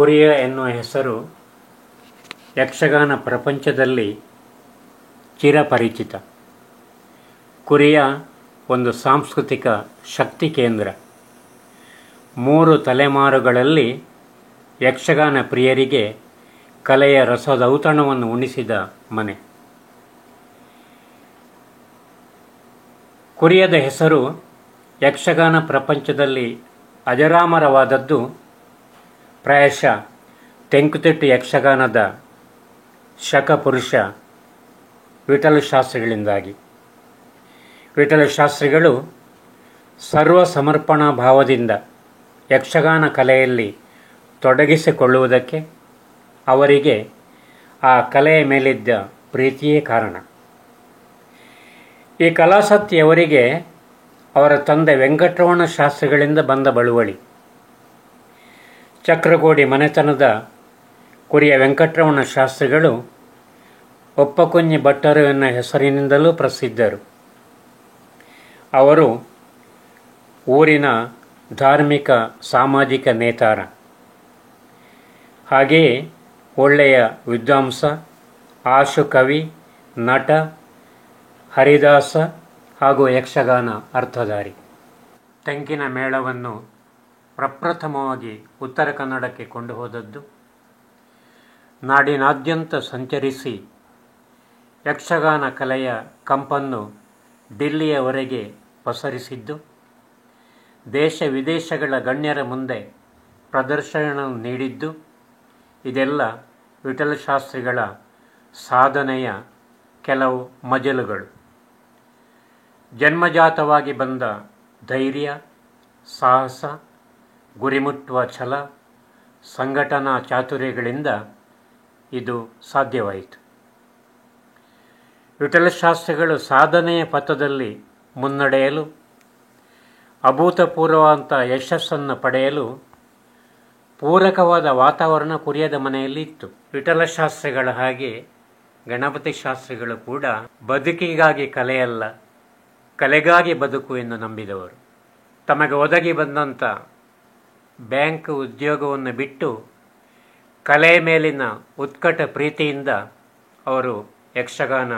ಕುರಿಯ ಎನ್ನುವ ಹೆಸರು ಯಕ್ಷಗಾನ ಪ್ರಪಂಚದಲ್ಲಿ ಚಿರಪರಿಚಿತ. ಕುರಿಯ ಒಂದು ಸಾಂಸ್ಕೃತಿಕ ಶಕ್ತಿ ಕೇಂದ್ರ. 3 ತಲೆಮಾರುಗಳಲ್ಲಿ ಯಕ್ಷಗಾನ ಪ್ರಿಯರಿಗೆ ಕಲೆಯ ರಸದೌತಣವನ್ನು ಉಣಿಸಿದ ಮನೆ. ಕುರಿಯದ ಹೆಸರು ಯಕ್ಷಗಾನ ಪ್ರಪಂಚದಲ್ಲಿ ಅಜರಾಮರವಾದದ್ದು ಪ್ರಾಯಶಃ ತೆಂಕುತಿಟ್ಟು ಯಕ್ಷಗಾನದ ಶಕಪುರುಷ ವಿಠಲಶಾಸ್ತ್ರಿಗಳಿಂದಾಗಿ. ವಿಠಲಶಾಸ್ತ್ರಿಗಳು ಸರ್ವ ಸಮರ್ಪಣಾ ಭಾವದಿಂದ ಯಕ್ಷಗಾನ ಕಲೆಯಲ್ಲಿ ತೊಡಗಿಸಿಕೊಳ್ಳುವುದಕ್ಕೆ ಅವರಿಗೆ ಆ ಕಲೆಯ ಮೇಲಿದ್ದ ಪ್ರೀತಿಯೇ ಕಾರಣ. ಈ ಕಲಾಸಕ್ತಿಯವರಿಗೆ ಅವರ ತಂದೆ ವೆಂಕಟರಮಣ ಶಾಸ್ತ್ರಿಗಳಿಂದ ಬಂದ ಬಳುವಳಿ. ಚಕ್ರಗೋಡಿ ಮನೆತನದ ಕುರಿಯ ವೆಂಕಟರಮಣ ಶಾಸ್ತ್ರಿಗಳು ಒಪ್ಪಕುಂಜಿ ಭಟ್ಟರು ಎನ್ನುವ ಹೆಸರಿನಿಂದಲೂ ಪ್ರಸಿದ್ಧರು. ಅವರು ಊರಿನ ಧಾರ್ಮಿಕ ಸಾಮಾಜಿಕ ನೇತಾರ, ಹಾಗೆಯೇ ಒಳ್ಳೆಯ ವಿದ್ವಾಂಸ, ಆಶು ಕವಿ, ನಟ, ಹರಿದಾಸ ಹಾಗೂ ಯಕ್ಷಗಾನ ಅರ್ಥಧಾರಿ. ತೆಂಕಿನ ಮೇಳವನ್ನು ಪ್ರಪ್ರಥಮವಾಗಿ ಉತ್ತರ ಕನ್ನಡಕ್ಕೆ ಕೊಂಡು ಹೋದದ್ದು, ನಾಡಿನಾದ್ಯಂತ ಸಂಚರಿಸಿ ಯಕ್ಷಗಾನ ಕಲೆಯ ಕಂಪನ್ನು ದಿಲ್ಲಿಯವರೆಗೆ ಪಸರಿಸಿದ್ದು, ದೇಶ ವಿದೇಶಗಳ ಗಣ್ಯರ ಮುಂದೆ ಪ್ರದರ್ಶನ ನೀಡಿದ್ದು, ಇದೆಲ್ಲ ವಿಠಲಶಾಸ್ತ್ರಿಗಳ ಸಾಧನೆಯ ಕೆಲವು ಮಜಲುಗಳು. ಜನ್ಮಜಾತವಾಗಿ ಬಂದ ಧೈರ್ಯ, ಸಾಹಸ, ಗುರಿಮುಟ್ಟುವ ಛಲ, ಸಂಘಟನಾ ಚಾತುರ್ಯಗಳಿಂದ ಇದು ಸಾಧ್ಯವಾಯಿತು. ವಿಠಲಶಾಸ್ತ್ರಿಗಳು ಸಾಧನೆಯ ಪಥದಲ್ಲಿ ಮುನ್ನಡೆಯಲು, ಅಭೂತಪೂರ್ವವಂತ ಯಶಸ್ಸನ್ನು ಪಡೆಯಲು ಪೂರಕವಾದ ವಾತಾವರಣ ಕುರಿಯದ ಮನೆಯಲ್ಲಿ ಇತ್ತು. ವಿಠಲಶಾಸ್ತ್ರಿಗಳ ಹಾಗೆ ಗಣಪತಿ ಶಾಸ್ತ್ರಿಗಳು ಕೂಡ ಬದುಕಿಗಾಗಿ ಕಲೆಯಲ್ಲ, ಕಲೆಗಾಗಿ ಬದುಕು ಎಂದು ನಂಬಿದವರು. ತಮಗೆ ಒದಗಿ ಬಂದಂಥ ಬ್ಯಾಂಕ್ ಉದ್ಯೋಗವನ್ನು ಬಿಟ್ಟು ಕಲೆಯ ಮೇಲಿನ ಉತ್ಕಟ ಪ್ರೀತಿಯಿಂದ ಅವರು ಯಕ್ಷಗಾನ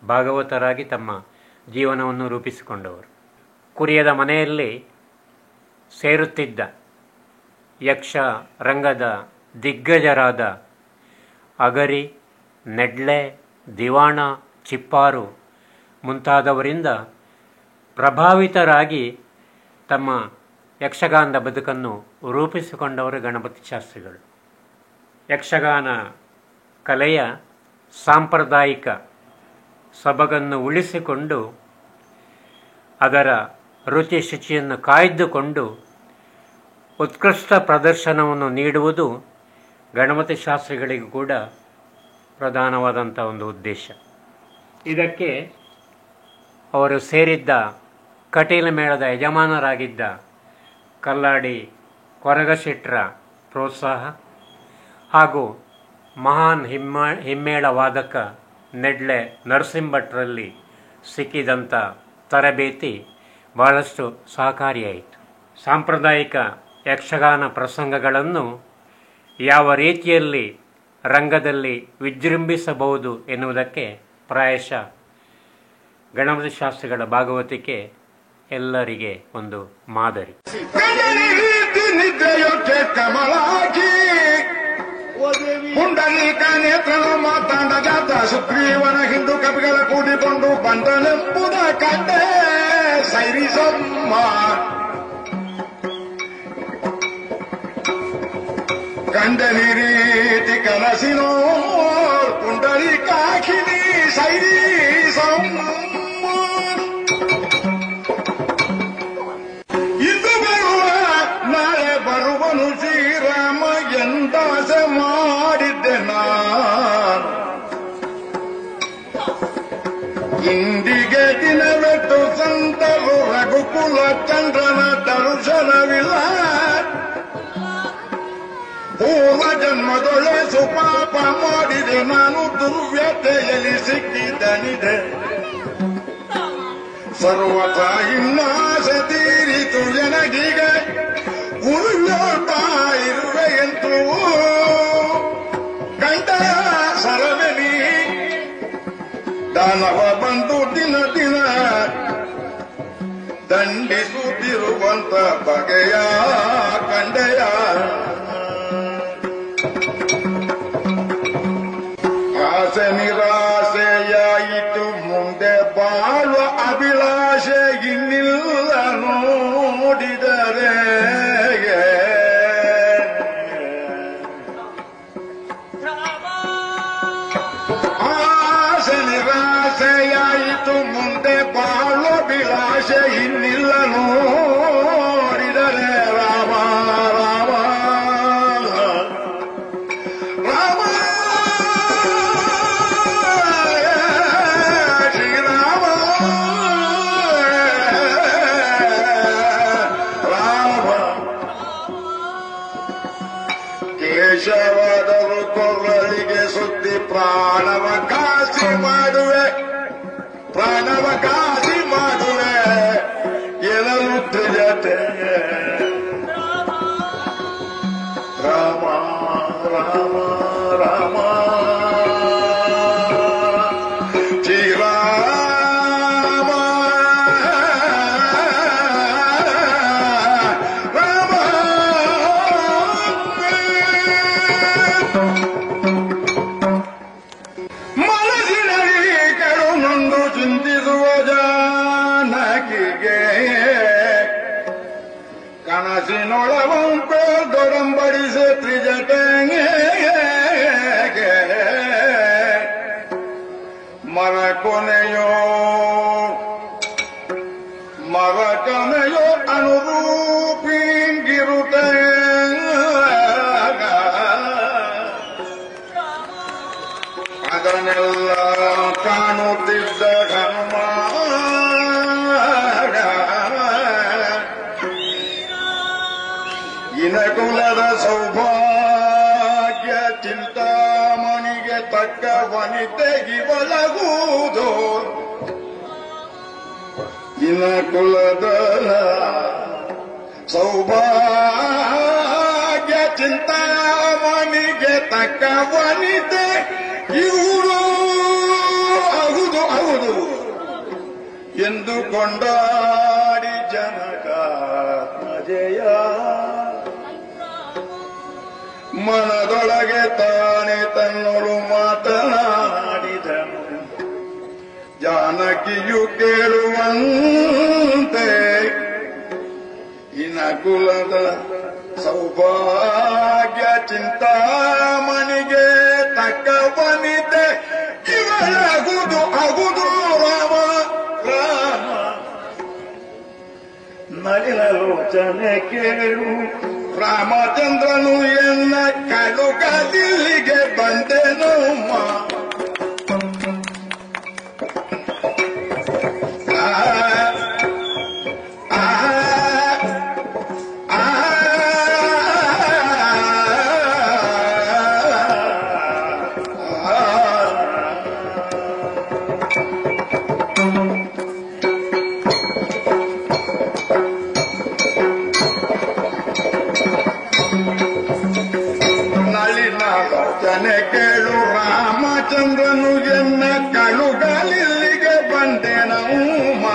ಭಾಗವತರಾಗಿ ತಮ್ಮ ಜೀವನವನ್ನು ರೂಪಿಸಿಕೊಂಡವರು. ಕುರಿಯದ ಮನೆಯಲ್ಲಿ ಸೇರುತ್ತಿದ್ದ ಯಕ್ಷ ರಂಗದ ದಿಗ್ಗಜರಾದ ಅಗರಿ, ನೆಡ್ಲೆ, ದಿವಾಣ, ಚಿಪ್ಪಾರು ಮುಂತಾದವರಿಂದ ಪ್ರಭಾವಿತರಾಗಿ ತಮ್ಮ ಯಕ್ಷಗಾನದ ಬದುಕನ್ನು ರೂಪಿಸಿಕೊಂಡವರು ಗಣಪತಿ ಶಾಸ್ತ್ರಿಗಳು. ಯಕ್ಷಗಾನ ಕಲೆಯ ಸಾಂಪ್ರದಾಯಿಕ ಸೊಬಗನ್ನು ಉಳಿಸಿಕೊಂಡು ಅದರ ರುಚಿ ಶುಚಿಯನ್ನು ಕಾಯ್ದುಕೊಂಡು ಉತ್ಕೃಷ್ಟ ಪ್ರದರ್ಶನವನ್ನು ನೀಡುವುದು ಗಣಪತಿ ಶಾಸ್ತ್ರಿಗಳಿಗೂ ಕೂಡ ಪ್ರಧಾನವಾದಂಥ ಒಂದು ಉದ್ದೇಶ. ಇದಕ್ಕೆ ಅವರು ಸೇರಿದ್ದ ಕಟೀಲ ಮೇಳದ ಯಜಮಾನರಾಗಿದ್ದ ಕಲ್ಲಾಡಿ ಕೊರಗಶೆಟ್ರ ಪ್ರೋತ್ಸಾಹ ಹಾಗೂ ಮಹಾನ್ ಹಿಮ್ಮೇಳ ವಾದಕ ನೆಡ್ಲೆ ನರಸಿಂಭಟ್ರಲ್ಲಿ ಸಿಕ್ಕಿದಂಥ ತರಬೇತಿ ಬಹಳಷ್ಟು ಸಹಕಾರಿಯಾಯಿತು. ಸಾಂಪ್ರದಾಯಿಕ ಯಕ್ಷಗಾನ ಪ್ರಸಂಗಗಳನ್ನು ಯಾವ ರೀತಿಯಲ್ಲಿ ರಂಗದಲ್ಲಿ ವಿಜೃಂಭಿಸಬಹುದು ಎನ್ನುವುದಕ್ಕೆ ಪ್ರಾಯಶಃ ಗಣಪತಿ ಶಾಸ್ತ್ರಿಗಳ ಭಾಗವತಿಕೆ ಎಲ್ಲರಿಗೆ ಒಂದು ಮಾದರಿ. ಪುಂಡಲೀಕ ನೇತ್ರನು ಮಾತಾಂಡ ಜಾತ ಸುಗ್ರೀವನ ಹಿಂದೂ ಕವಿಗಳ ಕೂಡಿಕೊಂಡು ಬಂದನೆಂಬುದ ಕಂಡೆ ಸೈರಿಸಮ್ಮ ಕಂಡನಿ ರೀತಿ ಕನಸಿನೋ ಪುಂಡಲೀಕಾಖಿನಿ ಸೈರಿಸಮ್ಮ ಇಂದು ಬರುವ ನಾಳೆ ಬರುವನು ಶ್ರೀರಾಮ ಎಂದಾಸೆ ಮಾಡಿದ್ದೆ ನಾನು. ಇಂದಿಗೆ ದಿನವೆಟ್ಟು ಸಂತರು ರಘುಕುಲ ಚಂದ್ರನ ದರ್ಶನವಿಲ್ಲ. ಪೂರ್ವ ಜನ್ಮದೊಳೆ ಸುಪಾಪ ಮಾಡಿದೆ ನಾನು, ದುರ್ವ್ಯತೆಯಲ್ಲಿ ಸಿಕ್ಕಿದನಿದೆ. ಸರ್ವಥ ಇನ್ನಾಸೆ ತೀರಿತು ಎನಗೀಗ, ಉರುಳೋಟ ಇರುವೆ ಎಂದು ದಾನವ ಬಂದು ದಿನ ದಿನ ದಂಡಿಸುತ್ತಿರುವಂತ ಬಗೆಯ ಕಂಡೆಯ ಆಸೆ ನಿರಾಸೆಯಾಯಿತು ಮುಂದೆ ಬಾಳುವ ಅಭಿಲಾಷೆ ಇನ್ನಿಲ್ಲ ನೋಡಿದರೆ ಆಸೆ ನಿರಾಸೆಯಾಯಿತು ಮುಂದೆ ಬಾಳುವ ಅಭಿಲಾಷೆ ಇನ್ನಿಲ್ಲ ನೋಡಿದರೆ ರಾಮ ರಾಮ ರಾಮ ಶ್ರೀರಾಮ ರಾಮ ಕೇಶವಾದರು ಕೊರಳಿಗೆ ಸುದ್ದಿ ಪ್ರಾಣವ ಕಾಸಿ ಮಾಡುವೆ ಪ್ರಾಣವ ಕಾಸಿ ಮಾಡುವೆ ಎನಲು ತ್ರಿಜತೆ ರಾಮ ರಾಮ ರಾಮ ಶ್ರೀರಾಮ ರಾಮ ಮನಸ್ಸಿನಲ್ಲಿ ಕೆಡುನೊಂದು ಚಿಂತಿಸುವ ಜಾನಕಿಗೆ ಕನಸಿನೊಳವಂಪೆ ದೊಡಂಬಡಿಸೆ ತ್ರಿಜಟೆಗೆ ಮರ ಕೊನೆಯೋ ಅನುರೂಪಿಂಗಿರುತ್ತ ಅದನ್ನೆಲ್ಲ ಕಾಣುತ್ತಿದ್ದ ಹನುಮ ಇನಕುಲದ ಸೌಭಾಗ್ಯ ಚಿಂತಾಮಣಿಗೆ ತಕ್ಕ ವನಿತೆಗಿವಲಗುವುದು ಇನಕುಲದ ಸೌಭಾಗ್ಯ ಚಿಂತಾಮಣಿಗೆ ತಕ್ಕ ವನಿತೆ ಇವರು ಅಹುದು ಅಹುದು ಎಂದು ಕೊಂಡಾಡಿ ಜನಕ ಅಜಯ ಮನದೊಳಗೆ ತಾನೇ ತನ್ನೊಳು ಮಾತನಾಡಿದನು ಜಾನಕಿಯು ಕೇಳುವಂತೆ ಇನಕುಲದ ಸೌಭಾಗ್ಯ ಚಿಂತಾಮಣಿಗೆ ತಕ್ಕ ವನಿತೆ ಇವಳಗುದು ಅಗುದು ರಾಮ ರಾಮ ನಳಿನಲೋಚನೆ ಕೇಳು ರಾಮಚಂದ್ರನು ಎನ್ನ ಕಡುಗದಿಲ್ಲಿಗೆ ಬಂದೆನು ನಳಿನಾಲೋಚನೆ ಕೇಳು ರಾಮಚಂದ್ರನು ಎನ್ನ ಕಳುಗಲಿಲ್ಲಿಗೆ ಬಂದೆನಮ್ಮ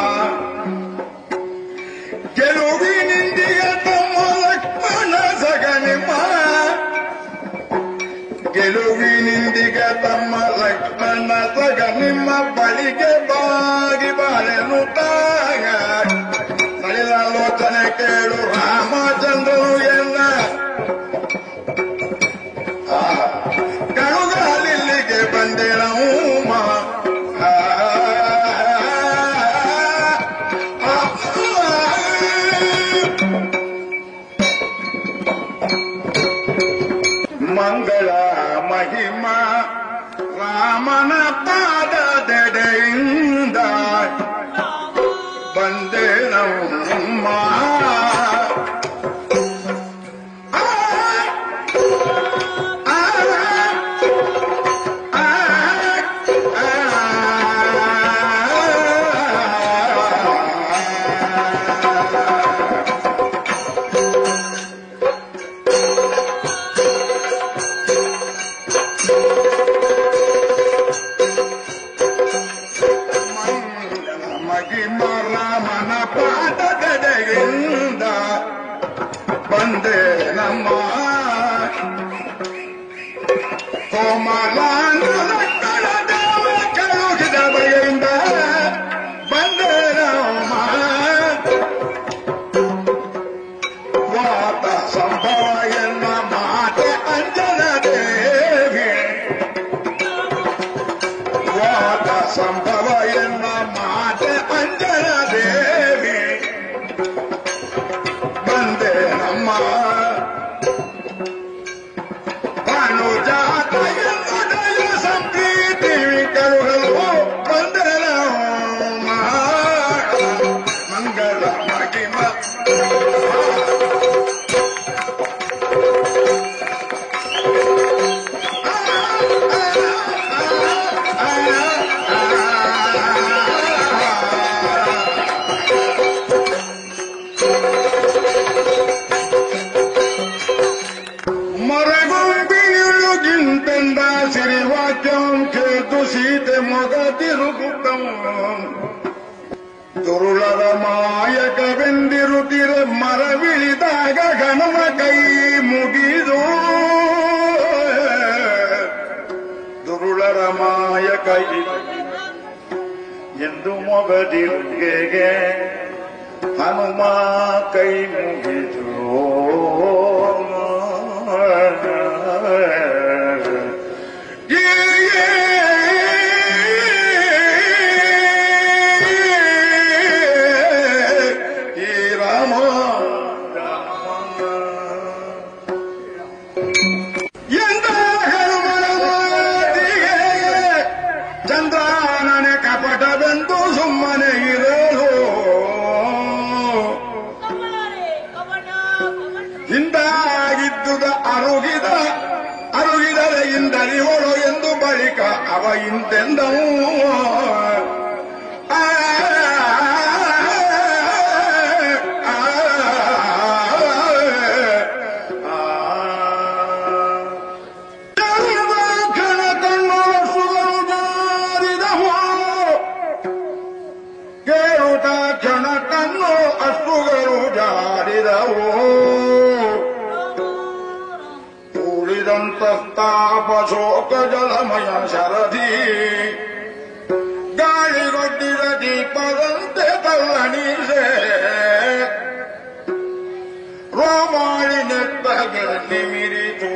ಗೆಲುವಿನಿಂದಿಗೆ ತಮ್ಮ ಲಕ್ಷ್ಮಣ ಸಗನಿಮ್ಮ ಗೆಲುವಿನಿಂದಿಗೆ ತಮ್ಮ ಲಕ್ಷ್ಮಣ ಸಗನಿಮ್ಮ ಬಳಿಗೆ ಬಾಗಿ ಬಾಳೆನು ತಾಗ ನಳಿನಾಲೋಚನೆ ಕೇಳು ರಾಮಚಂದ್ರನು ಎನ್ನ ಕಳುಗಲಿಲ್ಲಿಗೆ ಬಂದೆನಮ್ಮ ಮಂಗಳ ಮಹಿಮ ರಾಮನ ಪಾದದೆಡೆಯಿಂದ ಬಂದೆನಮ್ಮ ಎಂಬ ರಾಮನ ಪಾದ ಕಡೆಯಿಂದ ಬಂದೆ ನಮ್ಮ ಕೋಮಲಾಂಗದ ಕಳದೇವ ಕಳುಹಿದ ಬಗೆಯಿಂದ ಬಂದೆ ನಮ್ಮ ವಾತ ಸಂಭವ ಎನ್ನ ಮಾತೆ ಅಂಜನ ದೇವಿ ವಾತ ಸಂಭವ ಎನ್ನ ಮಾತೆ ಅಂಜನ ದೇವಿ ಬಂದೆ ನಮ್ಮ ಭಾನುಜಾತ ಎನ್ನುದಯ ಸಂಪ್ರೀತಿ ಕರುಗಳು ಬಂದೆ ನಮ್ಮ ಮಂಗಳ ಮಹಿಮ ಮರಗೊಂಬಿಳುಗಿಂತೆಂದ ಸಿರಿವಾಕ್ಯಂ ಕೇತು ಸೀತೆ ಮೊಗತಿರುಗುತ್ತಂ ದುರುಳರ ಮಾಯಕವೆಂದಿರುತ್ತಿರ ಮರವಿಳಿದಾಗ ಗಣಮ ಕೈ ಮುಗಿದು ದುರುಳರ ಮಾಯಕ ಎಂದು ಮೊಗದಿರುಗೆಗೆ ಹನುಮ ಕೈ ಮುಗಿದು ಚಂದ್ರನನೆ ಕಪಟವೆಂದು ಸುಮ್ಮನೆ ಇರಲು ಹಿಂದಾಗಿದ್ದುದ ಅರುಗಿದರೆ ಇಂದರಿವಳು ಎಂದು ಬಳಿಕ ಅವ ಇಂತೆಂದವು ಕ್ಷಣಕನ್ನು ಅಷ್ಟುಗಳು ಜಾರಿದವು ಉಳಿದಂತಾಪ ಶೋಕ ಜಲಮಯ ಶರದಿ ಗಾಳಿಗೊಡ್ಡಿದ ದೀಪದಂತೆ ತಲ್ಲಣಿಸೆ ರೋಮಾಳಿ ನೆತ್ತಗೆ ನಿಮಿರಿತು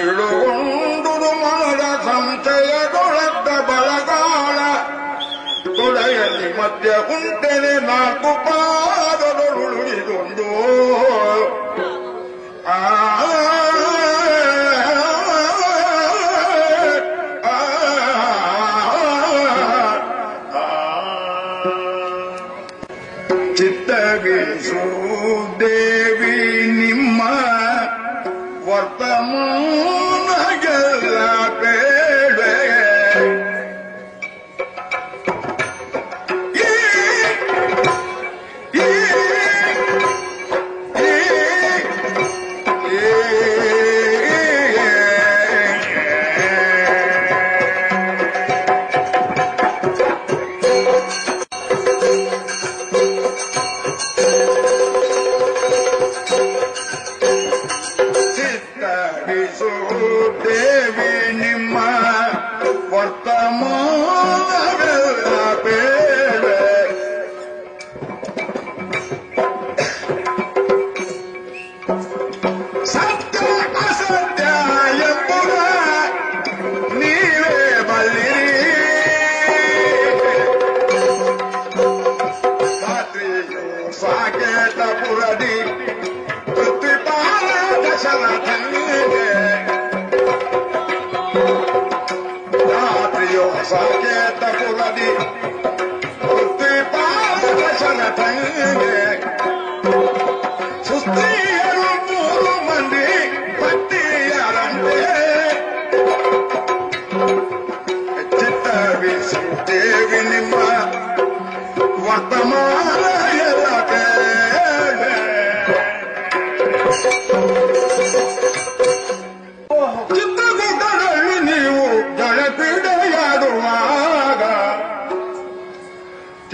ಇಳುಗೊಂಡುದು ಮನದ ಸಂಶಯದೊಳದ್ದ ಬಳಗಾಳ ತೊಡೆಯಲ್ಲಿ ಮಧ್ಯ ಕುಂಟೆನೆ ನಾಲ್ಕು ಪಾದದೊಳುಳಿದೊಂದು ಚಿತ್ತವಿಸು ದೇವಿ ನಿಮ್ಮ ವರ್ತಮಾನಗೆಲ್ಲ ಬೇಳೆ ದೇವಿ ನಿಮ್ಮ ವರ್ತಮಾನವೆಲ್ಲ ಬೇಳೆ ಸತ್ಯ ಅಸತ್ಯ ಎಂಬುದ ನೀವೇ ಬಲ್ಲಿರಿ ರಾತ್ರಿಯು ಸಾಕೇತಪುರದಿ ಪೃಥ್ವಿಪಾಲ ದಶರಥನಿಗೆ ರಾತ್ರಿಯೋ ಸಾಕೇತಪುರದಿ ಪೃಥ್ವಿಪಾಲ ದಶರಥನಿಗೆ ಸುಸ್ತ್ರೀಯರು 3 ಮಂದಿ ಪಟ್ಟಿಯರಂತೆ ಚಿತ್ತವಿಸಿ ದೇವಿ ನಿಮ್ಮ ವರ್ತಮಾನ ಎಲ್ಲ ಬೇಳೆ ಚಿತ್ರದುರ್ಗದಲ್ಲಿ ನೀವು ಜಳಕ್ರೀಡೆಯಾಡುವಾಗ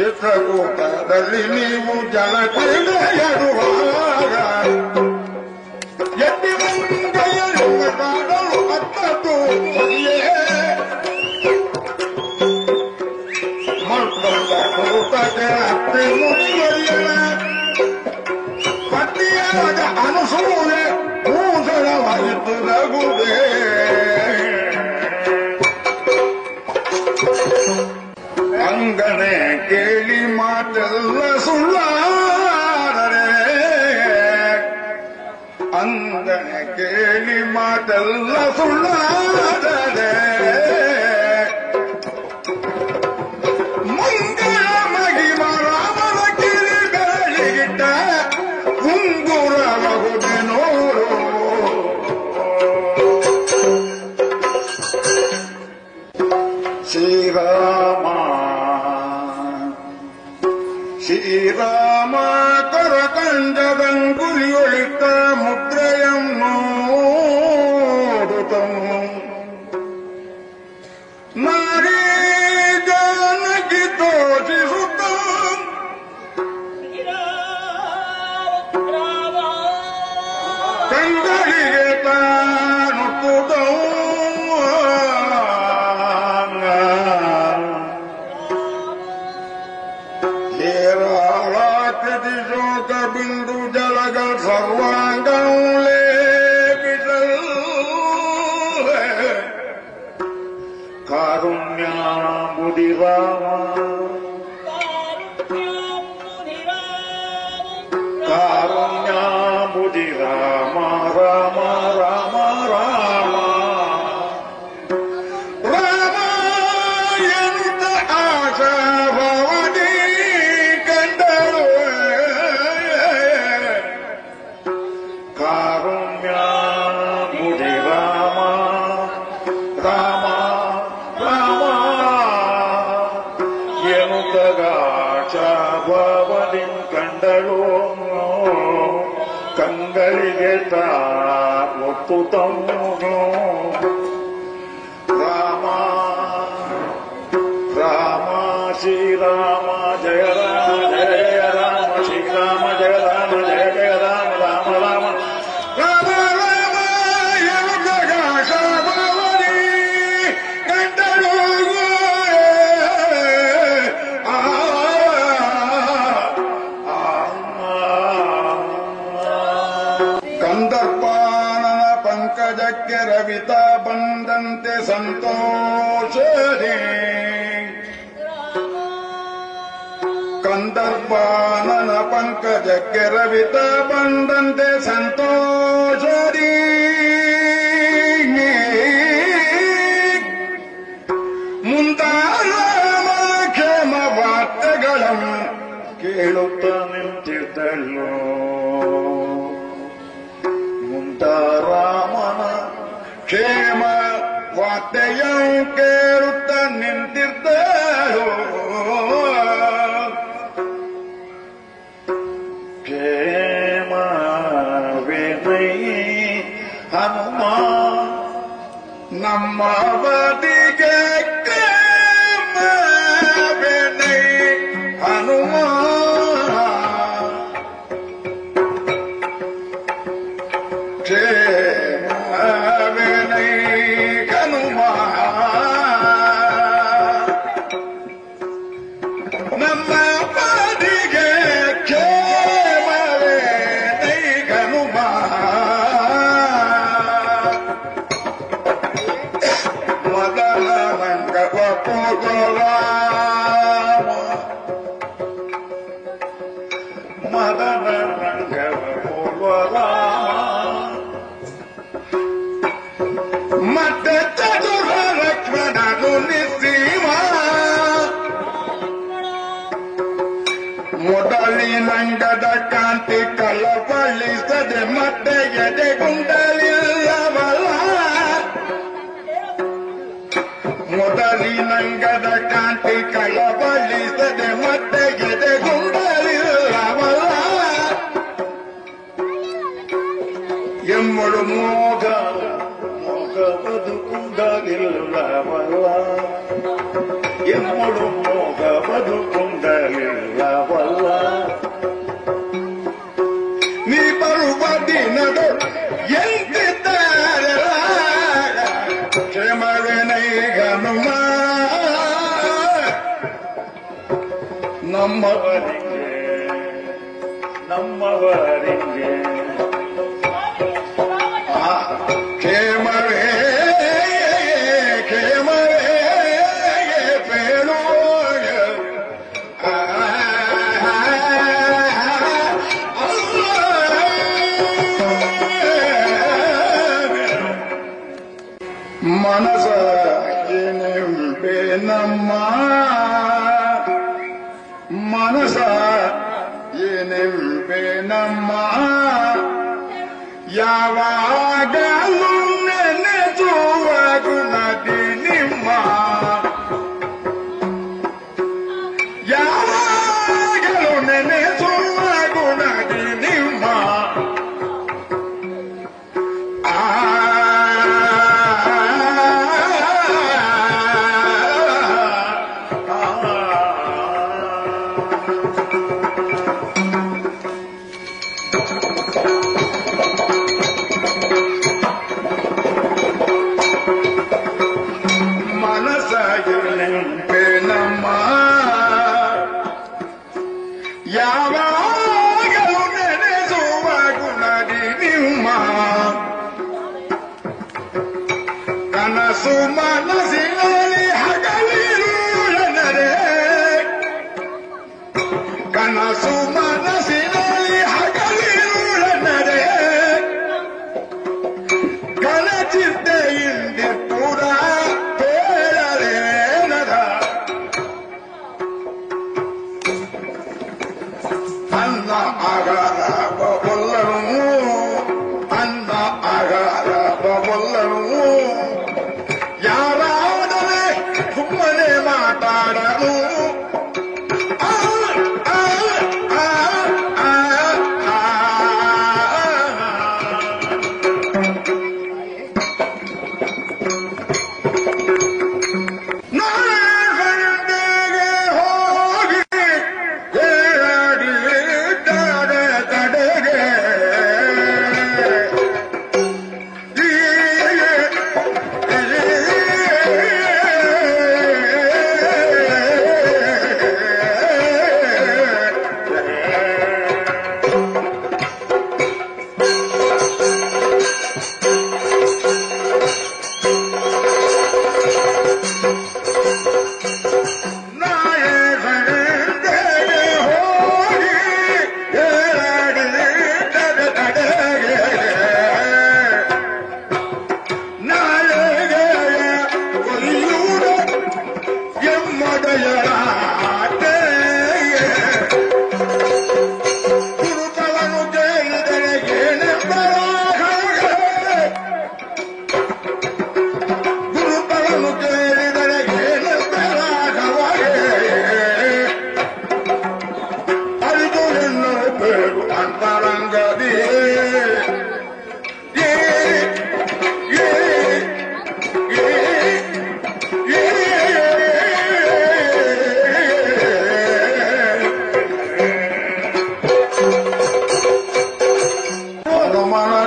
ಚಿತ್ರಕೂಟದಲ್ಲಿ ನೀವು ಜಲಕ್ರೀಡೆಯಾಡುವಾಗ ಎತ್ತಿ ಮಂಗೈಯಲ್ಲಿ ಕಾಡಲು ಹತ್ತದ್ದು ಮಕ್ಕಳ ಕೂಟಕ್ಕೆ ಹತ್ತಿ ಮುಂದುವರಿಯಲ ಪಟ್ಟಿಯಾದ ಅನುಸೂಯೆ ಭೂಷಣವಾಯಿತು ರಘುದೇ ಅಂಗನೆ ಕೇಳಿ ಮಾತೆಲ್ಲ ಸುಳ್ಳಾದರೆ ಅಂಗನೆ ಕೇಳಿ ಮಾತೆಲ್ಲ ಸುಳ್ಳಾದರೆ ಮಂಗಳ ಮಗಿಮ ರಾಮನ ಕಿರಿಗಳಿಗಿಟ್ಟ ಉಂಗುರಬಹುದೆ ನೋಡು ಶ್ರೀರಾಮ ಕರಕಂಡದಂಗುಲಿಯೊಳಿತ ಮುದ್ರೆಯಂ ನೋಡುತ್ತ ನಾರೀ ಜಾನಕಿ ತೋಚಿಸುತ್ತ ಕಂಗಳಿಗೆ ತಾನುತ್ತುತ್ತ ಶೋಕ ಬಿಂದು ಜಲಗಳ ಸರ್ವಾಂಗಲೇ ಬಿಡಲ್ ಕಾರುಣ್ಯ ಬುಧಿರಾಮ ಕಾರುಣ್ಯ ಬುಧಿರಾಮ ರಾಮ ರಾಮ ರಾಮ ರಾಮ ಎಂತ ಆಶಾ ಭವದಿ ಕಂಡಳು ಕಾರುಣ್ಯ ಬುಧಿರಾಮ ರಾಮ ರಾಮ ಎನ್ನುತ್ತಗಾಚ ಭವದಿ ಕಂಡಳು ಕಂಗಳಿಗೆ ತಾ ಒತ್ತು ತಮ್ಮನು ರಾಮ ರಾಮ ಶ್ರೀರಾಮ ಜಯ ರಾಮ ಜಯ ಜಯ ರಾಮ ಶ್ರೀರಾಮ ಜಯ ರಾಮ ಜಯ ಜಯ ರಾಮ ರಾಮ ರಾಮ ರಾಮ ರಾಮ ಎನ್ನುತ್ತಗಾಚ ಭವದಿ ಕಂಡಳು ಕಂದರ್ಪಾನನ ಪಂಕಜಕ್ಕೆ ರವಿತ ಬಂದಂತೆ ಸಂತೋಷರೇ ಕಂದರ್ಪಾನನ ಪಂಕಜಕ್ಕೆ ರವಿತ ಬಂದಂತೆ ಸಂತೋಷರೇ ಮುಂದಾದ ಕ್ಷೇಮ ವಾರ್ತೆಗಳನ್ನು ಕೇಳುತ್ತ ನಿಂತಿದ್ದಲ್ಲೋ ರಾಮನ ಕ್ಷೇಮ ವಾರ್ತೆಯ ಕೇಳುತ್ತ ನಿಂತಿದ್ದರೋ ಕ್ಷೇಮವೇನೈ ಹನುಮ ನಮ್ಮ ಬದಿಗೆ ಕ್ಷೇಮವೇನೈ ಹನುಮ ನಮ್ಮ ಬದಿಗೆ ಕ್ಷೇಮವೇ ನೈಗನುಮ ಮದನ ರಂಗವ ಪೂಜರಾಮ ಮದನ ರಂಗವ ಪೂಜರಾಮ ಮತ್ತೆ ಚತುರ ಲಕ್ಷ್ಮಣನು ನಿಸ್ಸೀಮ ಮೊದಲಿನಂಗದ ಕಾಂತಿ ಕಳವಳಿಸದೆ ಮತ್ತೆ ಎದೆಗುಂಡಲಿಲ್ಲವಲ್ಲ ಮೊದಲಿನಂಗದ ಕಾಂತಿ ಕಳವಳಿಸದೆ ಮತ್ತೆ ಎದೆಗುಂಡಲಿಲ್ಲವಲ್ಲ ಎಮ್ಮಳು ಮೋಗ ಮೋಗ ಬದುಕುಂಡಲಿಲ್ಲವಲ್ಲ ಎಮ್ಮಳು ಮೋಗ ಬದುಕುಂಡಲಿಲ್ಲವಲ್ಲ ನಮ್ಮವರಿಗೆ ಕ್ಷೇಮವೇ ಪೇಳುವಾಗ ಮನಸ ಏನೆಂಬೆ ನಮ್ಮ ಮನಸ ಏನೆಂಬೆ ನಮ್ಮ ಯಾವಾಗಲೂ ನೆನೆಸುವ ಗುಣದಿ ನಿಮ್ಮ ಯಾವಾಗಲೂ ನೆನೆಸುವ ಗುಣದಿ ನಿಮ್ಮ ಮನಸ್ಸಾಗಿನೆಂಪೆ ನಮ್ಮ ಯಾವಾಗಲೂ ನೆನೆಸುವ ಗುಣದಿ ನಿಮ್ಮ ಕನಸು ಮನಸ್ಸಿನಲ್ಲಿ ಹಗಲಿರುಳನರೆ ಕನಸು ಮನಸ್ಸಿನಲ್ಲಿ ಹಗಲಿರುಳನರೆ ಕನಚಿದ್ದೆಯಿಂದ ಪುರ ಪೇಳಲೇನದ ಅನ್ನ ಆಗಾರ ಬೊಲ್ಲನು ಅನ್ನ ಆಗಾರ ಬೊಲ್ಲನು ಯಾರಾದರೆ ಸುಮ್ಮನೆ ಮಾತಾಡಲು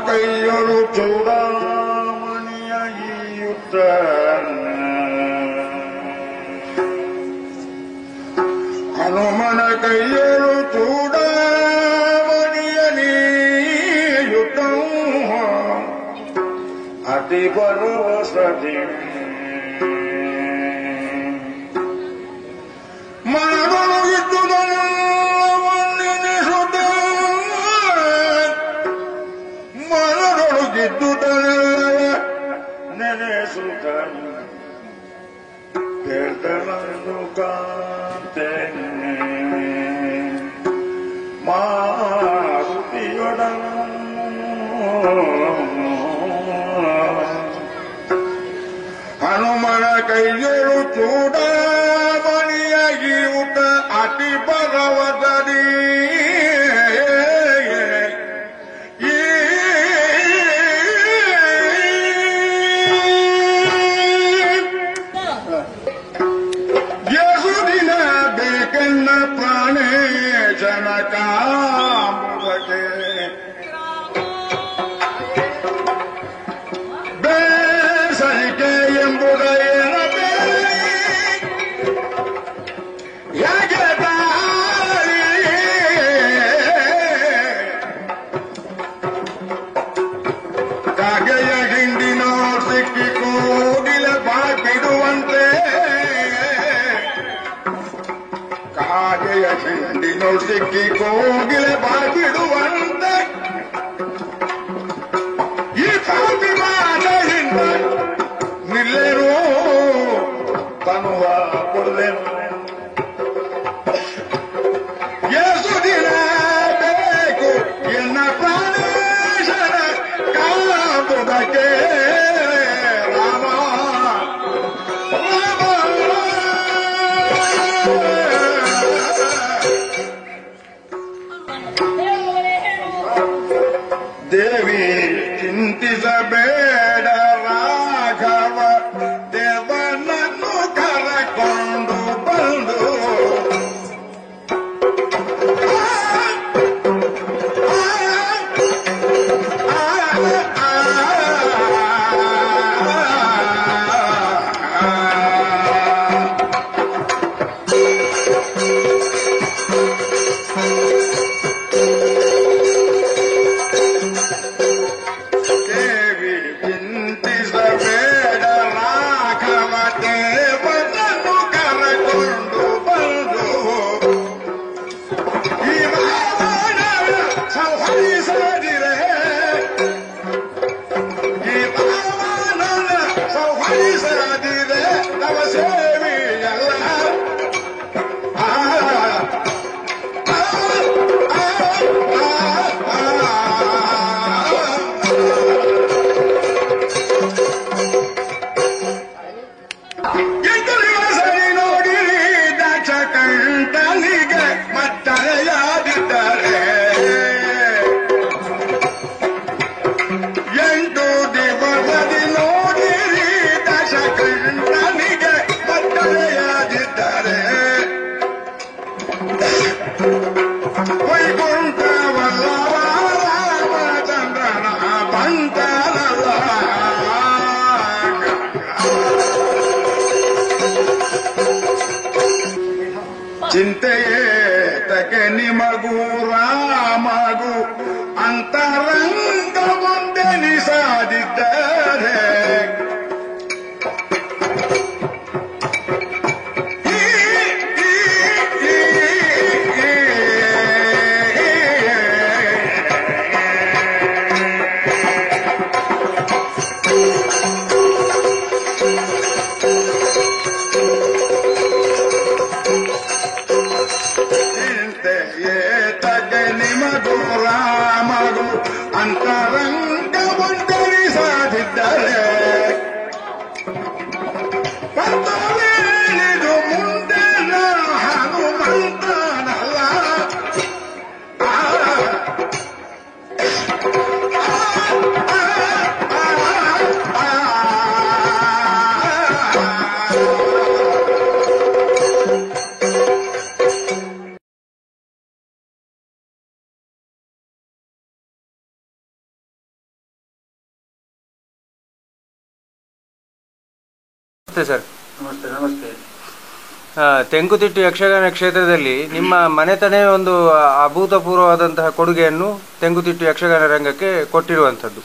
ಕೈಯೊಳು ಚೂಡಾಮಣಿಯ ಯುದ್ಧ ಹನುಮನ ಕೈಯೊಳು ಚೂಡಾಮಣಿಯ ಯುದ್ಧ ಅತಿ ಬರುವ ಸತಿ ಮನದೊಳಗಿದ್ದು ಮನದೊಳಗಿದ್ದುದನ್ನೆಲ್ಲ ನೆನೆಸುತ್ತ ಹೇಳ್ತನನ್ನು ಕಾಂತೇನೆ ಮಾರುತಿಯೊಡನು ಹನುಮನ ಕೈಯೊಳು ಚೂಡಾಮಣಿಯಾಗಿ ಊಟ ಅತಿ ಭಗವತದಿ ಯಸುದಿನ ಬೇಕೆನ್ನ ಪ್ರಾಣೇ ಜನಕಾಮುರಗೆ ಬೇಸರಿಕೆ ಎಂಬುದೇನ ಹೇಗೆ ಕಾಗೆಯ ಹಿಂಡಿನೋ ಸಿಕ್ಕಿ ಕೋಗಿಲೆ ಬಾಗಿಡುವಂತೆ ಈ ಕಾಪಿ ಮಾತೆಯಿಂದ ನಿಲ್ಲೆನು ತನುವ ಕೊಡ್ಲೆನು ಯೇಸು ದಿನ ಬೇಕು ಎನ್ನ ಪ್ರಾಣೇಶನ ಕಾಪುದಕ್ಕೆ ರಾಮ ದೇವಿ ಚಿಂತಿಸಬೇಡ ರಾಘವ ದೇವನನ್ನು ಕರಕೊಂಡು ಬಂದು ಚಿಂತೆಯೇ ತಗೆ ನಿಮಗೂ ರಾಮಗೂ ಅಂತರಂಗ ಮುಂದೆ ನಿಸಾದಿದ್ದಾರೆ ನಿಮಗೂ ರಾಮಗೂ ಅಂತರಂಗ ಮುಂದರಿಸದಿದ್ದರೆ ಪತ್ತವೇಳಿದು ಮುಂದೆ ಹನುಮಂತನಲ್ಲ ನಮಸ್ತೆ ಸರ್. ನಮಸ್ತೆ. ನಮಸ್ತೆ. ತೆಂಕುತಿಟ್ಟು ಯಕ್ಷಗಾನ ಕ್ಷೇತ್ರದಲ್ಲಿ ನಿಮ್ಮ ಮನೆತನೇ ಒಂದು ಅಭೂತಪೂರ್ವವಾದಂತಹ ಕೊಡುಗೆಯನ್ನು ತೆಂಕುತಿಟ್ಟು ಯಕ್ಷಗಾನ ರಂಗಕ್ಕೆ ಕೊಟ್ಟಿರುವಂಥದ್ದು.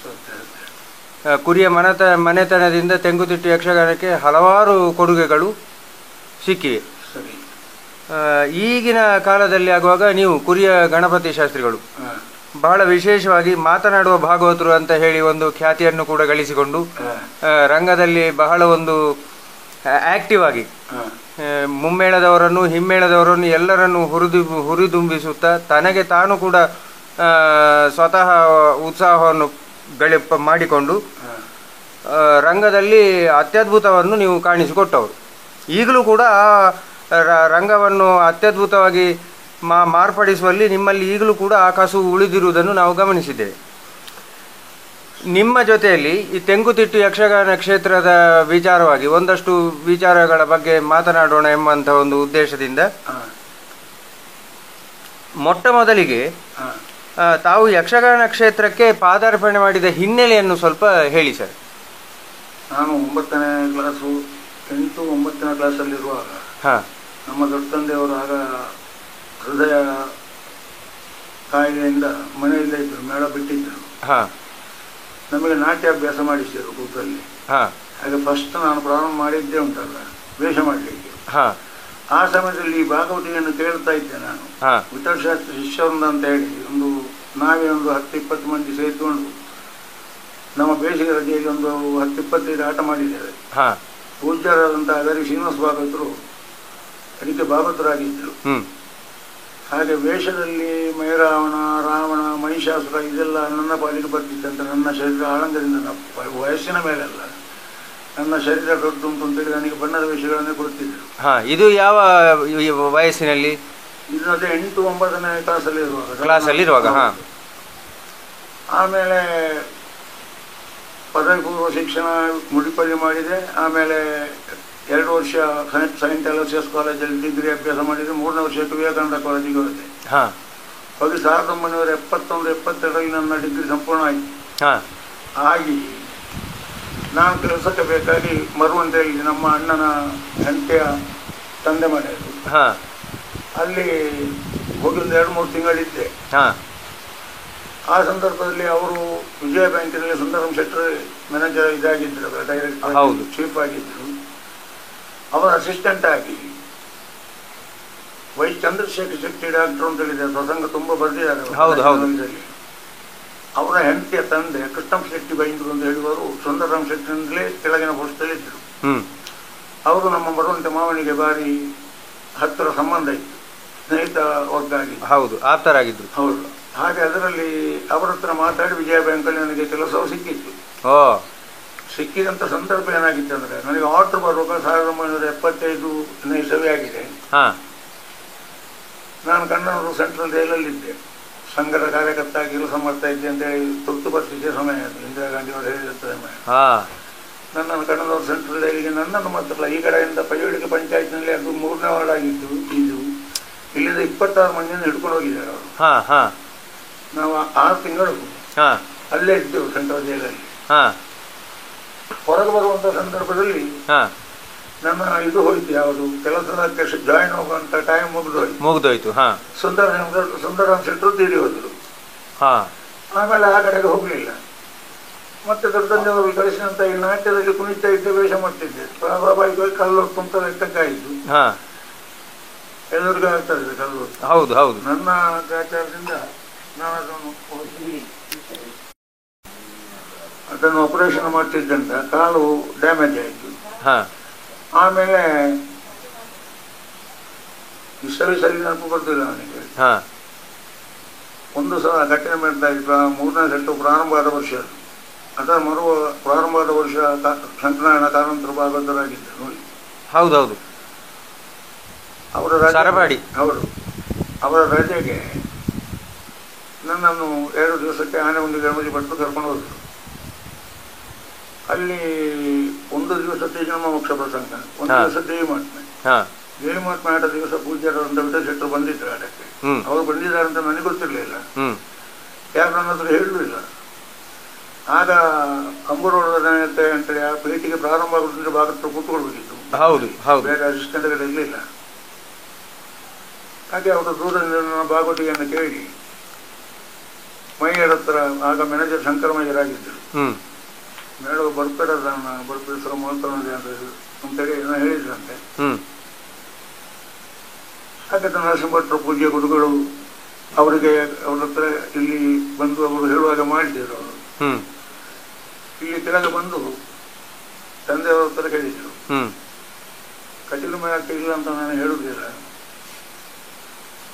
ಕುರಿಯ ಮನೆತನದಿಂದ ತೆಂಕುತಿಟ್ಟು ಯಕ್ಷಗಾನಕ್ಕೆ ಹಲವಾರು ಕೊಡುಗೆಗಳು ಸಿಕ್ಕಿವೆ. ಈಗಿನ ಕಾಲದಲ್ಲಿ ಆಗುವಾಗ ನೀವು ಕುರಿಯ ಗಣಪತಿ ಶಾಸ್ತ್ರಿಗಳು ಬಹಳ ವಿಶೇಷವಾಗಿ ಮಾತನಾಡುವ ಭಾಗವತರು ಅಂತ ಹೇಳಿ ಒಂದು ಖ್ಯಾತಿಯನ್ನು ಕೂಡ ಗಳಿಸಿಕೊಂಡು ರಂಗದಲ್ಲಿ ಬಹಳ ಒಂದು ಆಕ್ಟಿವ್ ಆಗಿ ಮುಮ್ಮೇಳದವರನ್ನು ಹಿಮ್ಮೇಳದವರನ್ನು ಎಲ್ಲರನ್ನು ಹುರಿದುಂಬಿಸುತ್ತಾ ತನಗೆ ತಾನು ಕೂಡ ಸ್ವತಃ ಉತ್ಸಾಹವನ್ನು ಮಾಡಿಕೊಂಡು ರಂಗದಲ್ಲಿ ಅತ್ಯದ್ಭುತವನ್ನು ನೀವು ಕಾಣಿಸಿಕೊಟ್ಟವರು. ಈಗಲೂ ಕೂಡ ರಂಗವನ್ನು ಅತ್ಯದ್ಭುತವಾಗಿ ಮಾರ್ಪಡಿಸುವಲ್ಲಿ ನಿಮ್ಮಲ್ಲಿ ಈಗಲೂ ಕೂಡ ಆ ಕಸುವು ಉಳಿದಿರುವುದನ್ನು ನಾವು ಗಮನಿಸಿದ್ದೇವೆ. ನಿಮ್ಮ ಜೊತೆಯಲ್ಲಿ ಈ ತೆಂಕುತಿಟ್ಟು ಯಕ್ಷಗಾನ ಕ್ಷೇತ್ರದ ವಿಚಾರವಾಗಿ ಒಂದಷ್ಟು ವಿಚಾರಗಳ ಬಗ್ಗೆ ಮಾತನಾಡೋಣ ಎಂಬಂಥ ಒಂದು ಉದ್ದೇಶದಿಂದ ಮೊಟ್ಟ ಮೊದಲಿಗೆ ತಾವು ಯಕ್ಷಗಾನ ಕ್ಷೇತ್ರಕ್ಕೆ ಪಾದಾರ್ಪಣೆ ಮಾಡಿದ ಹಿನ್ನೆಲೆಯನ್ನು ಸ್ವಲ್ಪ ಹೇಳಿ ಸರ್. ನಾನು 9ನೇ ಕ್ಲಾಸು 8, 9ನೇ ಕ್ಲಾಸಲ್ಲಿರುವಾಗ ನಮ್ಮ ದೊಡ್ಡ ತಂದೆಯವರು ಆಗ ಹೃದಯ ಕಾಯಿಲೆಯಿಂದ ಮನೆಯಲ್ಲೇ ಇದ್ದರು, ಮೇಳ ಬಿಟ್ಟಿದ್ದರು. ನಮಗೆ ನಾಟ್ಯಾಭ್ಯಾಸ ಮಾಡಿಸಿದರು ಕೂತಲ್ಲಿ. ಹಾಗೆ ಫಸ್ಟ್ ನಾನು ಪ್ರಾರಂಭ ಮಾಡಿದ್ದೇ ಉಂಟಲ್ಲ ವೇಷ ಮಾಡಲಿಕ್ಕೆ. ಆ ಸಮಯದಲ್ಲಿ ಭಾಗವತಿಯನ್ನು ಕೇಳ್ತಾ ಇದ್ದೆ ನಾನು. ವಿಠಲಶಾಸ್ತ್ರಿ ಶಿಷ್ಯವೃಂದ ಅಂತ ಹೇಳಿ ನಾವೇ ಒಂದು 10-20 ಮಂದಿ ಸೇರಿಕೊಂಡು ನಮ್ಮ ಬೇಸಿಗೆ ರಜೆಯಲ್ಲಿ ಒಂದು 10-25 ಆಟ ಮಾಡಿದ್ದೇವೆ. ಪೂಜ್ಯರಾದಂತಹ ಗರಿ ಶ್ರೀನಿವಾಸ ಭಾಗವತರು ಅದಕ್ಕೆ ಭಾಗವತರಾಗಿದ್ದರು. ಹಾಗೆ ವೇಷದಲ್ಲಿ ಮೈರಾವಣ, ರಾವಣ, ಮಹಿಷಾಸುರ ಇದೆಲ್ಲ ನನ್ನ ಪಾಲಿಗೆ ಬರ್ತಿತ್ತಂತೆ. ನನ್ನ ಶರೀರ ಆಳಂಗದಿಂದ, ವಯಸ್ಸಿನ ಮೇಲೆಲ್ಲ, ನನ್ನ ಶರೀರ ದೊಡ್ಡುಂಟು ಅಂತೇಳಿ ನನಗೆ ಬಣ್ಣದ ವೇಷಗಳನ್ನೇ ಕೊಡ್ತಿದ್ರು. ಇದು ಯಾವ ವಯಸ್ಸಿನಲ್ಲಿ? ಇದು ಅದೇ 8-9ನೇ ಕ್ಲಾಸಲ್ಲಿ ಇರುವಾಗ. ಆಮೇಲೆ ಪದವಿ ಪೂರ್ವ ಶಿಕ್ಷಣ ಮುಡಿಪಲ್ಲಿ ಮಾಡಿದೆ. ಆಮೇಲೆ 2 ವರ್ಷ ಸೈಂಟ್ ಅಲೋಸಿಯಸ್ ಕಾಲೇಜಲ್ಲಿ ಡಿಗ್ರಿ ಅಭ್ಯಾಸ ಮಾಡಿದೆ. 3ನೇ ವರ್ಷಕ್ಕೆ ವಿವೇಕಾನಂದ ಕಾಲೇಜಿಗೆ ಹೋದೆ. ಹೋಗಿ 1971-72ರಲ್ಲಿ ನನ್ನ ಡಿಗ್ರಿ ಸಂಪೂರ್ಣ ಆಯಿತು. ಆಗಿ ನಾನು ಕೆಲಸಕ್ಕೆ ಬೇಕಾಗಿ ಮರುವಂತೆಯಲ್ಲಿ ನಮ್ಮ ಅಣ್ಣನ ಹೆಂಡತಿಯ ತಂದೆ ಮನೆಯದು, ಅಲ್ಲಿ ಹೋಗಿ ಒಂದು 2-3 ತಿಂಗಳಿದ್ದೆ. ಆ ಸಂದರ್ಭದಲ್ಲಿ ಅವರು ವಿಜಯ ಬ್ಯಾಂಕಿನಲ್ಲಿ ಸುಂದರಂ ಶೆಟ್ಟರ್ ಮ್ಯಾನೇಜರ್ ಇದಾಗಿದ್ದರು, ಡೈರೆಕ್ಟರ್ ಚೀಫ್ ಆಗಿದ್ದರು. ಅವರ ಅಸಿಸ್ಟೆಂಟ್ ಆಗಿ ವೈ ಚಂದ್ರಶೇಖರ್ ಶೆಟ್ಟಿ ಡಾಕ್ಟರ್ ಅಂತ ಹೇಳಿದ್ದಾರೆ, ಪ್ರಸಂಗ ತುಂಬ ಬರೆದಿದ್ದಾರೆ. ಅವರ ಹೆಂಡತಿಯ ತಂದೆ ಕೃಷ್ಣಂ ಶೆಟ್ಟಿ ಬೈಂದ್ರು ಅಂತ ಹೇಳುವರು ಸುಂದರರಾಮ್ ಶೆಟ್ಟಿಯಿಂದಲೇ ಕೆಳಗಿನ ಪೋಸ್ಟಲ್ಲಿ ಇದ್ದರು. ಅವರು ನಮ್ಮ ಬರುವಂತೆ ಮಾವನಿಗೆ ಭಾರಿ ಹತ್ತಿರ ಸಂಬಂಧ ಇತ್ತು, ಸ್ನೇಹಿತ ವರ್ಗ ಆಗಿದ್ದು, ಆಪ್ತರಾಗಿದ್ರು. ಹೌದು. ಹಾಗೆ ಅದರಲ್ಲಿ ಅವರ ಹತ್ರ ಮಾತಾಡಿ ವಿಜಯ ಬ್ಯಾಂಕಲ್ಲಿ ನನಗೆ ಕೆಲಸವು ಸಿಕ್ಕಿತ್ತು. ಸಿಕ್ಕಿದಂಥ ಸಂದರ್ಭ ಏನಾಗಿತ್ತು ಅಂದರೆ, ನನಗೆ ಆರ್ಡರ್ ಬರುವಾಗ 1975 ಇಸವಿ ಆಗಿದೆ. ನಾನು ಕಣ್ಣನೂರು ಸೆಂಟ್ರಲ್ ಜೈಲಲ್ಲಿದ್ದೆ, ಸಂಘದ ಕಾರ್ಯಕರ್ತ ಕೆಲಸ ಮಾಡ್ತಾ ಇದ್ದೆ ಅಂತೇಳಿ ತುರ್ತು ಪರಿಸ್ಥಿತಿಯ ಸಮಯ ಅದು, ಇಂದಿರಾ ಗಾಂಧಿ ಅವರು ಹೇಳಿದ ಸಮಯ. ನನ್ನನ್ನು ಕಣ್ಣನೂರು ಸೆಂಟ್ರಲ್ ಜೈಲಿಗೆ ನನ್ನನ್ನು ಮಾತ್ರ ಈ ಕಡೆಯಿಂದ ಪೈಯೋಡಿಗೆ ಪಂಚಾಯತ್ನಲ್ಲಿ ಅದು 3ನೇ ವಾರ್ಡ್ ಆಗಿತ್ತು. ಇಲ್ಲಿಂದ 26 ಮಂದಿಯನ್ನು ಹಿಡ್ಕೊಂಡು ಹೋಗಿದ್ದಾರೆ ಅವರು. ನಾವು 6 ತಿಂಗಳು ಅಲ್ಲೇ ಇದ್ದೆವು ಸೆಂಟ್ರಲ್ ಜೈಲಲ್ಲಿ. ಹೊರಗೆ ಬರುವಂತ ಸಂದರ್ಭದಲ್ಲಿ ನನ್ನ ಇದು ಹೋಯ್ತು, ಯಾವುದು ಕೆಲಸಕ್ಕೆ ಜಾಯಿನ್ ಹೋಗುವಂತ ಟೈಮ್ ಮುಗಿದೋಯ್ತು. ಸುಂದರರಾಮ್ ಶೆಟ್ಟರು ತೀರಿ ಹೋದ್ರು. ಆಮೇಲೆ ಆ ಕಡೆಗೆ ಹೋಗ್ಲಿಲ್ಲ. ಮತ್ತೆ ದೊಡ್ಡವರು ಕಳಿಸಿದಂತ ಈ ನಾಟ್ಯದಲ್ಲಿ ಕುಣಿತಾ ಇದ್ದ ವೇಷ ಮಾಡ್ತಿದ್ದೆ. ಸ್ವಾಭಾವಿಕವಾಗಿ ಕಲ್ಲೊಟ್ಟು ಕುಂತ ಲೆಕ್ಕಕ್ಕಾಯಿತು, ಎದುರಿಗೆ ಆಗ್ತಾ ಇದೆ ಕಲ್ಲೊಟ್ಟು. ಹೌದು. ನನ್ನ ಗ್ರಾಚಾರದಿಂದ ನಾನು ಅದನ್ನು ಆಪರೇಷನ್ ಮಾಡ್ತಿದ್ದಂತ ಕಾಲು ಡ್ಯಾಮೇಜ್ ಆಯಿತು. ಆಮೇಲೆ ಸರಿ ನೆನಪು ಬರ್ತಿಲ್ಲ ನನಗೆ. ಒಂದು ಸಲ ಘಟನೆ ಮಾಡ್ತಾ ಇತ್ತು, 3ನೇ ಸೆಟ್ಟು ಪ್ರಾರಂಭವಾದ ವರ್ಷ. ಅದರ ಪ್ರಾರಂಭವಾದ ವರ್ಷ ಶಂಕರನಾರಾಯಣ ಕಾರಂತರ ಭಾಗವತರಾಗಿದ್ದರು ನೋಡಿ. ಹೌದೌದು. ಅವರ ರಜೆಗೆ ನನ್ನನ್ನು 2 ದಿವಸಕ್ಕೆ ಆನೆಗುಂದಿ ಗಣಪತಿ ಭಟ್ರು ಕರ್ಕೊಂಡು ಹೋದರು. ಅಲ್ಲಿ 1 ದಿವಸ ತೇಜನಮ ಮೋಕ್ಷ ಪ್ರಸಂಗ, 1 ದಿವಸ ದೇವಿ ಮಹಾತ್ಮೆ ಆಟ ದಿವಸ ಪೂಜ್ಯರಂತ ವಿಠಲ ಶೆಟ್ಟರು ಬಂದಿದ್ರು ಆಟಕ್ಕೆ. ಅವರು ಬಂದಿದ್ದಾರೆ ಅಂತ ನನಗೆ ಗೊತ್ತಿರಲಿಲ್ಲ, ಯಾರು ನನ್ನ ಹತ್ರ ಹೇಳಲಿಲ್ಲ. ಆಗ ಕಂಬೂರೋಡದ ಅಂತೇಳಿ ಆ ಭೇಟಿಗೆ ಪ್ರಾರಂಭ ಆಗೋದ್ರಿಂದ ಭಾಗತ್ರ ಕೂತ್ಕೊಳ್ಬೇಕಿತ್ತು, ಬೇರೆ ಅಸಿಸ್ಟೆಂಟ್ಗಳು ಇರಲಿಲ್ಲ. ಹಾಗೆ ಅವರು ದೂರದಿಂದ ನನ್ನ ಭಾಗವತಿಗೆಯನ್ನು ಕೇಳಿ ಮೈಯರ ಹತ್ರ, ಆಗ ಮ್ಯಾನೇಜರ್ ಶಂಕರ ಮೈಯರಾಗಿದ್ದರು, ಮೇಡಮ್ ಬರ್ಪೇರ ಮಾಡ್ತಾನೆ ಅಂತೇಳಿ ಹೇಳಿದ್ರಂತೆ. ಹಾಗೆ ನರಸಿಂಹಭಟ್ರು ಪೂಜೆ ಗುರುಗಳು ಅವರಿಗೆ ಅವ್ರ ಹತ್ರ ಇಲ್ಲಿ ಬಂದು ಅವರು ಹೇಳುವಾಗ ಮಾಡಿದ್ರು. ಅವರು ಇಲ್ಲಿ ಕೆಳಗೆ ಬಂದು ತಂದೆಯವ್ರ ಹತ್ರ ಕೇಳಿದ್ರು, ಕಟೀಲು ಮೇಳಕ್ಕೆ ಇಲ್ಲ ಅಂತ ನಾನು ಹೇಳುವುದಿಲ್ಲ,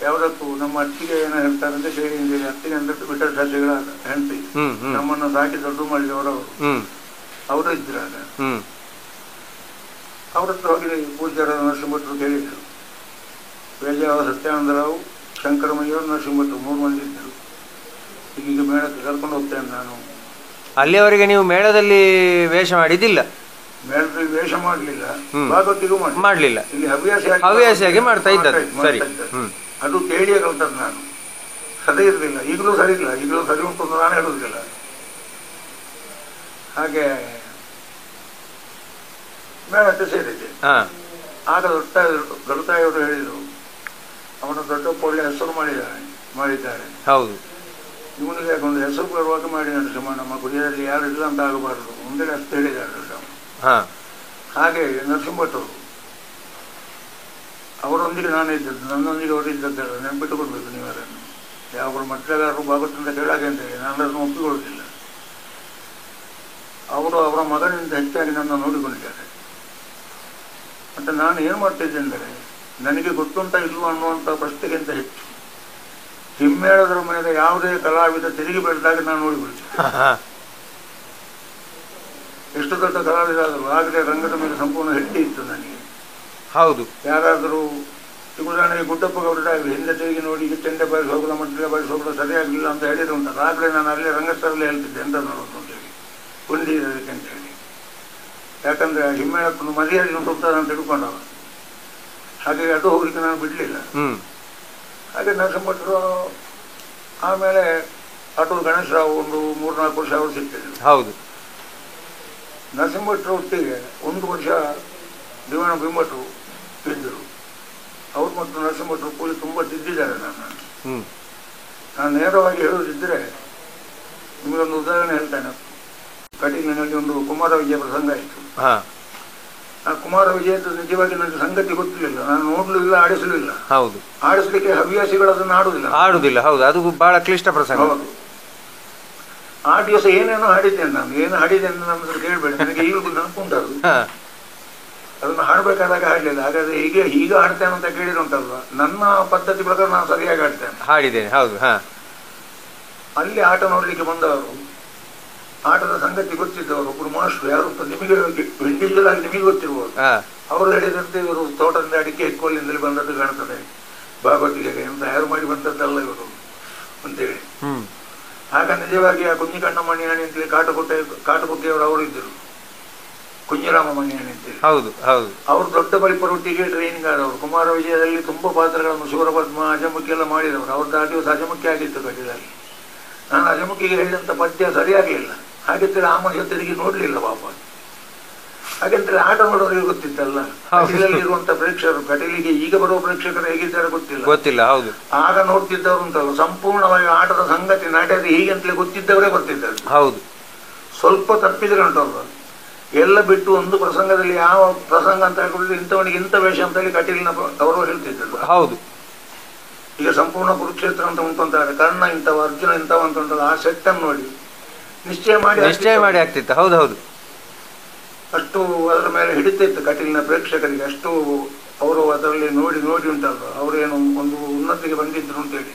ಯಾವುದಕ್ಕೂ ನಮ್ಮ ಅತ್ತಿಗೆ ಏನೋ ಹೇಳ್ತಾರೆ ಅಂತ ಕೇಳಿ ಅತ್ತಿಗೆ ಅಂದ್ರೆ ವಿಠಲ ಶಾಸ್ತ್ರಿಗಳ ಹೆಂಡತಿ, ನಮ್ಮನ್ನು ಸಾಕಿ ದೊಡ್ಡ ಮಾಡಿದವರವರು, ಅವರು ಇದ್ರಾಗ. ಅವ್ರ ಹತ್ರ ಹೋಗಿ ಪೂಜ್ಯರ ನರಸಿಂಹಭಟ್ರು ಕೇಳಿದ್ರು. ಬೇಜಾವ ಸತ್ಯಾನಂದರಾವ್, ಶಂಕರಮಯ್ಯವರು, ನರಸಿಂಹಭಟ್ರು 3 ಮಂದಿ ಇದ್ದರು. ಈಗ ಮೇಳಕ್ಕೆ ಕರ್ಕೊಂಡು ಹೋಗ್ತೇನೆ ನಾನು. ಅಲ್ಲಿಯವರೆಗೆ ನೀವು ಮೇಳದಲ್ಲಿ ವೇಷ ಮಾಡಿದ್ದಿಲ್ಲ? ಮೇಳದಲ್ಲಿ ವೇಷ ಮಾಡಲಿಲ್ಲ, ಭಾಗವತಿಗೂ ಮಾಡಲಿಲ್ಲ. ಇಲ್ಲಿ ಹವ್ಯಾಸಿಯಾಗಿ ಮಾಡ್ತಾ ಇದ್ದಾರೆ. ಸರಿ, ಅದು ಕೇಳಿಯೇ ಕಲ್ತದ್ದು ನಾನು. ಸರಿ ಇರಲಿಲ್ಲ, ಈಗಲೂ ಸರಿ ಇಲ್ಲ, ಈಗಲೂ ಸರಿ ಉಂಟು ಅಂತ ನಾನು ಹೇಳುವುದಿಲ್ಲ. ಹಾಗೆ ಮೇಳಕ್ಕೆ ಸೇರಿದ್ದೆ. ಆಗ ದೊಡ್ಡತಾಯಿಯವರು ಹೇಳಿದರು, ಅವನ ದೊಡ್ಡಪ್ಪ ಒಳ್ಳೆ ಹೆಸರು ಮಾಡಿದ್ದಾರೆ, ಹೌದು, ಇವನಿಗೆ ಒಂದು ಹೆಸರು ಬರುವಾಗ ಮಾಡಿ ನರಸಿಂಹ, ನಮ್ಮ ಗುಡಿಯಲ್ಲಿ ಯಾರು ಇಲ್ಲ ಅಂತ ಆಗಬಾರದು ಮುಂದೆ ಅಷ್ಟು ಹೇಳಿದ್ದಾರೆ. ಹಾಗೆ ನರಸಿಂಹಭಟ್ರು ಅವರೊಂದಿಗೆ ನಾನು ಇದ್ದದ್ದು, ನನ್ನೊಂದಿಗೆ ಅವರು ಇದ್ದದ್ದಲ್ಲ, ನೆನಪಿಟ್ಟು ಕೊಡಬೇಕು ನೀವು ಅದನ್ನು. ಯಾವಾಗಲೂ ಮಟ್ಟಗಾರರು ಬಾಗುತ್ತಂತ ಕೇಳಾಗೆ ಅಂತ ಹೇಳಿ ನಾನು ಅದನ್ನು ಒಪ್ಪಿಕೊಳ್ಳುವುದಿಲ್ಲ. ಅವರು ಅವರ ಮಗನಿಂದ ಹೆಚ್ಚಾಗಿ ನನ್ನ ನೋಡಿಕೊಂಡಿದ್ದಾರೆ. ಮತ್ತು ನಾನು ಏನು ಮಾಡ್ತಿದ್ದೆ ಅಂದರೆ, ನನಗೆ ಗೊತ್ತುಂಟ ಇಲ್ವ ಅನ್ನುವಂಥ ಪ್ರಶ್ನೆಗಿಂತ ಹೆಚ್ಚು ಹಿಮ್ಮೇಳದರ ಮನೆಯ ಯಾವುದೇ ಕಲಾವಿದ ತಿರುಗಿ ಬೆಳೆದಾಗ ನಾನು ನೋಡಿಬಿಡ್ತೇನೆ. ಎಷ್ಟು ದೊಡ್ಡ ಕಲಾವಿದ ಆದರೂ ಆಗಲೇ ರಂಗದ ಮೇಲೆ ಸಂಪೂರ್ಣ ಹೆಡ್ಡಿ ಇತ್ತು ನನಗೆ. ಹೌದು. ಯಾರಾದರೂ ಉದಾಹರಣೆಗೆ ಗುಡ್ಡಪ್ಪ ಗೌಡರಾಗಲಿ ಹಿಂದೆ ತಿರುಗಿ ನೋಡಿ ಈಗ ಚೆಂಡೆ ಬಾರಿಸಿ ಹೋಗಲ್ಲ, ಮಡ್ಡಿಗೆ ಬಾರಿಸಿ ಹೋಗಲ್ಲ, ಸರಿಯಾಗಲಿಲ್ಲ ಅಂತ ಹೇಳಿದ್ರು ಉಂಟಲ್ಲ, ಆಗಲೇ ನಾನು ಅಲ್ಲೇ ರಂಗಸ್ಥಳಲ್ಲೇ ಹೇಳ್ತಿದ್ದೆ ಎಂತ ನೋಡೋದು ಅಂತೇಳಿ, ಕುಂಡಿ ಇರೋದಕ್ಕೆ ಅಂತೇಳಿ. ಯಾಕಂದರೆ ಹಿಮ್ಮೇಳಕ್ಕೊಂದು ಮರ್ಯಾದೆ ಉಂಟು ಅಂತ ನಾನು ತಿಳ್ಕೊಂಡವ. ಹಾಗೆ ಅದು ಹೋಗ್ಲಿಕ್ಕೆ ನಾನು ಬಿಡಲಿಲ್ಲ. ಹಾಗೆ ನರಸಿಂಹಭಟ್ರು ಆಮೇಲೆ ಅಟೂರು ಗಣೇಶರಾವ್ ಒಂದು 3-4 ವರ್ಷ ಅವರು ಸಿಗ್ತಿದ್ರು. ಹೌದು. ನರಸಿಂಹಭಟ್ರು ಒಟ್ಟಿಗೆ 1 ವರ್ಷ ದಿವಾಣ ಬಿಮ್ಮಟರು ಇದ್ದರು. ಅವ್ರು ಮತ್ತು ನರಸಿಂಹಭಟ್ರು ಕೂಲಿ ತುಂಬ ತಿದ್ದಿದ್ದಾರೆ ನಾನು ನೇರವಾಗಿ ಹೇಳುವುದಿದ್ದರೆ ನಿಮಗೊಂದು ಉದಾಹರಣೆ ಹೇಳ್ತೇನೆ. ಕಟೀಲಿನಲ್ಲಿ ಒಂದು ಕುಮಾರ ವಿಜಯ ಪ್ರಸಂಗ ಆಯಿತು. ಆ ಕುಮಾರ ವಿಜಯದ ನಿಜವಾಗಿ ನನಗೆ ಸಂಗತಿ ಗೊತ್ತಿರಲಿಲ್ಲ, ನಾನು ನೋಡ್ಲೂ ಇಲ್ಲ, ಆಡಿಸಲೂ ಇಲ್ಲ. ಹೌದು. ಆಡಿಸ್ಲಿಕ್ಕೆ ಹವ್ಯಾಸಿಗಳು ಅದನ್ನು ಆಡುದಿಲ್ಲ. ಹೌದು, ಅದು ಬಹಳ ಕ್ಲಿಷ್ಟ ಪ್ರಸಂಗ. ಹೌದು. ಆ ದಿವಸ ಏನೇನೋ ಹಾಡಿದ್ದೇನೆ ನಾನು. ಏನು ಹಾಡಿದೆ ಅಂತ ನನ್ನ ಹತ್ರ ಕೇಳಬೇಡಿ, ನನಗೆ ಈಗಲೂ ನೆನಪುಂಟದು. ಅದನ್ನು ಹಾಡಬೇಕಾದಾಗ ಹಾಡಲಿಲ್ಲ. ಹಾಗಾದ್ರೆ ಈಗ ಹಾಡ್ತೇನೆ ಅಂತ ಕೇಳಿರುಂಟಲ್ವ, ನನ್ನ ಪದ್ಧತಿ ಪ್ರಕಾರ ನಾನು ಸರಿಯಾಗಿ ಹಾಡ್ತೇನೆ, ಹಾಡಿದ್ದೇನೆ. ಹೌದು. ಅಲ್ಲಿ ಆಟ ನೋಡ್ಲಿಕ್ಕೆ ಬಂದವರು, ಆಟದ ಸಂಗತಿ ಗೊತ್ತಿದ್ದವರು ಒಬ್ಬರು ಮಾಸ್ಟ್ರು, ಯಾರು ನಿಮಗೆ ಇಂಡಿವಿಜುವಲ್ ಆಗಿ ನಿಮಗೆ ಗೊತ್ತಿರ್ಬೋದು, ಅವರು ಹೇಳಿದಂತೆ ಇವರು ತೋಟದಿಂದ ಅಡಿಕೆ ಹೆಕ್ಕೋಲಿಂದಲೇ ಬಂದದ್ದು ಕಾಣ್ತದೆ, ಭಾಗವತಿಗೆ ಅಂತ ತಯಾರು ಮಾಡಿ ಬಂದದ್ದಲ್ಲ ಇವರು ಅಂತೇಳಿ. ಆಗ ನಿಜವಾಗಿ ಆ ಕುಂಜಿಕಣ್ಣ ಮಣಿಯಾಣಿ ಅಂತೇಳಿ ಕಾಟುಕುಟ್ಟಿಯವರು ಅವರು ಇದ್ದರು, ಕುಂಜಿರಾಮ ಮಣಿಯಾಣಿ ಅಂತೇಳಿ. ಹೌದು ಹೌದು. ಅವರು ದೊಡ್ಡ ಪರಿಪರೊಟ್ಟಿಗೆ ಟ್ರೈನಿಂಗ್ ಆದವರು. ಕುಮಾರ ವಿಜಯದಲ್ಲಿ ತುಂಬ ಪಾತ್ರಗಳನ್ನು ಶಿವರಪದ್ಮ ಅಜಮುಖಿ ಎಲ್ಲ ಮಾಡಿದವರು. ಅವ್ರದ್ದು ಆ ದಿವಸ ಅಜಮುಖಿ ಆಗಿತ್ತು ಕಟೀಲಲ್ಲಿ. ನಾನು ಅಜಮುಖಿಗೆ ಹೇಳಿದಂಥ ಪದ್ಯ ಸರಿಯಾಗಲಿಲ್ಲ, ಹಾಗಿದ್ದರೆ ಆ ಮನುಷ್ಯ ತಿರುಗಿ ನೋಡಲಿಲ್ಲ ಪಾಪ. ಹಾಗೆಂದ್ರೆ ಆಟ ನೋಡೋರಿಗೆ ಗೊತ್ತಿತ್ತಲ್ಲ, ಕಟೀಲಲ್ಲಿರುವಂಥ ಪ್ರೇಕ್ಷಕರು, ಕಟೀಲಿಗೆ ಈಗ ಬರುವ ಪ್ರೇಕ್ಷಕರು ಹೇಗಿದ್ದಾರೆ ಗೊತ್ತಿಲ್ಲ. ಹೌದು. ಆಗ ನೋಡ್ತಿದ್ದವರು ಉಂಟಲ್ಲ, ಸಂಪೂರ್ಣವಾಗಿ ಆಟದ ಸಂಗತಿ ನಾಟ್ಯದ ಹೀಗಂತಲೇ ಗೊತ್ತಿದ್ದವರೇ ಬರ್ತಿದ್ದಾರೆ. ಹೌದು. ಸ್ವಲ್ಪ ತಪ್ಪಿದ್ರೆ ಉಂಟಲ್ಲ, ಎಲ್ಲ ಬಿಟ್ಟು ಒಂದು ಪ್ರಸಂಗದಲ್ಲಿ ಯಾವ ಪ್ರಸಂಗ ಅಂತ ಹೇಳಿದ್ರೆ ಇಂಥವನಿಗೆ ಇಂಥ ವೇಷ ಅಂತ ಹೇಳಿ ಕಟೀಲಿನ ಅವರು ಹೇಳ್ತಿದ್ದರು. ಹೌದು. ಈಗ ಸಂಪೂರ್ಣ ಕುರುಕ್ಷೇತ್ರ ಅಂತ ಉಂಟಂತಾರೆ, ಕರ್ಣ ಇಂಥವ, ಅರ್ಜುನ ಇಂಥವ ಅಂತ ಉಂಟಲ್ಲ, ಆ ಸೆಟ್ ಅನ್ನು ನೋಡಿ ನಿಶ್ಚಯ ಮಾಡಿ ಆಗ್ತಿತ್ತು. ಹೌದು ಹೌದು. ಅಷ್ಟು ಅದರ ಮೇಲೆ ಹಿಡಿತಿತ್ತು ಕಟೀಲಿನ ಪ್ರೇಕ್ಷಕರಿಗೆ. ಅಷ್ಟು ಅವರು ಅದರಲ್ಲಿ ನೋಡಿ ಉಂಟಲ್ಲ, ಅವರೇನು ಒಂದು ಉನ್ನತಿಗೆ ಬಂದಿದ್ರು ಅಂತೇಳಿ.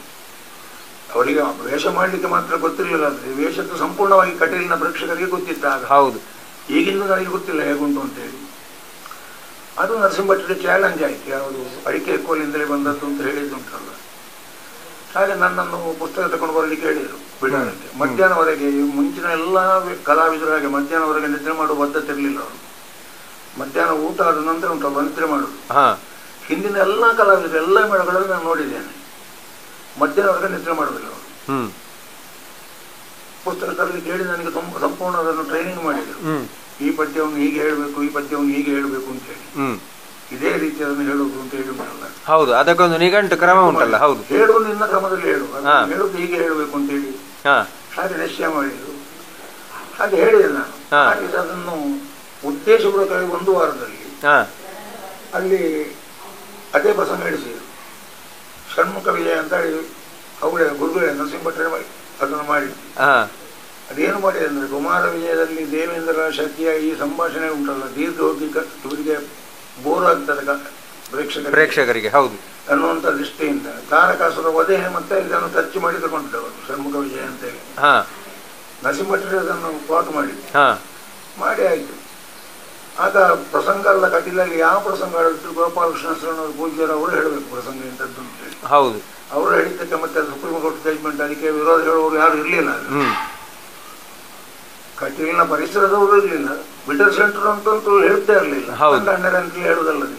ಅವರಿಗೆ ವೇಷ ಮಾಡಲಿಕ್ಕೆ ಮಾತ್ರ ಗೊತ್ತಿರಲಿಲ್ಲ, ಅಂದರೆ ವೇಷದ್ದು ಸಂಪೂರ್ಣವಾಗಿ ಕಟೀಲಿನ ಪ್ರೇಕ್ಷಕರಿಗೆ ಗೊತ್ತಿತ್ತು ಆಗ. ಹೌದು. ಈಗಿಂದು ನನಗೆ ಗೊತ್ತಿಲ್ಲ ಹೇಗುಂಟು ಅಂತೇಳಿ. ಅದು ನರಸಿಂಹಭಟ್ರಿಗೆ ಚಾಲೆಂಜ್ ಆಯಿತು, ಯಾವುದು ಅಡಿಕೆ ಹೆಕ್ಕೋಲಿಂದಲೇ ಬಂದದ್ದು ಅಂತ ಹೇಳಿದ್ದುಂಟಲ್ಲ. ಹಾಗೆ ನನ್ನನ್ನು ಪುಸ್ತಕ ತಗೊಂಡು ಬರಲಿಕ್ಕೆ ಹೇಳಿದರು ಬಿಡೋದಕ್ಕೆ. ಮಧ್ಯಾಹ್ನವರೆಗೆ ಮುಂಚಿನ ಎಲ್ಲ ಕಲಾವಿದರ ಹಾಗೆ ಮಧ್ಯಾಹ್ನವರೆಗೆ ನಿದ್ರೆ ಮಾಡುವ ಪದ್ಧತಿ ಇರಲಿಲ್ಲ ಅವರು. ಮಧ್ಯಾಹ್ನ ಊಟ ಆದ ನಂತರ ಉಂಟಲ್ಲ ನಿದ್ರೆ ಮಾಡೋದು. ಹಿಂದಿನ ಎಲ್ಲ ಕಲಾವಿದರು ಎಲ್ಲ ಮೇಳಗಳಲ್ಲಿ ನಾನು ನೋಡಿದ್ದೇನೆ, ಮಧ್ಯಾಹ್ನವರೆಗೆ ನಿದ್ರೆ ಮಾಡೋದಿಲ್ಲ ಅವರು. ಪುಸ್ತಕ ತರಲಿಕ್ಕೆ ಹೇಳಿ ನನಗೆ ತುಂಬ ಸಂಪೂರ್ಣ ಅದನ್ನು ಟ್ರೈನಿಂಗ್ ಮಾಡಿದರು. ಈ ಪದ್ಯವನ್ನು ಹೀಗೆ ಹೇಳಬೇಕು, ಈ ಪದ್ಯವನ್ನು ಹೀಗೆ ಹೇಳಬೇಕು ಅಂತ ಹೇಳಿ, ಇದೇ ರೀತಿ ಅದನ್ನು ಹೇಳುವುದು ಅಂತ ಹೇಳಿ ಉಂಟಲ್ಲ. ಹೌದು, ಅದಕ್ಕೊಂದು ನಿಘಂಟು ಕ್ರಮ ಉಂಟಲ್ಲ. ಹೌದು, ಹೇಳುವುದು ನಿನ್ನ ಕ್ರಮದಲ್ಲಿ ಹೇಳುವುದು ಹೀಗೆ ಹೇಳಬೇಕು ಅಂತ ಹೇಳಿ ಹಾಗೆ ನಿಶ್ಚಯ ಮಾಡಿದ್ರು. ಹಾಗೆ ಹೇಳಿದೆ ನಾನು. ಹಾಗೆ ಅದನ್ನು ಉದ್ದೇಶಪೂರ್ವಕವಾಗಿ 1 ವಾರದಲ್ಲಿ ಅಲ್ಲಿ ಅದೇ ಪ್ರಸಂಗ ಹೇಳಿಸಿದ್ರು. ಷಣ್ಮುಖ ವಿಜಯ ಅಂತ ಹೇಳಿ ಅವರೇ ಗುರುಗಳೇ ನರಸಿಂಹಭಟ್ರೆ ಅದನ್ನು ಮಾಡಿ. ಅದೇನು ಮಾಡಿದೆ ಅಂದರೆ, ಕುಮಾರ ವಿಜಯದಲ್ಲಿ ದೇವೇಂದ್ರ ಶಕ್ತಿಯ ಈ ಸಂಭಾಷಣೆ ಉಂಟಲ್ಲ, ದೀರ್ಘ ಹೋಗಿ ಇವರಿಗೆ ಬೋರ್ ಆಗ್ತದೆ ಪ್ರೇಕ್ಷಕರಿಗೆ. ಹೌದು, ಅನ್ನುವಂಥ ದೃಷ್ಟಿಯಿಂದ ತಾರಕಾಸುರ ವಧೆ ಮತ್ತೆ ಇದನ್ನು ಖರ್ಚು ಮಾಡಿ ತಗೊಂಡಿದ್ದವರು ಷಣ್ಮುಖ ವಿಜಯ ಅಂತೇಳಿ. ನರಸಿಂಹಭಟ್ರೆ ಅದನ್ನು ಪ್ಲಾಟ್ ಮಾಡಿ ಆಯಿತು. ಆಗ ಪ್ರಸಂಗ ಅಲ್ಲ, ಕಟೀಲಲ್ಲಿ ಯಾವ ಪ್ರಸಂಗ ಹೇಳಿದ್ರು ಗೋಪಾಲಕೃಷ್ಣ ಶರಣರು ಪೂಜ್ಯರು ಅವರು ಹೇಳಬೇಕು ಪ್ರಸಂಗ ಇಂಥದ್ದು ಅಂತ ಹೇಳಿ. ಹೌದು, ಅವರು ಹೇಳಿದ್ದಕ್ಕೆ ಮತ್ತೆ ಸುಪ್ರೀಂ ಕೋರ್ಟ್ ಜಜ್ಮೆಂಟ್, ಅದಕ್ಕೆ ವಿರೋಧ ಹೇಳುವವರು ಯಾರು ಇರಲಿಲ್ಲ. ಕಟೀಲಿನ ಪರಿಸರದವರು ಇರಲಿಲ್ಲ, ಬಿಟರ್ ಸೆಂಟರ್ ಅಂತಂತೂ ಹೇಳ್ತಾ ಇರಲಿಲ್ಲ, ಅಣ್ಣರ ಅಂತೇಳಿ ಹೇಳುವುದಲ್ಲದೆ.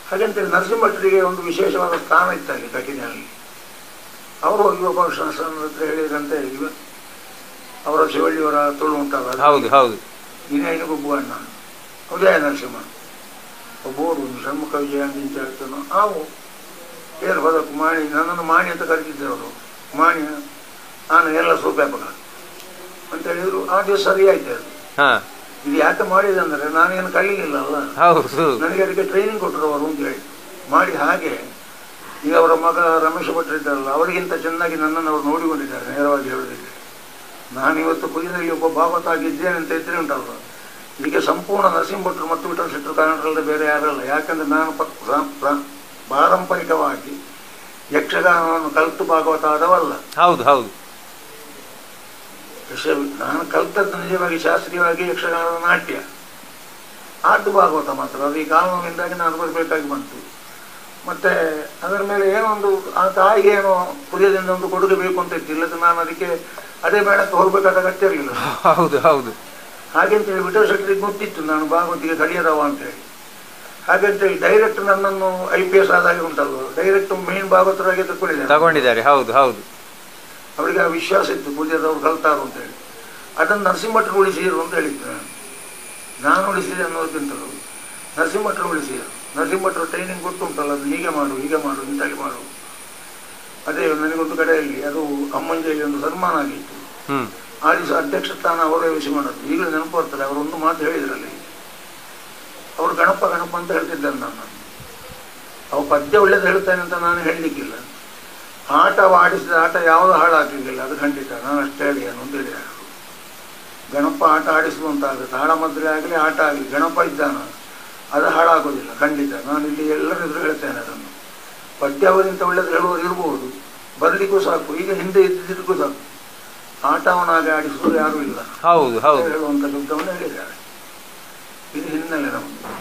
ಹಾಗಂತೇಳಿ ನರಸಿಂಹಭಟ್ರಿಗೆ ಒಂದು ವಿಶೇಷವಾದ ಸ್ಥಾನ ಇತ್ತು ಅಲ್ಲಿ ಕಟೀಲಿನಲ್ಲಿ. ಅವರು ಹೋಗಿ ಗೋಪಾಲಕೃಷ್ಣ ಶರಣರ ಹತ್ರ ಹೇಳಿದಂತೆ ಅವರ ಶಿವಳ್ಳಿಯವರ ತುಳು ಉಂಟಲ್ಲ, ಹೌದು ಹೌದು, ಇನ್ನೇನು ಗುಬ್ಬು ಅಣ್ಣ ಉದಯ ನರಸಿಂಹ ಒಬ್ಬರು ಷಣ್ಮುಖ ವಿಜಯ ಅಂತ ಹೇಳ್ತಾನೋ ಅವು ಏನು ಬದಕು ಮಾಣಿ, ನನ್ನನ್ನು ಮಾಣಿ ಅಂತ ಕರೀತಿದ್ದರು ಅವರು. ಮಾಣಿ ನಾನು ಎಲ್ಲ ಸೋಪ್ಯಾಪಕ ಅಂತ ಹೇಳಿದ್ರು. ಆ ದಿವಸ ಸರಿ ಆಯ್ತು ಅದು. ಇದು ಯಾಕೆ ಮಾಡಿದೆ ಅಂದರೆ ನಾನೇನು ಕಲಿಲಿಲ್ಲ ಅಲ್ಲ, ನನಗೆ ಅದಕ್ಕೆ ಟ್ರೈನಿಂಗ್ ಕೊಟ್ಟರು ಅವರು ಅಂತ ಹೇಳಿ. ಮಾಡಿ ಹಾಗೆ ಈಗ ಅವರ ಮಗ ರಮೇಶ್ ಭಟ್ರು ಇದ್ದಾರಲ್ಲ, ಅವರಿಗಿಂತ ಚೆನ್ನಾಗಿ ನನ್ನನ್ನು ಅವರು ನೋಡಿಕೊಂಡಿದ್ದಾರೆ. ನೇರವಾಗಿ ಹೇಳೋದಿದ್ರೆ ನಾನಿವತ್ತು ಕುಯ್ಯಲ್ಲಿ ಒಬ್ಬ ಭಾಗವತ ಆಗಿದ್ದೇನೆ ಅಂತ ಇದ್ರೆ ಉಂಟಲ್ವ, ಇದಕ್ಕೆ ಸಂಪೂರ್ಣ ನರಸಿಂಹ ಭಟ್ರು ಮತ್ತು ವಿಠಲ್ ಶೆಟ್ಟರು ಕಾರಣರಲ್ಲದೆ ಬೇರೆ ಯಾರಲ್ಲ. ಯಾಕಂದರೆ ನಾನು ಪಾರಂಪರಿಕವಾಗಿ ಯಕ್ಷಗಾನವನ್ನು ಕಲಿತು ಭಾಗವತ ಆದವಲ್ಲ. ಹೌದು ಹೌದು. ನಾನು ಕಲಿತದ್ದು ನಿಜವಾಗಿ ಶಾಸ್ತ್ರೀಯವಾಗಿ ಯಕ್ಷಗಾನದ ನಾಟ್ಯ, ಆದ್ದು ಭಾಗವತ ಮಾತ್ರ. ಅದು ಈ ಕಾನೂನಿಂದಾಗಿ ನಾನು ಬರಬೇಕಾಗಿ ಬಂತು. ಮತ್ತು ಅದರ ಮೇಲೆ ಏನೋ ಒಂದು ಆ ತಾಯಿಗೆ ಏನೋ ಪುರ್ಯದಿಂದ ಒಂದು ಕೊಡುಗೆ ಬೇಕು ಅಂತ ಇತ್ತು. ಇಲ್ಲದ ನಾನು ಅದಕ್ಕೆ ಅದೇ ಮೇಳಕ್ಕೆ ಹೋಗ್ಬೇಕಾದ ಅಗತ್ಯ ಇರಲಿಲ್ಲ. ಹೌದು ಹೌದು. ಹಾಗೆಂತೇಳಿ ವಿಠಲ್ ಶೆಟ್ಟರಿಗೆ ಗೊತ್ತಿತ್ತು ನಾನು ಭಾಗವತಿಗೆ ಕಲಿಯದವ ಅಂತೇಳಿ. ಹಾಗಂತೇಳಿ ಡೈರೆಕ್ಟ್ ನನ್ನನ್ನು IPS ಆದಾಗೆ ಉಂಟಲ್ವ, ಡೈರೆಕ್ಟ್ ಮೇನ್ ಭಾಗವತರಾಗಿ ತಗೊಂಡಿದ್ದಾರೆ. ಹೌದು ಹೌದು. ಅವರಿಗೆ ಆ ವಿಶ್ವಾಸ ಇತ್ತು ಪೂಜ್ಯದವ್ರು ಕಲ್ತಾರು ಅಂತೇಳಿ. ಅದನ್ನು ನರಸಿಂಹಭಟ್ರು ಉಳಿಸಿರು ಅಂತ ಹೇಳಿದ್ರು. ನಾನು ಉಳಿಸಿದೆ ಅನ್ನೋದಕ್ಕಿಂತಲೂ ನರಸಿಂಹಭಟ್ರು ಉಳಿಸಿರು. ನರಸಿಂಹಭಟ್ರು ಟ್ರೈನಿಂಗ್ ಗೊತ್ತುಂಟಲ್ಲ, ಅದು ಹೀಗೆ ಮಾಡು ಹೀಗೆ ಮಾಡು ಇಂತಾಗಿ ಮಾಡು. ಅದೇ ನನಗೊಂದು ಕಡೆಯಲ್ಲಿ ಅದು ಅಮ್ಮಂಜೆಯಲ್ಲಿ ಒಂದು ಸನ್ಮಾನ ಆಗಿತ್ತು. ಆ ದಿವಸ ಅಧ್ಯಕ್ಷ ಸ್ಥಾನ ಅವರೇ ವಿಷಯ ಮಾಡೋದು. ಈಗಲೂ ನೆನಪು ಬರ್ತಾರೆ. ಅವರೊಂದು ಮಾತು ಹೇಳಿದ್ರಲ್ಲಿ, ಅವರು ಗಣಪ ಗಣಪ ಅಂತ ಹೇಳ್ತಿದ್ದಾರೆ. ಅವು ಪದ್ಯ ಒಳ್ಳೇದು ಹೇಳ್ತಾನೆ ಅಂತ ನಾನು ಹೇಳಲಿಕ್ಕಿಲ್ಲ. ಆಡಿಸಿದ ಆಟ ಯಾವುದು ಹಾಳಾಗಲಿಲ್ಲ, ಅದು ಖಂಡಿತ. ನಾನು ಅಷ್ಟೇ ಹೇಳಿಯನು ಅಂತ ಹೇಳಿದ. ಗಣಪ ಆಟ ಆಡಿಸುವಂತಾಗುತ್ತೆ, ತಾಳ ಮದ್ರೆ ಆಗಲಿ ಆಟ ಆಗಲಿ, ಗಣಪ ಇದ್ದಾನ ಅದು ಹಾಳಾಗೋದಿಲ್ಲ ಖಂಡಿತ. ನಾನು ಇಲ್ಲಿ ಎಲ್ಲರಿದ್ರು ಹೇಳ್ತೇನೆ ಅದನ್ನು. ಪದ್ಯ ಅವರಿಂತ ಒಳ್ಳೇದು ಹೇಳುವವರು ಇರ್ಬೋದು, ಬರಲಿಕ್ಕೂ ಸಾಕು. ಈಗ ಹಿಂದೆ ಇದ್ದಿದ್ದಕ್ಕೂ ಸಾಕು. ಆಟವನಾಗಿ ಆಡಿಸುವುದು ಯಾರೂ ಇಲ್ಲ. ಹೌದು ಹೌದು ಹೇಳುವಂಥ ಶಬ್ದವನ್ನು ಹೇಳಿದ್ದಾರೆ. ಇದು ಹಿನ್ನೆಲೆ ನಮ್ಮದು.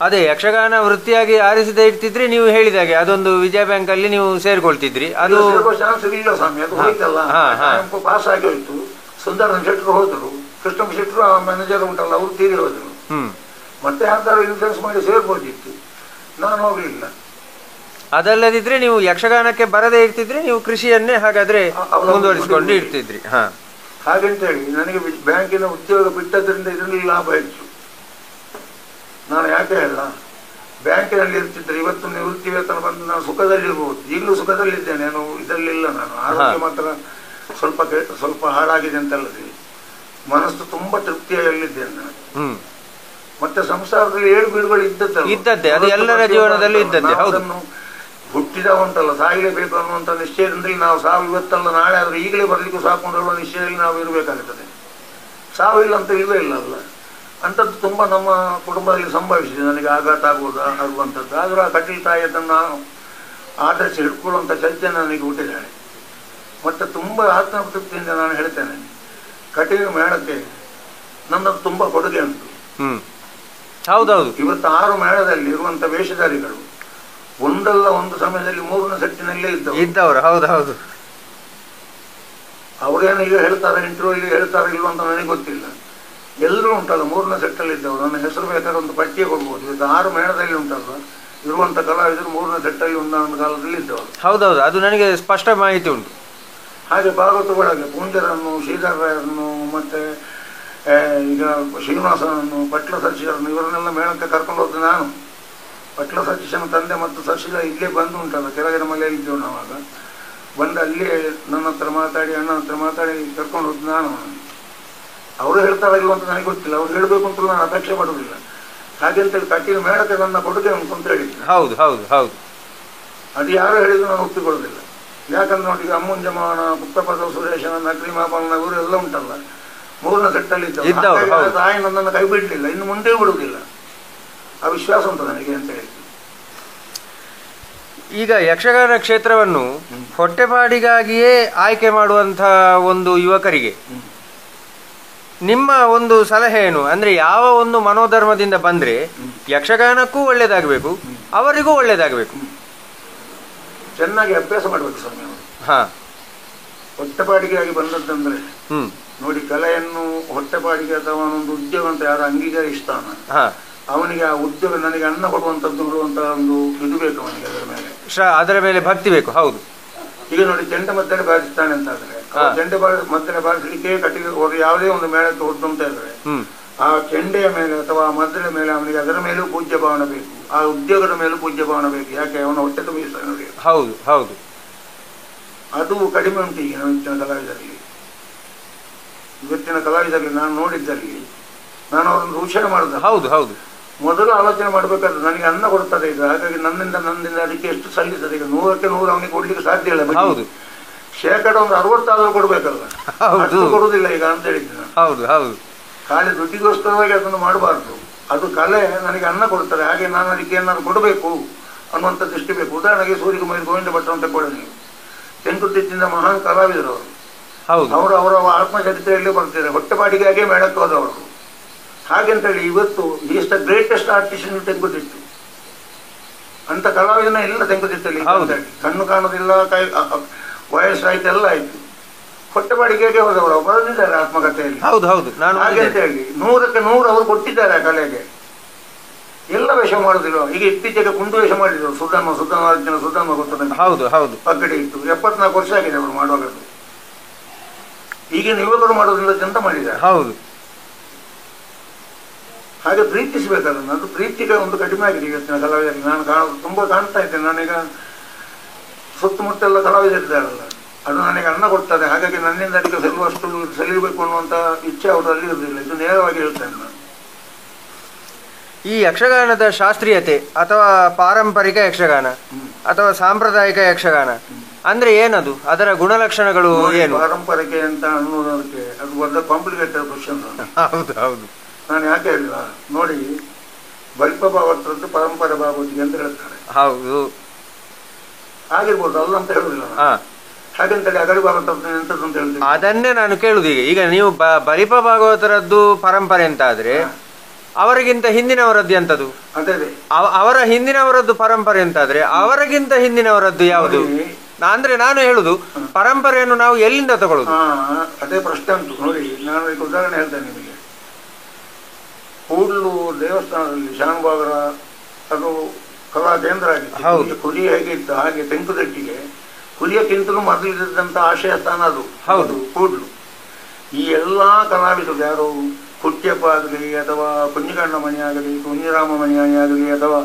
ಅದೇ ಯಕ್ಷಗಾನ ವೃತ್ತಿಯಾಗಿ ಆರಿಸದೆ ಇರ್ತಿದ್ರಿ, ನೀವು ಹೇಳಿದಾಗೆ ಅದೊಂದು ವಿಜಯ ಬ್ಯಾಂಕ್ ಅಲ್ಲಿ ನೀವು ಸೇರ್ಕೊಳ್ತಿದ್ರಿ. ಅದು ಚಾನ್ಸ್ ಇಲ್ಲ ಸ್ವಾಮಿ, ಅದು ಹೋಯ್ತಲ್ಲ. ಪಾಸ್ ಆಗಿ ಹೋಯ್ತು. ಸುಂದರನ್ ಶೆಟ್ಟರು ಹೋದ್ರು, ಕೃಷ್ಣ ಶೆಟ್ಟರು ಮ್ಯಾನೇಜರ್ ಉಂಟಲ್ಲ, ಅವರು ತೀರಿ ಹೋದ್ರು. ಮತ್ತೆ ಯಾರು ಇನ್ಫ್ಲೂಯೆನ್ಸ್ ಮಾಡಿ ಸೇರ್ಬೋದಿತ್ತು, ನಾನು ಹೋಗ್ಲಿಲ್ಲ. ಅದಲ್ಲದಿದ್ರೆ ನೀವು ಯಕ್ಷಗಾನಕ್ಕೆ ಬರದೇ ಇರ್ತಿದ್ರಿ, ನೀವು ಕೃಷಿಯನ್ನೇ ಹಾಗಾದ್ರೆ ಮುಂದುವರಿಸಿಕೊಂಡು ಇರ್ತಿದ್ರಿ. ಹಾಗಂತೇಳಿ ನನಗೆ ಬ್ಯಾಂಕಿನ ಉದ್ಯೋಗ ಬಿಟ್ಟದ್ರಿಂದ ಇದರಲ್ಲಿ ಲಾಭ ಹೆಚ್ಚು. ನಾನು ಯಾಕೆ ಹೇಳ, ಬ್ಯಾಂಕಿನಲ್ಲಿ ಇರ್ತಿದ್ರೆ ಇವತ್ತು ನಿವೃತ್ತಿ ವೇತನ ಬಂದು ನಾನು ಸುಖದಲ್ಲಿರ್ಬೋದು. ಈಗಲೂ ಸುಖದಲ್ಲಿದ್ದೇನೆ, ನಾನು ಇದರಲ್ಲಿಲ್ಲ. ನಾನು ಆರೋಗ್ಯ ಮಾತ್ರ ಸ್ವಲ್ಪ ಹಾಳಾಗಿದೆ ಅಂತಲ್ಲದೆ ಮನಸ್ಸು ತುಂಬಾ ತೃಪ್ತಿಯಲ್ಲಿದ್ದೇನೆ ನಾನು. ಮತ್ತೆ ಸಂಸಾರದಲ್ಲಿ ಏಳು ಬೀಳುಗಳು ಇದ್ದದ್ದೇ, ಅದು ಎಲ್ಲರ ಜೀವನದಲ್ಲೂ ಇದ್ದದ್ದೇ. ಅದನ್ನು ಹುಟ್ಟಿದ ಉಂಟಲ್ಲ, ಸಾಯಲೇಬೇಕು ಅನ್ನುವಂಥ ನಿಶ್ಚಯದಲ್ಲಿ ನಾವು ಸಾವು ಇವತ್ತಲ್ಲ ನಾಳೆ ಆದ್ರೆ ಈಗಲೇ ಬರಲಿಕ್ಕೂ ಸಾಕೊಂಡು ಹೇಳುವ ನಿಶ್ಚಯದಲ್ಲಿ ನಾವು ಇರಬೇಕಾಗುತ್ತದೆ. ಸಾವಿಲ್ಲ ಅಂತ ಇಲ್ಲವೇ ಇಲ್ಲ ಅಲ್ಲ. ಅಂಥದ್ದು ತುಂಬ ನಮ್ಮ ಕುಟುಂಬದಲ್ಲಿ ಸಂಭವಿಸಿದೆ. ನನಗೆ ಆಘಾತ ಆಗುವಂಥದ್ದು. ಆದರೂ ಆ ಕಟೀಲ್ ತಾಯಿ ಅದನ್ನು ಆಧರಿಸಿ ಹಿಡ್ಕೊಳ್ಳುವಂಥ ಚರ್ಚೆ ನನಗೆ ಹುಟ್ಟಿದ್ದಾಳೆ. ಮತ್ತು ತುಂಬ ಆತ್ಮತೃಪ್ತಿಯಿಂದ ನಾನು ಹೇಳ್ತೇನೆ, ಕಟೀಲು ಮೇಳಕ್ಕೆ ನನ್ನದು ತುಂಬ ಕೊಡುಗೆ ಉಂಟು. ಹೌದೌದು. ಇವತ್ತು 6 ಮೇಳದಲ್ಲಿ ಇರುವಂಥ ವೇಷಧಾರಿಗಳು ಒಂದಲ್ಲ ಒಂದು ಸಮಯದಲ್ಲಿ 3ನೇ ಸೆಟ್ಟಿನಲ್ಲೇ ಇದ್ದವರು. ಹೌದೌದು. ಅವರೇನು ಈಗ ಹೇಳ್ತಾರೆ, ಇಂಟರ್ವ್ಯೂ ಹೇಳ್ತಾರೆ ಇಲ್ವ ಅಂತ ನನಗೆ ಗೊತ್ತಿಲ್ಲ. ಎಲ್ಲರೂ ಉಂಟಲ್ಲ 3ನೇ ಸೆಟ್ಟಲ್ಲಿ ಇದ್ದವರು. ನನ್ನ ಹೆಸರು ಬೇಕಾದ್ರೆ ಒಂದು ಪಟ್ಟಿಗೆ ಕೊಡ್ಬೋದು. ಇವತ್ತು 6 ಮೇಳದಲ್ಲಿ ಉಂಟಲ್ಲ ಇರುವಂಥ ಕಲಾವಿದರು 3ನೇ ಸೆಟ್ಟಲ್ಲಿ ಒಂದೊಂದು ಕಾಲದಲ್ಲಿ ಇದ್ದವರು. ಹೌದೌದು, ಅದು ನನಗೆ ಸ್ಪಷ್ಟ ಮಾಹಿತಿ ಉಂಟು. ಹಾಗೆ ಭಾಗವತಗಳಾಗಿ ಪೂಂಜರನ್ನು, ಶ್ರೀಧರರಾಯರನ್ನು, ಮತ್ತೆ ಈಗ ಶ್ರೀನಿವಾಸನನ್ನು, ಪಟ್ಲ ಸಚಿವರನ್ನು, ಇವರನ್ನೆಲ್ಲ ಮೇಳಕ್ಕೆ ಕರ್ಕೊಂಡು ಹೋದ್ದು ನಾನು. ಪಟ್ಲ ಸಚಿವನ ತಂದೆ ಮತ್ತು ಸಚಿವ ಇಲ್ಲೇ ಬಂದು ಉಂಟಲ್ಲ, ಕೆಳಗಿನ ಮಲೆಯಲ್ಲಿ ಇದ್ದೆವು ನಾವಾಗ. ಬಂದು ಅಲ್ಲೇ ನನ್ನ ಹತ್ರ ಮಾತಾಡಿ, ಅಣ್ಣನ ಹತ್ರ ಮಾತಾಡಿ ಕರ್ಕೊಂಡು ಹೋದ್ದು ನಾನು. ಅವರು ಹೇಳ್ತಾರಿಲ್ಲ ಅಂತ ನನಗೆ ಗೊತ್ತಿಲ್ಲ. ಅವ್ರು ಹೇಳಬೇಕು ಅಂತ ನಾನು ಅಪೇಕ್ಷೆ ಪಡೋದಿಲ್ಲ. ಹಾಗೆಂತೇಳಿ ಕಟೀಲು ಮೇಳಕ್ಕೆ ನನ್ನ ಕೊಡುಗೆ ಉಂಟು ಅಂತ ಹೇಳಿದ್ರು. ಹೌದು ಹೌದು ಹೌದು. ಅದು ಯಾರು ಹೇಳಿದ್ರು ನಾನು ಒಪ್ಪಿಕೊಳ್ಳೋದಿಲ್ಲ. ಯಾಕಂದ್ರೆ ನೋಡಿ, ಈಗ ಅಮ್ಮುಂಜಮಾನ, ಪುತ್ತಪದ ಸುರೇಶನ, ನಕಲಿ ಮಾಪನ ಇವರು ಎಲ್ಲ ಉಂಟಲ್ಲ 3ನೇ ಸೆಟ್ಟಲ್ಲಿ ಇದ್ದವರು. ತಾಯಿ ನನ್ನನ್ನು ಕೈ ಬಿಡಲಿಲ್ಲ, ಇನ್ನು ಮುಂದೆ ಬಿಡುವುದಿಲ್ಲ. ಆ ವಿಶ್ವಾಸ ಉಂಟು ನನಗೆ ಅಂತ ಹೇಳಿ. ಈಗ ಯಕ್ಷಗಾನ ಕ್ಷೇತ್ರವನ್ನು ಹೊಟ್ಟೆಪಾಡಿಗಾಗಿಯೇ ಆಯ್ಕೆ ಮಾಡುವಂಥ ಒಂದು ಯುವಕರಿಗೆ ನಿಮ್ಮ ಒಂದು ಸಲಹೆ ಏನು? ಅಂದರೆ ಯಾವ ಒಂದು ಮನೋಧರ್ಮದಿಂದ ಬಂದರೆ ಯಕ್ಷಗಾನಕ್ಕೂ ಒಳ್ಳೇದಾಗಬೇಕು, ಅವರಿಗೂ ಒಳ್ಳೇದಾಗಬೇಕು? ಚೆನ್ನಾಗಿ ಅಭ್ಯಾಸ ಮಾಡಬೇಕು ಸ್ವಾಮಿ ಅವರು. ಹೊಟ್ಟೆಪಾಡಿಗೆಯಾಗಿ ಬಂದದ್ದಂದ್ರೆ ನೋಡಿ, ಕಲೆಯನ್ನು ಹೊಟ್ಟೆಪಾಡಿಗೆ ಅಥವಾ ಒಂದು ಉದ್ಯೋಗ ಅಂತ ಯಾರು ಅಂಗೀಕರಿಸ್ತಾನ, ಅವನಿಗೆ ಆ ಉದ್ಯೋಗ ನನಗೆ ಅನ್ನ ಕೊಡುವಂಥದ್ದು ಕೊಡುವಂಥ ಒಂದು ಇದು ಬೇಕು ಅವನಿಗೆ. ಅದರ ಮೇಲೆ ಭಕ್ತಿ ಬೇಕು. ಹೌದು. ಈಗ ನೋಡಿ, ಚೆಂಡೆ ಮದ್ದಲೆ ಬಾರಿಸ್ತಾನೆ ಅಂತ ಆದ್ರೆ ಚೆಂಡೆ ಮದ್ದಲೆ ಬಾರಿಸಲಿಕ್ಕೆ ಕಟ್ಟಿಗೆ ಯಾವುದೇ ಒಂದು ಮೇಳಕ್ಕೆ ಹೋದ್ದು ಅಂತ ಇದ್ರೆ ಆ ಚೆಂಡೆಯ ಮೇಲೆ ಅಥವಾ ಮದ್ದಲೆ ಮೇಲೆ ಅವನಿಗೆ ಅದರ ಮೇಲೂ ಪೂಜ್ಯ ಭಾವನೆ ಬೇಕು, ಆ ಉದ್ಯೋಗದ ಮೇಲೂ ಪೂಜ್ಯ ಭಾವನೆ ಬೇಕು. ಯಾಕೆ ಅವನ ಹೊಟ್ಟೆ ತುಂಬಿಸ್ತಾನೆ. ಹೌದು ಹೌದು. ಅದು ಕಡಿಮೆ ಉಂಟು ಈಗ ಇವತ್ತಿನ ಕಲಾವಿದರಲ್ಲಿ ನಾನು ನೋಡಿದ್ದಲ್ಲಿ. ನಾನು ಅವರನ್ನು ದೂಷಣೆ ಮಾಡಿದೆ. ಹೌದು ಹೌದು. ಮೊದಲು ಆಲೋಚನೆ ಮಾಡಬೇಕಾದ್ರೆ ನನಗೆ ಅನ್ನ ಕೊಡ್ತದೆ ಈಗ, ಹಾಗಾಗಿ ನನ್ನಿಂದ ಅದಕ್ಕೆ ಎಷ್ಟು ಸಲ್ಲಿಸ್ತದೆ. ಈಗ 100ಕ್ಕೆ 100 ಅವನಿಗೆ ಕೊಡ್ಲಿಕ್ಕೆ ಸಾಧ್ಯ ಇಲ್ಲ. ಹೌದು, ಶೇಕಡ ಒಂದು 60 ಕೊಡ್ಬೇಕಲ್ಲ, ಅಷ್ಟು ಕೊಡುದಿಲ್ಲ ಈಗ ಅಂತ ಹೇಳಿದ್ದೆ. ಹೌದು ಹೌದು. ಖಾಲಿ ದುಡ್ಡಿಗೋಸ್ಕರವಾಗಿ ಅದನ್ನು ಮಾಡಬಾರ್ದು. ಅದು ಕಲೆ ನನಗೆ ಅನ್ನ ಕೊಡ್ತಾರೆ, ಹಾಗೆ ನಾನು ಅದಕ್ಕೆ ಏನಾದ್ರು ಕೊಡಬೇಕು ಅನ್ನುವಂಥ ದೃಷ್ಟಿ ಬೇಕು. ಉದಾಹರಣೆಗೆ ಸೂರ್ಯಕುಮಾರ್ ಗೋವಿಂದ ಭಟ್ರು ಅಂತ ಕೂಡ ನೀವು ತೆಂಕುತಿಟ್ಟಿಂದ ಮಹಾನ್ ಕಲಾವಿದರು ಅವರು ಅವರ ಆತ್ಮಚರಿತ್ರೆಯಲ್ಲಿ ಬರ್ತಾರೆ. ಹೊಟ್ಟೆಪಾಡಿಗಾಗಿ ಮೇಳಕ್ಕೆ ಹೋದವರು. ಹಾಗೆಂತೇಳಿ ಇವತ್ತು is the greatest artist in Tenkutittu ಅಂತ ಕಲಾವಿದನ ಎಲ್ಲ ತೆಂಕುತಿಟ್ಟಲ್ಲಿ ಕಣ್ಣು ಕಾಣೋದಿಲ್ಲ, ವಯಸ್ಸಾಯ್ತು, ಎಲ್ಲ ಆಯ್ತು. ಹೊಟ್ಟೆಪಾಡಿಗೆಗೆ ಹೋದವರು ಬರೆದಿದ್ದಾರೆ ಆತ್ಮಕಥೆಯಲ್ಲಿ. ಹಾಗೆ ಅಂತ ಹೇಳಿ 100ಕ್ಕೆ 100 ಅವರು ಕೊಟ್ಟಿದ್ದಾರೆ ಆ ಕಲೆಗೆ. ಎಲ್ಲ ವೇಷ ಮಾಡುದಿಲ್ಲ. ಈಗ ಇತ್ತೀಚೆಗೆ ಕುಂಡು ವೇಷ ಮಾಡಿದ್ರು. ಸುಧನ್ಮ ಗೊತ್ತ, ಪಕ್ಕಡಿ ಇತ್ತು. 74 ವರ್ಷ ಆಗಿದೆ ಅವರು ಮಾಡುವಾಗ. ಈಗಿನ ಯುವಕರು ಮಾಡೋದಿಲ್ಲ ಅಂತ ಮಾಡಿದ್ದಾರೆ. ಹೌದು. ಹಾಗೆ ಪ್ರೀತಿಸಬೇಕಲ್ಲ, ಅದು ಪ್ರೀತಿಗೆ ಒಂದು ಕಡಿಮೆ ಆಗಿದೆ ಇವತ್ತಿನ ಕಲಾವಿದರಿಗೆ. ನಾನು ತುಂಬಾ ಕಾಣ್ತಾ ಇದ್ದೇನೆ. ನಾನೀಗ ಸುತ್ತಮುತ್ತೆಲ್ಲ ಕಲಾವಿದರಿದ್ದಾರಲ್ಲ, ಅದು ನನಗೆ ಅನ್ನ ಕೊಡ್ತದೆ. ಹಾಗಾಗಿ ನನ್ನಿಂದ ಅದಕ್ಕೆ ಸೆಲ್ಲಬೇಕು ಅನ್ನುವಂಥ ಇಚ್ಛೆ ಅವರಲ್ಲಿ ಇರುವುದಿಲ್ಲ. ಇದು ನೇರವಾಗಿ ಹೇಳ್ತೇನೆ ನಾನು. ಈ ಯಕ್ಷಗಾನದ ಶಾಸ್ತ್ರೀಯತೆ ಅಥವಾ ಪಾರಂಪರಿಕ ಯಕ್ಷಗಾನ ಅಥವಾ ಸಾಂಪ್ರದಾಯಿಕ ಯಕ್ಷಗಾನ ಅಂದ್ರೆ ಏನದು? ಅದರ ಗುಣಲಕ್ಷಣಗಳು ಏನು? ಪಾರಂಪರಿಕ ಅಂತ ಅನ್ನೋದಕ್ಕೆ ಅದು ಒಂದು ಕಾಂಪ್ಲಿಕೇಟೆಡ್ ಕ್ವಶನ್. ಹೌದು ಹೌದು. ನಾನು ಯಾಕೆ ಹೇಳಿಲ್ಲ ನೋಡಿ, ಬಲಿಪ ಭಾವತ್ರದ್ದು ಪರಂಪರೆ ಭಾಗವತಿಗೆ ಅಂತ ಹೇಳ್ತಾರೆ. ಹೌದು, ಆಗಿರ್ಬೋದು, ಅಲ್ಲ ಅಂತ ಹೇಳುದಿಲ್ಲ. ಹಾಗಂತೇಳಿ ಅಗಡಿ ಭಾಗವತ ಎಂತದ್ದು ಅಂತ ಹೇಳ್ತೀನಿ. ಅದನ್ನೇ ನಾನು ಕೇಳುದು. ಈಗ ನೀವು ಬಲಿಪ ಭಾಗವತರದ್ದು ಪರಂಪರೆ ಅಂತ ಆದ್ರೆ ಅವರಿಗಿಂತ ಹಿಂದಿನವರದ್ದು ಎಂತದು? ಅದೇ ಅವರ ಹಿಂದಿನವರದ್ದು ಪರಂಪರೆ ಅಂತಾದ್ರೆ ಅವರಿಗಿಂತ ಹಿಂದಿನವರದ್ದು ಯಾವುದು? ಅಂದ್ರೆ ನಾನು ಹೇಳುದು ಪರಂಪರೆಯನ್ನು ನಾವು ಎಲ್ಲಿಂದ ತಗೊಳ್ಳುದು? ಅದೇ ಪ್ರಶ್ನೆ ಉಂಟು ನೋಡಿ. ನಾನು ಈಗ ಉದಾಹರಣೆ ಹೇಳ್ತೇನೆ ನಿಮಗೆ. ಕೂಡ್ಲು ದೇವಸ್ಥಾನದಲ್ಲಿ ಶಾನುಭಾಗರ ಅದು ಕಲಾ ಕೇಂದ್ರ ಆಗಿತ್ತು. ಕುರಿ ಹೇಗಿತ್ತು ಹಾಗೆ ತೆಂಕುದಟ್ಟಿಗೆ ಕುರಿಯಕ್ಕಿಂತಲೂ ಮೊದಲಿದ್ದಂತ ಆಶಯ ಸ್ಥಾನ ಅದು. ಹೌದು, ಕೂಡ್ಲು. ಈ ಎಲ್ಲಾ ಕಲಾವಿದರು ಯಾರು ಕುಟ್ಯಪ್ಪ ಆಗಲಿ ಅಥವಾ ಕುಂಜಿಕಣ್ಣ ಮಣಿ ಆಗಲಿ, ಕುಂಜಿರಾಮ ಮಣಿ ಆಗಲಿ ಅಥವಾ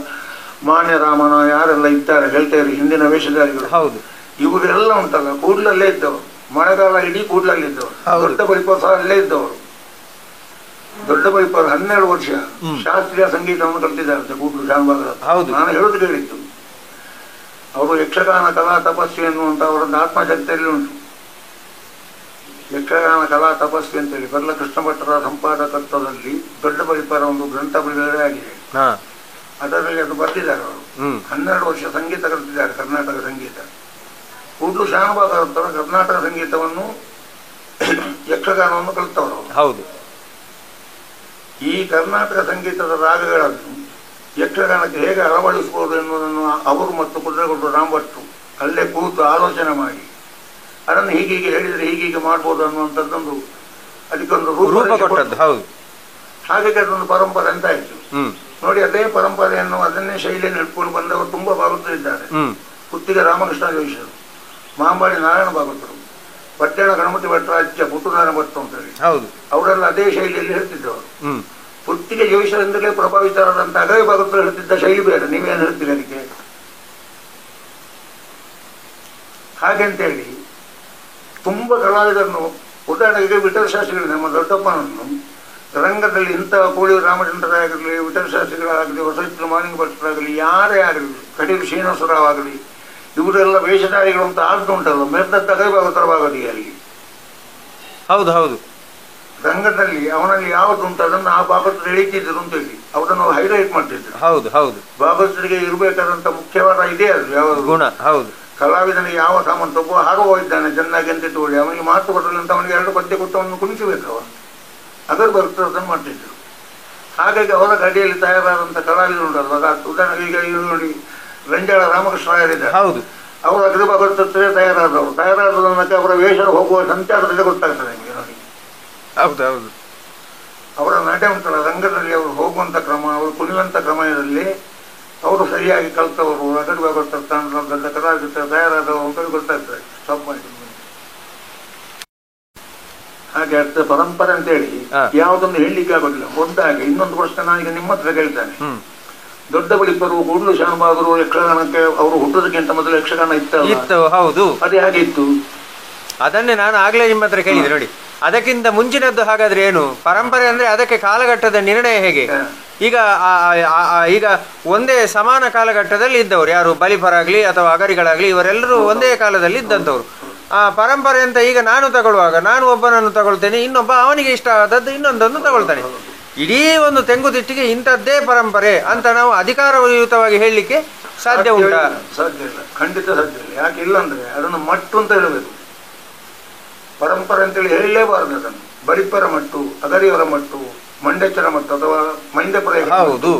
ಮಾನ್ಯರಾಮನ ಯಾರೆಲ್ಲ ಇದ್ದಾರೆ ಹೇಳ್ತೇವೆ ಹಿಂದಿನ ವೇಷಧಾರಿಗಳು, ಹೌದು, ಇವರೆಲ್ಲ ಉಂಟಲ್ಲ ಕೂಡ್ಲಲ್ಲೇ ಇದ್ದವರು. ಮಳೆಗಾಲ ಇಡೀ ಕೂಡ್ಲಲ್ಲಿ ಇದ್ದವರು. ದೊಡ್ಡ ಬಲಿಪ ಸಹ ಅಲ್ಲೇ ಇದ್ದವರು. ದೊಡ್ಡ ಬಲಿಪ 12 ವರ್ಷ ಶಾಸ್ತ್ರೀಯ ಸಂಗೀತವನ್ನು ಕಲಿತಿದ್ದಾರೆ ಕೂಡ್ಲು ಶಾನುಭಾಗರ. ನಾನು ಹೇಳೋದು ಕೇಳಿತ್ತು. ಅವರು ಯಕ್ಷಗಾನ ಕಲಾ ತಪಸ್ವಿ ಎನ್ನುವಂತ ಅವರದ್ದು ಆತ್ಮಚರಿತ್ರೆಯಲ್ಲಿ ಉಂಟು. ಯಕ್ಷಗಾನ ಕಲಾ ತಪಸ್ವಿ ಅಂತೇಳಿ ಬರ್ಲ ಕೃಷ್ಣ ಭಟ್ಟರ ಸಂಪಾದಕತ್ವದಲ್ಲಿ ದೊಡ್ಡ ಬಲಿಪರ ಒಂದು ಗ್ರಂಥ ಬಿಡುಗಡೆ ಆಗಿದೆ. ಅದರಲ್ಲಿ ಅದು ಬರೆದಿದ್ದಾರೆ. ಅವರು 12 ವರ್ಷ ಸಂಗೀತ ಕಲಿತಿದ್ದಾರೆ, ಕರ್ನಾಟಕ ಸಂಗೀತ. ಕೂಡ್ಲು ಶಾನುಭಾಗರ ಕರ್ನಾಟಕ ಸಂಗೀತವನ್ನು ಯಕ್ಷಗಾನವನ್ನು ಕಲಿತವರು. ಹೌದು. ಈ ಕರ್ನಾಟಕ ಸಂಗೀತದ ರಾಗಗಳನ್ನು ಯಕ್ಷಗಾನಕ್ಕೆ ಹೇಗೆ ಅಳವಡಿಸಬಹುದು ಎನ್ನುವುದನ್ನು ಅವರು ಮತ್ತು ಕುದುರೆಗುಡ್ಡ ರಾಮಭಟ್ರು ಅಲ್ಲೇ ಕೂತು ಆಲೋಚನೆ ಮಾಡಿ ಅದನ್ನು ಹೀಗೀಗೆ ಹೇಳಿದರೆ ಹೀಗೀಗೆ ಮಾಡ್ಬೋದು ಅನ್ನುವಂಥದ್ದೊಂದು ಅದಕ್ಕೊಂದು ರೂಪ ಕೊಟ್ಟದ್ದು. ಹೌದು. ಹಾಗಾಗಿ ಅದೊಂದು ಪರಂಪರೆ ಅಂತ ಆಯ್ತು ನೋಡಿ. ಅದೇ ಪರಂಪರೆಯನ್ನು ಅದನ್ನೇ ಶೈಲಿಯನ್ನು ಇಟ್ಕೊಂಡು ಬಂದವರು ತುಂಬಾ ಭಾಗವತರಿದ್ದಾರೆ. ಕುತ್ತಿಗೆ ರಾಮಕೃಷ್ಣ ಜೋಯಿಸರು, ಮಾಂಬಾಡಿ ನಾರಾಯಣ ಭಾಗವತರು, ಪಟ್ಟಣ ಗಣಪತಿ ಭಟ್ರ ಅಜ್ಜ ಪುಟ್ಟನಾರಾಯಣ ಭಟ್ರು ಅಂತ ಹೇಳಿ ಅವರೆಲ್ಲ ಅದೇ ಶೈಲಿಯಲ್ಲಿ ಹೇಳ್ತಿದ್ದವರು. ಕುತ್ತಿಗೆ ಜೋಯಿಸರಿಂದಲೇ ಪ್ರಭಾವಿತರಾದಂತ ಅಗವಿ ಭಾಗವತರು ಹೇಳ್ತಿದ್ದ ಶೈಲಿ ಬೇರೆ. ನೀವೇನು ಹೇಳ್ತೀರಿ ಅದಕ್ಕೆ? ಹಾಗೆಂತೇಳಿ ತುಂಬಾ ಕಲಾವಿದರನ್ನು, ಉದಾಹರಣೆಗೆ ವಿಠಲ ಶಾಸ್ತ್ರಿಗಳು ನಮ್ಮ ದೊಡ್ಡಪ್ಪನನ್ನು ರಂಗದಲ್ಲಿ ಇಂಥ ಕೋಳಿ ರಾಮಚಂದ್ರರಾಗಲಿ, ವಿಠಲ ಶಾಸ್ತ್ರಿಗಳಾಗಲಿ, ಹೊಸಚಿತ್ರ ಮಾಲಿಂಗ ಭಟ್ರಾಗಲಿ, ಯಾರೇ ಆಗಲಿ, ಕಟೀಲು ಶ್ರೀನಿವಾಸರಾವ್ ಆಗಲಿ, ಇವರೆಲ್ಲ ವೇಷಧಾರಿಗಳು ಅಂತ ಆಡ್ತು ಉಂಟಲ್ಲ ಮೇಲ್ದತ್ತ ಅಗವಿ ಭಾಗವತರ ಭಾಗವತಿಗೆ ಅಲ್ಲಿ. ಹೌದು ಹೌದು. ರಂಗದಲ್ಲಿ ಅವನಲ್ಲಿ ಯಾವುದು ಉಂಟು ಅದನ್ನು ಆ ಭಾಗವತರು ಎಳೀತಿದ್ರು ಅಂತ ಹೇಳಿ ಅವರನ್ನು ಹೈಲೈಟ್ ಮಾಡ್ತಿದ್ರು. ಹೌದು ಹೌದು. ಭಾಗವತರಿಗೆ ಇರಬೇಕಾದಂತ ಮುಖ್ಯವಾದ ಇದೇ ಅದು ಯಾವ ಗುಣ. ಹೌದು. ಕಲಾವಿದನಿಗೆ ಯಾವ ಸಾಮಂತ ಒಬ್ಬ ಹಾರುವ ಇದ್ದಾನೆ ಚೆನ್ನಾಗಿ ಅಂತ ಇಟ್ಟುಕೊಳ್ಳಿ, ಅವನಿಗೆ ಮಾತು ಕೊಡಲಿ ಅಂತ ಅವನಿಗೆ 2 ಪದ್ಯ ಕೊಟ್ಟು ಅವನು ಕುಣಿಸಬೇಕವ, ಅದರ ಬರ್ತದನ್ನು ಮಾಡ್ತಿದ್ರು. ಹಾಗಾಗಿ ಅವರ ಗಡಿಯಲ್ಲಿ ತಯಾರಾದಂಥ ಕಲಾವಿದರು ಉಂಟಲ್ವಾಗ. ಉದಾಹರಣೆಗೆ ಈಗ ನೋಡಿ ರಂಜಾಳ ರಾಮಕೃಷ್ಣ ರಾಯರಿದ್ದಾರೆ. ಹೌದು. ಅವರು ಅಗ್ರಿ ಭಾಗವತರೇ ತಯಾರಾದದನ್ನಕ್ಕೆ ಅವರ ವೇಷ ಹೋಗುವ ಸಂಚಾರದಲ್ಲಿ ಗೊತ್ತಾಗ್ತದೆ ನಿಮಗೆ ನೋಡಿ. ಹೌದೌದು. ಅವರ ನಡೆ ಉಂಟಲ್ಲ ರಂಗದಲ್ಲಿ ಅವರು ಹೋಗುವಂಥ ಕ್ರಮ, ಅವರು ಕುಣಿಯುವಂಥ ಕ್ರಮದಲ್ಲಿ ಅವರು ಸರಿಯಾಗಿ ಕಲ್ತವರು, ಅಗಡಿ ಭಾಗವತರ ಸ್ಥಾನದ ಕಲಾವಿದ ತಯಾರಾದವರು ಅಂತ ಗೊತ್ತಾಗ್ತದೆ. ಸ್ಟಾಪ್ ಮಾಡಿ. ಹಾಗೆ ಅರ್ಥ ಪರಂಪರೆ ಅಂತೇಳಿ ಯಾವುದೊಂದು ಹೇಳಲಿಕ್ಕೆ ಆಗೋದಿಲ್ಲ. ಒಂದಾಗಿ ಇನ್ನೊಂದು ಪ್ರಶ್ನೆ ನಾನೀಗ ನಿಮ್ಮ ಹತ್ರ ಕೇಳ್ತಾನೆ. ದೊಡ್ಡ ಬಲಿಪರು, ಕೂಡ್ಲು ಶಾನುಭಾಗರು ಯಕ್ಷಗಾನಕ್ಕೆ ಅವರು ಹುಟ್ಟೋದಕ್ಕಿಂತ ಮೊದಲು ಯಕ್ಷಗಾನ ಇತ್ತು. ಹೌದು. ಅದೇ ಹಾಗೆ ಇತ್ತು. ಅದನ್ನೇ ನಾನು ಆಗ್ಲೇ ನಿಮ್ಮ ಹತ್ರ ಕೇಳಿದೆ ನೋಡಿ. ಅದಕ್ಕಿಂತ ಮುಂಚಿನದ್ದು ಹಾಗಾದ್ರೆ ಏನು ಪರಂಪರೆ ಅಂದ್ರೆ? ಅದಕ್ಕೆ ಕಾಲಘಟ್ಟದ ನಿರ್ಣಯ ಹೇಗೆ? ಈಗ ಈಗ ಒಂದೇ ಸಮಾನ ಕಾಲಘಟ್ಟದಲ್ಲಿ ಇದ್ದವರು ಯಾರು ಬಲಿಪರಾಗ್ಲಿ ಅಥವಾ ಅಗರಿಗಳಾಗ್ಲಿ ಇವರೆಲ್ಲರೂ ಒಂದೇ ಕಾಲದಲ್ಲಿ ಇದ್ದಂಥವ್ರು. ಆ ಪರಂಪರೆ ಅಂತ ಈಗ ನಾನು ತಗೊಳ್ಳುವಾಗ ನಾನು ಒಬ್ಬನನ್ನು ತಗೊಳ್ತೇನೆ, ಇನ್ನೊಬ್ಬ ಅವನಿಗೆ ಇಷ್ಟ ಆದದ್ದು ಇನ್ನೊಂದನ್ನು ತಗೊಳ್ತಾನೆ. ಇಡೀ ಒಂದು ತೆಂಗುತಿಟ್ಟಿಗೆ ಇಂಥದ್ದೇ ಪರಂಪರೆ ಅಂತ ನಾವು ಅಧಿಕಾರಯುತವಾಗಿ ಹೇಳಲಿಕ್ಕೆ ಸಾಧ್ಯ ಉಂಟಾ? ಸಾಧ್ಯ ಇಲ್ಲ, ಖಂಡಿತ ಸಾಧ್ಯ ಇಲ್ಲ. ಯಾಕೆ ಇಲ್ಲ ಅಂದ್ರೆ ಅದನ್ನು ಮಟ್ಟು ಅಂತ ಹೇಳಬೇಕು. ಪರಂಪರೆ ಅಂತೇಳಿ ಹೇಳಲೇಬಾರದು. ಅದನ್ನು ಬಲಿಪರ ಮಟ್ಟು, ಅಗರಿಯವರ ಮಟ್ಟು, ಮಂಡ್ಯಚರ ಮಟ್ಟು ಅಥವಾ ಮೈಂದಪುರ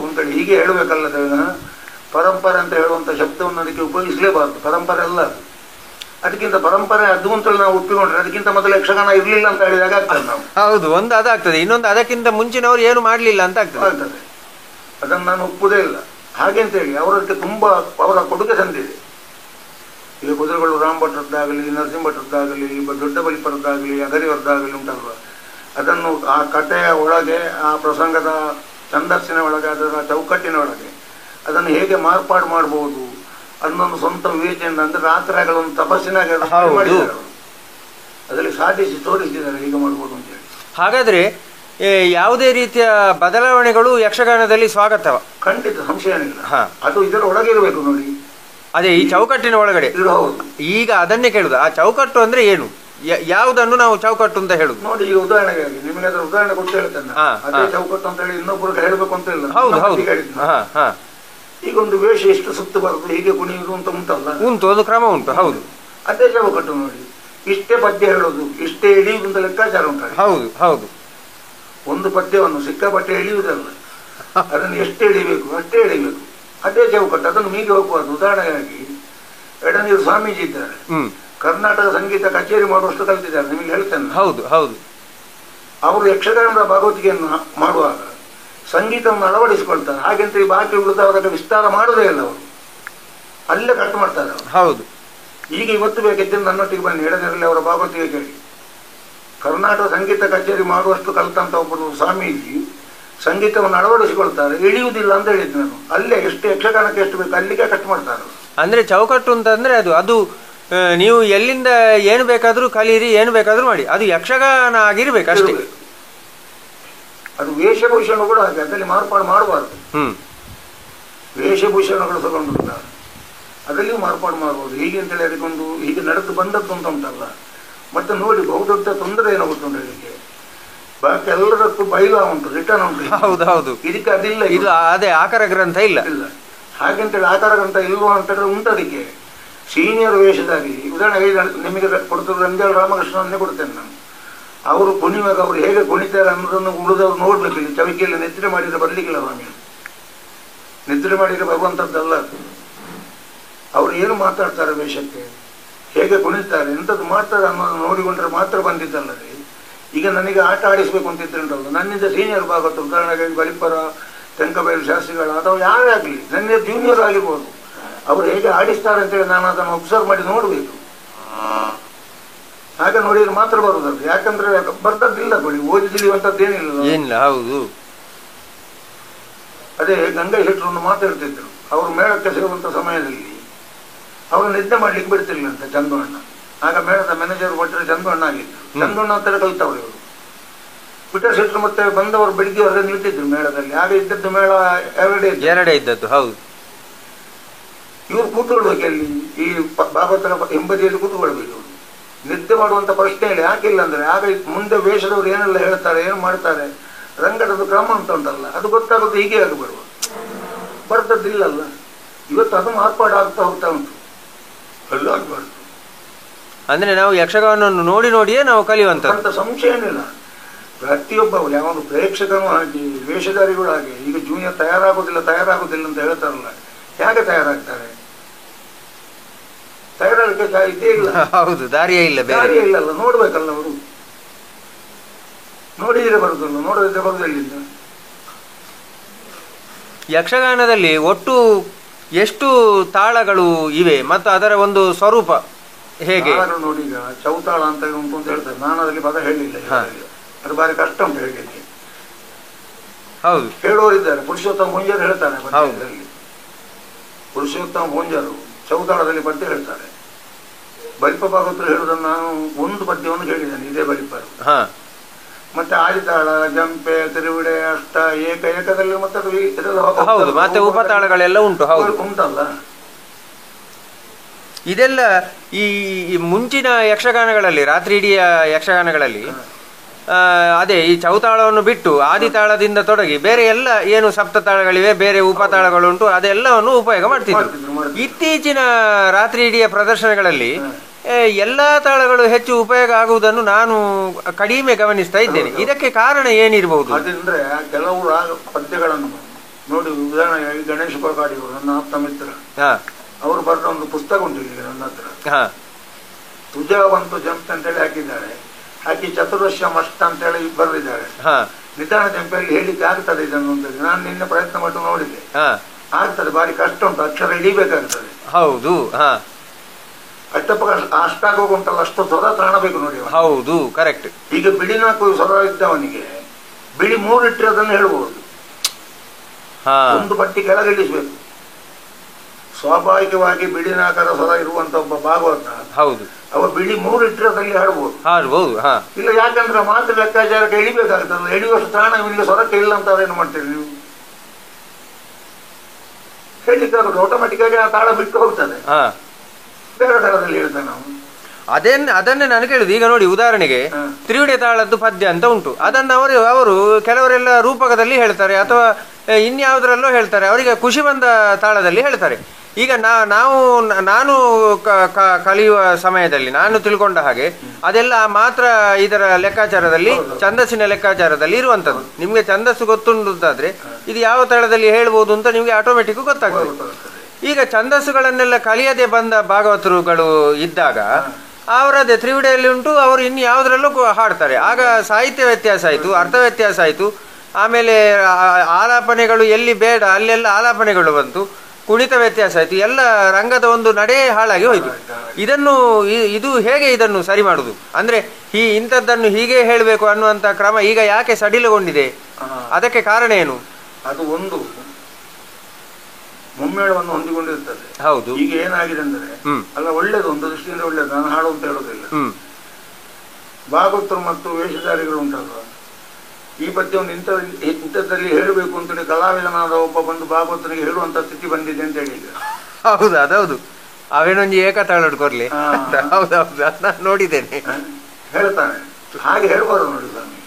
ಅಂತೇಳಿ ಹೀಗೆ ಹೇಳಬೇಕಲ್ಲದ ಪರಂಪರೆ ಅಂತ ಹೇಳುವಂತ ಶಬ್ದವನ್ನು ಅದಕ್ಕೆ ಉಪಯೋಗಿಸಲೇಬಾರದು. ಪರಂಪರೆ ಅಲ್ಲ ಅದು. ಅದಕ್ಕಿಂತ ಪರಂಪರೆ ಅದು ಅಂತೇಳಿ ನಾವು ಒಪ್ಪಿಕೊಂಡ್ರೆ ಅದಕ್ಕಿಂತ ಮೊದಲು ಯಕ್ಷಗಾನ ಇರ್ಲಿಲ್ಲ ಅಂತ ಹೇಳಿದಾಗ ಆಗ್ತದೆ ನಾವು. ಹೌದು, ಒಂದು ಅದಾಗ್ತದೆ, ಇನ್ನೊಂದು ಅದಕ್ಕಿಂತ ಮುಂಚಿನವರು ಏನು ಮಾಡ್ಲಿಲ್ಲ ಅಂತ ಆಗ್ತದೆ. ಅದನ್ನು ನಾನು ಒಪ್ಪುದೇ ಇಲ್ಲ. ಹಾಗೆ ಅಂತೇಳಿ ಅವರಕ್ಕೆ ತುಂಬಾ ಅವರ ಕೊಡುಗೆ ತಂದಿದೆ. ಈಗ ಕುದುರೆಗಳು ರಾಮ್ ಭಟ್ರದ್ದಾಗಲಿ, ನರಸಿಂಹ ಭಟ್ರದ್ದಾಗಲಿ, ದೊಡ್ಡ ಬಲಿಪರದ್ದಾಗಲಿ, ಅಗರಿಯವರದ್ದಾಗಲಿ ಉಂಟಲ್ವ, ಅದನ್ನು ಆ ಕಥೆಯ ಒಳಗೆ, ಆ ಪ್ರಸಂಗದ ಛಂದಸ್ಸಿನ ಒಳಗೆ, ಅದರ ಚೌಕಟ್ಟಿನ ಒಳಗೆ ಅದನ್ನು ಹೇಗೆ ಮಾರ್ಪಾಡು ಮಾಡಬಹುದು ಅನ್ನೊಂದು ಸ್ವಂತ ವಿವೇಚನೆ ಅಂದ್ರೆ ರಾತ್ರಿಗಳನ್ನು ತಪಸ್ಸಿನಾಗೆ ಮಾಡಿದ್ದಾರೆ. ಅದರಲ್ಲಿ ಸಾಧಿಸಿ ತೋರಿಸಿದ್ದಾರೆ ಹೀಗೆ ಮಾಡ್ಬೋದು ಅಂತ ಹೇಳಿ. ಹಾಗಾದ್ರೆ ಯಾವುದೇ ರೀತಿಯ ಬದಲಾವಣೆಗಳು ಯಕ್ಷಗಾನದಲ್ಲಿ ಸ್ವಾಗತವ? ಖಂಡಿತ, ಸಂಶಯ ಇಲ್ಲ. ಅದು ಇದರ ಒಳಗೆ ಇರಬೇಕು ನೋಡಿ. ಅದೇ ಈ ಚೌಕಟ್ಟಿನ ಒಳಗಡೆ. ಈಗ ಅದನ್ನೇ ಕೇಳುದು, ಆ ಚೌಕಟ್ಟು ಅಂದ್ರೆ ಏನು, ಯಾವುದನ್ನು ನಾವು ಚೌಕಟ್ಟು ಅಂತ ಹೇಳುದು? ನೋಡಿ, ಈಗ ಉದಾಹರಣೆಗೆ ನಿಮಗೆ ಅದರ ಉದಾಹರಣೆ ಕೊಟ್ಟು ಹೇಳ್ತೇನೆ. ಅದೇ ಚೌಕಟ್ಟು ಅಂತ ಹೇಳಿ ಇನ್ನೊಬ್ಬರು ಹೇಳಬೇಕು ಅಂತ ಇಲ್ಲ. ಹೌದು ಹೌದು. ಈಗ ಒಂದು ವೇಷ ಎಷ್ಟು ಸುತ್ತು ಬರುದು, ಹೀಗೆ ಕುಣಿಯುವುದು ಅಂತ ಉಂಟಲ್ಲ, ಉಂಟು, ಒಂದು ಕ್ರಮ ಉಂಟು. ಹೌದು, ಅದೇ ಚೌಕಟ್ಟು ನೋಡಿ. ಇಷ್ಟೇ ಪದ್ಯ ಹೇಳೋದು, ಇಷ್ಟೇ ಎಳೆಯುವುದು ಅಂತ ಲೆಕ್ಕಾಚಾರ ಉಂಟು. ಹೌದು ಹೌದು. ಒಂದು ಪದ್ಯವನ್ನು ಸಿಕ್ಕಾಪಟ್ಟೆ ಎಳೆಯುವುದಲ್ಲ, ಅದನ್ನು ಎಷ್ಟು ಎಳಿಬೇಕು ಅಷ್ಟೇ ಎಳಿಬೇಕು. ಅದೇ ಚೌಕಟ್ಟು, ಅದನ್ನು ಮೀಗೆ ಹೋಗುವುದು. ಉದಾಹರಣೆಗಾಗಿ ಎಡನೀರು ಸ್ವಾಮೀಜಿ ಇದ್ದಾರೆ, ಕರ್ನಾಟಕ ಸಂಗೀತ ಕಚೇರಿ ಮಾಡುವಷ್ಟು ಕಲಿತಿದ್ದಾರೆ, ನಿಮಗೆ ಹೇಳ್ತೇನೆ. ಹೌದು ಹೌದು. ಅವರು ಯಕ್ಷಗಾನದ ಭಾಗವತಿಗೆಯನ್ನು ಮಾಡುವಾಗ ಸಂಗೀತವನ್ನು ಅಳವಡಿಸಿಕೊಳ್ತಾರೆ. ಹಾಗೆಂತ ಈ ಬಾಕಿ ಉಳಿದವರಾಗ ವಿಸ್ತಾರ ಮಾಡುವುದೇ ಇಲ್ಲ, ಅವರು ಅಲ್ಲೇ ಕಟ್ ಮಾಡ್ತಾರೆ. ಹೌದು. ಈಗ ಇವತ್ತು ಬೇಕಿದ್ದರೆ ನನ್ನೊಟ್ಟಿಗೆ ಬನ್ನಿ, ಎಡನೇರಲ್ಲಿ ಅವರ ಭಾಗವತಿಗೆ ಕೇಳಿ. ಕರ್ನಾಟಕ ಸಂಗೀತ ಕಚೇರಿ ಮಾಡುವಷ್ಟು ಕಲಿತಂತ ಒಬ್ಬರು ಸ್ವಾಮೀಜಿ ಸಂಗೀತವನ್ನು ಅಳವಡಿಸಿಕೊಳ್ತಾರೆ, ಇಳಿಯುವುದಿಲ್ಲ ಅಂತ ಹೇಳಿದ್ದು ನಾನು. ಅಲ್ಲೇ ಎಷ್ಟು ಯಕ್ಷಗಾನಕ್ಕೆ ಎಷ್ಟು ಬೇಕು ಅಲ್ಲಿಗೆ ಕಟ್ ಮಾಡ್ತಾರೆ. ಅಂದ್ರೆ ಚೌಕಟ್ಟು ಅಂತಂದ್ರೆ ಅದು ನೀವು ಎಲ್ಲಿಂದ ಏನು ಬೇಕಾದ್ರೂ ಕಲೀರಿ, ಏನು ಬೇಕಾದ್ರೂ ಮಾಡಿ, ಅದು ಯಕ್ಷಗಾನ ಆಗಿರ್ಬೇಕು ಅಷ್ಟೇ. ಅದು ವೇಷಭೂಷಣ ಕೂಡ ಹಾಗೆ, ಅದರಲ್ಲಿ ಮಾರ್ಪಾಡು ಮಾಡಬಾರ್ದು. ವೇಷಭೂಷಣಗಳು ತಗೊಂಡಿರ್ತಾರೆ, ಅದರಲ್ಲಿ ಮಾರ್ಪಾಡು ಮಾಡಬಹುದು. ಹೀಗೆ ಅಂತೇಳಿ ಅದಕ್ಕೊಂದು ಹೀಗೆ ನಡೆದು ಬಂದದ್ದು ಅಂತ ಉಂಟಲ್ಲ. ಮತ್ತೆ ನೋಡಿ, ಬಹುದೊಡ್ಡ ತೊಂದರೆ ಏನಾಗುತ್ತೆ ಅಂತ ಹೇಳಿಕ್ಕೆ, ಬಾಕಿ ಎಲ್ಲದಕ್ಕೂ ಬೈಲ ಉಂಟು, ರಿಟರ್ನ್ ಉಂಟು. ಹೌದು ಹೌದು. ಇದಕ್ಕೆ ಅದಿಲ್ಲ, ಇದು ಅದೇ ಆಕಾರ ಗ್ರಂಥ ಇಲ್ಲ. ಹಾಗೆಂತೇಳಿ ಆಕಾರ ಗ್ರಂಥ ಇಲ್ವಾ ಅಂತೇಳಿ ಉಂಟು. ಅದಕ್ಕೆ ಸೀನಿಯರ್ ವೇಷದಾಗಿ ಉದಾಹರಣೆಗೆ ನಿಮಗೆ ಕೊಡ್ತಿರೋ ರಂಜಾಲ್ ರಾಮಕೃಷ್ಣನ್ನೇ ಕೊಡ್ತೇನೆ ನಾನು. ಅವರು ಕುಣಿವಾಗ ಅವರು ಹೇಗೆ ಕುಣಿತಾರೆ ಅನ್ನೋದನ್ನು ಉಳಿದವ್ರು ನೋಡ್ಬೇಕಿಲ್ಲ. ಚವಿಕೆಯಲ್ಲಿ ನಿದ್ರೆ ಮಾಡಿದ್ರೆ ಬರ್ಲಿಕ್ಕಿಲ್ಲ ಸ್ವಾಮಿ, ನಿದ್ರೆ ಮಾಡಿದ್ರೆ ಬರುವಂಥದ್ದಲ್ಲ. ಅವರು ಏನು ಮಾತಾಡ್ತಾರೆ ವೇಷಕ್ಕೆ, ಹೇಗೆ ಕುಣಿತಾರೆ, ಎಂಥದ್ದು ಮಾಡ್ತಾರೆ ಅನ್ನೋದನ್ನು ನೋಡಿಕೊಂಡ್ರೆ ಮಾತ್ರ ಬಂದಿದ್ದಲ್ಲದೆ. ಈಗ ನನಗೆ ಆಟ ಆಡಿಸ್ಬೇಕು ಅಂತಿದ್ರೆ ಉಂಟಲ್ಲ, ನನ್ನಿಂದ ಸೀನಿಯರ್ ಭಾಗವತ ಉದಾಹರಣೆಗೆ ಬಲಿಪರ, ತೆಂಕಬೈಲು ಶಾಸ್ತ್ರಿಗಳ ಅಥವಾ ಯಾರೇ ಆಗಲಿ, ನನ್ನ ಜೂನಿಯರ್ ಆಗಿರ್ಬೋದು, ಅವರು ಹೇಗೆ ಆಡಿಸ್ತಾರೆ ಅಂತೇಳಿ ನಾನು ಅದನ್ನು ಒಬ್ಸರ್ವ್ ಮಾಡಿ ನೋಡಬೇಕು. ಹಾಗೆ ನೋಡಿದ್ರೆ ಮಾತ್ರ ಬರುದದು. ಯಾಕಂದ್ರೆ ಬರ್ದದ್ದಿಲ್ಲ ಕೊಡಿ, ಓದಿ ತಿಳಿಯುವಂಥದ್ದೇನಿಲ್ಲ. ಹೌದು. ಅದೇ ಗಂಗಾ ಶೆಟ್ಟರನ್ನು ಮಾತಾಡ್ತಿದ್ರು, ಅವರು ಮೇಳಕ್ಕೆ ಸೇರುವಂತ ಸಮಯದಲ್ಲಿ ಅವರು ನಿದ್ದೆ ಮಾಡ್ಲಿಕ್ಕೆ ಬಿಡ್ತಿರ್ಲಿಲ್ಲ ಅಂತ ಚಂದು ಅಣ್ಣ. ಆಗ ಮೇಳದ ಮ್ಯಾನೇಜರ್ ಭಟ್ರೆ ಚಂದು ಅಣ್ಣ ಆಗಿದ್ರು. ಚಂದು ಅಣ್ಣ ಹತ್ತಿರ ಕಲಿತವ್ರು ಇವರು. ಪೀಟರ್ ಶೆಟ್ಟರು ಮತ್ತೆ ಬಂದವರು ಬೆಳಿಗ್ಗೆ ಹೊರಗೆ ನಿಂತಿದ್ರು ಮೇಳದಲ್ಲಿ. ಆಗ ಇದ್ದದ್ದು ಮೇಳ ಎರಡೇ ಇದ್ದದ್ದು. ಹೌದು. ಇವರು ಕೂತ್ಕೊಳ್ಬೇಕು ಅಲ್ಲಿ, ಈ ಭಾಗವತರ ಹಿಂಬದಿಯಲ್ಲಿ ಕೂತ್ಕೊಳ್ಬೇಕು. ನಿದ್ದೆ ಮಾಡುವಂತ ಪ್ರಶ್ನೆ ಹೇಳಿ ಯಾಕಿಲ್ಲ ಅಂದ್ರೆ, ಆಗ ಮುಂದೆ ವೇಷದವರು ಏನೆಲ್ಲ ಹೇಳ್ತಾರೆ, ಏನು ಮಾಡ್ತಾರೆ, ರಂಗಡದ ಕ್ರಮ ಅಂತ ಉಂಟಲ್ಲ, ಅದು ಗೊತ್ತಾಗೋದು ಹೀಗೆ ಆಗಿ ಬರುವ ಬರ್ತದಿಲ್ಲಲ್ಲ. ಇವತ್ತು ಅದು ಮಾರ್ಪಾಡು ಆಗ್ತಾ ಹೋಗ್ತಾ ಉಂಟು, ಅಲ್ಲ ಆಗ್ಬಾರ್ದು. ಅಂದ್ರೆ ನಾವು ಯಕ್ಷಗಾನವನ್ನು ನೋಡಿ ನೋಡಿಯೇ ನಾವು ಕಲಿಯುವಂತ ಸಂಶಯ ಏನಿಲ್ಲ. ಪ್ರತಿಯೊಬ್ಬ ಯಾವಾಗ ಪ್ರೇಕ್ಷಕನು ಹಾಗೆ, ವೇಷಧಾರಿಗಳು ಹಾಗೆ. ಈಗ ಜೂನಿಯರ್ ತಯಾರಾಗೋದಿಲ್ಲ ಅಂತ ಹೇಳ್ತಾರಲ್ಲ, ಹೇಗೆ ತಯಾರಾಗ್ತಾರೆ? ತಯಾರಾಗಲಿಕ್ಕೆ ಇದೇ ಇಲ್ಲ. ಹೌದು, ದಾರಿಯೇ ಇಲ್ಲಲ್ಲ. ನೋಡ್ಬೇಕಲ್ಲ, ಅವರು ನೋಡಿದ್ರೆ ಬರುದಲ್ಲ, ನೋಡದಿದ್ರೆ ಬರುದಿಲ್ಲ. ಯಕ್ಷಗಾನದಲ್ಲಿ ಒಟ್ಟು ಎಷ್ಟು ತಾಳಗಳು ಇವೆ ಮತ್ತು ಅದರ ಒಂದು ಸ್ವರೂಪ ಹೇಗೆ? ನೋಡಿ, ಈಗ ಚೌತಾಳ ಅಂತ ಉಂಟು ಅಂತ ಹೇಳ್ತಾರೆ. ನಾನು ಅದರಲ್ಲಿ ಪದ ಹೇಳಿಲ್ಲ, ಅದು ಬಾರಿ ಕಷ್ಟ ಉಂಟು ಹೇಳಲಿಕ್ಕೆ. ಹೌದು, ಹೇಳೋರಿದ್ದಾರೆ. ಪುರುಷೋತ್ತಮ ಭೋಂಜರು ಹೇಳ್ತಾರೆ ಪದ್ಯದಲ್ಲಿ. ಪುರುಷೋತ್ತಮ ಭೋಂಜರು ಚೌತಾಳದಲ್ಲಿ ಪದ್ಯ ಹೇಳ್ತಾರೆ. ಬಲಿಪ ಭಾಗವತರು ಹೇಳುವುದನ್ನು ನಾನು ಒಂದು ಪದ್ಯವನ್ನು ಕೇಳಿದ್ದೇನೆ, ಇದೇ ಬಲಿಪರು. ಮತ್ತೆ ಆದಿತಾಳ, ಜಂಪೆ, ತಿರುವಿಡೆ, ಅಷ್ಟ, ಏಕದಲ್ಲಿ ಮತ್ತೆ ಹೌದು, ಮತ್ತೆ ಉಪತಾಳಗಳೆಲ್ಲ ಉಂಟು. ಹೌದು, ಉಂಟಲ್ಲ. ಇದೆಲ್ಲ ಈ ಮುಂಚಿನ ಯಕ್ಷಗಾನಗಳಲ್ಲಿ, ರಾತ್ರಿ ಇಡೀ ಯಕ್ಷಗಾನಗಳಲ್ಲಿ ಅದೇ ಈ ಚೌತಾಳವನ್ನು ಬಿಟ್ಟು ಆದಿತಾಳದಿಂದ ತೊಡಗಿ ಬೇರೆ ಎಲ್ಲ ಏನು ಸಪ್ತತಾಳಗಳಿವೆ, ಬೇರೆ ಉಪತಾಳಗಳುಂಟು, ಅದೆಲ್ಲವನ್ನು ಉಪಯೋಗ ಮಾಡ್ತಿದ್ರು. ಇತ್ತೀಚಿನ ರಾತ್ರಿ ಇಡಿಯ ಪ್ರದರ್ಶನಗಳಲ್ಲಿ ಎಲ್ಲಾ ತಾಳಗಳು ಹೆಚ್ಚು ಉಪಯೋಗ ಆಗುವುದನ್ನು ನಾನು ಕಡಿಮೆ ಗಮನಿಸ್ತಾ ಇದ್ದೇನೆ. ಇದಕ್ಕೆ ಕಾರಣ ಏನಿರಬಹುದು? ಅದಂದ್ರೆ ಕೆಲವು ಪದ್ಯಗಳನ್ನು ನೋಡಿ, ಉದಾಹರಣೆಗೆ ಗಣೇಶ ಕೊರಕಾಡಿ ಅವರು ನನ್ನ ಆಪ್ತ ಮಿತ್ರ, ಅವರು ಬರೆದ ಒಂದು ಪುಸ್ತಕ ಉಂಟು ಈಗ ನನ್ನ ಹತ್ರ. ತುಜಾವಂತು ಜಂಪ್ ಅಂತೇಳಿ ಹಾಕಿದ್ದಾರೆ, ಹಾಕಿ ಚತುರ್ದಶಂ ಅಷ್ಟ ಅಂತೇಳಿ ಬರೆದಿದ್ದಾರೆ. ನಿಧಾನ ಜಂಪಲ್ಲಿ ಹೇಳಿಕ್ಕೆ ಆಗ್ತದೆ ಇದನ್ನು ಅಂತ ನಾನು ನಿನ್ನೆ ಪ್ರಯತ್ನ ಮಾಡಿ ನೋಡಿದೆ. ಆಗ್ತದೆ, ಬಾರಿ ಕಷ್ಟ ಉಂಟು, ಅಕ್ಷರ ಹಿಡಿಬೇಕಾಗ್ತದೆ. ಹೌದು, ಅಷ್ಟಪ್ಪ ಅಷ್ಟಾಗ ಉಂಟಲ್ಲ, ಅಷ್ಟು ಸ್ವರ ಕಾಣಬೇಕು ನೋಡಿ. ಹೌದು, ಕರೆಕ್ಟ್. ಈಗ ಬಿಳಿ 4 ಸ್ವರ ಇದ್ದವನಿಗೆ ಬಿಳಿ 3 ಇಟ್ಟರೆ ಅದನ್ನು ಹೇಳ್ಬಹುದು. ಒಂದು ಪಟ್ಟಿ ಕೆಳಗಿಳಿಸ್ಬೇಕು. ಸ್ವಾಭಾವಿಕವಾಗಿ ಬಿಳಿ 4 ಸ್ವರ ಇರುವಂತ ಒಬ್ಬ ಭಾಗವತ, ಹೌದು, ಅವ ಬಿಳಿ 3 ಇಟ್ಟರೆ ಅದರಲ್ಲಿ ಹಾಡ್ಬೋದು. ಇಲ್ಲ, ಯಾಕಂದ್ರೆ ಮಾತು ಲೆಕ್ಕಾಚಾರಕ್ಕೆ ಎಳಿಬೇಕಾಗ್ತದೆ. ಎಳಿಯುವಷ್ಟು ತಾಣ ಇವನಿಗೆ ಸ್ವರಕ್ಕೆ ಇಲ್ಲ ಅಂತ ಏನು ಮಾಡ್ತೀರಿ ನೀವು? ಹೇಳಿಕ್ಕಾಗುತ್ತೆ, ಆಟೋಮೆಟಿಕ್ ಆಗಿ ಆ ತಾಳ ಬಿಟ್ಟು ಹೋಗ್ತದೆ, ಬೇರೆ ತಾಳದಲ್ಲಿ ಹೇಳ್ತೇವೆ ನಾವು. ಅದನ್ನೇ ನಾನು ಕೇಳುದು. ಈಗ ನೋಡಿ, ಉದಾಹರಣೆಗೆ ತ್ರಿವಿಡೆ ತಾಳದ್ದು ಪದ್ಯ ಅಂತ ಉಂಟು. ಅದನ್ನು ಅವರು ಕೆಲವರೆಲ್ಲ ರೂಪಕದಲ್ಲಿ ಹೇಳ್ತಾರೆ ಅಥವಾ ಇನ್ಯಾವುದರಲ್ಲೋ ಹೇಳ್ತಾರೆ, ಅವರಿಗೆ ಖುಷಿ ಬಂದ ತಾಳದಲ್ಲಿ ಹೇಳ್ತಾರೆ. ಈಗ ನಾನು ಕಲಿಯುವ ಸಮಯದಲ್ಲಿ ನಾನು ತಿಳ್ಕೊಂಡ ಹಾಗೆ ಅದೆಲ್ಲ ಮಾತ್ರ ಇದರ ಲೆಕ್ಕಾಚಾರದಲ್ಲಿ, ಛಂದಸ್ಸಿನ ಲೆಕ್ಕಾಚಾರದಲ್ಲಿ ಇರುವಂಥದ್ದು. ನಿಮಗೆ ಛಂದಸ್ಸು ಗೊತ್ತುಂಟಾದ್ರೆ ಇದು ಯಾವ ತಾಳದಲ್ಲಿ ಹೇಳ್ಬೋದು ಅಂತ ನಿಮಗೆ ಆಟೋಮೆಟಿಕ್ ಗೊತ್ತಾಗ್ತದೆ. ಈಗ ಛಂದಸ್ಸುಗಳನ್ನೆಲ್ಲ ಕಲಿಯದೆ ಬಂದ ಭಾಗವತರುಗಳು ಇದ್ದಾಗ ಅವರದೇ ತ್ರಿವಿಡೆಯಲ್ಲಿ ಉಂಟು, ಅವರು ಇನ್ನು ಯಾವುದರಲ್ಲೂ ಹಾಡ್ತಾರೆ. ಆಗ ಸಾಹಿತ್ಯ ವ್ಯತ್ಯಾಸ ಆಯಿತು, ಅರ್ಥ ವ್ಯತ್ಯಾಸ ಆಯಿತು. ಆಮೇಲೆ ಆಲಾಪನೆಗಳು ಎಲ್ಲಿ ಬೇಡ ಅಲ್ಲೆಲ್ಲ ಆಲಾಪನೆಗಳು ಬಂತು, ಕುಣಿತ ವ್ಯತ್ಯಾಸ ಆಯಿತು, ಎಲ್ಲ ರಂಗದ ಒಂದು ನಡೆ ಹಾಳಾಗಿ ಹೋಯಿತು. ಇದು ಹೇಗೆ ಇದನ್ನು ಸರಿ ಮಾಡುದು? ಅಂದ್ರೆ ಇಂಥದ್ದನ್ನು ಹೀಗೆ ಹೇಳಬೇಕು ಅನ್ನುವಂಥ ಕ್ರಮ ಈಗ ಯಾಕೆ ಸಡಿಲಗೊಂಡಿದೆ? ಅದಕ್ಕೆ ಕಾರಣ ಏನು? ಅದು ಒಂದು ಮುಮ್ಮೇಳವನ್ನು ಹೊಂದಿಕೊಂಡಿರ್ತದೆ. ಹೌದು. ಈಗ ಏನಾಗಿದೆ ಅಂದ್ರೆ ಅಲ್ಲ, ಒಳ್ಳೇದು, ಒಂದು ದೃಷ್ಟಿಯಿಂದ ಒಳ್ಳೇದು, ನಾನು ಹಾಡು ಅಂತ ಹೇಳೋದಿಲ್ಲ. ಭಾಗವತರು ಮತ್ತು ವೇಷಧಾರಿಗಳು ಉಂಟಲ್ವ, ಈ ಪದ್ಯವನ್ನು ಇಂಥದ್ದಲ್ಲಿ ಹೇಳಬೇಕು ಅಂತೇಳಿ ಕಲಾವಿದನಾದ ಒಬ್ಬ ಬಂದು ಭಾಗವತನಿಗೆ ಹೇಳುವಂತ ಸ್ಥಿತಿ ಬಂದಿದೆ ಅಂತ ಹೇಳಿ. ಹೌದು, ಅದೌದು. ಅವೇನೊಂದು ಏಕತಾಳ ಕೊರ್ಲಿ. ಹೌದೌದು, ನಾನು ನೋಡಿದ್ದೇನೆ. ಹೇಳ್ತಾನೆ, ಹಾಗೆ ಹೇಳ್ಬಾರ್ದು ನೋಡಿ ಸ್ವಾಮಿ,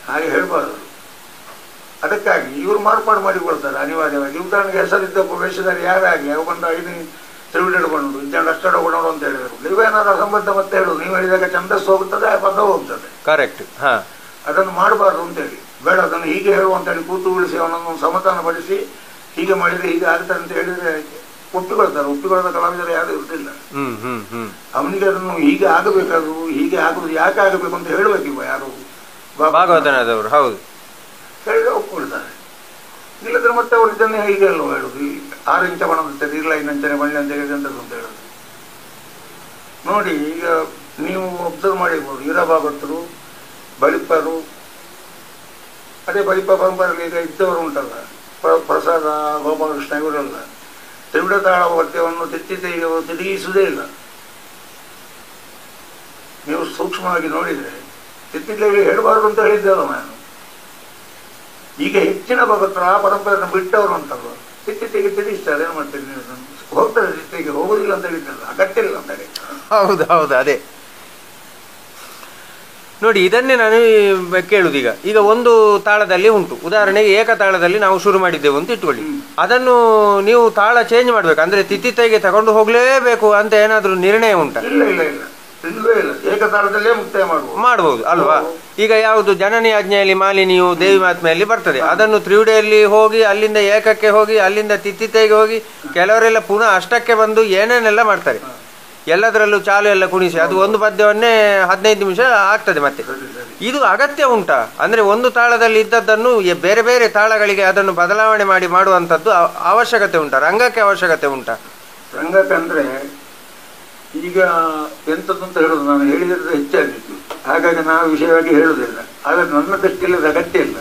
ಹಾಗೆ ಹೇಳ್ಬಾರ್ದು. ಅದಕ್ಕಾಗಿ ಇವರು ಮಾರ್ಪಾಡು ಮಾಡಿಕೊಳ್ತಾರೆ ಅನಿವಾರ್ಯವಾಗಿ. ಉದಾಹರಣೆಗೆ ಹೆಸರಿದ್ದ ವೇಷಧಾರಿ ಯಾರಾಗಿ ಅವು ಬಂದು 5 ತ್ರಿವಿಡೆ ಹಿಡ್ಕೊಂಡು ಇದ್ದಂಡು ಅಷ್ಟ ಹಿಡ್ಕೊಂಡು ಅಂತ ಹೇಳಿದ್ರು. ನೀವೇನಾದ್ರು ಅಸಂಬದ್ಧ ಮತ್ತೆ ಹೇಳುದು, ನೀವು ಹೇಳಿದಾಗ ಛಂದಸ್ಸು ಹೋಗ್ತದೆ, ಆ ಪದ ಹೋಗ್ತದೆ. ಕರೆಕ್ಟ್. ಅದನ್ನು ಮಾಡಬಾರ್ದು ಅಂತೇಳಿ, ಬೇಡ ಅದನ್ನು ಹೀಗೆ ಹೇಳುವಂತೇಳಿ ಕೂತು ಉಳಿಸಿ ಅವನನ್ನು ಸಮಾಧಾನ ಪಡಿಸಿ ಹೀಗೆ ಮಾಡಿದ್ರೆ ಹೀಗೆ ಆಗ್ತದೆ ಅಂತ ಹೇಳಿದ್ರೆ ಒಪ್ಪಿಕೊಳ್ತಾರೆ. ಒಪ್ಪಿಕೊಳ್ಳದ ಕಲಾವಿದರು ಯಾರು ಇರ್ತಿಲ್ಲ. ಅವನಿಗೆ ಅದನ್ನು ಹೀಗೆ ಆಗಬೇಕಾದ್ರು, ಹೀಗೆ ಆಗುದು ಯಾಕೆ ಆಗಬೇಕು ಅಂತ ಹೇಳಬೇಕಿವ ಯಾರು ಭಾಗವತನಾದವರು. ಹೌದು, ಹೇಳಿದ್ರೆ ಒಪ್ಪಿಕೊಳ್ತಾರೆ. ಇಲ್ಲದ್ರೆ ಮತ್ತೆ ಅವರು ಇದನ್ನೇ ಹೀಗೆ ಅಲ್ವ ಹೇಳುದು, 6 ಇಂಚ ಬಣ್ಣದಂತೆ ಇಲ್ಲ 5 ಇಂಚನೆ ಬಣ್ಣ ಅಂತ ಹೇಳಿದೆ ಅಂತ ಹೇಳುದು ನೋಡಿ. ಈಗ ನೀವು ಅಬ್ಸರ್ವ್ ಮಾಡಿರ್ಬೋದು, ವೀರಭಾಗವತರು, ಬಳಿಪ್ಪರು, ಅದೇ ಬಳಿಪ್ಪ ಪರಂಪರೆಯಲ್ಲಿ ಈಗ ಇದ್ದವರು ಉಂಟಲ್ಲ, ಪ್ರಸಾದ, ಗೋಪಾಲಕೃಷ್ಣ, ಇವರೆಲ್ಲ ತ್ರಿವಿಡ ತಾಳ ಪದ್ಯವನ್ನು ತಿರುಗಿಸುವುದೇ ಇಲ್ಲ. ನೀವು ಸೂಕ್ಷ್ಮವಾಗಿ ನೋಡಿದ್ರೆ ತಿತ್ತಿಗೆ ಹೇಳಬಾರ್ದು ಅಂತ ಹೇಳಿದ್ದಲ್ಲ ನಾನು. ಈಗ ಹೆಚ್ಚಿನ ಭಗವತರು ಆ ಪರಂಪರೆಯನ್ನು ಬಿಟ್ಟವರು ಅಂತಲ್ವ, ತಿತ್ತಿಗೆ ತಿರುಗಿಸ್ತಾರೆ. ಏನು ಮಾಡ್ತೀರಿ ನೀವು? ಹೋಗ್ತಾರೆ, ತಿತ್ತಿಗೆ ಹೋಗುದಿಲ್ಲ ಅಂತ ಹೇಳಿದ್ದಲ್ಲ, ಅಗತ್ಯ ಇಲ್ಲ ಅಂತ ಹೇಳಿ. ಹೌದು ಹೌದು, ಅದೇ ನೋಡಿ. ಇದನ್ನೇ ನಾನು ಕೇಳುದು. ಈಗ ಒಂದು ತಾಳದಲ್ಲಿ ಉಂಟು, ಉದಾಹರಣೆಗೆ ಏಕತಾಳದಲ್ಲಿ ನಾವು ಶುರು ಮಾಡಿದ್ದೆವು ಅಂತ ಇಟ್ಕೊಳ್ಳಿ. ಅದನ್ನು ನೀವು ತಾಳ ಚೇಂಜ್ ಮಾಡ್ಬೇಕು ಅಂದ್ರೆ ತಿತ್ತಿಗೆ ತಗೊಂಡು ಹೋಗ್ಲೇಬೇಕು ಅಂತ ಏನಾದ್ರೂ ನಿರ್ಣಯ ಉಂಟಾ? ಇಲ್ಲ ಇಲ್ಲ ಇಲ್ಲ, ಏಕತಾಳದಲ್ಲೇ ಮುಕ್ತಾಯ ಮಾಡಬಹುದು ಅಲ್ವಾ? ಈಗ ಯಾವುದು ಜನನಿ ಆಜ್ಞೆಯಲ್ಲಿ ಮಾಲಿನಿಯು ದೇವಿ ಮಾತ್ಮೆಯಲ್ಲಿ ಬರ್ತದೆ, ಅದನ್ನು ತ್ರಿವಿಡೆಯಲ್ಲಿ ಹೋಗಿ ಅಲ್ಲಿಂದ ಏಕಕ್ಕೆ ಹೋಗಿ ಅಲ್ಲಿಂದ ತಿತ್ತಿತೆಗೆ ಹೋಗಿ ಕೆಲವರೆಲ್ಲ ಪುನಃ ಅಷ್ಟಕ್ಕೆ ಬಂದು ಏನೇನೆಲ್ಲ ಮಾಡ್ತಾರೆ. ಎಲ್ಲದರಲ್ಲೂ ಚಾಲು ಎಲ್ಲ ಕುಣಿಸಿ ಅದು ಒಂದು ಪದ್ಯವನ್ನೇ 15 ನಿಮಿಷ ಆಗ್ತದೆ. ಮತ್ತೆ ಇದು ಅಗತ್ಯ ಉಂಟಾ? ಅಂದ್ರೆ ಒಂದು ತಾಳದಲ್ಲಿ ಇದ್ದದ್ದನ್ನು ಬೇರೆ ಬೇರೆ ತಾಳಗಳಿಗೆ ಅದನ್ನು ಬದಲಾವಣೆ ಮಾಡಿ ಮಾಡುವಂಥದ್ದು ಅವಶ್ಯಕತೆ ಉಂಟಾ? ರಂಗಕ್ಕೆ ಅವಶ್ಯಕತೆ ಉಂಟಾ? ರಂಗಕ್ಕೆ ಅಂದ್ರೆ ಈಗ ಎಂಥದ್ದು ಅಂತ ಹೇಳುದು, ನಾನು ಹೇಳಿದ್ರೆ ಹೆಚ್ಚಾಗಿತ್ತು, ಹಾಗಾಗಿ ನಾವು ವಿಷಯವಾಗಿ ಹೇಳುದಿಲ್ಲ. ಆದರೆ ನನ್ನ ದೃಷ್ಟಿಯಲ್ಲಿ ಅಗತ್ಯ ಇಲ್ಲ.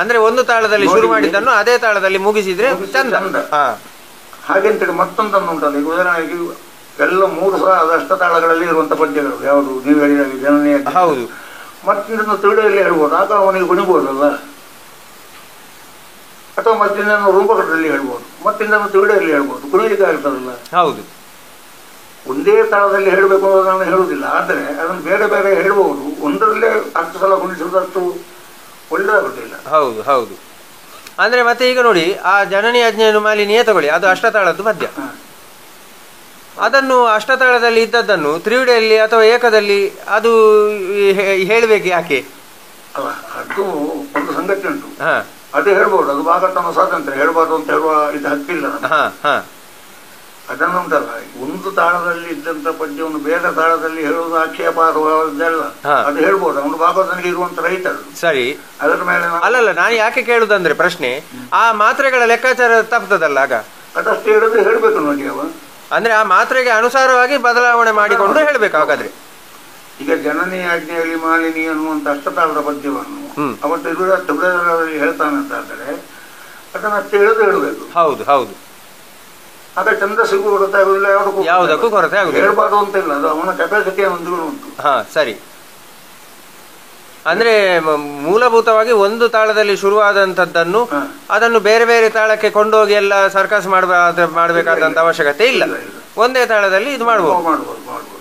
ಅಂದ್ರೆ ಒಂದು ತಾಳದಲ್ಲಿ ಶುರು ಮಾಡಿದ್ದನ್ನು ಅದೇ ತಾಳದಲ್ಲಿ ಮುಗಿಸಿದ್ರೆ ಚಂದ. ಹಾಗೆಂತೇಳಿ ಮತ್ತೊಂದನ್ನು ಉಂಟಲ್ಲ, ಈಗ ಉದಾಹರಣೆಗೆ ಎಲ್ಲ 3 ಸಲ ಅದಷ್ಟ ತಾಳಗಳಲ್ಲಿ ಇರುವಂತ ಪದ್ಯಗಳು ಯಾವುದು ನೀವು ಹೇಳಿದಾಗ ಜನನೀಯ. ಹೌದು, ಮತ್ತಿಂದ ತುಳಿಯಲ್ಲಿ ಹೇಳ್ಬೋದು, ಆಗ ಅವನಿಗೆ ಕುಣಿಬೋದಲ್ಲ. ಅಥವಾ ಮತ್ತಿಂದ ರೂಪಕದಲ್ಲಿ ಹೇಳ್ಬೋದು, ಮತ್ತಿಂದ ತುಳಿಯಲ್ಲಿ ಹೇಳ್ಬೋದು, ಕುಣಿಲಿಕ್ಕೆ ಆಗ್ತದಲ್ಲ. ಹೌದು, ಒಂದೇ ತಾಳದಲ್ಲಿ ಹೇಳಬೇಕು ಅನ್ನೋದು ನಾನು ಹೇಳುವುದಿಲ್ಲ. ಆದರೆ ಅದನ್ನು ಬೇರೆ ಬೇರೆ ಹೇಳ್ಬೋದು. ಒಂದರಲ್ಲೇ 10 ಸಲ ಕುಣಿಸುವುದಷ್ಟು ಒಳ್ಳೆಯದಾಗುತ್ತಿಲ್ಲ. ಹೌದು ಹೌದು. ಅಂದ್ರೆ ಮತ್ತೆ ಈಗ ನೋಡಿ, ಆ ಜನನಿ ಅಜ್ಞೆಯನ್ನು ಮಾಲಿನಿಯೇ ತಗೊಳ್ಳಿ, ಅದು ಅಷ್ಟತಾಳದ್ದು ಪದ್ಯ. ಅದನ್ನು ಅಷ್ಟತಾಳದಲ್ಲಿ ಇದ್ದದ್ದನ್ನು ತ್ರಿವಿಡೆಯಲ್ಲಿ ಅಥವಾ ಏಕದಲ್ಲಿ ಅದು ಹೇಳಬೇಕು ಯಾಕೆ? ಅಲ್ಲ, ಅದು ಒಂದು ಸಂಗತಿ ಉಂಟು. ಅದು ಹೇಳ್ಬೋದು, ಅದು ಭಾಗತನ ಸ್ವಾತಂತ್ರ್ಯ, ಹೇಳ್ಬಾರ್ದು ಅಂತ ಹೇಳುವ ಇದು ಹಕ್ಕಿಲ್ಲ. ಅದನ್ನುಂಟಲ್ಲ, ಒಂದು ತಾಳದಲ್ಲಿ ಇದ್ದಂತ ಪದ್ಯವನ್ನು ಬೇರೆ ತಾಳದಲ್ಲಿ ಹೇಳುವುದು ಆಕ್ಷೇಪಾರ್ಹವಲ್ಲ. ಅದು ಹೇಳ್ಬೋದು, ಅವನು ಭಾಗವತನಿಗೆ ಇರುವಂತ ರೈತರು. ಸರಿ, ಅದರ ಮೇಲೆ ಅಲ್ಲಲ್ಲ, ನಾನು ಯಾಕೆ ಕೇಳುದಂದ್ರೆ ಪ್ರಶ್ನೆ, ಆ ಮಾತ್ರೆಗಳ ಲೆಕ್ಕಾಚಾರ ತಪ್ಪದಲ್ಲ ಆಗ. ಅದಷ್ಟು ಹೇಳಿದ್ರೆ ಹೇಳ್ಬೇಕು ನೋಡಿ ಅವ. ಅಂದ್ರೆ ಆ ಮಾತ್ರೆಗೆ ಅನುಸಾರವಾಗಿ ಬದಲಾವಣೆ ಮಾಡಿಕೊಂಡು ಹೇಳ್ಬೇಕು. ಹಾಗಾದ್ರೆ ಈಗ ಜನನಿ ಆಜ್ಞೆಯಲ್ಲಿ ಮಾಲಿನಿ ಅನ್ನುವಂತ ಅಷ್ಟತಾಳದ ಪದ್ಯವನ್ನು ಅವತ್ತು ಹೃದಯದಲ್ಲಿ ಹೇಳ್ತಾನಂತಾದರೆ ಅದನ್ನಷ್ಟು ಹೇಳೋದು ಹೇಳಬೇಕು. ಹೌದು ಹೌದು. ಆಗ ಛಂದಸ್ಸಿಗೂ ಕೊರತೆ ಆಗುದಿಲ್ಲ, ಯಾವುದಕ್ಕೂ ಕೊರತೆ ಆಗುದಿಲ್ಲ. ಹೇಳ್ಬಾರ್ದು ಅಂತಿಲ್ಲ, ಅದು ಅವನ ಕೆಪಾಸಿಟಿ ಒಂದು ಉಂಟು. ಸರಿ. ಅಂದ್ರೆ ಮೂಲಭೂತವಾಗಿ ಒಂದು ತಾಳದಲ್ಲಿ ಶುರುವಾದಂಥದ್ದನ್ನು ಅದನ್ನು ಬೇರೆ ಬೇರೆ ತಾಳಕ್ಕೆ ಕೊಂಡೋಗಿ ಎಲ್ಲ ಸರ್ಕಸ್ ಮಾಡಬೇಕಾದಂತ ಅವಶ್ಯಕತೆ ಇಲ್ಲ. ಒಂದೇ ತಾಳದಲ್ಲಿ ಇದು ಮಾಡಬಹುದು.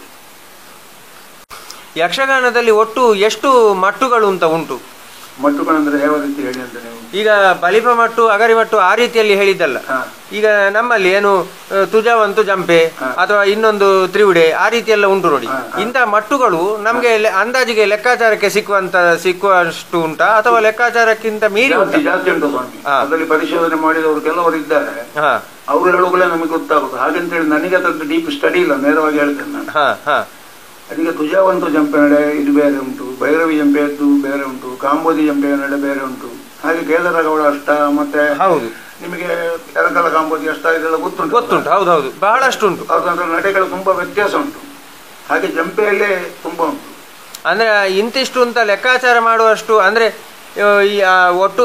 ಯಕ್ಷಗಾನದಲ್ಲಿ ಒಟ್ಟು ಎಷ್ಟು ಮಟ್ಟುಗಳು ಅಂತ ಉಂಟು? ಮಟ್ಟುಗಳಂದ್ರೆ ಯಾವ ರೀತಿ ಹೇಳಿ ಅಂತ ನೀವು? ಈಗ ಬಲಿಪ ಮಟ್ಟು, ಅಗರಿ ಮಟ್ಟು ಆ ರೀತಿಯಲ್ಲಿ ಹೇಳಿದ್ದಲ್ಲ. ಈಗ ನಮ್ಮಲ್ಲಿ ಏನು ತುಜಾವಂತು ಜಂಪೆ ಅಥವಾ ಇನ್ನೊಂದು ತ್ರಿವುಡೆ ಆ ರೀತಿ ಎಲ್ಲ ಉಂಟು ನೋಡಿ. ಇಂಥ ಮಟ್ಟುಗಳು ನಮ್ಗೆ ಅಂದಾಜಿಗೆ ಲೆಕ್ಕಾಚಾರಕ್ಕೆ ಸಿಕ್ಕುವಷ್ಟು ಉಂಟಾ ಅಥವಾ ಲೆಕ್ಕಾಚಾರಕ್ಕಿಂತ ಮೀರಿ ಜಾಸ್ತಿ ಉಂಟು ಸ್ವಾಮಿ. ಅದರಲ್ಲಿ ಪರಿಶೋಧನೆ ಮಾಡಿದವರು ಕೆಲವರು ಇದ್ದಾರೆ, ಅವರು ಹೇಳುವುಗಳೇ ನಮಗೆ ಗೊತ್ತಾಗುತ್ತೆ. ಹಾಗಂತೇಳಿ ನನಗೆ ಅದಕ್ಕೆ ಡೀಪ್ ಸ್ಟಡಿ ಇಲ್ಲ, ನೇರವಾಗಿ ಹೇಳ್ತೇನೆ ನಾನು. ಅದಕ್ಕೆ ತುಜಾವಂತು ಜಂಪೆ ನಡೆ ಇದು ಬೇರೆ ಉಂಟು, ಭೈರವಿ ಜಂಪೆಯದ್ದು ಬೇರೆ ಉಂಟು, ಕಾಂಬೋದಿ ಜಂಪೆಯ ನಡೆ ಬೇರೆ ಉಂಟು. ಹಾಗೆ ಕೇದಾರಗೌಡ ಅಷ್ಟ, ಮತ್ತೆ ನಿಮಗೆ ಎರಕಲ ಕಾಂಬೋದಿ ಅಷ್ಟ, ಇದೆಲ್ಲ ಗೊತ್ತುಂಟು. ಹೌದೌದು, ಬಹಳಷ್ಟು ಉಂಟು. ಅದರ ನಡೆಗಳು ತುಂಬಾ ವ್ಯತ್ಯಾಸ ಉಂಟು. ಹಾಗೆ ಜಂಪೆಯಲ್ಲೇ ತುಂಬಾ ಉಂಟು. ಅಂದ್ರೆ ಇಂತಿಷ್ಟು ಅಂತ ಲೆಕ್ಕಾಚಾರ ಮಾಡುವಷ್ಟು ಅಂದ್ರೆ ಒಟ್ಟು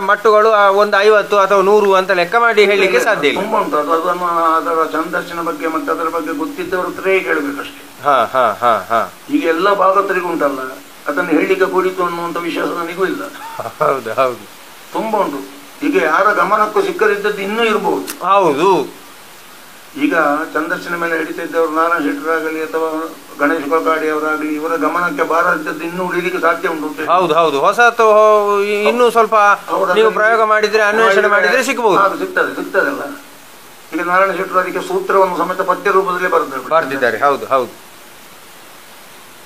ಮಟ್ಟುಗಳು ಒಂದು 50 ಅಥವಾ 100 ಅಂತ ಲೆಕ್ಕ ಮಾಡಿ ಹೇಳಲಿಕ್ಕೆ ಸಾಧ್ಯ ಇಲ್ಲ. ತುಂಬಾ ಉಂಟು. ಅದನ್ನು ಅದರ ಛಂದಸ್ಸಿನ ಬಗ್ಗೆ ಮತ್ತೆ ಅದರ ಬಗ್ಗೆ ಗೊತ್ತಿದ್ದವರು ಹತ್ರೇ ಕೇಳಬೇಕಷ್ಟೇ. ಈಗ ಎಲ್ಲ ಭಾಗವತರಿಗೂ ಉಂಟಲ್ಲ, ಅದನ್ನು ಹೇಳಿಕೆ ಕೂಡಿತು ಅನ್ನುವಂಥ ವಿಶ್ವಾಸ ನನಗೂ ಇಲ್ಲ. ಹೌದು ಹೌದು, ತುಂಬಾ ಉಂಟು. ಈಗ ಯಾರ ಗಮನಕ್ಕೂ ಸಿಕ್ಕದಿದ್ದದ್ದು ಇನ್ನೂ ಇರಬಹುದು. ಹೌದು. ಈಗ ಛಂದಸ್ಸಿನ ಮೇಲೆ ಹಿಡಿತಿದ್ದವರು ನಾರಾಯಣ ಶೆಟ್ಟರಾಗಲಿ ಅಥವಾ ಗಣೇಶ್ ಕೊಕಾಡಿ ಅವರಾಗಲಿ, ಇವರ ಗಮನಕ್ಕೆ ಬಾರದಿದ್ದದ್ದು ಇನ್ನೂ ಉಳಿಲಿಕ್ಕೆ ಸಾಧ್ಯ ಉಂಟು. ಹೌದು ಹೌದು, ಹೊಸತು ಇನ್ನೂ ಸ್ವಲ್ಪ ನೀವು ಪ್ರಯೋಗ ಮಾಡಿದ್ರೆ, ಅನ್ವೇಷಣೆ ಮಾಡಿದ್ರೆ ಸಿಗಬಹುದು. ಸಿಗ್ತದಲ್ಲ. ಈಗ ನಾರಾಯಣ ಶೆಟ್ಟರು ಅದಕ್ಕೆ ಸೂತ್ರವನ್ನು ಸಮೇತ ಪದ್ಯ ರೂಪದಲ್ಲಿ ಬರೆದಿದ್ದಾರೆ. ಹೌದು ಹೌದು,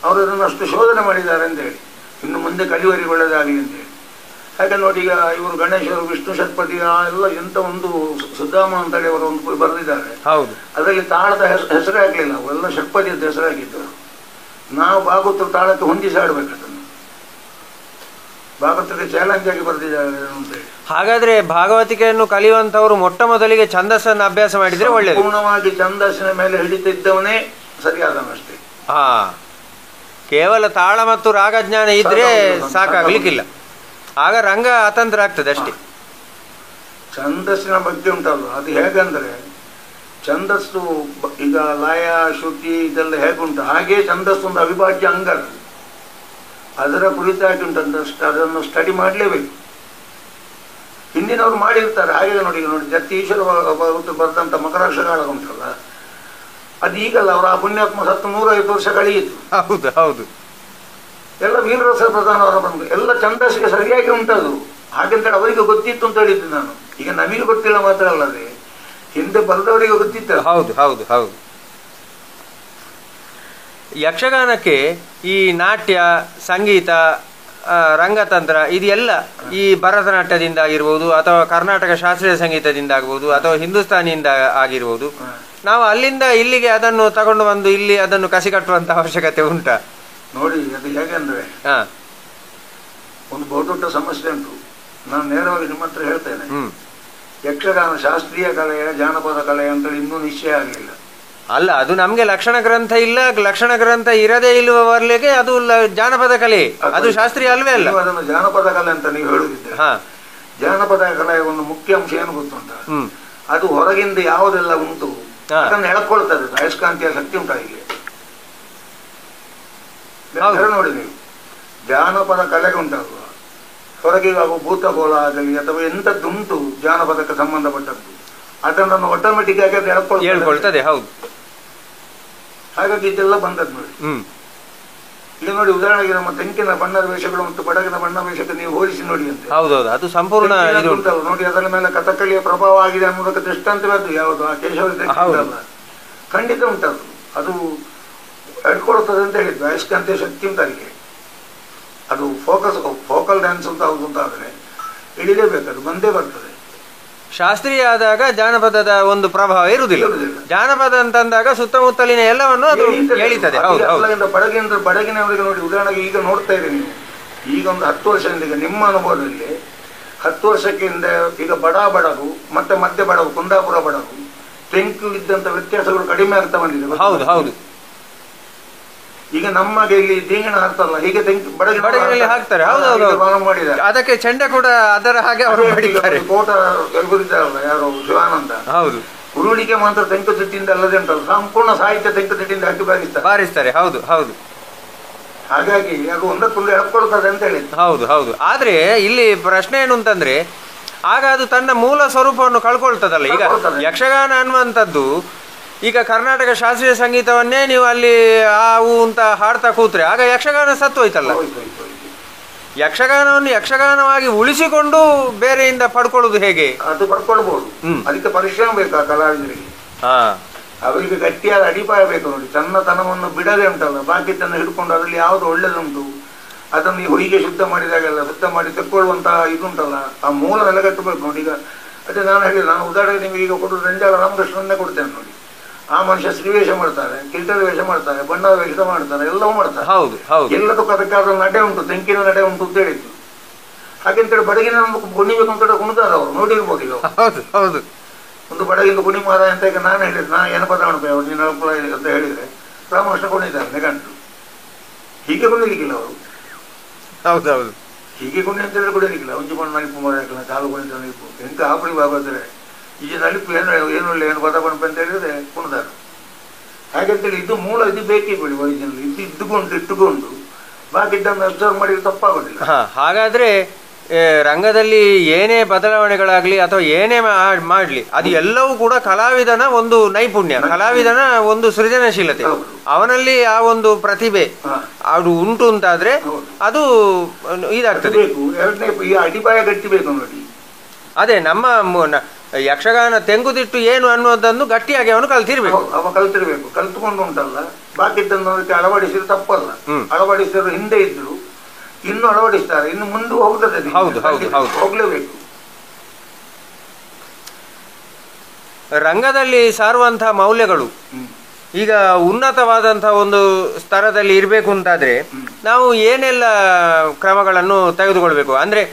ಅವರು ಅದನ್ನು ಅಷ್ಟು ಶೋಧನೆ ಮಾಡಿದ್ದಾರೆ ಅಂತ ಹೇಳಿ, ಇನ್ನು ಮುಂದೆ ಕಲಿವರಿಗೆ ಒಳ್ಳೆಯದಾಗಲಿ ಅಂತ ಹೇಳಿ. ಹಾಗೆ ನೋಡಿ, ಈಗ ಇವರು ಗಣೇಶರು, ವಿಷ್ಣು ಷಟ್ಪದಿ ಎಲ್ಲ ಎಂತ ಒಂದು ಸುಧಾಮ ಅಂತೇಳಿ ಅವರು ಒಂದು ಬರೆದಿದ್ದಾರೆ. ಹೌದು, ಅದರಲ್ಲಿ ತಾಳದ ಹೆಸರೇ ಆಗ್ಲಿಲ್ಲ, ಅವೆಲ್ಲ ಷಟ್ಪದಿಯದ್ದು ಹೆಸರಾಗಿದ್ದರು. ನಾವು ಭಾಗವತರು ತಾಳಕ್ಕೆ ಹೊಂದಿಸಿ ಆಡ್ಬೇಕು, ಅದನ್ನು ಭಾಗವತರಿಗೆ ಚಾಲೆಂಜ್ ಆಗಿ ಬರೆದಿದ್ದಾರೆ ಅಂತೇಳಿ. ಹಾಗಾದ್ರೆ ಭಾಗವತಿಕೆಯನ್ನು ಕಲಿಯುವಂತವರು ಮೊಟ್ಟ ಮೊದಲಿಗೆ ಛಂದಸ್ಸನ್ನು ಅಭ್ಯಾಸ ಮಾಡಿದ್ರೆ ಒಳ್ಳೆಯದು. ಪೂರ್ಣವಾಗಿ ಛಂದಸ್ಸಿನ ಮೇಲೆ ಹಿಡಿತಿದ್ದವನೇ ಸರಿಯಾದನಷ್ಟೇ. ಕೇವಲ ತಾಳ ಮತ್ತು ರಾಗಜ್ಞಾನ ಇದ್ರೆ ಸಾಕಾಗ್ಲಿಕ್ಕಿಲ್ಲ, ಆಗ ರಂಗ ಅತಂತ್ರ ಆಗ್ತದೆ ಅಷ್ಟೇ. ಛಂದಸ್ಸಿನ ಬಗ್ಗೆ ಉಂಟಲ್ಲ, ಅದು ಹೇಗಂದ್ರೆ ಛಂದಸ್ಸು ಈಗ ಲಯ ಶ್ರುತಿ ಇದೆಲ್ಲ ಹೇಗುಂಟು ಹಾಗೆ ಛಂದಸ್ಸು ಒಂದು ಅವಿಭಾಜ್ಯ ಅಂಗ. ಅದರ ಕುರಿತಾಗಿ ಉಂಟಂತಷ್ಟು ಅದನ್ನು ಸ್ಟಡಿ ಮಾಡಲೇಬೇಕು. ಹಿಂದಿನವರು ಮಾಡಿರ್ತಾರೆ. ಹಾಗೆ ನೋಡಿ ಜತ್ತಿ ಈಶ್ವರ ಬರೆದಂತ ಮಕರಾಕ್ಷಗಾಳ ಉಂಟಲ್ಲ, ಅದು ಈಗಲ್ಲ, ಅವರ ಆ ಪುಣ್ಯಾತ್ಮ ಸತ್ತು 150 ವರ್ಷ ಕಳೆಯಿತು. ಹೌದು ಹೌದು, ಎಲ್ಲ ವೀರರಸ ಪ್ರಧಾನವರ ಬಂದು ಎಲ್ಲ ಛಂದಸ್ಸಿಗೆ ಸರಿಯಾಗಿ ಉಂಟದು. ಹಾಗಂತೇಳಿ ಅವರಿಗೆ ಗೊತ್ತಿತ್ತು ಅಂತ ಹೇಳಿದ್ದು ನಾನು. ಈಗ ನಮಗೆ ಗೊತ್ತಿಲ್ಲ ಮಾತ್ರ ಅಲ್ಲದೆ ಹಿಂದೆ ಬರೆದವರಿಗೆ ಗೊತ್ತಿತ್ತು. ಹೌದು ಹೌದು ಹೌದು. ಯಕ್ಷಗಾನಕ್ಕೆ ಈ ನಾಟ್ಯ, ಸಂಗೀತ, ರಂಗತಂತ್ರ ಇದೆಲ್ಲ ಈ ಭರತನಾಟ್ಯದಿಂದ ಆಗಿರ್ಬೋದು ಅಥವಾ ಕರ್ನಾಟಕ ಶಾಸ್ತ್ರೀಯ ಸಂಗೀತದಿಂದ ಆಗ್ಬೋದು ಅಥವಾ ಹಿಂದೂಸ್ತಾನಿಯಿಂದ ಆಗಿರ್ಬೋದು, ನಾವು ಅಲ್ಲಿಂದ ಇಲ್ಲಿಗೆ ಅದನ್ನು ತಗೊಂಡು ಬಂದು ಇಲ್ಲಿ ಅದನ್ನು ಕಸಿ ಕಟ್ಟುವಂತ ಅವಶ್ಯಕತೆ ಉಂಟಾ? ನೋಡಿ, ಅದು ಹೇಗೆಂದ್ರೆ ಒಂದು ಬಹುದೊಡ್ಡ ಸಮಸ್ಯೆ ಉಂಟು. ನಾನು ನೇರವಾಗಿ ನಿಮ್ಮ ಹತ್ರ ಹೇಳ್ತೇನೆ. ಯಕ್ಷಗಾನ ಶಾಸ್ತ್ರೀಯ ಕಲೆಯ ಜಾನಪದ ಕಲೆ ಅಂತೇಳಿ ಇನ್ನೂ ನಿಶ್ಚಯ ಆಗಲಿಲ್ಲ. ಅಲ್ಲ, ಅದು ನಮ್ಗೆ ಲಕ್ಷಣ ಗ್ರಂಥ ಇಲ್ಲ, ಲಕ್ಷಣ ಗ್ರಂಥ ಇರದೇ ಇಲ್ಲವರೆಗೆ ಅದು ಜಾನಪದ ಕಲೆ, ಅದು ಶಾಸ್ತ್ರೀಯ ಅಲ್ವೇ ಅಲ್ಲ. ಅದನ್ನು ಜಾನಪದ ಕಲೆ ಅಂತ ನೀವು ಹೇಳುದಿದ್ದೆ. ಜಾನಪದ ಕಲೆಯ ಒಂದು ಮುಖ್ಯ ಅಂಶ ಏನು ಗೊತ್ತುಂಟ, ಅದು ಹೊರಗಿಂದ ಯಾವುದೆಲ್ಲ ಉಂಟು ಅದನ್ನು ಎಳ್ಕೊಳ್ತದೆ. ಅಯಸ್ಕಾಂತೀಯ ಶಕ್ತಿ ಉಂಟಾಗಿದೆ ನೋಡಿ ನೀವು. ಜಾನಪದ ಕಲೆಗೆ ಉಂಟಲ್ವ, ಹೊರಗೆ ಆಗುವ ಭೂತಗೋಳ ಆಗಲಿ ಅಥವಾ ಎಂಥದ್ದುಂಟು ಜಾನಪದಕ್ಕೆ ಸಂಬಂಧಪಟ್ಟದ್ದು ಅದನ್ನು ಆಟೋಮೆಟಿಕ್ ಆಗಿ ಅದು ಹೇಳ್ಕೊಳ್ತದೆ. ಹೌದು, ಹಾಗಾಗಿ ಇದೆಲ್ಲ ಬಂದದ್ದು ನೋಡಿ. ಈಗ ನೋಡಿ, ಉದಾಹರಣೆಗೆ ನಮ್ಮ ತೆಂಕಿನ ಬಣ್ಣದ ವೇಷಗಳು ಮತ್ತು ಬಡಗಿನ ಬಣ್ಣ ವೇಷಕ್ಕೆ ನೀವು ಹೋಲಿಸಿ ನೋಡಿ ಅಂತ. ಹೌದೌದು, ಅದು ಸಂಪೂರ್ಣ ಉಂಟಲ್ಲ ನೋಡಿ, ಅದರ ಮೇಲೆ ಕಥಕಳಿಯ ಪ್ರಭಾವ ಆಗಿದೆ ಅನ್ನೋದಕ್ಕೆ ದೃಷ್ಟಾಂತವೇ ಅದು. ಯಾವುದು ಆ ಕೇಶವ ಖಂಡಿತ ಉಂಟದು, ಅದು ಎಡ್ಕೊಳ್ತದೆ ಅಂತ ಹೇಳಿದ್ದು. ಅಯಸ್ಕಾಂತೀಯ ಶಕ್ತಿ ಉಂಟು ಅದಕ್ಕೆ. ಅದು ಫೋಕಲ್ ಡ್ಯಾನ್ಸ್ ಅಂತ ಹೌದು ಅಂತ ಆದರೆ ಇಳಿಲೇಬೇಕು, ಅದು ಬಂದೇ ಬರ್ತದೆ. ಶಾಸ್ತ್ರೀಯ ಆದಾಗ ಜಾನಪದದ ಒಂದು ಪ್ರಭಾವ ಇರುವುದಿಲ್ಲ. ಜಾನಪದ ಅಂತಂದಾಗ ಸುತ್ತಮುತ್ತಲಿನ ಎಲ್ಲವನ್ನು ಅದು ಎಳಿತದೆ. ಬಡಗಿನವರಿಗೆ ನೋಡಿ, ಉದಾಹರಣೆಗೆ ಈಗ ನೋಡ್ತಾ ಇರಿ ನೀವು, ಈಗ ಒಂದು 10 ವರ್ಷದಿಂದ, ಈಗ ನಿಮ್ಮ ಅನುಭವದಲ್ಲಿ 10 ವರ್ಷಕ್ಕಿಂತ ಈಗ ಬಡಗು ಮತ್ತೆ ಮಧ್ಯ ಬಡಗು, ಕುಂದಾಪುರ ಬಡಗು, ತೆಂಕು ಇದ್ದಂತ ವ್ಯತ್ಯಾಸಗಳು ಕಡಿಮೆ ಆಗ್ತಾ ಬಂದಿದೆ. ಹೌದು ಹೌದು. ಈಗ ನಮಗೆ ಇಲ್ಲಿ ತೆಂಗಿನ ಹಾಕ್ತಾರಲ್ಲ, ಹೀಗೆ ಬಡಗಿನಲ್ಲಿ ಹಾಕ್ತಾರೆ. ಮಾಡಿದ್ದಾರೆ. ಅದಕ್ಕೆ ಚೆಂಡೆ ಕೂಡ ಅದರ ಹಾಗೆ ಅವರು ಮಾಡಿದ್ದಾರೆ. ಕೋಟ ಎಲ್ಗುರಿದ್ದಾರಲ್ಲ ಯಾರು, ಶಿವಾನಂದ. ಹೌದು, ಉರುಳಿಗೆ ಮಾತ್ರ ತೆಂಕು ತಿಟ್ಟಿಂದ ಅಲ್ಲದೆ ಉಂಟಲ್ಲ, ಸಂಪೂರ್ಣ ಸಾಹಿತ್ಯ ತೆಂಕು ತಿಟ್ಟಿಂದ ಹಾಕಿ ಬಾರಿಸ್ತಾರೆ. ಹೌದು ಹೌದು. ಹಾಗಾಗಿ ಅದು ಒಂದಕ್ಕೊಂದು ಎಳ್ಕೊಳ್ತದೆ ಅಂತ ಹೇಳಿ. ಹೌದು ಹೌದು. ಆದ್ರೆ ಇಲ್ಲಿ ಪ್ರಶ್ನೆ ಏನು ಅಂತಂದ್ರೆ, ಆಗ ಅದು ತನ್ನ ಮೂಲ ಸ್ವರೂಪವನ್ನು ಕಳ್ಕೊಳ್ತದಲ್ಲ. ಈಗ ಯಕ್ಷಗಾನ ಅನ್ನುವಂಥದ್ದು, ಈಗ ಕರ್ನಾಟಕ ಶಾಸ್ತ್ರೀಯ ಸಂಗೀತವನ್ನೇ ನೀವು ಅಲ್ಲಿ ಆವು ಅಂತ ಹಾಡ್ತಾ ಕೂತ್ರೆ ಆಗ ಯಕ್ಷಗಾನ ಸತ್ತು ಹೋಯ್ತಲ್ಲ. ಯಕ್ಷಗಾನವನ್ನು ಯಕ್ಷಗಾನವಾಗಿ ಉಳಿಸಿಕೊಂಡು ಬೇರೆಯಿಂದ ಪಡ್ಕೊಳ್ಳುವುದು ಹೇಗೆ? ಅದು ಪಡ್ಕೊಳ್ಬಹುದು. ಅದಕ್ಕೆ ಪರಿಶ್ರಮ ಬೇಕಾ ಕಲಾವಿದರಿಗೆ. ಅವರಿಗೆ ಗಟ್ಟಿಯಾದ ಅಡಿಪಾಯ ಬೇಕು ನೋಡಿ. ತನವನ್ನು ಬಿಡದೆ ಉಂಟಲ್ಲ, ಬಾಕಿದ್ದನ್ನು ಹಿಡ್ಕೊಂಡು ಅದರಲ್ಲಿ ಯಾವುದು ಒಳ್ಳೇದುಂಟು ಅದನ್ನು ಈ ಹೊಯ್ಗೆ ಶುದ್ಧ ಮಾಡಿದಾಗೆಲ್ಲ ಶುದ್ಧ ಮಾಡಿ ತೆಕ್ಕೊಳ್ಳುವಂತಹ ಇದುಂಟಲ್ಲ, ಆ ಮೂಲ ನೆಲೆಗಟ್ಟಬೇಕು ನೋಡಿ. ಈಗ ಅದೇ ನಾನು ಹೇಳಿದೆ, ನಾನು ಉದಾಹರಣೆಗೆ ನಿಮಗೆ ಈಗ ಕೊಟ್ಟು ರಂಜಾಲ ರಾಮಕೃಷ್ಣನ್ನೇ ಕೊಡ್ತೇನೆ ನೋಡಿ. ಆ ಮನುಷ್ಯ ಶ್ರೀವೇಷ ಮಾಡ್ತಾರೆ, ಕಿರೀಟದ ವೇಷ ಮಾಡ್ತಾರೆ, ಬಣ್ಣದ ವೇಷ ಮಾಡ್ತಾರೆ, ಎಲ್ಲವೂ ಮಾಡ್ತಾರೆ. ಹೌದು ಹೌದು. ಎಲ್ಲದಕ್ಕೂ ಅದಕ್ಕಾದ ನಡೆ ಉಂಟು, ತೆಂಕಿನ ನಡೆ ಉಂಟು ಅಂತ ಹೇಳಿದ್ದು. ಹಾಗೆಂತೇಳಿ ಬಡಗಿನ ಕುಣಿಬೇಕು ಅಂತ ಕುಣಿದಾರ ಅವರು ನೋಡಿರ್ಬೋದು. ಈಗ ಹೌದು ಹೌದು. ಒಂದು ಬಡಗಿಂದ ಕುಣಿ ಮಾರ ಅಂತ ಈಗ ನಾನು ಹೇಳಿದ್ರೆ, ನಾ ಏನು ಪದಾಣಪೆ ಅವ್ರು ನೀನು ಅಂತ ಹೇಳಿದ್ರೆ ರಾಮಕೃಷ್ಣ ಕುಣಿತಾರೆ ನೆಗಂಟು. ಹೀಗೆ ಕುಣಿಲಿಕ್ಕಿಲ್ಲ ಅವರು. ಹೌದೌದು. ಹೀಗೆ ಕುಣಿ ಅಂತ ಹೇಳಿ ಕುಡಿಯಲಿಕ್ಕಿಲ್ಲ. ಒಂಜು ಬಣ್ಣ ನಲಿಪು ಮಾರಾಕಲ್ಲ, ಕಾಲು ಕುಣಿತ ನಲಿಪು ಎಂತ ಆಪಡಿ ಬಾಬಾದ್ರೆ ಈ ನಲಿಪು ಏನು ಪದ ಬಣ್ಣ ಅಂತ ಹೇಳಿದ್ರೆ ಕುಣಿದಾರು. ಹಾಗಂತೇಳಿ ಇದು ಮೂಲ, ಇದು ಬೇಕೇ ಬಿಡಿ ಒರಿಜಿನಲ್. ಇದು ಇಟ್ಟುಕೊಂಡು ಬಾಕಿದ್ದನ್ನು ಅಬ್ಸರ್ವ್ ಮಾಡಿದ್ರೆ ತಪ್ಪಾಗೋದಿಲ್ಲ. ಹಾಗಾದ್ರೆ ರಂಗದಲ್ಲಿ ಏನೇ ಬದಲಾವಣೆಗಳಾಗ್ಲಿ ಅಥವಾ ಏನೇ ಮಾಡ್ಲಿ, ಅದು ಎಲ್ಲವೂ ಕೂಡ ಕಲಾವಿದನ ಒಂದು ನೈಪುಣ್ಯ, ಕಲಾವಿದನ ಒಂದು ಸೃಜನಶೀಲತೆ, ಅವನಲ್ಲಿ ಆ ಒಂದು ಪ್ರತಿಭೆ ಅದು ಉಂಟು ಅಂತಾದ್ರೆ ಅದು ಇದಾಗ್ತದೆ. ಎರಡನೇ ಈ ಅಡಿಪಾಯ ಗಟ್ಟಿ ಬೇಕು ನೋಡಿ. ಅದೇ ನಮ್ಮ ಯಕ್ಷಗಾನ ತೆಂಗುದಿಟ್ಟು ಏನು ಅನ್ನೋದನ್ನು ಗಟ್ಟಿಯಾಗಿ ಅವನು ಕಲ್ತಿರ್ಬೇಕು. ಅವ ಕಲ್ತಿರ್ಬೇಕು. ಕಲ್ತುಕೊಂಡು ಉಂಟಲ್ಲ, ಬಾಕಿದ್ದನ್ನು ಅದಕ್ಕೆ ಅಳವಡಿಸಿದ್ರೆ ತಪ್ಪಲ್ಲ. ಅಳವಡಿಸಿದ್ರು ಹಿಂದೆ ಇದ್ರು, ಇನ್ನು ಅಳವಡಿಸ್ತಾರೆ, ಇನ್ನು ಮುಂದೆ ಹೋಗ್ತದೆ. ಹೌದು ಹೌದು ಹೌದು, ಹೋಗ್ಲೇಬೇಕು. ರಂಗದಲ್ಲಿ ಸಾರುವಂತಹ ಮೌಲ್ಯಗಳು ಈಗ ಉನ್ನತವಾದಂತಹ ಒಂದು ಸ್ತರದಲ್ಲಿ ಇರಬೇಕು ಅಂತಾದ್ರೆ ನಾವು ಏನೆಲ್ಲ ಕ್ರಮಗಳನ್ನು ತೆಗೆದುಕೊಳ್ಬೇಕು ಅಂದ್ರೆ,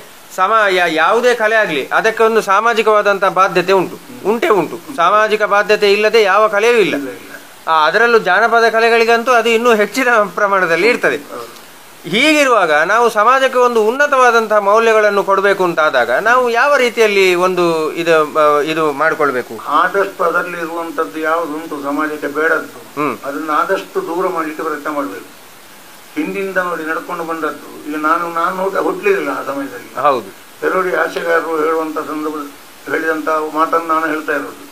ಯಾವುದೇ ಕಲೆ ಆಗಲಿ ಅದಕ್ಕೆ ಒಂದು ಸಾಮಾಜಿಕವಾದಂತಹ ಬಾಧ್ಯತೆ ಉಂಟೇ ಉಂಟು. ಸಾಮಾಜಿಕ ಬಾಧ್ಯತೆ ಇಲ್ಲದೆ ಯಾವ ಕಲೆಯೂ ಇಲ್ಲ. ಅದರಲ್ಲೂ ಜಾನಪದ ಕಲೆಗಳಿಗಂತೂ ಅದು ಇನ್ನೂ ಹೆಚ್ಚಿನ ಪ್ರಮಾಣದಲ್ಲಿ ಇರ್ತದೆ. ಹೀಗಿರುವಾಗ ನಾವು ಸಮಾಜಕ್ಕೆ ಒಂದು ಉನ್ನತವಾದಂತಹ ಮೌಲ್ಯಗಳನ್ನು ಕೊಡಬೇಕು ಅಂತಾದಾಗ ನಾವು ಯಾವ ರೀತಿಯಲ್ಲಿ ಒಂದು ಇದು ಮಾಡಿಕೊಳ್ಬೇಕು? ಆದಷ್ಟು ಅದರಲ್ಲಿ ಇರುವಂತದ್ದು ಯಾವುದುಂಟು ಸಮಾಜಕ್ಕೆ ಬೇಡದ್ದು ಅದನ್ನ ಆದಷ್ಟು ದೂರ ಮಾಡಲಿಕ್ಕೆ ಪ್ರಯತ್ನ ಮಾಡಬೇಕು. ಹಿಂದಿಂದ ನೋಡಿ ನಡ್ಕೊಂಡು ಬಂದದ್ದು ಈಗ ನಾನು ಹುಟ್ಲಿಲ್ಲ ಆ ಸಮಯದಲ್ಲಿ. ಹೌದು, ಕೆಲವರು ಹಾಸ್ಯಗಾರರು ಹೇಳುವಂತ ಸಂದರ್ಭ ಹೇಳಿದಂತ ಮಾತನ್ನು ನಾನು ಹೇಳ್ತಾ ಇರೋದು.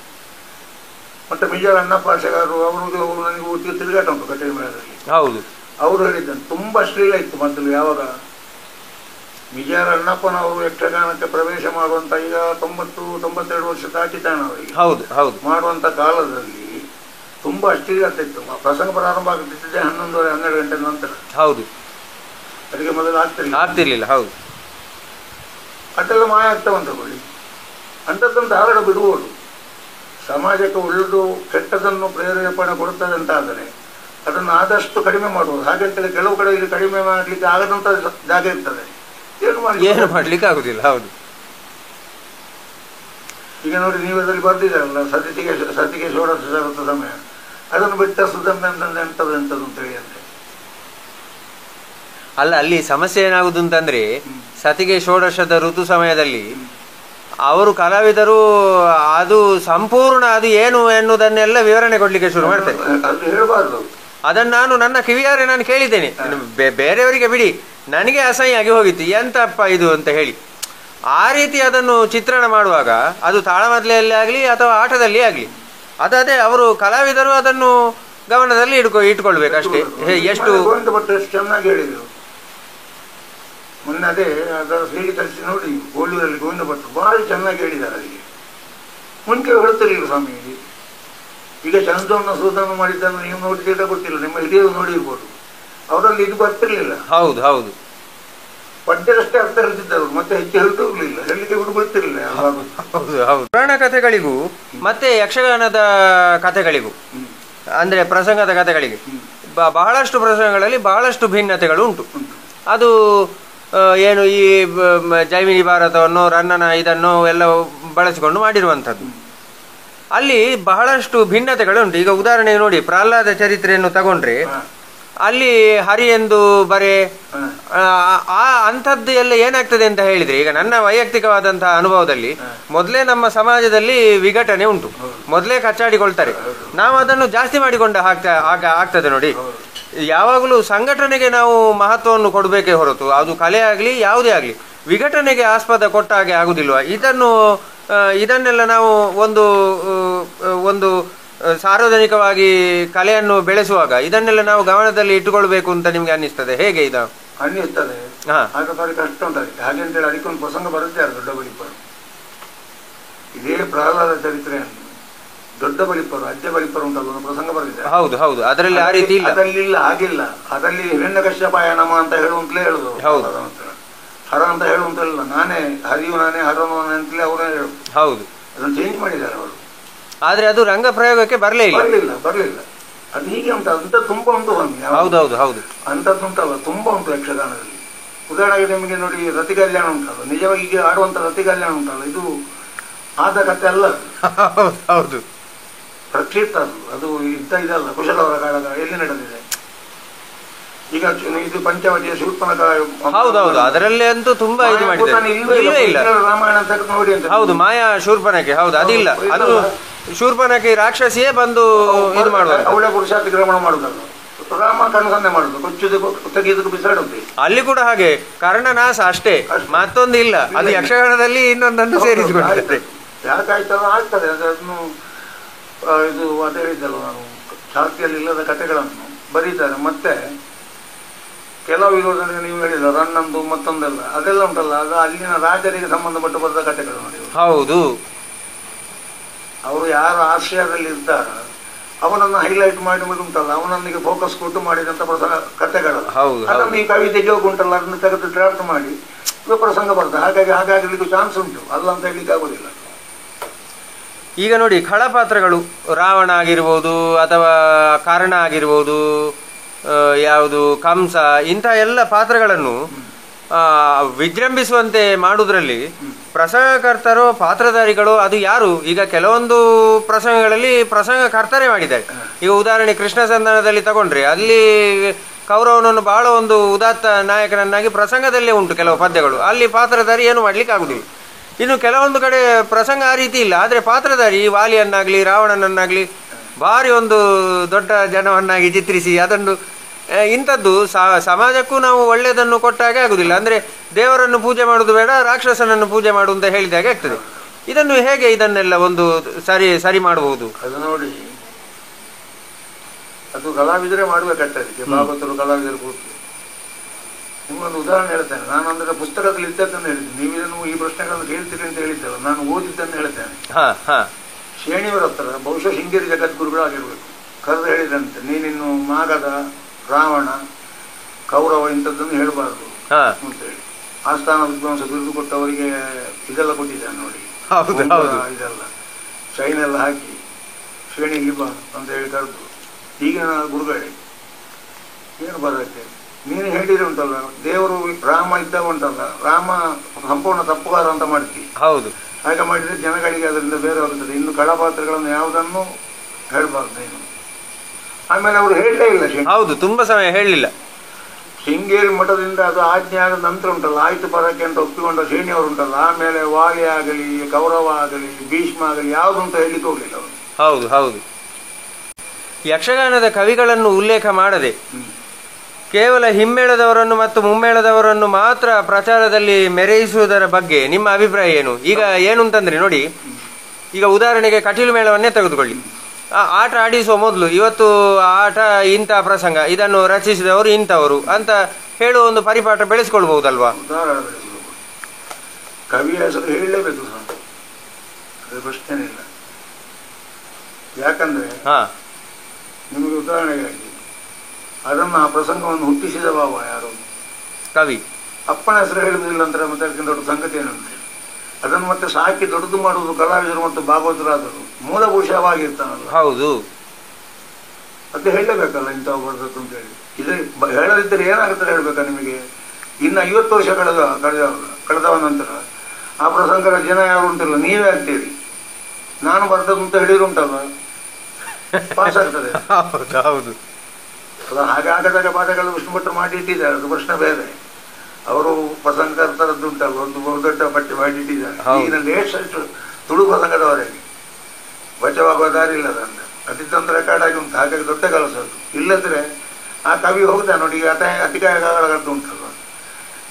ಮತ್ತೆ ಮಿಜಾರ್ ಅಣ್ಣಪ್ಪ ಹಾಸ್ಯಗಾರರು ಅವರು ನನಗೆ ಒಟ್ಟಿಗೆ ತಿರುಗಾಟ ಉಂಟು ಕಟ್ಟೆ ಮೇಳದಲ್ಲಿ. ಹೌದು, ಅವರು ಹೇಳಿದ್ದಂತೆ ತುಂಬಾ ಶ್ರೀಲ ಇತ್ತು ಮೊದಲು. ಯಾವಾಗ ಮಿಜಾರ್ ಅಣ್ಣಪ್ಪನವರು ಯಕ್ಷಗಾನಕ್ಕೆ ಪ್ರವೇಶ ಮಾಡುವಂತ ಈಗ 90-92 ವರ್ಷ ದಾಟಿದ್ದಾನೆ ಅವರಿಗೆ. ಹೌದು ಹೌದು, ಮಾಡುವಂತ ಕಾಲದಲ್ಲಿ ತುಂಬಾ ಅಶ್ಲೀಲತೆ ಇತ್ತು. ಪ್ರಸಂಗ ಪ್ರಾರಂಭ ಆಗ್ತಿದ್ದೆ 11-12 ಗಂಟೆ ನಂತರ. ಹೌದು, ಅದಕ್ಕೆ ಮೊದಲು ಆಗ್ತಿರ್ಲಿಲ್ಲ. ಹೌದು, ಅದೆಲ್ಲ ಮಾಯ ಆಗ್ತಾ ತಗೊಳ್ಳಿ. ಅಂಥದ್ದೊಂದು ಆರಡ ಬಿಡುವುದು. ಸಮಾಜಕ್ಕೆ ಒಳ್ಳೆದು ಕೆಟ್ಟದನ್ನು ಪ್ರೇರೇಪಣೆ ಕೊಡುತ್ತದೆ ಅಂತ ಆದರೆ ಅದನ್ನು ಆದಷ್ಟು ಕಡಿಮೆ ಮಾಡುವುದು. ಹಾಗಂತೇಳಿ ಕೆಲವು ಕಡೆ ಇಲ್ಲಿ ಕಡಿಮೆ ಮಾಡಲಿಕ್ಕೆ ಆಗದಂತ ಜಾಗ ಇರ್ತದೆ, ಏನು ಮಾಡ್ಲಿಕ್ಕೆ ಆಗುದಿಲ್ಲ. ಹೌದು, ಈಗ ನೋಡಿ ನೀವು ಅದರಲ್ಲಿ ಬರ್ದಿದ್ದಾರಲ್ಲ, ಸತಿಗೆ ಷೋಡಶ ಸಮಯ, ಅದನ್ನು ಬಿಟ್ಟ ಸುಧಂಬ ಎಂತದ್ದು ಅಂತೇಳಿ ಅಂದ್ರೆ ಅಲ್ಲ, ಅಲ್ಲಿ ಸಮಸ್ಯೆ ಏನಾಗುದು ಅಂತಂದ್ರೆ ಸತಿಗೆ ಷೋಡಶದ ಋತು ಸಮಯದಲ್ಲಿ ಅವರು ಕಲಾವಿದರು ಅದು ಸಂಪೂರ್ಣ ಅದು ಏನು ಎನ್ನುವುದನ್ನೆಲ್ಲ ವಿವರಣೆ ಕೊಡ್ಲಿಕ್ಕೆ ಶುರು ಮಾಡ್ತಾರೆ. ಅದು ಹೇಳಬಾರ್ದು. ಅದನ್ನು ನಾನು ನನ್ನ ಕಿವಿಯಾರೆ ನಾನು ಕೇಳಿದ್ದೇನೆ. ಬೇರೆಯವರಿಗೆ ಬಿಡಿ, ನನಗೆ ಅಸಹ್ಯ ಆಗಿ ಹೋಗಿತ್ತು, ಎಂತಪ್ಪ ಇದು ಅಂತ ಹೇಳಿ. ಆ ರೀತಿ ಅದನ್ನು ಚಿತ್ರಣ ಮಾಡುವಾಗ ಅದು ತಾಳಮದ್ದಲೆಯಲ್ಲಿ ಆಗಲಿ ಅಥವಾ ಆಟದಲ್ಲಿ ಆಗಲಿ ಅದೇ ಅವರು ಕಲಾವಿದರು ಅದನ್ನು ಗಮನದಲ್ಲಿ ಇಟ್ಕೊಳ್ಬೇಕು ಅಷ್ಟೇ. ಎಷ್ಟು ಗೋವಿಂದ ಭಟ್ರು ಎಷ್ಟು ಚೆನ್ನಾಗಿ ಹೇಳಿದರು ಮೊನ್ನೆ. ಅದೇ ಅದರ ಹೇಳಿ ಕಲಿಸಿ ನೋಡಿ, ಗೋಳೂರಲ್ಲಿ ಗೋವಿಂದ ಭಟ್ರು ಭಾರಿ ಚೆನ್ನಾಗಿ ಹೇಳಿದ್ದಾರೆ. ಅದಕ್ಕೆ ಮುಂಚೆ ಹೇಳ್ತಿರ್ಲಿಲ್ಲ ಸ್ವಾಮಿ. ಈಗ ಚಂದ್ರವನ್ನು ಸೂದನ್ನು ಮಾಡಿದ್ದನ್ನು ನೀವು ನೋಡಿ ಗೊತ್ತಿಲ್ಲ, ನಿಮ್ಮ ಹಿರಿಯರು ನೋಡಿರ್ಬೋದು. ಅವರಲ್ಲಿ ಇದು ಬರ್ತಿರ್ಲಿಲ್ಲ. ಹೌದು ಹೌದು, ಪದ್ಯದಷ್ಟೇ ಅರ್ಥ ಹೇಳ್ತಿದ್ದರು, ಮತ್ತೆ ಹೆಚ್ಚು ಹೇಳ್ತಾ ಇರ್ಲಿಲ್ಲ, ಹೇಳಲಿಕ್ಕೆ ಗೊತ್ತಿರಲಿಲ್ಲ. ಹೌದು ಹೌದು. ಪುರಾಣ ಕಥೆಗಳಿಗೂ ಮತ್ತೆ ಯಕ್ಷಗಾನದ ಕಥೆಗಳಿಗೂ ಅಂದ್ರೆ ಪ್ರಸಂಗದ ಕಥೆಗಳಿಗೆ ಬಹಳಷ್ಟು ಪ್ರಸಂಗಗಳಲ್ಲಿ ಬಹಳಷ್ಟು ಭಿನ್ನತೆಗಳು ಉಂಟು. ಅದು ಏನು ಈ ಜೈಮಿನಿ ಭಾರತವನ್ನು ರನ್ನನ ಇದನ್ನು ಎಲ್ಲ ಬಳಸಿಕೊಂಡು ಮಾಡಿರುವಂಥದ್ದು. ಅಲ್ಲಿ ಬಹಳಷ್ಟು ಭಿನ್ನತೆಗಳುಂಟು. ಈಗ ಉದಾಹರಣೆಗೆ ನೋಡಿ, ಪ್ರಹ್ಲಾದ ಚರಿತ್ರೆಯನ್ನು ತಗೊಂಡ್ರೆ ಅಲ್ಲಿ ಹರಿ ಎಂದು ಬರೆ ಅಂಥದ್ದು ಎಲ್ಲ ಏನಾಗ್ತದೆ ಅಂತ ಹೇಳಿದ್ರೆ, ಈಗ ನನ್ನ ವೈಯಕ್ತಿಕವಾದಂತಹ ಅನುಭವದಲ್ಲಿ ಮೊದಲೇ ನಮ್ಮ ಸಮಾಜದಲ್ಲಿ ವಿಘಟನೆ ಉಂಟು, ಮೊದಲೇ ಕಚ್ಚಾಡಿಕೊಳ್ತಾರೆ. ನಾವು ಅದನ್ನು ಜಾಸ್ತಿ ಮಾಡಿಕೊಂಡು ಆಗ್ತದೆ ನೋಡಿ. ಯಾವಾಗಲೂ ಸಂಘಟನೆಗೆ ನಾವು ಮಹತ್ವವನ್ನು ಕೊಡಬೇಕೇ ಹೊರತು ಅದು ಕಲೆ ಆಗಲಿ ಯಾವುದೇ ಆಗಲಿ ವಿಘಟನೆಗೆ ಆಸ್ಪದ ಕೊಟ್ಟ ಹಾಗೆ ಆಗುದಿಲ್ವ? ಇದನ್ನೆಲ್ಲ ನಾವು ಒಂದು ಸಾರ್ವಜನಿಕವಾಗಿ ಕಲೆಯನ್ನು ಬೆಳೆಸುವಾಗ ಇದನ್ನೆಲ್ಲ ನಾವು ಗಮನದಲ್ಲಿ ಇಟ್ಟುಕೊಳ್ಬೇಕು ಅಂತ ನಿಮ್ಗೆ ಅನ್ನಿಸ್ತದೆ? ಹೇಗೆ ಇದು ಅನ್ನಿಸ್ತದೆ? ಆಗ ಬಾರಿ ಕಷ್ಟ ಉಂಟು. ಹಾಗೆಂತೇಳಿ ಅದಕ್ಕೊಂದು ಪ್ರಸಂಗ ಬರುತ್ತೆ. ದೊಡ್ಡ ಬಲಿಪರು ಇದೇ ಪ್ರಹ್ಲಾದ ಚರಿತ್ರೆಯನ್ನು ದೊಡ್ಡ ಬಲಿಪರು ಅಜ್ಜ ಬಲಿಪರು ಉಂಟಲ್ಲ, ಒಂದು ಪ್ರಸಂಗ ಬರೆದಿದೆ. ಹೌದು ಹೌದು, ಅದರಲ್ಲಿ ಆ ರೀತಿ ಇಲ್ಲ, ಅದರಲ್ಲಿಲ್ಲ, ಆಗಿಲ್ಲ. ಅದರಲ್ಲಿ ಹಿರಣ್ಯಕಶ್ಯಪಾಯ ನಮ ಅಂತ ಹೇಳುವಂತಲೇ ಹೇಳುದು, ಹರ ಅಂತ ಹೇಳುವಂತಿಲ್ಲ. ನಾನೇ ಹರಿಯು ನಾನೇ ಹರನು ಅಂತಲೇ ಅವರೇ ಹೇಳುದು. ಹೌದು, ಅದನ್ನು ಚೇಂಜ್ ಮಾಡಿದ್ದಾರೆ ಅವರು. ಆದ್ರೆ ಅದು ರಂಗ ಪ್ರಯೋಗಕ್ಕೆ ಬರಲಿಲ್ಲ. ಅದು ಹೀಗೆ ಉಂಟು, ಅಂತ ತುಂಬಾ ಉಂಟು. ಹೌದೌದು ಹೌದು, ಅಂತದ್ದು ಉಂಟಲ್ಲ, ತುಂಬಾ ಉಂಟು ಯಕ್ಷಗಾನದಲ್ಲಿ. ಉದಾಹರಣೆಗೆ ನಿಮಗೆ ನೋಡಿ, ರತಿ ಕಲ್ಯಾಣ ಉಂಟಲ್ಲ, ನಿಜವಾಗಿ ಈಗ ಆಡುವಂತ ರತಿ ಕಲ್ಯಾಣ ಉಂಟಲ್ಲ, ಇದು ಆದ ಕಥೆ ಅಲ್ಲ. ಹೌದು, ಪ್ರಕ್ಷಿಪ್ತ ಅದು ಯುದ್ಧ ಇದಲ್ಲ, ಕುಶಲವರ ಕಾಳಗ ಎಲ್ಲಿ ನಡೆದಿದೆ. ಈಗ ಇದು ಪಂಚವಟಿಯ ಶೂರ್ಪನಖ. ಹೌದೌದು, ಅದರಲ್ಲಿ ಅಂತೂ ತುಂಬಾ ಇದು ಮಾಡಿದ್ದಾರೆ. ರಾಮಾಯಣ ತೆಗೆದು ನೋಡಿ ಅಂತ. ಹೌದು, ಮಾಯಾ ಶೂರ್ಪನಖೆ. ಹೌದು, ಅದಿಲ್ಲ. ಅದು ಶೂರ್ಪನಖೆ ರಾಕ್ಷಸಿಯೇ ಬಂದು ಇದು ಮಾಡುವುದು, ಅವಳ ಪುರುಷಾತಿಕ್ರಮಣ ಮಾಡುದಲ್ಲ. ರಾಮ ಕನಸನ್ನೆ ಮಾಡುದು, ಕೊಚ್ಚುದು ತೆಗೆದು ಬಿಸಾಡುತ್ತೆ. ಅಲ್ಲಿ ಕೂಡ ಹಾಗೆ ಕರ್ಣನಾಶ ಅಷ್ಟೇ, ಮತ್ತೊಂದು ಇಲ್ಲ. ಅದು ಯಕ್ಷಗಾನದಲ್ಲಿ ಇನ್ನೊಂದನ್ನು ಸೇರಿಸಿಕೊಂಡಿದೆ. ಯಾಕಾಯ್ತಲ್ಲ ಆಗ್ತದೆ. ಅದನ್ನು ಇದು ಅದೇ ಹೇಳಿದ್ದಲ್ಲ ನಾನು, ಶಾಸ್ತ್ರಿಯಲ್ಲಿ ಇಲ್ಲದ ಕಥೆಗಳನ್ನು ಬರೀತಾರೆ. ಮತ್ತೆ ಕೆಲವು ಇರೋದನ್ನ ನೀವು ಹೇಳಿದ ರನ್ನಂದು ಮತ್ತೊಂದೆಲ್ಲ ಅದೆಲ್ಲ ಉಂಟಲ್ಲ, ಅದು ಅಲ್ಲಿನ ರಾಜರಿಗೆ ಸಂಬಂಧಪಟ್ಟ ಬರೆದ ಕಥೆಗಳು ನೋಡಿ. ಹೌದು, ಅವರು ಯಾರು ಆಶ್ರಯದಲ್ಲಿ ಇರ್ತಾರ ಅವನನ್ನು ಹೈಲೈಟ್ ಮಾಡಿ ಉಂಟಲ್ಲ, ಅವನೊಂದಿಗೆ ಫೋಕಸ್ ಕೊಟ್ಟು ಮಾಡಿದಂತ ಕಥೆಗಳಲ್ಲ. ಅದನ್ನು ಈ ಕವಿತೆಗೆ ಹೋಗುಂಟಲ್ಲ, ಅದನ್ನು ತೆಗೆದು ಡ್ರಾಫ್ಟ್ ಮಾಡಿ ಪ್ರಸಂಗ ಬರ್ತದೆ. ಹಾಗಾಗಲಿಕ್ಕೆ ಚಾನ್ಸ್ ಉಂಟು, ಅಲ್ಲ ಅಂತ ಹೇಳಲಿಕ್ಕೆ ಆಗುದಿಲ್ಲ. ಈಗ ನೋಡಿ, ಖಳಪಾತ್ರಗಳು ರಾವಣ ಆಗಿರ್ಬೋದು ಅಥವಾ ಕರ್ಣ ಆಗಿರ್ಬೋದು, ಯಾವುದು ಕಂಸ, ಇಂಥ ಎಲ್ಲ ಪಾತ್ರಗಳನ್ನು ವಿಜೃಂಭಿಸುವಂತೆ ಮಾಡುವುದರಲ್ಲಿ ಪ್ರಸಂಗಕರ್ತರು ಪಾತ್ರಧಾರಿಗಳು ಅದು ಯಾರು? ಈಗ ಕೆಲವೊಂದು ಪ್ರಸಂಗಗಳಲ್ಲಿ ಪ್ರಸಂಗಕರ್ತರೇ ಮಾಡಿದ್ದಾರೆ. ಈಗ ಉದಾಹರಣೆ ಕೃಷ್ಣ ಸಂಧಾನದಲ್ಲಿ ತಗೊಂಡ್ರೆ ಅಲ್ಲಿ ಕೌರವನನ್ನು ಬಹಳ ಒಂದು ಉದಾತ್ತ ನಾಯಕನನ್ನಾಗಿ ಪ್ರಸಂಗದಲ್ಲೇ ಉಂಟು ಕೆಲವು ಪದ್ಯಗಳು. ಅಲ್ಲಿ ಪಾತ್ರಧಾರಿ ಏನು ಮಾಡ್ಲಿಕ್ಕೆ ಆಗುದಿಲ್ಲ. ಇನ್ನು ಕೆಲವೊಂದು ಕಡೆ ಪ್ರಸಂಗ ಆ ರೀತಿ ಇಲ್ಲ, ಆದರೆ ಪಾತ್ರಧಾರಿ ವಾಲಿಯನ್ನಾಗಲಿ ರಾವಣನನ್ನಾಗಲಿ ಭಾರಿ ಒಂದು ದೊಡ್ಡ ಜನವನ್ನಾಗಿ ಚಿತ್ರಿಸಿ ಅದನ್ನು ಇಂಥದ್ದು ಸಮಾಜಕ್ಕೂ ನಾವು ಒಳ್ಳೆಯದನ್ನು ಕೊಟ್ಟಾಗೆ ಆಗುದಿಲ್ಲ. ಅಂದರೆ ದೇವರನ್ನು ಪೂಜೆ ಮಾಡುವುದು ಬೇಡ, ರಾಕ್ಷಸನನ್ನು ಪೂಜೆ ಮಾಡು ಅಂತ ಹೇಳಿದಾಗೆ ಆಗ್ತದೆ. ಇದನ್ನು ಹೇಗೆ ಇದನ್ನೆಲ್ಲ ಒಂದು ಸರಿ ಮಾಡಬಹುದು? ಅದು ನೋಡಿ, ಅದು ಕಲಾವಿದರೇ ಮಾಡಬೇಕಾಗ್ತದೆ. ಭಾಗವತರು ಕಲಾವಿದರು ಕೂತು ನಿಮ್ಮೊಂದು ಉದಾಹರಣೆ ಹೇಳ್ತೇನೆ. ನಾನು ಅಂದ್ರೆ ಪುಸ್ತಕದಲ್ಲಿ ಇದ್ದದ್ದನ್ನು ಹೇಳಿದ್ದೆ, ನೀವು ಇದನ್ನು ಈ ಪ್ರಶ್ನೆಗಳನ್ನು ಕೇಳ್ತೀರಿ ಅಂತ ಹೇಳಿದ್ದಲ್ಲ, ನಾನು ಓದಿದ್ದನ್ನು ಹೇಳ್ತೇನೆ. ಶೇಣಿಯವರ ಹತ್ರ ಬಹುಶಃ ಶೃಂಗೇರಿ ಜಗದ್ಗುರುಗಳು ಆಗಿರ್ಬೇಕು, ಕರೆದು ಹೇಳಿದಂತೆ ನೀನಿನ್ನು ಮಾಗದ ರಾವಣ ಕೌರವ ಇಂಥದ್ದನ್ನು ಹೇಳಬಾರ್ದು ಅಂತ ಹೇಳಿ ಆಸ್ಥಾನ ವಿದ್ವಾಂಸ ಬಿರುದು ಕೊಟ್ಟವರಿಗೆ ಇದೆಲ್ಲ ಕೊಟ್ಟಿದ್ದಾನೆ ನೋಡಿ, ಇದೆಲ್ಲ ಚೈನ್ ಎಲ್ಲ ಹಾಕಿ ಶ್ರೇಣಿ ಬಾ ಅಂತ ಹೇಳಿ ಕರೆದು ಈಗಿನ ಗುರುಗಳೇ ಏನು ಬರೋಕ್ಕೆ ನೀನು ಹೇಳಿದ್ರೆ ಉಂಟಲ್ಲ, ದೇವರು ರಾಮ ಇದ್ದಾಗ ಉಂಟಲ್ಲ, ರಾಮ ಸಂಪೂರ್ಣ ತಪ್ಪುಗಾರ ಅಂತ ಮಾಡ್ತೀವಿ. ಹೌದು, ಹಾಗೆ ಮಾಡಿದ್ರೆ ಜನಗಳಿಗೆ ಅದರಿಂದ ಬೇರೆ ಹೋಗುತ್ತದೆ. ಇನ್ನು ಕಳಪಾತ್ರಗಳನ್ನು ಯಾವುದನ್ನು ಹೇಳಬಾರ್ದು ನೀನು. ಆಮೇಲೆ ಅವರು ಹೇಳಲೇ ಇಲ್ಲ. ಹೌದು, ತುಂಬಾ ಸಮಯ ಹೇಳಲಿಲ್ಲ. ಶೃಂಗೇರಿ ಮಠದಿಂದ ಅದು ಆಜ್ಞೆ ಆದ ನಂತರ ಉಂಟಲ್ಲ, ಆಯ್ತು ಬರಕ್ಕೆ ಅಂತ ಒಪ್ಪಿಕೊಂಡ ಶ್ರೇಣಿಯವರು ಉಂಟಲ್ಲ, ಆಮೇಲೆ ವಾಲಿ ಆಗಲಿ ಕೌರವ ಆಗಲಿ ಭೀಷ್ಮ ಆಗಲಿ ಯಾವುದಂತ ಹೇಳಲಿಕ್ಕೆ ಹೋಗ್ಲಿಲ್ಲ ಅವರು. ಹೌದು ಹೌದು, ಯಕ್ಷಗಾನದ ಕವಿಗಳನ್ನು ಉಲ್ಲೇಖ ಮಾಡದೆ ಕೇವಲ ಹಿಮ್ಮೇಳದವರನ್ನು ಮತ್ತು ಮುಮ್ಮೇಳದವರನ್ನು ಮಾತ್ರ ಪ್ರಚಾರದಲ್ಲಿ ಮೆರೆಯಿಸುವುದರ ಬಗ್ಗೆ ನಿಮ್ಮ ಅಭಿಪ್ರಾಯ ಏನು? ಈಗ ಏನು ಅಂತಂದ್ರೆ ನೋಡಿ, ಈಗ ಉದಾಹರಣೆಗೆ ಕಟೀಲು ಮೇಳವನ್ನೇ ತೆಗೆದುಕೊಳ್ಳಿ. ಆಟ ಆಡಿಸುವ ಮೊದಲು ಇವತ್ತು ಆಟ ಇಂಥ ಪ್ರಸಂಗ, ಇದನ್ನು ರಚಿಸಿದವರು ಇಂಥವರು ಅಂತ ಹೇಳುವ ಒಂದು ಪರಿಪಾಠ ಬೆಳೆಸ್ಕೊಳ್ಬಹುದಲ್ವಾ? ಕವಿಯ ಹೆಸರು ಹೇಳಲೇಬೇಕು ಸರ್, ಅದು ಪ್ರಶ್ನೆ ಇಲ್ಲ. ಯಾಕಂದ್ರೆ ನಿಮಗೆ ಉದಾಹರಣೆಗಾಗಿ ಅದನ್ನು ಆ ಪ್ರಸಂಗವನ್ನು ಹುಟ್ಟಿಸಿದ ಬಾವ ಯಾರು? ಕವಿ. ಅಪ್ಪನ ಹೆಸರು ಹೇಳುವುದಿಲ್ಲ ಅಂದ್ರೆ ಮತ್ತೆ ಅದಕ್ಕಿಂತ ದೊಡ್ಡ ಸಂಗತಿ ಏನಂತೆ? ಅದನ್ನು ಮತ್ತೆ ಸಾಕಿ ದೊಡ್ಡದು ಮಾಡುವುದು ಕಲಾವಿದರು ಮತ್ತು ಭಾಗವತರಾದರು ಮೂಲಭೂಷವಾಗಿರ್ತಾನಲ್ಲ. ಹೌದು, ಅದು ಹೇಳಲೇಬೇಕಲ್ಲ ಇಂಥವು ಬರ್ತದೆ ಅಂತ ಹೇಳಿ. ಇದು ಹೇಳದಿದ್ದರೆ ಏನಾಗುತ್ತೆ ಹೇಳ್ಬೇಕಾ ನಿಮಗೆ? ಇನ್ನು 50 ವರ್ಷ ಕಳೆದವ ನಂತರ ಆ ಪ್ರಸಂಗದ ಜನ ಯಾರು ಉಂಟಲ್ಲ, ನೀವೇ ಆಗ್ತೀರಿ. ನಾನು ಬರ್ತದ್ದು ಅಂತ ಹೇಳಿರುಂಟಲ್ಲ, ಪಾಸ್ ಆಗ್ತದೆ. ಹೌದು, ಹಾಗೆ ಆಗದಾಗ ಪಾಠಗಳು ವಿಷ್ಣು ಭಟ್ರು ಮಾಡಿ ಇಟ್ಟಿದ್ದಾರೆ, ಅದು ಪ್ರಶ್ನೆ ಬೇರೆ. ಅವರು ಪ್ರಸಂಗರ್ತರದ್ದು ಉಂಟಲ್ಲ, ಒಂದು ಬಹುದೊಡ್ಡ ಪಟ್ಟಿ ಮಾಡಿ ಇಟ್ಟಿದ್ದಾರೆ. ಈಗಿನ ಲೇಟೆಸ್ಟ್ ತುಳು ಪ್ರಸಂಗದವರೆಗೆ ಬಚಾವಾಗುವ ದಾರಿ ಇಲ್ಲ ಅಂತ ಅತಿದೊಂದು ರೆಕಾರ್ಡ್ ಆಗಿ ಉಂಟು. ಹಾಗಾಗಿ ದೊಡ್ಡ ಕೆಲಸ ಅದು. ಇಲ್ಲದ್ರೆ ಆ ಕವಿ ಹೋಗ್ತಾನೆ ನೋಡಿ, ಈಗ ಅತಿಕಾಯಗಳದ್ದು ಉಂಟಲ್ವ.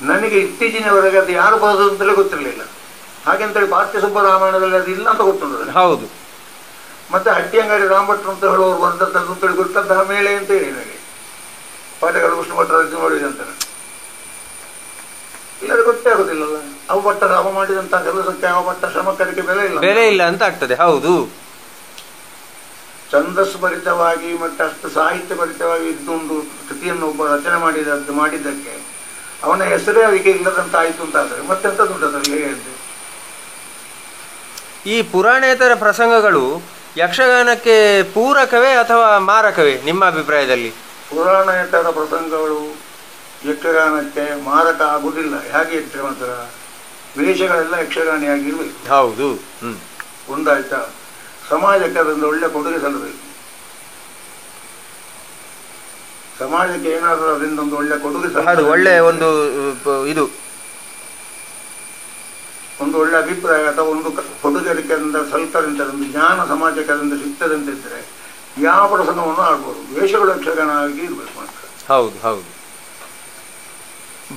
ನನಗೆ ಇತ್ತೀಚಿನವರೆಗೆ ಅದು ಯಾರು ಬರೋದು ಅಂತಲೇ ಗೊತ್ತಿರಲಿಲ್ಲ. ಹಾಗೆಂತೇಳಿ ಪಾರ್ಥ್ಯ ಸುಬ್ಬರಾಮಾಯಣದಲ್ಲಿ ಅದು ಇಲ್ಲ ಅಂತ ಗೊತ್ತಿಲ್ಲ. ಹೌದು. ಮತ್ತೆ ಹಟ್ಟಿಯಂಗಡಿ ರಾಮಭಟ್ರು ಅಂತ ಹೇಳುವವರು ಬಂದದ್ದು ಅಂತೇಳಿ ಗೊತ್ತಂತಹ ಮೇಲೆ ಅಂತ ಹೇಳಿ ನನಗೆ ಪಾಠಗಳು ವಿಷ್ಣು ಭಟ್ರ ರಚನೆ ಮಾಡಿದೆ ಅಂತಾರೆ. ಇಲ್ಲದೆ ಗೊತ್ತೇ ಆಗೋದಿಲ್ಲಲ್ಲ. ಅವು ಭಟ್ಟ ರಾಮ ಮಾಡಿದಂತಹ ಕೆಲಸಕ್ಕೆ ಅವ ಭಟ್ಟ ಶ್ರಮಕ್ಕೆ ಬೆಲೆ ಇಲ್ಲ ಅಂತ ಆಗ್ತದೆ. ಹೌದು, ಛಂದಸ್ಸು ಭರಿತವಾಗಿ ಮತ್ತೆ ಅಷ್ಟು ಸಾಹಿತ್ಯ ಭರಿತವಾಗಿ ಇದೊಂದು ಕೃತಿಯನ್ನು ಒಬ್ಬ ರಚನೆ ಮಾಡಿದ್ದಕ್ಕೆ ಅವನ ಹೆಸರೇ ಅದಕ್ಕೆ ಇಲ್ಲದಂತ ಆಯ್ತು ಅಂತಾದ್ರೆ ಮತ್ತೆಂತದ್ದು ಅದರಲ್ಲಿ ಹೇಳಿದೆ. ಈ ಪುರಾಣೇತರ ಪ್ರಸಂಗಗಳು ಯಕ್ಷಗಾನಕ್ಕೆ ಪೂರಕವೇ ಅಥವಾ ಮಾರಕವೇ ನಿಮ್ಮ ಅಭಿಪ್ರಾಯದಲ್ಲಿ? ಪುರಾಣೇತರ ಪ್ರಸಂಗಗಳು ಯಕ್ಷಗಾನಕ್ಕೆ ಮಾರಕ ಆಗುವುದಿಲ್ಲ. ಹೇಗೆ ಇರ್ತದೆ ಮಾತ್ರ ವೇಷಗಳೆಲ್ಲ ಯಕ್ಷಗಾನಿಯಾಗಿರ್ಬೇಕು. ಹೌದು, ಒಂದಾಯ್ತಾ? ಸಮಾಜಕ್ಕೆ ಅದೊಂದು ಒಳ್ಳೆ ಕೊಡುಗೆ ಸಲ್ಲಬೇಕು. ಸಮಾಜಕ್ಕೆ ಏನಾದರೂ ಅದರಿಂದ ಒಂದು ಒಳ್ಳೆ ಕೊಡುಗೆ ಅದು ಒಳ್ಳೆ ಒಂದು ಇದು ಒಂದು ಒಳ್ಳೆ ಅಭಿಪ್ರಾಯ ಅಥವಾ ಒಂದು ಕೊಡುಗೆ ಅದರಿಂದ ಸಲ್ತದಂತೆ, ಒಂದು ಜ್ಞಾನ ಸಮಾಜಕ್ಕೆ ಅದರಿಂದ ಸಿಗ್ತದಂತಿದ್ರೆ ಯಾವ ಪ್ರಸಂಗವನ್ನು ಆಡ್ಬೋದು. ವೇಷಗಳು ಯಕ್ಷಗಾನ ಆಗಿ ಇರ್ಬೇಕು ಮಾತ್ರ. ಹೌದು ಹೌದು.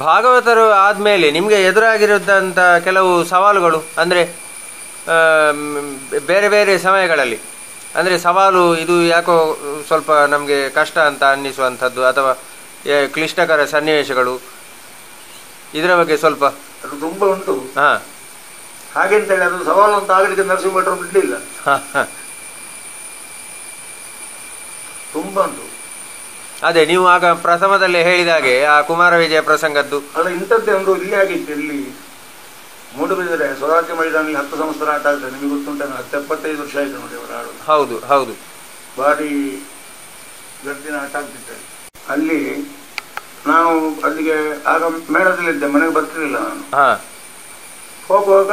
ಭಾಗವತರು ಆದಮೇಲೆ ನಿಮಗೆ ಎದುರಾಗಿರುವಂಥ ಕೆಲವು ಸವಾಲುಗಳು ಅಂದರೆ ಬೇರೆ ಬೇರೆ ಸಮಯಗಳಲ್ಲಿ, ಅಂದರೆ ಸವಾಲು ಇದು ಯಾಕೋ ಸ್ವಲ್ಪ ನಮಗೆ ಕಷ್ಟ ಅಂತ ಅನ್ನಿಸುವಂಥದ್ದು ಅಥವಾ ಕ್ಲಿಷ್ಟಕರ ಸನ್ನಿವೇಶಗಳು, ಇದರ ಬಗ್ಗೆ ಸ್ವಲ್ಪ? ಅದು ತುಂಬ ಉಂಟು. ಹಾಗೆಂತೇಳಿ ಅದು ಸವಾಲು ಅಂತ ಆಗಲಿಕ್ಕೆ ನರಸಿಂಹ ಭಟ್ರು ಬಿಡಲಿಲ್ಲ. ತುಂಬ ಉಂಟು. ಅದೇ ನೀವು ಆಗ ಪ್ರಥಮದಲ್ಲೇ ಹೇಳಿದ ಹಾಗೆ ಆ ಕುಮಾರ ವಿಜಯ ಪ್ರಸಂಗದ್ದು ಅಲ್ಲ, ಇಂಥದ್ದೇ ಒಂದು ಇಲ್ಲಿ ಆಗಿತ್ತು. ಇಲ್ಲಿ ಮೂಡುಬಿದಿರೆ ಸ್ವರಾಜ್ಯ ಮೈದಾನಲ್ಲಿ 10 ಸಂವತ್ಸರ ಆಟ ಆಗ್ತದೆ. ನಿಮಗೆ ಗೊತ್ತುಂಟ, 75 ವರ್ಷ ಆಯ್ತು ನೋಡಿ ಅವರ ಆಡು. ಹೌದು ಹೌದು, ಭಾರಿ ಗರ್ದಿನ ಆಟ ಆಗ್ತಿದ್ದೆ. ಅಲ್ಲಿ ನಾನು ಅಲ್ಲಿಗೆ ಆಗ ಮೇಳದಲ್ಲಿದ್ದೆ, ಮನೆಗೆ ಬರ್ತಿರ್ಲಿಲ್ಲ ನಾನು. ಹೋಗುವಾಗ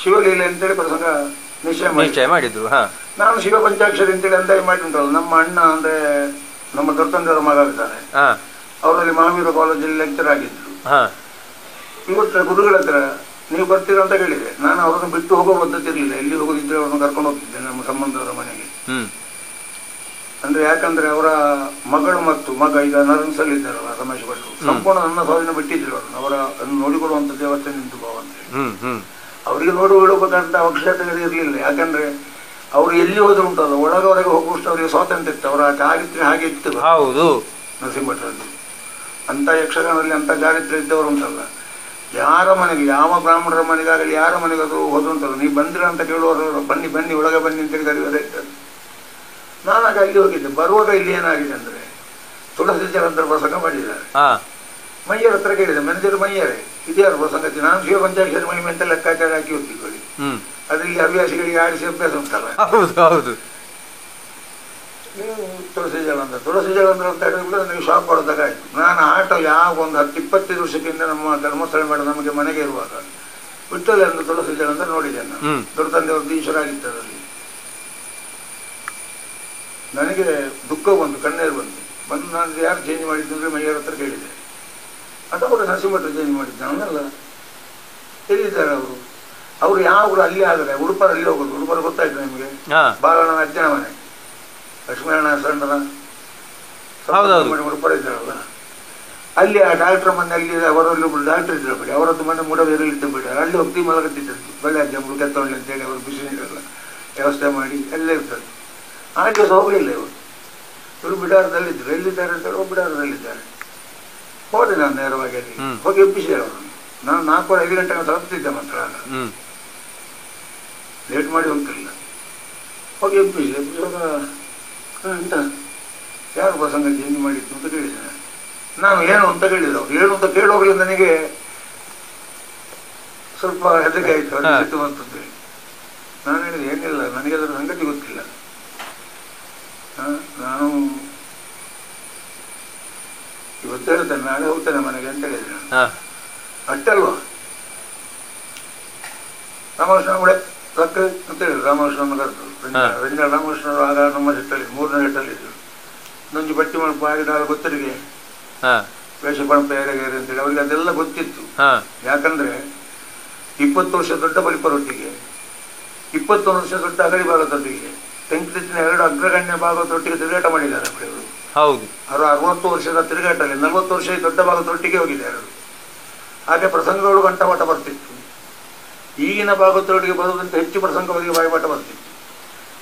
ಶಿವಲೀಲೆ ಅಂತೇಳಿ ಪ್ರಸಂಗ ನಿಶ್ಚಯ ಮಾಡಿದ್ರು. ನಾನು ಶಿವ ಪಂಚಾಕ್ಷರಿ ಅಂತೇಳಿ ಅಂದಾಯ ಮಾಡಿ ಉಂಟಲ್ಲ, ನಮ್ಮ ಅಣ್ಣ ಅಂದ್ರೆ ನಮ್ಮ ದೊಡ್ಡಂದವರ ಮಗ ಇದ್ದಾರೆ, ಅವರಲ್ಲಿ ಮಹಾವೀರ ಕಾಲೇಜಲ್ಲಿ ಲೆಕ್ಚರ್ ಆಗಿದ್ರು. ಇವತ್ತು ಗುರುಗಳ ಹತ್ರ ನೀವು ಬರ್ತೀರ ಅಂತ ಹೇಳಿದೆ. ನಾನು ಅವರನ್ನು ಬಿಟ್ಟು ಹೋಗೋ ಪದ್ಧತಿ ಇರಲಿಲ್ಲ. ಎಲ್ಲಿ ಹೋಗೋದಿದ್ರೆ ಅವರನ್ನು ಕರ್ಕೊಂಡು ಹೋಗ್ತಿದ್ದೆ ನಮ್ಮ ಸಂಬಂಧವರ ಮನೆಗೆ. ಅಂದ್ರೆ ಯಾಕಂದ್ರೆ ಅವರ ಮಗಳು ಮತ್ತು ಮಗ ಈಗ ನರನ್ಸಲ್ಲಿದ್ದಾರಲ್ಲ ರಮೇಶ್ ಭಟ್ರು, ಸಂಪೂರ್ಣ ನನ್ನ ಸ್ವಾಧೀನ ಬಿಟ್ಟಿದ್ರು ಅವರು. ಅವರ ನೋಡಿಕೊಳ್ಳುವಂತ ದೇವಸ್ಥಾನ ನಿಂತು ಭಾವ ಅಂತ ಹೇಳಿ ಅವರಿಗೆ ನೋಡಿಕೊಳ್ಳಬೇಕಂತ ಅವಶ್ಯಕತೆ ಇರಲಿಲ್ಲ. ಯಾಕಂದ್ರೆ ಅವ್ರು ಎಲ್ಲಿ ಹೋದ್ರು ಉಂಟಲ್ಲ, ಒಳಗವರೆಗೆ ಹೋಗುವಷ್ಟು ಅವರಿಗೆ ಸ್ವಾತಂತ್ರ್ಯ ಇತ್ತು. ಅವರ ಚಾರಿತ್ರ್ಯ ಹಾಗೆ ಇತ್ತು. ಹೌದು, ನರಸಿಂಹ ಭಟ್ರಲ್ಲಿ ಅಂತ ಯಕ್ಷಗಾನದಲ್ಲಿ ಅಂತ ಚಾರಿತ್ರ್ಯ ಇದ್ದವರು ಉಂಟಲ್ಲ. ಯಾರ ಮನೆಗೆ, ಯಾವ ಬ್ರಾಹ್ಮಣರ ಮನೆಗಾಗಲಿ ಯಾರ ಮನೆಗಾದ್ರೂ ಹೋದ್ರು ಉಂಟಲ್ಲ, ನೀವು ಬಂದಿರ ಅಂತ ಕೇಳುವವರು ಬನ್ನಿ ಬನ್ನಿ ಒಳಗೆ ಬನ್ನಿ ಅಂತೇಳಿ ಕರೆಯುವುದೇ ಇರ್ತದೆ. ನಾನಾಗ ಅಲ್ಲಿ ಹೋಗಿದ್ದೆ. ಬರುವಾಗ ಇಲ್ಲಿ ಏನಾಗಿದೆ ಅಂದ್ರೆ ತುಳಸಿ ಜಲಂತರ ಪ್ರಸಂಗ ಮಾಡಿದ್ದಾರೆ. ಮೈಯರ ಹತ್ರ ಕೇಳಿದೆ, ಮ್ಯಾನೇಜರ್ ಮೈಯರೇ ಇದ್ಯಾರು ಪ್ರಸಂಗತಿ? ನಾನು ಶಿವ ಪಂಚಾಕ್ಷರಿ ಮಹಿಮೆ ಅಂತ ಲೆಕ್ಕಾಚಾರ ಹಾಕಿ ಹೋಗ್ತಿಕೊಳ್ಳಿ, ಅದ್ರಲ್ಲಿ ಹವ್ಯಾಸಿಗಳಿಗೆ ಆಡಿಸಿ ಅಭ್ಯಾಸ ಉಂಟಲ್ಲ. ಹೌದು, ನೀವು ತುಳಸಿ ಜಲಂತರ ಅಂತ ಹೇಳಿದ್ರೆ ನನಗೆ ಶಾಕ್ ಕೊಡೋದಾಗಾಯ್ತು. ನಾನು ಆಟ ಯಾವ ಒಂದು 10-25 ವರ್ಷಕ್ಕಿಂತ ನಮ್ಮ ಧರ್ಮಸ್ಥಳ ಮೇಡ ನಮಗೆ ಮನೆಗೆ ಇರುವಾಗ ಬಿಟ್ಟಲ್ಲಿ ಒಂದು ತುಳಸಿ ಜಲಂತರ ನೋಡಿದೆ ನಾನು. ದೊಡ್ಡ ತಂದೆಯವ್ರದ್ದು ಈಶ್ವರಾಗಿತ್ತದಲ್ಲಿ. ನನಗೆ ದುಃಖ ಬಂತು, ಕಣ್ಣೀರು ಬಂತು. ನಾನು ಯಾರು ಚೇಂಜ್ ಮಾಡಿದ್ದು ಅಂದರೆ ಮೈಯರ ಹತ್ರ ಕೇಳಿದೆ. ಅದು ಅವರು ನರಸಿಂಹ ಭಟ್ರು ಚೇಂಜ್ ಮಾಡಿದ್ದೆ. ಅವನಲ್ಲ, ಎಲ್ಲಿದ್ದಾರೆ ಅವರು ಯಾವ ಊರು? ಅಲ್ಲಿ ಆದರೆ ಉಡುಪರಲ್ಲಿ ಹೋಗೋದು. ಉಡುಪರು ಗೊತ್ತಾಯ್ತು ನಿಮಗೆ, ಬಾಲಣ್ಣನ ಅಜ್ಜನ ಮನೆ, ಲಕ್ಷ್ಮೀನಾರಾಯಣ ಸಣ್ಣನ ಮುಡಿಪರ ಇದ್ದಾರಲ್ಲ, ಅಲ್ಲಿ ಆ ಡಾಕ್ಟರ್ ಮನೆ ಅಲ್ಲಿ ಅವರಲ್ಲಿ ಒಬ್ರು ಡಾಕ್ಟರ್ ಇದ್ರು ಬಿಡಿ, ಅವರದ್ದು ಮನೆ ಮೂಡಬೇರಲ್ಲಿ ಬಿಡಿ, ಅಲ್ಲಿ ಹೋಗ್ತಿ ಮಲಗತ್ತಿದ್ದದ್ದು ಬೆಳೆ ಜಂಬಳು ಕೆತ್ತೊಳ್ಳಿ ಅಂತೇಳಿ ಅವರು ಬಿಸಿ ನೀರೆಲ್ಲ ವ್ಯವಸ್ಥೆ ಮಾಡಿ ಎಲ್ಲ ಇರ್ತದೆ. ಆ ದಿವಸ ಹೋಗಲಿಲ್ಲ ಇವರು ಬಿಡಾರದಲ್ಲಿದ್ದರು. ಎಲ್ಲಿದ್ದಾರೆ ಅಂತ ಹೇಳಿ ಬಿಡಾರದಲ್ಲಿದ್ದಾರೆ. ಹೋದೆ ನಾನು ನೇರವಾಗಿ ಅಲ್ಲಿ ಹೋಗಿ ಎಬ್ಬಿಸಿ ಅವರನ್ನು. ನಾನು 4:30 ಗಂಟೆಗೆ ತಲುಪ್ತಿದ್ದೆ ಮಾತ್ರ, ಲೇಟ್ ಮಾಡಿ ಹೋಗ್ತಿಲ್ಲ. ಹೋಗಿ ಎಬ್ಬಿಸುವಾಗ ಎಂತ ಯಾರು ಪ್ರಸಂಗ ಚೇಂಜ್ ಮಾಡಿತ್ತು ಅಂತ ಕೇಳಿದೆ ನಾನು. ಏನು ಅಂತ ಕೇಳಿದ್ರು ಅವ್ರು. ಏನು ಅಂತ ಕೇಳೋಗ್ಲಿ ನನಗೆ ಸ್ವಲ್ಪ ಹೆದರಿಕೆ ಆಯಿತು, ಅದು ಸಿಟ್ಟು ಅಂತಂದು. ನಾನು ಹೇಳಿದೆ ಏನಿಲ್ಲ, ನನಗೆ ಅದರ ಸಂಗತಿ ಗೊತ್ತಿಲ್ಲ, ನಾನು ಇವತ್ತು ಹೇಳ್ತೇನೆ ನಾಳೆ ಹೋಗ್ತೇನೆ ಮನೆಗೆ ಅಂತ ಹೇಳಿದ್ರೆ ಅಷ್ಟಲ್ವಾ. ರಾಮಕೃಷ್ಣ ಕೂಡ ಸಕ್ಕರೆ ಅಂತ ಹೇಳಿದ್ರು. ರಾಮಕೃಷ್ಣನ ಕರೆದು ರಂಜಾಳ ರಾಮಕೃಷ್ಣರು ಆಗ ನಮ್ಮ ಸೆಟ್ಟಲ್ಲಿ 3ನೇ ಸೆಟ್ಟಲ್ಲಿದ್ದರು. ನೊಂಜು ಬಟ್ಟಿ ಮಣಪ ಆಗಿದ್ದಾರೆ ಗೊತ್ತರಿಗೆ ವೇಷ ಪಣಪ ಏರೆಗೇರಿ ಅಂತೇಳಿ ಅವರಿಗೆ ಅದೆಲ್ಲ ಗೊತ್ತಿತ್ತು. ಯಾಕಂದ್ರೆ 20 ವರ್ಷ ದೊಡ್ಡ ಬಲಿಪರೊಟ್ಟಿಗೆ, 21 ವರ್ಷ ದೊಡ್ಡ ಅಗಡಿ ಭಾಗದೊಟ್ಟಿಗೆ, ತೆಂಕಿನ 2 ಅಗ್ರಗಣ್ಯ ಭಾಗದೊಟ್ಟಿಗೆ ತಿರುಗಾಟ ಮಾಡಿದ್ದಾರೆ ಅವರು. ಹೌದು, ಅವರು 60 ವರ್ಷದ ತಿರುಗಾಟಲ್ಲಿ 40 ವರ್ಷ ದೊಡ್ಡ ಭಾಗದೊಟ್ಟಿಗೆ ಹೋಗಿದ್ದಾರೆ. ಹಾಗೆ ಪ್ರಸಂಗಗಳು ಗಂಟಪಾಠ ಬರ್ತಿತ್ತು. ಈಗಿನ ಭಾಗದೊಟ್ಟಿಗೆ ಬರುವುದಂತ ಹೆಚ್ಚು ಪ್ರಸಂಗವರಿಗೆ ಬಾಯಿಪಾಠ ಬರ್ತಿತ್ತು.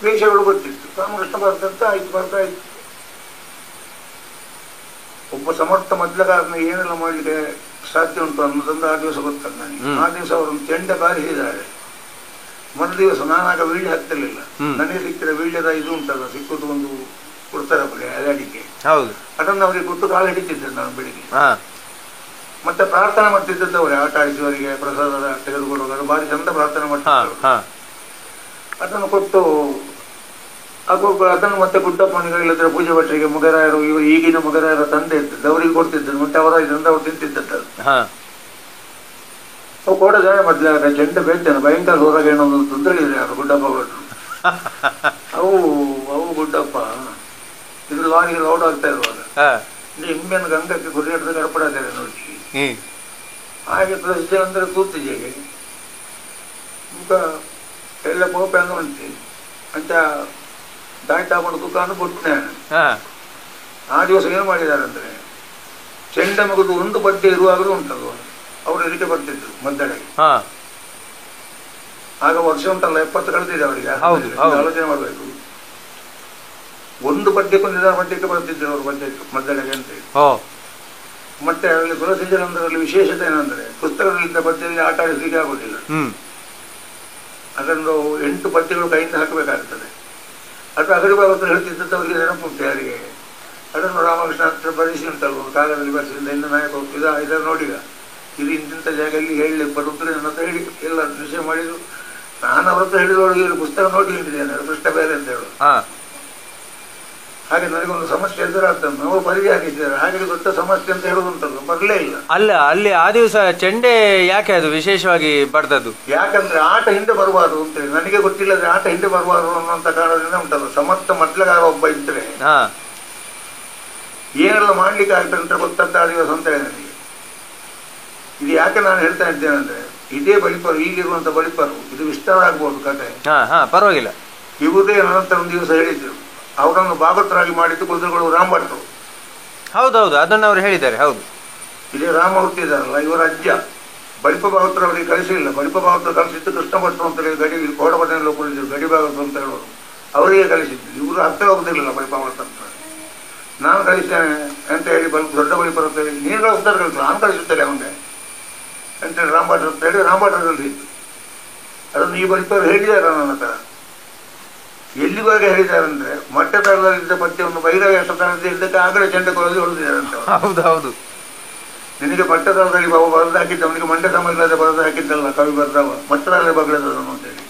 ವೇಷಗಳು ಗೊತ್ತಿತ್ತು. ರಾಮಕೃಷ್ಣ ಬರ್ದಂತ ಆಯ್ತು, ಬರ್ತಾ ಇತ್ತು. ಒಬ್ಬ ಸಮರ್ಥ ಮೊದಲಗಾರನ ಏನೆಲ್ಲ ಮಾಡಲಿಕ್ಕೆ ಸಾಧ್ಯ ಉಂಟು ಅನ್ನೋದೊಂದು ಆ ದಿವಸ ಗೊತ್ತಲ್ಲ ನನಗೆ. ಆ ದಿವಸ ಅವರನ್ನು ಚೆಂಡೆ ಬಾರಿಸಿದ್ದಾರೆ. ಮರು ದಿವಸ ನಾನಾಗ ವೀಳ್ಯ ಹಾಕ್ತಿರ್ಲಿಲ್ಲ. ನನಗೆ ಸಿಕ್ಕಿದ ವೀಳ್ಯದ ಇದು ಉಂಟಲ್ಲ, ಸಿಕ್ಕುದು ಒಂದು ಕೊಡ್ತಾರೆ ಅಡಿಕೆ, ಅದನ್ನು ಅವರಿಗೆ ಕೊಟ್ಟು ಕಾಲು ಹಿಡಿತಿದ್ದೆ ನಾನು ಬೆಳಿಗ್ಗೆ. ಮತ್ತೆ ಪ್ರಾರ್ಥನೆ ಮಾಡ್ತಿದ್ದದ್ದು ಅವರೇ, ಆಟ ಆಡಿಸುವವರಿಗೆ ಪ್ರಸಾದ ತೆಗೆದುಕೊಡುವಾಗ ಭಾರಿ ಚಂದ ಪ್ರಾರ್ಥನೆ ಮಾಡ್ತಿದ್ದರು. ಅದನ್ನು ಕೊಟ್ಟು ಅದನ್ನು ಮತ್ತೆ ಗುಡ್ಡಪ್ಪನಿಗೆ ಇಲ್ಲದ್ರೆ ಪೂಜೆ ಭಟ್ರಿಗೆ ಮುಗರಾಯರು, ಇವರು ಈಗಿನ ಮುಗರಾಯರ ತಂದೆ ಇದ್ದದ್ದು ಅವರಿಗೆ ಕೊಡ್ತಿದ್ದರು. ಮತ್ತೆ ಅವರ ಇದರಿಂದ ಅವ್ರು ತಿಂತಿದ್ದದ್ದು. ಅವು ಕೊಡದೆ ಮೊದಲಾಗ ಚೆಂಡೆ ಬೇಯ್ತೇನೆ ಭಯಂಕರ ಹೊರಗೆ ಏನೋ ಒಂದು ತೊಂದರೆ ಇದೆ ಅವರು ಗುಡ್ಡಪ್ಪ ಭಟ್ರು. ಅವು ಗುಡ್ಡಪ್ಪ ಇದ್ರ ಲಾರಿಗೆ ಲೌಡ್ ಆಗ್ತಾ ಇರುವಾಗ ನಿಮ್ಮೆನ ಗಂಗಕ್ಕೆ ಗುರಿಯಾಡದ ಗಡಪಡಾದರೆ ನೋಡಿ. ಹಾಗೆ ಪ್ರಸಿದ್ಧ ಅಂದ್ರೆ ಕೂತಿಜೆಗೆ ಮುಖ ಎಲ್ಲ ಪೋಪೆ ಅಂದು ಉಂಟು ಅಂತ ದಾಟ ಮಾಡಿ ದುಕಾನು ಕೊಟ್ಟನೆ. ಆ ದಿವಸ ಏನು ಮಾಡಿದ್ದಾರೆ ಅಂದ್ರೆ ಚೆಂಡೆ ಮಗದು ಒಂದು ಬಟ್ಟೆ ಇರುವಾಗಲೂ ಉಂಟದು ಅವರು ಇದಕ್ಕೆ ಬರ್ತಿದ್ರು ಮದ್ದಳೆಗೆ. ಆಗ ವರ್ಷ ಉಂಟಲ್ಲ 70 ಕಳೆದಿದೆ ಅವರಿಗೆ, ಆಲೋಚನೆ ಮಾಡಬೇಕು. ಒಂದು ಪದ್ಯಕ್ಕೆ ಒಂದಿದ ಪದ್ಯಕ್ಕೆ ಬರ್ತಿದ್ರು ಅವರು ಪದ್ಯಕ್ಕೆ ಮದ್ದಳೆಗೆ ಅಂತೇಳಿ. ಮತ್ತೆ ಅಲ್ಲಿ ತುಳಸಿಜರಂದ್ರಲ್ಲಿ ವಿಶೇಷತೆ ಏನಂದ್ರೆ ಪುಸ್ತಕದಲ್ಲಿದ್ದ ಪದ್ಯದಲ್ಲಿ ಆಟ ಆಡಿಸಲಿಕ್ಕೆ ಆಗುದಿಲ್ಲ. ಅದನ್ನು 8 ಪದ್ಯಗಳು ಕೈಯಿಂದ ಹಾಕಬೇಕಾಗ್ತದೆ. ಅದು ಅಗಡಿ ಬಾಬತ್ರ ಹೇಳ್ತಿದ್ದದ್ದು ಅವರಿಗೆ ನೆನಪುಂಟು ಯಾರಿಗೆ. ಅದನ್ನು ರಾಮಕೃಷ್ಣ ಹತ್ರ ಬರೆಸಿ ಉಂಟಲ್ವ ಕಾಲದಲ್ಲಿ ಬರೆಸಿದ ಇನ್ನು ನಾಯಕ ಇದನ್ನು ನೋಡಿದ ಇದು ಇಂತಿಂಥ ಜಾಗದಲ್ಲಿ ಹೇಳಿ ಬರುತ್ತದೆ ನನ್ನ ಹತ್ರ ಹೇಳಿ ಎಲ್ಲ ವಿಷಯ ಮಾಡಿದ್ರು. ನಾನು ಅವ್ರ ಹತ್ರ ಹೇಳಿದೊಳಗೆ ಪುಸ್ತಕ ನೋಡಿ ಹೇಳಿದ್ದೇನೆ ಕೃಷ್ಣ ಬೇರೆ ಅಂತ ಹೇಳೋದು. ಹಾಗೆ ನನಗೊಂದು ಸಮಸ್ಯೆ ಎದುರಾಗ್ತದೆ. ನಾವು ಪರಿಧಿ ಹಾಕಿದ್ದಾರೆ, ಹಾಗೆ ದೊಡ್ಡ ಸಮಸ್ಯೆ ಅಂತ ಹೇಳುವುದುಂಟಲ್ಲ ಬರಲೇ ಇಲ್ಲ. ಅಲ್ಲ ಅಲ್ಲಿ ಆ ದಿವಸ ಚೆಂಡೆ ಯಾಕೆ ಅದು ವಿಶೇಷವಾಗಿ ಬಡ್ದದ್ದು? ಯಾಕಂದ್ರೆ ಆಟ ಹಿಂದೆ ಬರಬಾರ್ದು ಅಂತೇಳಿ ನನಗೆ ಗೊತ್ತಿಲ್ಲದ್ರೆ ಆಟ ಹಿಂದೆ ಬರಬಾರ್ದು ಅನ್ನೋಂಥ ಕಾರಣದಿಂದ ಉಂಟಲ್ಲ. ಸಮರ್ಥ ಮೊದಲಗಾರ ಒಬ್ಬ ಇದ್ರೆ ಏನೆಲ್ಲ ಮಾಡ್ಲಿಕ್ಕೆ ಆಗ್ತದೆ ಅಂತ ಗೊತ್ತಂತ ಆ ದಿವಸ ಅಂತ ಹೇಳಿ ನನಗೆ. ಇದು ಯಾಕೆ ನಾನು ಹೇಳ್ತಾ ಇದ್ದೇನೆ ಅಂದ್ರೆ ಇದೇ ಬಲಿಪರು ಈಗಿರುವಂತ ಬಲಿಪರು ಇದು ವಿಸ್ತಾರ ಆಗ್ಬೋದು ಕತೆ, ಪರವಾಗಿಲ್ಲ. ಇವರೇ ನಂತರ ಒಂದು ದಿವಸ ಹೇಳಿದ್ರು ಅವರನ್ನು ಭಾಗವತರಾಗಿ ಮಾಡಿದ್ದು ಕುದುರೆಗಳು ರಾಮಭಟ್ರು. ಹೌದೌದು, ಅದನ್ನು ಅವರು ಹೇಳಿದ್ದಾರೆ. ಹೌದು, ಇದೇ ರಾಮ ಹುಟ್ಟಿದಾರಲ್ಲ ಇವರ ಅಜ್ಜ ಬಲಿಪ ಭಾಗವತರು ಅವರಿಗೆ ಕಳಿಸಲಿಲ್ಲ. ಬಲಿಪ ಭಾಗವತರು ಕಳಿಸಿದ್ದು ಕೃಷ್ಣ ಭಟ್ರು ಅಂತ ಹೇಳಿ ಗಡಿ ಕೋಡಬಟ್ಟೆಯಲ್ಲಿ ಒಬ್ಬರಿದ್ರು ಗಡಿ ಭಾಗವತರು ಅಂತ ಹೇಳೋರು, ಅವರಿಗೆ ಕಳಿಸಿದ್ದು. ಇವರು ಹತ್ತಿರ ಹೋಗುದಿಲ್ಲ ಬಲಿಪ ಭಾಗವತ ಅಂತ. ನಾನು ಕಳಿಸ್ತೇನೆ ಅಂತ ಹೇಳಿ ದೊಡ್ಡ ಬಲಿಪರು ಅಂತ ಹೇಳಿ ನೀನು ಕಳಿಸ್ತಾರೆ ಕಳಿಸ್ತಾರೆ ನಾನು ಕಳಿಸುತ್ತೇನೆ ಅವನಿಗೆ ಅಂತೇಳಿ ರಾಮಭಟ್ರು ಅಂತ ಹೇಳಿ ರಾಮಭಟ್ರು ಕಳಿಸಿದ್ದು. ಅದನ್ನು ಈ ಬಲಿಪರು ಹೇಳಿದ್ದಾರೆ ನನ್ನ ಹತ್ರ. ಎಲ್ಲಿವರೆಗೆ ಹೇಳಿದ್ದಾರೆ ಅಂದ್ರೆ ಮಟ್ಟತಳದಲ್ಲಿದ್ದ ಪದ್ಯವನ್ನು ಬೈರಾಗ ಇದ್ದಕ್ಕೆ ಆಗಲೇ ಚೆಂಡೆ ಕೊಡೋದು ಹೊಡೆದಿದ್ದಾರೆ ಅಂತ. ಹೌದೌದು, ನಿನಗೆ ಮಟ್ಟತಳದಲ್ಲಿ ಬಾಬು ಬರೆದು ಹಾಕಿದ್ದ ಅವನಿಗೆ ಮಂಡ್ಯ ಸಮಾಜದ ಬರೆದು ಹಾಕಿದ್ದಲ್ಲ ಕವಿ ಬರ್ದವ ಮಟ್ಟದಲ್ಲೇ ಬಗ್ಳದವನು ಅಂತೇಳಿ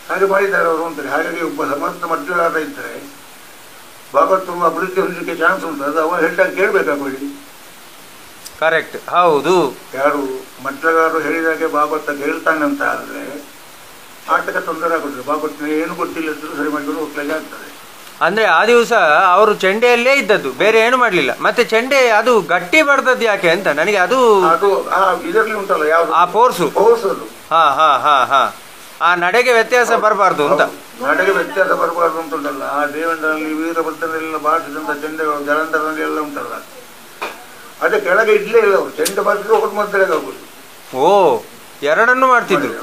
ಹಾಗೆ ಮಾಡಿದ್ದಾರೆ ಅವರು ಅಂತೇಳಿ. ಹಾಗಾಗಿ ಒಬ್ಬ ಸಮರ್ಥ ಮಟ್ಟಗಾರ ಇದ್ದರೆ ಭಾಗವತ ಅಭಿವೃದ್ಧಿ ಹೊಂದಲಿಕ್ಕೆ ಚಾನ್ಸ್ ಉಂಟು. ಅದು ಅವರು ಹೇಳಿದಾಗ ಕೇಳಬೇಕಾಗಿ. ಕರೆಕ್ಟ್, ಹೌದು. ಯಾರು ಮಟ್ಟಗಾರರು ಹೇಳಿದಾಗೆ ಭಾಗವತ ಕೇಳ್ತಾನೆ ಅಂತ ಆದರೆ ಆಟಕ್ಕೆ ತೊಂದರೆ ಆಗುತ್ತದೆ. ಭಾಗವತ ಏನು ಗೊತ್ತಿಲ್ಲ ಸರಿ ಮಾಡಿಕೊಂಡು ಹೋಗ್ಲಿಕ್ಕೆ ಆಗ್ತದೆ. ಅಂದ್ರೆ ಆ ದಿವಸ ಅವರು ಚೆಂಡೆಯಲ್ಲೇ ಇದ್ದದ್ದು, ಬೇರೆ ಏನು ಮಾಡ್ಲಿಲ್ಲ. ಮತ್ತೆ ಚೆಂಡೆ ಅದು ಗಟ್ಟಿ ಬಡ್ದದ್ದು ಯಾಕೆ ಅಂತ ನನಗೆ ಅದು ಇದರಲ್ಲಿ ಉಂಟಲ್ಲ ಯಾವ್ದು ಆ ಫೋರ್ಸು ಅದು ಆ ನಡೆಗೆ ವ್ಯತ್ಯಾಸ ಬರಬಾರ್ದು ಅಂತ. ನಡೆಗೆ ವ್ಯತ್ಯಾಸ ಬರಬಾರ್ದು ಅಂತಲ್ಲ. ಆ ದೇವೇಂದ್ರಲ್ಲಿ ವೀರಭದ್ರನೆಲ್ಲ ಬಾರಿಸಿದಂಥ ಚೆಂಡೆಗಳು ಜಲಂಧರನಲ್ಲಿ ಎಲ್ಲ ಉಂಟಲ್ಲ, ಅದೇ ಕೆಳಗೆ ಇಡ್ಲೇ ಇಲ್ಲ ಅವರು. ಚೆಂಡೆ ಬಾರಿಸಿದ್ರು ಹೊಟ್ಟು ಮದ್ದಳೆಗೆ ಆಗುದು. ಓ, ಎರಡನ್ನು ಮಾಡ್ತಿದ್ರು.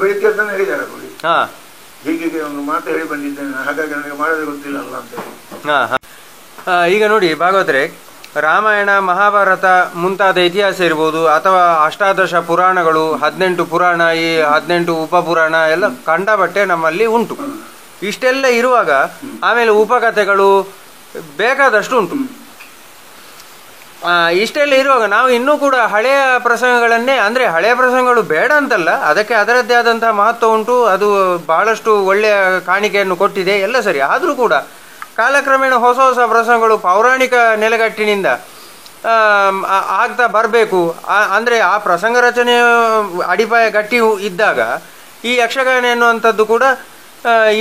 ಬೆಳಿಗ್ಗೆ ಅಂತ ಹೇಳಿದ್ದಾರೆ ನೋಡಿ, ಹಾ, ಹೀಗೆ ಒಂದು ಮಾತು ಹೇಳಿ ಬಂದಿದ್ದೇನೆ, ಹಾಗಾಗಿ ನನಗೆ ಮಾಡೋದೇ ಗೊತ್ತಿಲ್ಲ ಅಲ್ಲ ಅಂತ ಹೇಳಿ. ಹಾ, ಈಗ ನೋಡಿ ಭಾಗವತರೆ, ರಾಮಾಯಣ ಮಹಾಭಾರತ ಮುಂತಾದ ಇತಿಹಾಸ ಇರ್ಬೋದು, ಅಥವಾ ಅಷ್ಟಾದಶ ಪುರಾಣಗಳು, 18 ಪುರಾಣ, ಈ 18 ಉಪಪುರಾಣ ಎಲ್ಲ ಕಂಡಬಟ್ಟೆ ನಮ್ಮಲ್ಲಿ ಉಂಟು. ಇಷ್ಟೆಲ್ಲ ಇರುವಾಗ ಆಮೇಲೆ ಉಪಕಥೆಗಳು ಬೇಕಾದಷ್ಟು ಉಂಟು. ಇಷ್ಟೆಲ್ಲ ಇರುವಾಗ ನಾವು ಇನ್ನೂ ಕೂಡ ಹಳೆಯ ಪ್ರಸಂಗಗಳನ್ನೇ, ಅಂದರೆ ಹಳೆಯ ಪ್ರಸಂಗಗಳು ಬೇಡ ಅಂತಲ್ಲ, ಅದಕ್ಕೆ ಅದರದ್ದೇ ಆದಂತಹ ಮಹತ್ವ ಉಂಟು, ಅದು ಬಹಳಷ್ಟು ಒಳ್ಳೆಯ ಕಾಣಿಕೆಯನ್ನು ಕೊಟ್ಟಿದೆ, ಎಲ್ಲ ಸರಿ. ಆದರೂ ಕೂಡ ಕಾಲಕ್ರಮೇಣ ಹೊಸ ಹೊಸ ಪ್ರಸಂಗಗಳು ಪೌರಾಣಿಕ ನೆಲೆಗಟ್ಟಿನಿಂದ ಆಗ್ತಾ ಬರಬೇಕು. ಅಂದರೆ ಆ ಪ್ರಸಂಗ ರಚನೆ ಅಡಿಪಾಯ ಗಟ್ಟಿ ಇದ್ದಾಗ ಈ ಯಕ್ಷಗಾನ ಎನ್ನುವಂಥದ್ದು ಕೂಡ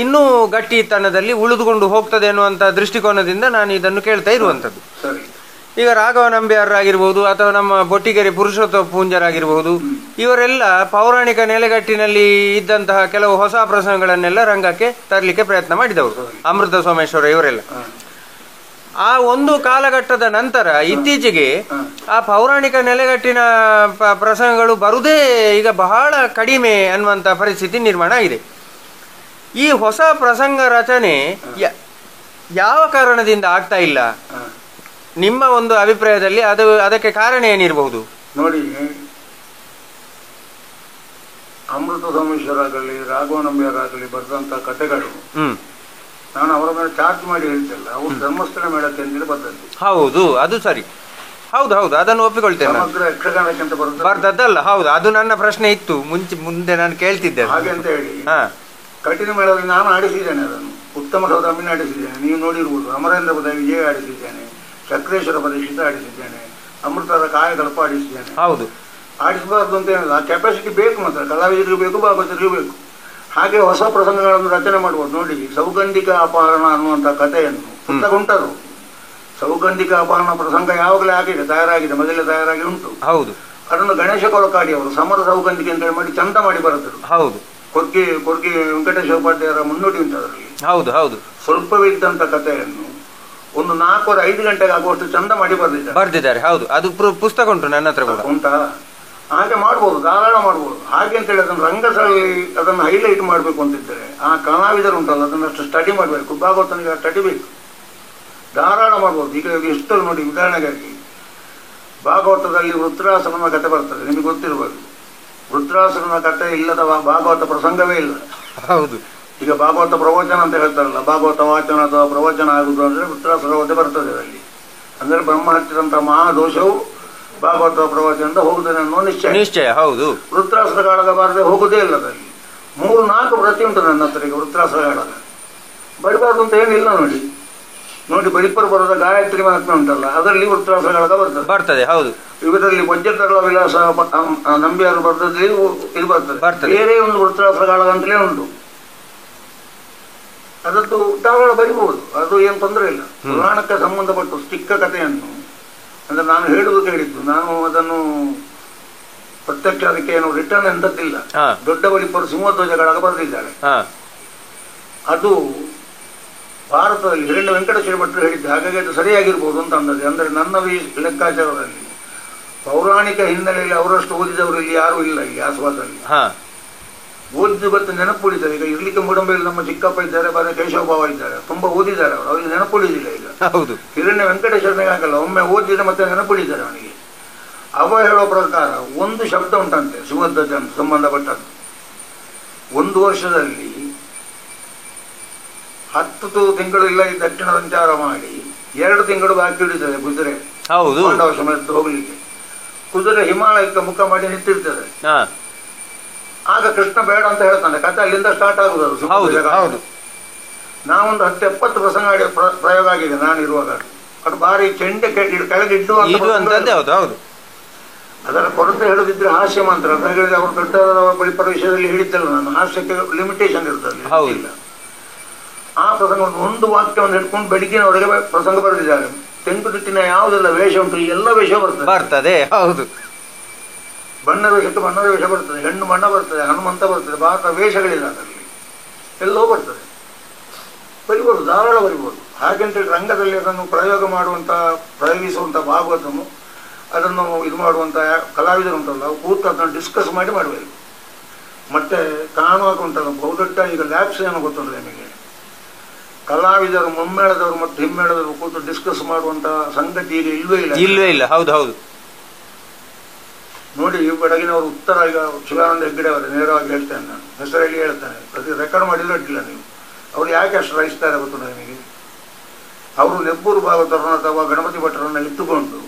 ಇನ್ನೂ ಗಟ್ಟಿತನದಲ್ಲಿ ಉಳಿದುಕೊಂಡು ಹೋಗ್ತದೆ ಎನ್ನುವಂಥ ದೃಷ್ಟಿಕೋನದಿಂದ ನಾನು ಇದನ್ನು ಕೇಳ್ತಾ ಇರುವಂಥದ್ದು. ಈಗ ರಾಘವ ನಂಬಿಯಾರರಾಗಿರ್ಬೋದು, ಅಥವಾ ನಮ್ಮ ಬೊಟ್ಟಿಗೆರೆ ಪುರುಷೋತ್ತಮ ಪೂಂಜರಾಗಿರ್ಬೋದು, ಇವರೆಲ್ಲ ಪೌರಾಣಿಕ ನೆಲೆಗಟ್ಟಿನಲ್ಲಿ ಇದ್ದಂತಹ ಕೆಲವು ಹೊಸ ಪ್ರಸಂಗಗಳನ್ನೆಲ್ಲ ರಂಗಕ್ಕೆ ತರಲಿಕ್ಕೆ ಪ್ರಯತ್ನ ಮಾಡಿದವರು. ಅಮೃತ ಸೋಮೇಶ್ವರ ಇವರೆಲ್ಲ. ಆ ಒಂದು ಕಾಲಘಟ್ಟದ ನಂತರ ಇತ್ತೀಚೆಗೆ ಆ ಪೌರಾಣಿಕ ನೆಲೆಗಟ್ಟಿನ ಪ್ರಸಂಗಗಳು ಬರುವುದೇ ಈಗ ಬಹಳ ಕಡಿಮೆ ಅನ್ನುವಂಥ ಪರಿಸ್ಥಿತಿ ನಿರ್ಮಾಣ ಆಗಿದೆ. ಈ ಹೊಸ ಪ್ರಸಂಗ ರಚನೆ ಯಾವ ಕಾರಣದಿಂದ ಆಗ್ತಾ ಇಲ್ಲ? ನಿಮ್ಮ ಒಂದು ಅಭಿಪ್ರಾಯದಲ್ಲಿ ಅದಕ್ಕೆ ಕಾರಣ ಏನಿರಬಹುದು? ನೋಡಿ, ಅಮೃತ ಸೋಮೇಶ್ವರಾಗಲಿ ರಾಘವ ನಂಬಿಯಾರಾಗಲಿ ಬರೆದಂತ ಕಥೆಗಳು ನಾನು ಅವರ ಮೇಲೆ ಚಾರ್ಜ್ ಮಾಡಿ ಹೇಳ್ತಿಲ್ಲ, ಅವರು ಧರ್ಮಸ್ಥಳ ಮೇಳಕ್ಕೆ ಅಂತೇಳಿ ಬರ್ತದ್ದು. ಹೌದು, ಅದು ಸರಿ. ಹೌದು ಹೌದು, ಅದನ್ನು ಒಪ್ಪಿಕೊಳ್ತೇನೆ. ಸಮಗ್ರ ಯಕ್ಷಗಾನಕ್ಕೆ ಅಂತ ಬರ್ತದಲ್ಲ. ಹೌದು, ಅದು ನನ್ನ ಪ್ರಶ್ನೆ ಇತ್ತು ಮುಂದೆ ನಾನು ಕೇಳ್ತಿದ್ದೆ ಹಾಗೆ ಅಂತ ಹೇಳಿ. ಕಠಿಣ ಮೇಳದಲ್ಲಿ ನಾನು ಆಡಿಸಿದ್ದೇನೆ, ಅದನ್ನು ಉತ್ತಮ ಸೌದಾಮಿನ ಆಡಿಸಿದ್ದೇನೆ, ನೀವು ನೋಡಿರ್ಬೋದು. ಅಮರೇಂದ್ರ ಪದ ವಿಜಯ ಆಡಿಸಿದ್ದೇನೆ, ಚಕ್ರೇಶ್ವರ ಪರೀಕ್ಷಿತ ಆಡಿಸಿದ್ದೇನೆ, ಅಮೃತರ ಕಾಯಕಲ್ಪ ಆಡಿಸಿದ್ದೇನೆ. ಹೌದು, ಆಡಿಸಬಾರ್ದು ಅಂತ ಏನಿಲ್ಲ, ಆ ಕೆಪಾಸಿಟಿ ಬೇಕು ಮಾತ್ರ, ಕಲಾವಿದರಿಗೂ ಬೇಕು, ಭಾಗವತರಿಗೂ ಬೇಕು. ಹಾಗೆ ಹೊಸ ಪ್ರಸಂಗಗಳನ್ನು ರಚನೆ ಮಾಡ್ಬೋದು. ನೋಡಿ, ಸೌಗಂಧಿಕ ಅಪಹರಣ ಅನ್ನುವಂಥ ಕಥೆಯನ್ನು ಪುಸ್ತಕ ಉಂಟದು. ಸೌಗಂಧಿಕ ಅಪಹರಣ ಪ್ರಸಂಗ ಯಾವಾಗಲೇ ಆಗಿದೆ, ತಯಾರಾಗಿದೆ, ಮೊದಲೇ ತಯಾರಾಗಿ ಉಂಟು. ಹೌದು, ಅದನ್ನು ಗಣೇಶ ಕೊಳಕಾಡಿ ಅವರು ಸಮರ ಸೌಗಂಧಿಕೆ ಅಂತೇಳಿ ಮಾಡಿ ಚಂದ ಮಾಡಿ ಬರೆದರು. ಹೌದು, ಕೊರ್ಗಿ ವೆಂಕಟೇಶ್ವರ ಉಪಾಧ್ಯಾಯರ ಮುನ್ನುಡಿ ಉಂಟು ಅದರಲ್ಲಿ. ಹೌದು ಹೌದು, ಸ್ವಲ್ಪವಿದ್ದಂಥ ಕಥೆಯನ್ನು ಒಂದು 4-5 ಗಂಟೆಗೆ ಆಗುವಷ್ಟು ಚಂದ ಮಾಡಿ ಬರ್ದಿದ್ದಾರೆ. ಹೌದು, ಅದು ಪುಸ್ತಕ ಉಂಟು ನನ್ನ ಹತ್ರ ಕೂಡ. ಉಂಟಾ? ಹಾಗೆ ಮಾಡ್ಬೋದು, ಧಾರಾಳ ಮಾಡ್ಬೋದು. ಹಾಗೆ ಅಂತೇಳಿ ಅದನ್ನು ರಂಗಸ್ಥಳದಲ್ಲಿ ಅದನ್ನು ಹೈಲೈಟ್ ಮಾಡಬೇಕು ಅಂತಿದ್ದಾರೆ ಆ ಕಲಾವಿದರು ಉಂಟಲ್ಲ, ಅದನ್ನಷ್ಟು ಸ್ಟಡಿ ಮಾಡಬೇಕು. ಭಾಗವತನಿಗೆ ಸ್ಟಡಿ ಬೇಕು, ಧಾರಾಳ ಮಾಡ್ಬೋದು. ಈಗ ಎಷ್ಟು ನೋಡಿ, ಉದಾಹರಣೆಗಾಗಿ ಭಾಗವತದಲ್ಲಿ ವೃತ್ರಾಸುರನ ಕಥೆ ಬರ್ತದೆ, ನಿಮಗೆ ಗೊತ್ತಿರ್ಬೋದು. ವೃತ್ರಾಸುರನ ಕಥೆ ಇಲ್ಲದ ಭಾಗವತ ಪ್ರಸಂಗವೇ ಇಲ್ಲ. ಹೌದು, ಈಗ ಭಾಗವತ ಪ್ರವಚನ ಅಂತ ಹೇಳ್ತಾರಲ್ಲ, ಭಾಗವತ ವಾಚನ ಅಥವಾ ಪ್ರವಚನ ಆಗುದು ಅಂದ್ರೆ ವೃತ್ರಾಸುರ ವಧೆ ಬರ್ತದೆ ಅದರಲ್ಲಿ. ಅಂದ್ರೆ ಬ್ರಹ್ಮ ಹಚ್ಚಿದಂತಹ ಮಹಾದೋಷವು ಭಾಗವತ ಪ್ರವಚನದಿಂದ ಹೋಗುತ್ತದೆ ಅನ್ನೋ ನಿಶ್ಚಯ. ಹೌದು, ವೃತ್ರಾಸುರ ಕಾಳಗ ಬಾರದೆ ಹೋಗುದೇ ಇಲ್ಲ ಅದರಲ್ಲಿ. 3-4 ಪ್ರತಿ ಉಂಟು ನನ್ನ ಹತ್ರ. ಈಗ ವೃತ್ರಾಸುರ ಕಾಳಗ ಬರಿಬಾರ್ದು ಅಂತ ಏನಿಲ್ಲ. ನೋಡಿ ಬಳಿಪರು ಬರೋದ ಗಾಯತ್ರಿ ಮಹಾತ್ಮೆ ಉಂಟಲ್ಲ, ಅದರಲ್ಲಿ ವೃತ್ರಾಸುರ ಕಾಳಗ ಬರ್ತದೆ. ಹೌದು, ಇವರಲ್ಲಿ ವಜ್ರತರಳ ವಿಲಾಸ ನಂಬಿಯಾರು ಬರ್ತದೆ, ಇದು ಬರ್ತದೆ. ಬೇರೆ ಒಂದು ವೃತ್ರಾಸುರ ಕಾಳಗ ಅಂತಲೇ ಉಂಟು, ಅದದ್ದು ಧಾರಾಳ ಬರಿಬಹುದು, ಅದು ಏನು ತೊಂದರೆ ಇಲ್ಲ. ಪುರಾಣಕ್ಕೆ ಸಂಬಂಧಪಟ್ಟು ಚಿಕ್ಕ ಕಥೆಯನ್ನು ಅಂದ್ರೆ ನಾನು ಹೇಳುವುದು ಕೇಳಿದ್ದು, ನಾನು ಅದನ್ನು ಪ್ರತ್ಯಕ್ಷ ಅದಕ್ಕೆ ಏನು ರಿಟರ್ನ್ ಎಂತದ್ದಿಲ್ಲ. ದೊಡ್ಡ ಬಳಿಪರು ಸಿಂಹಧ್ವಜಗಳಾಗ ಬರೆದಿದ್ದಾರೆ. ಅದು ಭಾರತದಲ್ಲಿ ಹಿರಣ್ಯ ವೆಂಕಟೇಶ್ವರ ಭಟ್ರು ಹೇಳಿದ್ದೆ, ಹಾಗಾಗಿ ಅದು ಸರಿಯಾಗಿರ್ಬೋದು ಅಂತ ಅಂದದ್ದು. ಅಂದರೆ ನನ್ನ ಲೆಕ್ಕಾಚಾರದಲ್ಲಿ ಪೌರಾಣಿಕ ಹಿನ್ನೆಲೆಯಲ್ಲಿ ಅವರಷ್ಟು ಓದಿದವರು ಇಲ್ಲಿ ಯಾರೂ ಇಲ್ಲ. ಈ ಆಸ್ವಾದಲ್ಲಿ ಓದಿದ್ದು ಗೊತ್ತು, ನೆನಪು ಉಳಿತಾರೆ. ಈಗ ಇರ್ಲಿಕ್ಕೆ ಮುಡಂಬೆಯಲ್ಲಿ ನಮ್ಮ ಚಿಕ್ಕಪ್ಪ ಇದ್ದಾರೆ, ಬಾರ ಕೇಶವ ಭಾವ ಇದ್ದಾರೆ, ತುಂಬಾ ಓದಿದ್ದಾರೆ ಅವರು, ಅವ್ರಿಗೆ ನೆನಪು ಉಳಿದಿಲ್ಲ. ಈಗ ಹೌದು, ಹಿರಣ್ಯ ವೆಂಕಟೇಶ್ವರನಿಗೆ ಆಗಲ್ಲ, ಒಮ್ಮೆ ಓದಿದ್ರೆ ಮತ್ತೆ ನೆನಪು ಉಳಿತಾರೆ ಅವನಿಗೆ. ಅವ ಹೇಳೋ ಪ್ರಕಾರ ಒಂದು ಶಬ್ದ ಉಂಟಂತೆ ಸಿಂಹಧ್ವಜ ಸಂಬಂಧಪಟ್ಟದ್ದು. 1 ವರ್ಷದಲ್ಲಿ 10 ತಿಂಗಳು ಇಲ್ಲ ಈ ದಕ್ಷಿಣ ಸಂಚಾರ ಮಾಡಿ 2 ತಿಂಗಳು ಬಾಕಿ ಹಿಡಿತದೆ ಕುದುರೆ. ಹೌದು, ಪಾಂಡವ ಸಮೇತ ಹೋಗ್ಲಿಕ್ಕೆ ಕುದುರೆ ಹಿಮಾಲಯಕ್ಕೆ ಮುಖ ಮಾಡಿ ನಿಂತಿರ್ತದೆ. ಆಗ ಕೃಷ್ಣ ಬೇಡ ಅಂತ ಹೇಳ್ತಾನೆ. ಕಥೆ ಅಲ್ಲಿಂದ ಸ್ಟಾರ್ಟ್ ಆಗುದು. ನಾವೊಂದು 10-70 ಪ್ರಸಂಗ ಪ್ರಯೋಗ ಆಗಿದೆ ನಾನು ಇರುವಾಗ. ಅದು ಬಾರಿ ಚೆಂಡೆ ಕೆಳಗೆ ಇಟ್ಟು ಅದರ ಕೊರತೆ ಹೇಳುದಿದ್ರೆ ಹಾಸ್ಯ ಮಾತ್ರ. ಅಂತ ಹೇಳಿದ್ರೆ ಅವರು ದೊಡ್ಡ ಬಳಿಪರ ವಿಷಯದಲ್ಲಿ ಹೇಳಿದ್ದಲ್ಲ ನಾನು, ಹಾಸ್ಯಕ್ಕೆ ಲಿಮಿಟೇಷನ್ ಇರ್ತದೆ. ಆ ಪ್ರಸಂಗ ಒಂದು ವಾಕ್ಯವನ್ನು ಹಿಡ್ಕೊಂಡು ಬೆಳಗಿನವರೆಗೆ ಪ್ರಸಂಗ ಬರೆದಿದ್ದಾರೆ. ತೆಂಕುತಿಟ್ಟಿನ ಯಾವುದೆಲ್ಲ ವೇಷ ಉಂಟು ಎಲ್ಲ ವೇಷ ಬರ್ತದೆ. ಹೌದು, ಬಣ್ಣದ ವೇಷಕ್ಕೆ ಬಣ್ಣದ ವೇಷ ಬರ್ತದೆ, ಹೆಣ್ಣು ಬಣ್ಣ ಬರ್ತದೆ, ಹನುಮಂತ ಬರ್ತದೆ. ಭಾರತ ವೇಷಗಳಿಲ್ಲ ಅದರಲ್ಲಿ. ಎಲ್ಲೋ ಬರ್ತದೆ, ಬರಿಬೋದು, ಧಾರಾಳ ಬರಿಬೋದು. ಹಾಗೆಂತೇಳಿ ರಂಗದಲ್ಲಿ ಅದನ್ನು ಪ್ರಯೋಗಿಸುವಂಥ ಭಾಗವತನ್ನು ಅದನ್ನು ಇದು ಮಾಡುವಂಥ ಕಲಾವಿದರು ಉಂಟಲ್ಲ, ಕೂತು ಅದನ್ನು ಡಿಸ್ಕಸ್ ಮಾಡಬೇಕು. ಮತ್ತೆ ಕಾಣುವಾಗ ಉಂಟಲ್ಲ ಬಹುದೊಡ್ಡ ಈಗ ಲ್ಯಾಬ್ಸ್ ಏನೋ ಗೊತ್ತುಂಟು ನಿಮಗೆ, ಕಲಾವಿದರು ಮುಮ್ಮೇಳದವರು ಮತ್ತು ಹಿಮ್ಮೇಳದವರು ಕೂತು ಡಿಸ್ಕಸ್ ಮಾಡುವಂಥ ಸಂಗತಿ ಈಗ ಇಲ್ವೇ ಇಲ್ಲ. ಹೌದು ಹೌದು ನೋಡಿ, ಈ ಬೆಳಗಿನವರು ಉತ್ತರ ಈಗ ಶಿವಾನಂದ ಹೆಗ್ಗಡೆ ಅವರು ನೇರವಾಗಿ ಹೇಳ್ತೇನೆ, ನಾನು ಹೆಸರಲ್ಲಿ ಹೇಳ್ತಾನೆ, ಪ್ರತಿ ರೆಕಾರ್ಡ್ ಮಾಡಿದ್ರೆ ಇಟ್ಟಿಲ್ಲ ನೀವು. ಅವ್ರು ಯಾಕೆ ಅಷ್ಟು ರಹಿಸ್ತಾರೆ ಗೊತ್ತುಂಟು ನಿಮಗೆ? ಅವರು ನೆಬ್ಬೂರು ಭಾಗವತರನ್ನು ಅಥವಾ ಗಣಪತಿ ಭಟ್ಟರನ್ನು ಇಟ್ಟುಕೊಂಡು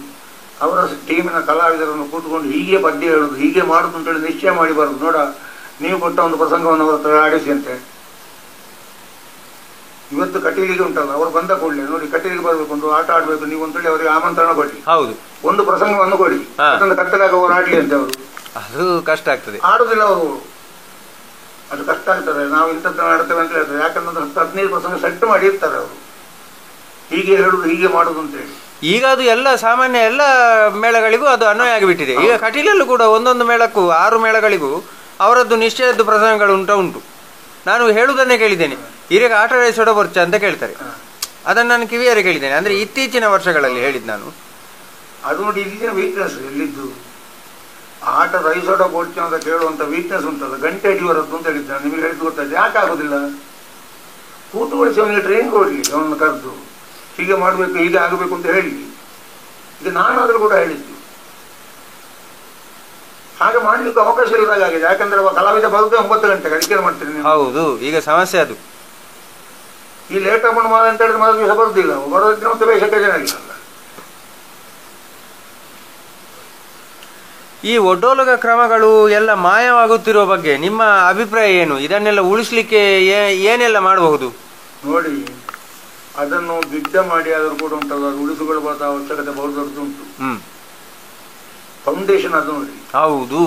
ಅವರ ಟೀಮಿನ ಕಲಾವಿದರನ್ನು ಕೂತ್ಕೊಂಡು ಹೀಗೆ ಪದ್ಯ ಹೇಳೋದು, ಹೀಗೆ ಮಾಡುದು ಅಂತೇಳಿ ನಿಶ್ಚಯ ಮಾಡಿಬಾರ್ದು. ನೋಡ, ನೀವು ಕೊಟ್ಟ ಒಂದು ಪ್ರಸಂಗವನ್ನು ಅವರ ಹತ್ರ ಆಡಿಸಿ ಅಂತೆ. ಇವತ್ತು ಕಟೀಲಿಗೆ ಉಂಟಲ್ಲ, ಅವರು ಬಂದ ಕೂಡಲೇ ನೋಡಿ ಕಟೀಲಿಗೆ ಬರಬೇಕು, ಒಂದು ಆಟ ಆಡಬೇಕು ನೀವು ಅಂತೇಳಿ ಅವರಿಗೆ ಆಮಂತ್ರಣ ಕೊಡಿ. ಹೌದು, ಒಂದು ಪ್ರಸಂಗವನ್ನು ಕೊಡಿ, ಅದನ್ನು ಕತ್ತಲಾಗ ಅವರು ಆಡ್ಲಿ ಅಂತ. ಅವರು ಅದು ಕಷ್ಟ ಆಗ್ತದೆ, ಆಡುದಿಲ್ಲ ಅವರು, ಅದು ಕಷ್ಟ ಆಗ್ತದೆ. ನಾವು ಇಂಥದ್ದನ್ನು ಆಡ್ತೇವೆ ಅಂತ ಹೇಳ್ತಾರೆ, ಯಾಕಂದ್ರೆ 10-15 ಪ್ರಸಂಗ ಸೆಟ್ ಮಾಡಿ ಇರ್ತಾರೆ ಅವರು, ಹೀಗೆ ಹೇಳುದು ಹೀಗೆ ಮಾಡುದು ಅಂತೇಳಿ. ಈಗ ಅದು ಎಲ್ಲ ಸಾಮಾನ್ಯ ಎಲ್ಲ ಮೇಳಗಳಿಗೂ ಅದು ಅನ್ವಯ ಆಗಿಬಿಟ್ಟಿದೆ. ಈಗ ಕಟೀಲಲ್ಲೂ ಕೂಡ ಒಂದೊಂದು ಮೇಳಕ್ಕೂ 6 ಮೇಳಗಳಿಗೂ ಅವರದ್ದು ನಿಶ್ಚಯದ್ದು ಪ್ರಸಂಗಗಳು ಉಂಟು. ನಾನು ಹೇಳುವುದನ್ನೇ ಕೇಳಿದ್ದೇನೆ, ಈಗ ಆಟ ರೈಸೋಡ ಬರ್ಚ ಅಂತ ಕೇಳ್ತಾರೆ, ಅದನ್ನು ನಾನು ಕಿವಿಯಾರೆ ಕೇಳಿದ್ದೇನೆ. ಅಂದರೆ ಇತ್ತೀಚಿನ ವರ್ಷಗಳಲ್ಲಿ ಹೇಳಿದ್ದು ನಾನು. ಅದು ನೋಡಿ ಇಲ್ಲಿನ ವೀಕ್ನೆಸ್ ಎಲ್ಲಿದ್ದು, ಆಟ ರೈಸೋಡ ಬೋಡ್ಚ ಅಂತ ಕೇಳುವಂಥ ವೀಕ್ನೆಸ್ ಉಂಟಲ್ಲ, ಗಂಟೆ ಅಡಿವರದ್ದು ಅಂತ ಹೇಳಿದ್ದಾನೆ. ನಿಮಗೆ ಹೇಳಿದ್ದು ಗೊತ್ತಾಯ್ತು, ಯಾಕೆ ಆಗೋದಿಲ್ಲ? ಕೂತುಗೊಳಿಸಿ ಅವನಿಗೆ ಟ್ರೈನ್ ಕೊಡಲಿ, ಅವನನ್ನು ಕರೆದು ಹೀಗೆ ಮಾಡಬೇಕು ಹೀಗೆ ಆಗಬೇಕು ಅಂತ ಹೇಳಿ. ಈಗ ನಾನಾದರೂ ಕೂಡ ಹೇಳಿದ್ದು ಹಾಗೆ ಮಾಡ್ಲಿಕ್ಕೆ ಅವಕಾಶ ಇಲ್ಲದಾಗ ಆಗಿದೆ. ಯಾಕಂದ್ರೆ ಕಲಾವಿದ ಬರುತ್ತೆ 9 ಗಂಟೆಗೆ, ಅದಕ್ಕೆ ಮಾಡ್ತೀನಿ. ಹೌದು, ಈಗ ಸಮಸ್ಯೆ ಅದು. ಈ ಲೇಟ್ ಅಮೌಂಟ್ ಮಾಡ ಅಂತ ಹೇಳಿದ್ರೆ ಮೊದಲು ದಿವಸ ಬರುದಿಲ್ಲ, ಬರೋದಕ್ಕೆ ಮತ್ತೆ ಬೇಸಕ್ಕೆ ಜನ ಇಲ್ಲ. ಈ ಒಡ್ಡೋಲಗ ಕ್ರಮಗಳು ಎಲ್ಲ ಮಾಯವಾಗುತ್ತಿರುವ ಬಗ್ಗೆ ನಿಮ್ಮ ಅಭಿಪ್ರಾಯ ಏನು? ಇದನ್ನೆಲ್ಲ ಉಳಿಸ್ಲಿಕ್ಕೆ ಏನೆಲ್ಲ ಮಾಡಬಹುದು? ನೋಡಿ, ಅದನ್ನು ಗಿಡ್ಡ ಮಾಡಿ ಆದರೂ ಕೂಡ ಉಂಟಲ್ಲ, ಅದು ಉಳಿಸಿಕೊಳ್ಳಬಹುದ ಅವಶ್ಯಕತೆ ಬಹುದೊಡ್ಡದು ಉಂಟು. ಫೌಂಡೇಶನ್ ಅದು ನೋಡಿ. ಹೌದು,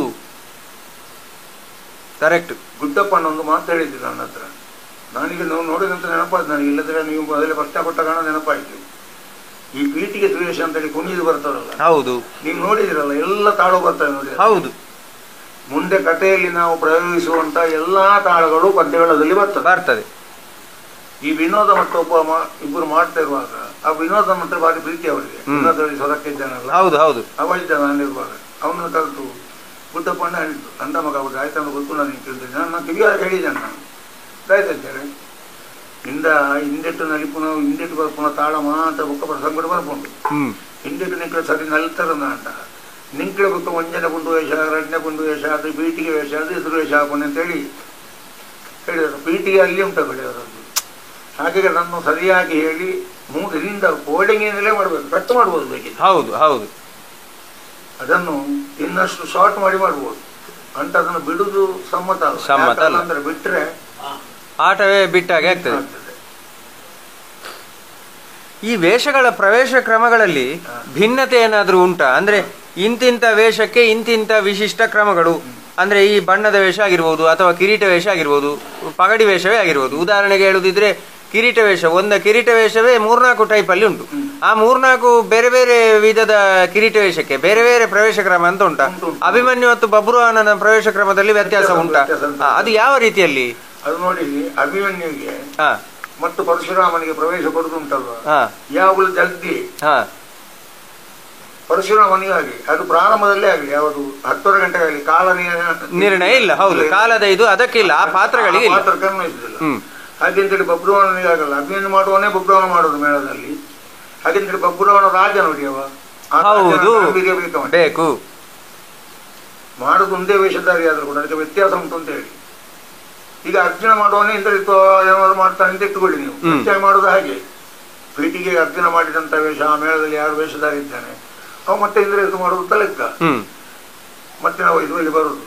ಕರೆಕ್ಟ್. ಗುಡ್ಡಪ್ಪನ ಒಂದು ಮಾತು ಹೇಳಿದ್ದಿಲ್ಲ ನನ್ನ ಹತ್ರ, ನಾನೀಗ ನೋಡಿದಂತ ನೆನಪಾಯ್ತು ನನಗೆ. ಇಲ್ಲದ್ರೆ ನೀವು ಅದರಲ್ಲಿ ಕಷ್ಟ ಪಟ್ಟ ಕಾರಣ ನೆನಪಾಯ್ತು. ಈ ಪೀಠಿಗೆ ದ್ವೇಷ ಅಂತೇಳಿ ಕುಣಿದು ಬರ್ತಾರಲ್ಲ, ಹೌದು, ನೀವು ನೋಡಿದಿರಲ್ಲ, ಎಲ್ಲ ತಾಳು ಬರ್ತವೆ ನೋಡಿ. ಹೌದು, ಮುಂದೆ ಕಥೆಯಲ್ಲಿ ನಾವು ಪ್ರಯೋಗಿಸುವಂತ ಎಲ್ಲಾ ತಾಳಗಳು ಪದ್ಯಗಳಲ್ಲಿ ಬರ್ತದೆ. ಈ ವಿನೋದ ಮತ್ತು ಇಬ್ಬರು ಮಾಡ್ತಾ ಇರುವಾಗ ಆ ವಿನೋದ ಮತ್ತೆ ಭಾರಿ ಪ್ರೀತಿ ಅವರಿಗೆ. ವಿನೋದದಲ್ಲಿ ಸೊರಕ್ಕೆ ಇದ್ದಾನಲ್ಲ, ಹೌದು ಹೌದು, ಅವ ಇದ್ದ ನಾನಿರುವಾಗ ಅವನನ್ನು ಕರೆದು ಗುಡ್ಡಪ್ಪಣ್ಣ ಹೇಳಿದ್ದು, ಅಂದ ಮಗ ಅವ್ರಿಗೆ ಆಯ್ತಂದು ಗೊತ್ತು ನಾನು ಕೇಳ್ತೇನೆ, ನಾನು ಕಿವಿಯಾಗಿ ಹೇಳಿದ್ದೇನೆ ನಾನು ಆಯ್ತಂತೇಳಿ. ಹಿಂದೆಟ್ಟು ನಲಿಪುನ ಹಿಂದೆಟ್ಟು ಬರ್ಪುನ ತಾಳ ಮಾತ್ರ ಬುಕ್ಕ ಪ್ರಸಂಗ ಬರ್ಕೊಂಡು ಹಿಂದೆಟ್ಟು ನಿಂಕಳು ಸರಿ ನಲ್ತಾರನ ಅಂತ ನಿಂಕಳೆ ಬುಕ್ಕ ಒಂಜನೆ ಗುಂಡು ವೇಷ, 2ನೇ ಗುಂಡು ವೇಷ, ಅದು ಪೀಟಿಗೆ ವೇಷ, ಅದು ಎದುರು ವೇಷ ಹಾಕೊಂಡು ಅಂತೇಳಿ ಹೇಳಿದರು. ಪೀಟಿಗೆ ಅಲ್ಲಿ ಉಂಟು ಬೆಳೆಯವರದ್ದು. ಹಾಗೆ ನಾನು ಸರಿಯಾಗಿ ಹೇಳಿ ಇದರಿಂದ ಕೋಡಿಂಗಿನಲ್ಲೇ ಮಾಡಬೇಕು, ಕಟ್ ಮಾಡ್ಬೋದು ಬೇಕಿದೆ. ಹೌದು ಹೌದು, ಅದನ್ನು ಇನ್ನಷ್ಟು ಶಾರ್ಟ್ ಮಾಡ್ಬೋದು ಅಂತ. ಅದನ್ನು ಬಿಡುದು ಸಮ್ಮತ ಅಲ್ಲ, ಅಂದ್ರೆ ಬಿಟ್ರೆ ಆಟವೇ ಬಿಟ್ಟಾಗೆ ಆಗ್ತದೆ. ಈ ವೇಷಗಳ ಪ್ರವೇಶ ಕ್ರಮಗಳಲ್ಲಿ ಭಿನ್ನತೆ ಏನಾದರೂ ಉಂಟಾ? ಅಂದ್ರೆ ಇಂತಿಂತ ವೇಷಕ್ಕೆ ಇಂತಿಂತ ವಿಶಿಷ್ಟ ಕ್ರಮಗಳು, ಅಂದ್ರೆ ಈ ಬಣ್ಣದ ವೇಷ ಆಗಿರ್ಬೋದು ಅಥವಾ ಕಿರೀಟ ವೇಷ ಆಗಿರ್ಬೋದು, ಪಗಡಿ ವೇಷವೇ ಆಗಿರ್ಬೋದು. ಉದಾಹರಣೆಗೆ ಹೇಳುದಿದ್ರೆ ಕಿರೀಟ ವೇಷ, ಕಿರೀಟ ವೇಷವೇ 3-4 ಟೈಪ್ ಅಲ್ಲಿ ಉಂಟು. ಆ 3-4 ಬೇರೆ ಬೇರೆ ವಿಧದ ಕಿರೀಟ ವೇಷಕ್ಕೆ ಬೇರೆ ಬೇರೆ ಪ್ರವೇಶ ಕ್ರಮ ಅಂತ ಉಂಟಾ? ಅಭಿಮನ್ಯು ಮತ್ತು ಬಬ್ರುವಾಹನನ ಪ್ರವೇಶ ಕ್ರಮದಲ್ಲಿ ವ್ಯತ್ಯಾಸ ಉಂಟಾ? ಅದು ಯಾವ ರೀತಿಯಲ್ಲಿ? ಅದು ನೋಡಿ, ಅಭಿಮನ್ಯುವಿಗೆ ಮತ್ತು ಪರಶುರಾಮನಿಗೆ ಪ್ರವೇಶ ಕೊಡುದುಂಟಲ್ವ, ಯಾವಾಗಲೂ ಜಲ್ದಿ ಪರಶುರಾಮನಿಗೆ ಆಗಲಿ ಅದು ಪ್ರಾರಂಭದಲ್ಲೇ ಆಗಲಿ, ಯಾವುದು 10 ಗಂಟೆಗೆ ಆಗಲಿ ಕಾಲ ನಿರ್ಣಯ ಇಲ್ಲ. ಹೌದು, ಕಾಲದ ಇದು ಅದಕ್ಕಿಲ್ಲ, ಆ ಪಾತ್ರಗಳಿಗೆ ಪಾತ್ರ ಕನ್ವಯಿಸುದಿಲ್ಲ. ಹಾಗೆಂತೇಳಿ ಬಬ್ರುವಾಹನಿಗೆ ಆಗಲ್ಲ, ಅಭಿಮನ್ಯು ಮಾಡುವನೇ ಬಬ್ರುವಾಹನ ಮಾಡೋದು ಮೇಳದಲ್ಲಿ. ಹಾಗೆಂತೇಳಿ ಬಬ್ರುವಾಹನ ರಾಜ ನೋಡಿ, ಹೌದು ಬೇಕು ಮಾಡುದು ಒಂದೇ ವೇಷಧಾರಿ ಆದ್ರೂ ಕೂಡ ಅದಕ್ಕೆ ವ್ಯತ್ಯಾಸ ಉಂಟು ಅಂತ ಹೇಳಿ. ಈಗ ಅರ್ಜುನ ಮಾಡುವವನೇ ಇಂದ್ರಿತ್ತು ಏನಾದ್ರು ಮಾಡ್ತಾನೆ ಅಂತ ಇಟ್ಟುಕೊಳ್ಳಿ ನೀವು. ಹೆಚ್ಚಾಗಿ ಮಾಡೋದು ಹಾಗೆ, ಪ್ರೀತಿಗೆ ಅರ್ಜುನ ಮಾಡಿದಂತ ವೇಷ ಆ ಮೇಳದಲ್ಲಿ ಯಾರು ವೇಷಧಾರಿ ಇದ್ದಾನೆ ಅವ ಮತ್ತೆ ಇಂದ್ರಿತ್ತು ಮಾಡುದು ಲೆಕ್ಕ, ಮತ್ತೆ ನಾವು ಇದರಲ್ಲಿ ಬರುದು.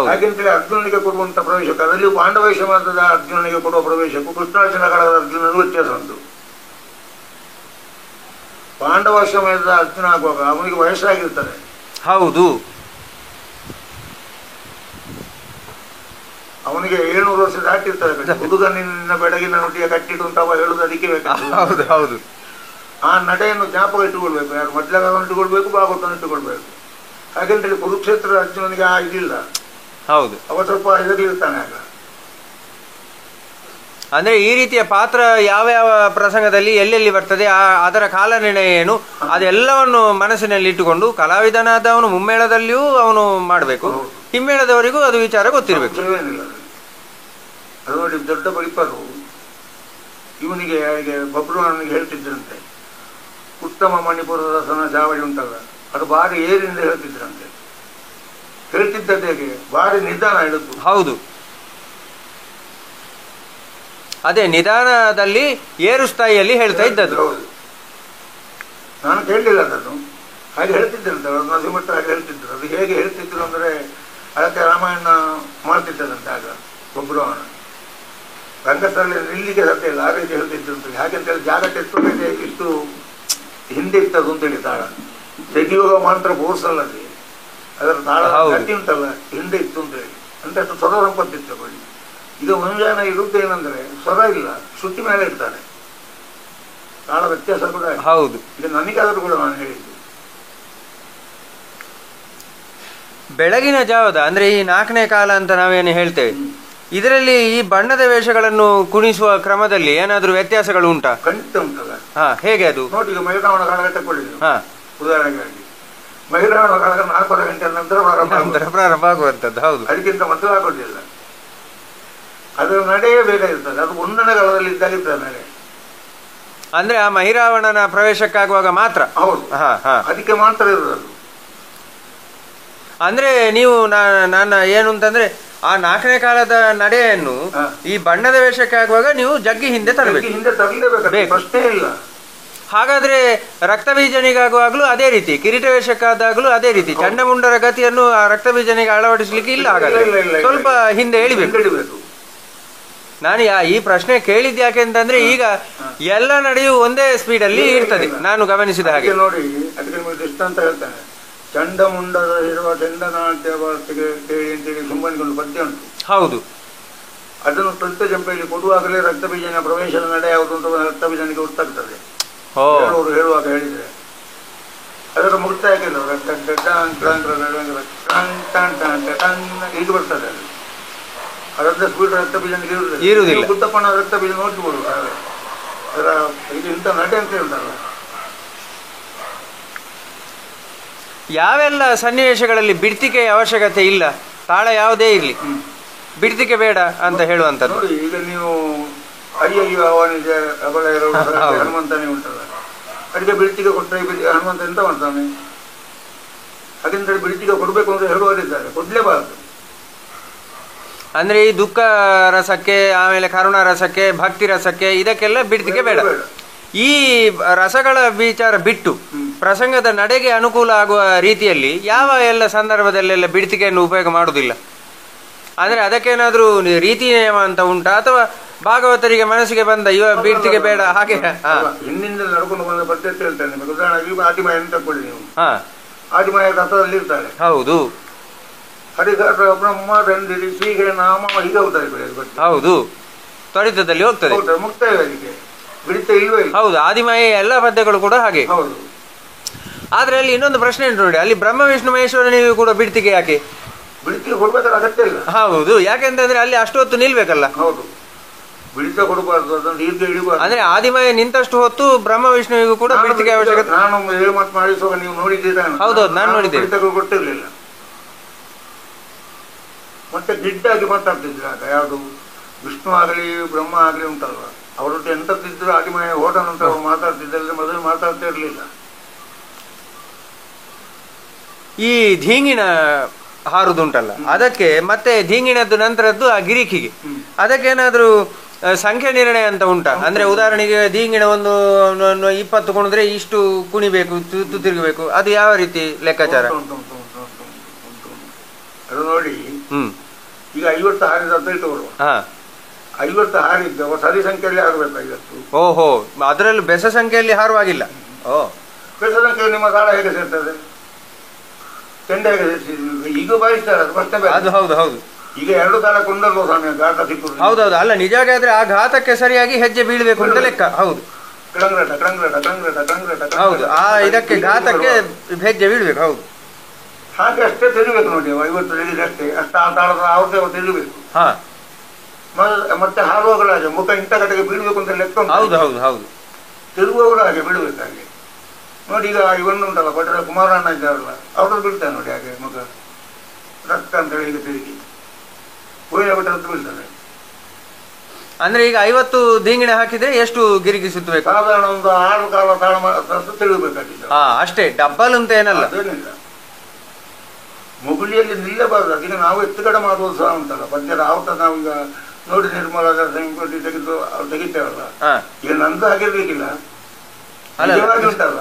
ಹಾಗೆಂತೇಳಿ ಅರ್ಜುನನಿಗೆ ಕೊಡುವಂತ ಪ್ರವೇಶಕ್ಕೆ, ಅದರಲ್ಲಿ ಪಾಂಡವೇಶ ಮಾತ್ರದ ಅರ್ಜುನನಿಗೆ ಕೊಡುವ ಪ್ರವೇಶಕ್ಕೂ ಕೃಷ್ಣಾರ್ಜುನ ಕಾಲದ ಅರ್ಜುನನಿಗೂ ವ್ಯತ್ಯಾಸ ಉಂಟು. ಪಾಂಡವಾಶ್ರಮದ ಅರ್ಜುನ ಆಗುವಾಗ ಅವನಿಗೆ ವಯಸ್ಸಾಗಿರ್ತಾರೆ. ಹೌದು, ಅವನಿಗೆ 700 ವರ್ಷ ದಾಟಿರ್ತಾರೆ. ಹುಡುಗನಿನ ಬೆಡಗಿನ ನುಡಿಯ ಕಟ್ಟಿಟ್ಟು ಅಂತ ಅವ ಹೇಳುದು ಅದಕ್ಕೆ ಬೇಕಾಗ್ತದೆ. ಹೌದು, ಆ ನಡೆಯನ್ನು ಜ್ಞಾಪಕ ಇಟ್ಟುಕೊಳ್ಬೇಕು, ಯಾರು ಮೊದಲಾಗವನ್ನು ಇಟ್ಟುಕೊಳ್ಬೇಕು, ಭಾಗವತವನ್ನು ಇಟ್ಟುಕೊಳ್ಬೇಕು. ಹಾಗೆಂತೇಳಿ ಕುರುಕ್ಷೇತ್ರ ಅರ್ಜುನನಿಗೆ ಆ ಇದಿಲ್ಲ. ಹೌದು, ಅವ ಸ್ವಲ್ಪ ಇದರಲ್ಲಿ ಇರ್ತಾನೆ. ಆಗ ಅಂದ್ರೆ ಈ ರೀತಿಯ ಪಾತ್ರ ಯಾವ ಯಾವ ಪ್ರಸಂಗದಲ್ಲಿ ಎಲ್ಲೆಲ್ಲಿ ಬರ್ತದೆ, ಅದರ ಕಾಲ ನಿರ್ಣಯ ಏನು, ಅದೆಲ್ಲವನ್ನು ಮನಸ್ಸಿನಲ್ಲಿ ಇಟ್ಟುಕೊಂಡು ಕಲಾವಿದನಾದವನು ಮುಮ್ಮೇಳದಲ್ಲಿಯೂ ಅವನು ಮಾಡಬೇಕು, ಹಿಮ್ಮೇಳದವರಿಗೂ ಅದು ವಿಚಾರ ಗೊತ್ತಿರಬೇಕು. ಅದು ನೋಡಿ, ದೊಡ್ಡ ಬಳಿಪರು ಇವನಿಗೆ ಬಬ್ರುವನಿಗೆ ಹೇಳ್ತಿದ್ರಂತೆ, ಉತ್ತಮ ಮಣಿಪುರದ ರಸನ ಚಾವಡಿ ಉಂಟಲ್ಲ, ಅದು ಭಾರಿ ಏರಿಂದ ಹೇಳ್ತಿದ್ರಂತೆ. ಹೇಳ್ತಿದ್ದದ್ದು ಹೇಗೆ? ಭಾರಿ ನಿಧಾನ ಹೇಳುದು. ಹೌದು, ಅದೇ ನಿಧಾನದಲ್ಲಿ ಏರು ಸ್ಥಾಯಿಯಲ್ಲಿ ಹೇಳ್ತಾ ಇದ್ದದ್ದು. ಹೌದು, ನಾನು ಕೇಳಲಿಲ್ಲ ಅದನ್ನು. ಹಾಗೆ ಹೇಳ್ತಿದ್ದಂತೆ ನರಸಿಂಹಟ್ಟ, ಹಾಗೆ ಹೇಳ್ತಿದ್ರು. ಅದು ಹೇಗೆ ಹೇಳ್ತಿದ್ರು ಅಂದ್ರೆ, ಅದಕ್ಕೆ ರಾಮಾಯಣ ಮಾಡ್ತಿದ್ದದಂತೆ ಆಗ ಬಬ್ರುವನ ರಂಗಸ್ಥಳ ನಿಲ್ಲಿಗೆ ಸಾಧ್ಯ ಇಲ್ಲ, ಆ ರೀತಿ ಹೇಳ್ತಿದ್ದಂತೆ. ಹಾಗೆಂತೇಳಿ ಜಾಗ ತೆತ್ತೋಗಿದೆ ಇಷ್ಟು ಹಿಂದೆ ಇರ್ತದ್ದು ಅಂತೇಳಿ ತಾಳ ತೆಗೆಯುವ ಮಾತ್ರ ಬೋರ್ಸಲ್ಲದೆ ಅದರ ತಾಳ ಗಟ್ಟಿ ಉಂಟಲ್ಲ ಹಿಂದೆ ಇತ್ತು ಅಂತೇಳಿ, ಅಂತಷ್ಟು ಸ್ವರ ಸಂಪತ್ತಿತ್ತು ಬಳಿ. ಈಗ ಮುಂಜಾನೆ ಇರುತ್ತೆ ಏನಂದ್ರೆ ಸ್ವರ ಇಲ್ಲ, ಶ್ರುತಿ ಮೇಲೆ ಇರ್ತಾರೆ, ತಾಳ ವ್ಯತ್ಯಾಸ ಕೂಡ. ಹೌದು, ಈಗ ನನಗಾದ್ರೂ ಕೂಡ ನಾನು ಹೇಳಿದ್ದು ಬೆಳಗಿನ ಜಾವದ ಅಂದ್ರೆ ಈ 4ನೇ ಕಾಲ ಅಂತ ನಾವೇನು ಹೇಳ್ತೇವೆ, ಇದರಲ್ಲಿ ಈ ಬಣ್ಣದ ವೇಷಗಳನ್ನು ಕುಣಿಸುವ ಕ್ರಮದಲ್ಲಿ ಏನಾದ್ರೂ ವ್ಯತ್ಯಾಸಗಳು ಉಂಟಾ? ಖಂಡಿತ ಉಂಟಲ್ಲ. ಹೇಗೆ ಅದು ನೋಡಿ, ಈಗ ಮಹಿರಾವಣ ಕಾಲ ತಗೊಳ್ಳಿದ್ರು ಉದಾಹರಣೆಗಾಗಿ. ಮಹಿರಾವಣ ಕಾಲ 4 ಗಂಟೆ ನಂತರ ಪ್ರಾರಂಭ ಆಗುವಂಥದ್ದು. ಹೌದು, ಅದಕ್ಕಿಂತ ಮೊದಲು ಆಗೋದಿಲ್ಲ. ಅದರ ನಡೆಯೇ ಬೇಗ ಇರ್ತದೆ. ಅದು 1ನೇ ಕಾಲದಲ್ಲಿ ಇದ್ದಾಗಿರ್ತದೆ ನಡೆ. ಅಂದ್ರೆ ಆ ಮಹಿರಾವಣನ ಪ್ರವೇಶಕ್ಕಾಗುವಾಗ ಮಾತ್ರ. ಹೌದು, ಅದಕ್ಕೆ ಮಾತ್ರ ಇರೋದು. ಅಂದ್ರೆ ನೀವು ನಾನು ಏನು ಅಂತಂದ್ರೆ ಆ 4ನೇ ಕಾಲದ ನಡೆಯನ್ನು ಈ ಬಣ್ಣದ ವೇಷಕ್ಕಾಗುವಾಗ ನೀವು ಜಗ್ಗಿ ಹಿಂದೆ ತರಬೇಕು. ಹಿಂದೆ ತರಲೇಬೇಕು, ಪ್ರಶ್ನೆ ಇಲ್ಲ. ಹಾಗಾದ್ರೆ ರಕ್ತಬೀಜನಿಗಾಗುವಾಗ್ಲೂ ಅದೇ ರೀತಿ, ಕಿರೀಟ ವೇಷಕ್ಕಾದಾಗ್ಲೂ ಅದೇ ರೀತಿ, ಚಂಡಮುಂಡರ ಗತಿಯನ್ನು ಆ ರಕ್ತಬೀಜನಿಗೆ ಅಳವಡಿಸಲಿಕ್ಕೆ ಇಲ್ಲ. ಹಾಗಾದ್ರೆ ಸ್ವಲ್ಪ ಹಿಂದೆ ಎಳಿಬೇಕು. ನಾನು ಈ ಪ್ರಶ್ನೆ ಕೇಳಿದ್ ಯಾಕೆ ಅಂತಂದ್ರೆ, ಈಗ ಎಲ್ಲ ನಡೆಯು ಒಂದೇ ಸ್ಪೀಡ್ ಅಲ್ಲಿ ಇರ್ತದೆ ನಾನು ಗಮನಿಸಿದ ಹಾಗೆ. ನೋಡಿ, ಅದಕ್ಕೆ ನಿಮಗೆ ದೃಷ್ಟಾಂತ ಹೇಳ್ತಾನೆ. ಚಂಡಮುಂಡದ ಇರುವ ಚಂಡನಾಟ್ಯ ವಾರ್ತೆಗೆ ಕೇಳಿ ಅಂತೇಳಿ ಸುಮ್ಮನಿಗೊಂದು ಪದ್ಯ ಉಂಟು. ಹೌದು, ಅದನ್ನು ತುಳಿತ ಜಂಪೆಯಲ್ಲಿ ಕೊಡುವಾಗಲೇ ರಕ್ತಬೀಜನ ಪ್ರವೇಶದ ನಡೆ ಯಾವುದು ಅಂತ ರಕ್ತಬೀಜನಿಗೆ ಗೊತ್ತಾಗ್ತದೆ. ಅವರು ಹೇಳುವಾಗ ಹೇಳಿದ್ರೆ ಅದರ ಮುಕ್ತಾಯಕ್ಕಿಲ್ಲ, ಇದು ಬರ್ತದೆ. ಅದರ ಸ್ಪೀಡ್ ರಕ್ತಬೀಜನಿಗೆ ಇರುವುದಿಲ್ಲ. ಬುದ್ಧಪ್ಪನ ರಕ್ತಬೀಜ ನೋಡ್ಬೋದು. ಅದರ ಇದು ಇಂಥ ನಡೆ ಅಂತ ಹೇಳ್ತಾರಲ್ಲ. ಯಾವೆಲ್ಲ ಸನ್ನಿವೇಶಗಳಲ್ಲಿ ಬಿಡ್ತಿಕೆಯ ಅವಶ್ಯಕತೆ ಇಲ್ಲ, ತಾಳ ಯಾವುದೇ ಇರಲಿ ಬಿಡ್ತಿಕೆ ಬೇಡ ಅಂತ ಹೇಳುವಂಥದ್ದು. ನೋಡಿ, ಈಗ ನೀವು ಅಯ್ಯಯ್ಯೋ ಅವನಿಗೆ ಅಬಲ ಹನುಮಂತನೇ ಉಂಟಲ್ಲ, ಅದಕ್ಕೆ ಬಿಡ್ತಿಗೆ ಕೊಟ್ಟರೆ ಹನುಮಂತ ಎಂತ ಮಾಡ್ತಾನೆ? ಹಾಗೆಂದ್ರೆ ಬಿಡ್ತಿಗೆ ಕೊಡ್ಬೇಕು ಅಂತ ಹೇಳುವವರಿದ್ದಾರೆ, ಕೊಡ್ಲೇಬಾರದು. ಅಂದ್ರೆ ಈ ದುಃಖ ರಸಕ್ಕೆ, ಆಮೇಲೆ ಕರುಣಾ ರಸಕ್ಕೆ, ಭಕ್ತಿ ರಸಕ್ಕೆ, ಇದಕ್ಕೆಲ್ಲ ಬಿಡ್ತಿಗೆ ಬೇಡ. ಈ ರಸಗಳ ವಿಚಾರ ಬಿಟ್ಟು ಪ್ರಸಂಗದ ನಡೆಗೆ ಅನುಕೂಲ ಆಗುವ ರೀತಿಯಲ್ಲಿ ಯಾವ ಎಲ್ಲ ಸಂದರ್ಭದಲ್ಲೆಲ್ಲ ಬಿಡ್ತಿಗೆಯನ್ನು ಉಪಯೋಗ ಮಾಡುವುದಿಲ್ಲ. ಅಂದ್ರೆ ಅದಕ್ಕೇನಾದ್ರೂ ರೀತಿ ನಿಯಮ ಅಂತ ಉಂಟಾ, ಅಥವಾ ಭಾಗವತರಿಗೆ ಮನಸ್ಸಿಗೆ ಬಂದ ಇವ ಬಿಡ್ತಿಗೆ ಬೇಡ ಹಾಗೆ? ಹಿಂದಿಂದ ನಡ್ಕೊಂಡು ಬಂದ ಪದ್ಧತಿ ಹೇಳ್ತಾನೆ. ಉದಾಹರಣೆಗೆ ಆದಿಮಾಯ ಅಂತ ತಗೊಳ್ಳಿ ನೀವು. ಆದಿಮಾಯ ರಥದಲ್ಲಿ ಇರ್ತಾರೆ. ಹೌದು, ಹರಿಹರ ಬ್ರಹ್ಮ ರಂದಿರಿ ಶ್ರೀಗೆ ನಾಮ ಹೀಗೆ ಹೋಗ್ತಾರೆ. ಹೌದು, ತ್ವರಿತದಲ್ಲಿ ಹೋಗ್ತದೆ, ಮುಕ್ತಾಯ ಬಿಡಿತ ಇಲ್ವೇ ಇಲ್ಲ. ಹೌದು, ಆದಿಮಾಯ ಎಲ್ಲ ಪದ್ಯಗಳು ಕೂಡ ಹಾಗೆ. ಹೌದು, ಆದ್ರೆ ಅಲ್ಲಿ ಇನ್ನೊಂದು ಪ್ರಶ್ನೆ ಉಂಟು ನೋಡಿ, ಅಲ್ಲಿ ಬ್ರಹ್ಮ ವಿಷ್ಣು ಮಹೇಶ್ವರನಿಗೂ ಕೂಡ ಬಿಡ್ತಿಗೆ ಯಾಕೆ? ಬಿಡಿತ ಕೊಡ್ಬೇಕಾದ್ರೆ ಅಗತ್ಯ ಇಲ್ಲ. ಹೌದು, ಯಾಕೆಂತಂದ್ರೆ ಅಲ್ಲಿ ಅಷ್ಟು ಹೊತ್ತು ನಿಲ್ಬೇಕಲ್ಲ. ಹೌದು, ಬಿಡಿತ ಕೊಡಬಾರ್ದು, ಅದನ್ನು ದೀರ್ಘ ಇಡಬಾರ್ದು. ಅಂದ್ರೆ ಆದಿಮಾಯ ನಿಂತಷ್ಟು ಹೊತ್ತು ಬ್ರಹ್ಮ ವಿಷ್ಣುವಿಗೂ ಕೂಡ ಬಿಡ್ತಿಗೆ ಅವಶ್ಯಕತೆ. ನಾನು 7 ಮಾತು ಮಾಡಿಸುವಾಗ ನೀವು ನೋಡಿದ್ದೀರಾ? ಹೌದೌದು, ನಾನು ನೋಡಿದ್ದೇನೆ. ಬಿಡಿತಗಳು ಕೊಟ್ಟಿರ್ಲಿಲ್ಲ. ಮತ್ತೆ ಗಿಡ್ಡಾಗಿ ಮಾತಾಡ್ತಿದ್ರು ಆಗ. ಯಾವುದು ವಿಷ್ಣು ಆಗಲಿ ಬ್ರಹ್ಮ ಆಗಲಿ ಉಂಟಲ್ವ, ಅವರೊಟ್ಟು ಎಂತದ್ದಿದ್ರು ಆದಿಮಾಯ ಹೋದ ನಂತರ ಅವ್ರು ಮಾತಾಡ್ತಿದ್ದರೆ ಮೊದಲು ಮಾತಾಡ್ತಾ ಇರಲಿಲ್ಲ. ಈ ಧೀಂಗಿಣ ಹಾರುದುಂಟಲ್ಲ, ಅದಕ್ಕೆ ಮತ್ತೆ ಧೀಂಗಿಣದ್ದು ನಂತರದ್ದು ಆ ಗಿರಿಕಿಗೆ, ಅದಕ್ಕೇನಾದ್ರೂ ಸಂಖ್ಯೆ ನಿರ್ಣಯ ಅಂತ ಉಂಟಾ? ಅಂದ್ರೆ ಉದಾಹರಣೆಗೆ ಧೀಂಗಿಣ ಒಂದು 20 ಕುಣಿದ್ರೆ ಇಷ್ಟು ಕುಣಿಬೇಕು, ತಿರುಗಬೇಕು, ಅದು ಯಾವ ರೀತಿ ಲೆಕ್ಕಾಚಾರ? ಅದು ನೋಡಿ, ಈಗ 50 ಹಾರಿದ ಅಂತ ಇಟ್ಟುಕೊಳ್ಳುವ. 50 ಹಾರಿದ್ದ ಸರಿ ಸಂಖ್ಯೆಯಲ್ಲಿ ಹಾರಬೇಕು 50. ಓಹೋ, ಅದರಲ್ಲಿ ಬೆಸ ಸಂಖ್ಯೆಯಲ್ಲಿ ಹಾರುವಾಗಿಲ್ಲ. ಬೆಸ ಸಂಖ್ಯೆಯಲ್ಲಿ ನಿಮ್ಮ ತಾಳ ಹೇಗೆ ಸೇರ್ತದೆ? ಚೆಂಡ ಹೇಗೆ ಸೇರಿಸಿದ್ರು? ಈಗ ಬಾಯಿಸ್ತಾರೆ, ಅದು ಮತ್ತೆ ಅದು. ಹೌದು ಹೌದು, ಈಗ 2 ತಾಳ ಕೊಂಡಲ್ವ ಸ್ವಾಮಿ ಘಾತ ಸಿಕ್ಕುದು. ಹೌದೌದು, ಅಲ್ಲ ನಿಜವಾಗಿ ಆದ್ರೆ ಆ ಘಾತಕ್ಕೆ ಸರಿಯಾಗಿ ಹೆಜ್ಜೆ ಬೀಳ್ಬೇಕು ಅಂತ ಲೆಕ್ಕ. ಹೌದು, ಕ್ರಂಗ್ರಟ ಕ್ರಂಗ್ರಟ ಕ್ರಂಗ್ರಟ ಕ್ರಂಗ್ರಟ. ಹೌದು, ಆ ಇದಕ್ಕೆ ಘಾತಕ್ಕೆ ಹೆಜ್ಜೆ ಬೀಳ್ಬೇಕು. ಹೌದು, ಹಾಗೆ ಅಷ್ಟೇ ತಿಳಿಬೇಕು ನೋಡಿ. 50 ತಿಳಿದ್ರೆ ಅಷ್ಟೇ, ಅಷ್ಟು ಆ ತಾಳದ ಅವ್ರದ್ದೇ ತಿಳಿಬೇಕು. ಮತ್ತೆ ಹಾರುವಾಗಲೂ ಹಾಗೆ ಮುಖ ಇಂಥ ಕಡೆಗೆ ಬೀಳ್ಬೇಕು ಅಂತ ಲೆಕ್ಕ ಉಂಟು. ಹೌದು ಹೌದು ಹೌದು. ತಿರುಗುವಾಗಲೂ ಹಾಗೆ ಬೀಳ್ಬೇಕು ಹಾಗೆ ನೋಡಿ. ಈಗ ಇವನು ಉಂಟಲ್ಲ ಭಟ್ರ ಕುಮಾರಣ್ಣ ಇದ್ದಾರಲ್ಲ, ಅವ್ರದ್ದು ಬೀಳ್ತಾನೆ ನೋಡಿ ಹಾಗೆ ಮುಖ ರಕ್ತ ಅಂತ ಹೇಳಿ ಈಗ ತಿರುಗಿ ಹೂವಿನ ಭಟ್ರದ್ದು ಬೀಳ್ತಾನೆ. ಅಂದ್ರೆ ಈಗ 50 ದೀಂಗಿಣೆ ಹಾಕಿದ್ರೆ ಎಷ್ಟು ಗಿರಿಗಿ ಸುತ್ತಬೇಕು? ಸಾಧಾರಣ ಒಂದು 6 ಕಾಲ ತಾಳ ತಿರುಗಬೇಕಾಗಿತ್ತು. ಅಷ್ಟೇ, ಡಬ್ಬಲ್ ಅಂತ ಏನಲ್ಲ. ಅದೇನಿಲ್ಲ, ಮುಗುಳಿಯಲ್ಲಿ ನಿಲ್ಲಬಾರದು. ಅದಕ್ಕೆ ನಾವು ಎತ್ತುಗಡೆ ಮಾಡುವುದು ಸಹ ಉಂಟಲ್ಲ ಪದ್ಯದ ಆವತ್ತ. ನಾವೀಗ ನೋಡಿ ನಿರ್ಮಲ ತೆಗೆದು ಅವ್ರು ತೆಗಿತೇವಲ್ಲ, ಈಗ ನಂದು ಹಾಗಿರ್ಬೇಕಿಲ್ಲ, ನಿಜವಾಗಿ ಉಂಟಲ್ಲ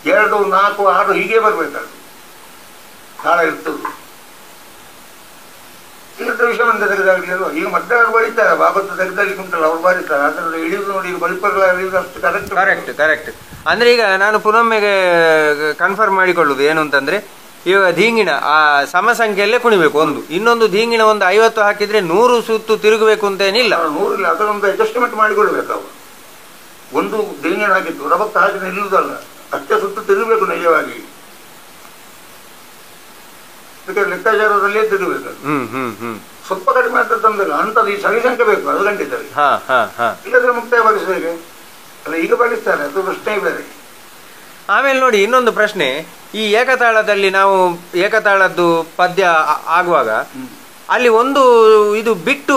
2, 4, 6 ಹೀಗೆ ಬರ್ಬೇಕದು ಕಾಲ ಇರ್ತದೆ. ಇಲ್ಲದ ವಿಷಯವಂತ ತೆಗೆದಾಗಲಿಲ್ಲ. ಈಗ ಮಧ್ಯಾಹ್ನ ಬರೀತಾರೆ, ಬಾಬತ್ತು ತೆಗೆದಾಗಲಿಕ್ಕೆ ಉಂಟಲ್ಲ ಅವ್ರು ಬರೀತಾರೆ. ಅದರ ಇಳಿದು ನೋಡಿ, ಈಗ ಬಲಿಪಗಳ ಇಳಿದು ಅಷ್ಟು ಕರೆಕ್ಟ್. ಅಂದ್ರೆ ಈಗ ನಾನು ಪುನೊಮ್ಮೆಗೆ ಕನ್ಫರ್ಮ್ ಮಾಡಿಕೊಳ್ಳುದು ಏನು ಅಂತಂದ್ರೆ, ಇವಾಗ ಧೀಂಗಿಣ ಆ ಸಮ ಸಂಖ್ಯೆಯಲ್ಲೇ ಕುಣಿಬೇಕು. ಇನ್ನೊಂದು ಧೀಂಗಿಣ ಒಂದು 50 ಹಾಕಿದ್ರೆ 100 ಸುತ್ತು ತಿರುಗಬೇಕು ಅಂತೇನಿಲ್ಲ. 100 ಇಲ್ಲ, ಅದನ್ನೊಂದು ಅಡ್ಜಸ್ಟ್ಮೆಂಟ್ ಮಾಡಿಕೊಳ್ಬೇಕು. ಅವು ಒಂದು ಧೀಂಗಿಣ ಹಾಕಿತ್ತು ರಭಕ್ತ ಹಾಕಿ ನಿಲ್ಲುವುದಲ್ಲ, ಅಷ್ಟೇ ಸುತ್ತು ತಿರುಗಬೇಕು ನಿಜವಾಗಿ. ಅದಕ್ಕೆ ಲೆಕ್ಕಾಚಾರದಲ್ಲೇ ತಿರುಗಬೇಕು. ಸ್ವಲ್ಪ ಕಡಿಮೆ ಅಂತ ತಂದಿಲ್ಲ ಅಂತದ್ದು ಈ ಸರಿಸಂಖ್ಯೆ ಬೇಕು, ಅದು ಗಂಟಿದ್ದಾರೆ. ಇಲ್ಲದ್ರೆ ಮುಕ್ತಾಯ ಭಾಗಿಸಬೇಕು ಅಲ್ಲ, ಈಗ ಭಾಗಿಸ್ತಾರೆ, ಅದು ಪ್ರಶ್ನೆ ಬೇರೆ. ಆಮೇಲೆ ನೋಡಿ ಇನ್ನೊಂದು ಪ್ರಶ್ನೆ, ಈ ಏಕತಾಳದಲ್ಲಿ ನಾವು ಏಕತಾಳದ್ದು ಪದ್ಯ ಆಗುವಾಗ ಅಲ್ಲಿ ಒಂದು ಇದು ಬಿಟ್ಟು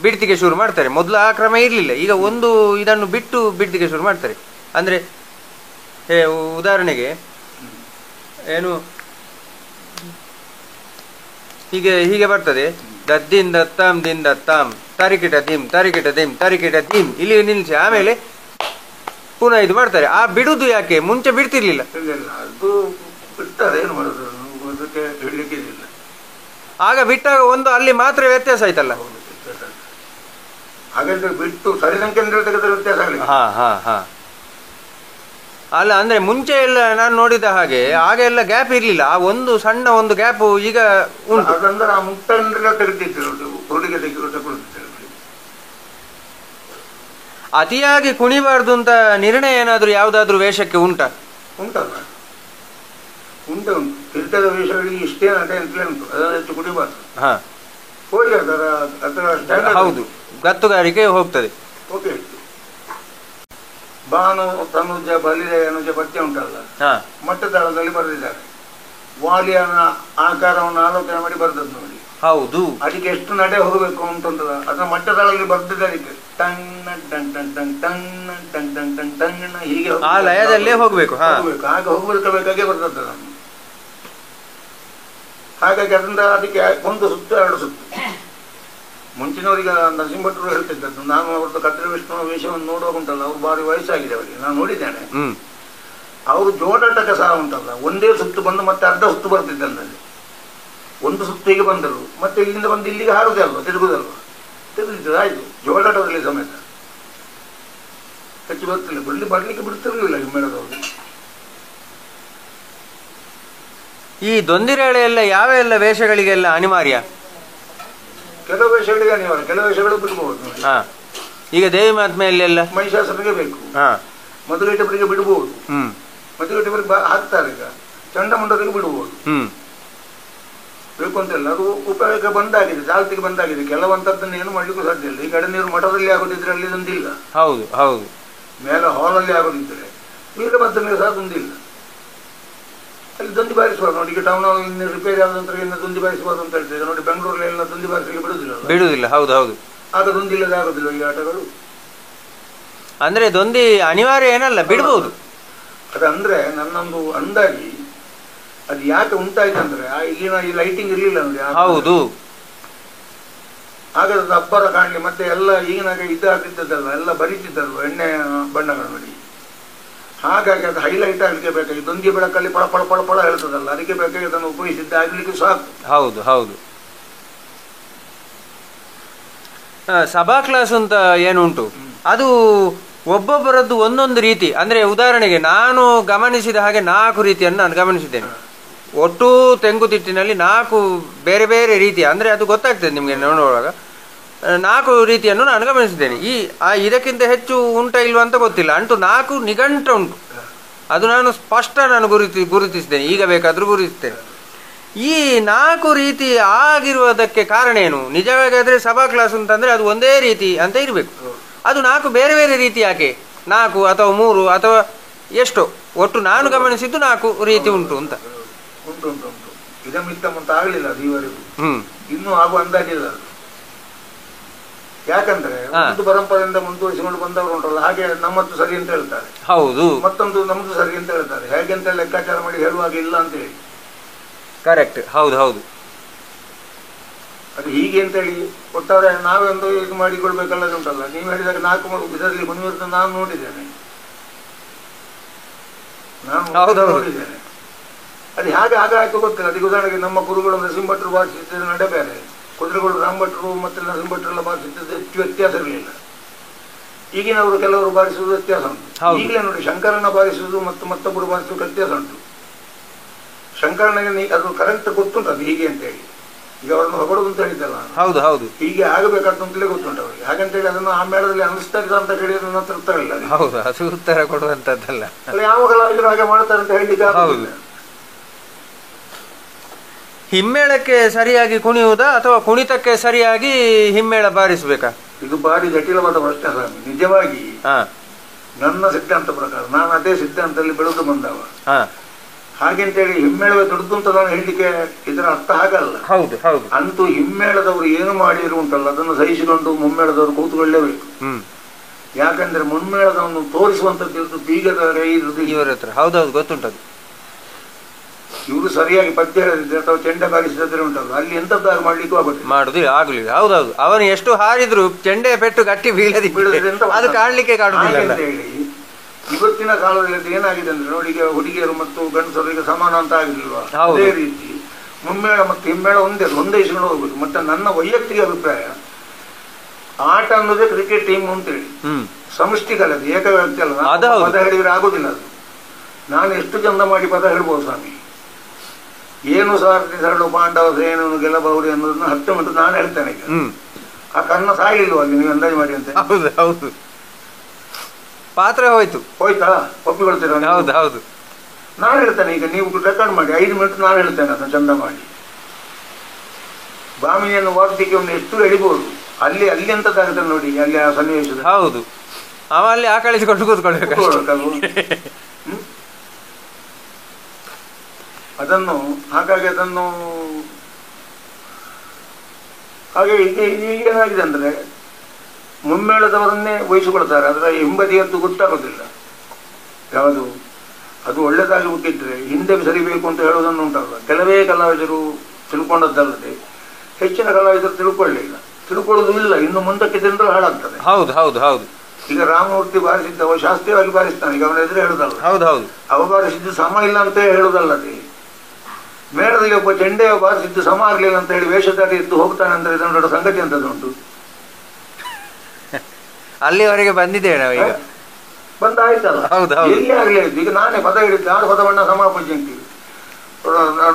ಬಿಡ್ತಿಗೆ ಶುರು ಮಾಡ್ತಾರೆ. ಮೊದಲು ಆ ಕ್ರಮ ಇರಲಿಲ್ಲ, ಈಗ ಒಂದು ಇದನ್ನು ಬಿಟ್ಟು ಬಿಡ್ತಿಗೆ ಶುರು ಮಾಡ್ತಾರೆ. ಅಂದ್ರೆ ಉದಾಹರಣೆಗೆ ಏನು ಹೀಗೆ ಬರ್ತದೆ, ದದ್ದಿನ್ ದತ್ತಾಂ ದಿನ್ ದತ್ತಾಂ ತರಿಕಿಟ ದಿಮ್ ತರಿಕಿಟ ದಿಮ್ ತರಿಕಿಟ ದಿಮ್, ಇಲ್ಲಿ ನಿಲ್ಲಿಸಿ ಆಮೇಲೆ ಪುನಃ ಇದು ಮಾಡ್ತಾರೆ. ಆ ಬಿಡುದು ಯಾಕೆ? ಮುಂಚೆ ಬಿಡ್ತಿರ್ಲಿಲ್ಲ. ಅದು ಬಿಡ್ತಾರೆ, ಏನು ಮಾಡೋದು, ಅದಕ್ಕೆ ಹೇಳಲಿಕ್ಕೆ ಇಲ್ಲ. ಆಗ ಬಿಟ್ಟಾಗ ಒಂದು ಅಲ್ಲಿ ಮಾತ್ರ ವ್ಯತ್ಯಾಸ ಆಯ್ತಲ್ಲ. ಹಾಗಾದ್ರೆ ಬಿಟ್ಟು ಸರಿ ಸಂಖ್ಯೆ ತೆಗೆದ್ರೆ ವ್ಯತ್ಯಾಸ ಆಗಲಿಲ್ಲ. ಅಲ್ಲ, ಅಂದ್ರೆ ಮುಂಚೆ ಎಲ್ಲ ನಾನು ನೋಡಿದ ಹಾಗೆ ಆಗ ಎಲ್ಲ ಗ್ಯಾಪ್ ಇರ್ಲಿಲ್ಲ. ಆ ಒಂದು ಸಣ್ಣ ಒಂದು ಗ್ಯಾಪ್ ಈಗ ಉಂಟು. ಅದಂದ್ರೆ ಆ ಮುಕ್ತ ತೆಗೆದಿತ್ತು, ಹುಡುಗಿ ತಗೊಳ್ತಿದ್ದೇವೆ. ಅತಿಯಾಗಿ ಕುಣಿಬಾರ್ದು ಅಂತ ನಿರ್ಣಯ ಏನಾದ್ರು ಯಾವ್ದಾದ್ರು ವೇಷಕ್ಕೆ ಉಂಟಲ್ಲ? ಉಂಟು. ತೀರ್ಥದ ವೇಷಗಳಿಗೆ ಇಷ್ಟೇ ನಟೆ ಅಂತಲೇ ಉಂಟು, ಅದನ್ನು ಹೆಚ್ಚು ಕುಣಿಬಾರ್ದು. ಹೋಗಿ ಅದರ ಹೌದು, ಗತ್ತುಗಾರಿಕೆ ಹೋಗ್ತದೆ. ಓಕೆ. ಬಾನು ತನುಜ ಬಲಿರೆ ಅನುಜ ಪದ್ಯ ಉಂಟಲ್ಲ, ಮಟ್ಟದಾಳದಲ್ಲಿ ಬರೆದಿದ್ದಾರೆ. ವಾಲಿಯನ ಆಕಾರವನ್ನು ಆಲೋಚನೆ ಮಾಡಿ ಬರೆದದ್ದು ನೋಡಿ. ಹೌದು, ಅದಕ್ಕೆ ಎಷ್ಟು ನಡೆ ಹೋಗಬೇಕು ಉಂಟುಂಟಲ್ಲ, ಅದನ್ನ ಮಟ್ಟದಾಳಲ್ಲಿ ಬರೆದಿದ್ದಾರೆ. ಟಣ್ಣ ಟಣ್ ಟಣ್ ಟಣ್ ಟಣ್ಣ ಟಣ್ ಟಣ್ ಟಣ್ ಟಣ್ಣ ಹೀಗೆ ಆ ಲಯದಲ್ಲೇ ಹೋಗ್ಬೇಕು. ಹಾಗೆ ಹೋಗ್ಬೇಕಾಗೆ ಬರ್ತದೆ ನಾನು. ಹಾಗಾಗಿ ಅದರಿಂದ ಅದಕ್ಕೆ 1 ಸುತ್ತು 2 ಸುತ್ತು. ಮುಂಚಿನವರಿಗೆ ನರಸಿಂಹಭಟ್ರು ಹೇಳ್ತಿದ್ದದ್ದು, ನಾನು ಅವ್ರದ್ದು ಕತ್ತಲೆ ವಿಷ್ಣುವ ವೇಷವನ್ನು ನೋಡುವಾಗ ಉಂಟಲ್ಲ, ಅವ್ರು ಭಾರಿ ವಯಸ್ಸಾಗಿದೆ ಅವರಿಗೆ, ನಾನು ನೋಡಿದ್ದೇನೆ. ಅವರು ಜೋಡಾಟಕ್ಕೆ ಸಹ ಉಂಟಲ್ಲ, ಒಂದೇ ಸುತ್ತು ಬಂದು ಮತ್ತೆ ಅರ್ಧ ಸುತ್ತು ಬರ್ತಿದ್ದಲ್ಲಿ, 1 ಸುತ್ತಿಗೆ ಬಂದರು, ಮತ್ತೆ ಇಲ್ಲಿಂದ ಬಂದು ಇಲ್ಲಿಗೆ ಹಾರುದೇ ಅಲ್ವಾ, ತಿರುಗುದಲ್ವಾ, ತಿರುಗಿದ್ರು ಆಯ್ತು. ಜೋಡಾಟದಲ್ಲಿ ಸಮೇತ ಹೆಚ್ಚು ಬರ್ತಿಲ್ಲ, ಬರ್ಲಿಕ್ಕೆ ಬಿಡ್ತಿರ್ಲಿಲ್ಲ ಈ ಮೇಳದವರು. ಈ ದೊಂದಿರೇಳೆ ಎಲ್ಲ ಯಾವ ಎಲ್ಲ ವೇಷಗಳಿಗೆಲ್ಲ ಅನಿವಾರ್ಯ? ಕೆಲವು ವೇಷಗಳಿಗೆ ಅನಿವಾರ್ಯ, ಕೆಲವು ವೇಷಗಳು ಬಿಡಬಹುದು. ಈಗ ದೇವಿ ಮಹಾತ್ಮೆಯಲ್ಲೆಲ್ಲ ಮಹಿಷಾಸುರನಿಗೆ ಬೇಕು, ಮಧುಗೈಟವರಿಗೆ ಬಿಡಬಹುದು, ಮಧುಗೈಟವರಿಗೆ ಹಾಕ್ತಾರೆ. ಈಗ ಚಂಡಮುಂಡರಿಗೆ ಬಿಡಬಹುದು, ಬೇಕು ಅಂತೆಲ್ಲ. ಅದು ಉಪಯೋಗ ಬಂದಾಗಿದೆ, ಜಾಗತಿಗೆ ಬಂದಾಗಿದೆ. ಕೆಲವಂತದ್ದನ್ನು ಏನು ಮಾಡ್ಲಿಕ್ಕೂ ಸಾಧ್ಯ ಇಲ್ಲ. ಈ ಕಡೆ ನೀರು ಮಠದಲ್ಲಿ ಆಗೋದಿದ್ರೆ ಅಲ್ಲಿ ತಂದಿಲ್ಲ, ಹೌದು ಹೌದು, ಮೇಲೆ ಹಾಲಲ್ಲಿ ಆಗೋದಿದ್ರೆ ವೀರಭದ್ರನಿಗೆ ಸಹ ತಂದಿಲ್ಲ. ಅಲ್ಲಿ ದೊಂದಿ ಬಾರಿಸಬಾರ್ದು ನೋಡಿ. ಈಗ ಟೌನ್ ಇನ್ನು ರಿಪೇರಿ ಆದಂತರ ಇನ್ನು ದೊಂದಿ ಬಾರಿಸಬಾರ್ದು ಅಂತ ಹೇಳ್ತಿದ್ದಾರೆ ನೋಡಿ. ಬೆಂಗಳೂರಲ್ಲಿ ಎಲ್ಲ ದೊಂದಿ ಬಾರಿಸಲಿಕ್ಕೆ ಬಿಡುದಿಲ್ಲ. ಹೌದು ಹೌದು. ಆಗ ದೊಂದಿಲ್ಲದೆ ಆಗೋದಿಲ್ಲ ಈ ಆಟಗಳು. ಅಂದ್ರೆ ದೊಂದಿ ಅನಿವಾರ್ಯ ಏನಲ್ಲ, ಬಿಡಬಹುದು. ಅದಂದ್ರೆ ನನ್ನೊಂದು ಅಂದಾಗಿ ಅದು ಯಾಕೆ ಉಂಟಾಯ್ತಂದ್ರೆ, ಇಲ್ಲಿನ ಈ ಲೈಟಿಂಗ್ ಇರ್ಲಿಲ್ಲ ನೋಡಿ. ಹೌದು, ಆಗ ಅಬ್ಬರ ಕಾಣಲಿ. ಮತ್ತೆ ಎಲ್ಲ ಈಗಿನಾಗ ಇದಾಗ್ತಿದ್ದಲ್ಲ, ಎಲ್ಲ ಬರೀತಿದ್ದಲ್ವ ಎಣ್ಣೆ ಬಣ್ಣಗಳು ನೋಡಿ. ಹಾಗಾಗಿ ಅದು ಹೈಲೈಟ್ ಆಗ್ಲಿಕ್ಕೆ ಬೇಕಾಗಿ ದೊಂದಿ ಬೆಳಕಲ್ಲಿ ಪಳ ಪಳ ಪಳ ಪಳ ಹೇಳ್ತದಲ್ಲ, ಅದಕ್ಕೆ ಬೇಕಾಗಿ ಅದನ್ನು ಉಪಯೋಗಿಸಿದ್ದೆ ಆಗ್ಲಿಕ್ಕೆ ಸಾಕು. ಹೌದು ಹೌದು. ಸಭಾ ಕ್ಲಾಸ್ ಅಂತ ಏನುಂಟು, ಅದು ಒಬ್ಬೊಬ್ಬರದ್ದು ಒಂದೊಂದು ರೀತಿ. ಅಂದ್ರೆ ಉದಾಹರಣೆಗೆ ನಾನು ಗಮನಿಸಿದ ಹಾಗೆ 4 ರೀತಿಯನ್ನು ನಾನು ಗಮನಿಸಿದ್ದೇನೆ. ಒಟ್ಟು ತೆಂಗುತಿಟ್ಟಿನಲ್ಲಿ 4 ಬೇರೆ ಬೇರೆ ರೀತಿ. ಅಂದ್ರೆ ಅದು ಗೊತ್ತಾಗ್ತದೆ ನಿಮ್ಗೆ ನೋಡುವಾಗ. 4 ರೀತಿಯನ್ನು ನಾನು ಗಮನಿಸಿದ್ದೇನೆ. ಇದಕ್ಕಿಂತ ಹೆಚ್ಚು ಉಂಟ ಇಲ್ವ ಅಂತ ಗೊತ್ತಿಲ್ಲ, ಅಂಟು 4 ನಿಘಂಟ ಉಂಟು. ಅದು ನಾನು ಸ್ಪಷ್ಟ ಗುರುತಿಸಿದ್ದೇನೆ, ಈಗ ಬೇಕಾದ್ರೂ ಗುರುತಿಸ್ತೇನೆ. ಈ 4 ರೀತಿ ಆಗಿರುವುದಕ್ಕೆ ಕಾರಣ ಏನು? ನಿಜವಾಗಾದ್ರೆ ಸಭಾ ಕ್ಲಾಸ್ ಅಂತಂದ್ರೆ ಅದು ಒಂದೇ ರೀತಿ ಅಂತ ಇರಬೇಕು. ಅದು 4 ಬೇರೆ ಬೇರೆ ರೀತಿ ಯಾಕೆ? 4 ಅಥವಾ 3 ಅಥವಾ ಎಷ್ಟು? ಒಟ್ಟು ನಾನು ಗಮನಿಸಿದ್ದು 4 ರೀತಿ ಉಂಟು ಅಂತ. ಉಂಟು ಉಂಟು ಉಂಟು. ಇದಮಿತ್ತ ಅಂತ ಆಗಲಿಲ್ಲ ಅದು ಈವರೆಗೂ. ಇನ್ನೂ ಆಗುವ ಅಂದಾಜಿಲ್ಲ ಅದು. ಯಾಕಂದ್ರೆ ಒಂದು ಪರಂಪರೆಯಿಂದ ಮುಂದುವರಿಸಿಕೊಂಡು ಬಂದವರು ಉಂಟಲ್ಲ, ಹಾಗೆ ನಮ್ಮದ್ದು ಸರಿ ಅಂತ ಹೇಳ್ತಾರೆ, ಹೌದು, ಮತ್ತೊಂದು ನಮ್ದು ಸರಿ ಅಂತ ಹೇಳ್ತಾರೆ. ಹೇಗೆ ಅಂತ ಲೆಕ್ಕಾಚಾರ ಮಾಡಿ ಹೇಳುವಾಗ ಇಲ್ಲ ಅಂತ ಹೇಳಿ. ಕರೆಕ್ಟ್, ಹೌದು ಹೌದು. ಅದು ಹೀಗೆ ಅಂತೇಳಿ ಒಟ್ಟಾರೆ ನಾವೊಂದು ಇದು ಮಾಡಿಕೊಳ್ಬೇಕಲ್ಲ ಉಂಟಲ್ಲ. ನೀವು ಹೇಳಿದಾಗ 4 ಇದರಲ್ಲಿ ಮುನಿವರ್ತ ನಾನು ನೋಡಿದ್ದೇನೆ. ನೋಡಿದ್ದೇನೆ. ಅದು ಹೇಗೆ ಆಗಾಯ್ತು ಗೊತ್ತಿಲ್ಲ. ಅದಕ್ಕೆ ಉದಾಹರಣೆಗೆ ನಮ್ಮ ಗುರುಗಳು ನರಸಿಂಹಭಟ್ರು ಭಾಷಿಸಿದ ನಡೆ ಬೇರೆ, ಕುದುರೆಗಳು ರಾಮಭಟ್ರು ಮತ್ತು ನರಸಿಂಹಭಟ್ರೆಲ್ಲ ಭಾಷಿಸಿದ ಹೆಚ್ಚು ವ್ಯತ್ಯಾಸ ಇರಲಿಲ್ಲ. ಈಗಿನವರು ಕೆಲವರು ಬಾರಿಸುವುದು ವ್ಯತ್ಯಾಸ ಉಂಟು. ಈಗಲೇ ನೋಡಿ ಶಂಕರನ ಬಾರಿಸುವುದು ಮತ್ತು ಮತ್ತೊಬ್ಬರು ಬಾರಿಸುವುದು ವ್ಯತ್ಯಾಸ ಉಂಟು. ಶಂಕರನಿಗೆ ಅದು ಕರೆಕ್ಟ್ ಗೊತ್ತುಂಟು ಅದು ಹೀಗೆ ಅಂತೇಳಿ. ಈಗ ಅವರನ್ನು ಹೊಗಡುದು ಅಂತ ಹೇಳಿದ್ದಲ್ಲ, ಹೌದು ಹೌದು, ಹೀಗೆ ಆಗಬೇಕಾದಂತಲೇ ಗೊತ್ತುಂಟು ಅವರಿಗೆ. ಹಾಗಂತೇಳಿ ಅದನ್ನು ಆ ಮೇಳದಲ್ಲಿ ಅನಿಸ್ತಾರೆ ಅಂತ ಹೇಳಿ ಅದನ್ನ ಹತ್ರ ಉತ್ತರ ಇಲ್ಲ. ಹೌದು, ಅದು ಉತ್ತರ ಕೊಡುವಂತದ್ದಲ್ಲ. ಯಾವ ಕಲಾವಿದರು ಹಾಗೆ ಮಾಡ್ತಾರೆ ಅಂತ ಹೇಳಲಿಕ್ಕೆ ಆಗುದಿಲ್ಲ. ಹಿಮ್ಮೇಳಕ್ಕೆ ಸರಿಯಾಗಿ ಕುಣಿಯುವುದಾ ಅಥವಾ ಕುಣಿತಕ್ಕೆ ಸರಿಯಾಗಿ ಹಿಮ್ಮೇಳ ಬಾರಿಸಬೇಕಾ? ಇದು ಬಾರಿ ಜಟಿಲವಾದ ಪ್ರಶ್ನೆ ಸ್ವಾಮಿ. ನಿಜವಾಗಿ ನನ್ನ ಸಿದ್ಧಾಂತ ಪ್ರಕಾರ, ನಾನು ಅದೇ ಸಿದ್ಧಾಂತದಲ್ಲಿ ಬೆಳೆದು ಬಂದವ. ಹಾಗೆಂತೇಳಿ ಹಿಮ್ಮೇಳವೇ ದೊಡ್ಡದು ಅಂತ ನಾನು ಹೇಳಲಿಕ್ಕೆ ಇದರ ಅರ್ಥ ಹಾಗಲ್ಲ. ಹೌದು ಹೌದು. ಅಂತೂ ಹಿಮ್ಮೇಳದವರು ಏನು ಮಾಡಿದ್ರು ಉಂಟಲ್ಲ ಅದನ್ನು ಸಹಿಸಿಕೊಂಡು ಮುಮ್ಮೇಳದವರು ಕೂತ್ಕೊಳ್ಳೇಬೇಕು. ಯಾಕಂದ್ರೆ ಮುನ್ಮೇಳದವನ್ನು ತೋರಿಸುವಂತದ್ದು ಬೀಗದ ಇವರ ಹತ್ರ. ಹೌದೌದು, ಗೊತ್ತುಂಟದು. ಇವರು ಸರಿಯಾಗಿ ಪದ್ಯ ಹೇಳಿದ್ರೆ ಅಥವಾ ಚೆಂಡೆ ಬಾರಿಸಿದ್ರೆ ಉಂಟಲ್ಲ, ಅಲ್ಲಿ ಎಂತದ್ದಾರು ಮಾಡ್ಲಿಕ್ಕೂ ಆಗುತ್ತೆ, ಮಾಡುದಿಲ್ಲ, ಆಗ್ಲಿಲ್ಲ. ಹೌದೌದು, ಅವನು ಎಷ್ಟು ಹಾರಿದ್ರು ಚೆಂಡೆ ಪೆಟ್ಟು ಗಟ್ಟಿ ಬೀಳದಿ ಅದು ಕಾಣ್ಲಿಕ್ಕೆ ಕಾಣುದಿಲ್ಲ ಅಂತ ಹೇಳಿ. ಇವತ್ತಿನ ಕಾಲದಲ್ಲಿ ಏನಾಗಿದೆ ಅಂದ್ರೆ ನೋಡಿ, ಈಗ ಹುಡುಗಿಯರು ಮತ್ತು ಗಂಡಸರು ಈಗ ಸಮಾನ ಅಂತ ಆಗಿಲ್ವಾ? ಅದೇ ರೀತಿ ಮುಮ್ಮೇಳ ಮತ್ತು ಹಿಮ್ಮೇಳ ಒಂದೇ ಇಸ್ಕೊಂಡು ಹೋಗುದು. ಮತ್ತೆ ನನ್ನ ವೈಯಕ್ತಿಕ ಅಭಿಪ್ರಾಯ, ಆಟ ಅನ್ನೋದೇ ಕ್ರಿಕೆಟ್ ಟೀಮ್ ಅಂತೇಳಿ ಸಮಷ್ಟಿ ಕಲದು, ಏಕ ವ್ಯಕ್ತಿ ಅಲ್ಲ. ಪದ ಹೇಳಿದ್ರೆ ಆಗುದಿಲ್ಲ ಅದು. ನಾನು ಎಷ್ಟು ಚಂದ ಮಾಡಿ ಪದ ಹೇಳ್ಬೋದು ಸ್ವಾಮಿ. ಏನು ಸಾರಥಿ ಸರಳು ಪಾಂಡವ ಸೇನನು ಗೆಲ್ಲಬಹುದು ಅನ್ನೋದನ್ನ 10 ಮಿನಿಟ್ ನಾನು ಹೇಳ್ತೇನೆ. ಈಗ ಆ ಕರ್ಣ ಸಾಗಿಲ್ವ ಅಲ್ಲಿ, ನೀವು ಅಂದಾಜು ಮಾಡಿ ಅಂತ. ಹೌದು ಹೌದು, ಪಾತ್ರ ಹೋಯ್ತಾ ಒಪ್ಪಿಕೊಳ್ತೀರ? ಹೌದು ಹೌದು, ನಾನು ಹೇಳ್ತೇನೆ. ಈಗ ನೀವು ರೆಕಾರ್ಡ್ ಮಾಡಿ 5 ಮಿನಿಟ್ ನಾನು ಹೇಳ್ತೇನೆ ಅದನ್ನು ಚಂದ ಮಾಡಿ. ಬಾಮಿನಿಯನ್ನು ವಾರ್ತಿಕೆ ಎಷ್ಟು ಎಳಿಬಹುದು ಅಲ್ಲಿ ಎಂತದ್ದಾಗುತ್ತೆ ನೋಡಿ, ಅಲ್ಲಿ ಆ ಸನ್ನಿವೇಶದ. ಹೌದು, ಅವ ಅಲ್ಲಿ ಆಕಳಿಸಿಕೊಂಡು ಕೂತ್ಕೊಳ್ಬೇಕು ಅದನ್ನು. ಹಾಗಾಗಿ ಅದನ್ನು ಹಾಗೆ ಈಗೇನಾಗಿದೆ ಅಂದ್ರೆ ಮುಮ್ಮೇಳದವರನ್ನೇ ವಹಿಸಿಕೊಳ್ತಾರೆ, ಅದರ ಹಿಂಬದಿಯದ್ದು ಗೊತ್ತಾಗೋದಿಲ್ಲ ಯಾವುದು. ಅದು ಒಳ್ಳೆದಾಗಿ ಹುಟ್ಟಿದ್ರೆ ಹಿಂದೆ ಸರಿಬೇಕು ಅಂತ ಹೇಳೋದನ್ನು ಉಂಟಲ್ಲ, ಕೆಲವೇ ಕಲಾವಿದರು ತಿಳ್ಕೊಂಡದ್ದಲ್ಲದೆ ಹೆಚ್ಚಿನ ಕಲಾವಿದರು ತಿಳ್ಕೊಳ್ಳಿಲ್ಲ, ತಿಳ್ಕೊಳ್ಳೋದು ಇಲ್ಲ. ಇನ್ನು ಮುಂದಕ್ಕೆ ತಿಂದ್ರೆ ಹಾಳಾಗ್ತದೆ. ಹೌದು ಹೌದು ಹೌದು. ಈಗ ರಾಮಮೂರ್ತಿ ಬಾರಿಸಿದ್ದವ ಶಾಸ್ತ್ರೀಯವಾಗಿ ಬಾರಿಸ್ತಾನೆ, ಈಗ ಅವನ ಎದುರು ಹೇಳುದಲ್ಲ. ಹೌದು ಹೌದು, ಅವ ಬಾರಿಸಿದ್ದು ಸಮ ಇಲ್ಲ ಅಂತ ಹೇಳುದಲ್ಲದೆ, ಮೇಳದಲ್ಲಿ ಒಬ್ಬ ಚೆಂಡೆ ಬಾರಿಸಿದ್ದು ಸಮ ಆಗ್ಲಿಲ್ಲ ಅಂತ ಹೇಳಿ ವೇಷಧಾರಿ ಎದ್ದು ಹೋಗ್ತಾನೆ ಅಂದ್ರೆ ಇದನ್ನು ದೊಡ್ಡ ಸಂಗತಿ ಅಂತದುಂಟು. ಅಲ್ಲಿವರೆಗೆ ಬಂದಿದ್ದೇವೆ ನಾವೀಗ, ಬಂದಾಯ್ತಲ್ಲ. ಎಲ್ಲಿ ಆಗ್ಲಿ ಆಯ್ತು. ಈಗ ನಾನೇ ಪದ ಹಿಡಿದ್ದೆ, 6 ಪದವನ್ನ ಸಮಾಪಂಚಿ ಅಂತೀವಿ.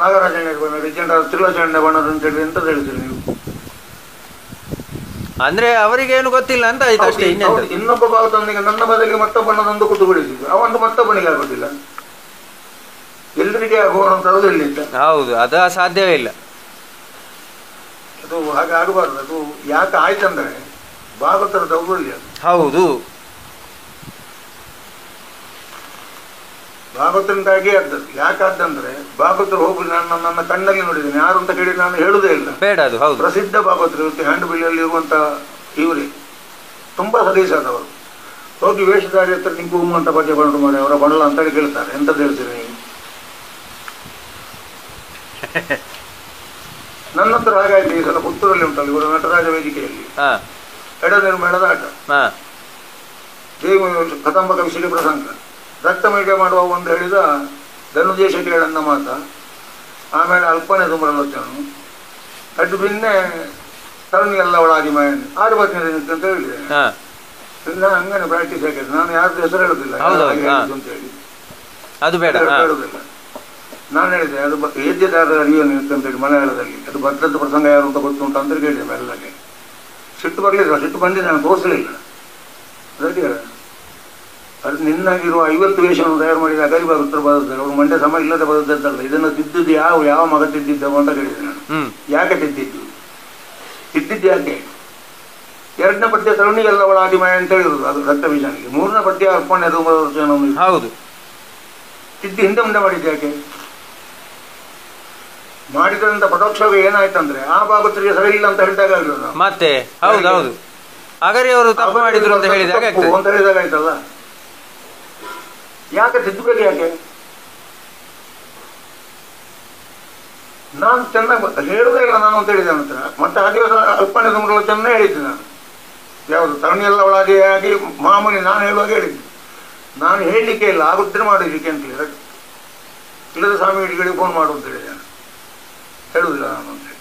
ನಾಗರಾಜಣ್ಣ ಬಣ್ಣ, ರಿಜೆಂಡ ತ್ರಿಲೋಚಣ್ಣ ಬಣ್ಣದ ಅಂತ ಹೇಳಿ ಎಂತದ್ದು ಹೇಳ್ತೀರಿ ನೀವು? ಅಂದ್ರೆ ಅವರಿಗೇನು ಗೊತ್ತಿಲ್ಲ ಅಂತ ಆಯ್ತು ಅಷ್ಟೇ. ಇನ್ನೊಬ್ಬ ಭಾಗದೊಂದಿಗೆ ನನ್ನ ಬದಲಿಗೆ ಮತ್ತೊಬ್ಬನದೊಂದು ಕುಟ್ಟುಬಿಡಿಸಿದ್ದು, ಅವಂದು ಮತ್ತೊಬ್ಬನಿಗೆ ಆಗೋದಿಲ್ಲ, ಎಲ್ಲರಿಗೆ ಆಗುವಂಥದ್ದು ಎಲ್ಲಿಂದ? ಹೌದು, ಅದು ಸಾಧ್ಯವೇ ಇಲ್ಲ. ಅದು ಹಾಗೆ ಆಗಬಾರ್ದು. ಅದು ಯಾಕೆ ಆಯ್ತಂದ್ರೆ ಭಾಗವತರ ದೌರ್ಬಲ್ಯ. ಹೌದು, ಭಾಗವತರಿಂದಾಗಿ ಆದದ್ದು. ಯಾಕಾದಂದ್ರೆ ಭಾಗವತರು ಹೋಗಿ ನನ್ನ ಕಣ್ಣಲ್ಲಿ ನೋಡಿದ್ದೇನೆ, ಯಾರು ಅಂತ ಕೇಳಿ ನಾನು ಹೇಳುದೇ ಇಲ್ಲ. ಬೇಡ, ಅದು ಹೌದು. ಪ್ರಸಿದ್ಧ ಭಾಗವತರು ಇವತ್ತು ಹ್ಯಾಂಡ್ ಬಿಲ್ಲಲ್ಲಿ ಇರುವಂತ ಇವರೇ ತುಂಬಾ ಸಲೀಸಾದವರು. ಹೋಗಿ ವೇಷಧಾರಿ ಹತ್ರ ನಿಂಕು ಅಂತ ಬಗ್ಗೆ ಬಂದು ಮಾಡಿ ಅವರ ಬಣ್ಣ ಅಂತೇಳಿ ಕೇಳ್ತಾರೆ. ಎಂತದ್ದು ಹೇಳ್ತೀರಿ ನೀವು? ನನ್ನ ಹತ್ರ ಹಾಗಾಯ್ತು ಈ ಸಲ ಪುತ್ತೂರಲ್ಲಿ ಉಂಟಲ್ಲ ಇವರ ನಟರಾಜ ವೇದಿಕೆಯಲ್ಲಿ ಎಡನೇರು ಮೇಳದ ಆಟ, ದೇವ ಕದಂಬ ಕವಿಶಿಲಿ ಪ್ರಸಂಗ, ರಕ್ತಮೇಘ ಮಾಡುವ ಒಂದು ಹೇಳಿದ ಧನುಜೇಶ ಕೇಳನ್ನ ಮಾತ, ಆಮೇಲೆ ಅಲ್ಪನೆ ಸುಮರಲೋಚನು, ಅಡ್ಡು ಬಿನ್ನೆ ತರುಣಿ ಎಲ್ಲ ಒಳಾಗಿ ಮಾಯನ್ 6 ಬದಿನ ಅಂತ ಹೇಳಿದೆ. ನಾನು ಹಂಗನೆ ಪ್ರಾಕ್ಟೀಸ್ ಆಗಿದೆ. ನಾನು ಯಾರ್ದು ಹೆಸರು ಹೇಳುದಿಲ್ಲ ಅಂತ ಹೇಳಿ, ಅದು ಬೇಡ ಹೇಳುದಿಲ್ಲ. ನಾನು ಹೇಳಿದೆ ಅದು ಹೆಜ್ಜೆದಾರರ ಅರಿವನ್ನು ಅಂತೇಳಿ ಮಲಯಾಳದಲ್ಲಿ, ಅದು ಭದ್ರದ ಪ್ರಸಂಗ ಯಾರು ಅಂತ ಗೊತ್ತುಂಟು ಅಂತ ಕೇಳಿದೆ. ಮೆಲ್ಲಗೆ ಸಿಟ್ಟು ಬರಲಿಲ್ಲ, ಸಿಟ್ಟು ಬಂದಿದೆ, ನಾನು ತೋರಿಸಲಿಲ್ಲ. ಅದಕ್ಕೆ ಅದು ನಿನ್ನಾಗಿರುವ 50 ವೇಷವನ್ನು ತಯಾರು ಮಾಡಿದ ಅಗಲಿ ಭಕ್ತರು ಬರುತ್ತಾರೆ. ಅವರು ಮಂಡ್ಯ ಸಮ ಇಲ್ಲದೆ ಬರುತ್ತಲ್ಲ. ಇದನ್ನು ತಿದ್ದಿದ್ದು ಯಾವ ಮಗ ತಿದ್ದಿದ್ದವು ಅಂತ ಕೇಳಿದೆ ನಾನು. ಯಾಕೆ ತಿದ್ದಿದ್ದು ಯಾಕೆ? 2ನೇ ಪದ್ಯ ತರುಣಿಗೆಲ್ಲ ಅವಳ ಆದಿಮಯ ಅಂತ ಹೇಳಿದ್ರು, ಅದು ರಕ್ತ ಬೀಜನಿಗೆ. 3ನೇ ಪದ್ಯ ಅರ್ಪಣೆ ಹೌದು ತಿದ್ದಿ ಹಿಂದೆ ಮುಂದೆ ಮಾಡಿದ್ದು ಯಾಕೆ? ಮಾಡಿದ್ರಿಂದ ಪರೋಕ್ಷವಾಗಿ ಏನಾಯ್ತಂದ್ರೆ ಆ ಭಾಗವತರಿಗೆ ಸರಿ ಇಲ್ಲ ಅಂತ ಹೇಳಿದಾಗ ಮತ್ತೆ ಹೌದು ಅಗರಿ ಅವರು ತಪ್ಪು ಮಾಡಿದ್ರು ಅಂತ ಹೇಳಿದಾಗ ಅಂತ ಹೇಳಿದಾಗ ಆಯ್ತಲ್ಲ. ಯಾಕೆ ತಿದ್ದಬೇಕು? ಯಾಕೆ? ನಾನು ಚೆನ್ನಾಗಿ ಹೇಳುದೇ ಇಲ್ಲ ನಾನು ಅಂತ ಹೇಳಿದೆ ನಂತರ. ಮತ್ತೆ ಆ ದಿವಸ ಅಲ್ಪನೆ ತುಂಬಗಳು ಚೆನ್ನಾಗಿ ಹೇಳಿದ್ದೆ ನಾನು. ಯಾವುದು ತರುಣಿ ಎಲ್ಲ ಒಳಗೆಯಾಗಿ ಮಾಮೂಲಿ ನಾನು ಹೇಳುವಾಗ ಹೇಳಿದ್ದೆ. ನಾನು ಹೇಳಲಿಕ್ಕೆ ಇಲ್ಲ, ಆಗುತ್ತಿದ್ರೆ ಮಾಡಲಿಕ್ಕೆ ಅಂತ ಹೇಳಿ ಇಲ್ಲದ ಸ್ವಾಮಿಗಳಿಗೆ ಫೋನ್ ಮಾಡು ಅಂತ ಹೇಳಿದೆ. ನಾನು ಹೇಳುವುದಿಲ್ಲ ನಾನು ಅಂತ ಹೇಳಿ.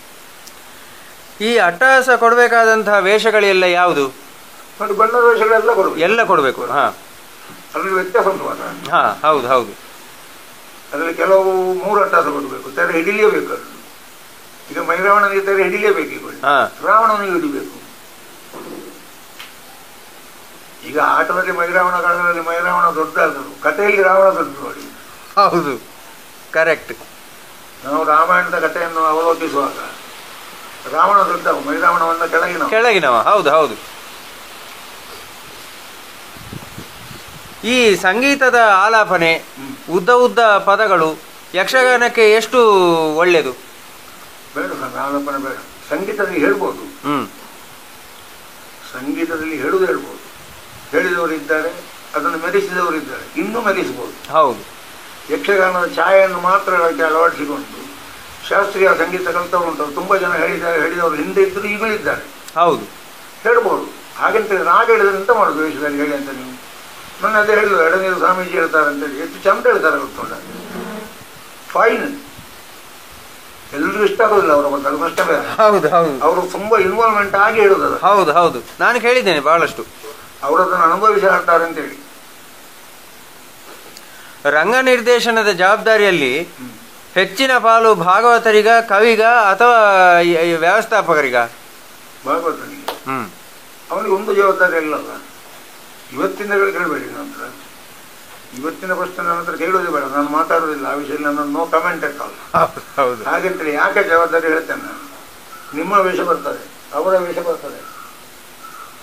ಈ ಅಟ್ಟಹಾಸ ಕೊಡಬೇಕಾದಂತಹ ವೇಷಗಳೆಲ್ಲ ಯಾವುದು? ಮತ್ತು ಬಣ್ಣದ ವೇಷಗಳೆಲ್ಲ ಕೊಡಬೇಕು, ಎಲ್ಲ ಕೊಡಬೇಕು. ಅದರಲ್ಲಿ ವ್ಯತ್ಯಾಸ ಉಂಟು. ಹೌದು ಅದರಲ್ಲಿ ಕೆಲವು 3 ಅಟ್ಟಹಾಸ ಕೊಡಬೇಕು, ತೆರೆ ಹಿಡಿಲೇಬೇಕು. ಅದು ಈಗ ಮೈರಾವಣನಿಗೆ ತೆರೆ ಹಿಡಿಲೇಬೇಕು, ಈಗ ರಾವಣನಿಗೆ ಹಿಡಿಬೇಕು. ಈಗ ಆಟದಲ್ಲಿ ಮೈರಾವಣ, ಕಾಲದಲ್ಲಿ ಮೈರಾವಣ ದೊಡ್ಡ ಆದರು, ಕಥೆಯಲ್ಲಿ ರಾವಣ ದೊಡ್ಡ. ನೋಡಿ, ಹೌದು, ಕರೆಕ್ಟ್. ನಾವು ರಾಮಾಯಣದ ಕಥೆಯನ್ನು ಅವಲೋಕಿಸುವಾಗ ರಾವಣ ದೊಡ್ಡ, ಮೈರಾವಣವನ್ನ ಕೆಳಗಿನವ. ಹೌದು. ಈ ಸಂಗೀತದ ಆಲಾಪನೆ, ಉದ್ದ ಪದಗಳು ಯಕ್ಷಗಾನಕ್ಕೆ ಎಷ್ಟು ಒಳ್ಳೆಯದು? ಬೇಡ ಆಲಾಪನೆ ಬೇಡ. ಸಂಗೀತದಲ್ಲಿ ಹೇಳ್ಬೋದು, ಸಂಗೀತದಲ್ಲಿ ಹೇಳ್ಬೋದು. ಹೇಳಿದವರು ಇದ್ದಾರೆ, ಅದನ್ನು ಮೆರೆಸಿದವರು ಇದ್ದಾರೆ, ಇನ್ನೂ ಮೆರೆಸಬಹುದು. ಹೌದು. ಯಕ್ಷಗಾನದ ಛಾಯೆಯನ್ನು ಮಾತ್ರ ಅದಕ್ಕೆ ಅಳವಡಿಸಿಕೊಂಡು ಶಾಸ್ತ್ರೀಯ ಸಂಗೀತ ಕಲಿತವರು ಉಂಟು. ತುಂಬ ಜನ ಹೇಳಿದವರು ಹಿಂದೆ ಇದ್ದರೂ ಈಗಲೂ ಇದ್ದಾರೆ. ಹೌದು, ಹೇಳ್ಬೋದು. ಹಾಗೆಂತ ರಾಗ ಹೇಳಿದ್ರೆ ಎಂತ ಮಾಡೋದು ವೇಷದಲ್ಲಿ ಹೇಳಿ ಅಂತ ನೀವು? ನನ್ನ ಅದೇ ಹೇಳಿದ್ರು, ಎಡನೀರು ಸ್ವಾಮೀಜಿ ಹೇಳ್ತಾರೆ ಅಂತೇಳಿ. ಎಷ್ಟು ಚಂದ ಹೇಳ್ತಾರೆ ಗೊತ್ತುಂಟ. ಫೈನ್. ಎಲ್ರಿಗೂ ಇಷ್ಟ ಆಗೋದಿಲ್ಲ ಅವರ ಬಗ್ಗೆ, ಅದು ಕಷ್ಟ ಬೇರೆ. ಅವರು ತುಂಬಾ ಇನ್ವಾಲ್ವ್ಮೆಂಟ್ ಆಗಿ ಹೇಳುದಲ್ಲ. ಹೌದು, ನಾನು ಕೇಳಿದ್ದೇನೆ ಬಹಳಷ್ಟು. ಅವರು ಅದನ್ನು ಅನುಭವಿಸಿ ಹೇಳ್ತಾರೆ ಅಂತೇಳಿ. ರಂಗ ನಿರ್ದೇಶನದ ಜವಾಬ್ದಾರಿಯಲ್ಲಿ ಹೆಚ್ಚಿನ ಪಾಲು ಭಾಗವತರಿಗ, ಕವಿಗ ಅಥವಾ ವ್ಯವಸ್ಥಾಪಕರಿಗ? ಭಾಗವತನಿಗೆ. ಅವನಿಗೆ ಒಂದು ಜವಾಬ್ದಾರಿ ಇಲ್ಲಲ್ಲ. ಇವತ್ತಿನ ಕೇಳಬೇಡಿ ನಂತರ. ಇವತ್ತಿನ ಪ್ರಶ್ನೆ ನನ್ನ ಹತ್ರ ಕೇಳೋದೇ ಬೇಡ, ನಾನು ಮಾತಾಡೋದಿಲ್ಲ ಆ ವಿಷಯ. ನನ್ನ ನೋ ಕಮೆಂಟ್ ಅಲ್ಲ. ಹಾಗಂತೇಳಿ ಯಾಕೆ ಜವಾಬ್ದಾರಿ ಹೇಳ್ತೇನೆ ನಾನು? ನಿಮ್ಮ ವೇಷ ಬರ್ತದೆ, ಅವರ ವೇಷ ಬರ್ತದೆ,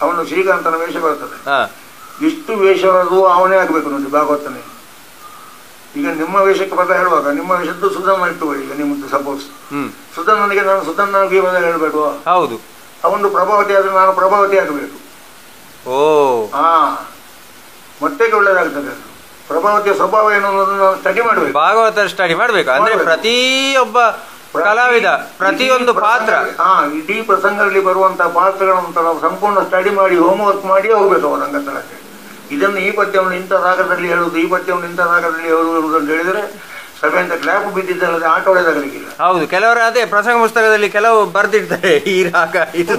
ಅವನು ಶ್ರೀಕಾಂತನ ವೇಷ ಬರ್ತದೆ. ಇಷ್ಟು ವೇಷವದು ಅವನೇ ಆಗಬೇಕು ನೋಡಿ ಭಾಗವತನೇ. ಈಗ ನಿಮ್ಮ ವೇಷಕ್ಕೆ ಪದ ಹೇಳುವಾಗ ನಿಮ್ಮ ವೇಷದ್ದು ಸುಧನ್ನ ಇಟ್ಟುಕೊಳ್ಳಿ. ಈಗ ನಿಮ್ಮದು ಸಪೋಸ್ ಸುಧನ್ನನಿಗೆ ನಾನು ಸುಧನ್ನಾಗಿ ಪದ ಹೇಳಬೇಡುವ? ಹೌದು. ಅವನು ಪ್ರಭಾವತಿ ಆದ್ರೆ ನಾನು ಪ್ರಭಾವತಿ ಆಗಬೇಕು. ಮತ್ತೆ ಒಳ್ಳೆದಾಗ್ತದೆ. ಅದು ಪ್ರಭಾವತಿಯ ಸ್ವಭಾವ ಏನು ಅನ್ನೋದನ್ನು ನಾವು ಸ್ಟಡಿ ಮಾಡಬೇಕು. ಭಾಗವತ ಸ್ಟಡಿ ಮಾಡಬೇಕು. ಅಂದ್ರೆ ಪ್ರತಿಯೊಬ್ಬ ಕಲಾವಿದ ಪ್ರತಿಯೊಂದು ಪಾತ್ರ, ಇಡೀ ಪ್ರಸಂಗದಲ್ಲಿ ಬರುವಂತಹ ಪಾತ್ರಗಳನ್ನು ನಾವು ಸಂಪೂರ್ಣ ಸ್ಟಡಿ ಮಾಡಿ ಹೋಮ್ವರ್ಕ್ ಮಾಡಿ ಹೋಗ್ಬೇಕು ಅವರ ರಂಗಸ್ಥಳಕ್ಕೆ. ಇದನ್ನು ಈ ಪದ್ಯವನ್ನು ಇಂಥ ರಾಗದಲ್ಲಿ ಹೇಳುವುದು, ಈ ಪದ್ಯವನ್ನು ಇಂಥ ರಾಗದಲ್ಲಿ ಹೇಳುವುದು ಅಂತ ಹೇಳಿದ್ರೆ ಸಭೆಯಿಂದ ಕ್ಲಾಪ್ ಬಿದ್ದಿದ್ದಲ್ಲದೆ ಆಟ ಒಳ್ಳೆದಾಗಲಿಕ್ಕಿಲ್ಲ. ಹೌದು, ಕೆಲವರು ಅದೇ ಪ್ರಸಂಗ ಪುಸ್ತಕದಲ್ಲಿ ಕೆಲವು ಬರ್ದಿರ್ತಾರೆ ಈ ರಾಗ ಇದು.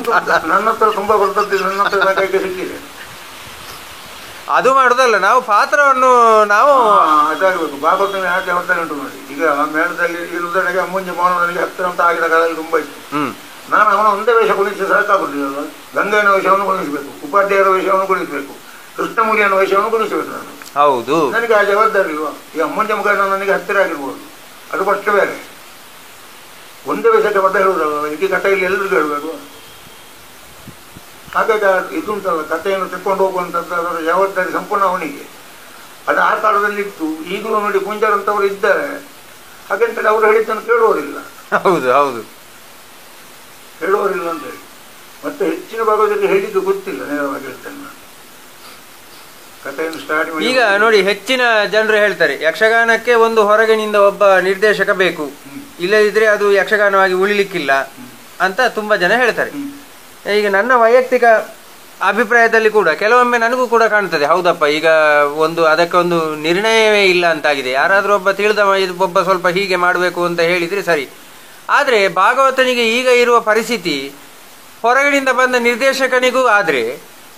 ನನ್ನ ಹತ್ರ ತುಂಬಾ ಬರ್ತದೆ, ನನ್ನ ಹತ್ರ ಕೈಗೆ ಸಿಕ್ಕಿದೆ. ಅದು ಮಾಡುದಲ್ಲ, ನಾವು ಪಾತ್ರವನ್ನು ನಾವು ಅದಾಗಬೇಕು. ಭಾಗವತನ ಯಾಕೆ ಜವಾಬ್ದಾರಿ ಉಂಟು ನೋಡಿ. ಈಗ ಮೇಳದಲ್ಲಿ ಇರುವುದಕ್ಕೆ ಮುಂಜೆ ಮೌನನಿಗೆ ಹತ್ತಿರ ಅಂತ ಆಗಿದ ಕಾಲದಲ್ಲಿ ತುಂಬಾ ಇತ್ತು. ನಾನು ಅವನ ಒಂದೇ ವೇಷ ಕುಣಿಸಿ ಸಾಕಾಗುದಿಲ್ಲ. ಗಂಗೆಯ ವೇಷವನ್ನು ಕುಣಿಸಬೇಕು, ಉಪಾಧ್ಯಾಯರ ವೇಷವನ್ನು ಕುಣಿಸಬೇಕು, ಕೃಷ್ಣಮೂಲಿಯನ ವೇಷವನ್ನು ಕುಣಿಸಬೇಕು ನಾನು. ಹೌದು, ನನಗೆ ಆ ಜವಾಬ್ದಾರಿ ಇಲ್ವಾ? ಈ ಅಮ್ಮಂಜ ಮುಖ ನನಗೆ ಹತ್ತಿರ ಆಗಿರ್ಬೋದು, ಅದು ಫಸ್ಟ್ ಬೇರೆ. ಒಂದೇ ವೇಷಕ್ಕೆ ಬದ್ಧ ಹೇಳುವುದಲ್ಲ, ಇಡೀ ಕಥೆಯಲ್ಲಿ ಎಲ್ಲರಿಗೂ ಹೇಳಬೇಕು. ಹಾಗಾಗಿ ಇದುಂಟಲ್ಲ, ಕಥೆಯನ್ನು ತೆಕ್ಕೊಂಡು ಹೋಗುವಂಥದ್ದು ಅದರ ಜವಾಬ್ದಾರಿ ಸಂಪೂರ್ಣ ಅವನಿಗೆ. ಅದು ಆ ಕಾಲದಲ್ಲಿ ಇತ್ತು. ಈಗಲೂ ನೋಡಿ ಪುಂಜಾರಂತವರು ಇದ್ದಾರೆ, ಹಾಗಂತೇಳಿ ಅವರು ಹೇಳಿದ್ದನ್ನು ಕೇಳುವವರಿಲ್ಲ. ಹೌದು, ಹೇಳುವವರಿಲ್ಲ ಅಂತೇಳಿ. ಮತ್ತೆ ಹೆಚ್ಚಿನ ಭಾಗದಲ್ಲಿ ಹೇಳಿದ್ದು ಗೊತ್ತಿಲ್ಲ, ನೇರವಾಗಿ ಹೇಳ್ತೇನೆ ನಾನು. ಕಥೆಯನ್ನು ಸ್ಟಾರ್ಟ್ ಮಾಡಿ ಈಗ ನೋಡಿ, ಹೆಚ್ಚಿನ ಜನರು ಹೇಳ್ತಾರೆ ಯಕ್ಷಗಾನಕ್ಕೆ ಒಂದು ಹೊರಗಿನಿಂದ ಒಬ್ಬ ನಿರ್ದೇಶಕ ಬೇಕು, ಇಲ್ಲದಿದ್ರೆ ಅದು ಯಕ್ಷಗಾನವಾಗಿ ಉಳಿಲಿಕ್ಕಿಲ್ಲ ಅಂತ ತುಂಬಾ ಜನ ಹೇಳ್ತಾರೆ. ಈಗ ನನ್ನ ವೈಯಕ್ತಿಕ ಅಭಿಪ್ರಾಯದಲ್ಲಿ ಕೂಡ ಕೆಲವೊಮ್ಮೆ ನನಗೂ ಕೂಡ ಕಾಣ್ತದೆ, ಹೌದಪ್ಪ ಈಗ ಅದಕ್ಕೆ ಒಂದು ನಿರ್ಣಯವೇ ಇಲ್ಲ ಅಂತಾಗಿದೆ. ಯಾರಾದರೂ ಒಬ್ಬ ಒಬ್ಬ ಸ್ವಲ್ಪ ಹೀಗೆ ಮಾಡಬೇಕು ಅಂತ ಹೇಳಿದರೆ ಸರಿ. ಆದರೆ ಭಾಗವತನಿಗೆ ಈಗ ಇರುವ ಪರಿಸ್ಥಿತಿ ಹೊರಗಡೆಯಿಂದ ಬಂದ ನಿರ್ದೇಶಕನಿಗೂ ಆದರೆ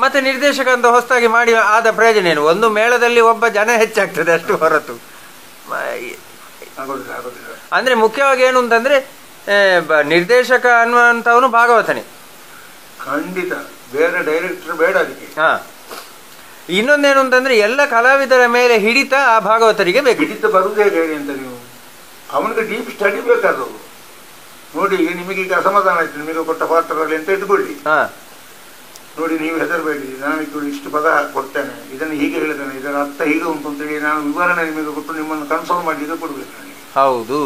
ಮತ್ತೆ ನಿರ್ದೇಶಕ ಅಂತ ಹೊಸದಾಗಿ ಮಾಡಿ ಆದ ಪ್ರಯೋಜನ ಏನು? ಒಂದು ಮೇಳದಲ್ಲಿ ಒಬ್ಬ ಜನ ಹೆಚ್ಚಾಗ್ತದೆ ಅಷ್ಟು ಹೊರತು. ಅಂದ್ರೆ ಮುಖ್ಯವಾಗಿ ಏನು ಅಂತಂದ್ರೆ ನಿರ್ದೇಶಕ ಅನ್ನುವಂಥವನು ಭಾಗವತನೇ. ಖಂಡಿತ, ಬೇರೆ ಡೈರೆಕ್ಟರ್ ಬೇಡ ಅದಕ್ಕೆ. ಇನ್ನೊಂದೇನು ಅಂತಂದ್ರೆ ಎಲ್ಲ ಕಲಾವಿದರ ಮೇಲೆ ಹಿಡಿತ ಆ ಭಾಗವತರಿಗೆ ಬೇಕು. ಹಿಡಿತ ಬರುವುದೇ ಹೇಳಿ ಅಂತ ನೀವು ಅವನಿಗೆ ಡೀಪ್ ಸ್ಟಡಿ ಬೇಕಾದವು. ನೋಡಿ ಈಗ ನಿಮಗೆ ಈಗ ಅಸಮಾಧಾನ ಆಯ್ತು ನಿಮಗೆ ಕೊಟ್ಟ ಪಾತ್ರದಲ್ಲಿ ಅಂತ ಇಟ್ಕೊಳ್ಳಿ. ನೋಡಿ ನೀವು ಹೆದರಬೇಡಿ, ನಾನು ಇಷ್ಟು ಪದ ಕೊಡ್ತೇನೆ, ಇದನ್ನು ಹೀಗೆ ಹೇಳಿದ್ದೇನೆ, ಇದರ ಅರ್ಥ ಹೀಗೆ ಉಂಟು ಅಂತೇಳಿ ನಾನು ವಿವರಣೆ ನಿಮಗೆ ಕೊಟ್ಟು ನಿಮ್ಮನ್ನು ಕನ್ಫರ್ಮ್ ಮಾಡಲಿಕ್ಕೆ ಕೊಡ್ಬೇಕು ನನಗೆ. ಹೌದು,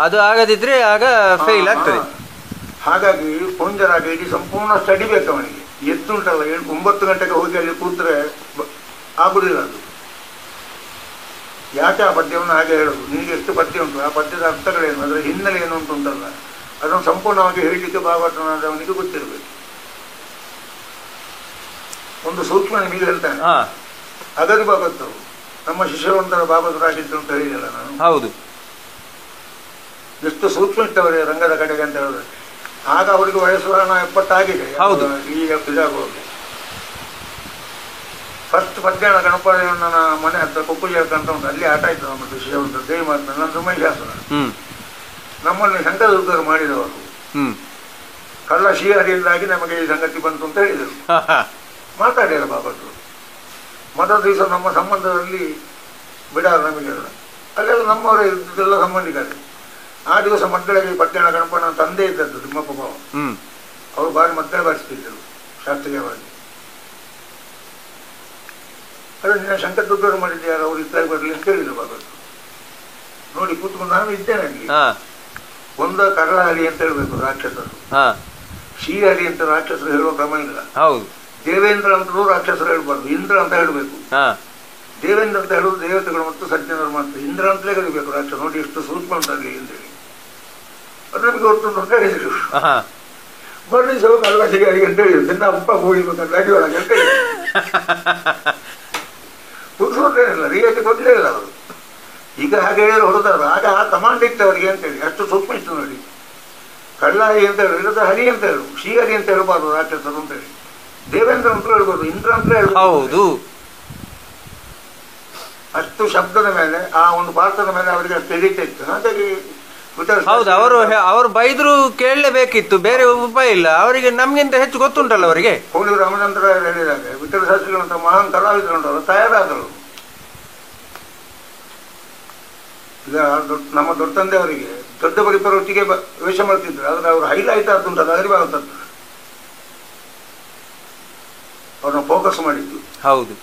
ಅದು ಆಗದಿದ್ರೆ ಆಗ ಫೇಲ್ ಆಗ್ತದೆ. ಹಾಗಾಗಿ ಪುಂಜರಾಗ ಇಡೀ ಸಂಪೂರ್ಣ ಸ್ಟಡಿ ಬೇಕು ಅವನಿಗೆ. ಎತ್ತುಂಟಲ್ಲ 9 ಗಂಟೆಗೆ ಹೋಗಿ ಅಲ್ಲಿ ಕೂತ್ರೆ ಆಗುದಿಲ್ಲ ಅದು. ಯಾಕೆ ಆ ಪದ್ಯವನ್ನು ಹಾಗೆ ಹೇಳೋದು, ನಿನಗೆ ಎಷ್ಟು ಪದ್ಯ ಉಂಟು, ಆ ಪದ್ಯದ ಅರ್ಥಗಳೇನು, ಅದರ ಹಿನ್ನೆಲೆ ಏನು ಉಂಟುಂಟಲ್ಲ, ಅದನ್ನು ಸಂಪೂರ್ಣವಾಗಿ ಹೇಳಲಿಕ್ಕೆ ಭಾಗವತನಾದವನಿಗೆ ಗೊತ್ತಿರಬೇಕು. ಒಂದು ಸೂಕ್ಷ್ಮ ನಿಮಗೆ ಹೇಳ್ತಾನೆ. ಅಗದಿ ಭಾಗವತರು ನಮ್ಮ ಶಿಷ್ಯವಂತರ ಭಾಗವತರಾಗಿದ್ದು ಅಂತ ಹೇಳಿದಲ್ಲ ನಾನು. ಹೌದು, ಎಷ್ಟು ಸೂಕ್ಷ್ಮ ಇಟ್ಟವರೇ ರಂಗದ ಕಡೆಗೆ ಅಂತ ಹೇಳಿದ್ರೆ. ಆಗ ಅವರಿಗೆ ವಯಸ್ಸು 70 ಆಗಿದೆ. ಹೌದು, ಈ ಇದಾಗುವುದು ಫಸ್ಟ್ ಮಧ್ಯಾಹ್ನ ಗಣಪತಿಯನ್ನ ಮನೆ ಹತ್ರ ಕೊಪ್ಪುಜಿ ಅಂತ ಉಂಟು, ಅಲ್ಲಿ ಆಟ ಆಯ್ತು ನಮ್ಮ ಶಿಷ್ಯವಂತ ದೇವಿ ಮಾಡ್ತಾರೆ. ನನ್ನ ಸುಮೇಶಾಸುರ ನಮ್ಮನ್ನು ಶಂಕರದುರ್ಗರು ಮಾಡಿದವರು. ಕಳ್ಳ ಶ್ರೀಹರಿಯಿಂದಾಗಿ ನಮಗೆ ಈ ಸಂಗತಿ ಬಂತು ಅಂತ ಹೇಳಿದರು. ಮಾತಾಡಿಲ್ಲ ಬಾಬರು. ಮೊದಲ ದಿವಸ ನಮ್ಮ ಸಂಬಂಧದಲ್ಲಿ ಬಿಡಾರ ನಮಗೆಲ್ಲ ಅಲ್ಲೆಲ್ಲ ನಮ್ಮವರೇ ಇದ್ದೆಲ್ಲ ಸಂಬಂಧಿಕರೇ. ಆ ದಿವಸ ಮಕ್ಕಳಿಗೆ ಪಟ್ಟಣ ಗಣಪನ ತಂದೆ ಇದ್ದದ್ದು ತಿಮ್ಮಪ್ಪ ಬಾವ. ಅವರು ಬಾರಿ ಮಕ್ಕಳು ಬಾರಿಸ್ತಿದ್ದರು ಶಾಸ್ತ್ರೀಯವಾಗಿ. ಅದೇ ನೀನು ಶಂಕರದುರ್ಗರು ಮಾಡಿದ್ಯಾರು, ಅವ್ರು ಇತ್ತಾರೆ ಬರಲಿ ಅಂತ ಹೇಳಿದ್ರು ಬಾಬರು. ನೋಡಿ ಕೂತ್ಕೊಂಡು ನಾನು ಇದ್ದೇನೆ ಅಲ್ಲಿ. ಒಂದು ಕರಳಹರಿ ಅಂತ ಹೇಳ್ಬೇಕು ರಾಕ್ಷಸರು, ಶ್ರೀಹರಿ ಅಂತ ರಾಕ್ಷಸರು ಹೇಳುವ ಕ್ರಮ ಇಲ್ಲ. ದೇವೇಂದ್ರ ಅಂತಲೂ ರಾಕ್ಷಸರು ಹೇಳ್ಬಾರ್ದು, ಇಂದ್ರ ಅಂತ ಹೇಳಬೇಕು. ದೇವೇಂದ್ರ ಅಂತ ಹೇಳುವುದು ದೇವತೆಗಳು ಮತ್ತು ಸಜ್ಜನರು ಮಾತ್ರ. ಇಂದ್ರ ಅಂತಲೇ ಕಲಿಬೇಕು ರಾಕ್ಷಸ. ನೋಡಿ ಎಷ್ಟು ಸೂಕ್ಷ್ಮ ಉಂಟಾಗಲಿ ಅಂತೇಳಿ ಅದು ನಮಗೆ ಹೊರತುಂಟು ಅಂತ ಹೇಳಿದ್ರು. ಬರ್ರಿ ಸೌ ಕಳ್ಳ ಶ್ರೀಹರಿ ಅಂತ ಹೇಳಿದ್ರು. ನಿನ್ನ ಅಪ್ಪ ಹೋಗಿಬೇಕಂತ ಅಡಿ ಒಳಗೆ ಅಂತ ಹೇಳಿ ಕೂತ್ಕೊಂಡೇನಿಲ್ಲ, ರಿಯಾಯಿತಿ ಕೊಡಲೇ ಇಲ್ಲ ಅವರು. ಈಗ ಹಾಗೆ ಹೇಳಿ ಹೊರದಾರ. ಆಗ ಆ ಕಮಾಂಡ್ ಇತ್ತು ಅವರಿಗೆ ಅಂತೇಳಿ ಅಷ್ಟು ಸೂಕ್ಷ್ಮ ಇತ್ತು ನೋಡಿ. ಕಳ್ಳ ಹರಿ ಅಂತ ಹೇಳು, ಇಲ್ಲದ ಹರಿ ಅಂತ ಹೇಳು, ಶ್ರೀಹರಿ ಅಂತ ಹೇಳ್ಬಾರ್ದು ರಾಕ್ಷಸರು ಅಂತೇಳಿ. ದೇವೇಂದ್ರ ಅಂತ ಹೇಳ್ಬೋದು, ಇಂದ್ರ ಅಂತ ಹೇಳ್ಬೋದು. ಅಷ್ಟು ಶಬ್ದದ ಮೇಲೆ ಆ ಒಂದು ಪಾತ್ರದ ಮೇಲೆ ಅವರಿಗೆ ಅಷ್ಟು ಹಿಡಿತ ಇತ್ತು. ಹಾಗಾಗಿ ಹೌದು, ಅವರು ಬೈದ್ರು ಕೇಳಲೇಬೇಕಿತ್ತು, ಬೇರೆ ಉಪಾಯ ಇಲ್ಲ ಅವರಿಗೆ. ನಮ್ಗಿಂತ ಹೆಚ್ಚು ಗೊತ್ತುಂಟಲ್ಲ ಅವರಿಗೆ. ಕೋಳಿ ರಾಮಚಂದ್ರ ಹೇಳಿದಾಗ ವಿಠಲ ಶಾಸ್ತ್ರಿಗಳಂತ ಮಹಾನ್ ಕಲಾವಿದರುಂಟಲ್ಲ ತಯಾರಾದರು. ಈಗ ನಮ್ಮ ದೊಡ್ಡ ತಂದೆಯವರಿಗೆ ದೊಡ್ಡ ಪರಿಪರ ಒಟ್ಟಿಗೆ ವೇಷ ಮಾಡ್ತಿದ್ರು. ಆದ್ರೆ ಅವರು ಹೈಲೈಟ್ ಆದಂಥದ್ದು ಅರಿವಾಗುತ್ತದ್ದು, ಅವ್ರನ್ನ ಫೋಕಸ್ ಮಾಡಿದ್ದು. ಹೌದು,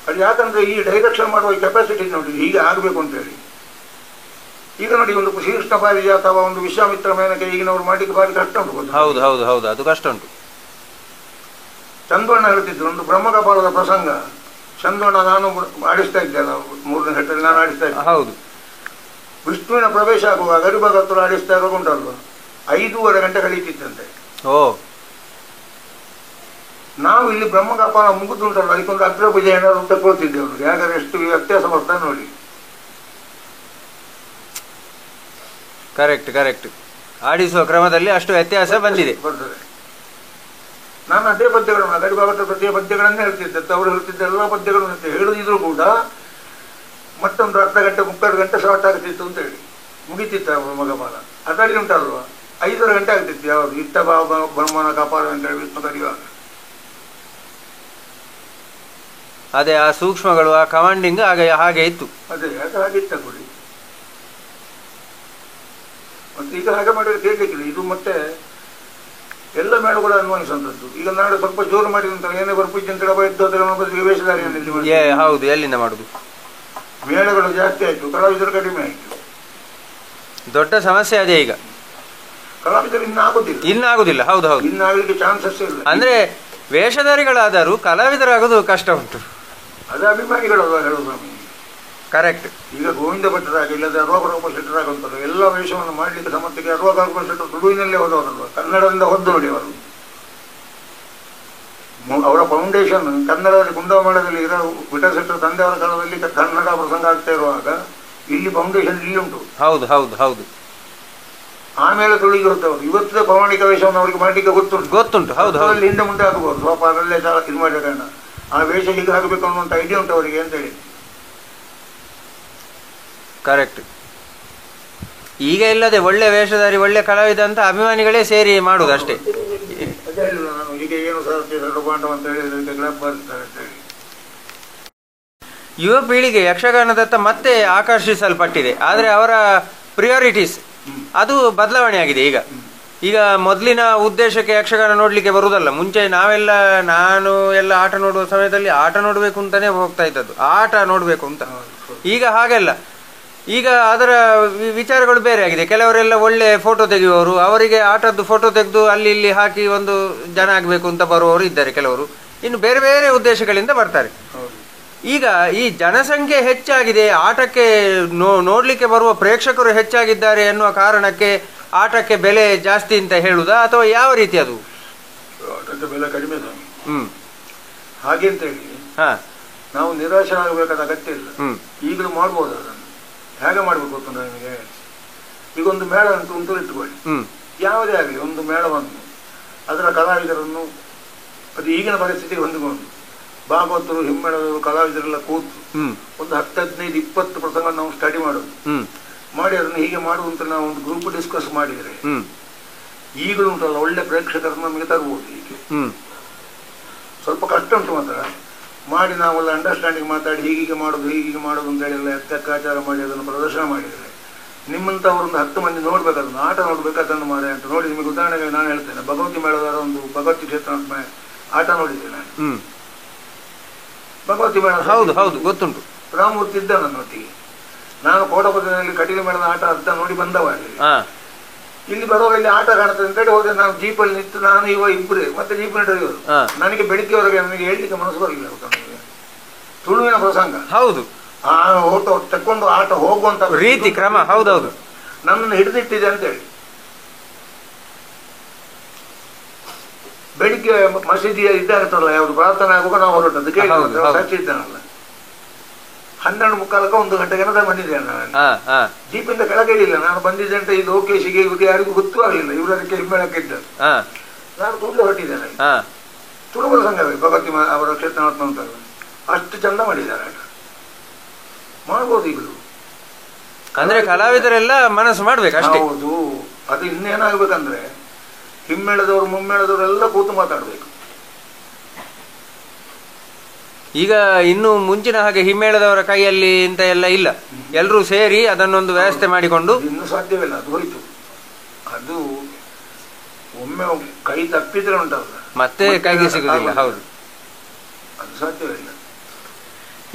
ಅದು ಯಾಕಂದ್ರೆ ಈ ಡೈರೆಕ್ಷನ್ ಮಾಡುವ ಕೆಪಾಸಿಟಿ ನೋಡಿ ಹೀಗೆ ಆಗಬೇಕು ಅಂತೇಳಿ. ಈಗ ನೋಡಿ ಒಂದು ಶ್ರೀಕೃಷ್ಣ ಬಾರಿ ಅಥವಾ ಒಂದು ವಿಶ್ವಾಮಿತ್ರ ಮೇನಕ್ಕೆ ಈಗಿನವ್ರು ಮಾಡ್ಲಿಕ್ಕೆ ಬಾರಿ ಕಷ್ಟ ಉಂಟು. ಹೌದು ಹೌದು ಹೌದು, ಅದು ಕಷ್ಟ ಉಂಟು. ಚಂದಣ್ಣ ಹೇಳ್ತಿದ್ರು ಒಂದು ಬ್ರಹ್ಮಕಪಾಲದ ಪ್ರಸಂಗ. ಚಂದಣ್ಣ ನಾನು ಆಡಿಸ್ತಾ ಇದ್ದೆ, 3ನೇ ಸೆಟ್ಟಲ್ಲಿ ನಾನು ಆಡಿಸ್ತಾ ಇದ್ದೆ. ಹೌದು, ವಿಷ್ಣುವಿನ ಪ್ರವೇಶ ಆಗುವಾಗ ಗರಿಭಗತ್ತರು ಆಡಿಸ್ತಾ ಇರೋ ಉಂಟಲ್ವ 5:30 ಗಂಟೆ ಕಳೀತಿತ್ತಂತೆ. ನಾವು ಇಲ್ಲಿ ಬ್ರಹ್ಮಕಪಾಲ ಮುಗಿದುಂಟಲ್ಲ ಅದಕ್ಕೊಂದು ಅಗ್ರಭುಜ ಏನಾದ್ರು ತಗೊಳ್ತಿದ್ದೇವೆ. ಯಾಕಂದ್ರೆ ಎಷ್ಟು ವ್ಯತ್ಯಾಸ ಬರ್ತಾನೆ ನೋಡಿ. ಕರೆಕ್ಟ್ ಕರೆಕ್ಟ್, ಆಡಿಸುವ ಕ್ರಮದಲ್ಲಿ ಅಷ್ಟು ವ್ಯತ್ಯಾಸ ಬಂದಿದೆ ಬರ್ತದೆ. ನಾನು ಅದೇ ಪದ್ಯಗಳನ್ನು ಗರಿಭಗತ್ತ ಪ್ರತಿಯ ಪದ್ಯಗಳನ್ನೇ ಹೇಳ್ತಿದ್ದೆ. ಅವರು ಹೇಳ್ತಿದ್ದ ಎಲ್ಲ ಪದ್ಯಗಳನ್ನು ಹೇಳುದಿದ್ರು ಕೂಡ ಮತ್ತೊಂದು ಅರ್ಧ ಗಂಟೆ 30 ಗಂಟೆ ಶಾರ್ಟ್ ಆಗ್ತಿತ್ತು ಅಂತ ಹೇಳಿ ಮುಗಿತಿತ್ತು ಬ್ರಹ್ಮಕಪಾಲ. ಅದರಲ್ಲಿ ಉಂಟಲ್ವ 5:30 ಗಂಟೆ ಆಗ್ತಿತ್ತು. ಯಾವುದು ಇತ್ತ ಬ್ರಹ್ಮನ ಕಪಾಲ ಅಂತ ಹೇಳಿ ವಿಷ್ಣು ಕರೆಯುವಾಗ. ಅದೇ ಆ ಸೂಕ್ಷ್ಮಗಳು, ಆ ಕಮಾಂಡಿಂಗ್ ಹಾಗೆ ಇತ್ತು. ಅದೇ ಅದು ಹಾಗಿತ್ತ ಕೊಡಿ. ಮತ್ತೆ ಈಗ ಹಾಗೆ ಮಾಡಿದ್ರೆ ಕೇಳಲಿಕ್ಕಿಲ್ಲ. ಇದು ಮತ್ತೆ ಎಲ್ಲ ಮೇಳಗಳು ಅನ್ವಯಿಸುವಂಥದ್ದು. ಈಗ ನಾಳೆ ಸ್ವಲ್ಪ ಜೋರು ಮಾಡಿದಂತ ಏನೇ ಬರ್ಪೂಜೆ ಅಂತ ಬದಲಿಗೆ ವೇಷಧಾರಿಯಲ್ಲಿ. ಹೌದು, ಎಲ್ಲಿಂದ ಮಾಡುದು? ಮೇಳಗಳು ಜಾಸ್ತಿ ಆಯ್ತು, ಕಲಾವಿದರು ಕಡಿಮೆ ಆಯ್ತು. ದೊಡ್ಡ ಸಮಸ್ಯೆ ಅದೇ ಈಗ. ಕಲಾವಿದರು ಇನ್ನಾಗುದಿಲ್ಲ. ಹೌದು ಹೌದು, ಇನ್ನಾಗಲಿಕ್ಕೆ ಚಾನ್ಸಸ್ ಇಲ್ಲ. ಅಂದ್ರೆ ವೇಷಧಾರಿಗಳಾದರೂ ಕಲಾವಿದರಾಗೋದು ಕಷ್ಟ ಉಂಟು. ಅದು ಅಭಿಮಾನಿಗಳು ಹೇಳೋದು. ಕರೆಕ್ಟ್. ಈಗ ಗೋವಿಂದ ಭಟ್ಟರಾಗ ಇಲ್ಲದೆ ಅರ್ವಾಪರೂಪ ಶೆಟ್ಟರಾಗ ಅಂತಾರೆ. ಎಲ್ಲ ವೇಷವನ್ನು ಮಾಡಲಿಕ್ಕೆ ಸಮರ್ಥಕ್ಕೆ ಅರ್ವಾಪರೂಪ ಶೆಟ್ಟರು ತುಳುವಿನಲ್ಲೇ ಹೋದವರಲ್ವ, ಕನ್ನಡದಿಂದ ಹೊದ್ದು ನೋಡಿ ಅವರು. ಅವರ ಫೌಂಡೇಶನ್ ಕನ್ನಡದಲ್ಲಿ ಕುಂದಮೇಳದಲ್ಲಿ ಇರೋ ವಿಠಲ ಶೆಟ್ಟರ ತಂದೆಯವರ ಕಾಲದಲ್ಲಿ ಕನ್ನಡ ಪ್ರಸಂಗ ಆಗ್ತಾ ಇರುವಾಗ ಇಲ್ಲಿ ಫೌಂಡೇಶನ್ ಇಲ್ಲಿ ಉಂಟು. ಹೌದು ಹೌದು ಹೌದು. ಆಮೇಲೆ ತುಳಿಗೆ ಹೊತ್ತವರು ಇವತ್ತೇ ಪೌರಾಣಿಕ ವೇಷವನ್ನು ಅವರಿಗೆ ಮಾಡಲಿಕ್ಕೆ ಗೊತ್ತುಂಟು. ಹೌದು, ಅಲ್ಲಿ ಹಿಂದೆ ಮುಂದೆ ಆಗಬಹುದು. ಸ್ವಲ್ಪ ಅದರಲ್ಲೇ ಇದು ಮಾಡಿದ ಕಾರಣ ಆ ವೇಷ ಹೀಗೆ ಆಗಬೇಕು ಅನ್ನುವಂಥ ಐಡಿಯಾ ಉಂಟು ಅವರಿಗೆ ಅಂತೇಳಿ. ಕರೆಕ್ಟ್. ಈಗ ಇಲ್ಲದೆ ಒಳ್ಳೆ ವೇಷಧಾರಿ ಒಳ್ಳೆ ಕಲಾವಿದ ಅಂತ ಅಭಿಮಾನಿಗಳೇ ಸೇರಿ ಮಾಡುದು ಅಷ್ಟೇ. ಅದೇ ಹೇಳಿಲ್ಲ ನಾನು, ಈಗ ಏನು ಸರಪಾಂಡವ ಅಂತ ಹೇಳಿದ್ರೆ ಕ್ಲಬ್ ಬರ್ತಾರೆ ಅಂತ ಹೇಳಿ. ಯುವ ಪೀಳಿಗೆ ಯಕ್ಷಗಾನದತ್ತ ಮತ್ತೆ ಆಕರ್ಷಿಸಲ್ಪಟ್ಟಿದೆ. ಆದರೆ ಅವರ ಪ್ರಿಯಾರಿಟೀಸ್ ಅದು ಬದಲಾವಣೆ ಆಗಿದೆ. ಈಗ ಮೊದಲಿನ ಉದ್ದೇಶಕ್ಕೆ ಯಕ್ಷಗಾನ ನೋಡ್ಲಿಕ್ಕೆ ಬರುವುದಲ್ಲ. ಮುಂಚೆ ನಾನು ಎಲ್ಲ ಆಟ ನೋಡುವ ಸಮಯದಲ್ಲಿ ಆಟ ನೋಡಬೇಕು ಅಂತಾನೆ ಹೋಗ್ತಾ ಇದ್ದದ್ದು, ಆಟ ನೋಡಬೇಕು ಅಂತ. ಈಗ ಹಾಗೆಲ್ಲ, ಈಗ ಅದರ ವಿಚಾರಗಳು ಬೇರೆ ಆಗಿದೆ. ಕೆಲವರೆಲ್ಲ ಒಳ್ಳೆ ಫೋಟೋ ತೆಗೆಯುವವರು, ಅವರಿಗೆ ಆಟದ್ದು ಫೋಟೋ ತೆಗೆದು ಅಲ್ಲಿ ಇಲ್ಲಿ ಹಾಕಿ ಒಂದು ಜನ ಆಗಬೇಕು ಅಂತ ಬರುವವರು ಇದ್ದಾರೆ. ಕೆಲವರು ಇನ್ನು ಬೇರೆ ಬೇರೆ ಉದ್ದೇಶಗಳಿಂದ ಬರ್ತಾರೆ. ಈಗ ಈ ಜನಸಂಖ್ಯೆ ಹೆಚ್ಚಾಗಿದೆ, ಆಟಕ್ಕೆ ನೋಡ್ಲಿಕ್ಕೆ ಬರುವ ಪ್ರೇಕ್ಷಕರು ಹೆಚ್ಚಾಗಿದ್ದಾರೆ ಎನ್ನುವ ಕಾರಣಕ್ಕೆ ಆಟಕ್ಕೆ ಬೆಲೆ ಜಾಸ್ತಿ ಅಂತ ಹೇಳುದಾ ಅಥವಾ ಯಾವ ರೀತಿ ಅದು? ಆಟಕ್ಕೆ ಬೆಲೆ ಕಡಿಮೆ ಸ್ವಾಮಿ. ಹಾಗೆ ಅಂತ ಹೇಳಿ ನಾವು ನಿರಾಶೆ ಆಗಬೇಕಾದ ಅಗತ್ಯ ಇಲ್ಲ. ಈಗಲೂ ಮಾಡ್ಬೋದು. ಅದನ್ನು ಹೇಗೆ ಮಾಡ್ಬೇಕು ಗೊತ್ತಂದ್ರೆ ನಿಮಗೆ, ಈಗ ಒಂದು ಮೇಳ ಅಂತ ಇಟ್ಟುಕೊಳ್ಳಿ, ಯಾವುದೇ ಆಗಲಿ ಒಂದು ಮೇಳವನ್ನು ಅದರ ಕಲಾವಿದರನ್ನು ಅದು ಈಗಿನ ಪರಿಸ್ಥಿತಿಗೆ ಹೊಂದಿಕೊಂಡು ಭಾಗವತರು ಹಿಮ್ಮೇಳದವರು ಕಲಾವಿದರೆಲ್ಲ ಕೂತು ಒಂದು 10, 15, 20 ಪ್ರಸಂಗ ನಾವು ಸ್ಟಡಿ ಮಾಡೋದು, ಮಾಡಿ ಅದನ್ನು ಹೀಗೆ ಮಾಡುವಂತ ನಾವು ಒಂದು ಗ್ರೂಪ್ ಡಿಸ್ಕಸ್ ಮಾಡಿದರೆ ಈಗಲೂ ಉಂಟಲ್ಲ ಒಳ್ಳೆ ಪ್ರೇಕ್ಷಕರನ್ನು ನಮಗೆ ತರಬಹುದು. ಹೀಗೆ ಸ್ವಲ್ಪ ಕಷ್ಟ ಉಂಟು ಮಾತ್ರ ಮಾಡಿ ನಾವೆಲ್ಲ ಅಂಡರ್ಸ್ಟ್ಯಾಂಡಿಂಗ್ ಮಾತಾಡಿ ಹೀಗೆ ಮಾಡೋದು ಅಂತ ಹೇಳಿ ಎಲ್ಲ ಲೆಕ್ಕಾಚಾರ ಮಾಡಿ ಅದನ್ನು ಪ್ರದರ್ಶನ ಮಾಡಿದರೆ ನಿಮ್ಮಂಥವ್ರೊಂದು 10 ಮಂದಿ ನೋಡ್ಬೇಕು, ಅದನ್ನು ಆಟ ನೋಡ್ಬೇಕು, ಅದನ್ನು ಮಾಡಿ ಅಂತ ನೋಡಿ. ನಿಮಗೆ ಉದಾಹರಣೆಗೆ ನಾನು ಹೇಳ್ತೇನೆ, ಭಗವತಿ ಮೇಳದವರ ಒಂದು ಭಗವತಿ ಕ್ಷೇತ್ರ ಆಟ ನೋಡಿದ್ದೆ ನಾನು. ಭಗವತಿ ಮೇಳ ಹೌದು ಹೌದು ಗೊತ್ತುಂಟು. ರಾಮಮೂರ್ತಿ ಇದ್ದ ನನ್ನೊಟ್ಟಿಗೆ. ನಾನು ಕೋಟಪತ್ರದಲ್ಲಿ ಕಟೀಲು ಮೇಳದ ಆಟ ಅರ್ಥ ನೋಡಿ ಬಂದವ. ಇಲ್ಲಿ ಬರುವಾಗ ಇಲ್ಲಿ ಆಟ ಕಾಣುತ್ತದೆ ಅಂತ ಹೇಳಿ ಹೋದ್ರೆ ನಾನು ಜೀಪಲ್ಲಿ ನಿಂತು ನಾನು ಇಬ್ಬರೇ ಮತ್ತೆ ಜೀಪ್ ಡ್ರೈವರು. ನನಗೆ ಬೆಳಿಗ್ಗೆವರೆಗೆ ನನಗೆ ಹೇಳ್ಲಿಕ್ಕೆ ಮನಸ್ಸು ಬರಲಿಲ್ಲ. ತುಳುವಿನ ಪ್ರಸಂಗ ಹೌದು, ಆ ಓಟೋ ತಕ್ಕೊಂಡು ಆಟ ಹೋಗುವಂತ ರೀತಿ ಕ್ರಮ ಹೌದೌದು ನನ್ನನ್ನು ಹಿಡಿದಿಟ್ಟಿದೆ ಅಂತ ಹೇಳಿ. ಬೆಳಿಗ್ಗೆ ಮಸೀದಿಯ ಇದ್ದಾಗುತ್ತಲ್ಲ ಯಾವ್ದು ಪ್ರಾರ್ಥನೆ ಆಗುವಾಗ ನಾವು ಹೊರಟದ್ದು ಕೇಳಿ ಸಾಕ್ಷಿ ಇದ್ದಾನಲ್ಲ, 12:45 1 ಗಂಟೆಗೆ ಬಂದಿದ್ದೇನೆ ನಾನು. ಜೀಪಿಂದ ಕೆಳಗೆ ಇಳಿಲ್ಲ, ನಾನು ಬಂದಿದ್ದೆ ಅಂತ ಇದು ಲೋಕೇಶಿಗೆ ಇದು ಯಾರಿಗೂ ಗೊತ್ತೂ ಆಗಲಿಲ್ಲ. ಇವರು ಅದಕ್ಕೆ ಹಿಮ್ಮೇಳಕ್ಕೆ ಇದ್ದರು. ನಾನು ಕೂಡಲೇ ಹೊರಟಿದ್ದೇನೆ. ತುಳುವರ ಸಂಘವೇ ಭಗವತಿ ಅವರ ಕ್ಷೇತ್ರ ಅಂತ ಅಷ್ಟು ಚಂದ ಮಾಡಿದ್ದಾರೆ ಆಟ. ಮಾಡ್ಬೋದು ಈಗಲೂ. ಅಂದ್ರೆ ಕಲಾವಿದರೆಲ್ಲ ಮನಸ್ಸು ಮಾಡ್ಬೇಕು ಅಷ್ಟೇ. ಹೌದು, ಅದು ಇನ್ನೇನಾಗ್ಬೇಕಂದ್ರೆ ಹಿಮ್ಮೇಳದವರು ಮುಮ್ಮೇಳದವರು ಎಲ್ಲ ಕೂತು ಮಾತಾಡ್ಬೇಕು. ಈಗ ಇನ್ನು ಮುಂಚಿನ ಹಾಗೆ ಹಿಮ್ಮೇಳದವರ ಕೈಯಲ್ಲಿ ಇಂತ ಎಲ್ಲ ಇಲ್ಲ, ಎಲ್ಲರೂ ಸೇರಿ ಅದನ್ನೊಂದು ವ್ಯವಸ್ಥೆ ಮಾಡಿಕೊಂಡು. ಇನ್ನು ಸಾಧ್ಯವಿಲ್ಲ, ಅದು ಹೋಯ್ತು. ಅದು ಒಮ್ಮೆ ಕೈ ತಪ್ಪಿದ್ರೆ ಉಂಟಲ್ಲ ಮತ್ತೆ ಕೈಗೆ ಸಿಗುದಿಲ್ಲ. ಹೌದು, ಅದು ಸಾಧ್ಯವಿಲ್ಲ.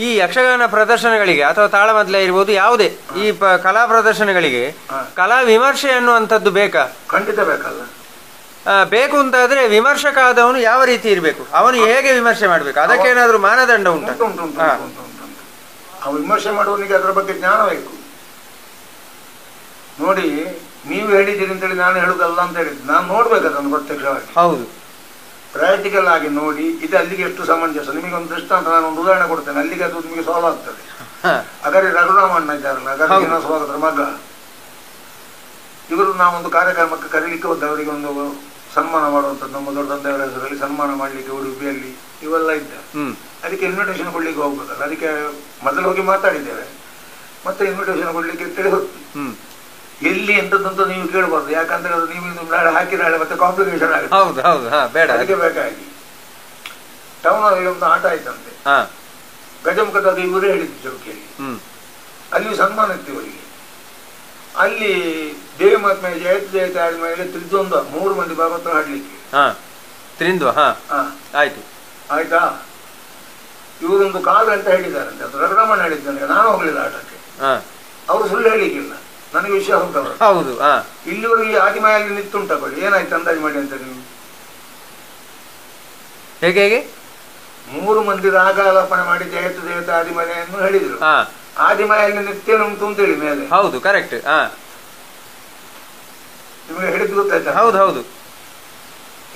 ಈ ಯಕ್ಷಗಾನ ಪ್ರದರ್ಶನಗಳಿಗೆ ಅಥವಾ ತಾಳಮದ್ದಲೆ ಇರ್ಬೋದು ಯಾವುದೇ ಈ ಕಲಾ ಪ್ರದರ್ಶನಗಳಿಗೆ ಕಲಾ ವಿಮರ್ಶೆ ಅನ್ನುವಂಥದ್ದು ಬೇಕಾ? ಖಂಡಿತ ಬೇಕಲ್ಲ. ಬೇಕು ಅಂತಾದ್ರೆ ವಿಮರ್ಶಕ ಆದವನು ಯಾವ ರೀತಿ ಇರಬೇಕು, ಅವನು ಹೇಗೆ ವಿಮರ್ಶೆ ಮಾಡಬೇಕು, ಅದಕ್ಕೇನಾದ್ರೂ ಮಾನದಂಡ ಉಂಟು? ಆ ವಿಮರ್ಶೆ ಮಾಡುವವನಿಗೆ ಅದರ ಬಗ್ಗೆ ಜ್ಞಾನ ಬೇಕು. ನೋಡಿ, ನೀವು ಹೇಳಿದ್ದೀರಿ ಅಂತೇಳಿ ನಾನು ಹೇಳುದಲ್ಲ ಅಂತ ಹೇಳಿದ್ದು, ನಾನು ನೋಡ್ಬೇಕು ಅದನ್ನು ಪ್ರತ್ಯಕ್ಷವಾಗಿ. ಹೌದು, ಪ್ರಾಕ್ಟಿಕಲ್ ಆಗಿ ನೋಡಿ ಇದು ಅಲ್ಲಿಗೆ ಎಷ್ಟು ಸಮಂಜಸ. ನಿಮಗೆ ಒಂದು ದೃಷ್ಟಾಂತ ನಾನು ಒಂದು ಉದಾಹರಣೆ ಕೊಡ್ತೇನೆ, ಅಲ್ಲಿಗೆ ಅದು ನಿಮಗೆ ಸಾಲ್ವ್ ಆಗ್ತದೆ. ಅಗರಿ ರಘುರಾಮಣ್ಣ ಇದ್ದಾರಲ್ಲ, ಅಗರಿ ಸ್ವಾಗತರ ಮಗ, ಇವರು ನಾವೊಂದು ಕಾರ್ಯಕ್ರಮಕ್ಕೆ ಕರೀಲಿಕ್ಕೆ ಹೋದ, ಅವರಿಗೆ ಒಂದು ಸನ್ಮಾನ ಮಾಡುವಂಥದ್ದು ನಮ್ಮ ದೊಡ್ಡ ತಂದೆಯವರ ಹೆಸರಲ್ಲಿ ಸನ್ಮಾನ ಮಾಡಲಿಕ್ಕೆ ಉಡುಪಿಯಲ್ಲಿ ಇವೆಲ್ಲ ಇದ್ದ. ಅದಕ್ಕೆ ಇನ್ವಿಟೇಷನ್ ಕೊಡ್ಲಿಕ್ಕೆ ಹೋಗ್ಬೇಕಲ್ಲ, ಅದಕ್ಕೆ ಮೊದಲು ಹೋಗಿ ಮಾತಾಡಿದ್ದೇವೆ. ಮತ್ತೆ ಇನ್ವಿಟೇಷನ್ ಕೊಡ್ಲಿಕ್ಕೆ ತಿಳಿ ಹೋಗ್ತೀವಿ. ಎಲ್ಲಿ ಎಂತದಂತ ನೀವು ಕೇಳಬಾರ್ದು, ಯಾಕಂದ್ರೆ ಅದು ನೀವು ನಾಳೆ ಹಾಕಿ ನಾಳೆ ಮತ್ತೆ ಕಾಂಪ್ಲಿಕೇಶನ್ ಆಗುತ್ತೆ. ಅದಕ್ಕೆ ಬೇಕಾಗಿ ಟೌನ್ ಅಲ್ಲಿ ಒಂದು ಆಟ ಆಯ್ತಂತೆ, ಗಜಮುಖದಾಗ ಇವರೇ ಹೇಳಿದ್ದು ಚೌಕಿಯಲ್ಲಿ. ಅಲ್ಲಿ ಸನ್ಮಾನ ಇತ್ತು ಇವರಿಗೆ. ಅಲ್ಲಿ ದೇವಿ ಮಹಾತ್ಮೆ ಜಯತ ಆದ್ಮೇಲೆ ತ್ರಿದ್ವಂದ್ವ 3 ಮಂದಿ ಭಾಗವತ ಹಾಡ್ಲಿಕ್ಕೆ ತ್ರಿದ್ವ ಆಯ್ತು ಆಯ್ತಾ. ಇವರೊಂದು ಕಾಲು ಅಂತ ಹೇಳಿದಾರಂತೆ, ಅದು ರಘುರಾಮಣ್ಣ ಹೇಳಿದ್ದಾನೆ. ನಾನು ಹೋಗ್ಲಿಲ್ಲ ಆಟಕ್ಕೆ, ಅವರು ಸುಳ್ಳು ಹೇಳಿಕ್ಕಿಲ್ಲ, ನನಗೆ ವಿಷಯ ಹೋಗ್ತವ್ರು. ಹೌದು, ಇಲ್ಲಿವರೆಗೆ ಆದಿಮಾಯಲ್ಲಿ ನಿಂತುಂಟ ಬಳಿ ಏನಾಯ್ತು ಅಂದಾಜು ಮಾಡಿ ಅಂತ ನೀವು. ಹೇಗೆ 3 ಮಂದಿ ರಾಗಾಲಾಪನೆ ಮಾಡಿ ಜಯತು ದೇವತೆ ಆದಿಮನೆಯನ್ನು ಹೇಳಿದ್ರು. ಆದಿಮಾಯಲ್ಲಿ ನಿತ್ಯ ಉಂಟು ಅಂತೇಳಿ ಮೇಲೆ. ಹೌದು, ಕರೆಕ್ಟ್. ನಿಮಗೆ ಹೇಳಿದ್ದು ಗೊತ್ತಾಯ್ತಾ? ಹೌದು ಹೌದು,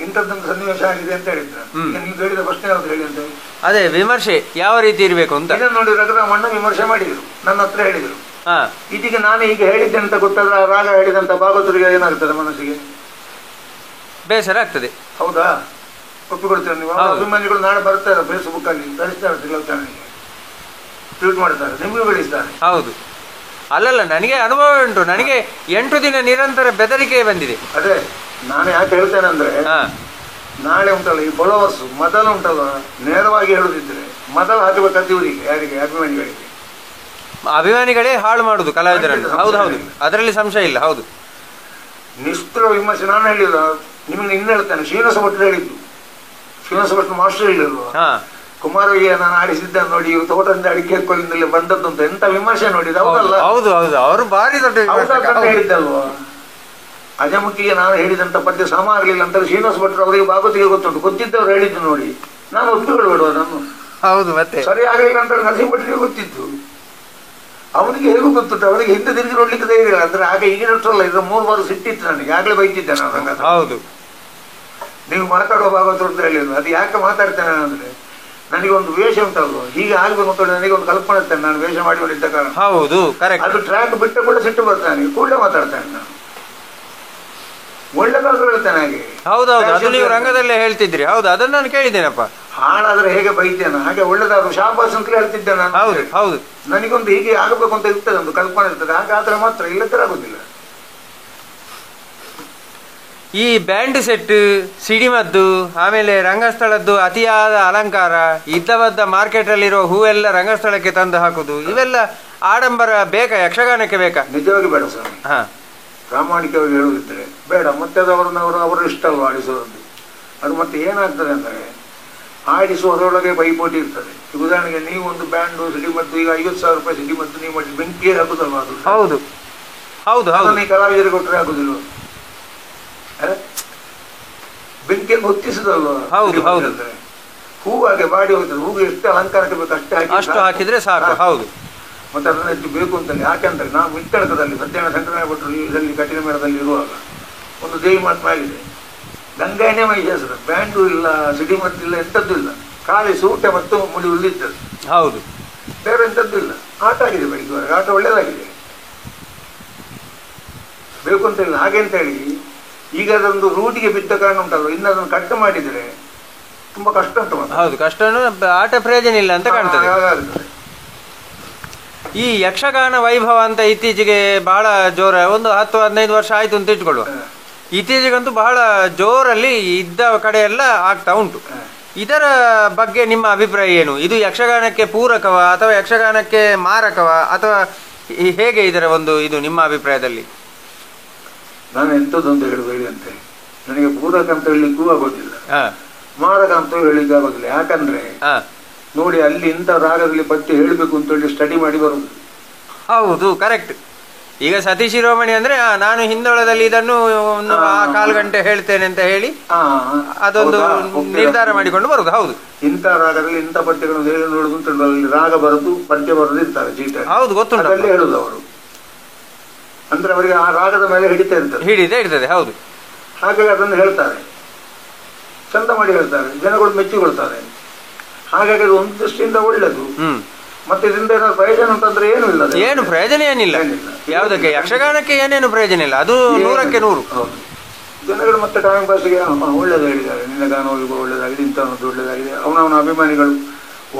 ಇಂಥದ್ದೊಂದು ಸನ್ನಿವೇಶ ಆಗಿದೆ ಅಂತ ಹೇಳಿದ್ರು. ನೀವು ಹೇಳಿದ ಪ್ರಶ್ನೆ ಯಾವ್ದು ಹೇಳಿ ಅಂತ. ಅದೇ ವಿಮರ್ಶೆ ಯಾವ ರೀತಿ ಇರ್ಬೇಕು ಅಂತ. ಇದನ್ನು ನೋಡಿ ರಘುರಾಮಣ್ಣ ವಿಮರ್ಶೆ ಮಾಡಿದ್ರು, ನನ್ನ ಹತ್ರ ಹೇಳಿದ್ರು. ಇದೀಗ ನಾನು ಈಗ ಹೇಳಿದ್ದೆ ಅಂತ ಗೊತ್ತಾದ್ರೆ ರಾಗ ಹೇಳಿದಂತ ಭಾಗವತರಿಗೆ ಏನಾಗ್ತದೆ, ಮನಸ್ಸಿಗೆ ಬೇಸರ ಆಗ್ತದೆ. ಹೌದಾ? ಒಪ್ಪಿಕೊಡ್ತೀರ ನೀವು? ಅಭಿಮಾನಿಗಳು ನಾಳೆ ಬರ್ತಾರೆ, ಫೇಸ್ಬುಕ್ ಅಲ್ಲಿ ಕಳಿಸ್ತಾರೆ, ಕೆಲವು ಚಾನಲ್ಗೆ ಟ್ವೀಟ್ ಮಾಡ್ತಾರೆ, ನಿಮಗೂ ಕಳಿಸ್ತಾರೆ. ಹೌದು, ಅಲ್ಲಲ್ಲ, ನನಗೆ ಅನುಭವ ಉಂಟು. ನನಗೆ 8 ದಿನ ನಿರಂತರ ಬೆದರಿಕೆ ಬಂದಿದೆ. ಅದೇ ನಾನು ಯಾಕೆ ಹೇಳ್ತೇನೆ ಅಂದ್ರೆ, ನಾಳೆ ಉಂಟಲ್ಲ ಈ ಫಾಲೋವರ್ಸ್ ಮೊದಲು ಉಂಟಲ್ಲ, ನೇರವಾಗಿ ಹೇಳುದಿದ್ರೆ ಮೊದಲು ಹಾಕಬೇಕಾದ ಇವರಿಗೆ, ಯಾರಿಗೆ? ಅಭಿಮಾನಿಗಳಿಗೆ. ಅಭಿಮಾನಿಗಳೇ ಹಾಳು ಮಾಡುದು ಕಲಾವಿದರನ್ನು. ಹೌದು ಹೌದು, ಅದರಲ್ಲಿ ಸಂಶಯ ಇಲ್ಲ. ಹೌದು, ನಿಷ್ಠುರ ವಿಮರ್ಶೆ. ನಾನು ಹೇಳಿಲ್ಲ ನಿಮಗೆ, ಇನ್ನು ಹೇಳ್ತೇನೆ. ಶ್ರೀನಿವಾಸ ಭಟ್ರು ಹೇಳಿದ್ದು, ಶ್ರೀನಿವಾಸ ಭಟ್ರು ಮಾಸ್ಟರ್ ಹೇಳಿಲ್ವ, ಕುಮಾರಯ್ಯ ನಾನು ಆಡಿಸಿದ್ದ ನೋಡಿ, ತೋಟದಿಂದ ಅಡಿಕೆ ಕೊಲ್ಲಿಂದಲೇ ಬಂದದ್ದು ಅಂತ ಎಂತ ವಿಮರ್ಶೆ ನೋಡಿ. ಹೌದಲ್ಲ? ಹೌದು ಹೌದು, ಅವರು ಬಾರಿ ದೊಡ್ಡ ಹೇಳಿದ್ದಲ್ವ. ಅಜಮುಖಿಗೆ ನಾನು ಹೇಳಿದಂತ ಪದ್ಯ ಸಮ ಆಗ್ಲಿಲ್ಲ ಅಂತ ಶ್ರೀನಿವಾಸ ಭಟ್ರು ಅವರಿಗೆ ಭಾಗವತಿಗೆ ಗೊತ್ತುಂಟು, ಗೊತ್ತಿದ್ದವ್ರು ಹೇಳಿದ್ದು ನೋಡಿ. ನಾನು ಒಪ್ಪಿಕೊಳ್ಬೇಡುವ ನಾನು. ಹೌದು, ಮತ್ತೆ ಸರಿ ಆಗ್ಲಿಲ್ಲ ಅಂತ ನರಸಿಂಹ ಭಟ್ರಿಗೆ ಗೊತ್ತಿತ್ತು. ಅವನಿಗೆ ಹೇಗೂ ಗೊತ್ತುಂಟು, ಅವರಿಗೆ ಹಿಂದೆ ತಿರುಗಿ ನೋಡ್ಲಿಕ್ಕೆ ಧೈರ್ಯ ಇಲ್ಲ. ಅಂದ್ರೆ ಆಗ ಈಗಿನಷ್ಟಲ್ಲ, ಇದು 3 ವಾರ ಸಿಟ್ಟಿತ್ತು ನನಗೆ, ಆಗ್ಲೇ ಬೈತಿದ್ದೆ ನಾನು. ಹೌದು, ನೀವು ಮಾತಾಡುವ ಭಾಗವತರು ಅಂತ ಹೇಳಿದ್ರು. ಅದು ಯಾಕೆ ಮಾತಾಡ್ತೇನೆ ಅಂದ್ರೆ, ನನಗೆ ಒಂದು ವೇಷ ಉಂಟಲ್ವ, ಹೀಗೆ ಆಗ್ಬೇಕು ಅಂತ ನನಗೆ ಒಂದು ಕಲ್ಪನೆ ಇರ್ತೇನೆ, ನಾನು ವೇಷ ಮಾಡಿಕೊಂಡಿದ್ದ ಕಾರಣ. ಹೌದು, ಕರೆಕ್ಟ್. ಅದು ಟ್ರ್ಯಾಕ್ ಬಿಟ್ಟ ಕೂಡ ಸಿಟ್ಟು ಬರ್ತಾನೆ, ಕೂಡಲೇ ಮಾತಾಡ್ತಾನೆ. ನಾನು ಒಳ್ಳೆದಾದ್ರೂ ಹೇಳ್ತೇನೆ ಹಾಗೆ. ಹೌದೌದು, ಅದು ನೀವು ರಂಗದಲ್ಲೇ ಹೇಳ್ತಿದ್ರಿ. ಹೌದು, ಅದನ್ನ ನಾನು ಕೇಳಿದ್ದೇನಪ್ಪ. ಹಾಳಾದ್ರೆ ಹೇಗೆ ಬೈತೇನೆ ಹಾಗೆ ಒಳ್ಳೆದಾದ್ರು ಶಾಬಾಸ್ ಅಂತಲೇ ಹೇಳ್ತಿದ್ದೆ ನಾನು. ಹೌದು ಹೌದು, ನನಗೊಂದು ಹೀಗೆ ಆಗಬೇಕು ಅಂತ ಇರ್ತದೆ, ಒಂದು ಕಲ್ಪನೆ ಇರ್ತದೆ. ಹಾಗಾದ್ರೆ ಮಾತ್ರ, ಇಲ್ಲದ್ರೆ ಆಗುದಿಲ್ಲ. ಈ ಬ್ಯಾಂಡ್ ಸೆಟ್, ಸಿಡಿಮದ್ದು, ಆಮೇಲೆ ರಂಗಸ್ಥಳದ್ದು ಅತಿಯಾದ ಅಲಂಕಾರ, ಇದ್ದವದ್ದ ಮಾರ್ಕೆಟ್ ಅಲ್ಲಿರೋ ಹೂವೆಲ್ಲ ರಂಗಸ್ಥಳಕ್ಕೆ ತಂದು ಹಾಕುದು, ಇವೆಲ್ಲ ಆಡಂಬರ ಬೇಕಾ? ಯಕ್ಷಗಾನಕ್ಕೆ ಬೇಕಾ? ನಿಜವಾಗಿ ಬೇಡ ಸ್ವಾಮಿ. ಪ್ರಾಮಾಣಿಕವಾಗಿ ಹೇಳುದಿದ್ರೆ ಬೇಡ. ಮತ್ತೆ ಅದು ಅವರು ಇಷ್ಟ ಅಲ್ವಾ ಆಡಿಸೋದು. ಅದು ಮತ್ತೆ ಏನಾಗ್ತದೆ ಅಂದ್ರೆ, ಆಡಿಸುವುದರೊಳಗೆ ಪೈಪೋಟಿ ಇರ್ತದೆ. ಉದಾಹರಣೆಗೆ ನೀವು ಒಂದು ಬ್ಯಾಂಡು ಸಿಡಿಮದ್ದು, ಈಗ 50,000 ರೂಪಾಯಿ ಸಿಡಿಮದ್ದು ನೀವು ಮಾಡಿ ಬೆಂಕಿ ಹಾಕುದಲ್ವಾ? ಅದು ಹೌದು ಹೌದು ಹೌದು, ನೀವು ಕಲಾವಿದರಿಗೆ ಕೊಟ್ಟರೆ ಹಾಕುದಿಲ್ವ? ಬೆಂಕಿಯನ್ನು ಹೊತ್ತಿಸುದಲ್ವಾ? ಹೌದು ಹೌದು, ಹೂವಾಗೆ ಬಾಡಿ ಹೋಗ್ತದೆ. ಹೂವು ಎಷ್ಟು ಅಲಂಕಾರಕ್ಕೆ ಬೇಕು ಅಷ್ಟು ಹಾಕಿದ್ರೆ ಸಾಕು. ಹೌದು, ಮತ್ತೆ ಅದನ್ನ ಹೆಚ್ಚು ಬೇಕು ಅಂತಲ್ಲಿ. ಯಾಕೆಂದ್ರೆ ನಾವು ಮಿತ್ತಳಕದಲ್ಲಿ ಸತ್ಯನಾರಾಯಣ ಶಂಕರನಾರಾಯಣ ಭಟ್ರು ಇದರಲ್ಲಿ ಕಠಿಣ ಮೇಳದಲ್ಲಿ ಇರುವಾಗ ಒಂದು ದೇವಿ ಮಾತ್ಮ ಆಗಿದೆ. ಗಂಗಾಯನೇ ಮಹಿಷಾಸುರ, ಬ್ಯಾಂಡು ಇಲ್ಲ, ಸಿಡಿಮದ್ದು ಇಲ್ಲ, ಎಂಥದ್ದು ಇಲ್ಲ, ಖಾಲಿ ಸೂಟೆ ಮತ್ತು ಮುಡಿ ಉಳಿದಿದ್ದದು. ಹೌದು, ಬೇರೆ ಎಂಥದ್ದು ಇಲ್ಲ. ಆಟ ಆಗಿದೆ ಬೆಳಿಗ್ಗೆ, ಆಟ ಒಳ್ಳೇದಾಗಿದೆ, ಬೇಕು ಅಂತ ಇಲ್ಲ. ಹಾಗೆ ಅಂತ ಹೇಳಿ ಈಗ ಅದೊಂದು ರೂಢಿಗೆ ಬಿದ್ದ ಕಾರಣ ಉಂಟಲ್ಲ, ಇನ್ನು ಅದನ್ನು ಕಟ್ ಮಾಡಿದರೆ ತುಂಬಾ ಕಷ್ಟ ಉಂಟು. ಹೌದು, ಕಷ್ಟ, ಆಟ ಪ್ರಯೋಜನ ಇಲ್ಲ ಅಂತ ಕಾಣ್ತದೆ. ಈ ಯಕ್ಷಗಾನ ವೈಭವ ಅಂತ ಇತ್ತೀಚೆಗೆ ಬಹಳ ಜೋರ, ಒಂದು 10-15 ವರ್ಷ ಆಯ್ತು ಅಂತ ಇಟ್ಕೊಳ್ಳುವ. ಇತ್ತೀಚೆಗಂತೂ ಬಹಳ ಜೋರಲ್ಲಿ ಇದ್ದ ಕಡೆ ಎಲ್ಲ ಆಗ್ತಾ ಉಂಟು. ಇದರ ಬಗ್ಗೆ ನಿಮ್ಮ ಅಭಿಪ್ರಾಯ ಏನು? ಇದು ಯಕ್ಷಗಾನಕ್ಕೆ ಪೂರಕವ ಅಥವಾ ಯಕ್ಷಗಾನಕ್ಕೆ ಮಾರಕವ ಅಥವಾ ಹೇಗೆ ಇದರ ಒಂದು ಇದು ನಿಮ್ಮ ಅಭಿಪ್ರಾಯದಲ್ಲಿ? ನಾನು ಎಂಥದ್ದು ಅಂತ ಹೇಳಿ ಅಂತೆ, ನನಗೆ ಪೂರಕ ಅಂತ ಹೇಳಲಿಕ್ಕೂ ಆಗೋದಿಲ್ಲ, ಮಾರಕ ಅಂತ ಹೇಳಲಿಕ್ಕೆ ಆಗೋದಿಲ್ಲ. ಯಾಕಂದ್ರೆ ನೋಡಿ, ಅಲ್ಲಿ ಇಂಥ ರಾಗದಲ್ಲಿ ಪದ್ಯ ಹೇಳಬೇಕು ಅಂತ ಹೇಳಿ ಸ್ಟಡಿ ಮಾಡಿ ಬರುದು. ಹೌದು, ಕರೆಕ್ಟ್. ಈಗ ಸತೀಶ್ ಶಿರೋಮಣಿ ಅಂದ್ರೆ ನಾನು ಹಿಂದೊಳದಲ್ಲಿ ಇದನ್ನು 1/4 ಗಂಟೆ ಹೇಳ್ತೇನೆ ಅಂತ ಹೇಳಿ ಅದೊಂದು ನಿರ್ಧಾರ ಮಾಡಿಕೊಂಡು ಬರುದು. ಹೌದು, ಇಂಥ ರಾಗದಲ್ಲಿ ಇಂಥ ಪದ್ಯಗಳನ್ನು ಹೇಳಿ ನೋಡುದು ಅಂತ ಅಲ್ಲಿ ರಾಗ ಬರುದು, ಪದ್ಯ ಬರುದು ಇರ್ತಾರೆ ಚೀಟ. ಹೌದು, ಗೊತ್ತುಂಟು. ಅಲ್ಲಿ ಹೇಳುದು ಅವರು, ಅಂದ್ರೆ ಅವರಿಗೆ ಆ ರಾಗದ ಮೇಲೆ ಹಿಡಿತದೆ. ಹೌದು, ಹಾಗಾಗಿ ಅದನ್ನು ಹೇಳ್ತಾರೆ, ಚಂದ ಮಾಡಿ ಹೇಳ್ತಾರೆ, ಜನಗಳು ಮೆಚ್ಚಿಕೊಳ್ತಾರೆ. ಹಾಗಾಗಿ ಅದು ಒಂದು ದೃಷ್ಟಿಯಿಂದ ಒಳ್ಳೆದು. ಮತ್ತೆ ಇದರಿಂದ ಏನಾದ್ರು ಪ್ರಯೋಜನ ಅಂತಂದ್ರೆ ಏನು ಇಲ್ಲ, ಏನು ಪ್ರಯೋಜನ ಏನಿಲ್ಲ. ಯಾವುದಕ್ಕೆ? ಯಕ್ಷಗಾನಕ್ಕೆ ಏನೇನು ಪ್ರಯೋಜನ ಇಲ್ಲ, ಅದು 100ಕ್ಕೆ 100. ಜನಗಳು ಮತ್ತೆ ಟೈಮ್ ಪಾಸ್ಗೆ ಒಳ್ಳೇದು ಹೇಳಿದ್ದಾರೆ, ನಿನ್ನ ಗಾನ ಒಳ್ಳೇದಾಗಿದೆ, ಇಂಥವನದ್ದು ಒಳ್ಳೇದಾಗಿದೆ, ಅವನವನ ಅಭಿಮಾನಿಗಳು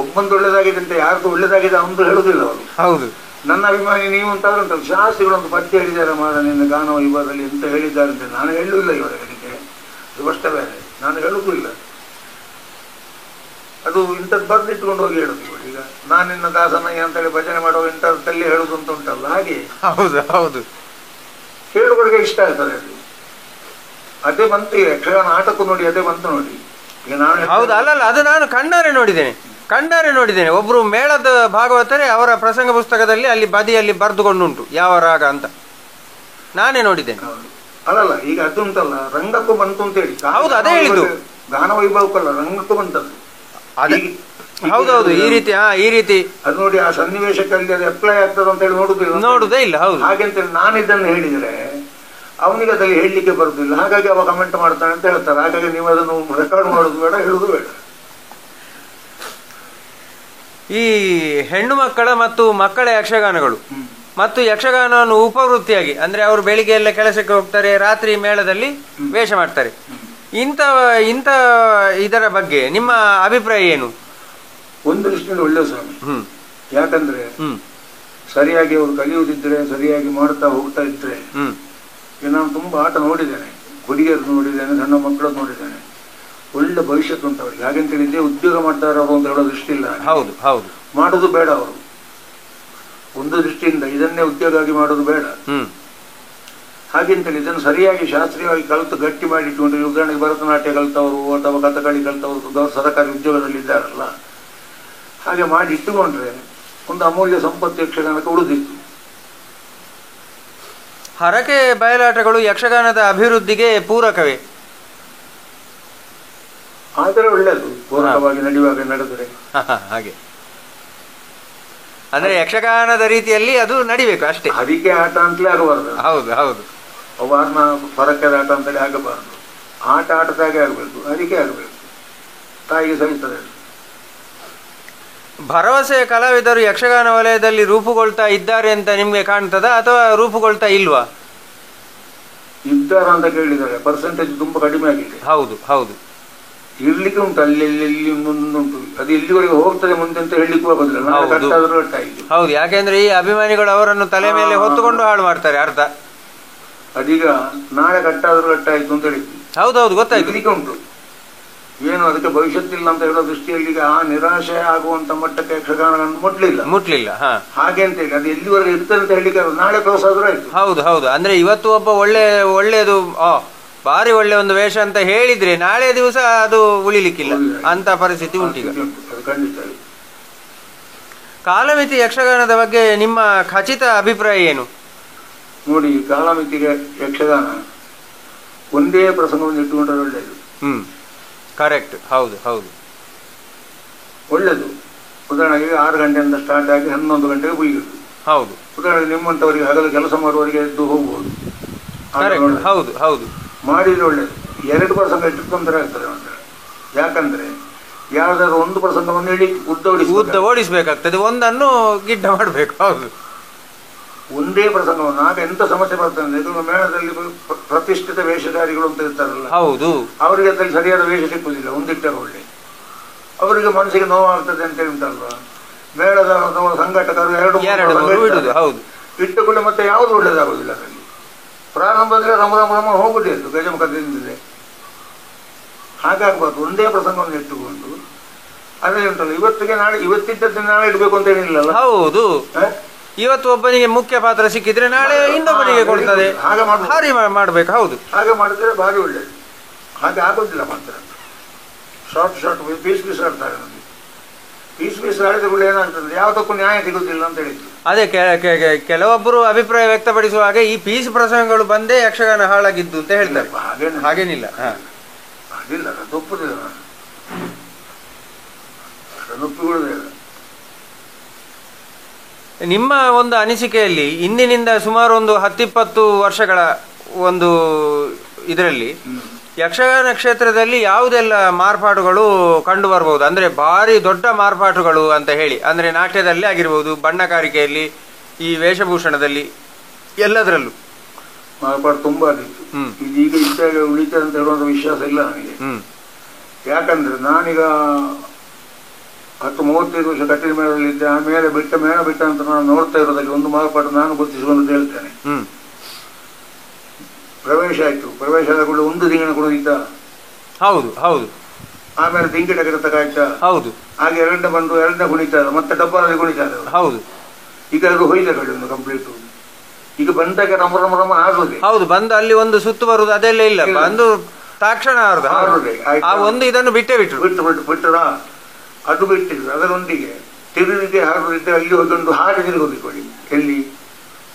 ಒಬ್ಬಂದು ಒಳ್ಳೇದಾಗಿದೆ ಅಂತ ಯಾರ್ದು ಒಳ್ಳೇದಾಗಿದೆ ಅವನು ಹೇಳುದಿಲ್ಲ ಅವರು. ಹೌದು, ನನ್ನ ಅಭಿಮಾನಿ ನೀವು ಅಂತ ಉಂಟಲ್ಲ, ಶಾಸ್ತ್ರಿಗಳೊಂದು ಪದ್ಯ ಹೇಳಿದ್ದಾರೆ ಮಾರ ನಿನ್ನ ಗಾನ ವೈಭವದಲ್ಲಿ ಎಂತ ಹೇಳಿದ್ದಾರೆ ಅಂತ ನಾನು ಹೇಳುವುದಿಲ್ಲ. ಇವರಿಗೆ ಅದು ಕಷ್ಟ ಬೇರೆ, ನಾನು ಹೇಳುವುದೂ ಇಲ್ಲ. ಅದು ಇಂಥದ್ದು ಬರ್ದಿಟ್ಕೊಂಡು ಹೋಗಿ ಹೇಳುದು. ಈಗ ನಾನು ನಿನ್ನ ದಾಸನಯ್ಯ ಅಂತೇಳಿ ಭಜನೆ ಮಾಡುವ ಇಂಥದ್ದಲ್ಲಿ ಹೇಳುದು ಅಂತ ಉಂಟಲ್ಲ, ಹಾಗೆ. ಹೌದು ಹೌದು, ಕೇಳುವವರಿಗೆ ಇಷ್ಟ ಆಗ್ತದೆ ಅದು. ಅದೇ ಬಂತು ಈಗ ಯಕ್ಷಗಾನ ಆಟಕ್ಕೂ ನೋಡಿ, ಅದೇ ಬಂತು ನೋಡಿ ಈಗ ನಾನು. ಹೌದು, ಅಲ್ಲಲ್ಲ, ಅದು ನಾನು ಕಣ್ಣಾರೆ ನೋಡಿದ್ದೇನೆ. ಒಬ್ರು ಮೇಳದ ಭಾಗವತರೆ ಅವರ ಪ್ರಸಂಗ ಪುಸ್ತಕದಲ್ಲಿ ಅಲ್ಲಿ ಬದಿಯಲ್ಲಿ ಬರೆದುಕೊಂಡುಂಟು ಯಾವ ರಾಗ ಅಂತ, ನಾನೇ ನೋಡಿದ್ದೇನೆ. ಅಲ್ಲಲ್ಲ, ಈಗ ಅದು ಉಂಟಲ್ಲ ರಂಗಕ್ಕೂ ಬಂತು ಅಂತ ಹೇಳಿ. ಹೌದು, ಅದೇ ಹೇಳಿದ್ದು, ಗಾನ ವೈಭವಕ್ಕಲ್ಲ ರಂಗಕ್ಕೂ ಬಂತದ್ದು. ಹೌದೌದು, ಈ ರೀತಿ ಅದು ನೋಡಿ, ಆ ಸನ್ನಿವೇಶಕ್ಕೆ ಅದು ಅಪ್ಲೈ ಆಗ್ತದೆ ಅಂತ ಹೇಳಿ ನೋಡುದೇ ಇಲ್ಲ. ಹೌದು, ಹಾಗೆಂತೇಳಿ ನಾನು ಇದನ್ನು ಹೇಳಿದ್ರೆ ಅವನಿಗೆ ಅದಲ್ಲಿ ಹೇಳಲಿಕ್ಕೆ ಬರುದಿಲ್ಲ, ಹಾಗಾಗಿ ಅವ ಕಮೆಂಟ್ ಮಾಡ್ತಾನೆ ಅಂತ ಹೇಳ್ತಾರೆ. ಹಾಗಾಗಿ ನೀವು ಅದನ್ನು ರೆಕಾರ್ಡ್ ಮಾಡೋದು ಬೇಡ, ಹೇಳುದು ಬೇಡ. ಈ ಹೆಣ್ಣು ಮಕ್ಕಳ ಮತ್ತು ಮಕ್ಕಳ ಯಕ್ಷಗಾನಗಳು ಮತ್ತು ಯಕ್ಷಗಾನವನ್ನು ಉಪವೃತ್ತಿಯಾಗಿ, ಅಂದ್ರೆ ಅವರು ಬೆಳಿಗ್ಗೆ ಎಲ್ಲ ಕೆಲಸಕ್ಕೆ ಹೋಗ್ತಾರೆ, ರಾತ್ರಿ ಮೇಳದಲ್ಲಿ ವೇಷ ಮಾಡ್ತಾರೆ, ಇಂಥ ಇದರ ಬಗ್ಗೆ ನಿಮ್ಮ ಅಭಿಪ್ರಾಯ ಏನು? ಒಂದು ದೃಷ್ಟಿಯಿಂದ ಒಳ್ಳೆ ಸ್ವಾಮಿ. ಯಾಕಂದ್ರೆ ಸರಿಯಾಗಿ ಅವರು ಕಲಿಯುವುದಿದ್ರೆ, ಸರಿಯಾಗಿ ಮಾಡ್ತಾ ಹೋಗ್ತಾ ಇದ್ರೆ. ಈಗ ನಾನು ತುಂಬ ಆಟ ನೋಡಿದ್ದೇನೆ, ಹುಡುಗಿಯರು ನೋಡಿದ್ದೇನೆ, ಸಣ್ಣ ಮಕ್ಕಳು ನೋಡಿದ್ದೇನೆ. ಒಳ್ಳೆ ಭವಿಷ್ಯತ್ತು ಉಂಟು ಅವರಿಗೆ. ಹಾಗೆಂತೇಳಿ ಇದೇ ಉದ್ಯೋಗ ಮಾಡ್ತಾರೆ ಅವರು ಅಂತ ಹೇಳೋ ದೃಷ್ಟಿ ಇಲ್ಲ. ಹೌದು ಹೌದು, ಮಾಡೋದು ಬೇಡ. ಅವರು ಒಂದು ದೃಷ್ಟಿಯಿಂದ ಇದನ್ನೇ ಉದ್ಯೋಗ ಆಗಿ ಮಾಡೋದು ಬೇಡ. ಹಾಗೆಂತೇಳಿ ಇದನ್ನು ಸರಿಯಾಗಿ ಶಾಸ್ತ್ರೀಯವಾಗಿ ಕಲಿತು ಗಟ್ಟಿ ಮಾಡಿ ಇಟ್ಟುಕೊಂಡ್ರೆ, ಉದಾಹರಣೆಗೆ ಭರತನಾಟ್ಯ ಕಲಿತವರು ಅಥವಾ ಕಥಕಳಿ ಕಲಿತವರು ಸರ್ಕಾರಿ ಉದ್ಯೋಗದಲ್ಲಿ ಇದ್ದಾರಲ್ಲ, ಹಾಗೆ ಮಾಡಿ ಇಟ್ಟುಕೊಂಡ್ರೆ ಒಂದು ಅಮೂಲ್ಯ ಸಂಪತ್ತು ಯಕ್ಷಗಾನಕ್ಕೆ ಉಳಿದಿತ್ತು. ಹರಕೆ ಬಯಲಾಟಗಳು ಯಕ್ಷಗಾನದ ಅಭಿವೃದ್ಧಿಗೆ ಪೂರಕವೇ? ಆದರೆ ಒಳ್ಳೆಯದು, ಪೂರಕವಾಗಿ ನಡೆಯುವಾಗ ನಡೆದರೆ. ಹಾಗೆ ಅಂದ್ರೆ ಯಕ್ಷಗಾನದ ರೀತಿಯಲ್ಲಿ ಅದು ನಡಿಬೇಕು ಅಷ್ಟೇ. ಹರಿಕೆ ಆಟ ಅಂತಲೇ ಆಗಬಾರ್ದು. ಹೌದು ಹೌದು, ವಾರ್ನ ಪರಕದ ಆಟ ಅಂತೇಳಿ ಆಗಬಾರ್ದು. ಆಟ ಆಟದಾಗೆ ಆಗಬೇಕು, ಹರಿಕೆ ಆಗಬೇಕು, ತಾಯಿಗೆ ಸಹಿಸ್ತದೆ. ಭರವಸೆಯ ಕಲಾವಿದರು ಯಕ್ಷಗಾನ ವಲಯದಲ್ಲಿ ರೂಪುಗೊಳ್ತಾ ಇದ್ದಾರೆ ಅಂತ ನಿಮ್ಗೆ ಕಾಣ್ತದ ಅಥವಾ ರೂಪುಗೊಳ್ತಾ ಇಲ್ವಾ? ಇದ್ದಾರ ಅಂತ ಕೇಳಿದ್ದಾರೆ, ಪರ್ಸೆಂಟೇಜ್ ತುಂಬಾ ಕಡಿಮೆ ಆಗಿದೆ. ಹೌದು ಹೌದು, ಇರ್ಲಿಕ್ಕೆ ಉಂಟು, ಅಲ್ಲಿ ಉಂಟು. ಅದು ಎಲ್ಲಿವರೆಗೆ ಹೋಗ್ತದೆ ಮುಂದೆ ಅಂತ ಹೇಳಲಿಕ್ಕೂ ಆಗೋದಿಲ್ಲ. ಹೌದು, ಯಾಕೆಂದ್ರೆ ಈ ಅಭಿಮಾನಿಗಳು ಅವರನ್ನು ತಲೆ ಮೇಲೆ ಹೊತ್ತುಕೊಂಡು ಹಾಳು ಮಾಡ್ತಾರೆ ಅರ್ಧ. ಅದೀಗ ನಾಳೆ ಕಟ್ಟಾದ್ರೂ ಕಟ್ಟಾಯ್ತು ಅಂತ ಹೇಳಿದ್ವಿ. ಹೌದೌದು, ಗೊತ್ತಾಯ್ತು. ಇರ್ಲಿಕ್ಕೆ ಉಂಟು, ಏನು ಅದಕ್ಕೆ ಭವಿಷ್ಯತ್ತಿಲ್ಲ ಅಂತ ಹೇಳೋ ದೃಷ್ಟಿಯಲ್ಲಿ ಈಗ ಆ ನಿರಾಶೆ ಆಗುವಂತ ಮಟ್ಟಕ್ಕೆ ಯಕ್ಷಗಾನ ಮುಟ್ಲಿಲ್ಲ. ಹಾಗೆ ಅಂತ ಹೇಳಿ ಅದು ಎಲ್ಲಿವರೆಗೆ ಇರ್ತದೆ ಅಂತ ಹೇಳಿಕ್ಕೆ ನಾಳೆ ಕ್ಲೋಸ್ ಆದ್ರೂ ಆಯ್ತು. ಹೌದು ಹೌದು, ಅಂದ್ರೆ ಇವತ್ತು ಒಬ್ಬ ಒಳ್ಳೆಯದು ಭಾರಿ ಒಳ್ಳೆ ಒಂದು ವೇಷ ಅಂತ ಹೇಳಿದ್ರೆ ನಾಳೆ ದಿವಸ ಅದು ಉಳಿಲಿಕ್ಕಿಲ್ಲ ಅಂತ ಪರಿಸ್ಥಿತಿ ಉಂಟೀಗ. ಕಾಲಮಿತಿ ಯಕ್ಷಗಾನದ ಬಗ್ಗೆ ನಿಮ್ಮ ಖಚಿತ ಅಭಿಪ್ರಾಯ ಏನು? ನೋಡಿ, ಕಾಲಮಿತಿಗೆ ಯಕ್ಷಗಾನ ಒಂದೇ ಪ್ರಸಂಗವನ್ನು ಇಟ್ಟುಕೊಂಡ್ರೆ ಒಳ್ಳೆಯದು. ಕರೆಕ್ಟ್, ಹೌದು ಹೌದು, ಒಳ್ಳೆಯದು. ಉದಾಹರಣೆಗೆ 6 ಗಂಟೆಯಿಂದ ಸ್ಟಾರ್ಟ್ ಆಗಿ 11 ಗಂಟೆಗೆ ಮುಗಿಯುವುದು. ಹೌದು, ಉದಾಹರಣೆಗೆ ನಿಮ್ಮಂಥವರಿಗೆ ಹಗಲು ಕೆಲಸ ಮಾಡುವವರಿಗೆ ಎದ್ದು ಹೋಗ್ಬೋದು. ಹೌದು ಹೌದು, ಮಾಡಿದ್ರೆ ಒಳ್ಳೆಯದು. 2 ಪ್ರಸಂಗ ಇಟ್ಟು ತೊಂದರೆ ಆಗ್ತದೆ ಅಂತ. ಯಾಕಂದ್ರೆ ಯಾವ್ದಾದ್ರು ಒಂದು ಪ್ರಸಂಗವನ್ನು ಹೇಳಿ ಉದ್ದ ಓಡಿಸ್ಬೇಕಾಗ್ತದೆ, ಒಂದನ್ನು ಗಿಡ್ಡ ಮಾಡಬೇಕು. ಹೌದು, ಒಂದೇ ಪ್ರಸಂಗವನ್ನು. ಆಗ ಎಂತ ಸಮಸ್ಯೆ ಬರ್ತದೆ, ಇದು ಮೇಳದಲ್ಲಿ ಪ್ರತಿಷ್ಠಿತ ವೇಷಧಾರಿಗಳು ಅಂತ ಇರ್ತಾರಲ್ಲ, ಹೌದು, ಅವರಿಗೆ ಅದರಲ್ಲಿ ಸರಿಯಾದ ವೇಷ ಸಿಕ್ಕುವುದಿಲ್ಲ. ಒಂದಿಟ್ಟರೆ ಒಳ್ಳೆ, ಅವರಿಗೆ ಮನಸ್ಸಿಗೆ ನೋವಾಗ್ತದೆ ಅಂತ ಹೇಳ್ತಾರಲ್ವ. ಮೇಳದ ಸಂಘಟಕರು 2-3 ಇಟ್ಟುಕೊಂಡು ಮತ್ತೆ ಯಾವುದು ಒಳ್ಳೇದಾಗುದಿಲ್ಲ. ಅದರಲ್ಲಿ ಪ್ರಾರಂಭದಲ್ಲಿ ರಮ ಹೋಗುದೇ ಇತ್ತು ಗಜಮುಖದಿಂದಲೇ. ಹಾಗಾಗಬಾರ್ದು. ಒಂದೇ ಪ್ರಸಂಗವನ್ನು ಇಟ್ಟುಕೊಂಡು ಅದೇ ಉಂಟಲ್ಲ, ಇವತ್ತಿಗೆ ನಾಳೆ, ಇವತ್ತಿದ್ದದ್ದು ನಾಳೆ ಇಡಬೇಕು ಅಂತ ಏನಿಲ್ಲ. ಹೌದು, ಇವತ್ತು ಒಬ್ಬನಿಗೆ ಮುಖ್ಯ ಪಾತ್ರ ಸಿಕ್ಕಿದ್ರೆ ನಾಳೆ ಇನ್ನೊಬ್ಬನಿಗೆ ಕೊಡ್ತದೆ. ಹಾಗೆ ಮಾಡ್ಬೇಕು. ಹೌದು, ಹಾಗೆ ಮಾಡಿದ್ರೆ ಭಾರಿ ಒಳ್ಳೇದು. ಹಾಗೆ ಆಗೋದಿಲ್ಲ ಮಾತ್ರ. ಶಾರ್ಟ್ ಪೀಸ್ ಆಡ್ತಾರೆ. ನಮಗೆ ಪೀಸ್ ಆಡಿದ್ರೆ ಏನಾಗ್ತದೆ, ಯಾವುದಕ್ಕೂ ನ್ಯಾಯ ಸಿಗುದಿಲ್ಲ ಅಂತ ಹೇಳಿದ್ರು. ಅದೇ ಕೆಲವೊಬ್ಬರು ಅಭಿಪ್ರಾಯ ವ್ಯಕ್ತಪಡಿಸುವಾಗ ಈ ಪೀಸ್ ಪ್ರಸಂಗಗಳು ಬಂದೇ ಯಕ್ಷಗಾನ ಹಾಳಾಗಿದ್ದು ಅಂತ ಹೇಳ್ತಾರೆ. ಹಾಗೇನಿಲ್ಲ, ಅದಿಲ್ಲ, ತಪ್ಪುದಿಲ್ಲ, ಒಪ್ಪಿಕೊಳ್ಳುವುದಿಲ್ಲ. ನಿಮ್ಮ ಒಂದು ಅನಿಸಿಕೆಯಲ್ಲಿ ಇಂದಿನಿಂದ ಸುಮಾರು ಒಂದು 10-20 ವರ್ಷಗಳ ಒಂದು ಇದರಲ್ಲಿ ಯಕ್ಷಗಾನ ಕ್ಷೇತ್ರದಲ್ಲಿ ಯಾವುದೆಲ್ಲ ಮಾರ್ಪಾಟುಗಳು ಕಂಡು ಬರಬಹುದು? ಅಂದ್ರೆ ಭಾರಿ ದೊಡ್ಡ ಮಾರ್ಪಾಟುಗಳು ಅಂತ ಹೇಳಿ, ಅಂದ್ರೆ ನಾಟ್ಯದಲ್ಲಿ ಆಗಿರ್ಬೋದು, ಬಣ್ಣಕಾರಿಕೆಯಲ್ಲಿ, ಈ ವೇಷಭೂಷಣದಲ್ಲಿ, ಎಲ್ಲದರಲ್ಲೂ ಮಾರ್ಪಾಡು ತುಂಬಾ ಆಗಿತ್ತು. ಇದೀಗ ಇದ್ದಾಗ ಉಳಿತದೆ ಅಂತ ಹೇಳುವಂತ ವಿಶ್ವಾಸ ಇಲ್ಲ ನನಗೆ. ಯಾಕಂದ್ರೆ ನಾನೀಗ 10-35 ವರ್ಷ ಕಟ್ಟಿನ ಮೇಳದಲ್ಲಿದ್ದೆ. ಆಮೇಲೆ ಮೇಳ ಬಿಟ್ಟ ಅಂತ ನಾನು ನೋಡ್ತಾ ಇರೋದಲ್ಲಿ ಒಂದು ಮಾರ್ಪಾಟು ನಾನು ಗುರುತಿಸಿಕೊಂಡು ಹೇಳ್ತೇನೆ. ಪ್ರವೇಶ ಆಯ್ತು, ಪ್ರವೇಶ ಆದ ಕೂಡ ಒಂದು ತಿಂಗಳ ಕೂಡ ಇದ್ದ. ಹೌದು ಹೌದು, ಆಮೇಲೆ ದಿಂಗಿಟ ಗಿಡತಕ್ಕಾಯ್ತಾ. ಹೌದು, ಹಾಗೆ 2ನೇ ಬಂದು 2ನೇ ಕುಣಿತಾರೆ, ಮತ್ತೆ ಡಬ್ಬರಲ್ಲಿ ಕುಣಿತಾರೆ. ಹೌದು, ಈಗ ಅದು ಹೋಯ್ತ ಕಡೆ ಒಂದು ಕಂಪ್ಲೀಟ್. ಈಗ ಬಂದಾಗ ರಮ ಆಗುದೇ. ಹೌದು, ಬಂದು ಅಲ್ಲಿ ಒಂದು ಸುತ್ತು ಬರುದು ಅದೆಲ್ಲ ಇಲ್ಲ, ಬಂದು ತಕ್ಷಣ ಆ ಒಂದು ಇದನ್ನು ಬಿಟ್ಟರ ಅದು ಬಿಟ್ಟಿದ್ರು. ಅದರೊಂದಿಗೆ ತಿರುಗಿಗೆ ಹಾಡುತ್ತಿದ್ದರೆ ಅಲ್ಲಿ ಒಂದು ಹಾಡಿ ತಿರುಗೋದು ಕೊಡಿ. ಎಲ್ಲಿ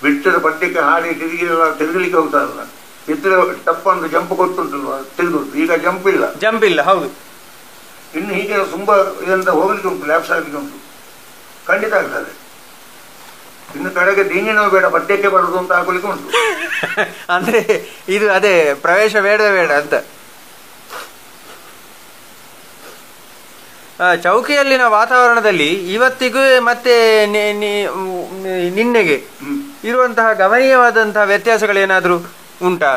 ಬಿಟ್ಟದ ಪದ್ಯಕ್ಕೆ ಹಾಡಿ ತಿರುಗಲಿಕ್ಕೆ ಹೋಗ್ತಾರಲ್ಲ, ಇದ್ರೆ ತಪ್ಪೊಂದು ಜಂಪ್ ಕೊಟ್ಟುಂಟಲ್ವ, ತಿರುಗುದು. ಈಗ ಜಂಪ್ ಇಲ್ಲ. ಹೌದು, ಇನ್ನು ಹೀಗೆ ತುಂಬಾ ಇದರಿಂದ ಹೋಗ್ಲಿಕ್ಕೆ ಉಂಟು, ಲ್ಯಾಪ್ಸ್ ಆಗ್ಲಿಕ್ಕೆ ಉಂಟು, ಖಂಡಿತ ಆಗ್ತದೆ. ಇನ್ನು ಕಡೆಗೆ ದೀನಿನೋ ಬೇಡ, ಪದ್ಯಕ್ಕೆ ಬರುದು ಅಂತ ಹಾಕಲಿಕ್ಕೆ ಉಂಟು. ಅಂದ್ರೆ ಇದು ಅದೇ ಪ್ರವೇಶ ಬೇಡ ಅಂತ. ಚೌಕಿಯಲ್ಲಿನ ವಾತಾವರಣದಲ್ಲಿ ಇವತ್ತಿಗೂ ಮತ್ತೆ ನಿನ್ನೆಗೆ ಇರುವಂತಹ ಗಮನೀಯವಾದಂತಹ ವ್ಯತ್ಯಾಸಗಳೇನಾದ್ರೂ ಉಂಟಾ?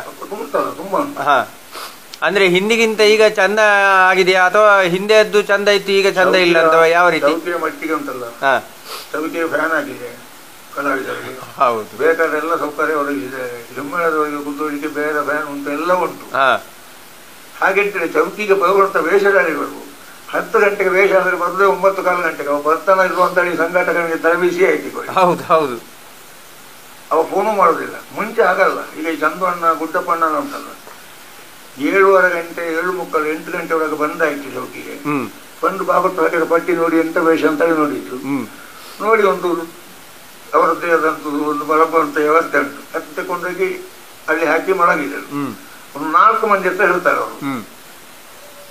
ತುಂಬಾ. ಅಂದ್ರೆ ಹಿಂದಿಗಿಂತ ಈಗ ಚಂದ ಆಗಿದೆಯಾ, ಅಥವಾ ಹಿಂದೆದ್ದು ಚಂದ ಇತ್ತು ಈಗ ಚಂದ ಇಲ್ಲ ಅಥವಾ ಯಾವ ರೀತಿ? ಚೌಕಿಯ ಮಟ್ಟಿಗೆ ಉಂಟಲ್ಲ, ಚೌಕಿಯ ಫ್ಯಾನ್ ಆಗಿದೆ, ಕಲಾವಿದರಿಗೆ. ಹೌದು, ಬೇಕಾದ ಎಲ್ಲ ಸೌಕರ್ಯ ಒದಗಿಸಿದೆ. ಹಿಮ್ಮೇಳದವರಿಗೆ ಕುತ್ಕೊಳ್ಳಿಕ್ಕೆ ಬೇರೆ ಫ್ಯಾನ್ ಉಂಟು, ಎಲ್ಲ ಉಂಟು. ಹಾಗೆಂತೇಳಿ ಚೌಕಿಗೆ ಬರುವಂತ ವೇಷಧಾರಿಗಳು 10 ಗಂಟೆಗೆ ವೇಷ ಅಂದ್ರೆ ಬರೋದೇ 9:15 ಗಂಟೆಗೆ. ಅವ ಬರ್ತಾನ ಇರುವಂತ ಈ ಸಂಘಟಕರಿಗೆ ತರಬೇತಿ ಆಯ್ತು. ಹೌದು ಹೌದು, ಅವ ಫೋನು ಮಾಡೋದಿಲ್ಲ. ಮುಂಚೆ ಆಗಲ್ಲ. ಈಗ ಈ ಚಂದಣ್ಣ ಗುಡ್ಡಪ್ಪಣ್ಣ ಉಂಟಲ್ಲ, 7:15 ಗಂಟೆ 7:45 8 ಗಂಟೆ ಒಳಗೆ ಬಂದಾಯ್ತು ಚೌಕಿಗೆ. ಬಂದು ಬಾಬತ್ತು ಹಾಕಿದ ಪಟ್ಟಿ ನೋಡಿ ಎಂತ ವೇಷ ಅಂತ ನೋಡಿದ್ರು. ನೋಡಿ ಒಂದು ಅವರದ್ದೇ ಆದಂಥದ್ದು ಒಂದು ಬರಬಂತ ವ್ಯವಸ್ಥೆ ಉಂಟು. ಅದು ತಗೊಂಡೋಗಿ ಅಲ್ಲಿ ಹಾಕಿ ಮಲಗಿದರು. ಒಂದು 4 ಮಂದಿ ಅಂತ ಹೇಳ್ತಾರೆ ಅವರು.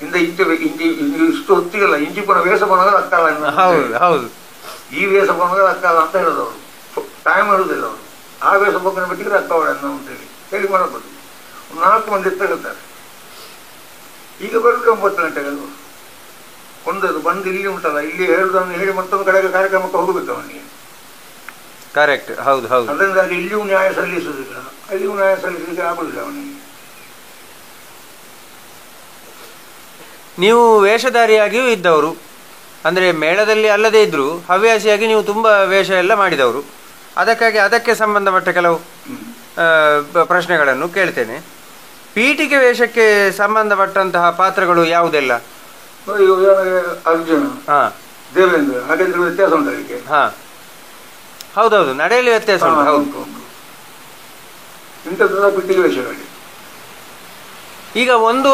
ಇಂಚಿ ಇಷ್ಟು ಹೊತ್ತಿಗೆಲ್ಲ ಇಂಚಿ ಪುನಃ ವೇಷ ಬಂದಾಗ ಅಕ್ಕಲ್ಲ, ಈ ವೇಷ ಬಂದಾಗ ಅಕ್ಕಲ್ಲ ಅಂತ ಹೇಳೋದವರು. ಟೈಮ್ ಹೇಳುದಿಲ್ಲ ಅವರು. ಆ ವೇಷ ಬಂದ ಬಿಟ್ಟಿದ್ರೆ ಅಕ್ಕವಳ ಅಂತೇಳಿ ಹೇಳಿ ಮಾಡಬಹುದು. ಒಂದು 4 ಮಂದಿ ಅಂತ ಹೇಳ್ತಾರೆ. ಈಗ ಬರೋದು 9 ಗಂಟೆಗೆ ಒಂದದು ಬಂದು ಇಲ್ಲಿ ಉಂಟಲ್ಲ, ಇಲ್ಲಿ ಹೇಳುದನ್ನು ಹೇಳಿ ಮತ್ತೊಂದು ಕಡೆಗೆ ಕಾರ್ಯಕ್ರಮಕ್ಕೆ ಹೋಗಬೇಕು ಅವನಿಗೆ. ಕರೆಕ್ಟ್. ಹೌದು ಹೌದು. ಅದರಿಂದಾಗಿ ಇಲ್ಲಿಯೂ ನ್ಯಾಯ ಸಲ್ಲಿಸುವುದಿಲ್ಲ, ಅಲ್ಲಿಯೂ ನ್ಯಾಯ ಸಲ್ಲಿಸಲಿಕ್ಕೆ ಆಗುದಿಲ್ಲ ಅವನಿಗೆ. ನೀವು ವೇಷಧಾರಿಯಾಗಿಯೂ ಇದ್ದವರು, ಅಂದರೆ ಮೇಳದಲ್ಲಿ ಅಲ್ಲದೇ ಇದ್ದರೂ ಹವ್ಯಾಸಿಯಾಗಿ ನೀವು ತುಂಬ ವೇಷ ಎಲ್ಲ ಮಾಡಿದವರು. ಅದಕ್ಕಾಗಿ ಅದಕ್ಕೆ ಸಂಬಂಧಪಟ್ಟ ಕೆಲವು ಪ್ರಶ್ನೆಗಳನ್ನು ಕೇಳ್ತೇನೆ. ಪೀಠಿಕೆ ವೇಷಕ್ಕೆ ಸಂಬಂಧಪಟ್ಟಂತಹ ಪಾತ್ರಗಳು ಯಾವುದೆಲ್ಲ? ಅರ್ಜುನ, ದೇವೇಂದ್ರ, ಹಾಗೆಂದ್ರೆ ವ್ಯತ್ಯಾಸ ಉಂಟು ಅದಕ್ಕೆ. ಹೌದೌದು, ನಡೆಯಲ್ಲಿ ವ್ಯತ್ಯಾಸ ಉಂಟು. ಹೌದು, ಇಂಥದ್ದೆಲ್ಲ ಪೀಠಿಕೆ ವೇಷಗಳಿಗೆ. ಈಗ ಒಂದು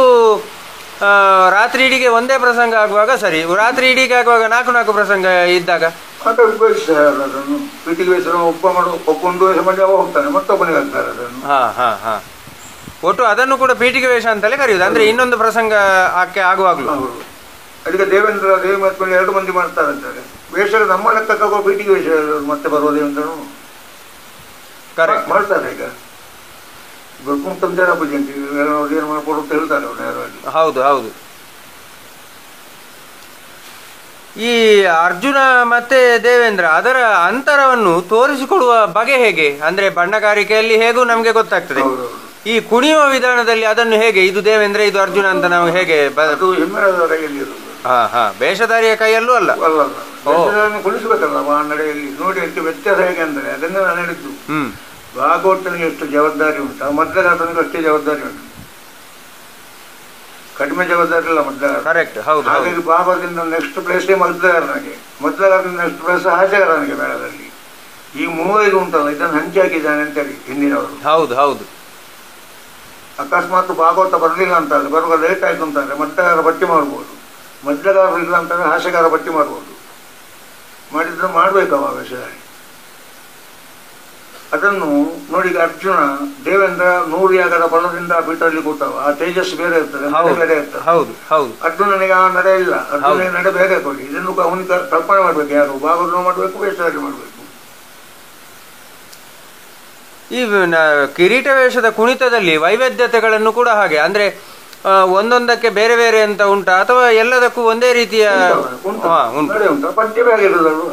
ರಾತ್ರಿ ಇಡೀಗೆ ಒಂದೇ ಪ್ರಸಂಗ ಆಗುವಾಗ ಸರಿ, ರಾತ್ರಿ ಇಡೀಗೆ ಆಗುವಾಗ 4 ಪ್ರಸಂಗ ಇದ್ದಾಗ ಅದನ್ನು ಪೀಠಿಗೆ ವೇಷ ಒಬ್ಬೊಂದು ವೇಷ ಮಾಡಿ ಅವ ಹೋಗ್ತಾನೆ, ಮತ್ತೊಬ್ಬನಿಗೆ ಆಗ್ತಾರೆ ಅದನ್ನು. ಒಟ್ಟು ಅದನ್ನು ಕೂಡ ಪೀಠಿಗೆ ವೇಷ ಅಂತಲೇ ಕರೆಯುವುದು. ಅಂದ್ರೆ ಇನ್ನೊಂದು ಪ್ರಸಂಗ ಆಗುವಾಗ್ಲೂ ಅದಕ್ಕೆ ದೇವೇಂದ್ರ ದೇವಿ ಮತ್ತು 2 ಮಂದಿ ಮಾಡ್ತಾರೆ ಅಂತಾರೆ. ವೇಷ ನಮ್ಮ ಲೆಕ್ಕಕ್ಕಾಗುವ ಪೀಠಿಗೆ ವೇಷ ಮತ್ತೆ ಬರೋದೇ ಅಂತ ಮಾಡ್ತಾರೆ. ಈಗ ಗುರುಕುಂತಂಜರ ಪೂಜೆ ಏನು ಮಾಡ್ಕೊಡು ಅಂತ ಹೇಳ್ತಾರೆ ಅವ್ರು ನೇರವಾಗಿ. ಹೌದು ಹೌದು. ಈ ಅರ್ಜುನ ಮತ್ತೆ ದೇವೇಂದ್ರ ಅದರ ಅಂತರವನ್ನು ತೋರಿಸಿಕೊಡುವ ಬಗೆ ಹೇಗೆ? ಅಂದ್ರೆ ಬಣ್ಣಗಾರಿಕೆಯಲ್ಲಿ ಹೇಗೂ ನಮ್ಗೆ ಗೊತ್ತಾಗ್ತದೆ. ಈ ಕುಣಿಯುವ ವಿಧಾನದಲ್ಲಿ ಅದನ್ನು ಹೇಗೆ, ಇದು ದೇವೇಂದ್ರ ಇದು ಅರ್ಜುನ ಅಂತ ನಾವು ಹೇಗೆ? ವೇಷಧಾರಿಯ ಕೈಯಲ್ಲೂ ಅಲ್ಲ, ಕುಣಿಸ್ಬೇಕಲ್ಲ ಆ ನಡೆಯಲ್ಲಿ. ನೋಡಿ ಅದಕ್ಕೆ ವ್ಯತ್ಯಾಸ ಹೇಗೆ ಅಂದ್ರೆ ಅದನ್ನೇ ನಾನು ಹೇಳಿದ್ದು. ಭಾಗವತನಿಗೆ ಎಷ್ಟು ಜವಾಬ್ದಾರಿ ಉಂಟು, ಮದ್ಲಗಾರನಿಗೆ ಅಷ್ಟೇ ಜವಾಬ್ದಾರಿ ಉಂಟು. ಕಡಿಮೆ ಜವಾಬ್ದಾರಿ ಇಲ್ಲ ಮದ್ಲಗಾರ. ಕರೆಕ್ಟ್. ಹೌದು. ಹಾಗಾಗಿ ಭಾಗವತದಿಂದ ನೆಕ್ಸ್ಟ್ ಪ್ಲೇಸೇ ಮದ್ಲಗಾರನಿಗೆ, ಮದ್ಲಗಾರನಿಂದ ನೆಕ್ಸ್ಟ್ ಪ್ಲೇಸ್ ಹಾಸ್ಯಗಾರನಿಗೆ ಮೇಳದಲ್ಲಿ. ಈ 3 ಉಂಟಲ್ಲ, ಇದನ್ನು ಹಂಚಿ ಹಾಕಿದ್ದಾನೆ ಅಂತೇಳಿ ಹಿಂದಿನವರು. ಹೌದು ಹೌದು. ಅಕಸ್ಮಾತ್ ಭಾಗವತ ಬರಲಿಲ್ಲ ಅಂತಂದ್ರೆ, ಬರುವ ಲೇಟ್ ಆಯ್ತು ಅಂತಂದ್ರೆ ಮದ್ಲಗಾರ ಪಟ್ಟಿ ಮಾಡ್ಬೋದು. ಮದ್ಲಗಾರರು ಇಲ್ಲ ಅಂತಂದ್ರೆ ಹಾಸ್ಯಗಾರ ಪಟ್ಟಿ ಮಾಡ್ಬೋದು. ಮಾಡಿದ್ರೆ ಮಾಡ್ಬೇಕು ಅವ ವೇಷಧಾರಿ. ಅದನ್ನು ನೋಡಿ. ಅರ್ಜುನ ದೇವೇಂದ್ರ 100 ಯಾಗದ ಬಲದಿಂದ ಪೀಠದಲ್ಲಿ ಕೂತಾವ. ಆ ತೇಜಸ್ ಬೇರೆ ಇರ್ತದೆ, ಬೇರೆ ಇರ್ತದೆ. ಹೌದು ಹೌದು. ಅರ್ಜುನನಿಗೆ ಆ ನಡೆ ಇಲ್ಲ, ಅರ್ಜುನಿಗೆ ನಡೆ ಬೇರೆ ಕೊಡಿ. ಇದನ್ನು ಅವನಿಗೆ ಕಲ್ಪನೆ ಮಾಡ್ಬೇಕು. ಯಾರು ಭಾಗವತ ಮಾಡ್ಬೇಕು, ವೇಷಧಾರಿ ಮಾಡ್ಬೇಕು. ಈ ಕಿರೀಟ ವೇಷದ ಕುಣಿತದಲ್ಲಿ ವೈವಿಧ್ಯತೆಗಳನ್ನು ಕೂಡ ಹಾಗೆ, ಅಂದ್ರೆ ಒಂದೊಂದಕ್ಕೆ ಬೇರೆ ಬೇರೆ ಅಂತ ಉಂಟಾ ಅಥವಾ ಎಲ್ಲದಕ್ಕೂ ಒಂದೇ ರೀತಿಯ ಉಂಟು? ಪದ್ಯ ಬೇರೆ ಇರೋದಲ್ವ.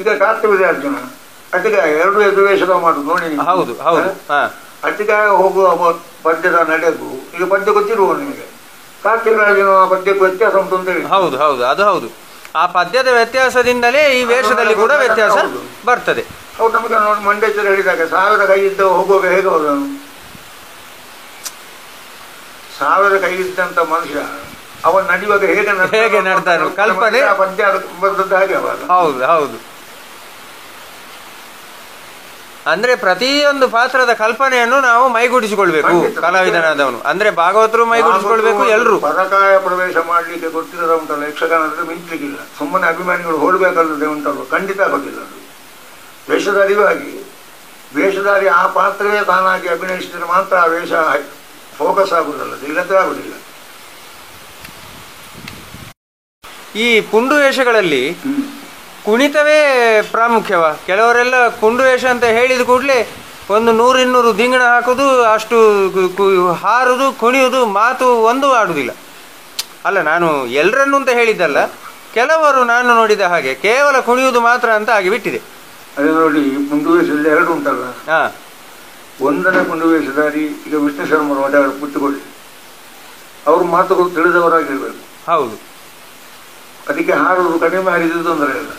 ಈಗ ಕಾರ್ತಿಕ ಅರ್ಜುನ ಅತಿಗಾಯ 2 ಎದುರುವೇಷದ ಮಾಡುದು ನೋಡಿ. ಹೌದು ಹೌದು. ಅತಿಗಾಯ ಹೋಗುವ ಪದ್ಯದ ನಡೆಗೂ ಈಗ ಪದ್ಯ ಗೊತ್ತಿರುವ ನಿಮಗೆ. ಕಾರ್ತಿಕ ಅರ್ಜುನ ಪದ್ಯಕ್ಕೂ ವ್ಯತ್ಯಾಸ ಉಂಟು ಅಂತ ಹೇಳಿ. ಹೌದು ಹೌದು, ಅದು ಹೌದು. ಆ ಪದ್ಯದ ವ್ಯತ್ಯಾಸದಿಂದಲೇ ಈ ವೇಷದಲ್ಲಿ ಕೂಡ ವ್ಯತ್ಯಾಸ ಬರ್ತದೆ. ಹೌದು. ನಮಗೆ ನೋಡಿ ಮಂಡೇಶ್ವರ ಹೇಳಿದಾಗ 1000 ಕೈ ಇದ್ದ ಹೋಗುವಾಗ ಹೇಗೆ ಹೋದನು? 1000 ಕೈ ಇದ್ದಂತ ಮನುಷ್ಯ ಅವನು ನಡೆಯುವಾಗ ಹೇಗೆ ನಡ್ತಾನೆ ಕಲ್ಪನೆ ಪದ್ಯ ಬಂದದ್ದು ಹಾಗೆ ಅವಾಗ. ಹೌದು ಹೌದು. ಅಂದ್ರೆ ಪ್ರತಿಯೊಂದು ಪಾತ್ರದ ಕಲ್ಪನೆಯನ್ನು ನಾವು ಮೈಗೂಡಿಸಿಕೊಳ್ಬೇಕು ಕಲಾವಿದನಾದವನು. ಅಂದ್ರೆ ಭಾಗವತರು ಮೈಗೂಡಿಸಿಕೊಳ್ಬೇಕು, ಎಲ್ಲರೂ. ಪರಕಾಯ ಪ್ರವೇಶ ಮಾಡ್ಲಿಕ್ಕೆ ಗೊತ್ತಿರೋದ ಉಂಟಲ್ಲ, ಯಕ್ಷಗಾನದಲ್ಲಿ ಮಿಂಚಲಿಕ್ಕಿಲ್ಲ. ಸುಮ್ಮನೆ ಅಭಿಮಾನಿಗಳು ಹೋಡ್ಬೇಕಲ್ಲದೆ ಉಂಟಲ್ಲ, ಖಂಡಿತ ಆಗೋದಿಲ್ಲ. ಅದು ವೇಷಧಾರಿಯೂ ಆಗಿ ವೇಷಧಾರಿ ಆ ಪಾತ್ರವೇ ತಾನಾಗಿ ಅಭಿನಯಿಸಿದ್ರೆ ಮಾತ್ರ ಆ ವೇಷ ಫೋಕಸ್ ಆಗುವುದಲ್ಲ, ಇಲ್ಲದ್ರೆ ಆಗುದಿಲ್ಲ. ಈ ಪುಂಡು ವೇಷಗಳಲ್ಲಿ ಕುಣಿತವೇ ಪ್ರಾಮುಖ್ಯವ? ಕೆಲವರೆಲ್ಲ ಕುಂಡು ವೇಷ ಅಂತ ಹೇಳಿದ ಕೂಡಲೇ ಒಂದು 100-200 ದಿಂಗಣ ಹಾಕೋದು, ಅಷ್ಟು ಹಾರುದು, ಕುಣಿಯುವುದು, ಮಾತು ಒಂದು ಆಡುವುದಿಲ್ಲ. ಅಲ್ಲ, ನಾನು ಎಲ್ಲರನ್ನು ಅಂತ ಹೇಳಿದ್ದಲ್ಲ, ಕೆಲವರು ನಾನು ನೋಡಿದ ಹಾಗೆ ಕೇವಲ ಕುಣಿಯುವುದು ಮಾತ್ರ ಅಂತ ಆಗಿಬಿಟ್ಟಿದೆ. ಅದೇ ನೋಡಿ, ಪುಂಡು ವೇಷದಲ್ಲಿ 2 ಉಂಟಲ್ಲ. ಒಂದನೇ ಪುಂಡು ವೇಷಧಾರಿ ಈಗ ವಿಷ್ಣು ಶರ್ಮರು ಒಡೆಯವರು ಪುತ್ತುಕೊಳ್ಳಿ, ಅವರು ಮಾತುಗಳು ತಿಳಿದವರಾಗಿರ್ಬೇಕು. ಹೌದು. ಅದಕ್ಕೆ ಹಾಡುವುದು ಕಡಿಮೆ ಹಾರಿದ್ದು ತೊಂದರೆ ಇಲ್ಲ.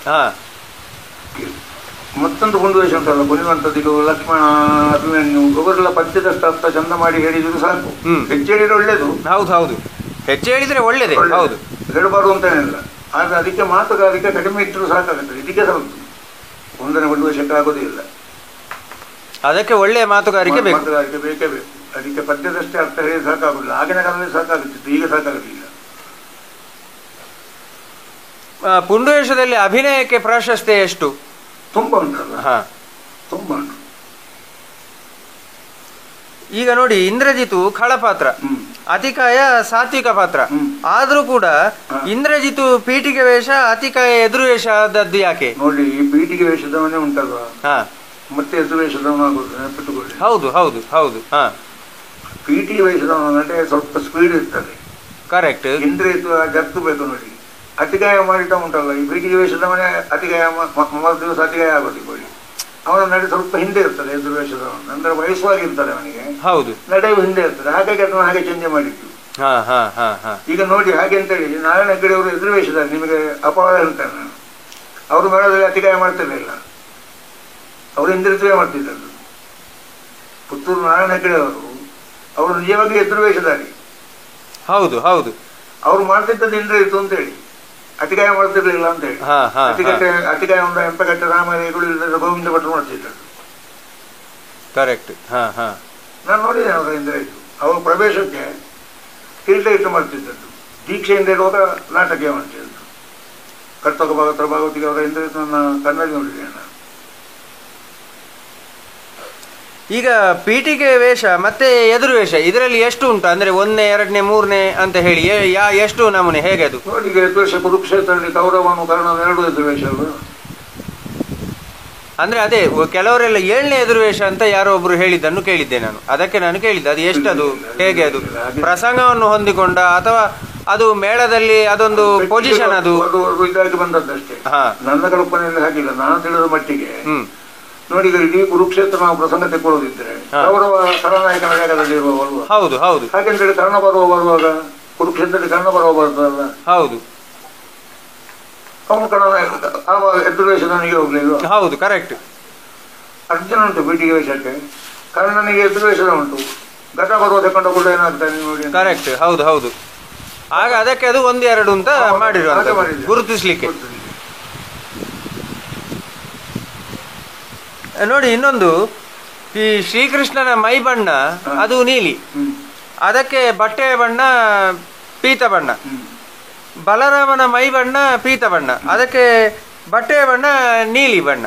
ಮತ್ತೊಂದು ಗುಂಡುವೇಷ ಉಂಟಲ್ಲ ಬುನಿವಂತದಿದು ಲಕ್ಷ್ಮಣ ಅಭಿಮನ್ಯು ಅವರೆಲ್ಲ ಪದ್ಯದಷ್ಟು ಅರ್ಥ ಚಂದ ಮಾಡಿ ಹೇಳಿದ್ರು ಸಾಕು. ಹೆಚ್ಚು ಹೇಳಿದ್ರೆ ಒಳ್ಳೇದು. ಹೌದು ಹೌದು, ಹೆಚ್ಚು ಹೇಳಿದ್ರೆ ಒಳ್ಳೇದೇ. ಹೌದು, ಹೇಳಬಾರ್ದು ಅಂತೇನಿಲ್ಲ. ಆದ್ರೆ ಅದಕ್ಕೆ ಮಾತುಗಾರಿಕೆ ಕಡಿಮೆ ಇಟ್ಟರು ಸಾಕಾಗುತ್ತದೆ. ಇದಕ್ಕೆ ಸ್ವಲ್ಪ ಒಂದನೇ ಗುಂಡುವೇಷಕ್ಕೆ ಆಗೋದಿಲ್ಲ. ಅದಕ್ಕೆ ಒಳ್ಳೆಯ ಮಾತುಗಾರಿಕೆ ಬೇಕು. ಮಾತುಗಾರಿಕೆ ಬೇಕೇ ಬೇಕು. ಅದಕ್ಕೆ ಪದ್ಯದಷ್ಟೇ ಅರ್ಥ ಹೇಳಿ ಸಾಕಾಗುದಿಲ್ಲ. ಆಗಿನ ಕಾಲದಲ್ಲಿ ಸಾಕಾಗುತ್ತಿತ್ತು, ಈಗ ಸಾಕಾಗುತ್ತಿಲ್ಲ. ಪುಂಡುವೇಷದಲ್ಲಿ ಅಭಿನಯಕ್ಕೆ ಪ್ರಾಶಸ್ತ್ಯ ಎಷ್ಟು? ತುಂಬಾ ಉಂಟಲ್ಲ. ತುಂಬಾ ಉಂಟು. ಈಗ ನೋಡಿ, ಇಂದ್ರಜಿತು ಖಳಪಾತ್ರ, ಅತಿಕಾಯ ಸಾತ್ವಿಕ ಪಾತ್ರ. ಆದ್ರೂ ಕೂಡ ಇಂದ್ರಜಿತು ಪೀಠಿಗೆ ವೇಷ, ಅತಿಕಾಯ ಎದುರು ವೇಷ ಆದದ್ದು ಯಾಕೆ? ನೋಡಿ, ಈ ಪೀಠಿಗೆ ವೇಷದವನೇ ಉಂಟಲ್ವಾ, ಮತ್ತೆ ಎದುರು ವೇಷದವನಾಗುದು ನೆನಪಿಟ್ಟುಕೊಳ್ಳಿ. ಹೌದು ಹೌದು ಹೌದು. ಪೀಠಿಗೆ ವೇಷದವನ ನಡೆ ಸ್ವಲ್ಪ ಸ್ಪೀಡ್ ಇರ್ತದೆ. ಕರೆಕ್ಟ್. ಇಂದ್ರಜಿತು ಜತ್ತು ಬೇಕು ನೋಡಿ. ಅತಿಗಾಯ ಮಾಡಿದ ಉಂಟಲ್ಲ, ಈ ಪೀಠಿಗೆ ವೇಷದವನೇ ಅತಿಗಾಯ ಮೂರು ದಿವಸ ಅತಿಗಾಯ ಆಗೋದಿಲ್ಲ. ಅವನ ನಡೆ ಸ್ವಲ್ಪ ಹಿಂದೆ ಇರ್ತದೆ ಎದುರು ವೇಷದವನು, ಅಂದ್ರೆ ವಯಸ್ಸಾಗಿರ್ತಾರೆ ಅವನಿಗೆ. ಹೌದು, ನಡೆಯು ಹಿಂದೆ ಇರ್ತದೆ. ಹಾಗಾಗಿ ಅದನ್ನು ಹಾಗೆ ಚೇಂಜ್ ಮಾಡಿದ್ದು. ಈಗ ನೋಡಿ, ಹಾಗೆ ಅಂತೇಳಿ ನಾರಾಯಣ ಹೆಗ್ಗಡೆ ಅವರು ಎದುರು ವೇಷದಲ್ಲಿ ನಿಮಗೆ ಅಪವಾದ ಹೇಳ್ತೇನೆ ನಾನು. ಅವರು ಮೇಳದಲ್ಲಿ ಅತಿಗಾಯ ಮಾಡ್ತಿರ್ಲಿಲ್ಲ, ಅವರು ಹಿಂದಿರುತ್ತವೇ ಮಾಡ್ತಿದ್ದದ್ದು. ಪುತ್ತೂರು ನಾರಾಯಣ ಹೆಗ್ಗಡೆ ಅವರು ನಿಜವಾಗಿ ಎದುರು ವೇಷಧಾರಿ. ಹೌದು ಹೌದು. ಅವ್ರು ಮಾಡ್ತಿದ್ದದ್ದು ಇಂದ್ರಜಿತು ಅಂತೇಳಿ, ಅತಿಗಾಯ ಮಾಡ್ತಿರ್ಲಿಲ್ಲ ಅಂತ ಹೇಳಿ. ಅತಿಗಾಯ ಒಂದು ಎಂಪಗಟ್ಟೆ ರಾಮದೇಗಳು ಗೋವಿಂದ ಭಟ್ರು ಮಾಡ್ತಿದ್ದದ್ದು. ಕರೆಕ್ಟ್. ನಾನು ನೋಡಿದ್ದೇನೆ ಅವರ ಇಂದ್ರಜಿತು. ಅವ್ರ ಪ್ರವೇಶಕ್ಕೆ ಕಿರೀಟ ಇಟ್ಟು ಮಾಡ್ತಿದ್ದದ್ದು. ದೀಕ್ಷೆಯಿಂದ ಇರುವಾಗ ನಾಟಕ ಮಾಡ್ತಿದ್ದದ್ದು. ಕರ್ತಕ ಭಾಗವತರ ಭಾಗವತಿಗೆ ಅವರ ಇಂದ್ರಜಿತು ನನ್ನ ಕಣ್ಣಲ್ಲಿ ನೋಡಿದ್ದೇನೆ ನಾನು. ಈಗ ಪೀಠಿಗೆ ವೇಷ ಮತ್ತೆ ಎದುರು ವೇಷ ಇದರಲ್ಲಿ ಎಷ್ಟು ಉಂಟು? ಅಂದ್ರೆ 1ನೇ 2ನೇ 3ನೇ ಅಂತ ಹೇಳಿ ಎಷ್ಟು ನಮೂನೆ, ಹೇಗೆ ಅದು? ನೋಡಿ, ಈಗ ಎದುರು ವೇಷ ಕುರುಕ್ಷೇತ್ರದಲ್ಲಿ ಕೌರವನು ಕರ್ಣ 2 ಎದುರು ವೇಷ ಅಲ್ವಾ? ಅಂದ್ರೆ ಅದೇ ಕೆಲವರೆಲ್ಲ 7ನೇ ಎದುರು ವೇಷ ಅಂತ ಯಾರೋ ಒಬ್ರು ಹೇಳಿದ್ದನ್ನು ಕೇಳಿದ್ದೆ ನಾನು. ಅದಕ್ಕೆ ನಾನು ಕೇಳಿದ್ದೆ, ಅದು ಎಷ್ಟದು, ಹೇಗೆ ಅದು ಪ್ರಸಂಗವನ್ನು ಹೊಂದಿಕೊಂಡ ಅಥವಾ ಅದು ಮೇಳದಲ್ಲಿ ಅದೊಂದು ಪೊಸಿಷನ್ ಅದು ಇದಾಗಿ ಬಂದದ್ದಷ್ಟೇ. ನನ್ನ ಕಲ್ಪನೆಯಲ್ಲಿ ಹಾಗಿಲ್ಲ. ನಾನು ತಿಳಿದ ಮಟ್ಟಿಗೆ ನೋಡಿ, ಈಗ ಇಡೀ ಕುರುಕ್ಷೇತ್ರ ನಾವು ಪ್ರಸಂಗ ತೆಕ್ಕೊಳ್ಳೋದಿದ್ರೆ ಕೌರವ ಖಳನಾಯಕನ ಜಾಗದಲ್ಲಿ ಇರುವವಲ್ವ? ಹೌದು ಹೌದು. ಹಾಗೆಂತೇಳಿ ಕರ್ಣ ಬರುವಾಗ ಕುರುಕ್ಷೇತ್ರದಲ್ಲಿ ಕರ್ಣ ಬರ್ತದಲ್ಲ? ಹೌದು. ಅವನು ಖಳನಾಯಕ ಆವಾಗ ಎದುರು ವೇಷದವನಿಗೆ ಹೋಗ್ಲಿಲ್ವ? ಹೌದು, ಕರೆಕ್ಟ್. ಅರ್ಜುನ ಉಂಟು ಪೀಠಿಗೆ ವೇಷಕ್ಕೆ, ಕರ್ಣನಿಗೆ ಎದುರು ವೇಷದ ಉಂಟು. ಘಟ ಬರುವ ತಗೊಂಡ ಕೂಡ ಏನಾಗ್ತಾನೆ ನೋಡಿ. ಕರೆಕ್ಟ್. ಹೌದು ಹೌದು. ಆಗ ಅದಕ್ಕೆ ಅದು 1, 2 ಅಂತ ಮಾಡಿರುವಂತ ಗುರುತಿಸ್ಲಿಕ್ಕೆ. ನೋಡಿ, ಇನ್ನೊಂದು ಈ ಶ್ರೀಕೃಷ್ಣನ ಮೈ ಬಣ್ಣ ಅದು ನೀಲಿ, ಅದಕ್ಕೆ ಬಟ್ಟೆಯ ಬಣ್ಣ ಪೀತ ಬಣ್ಣ. ಬಲರಾಮನ ಮೈ ಬಣ್ಣ ಪೀತ ಬಣ್ಣ, ಅದಕ್ಕೆ ಬಟ್ಟೆಯ ಬಣ್ಣ ನೀಲಿ ಬಣ್ಣ.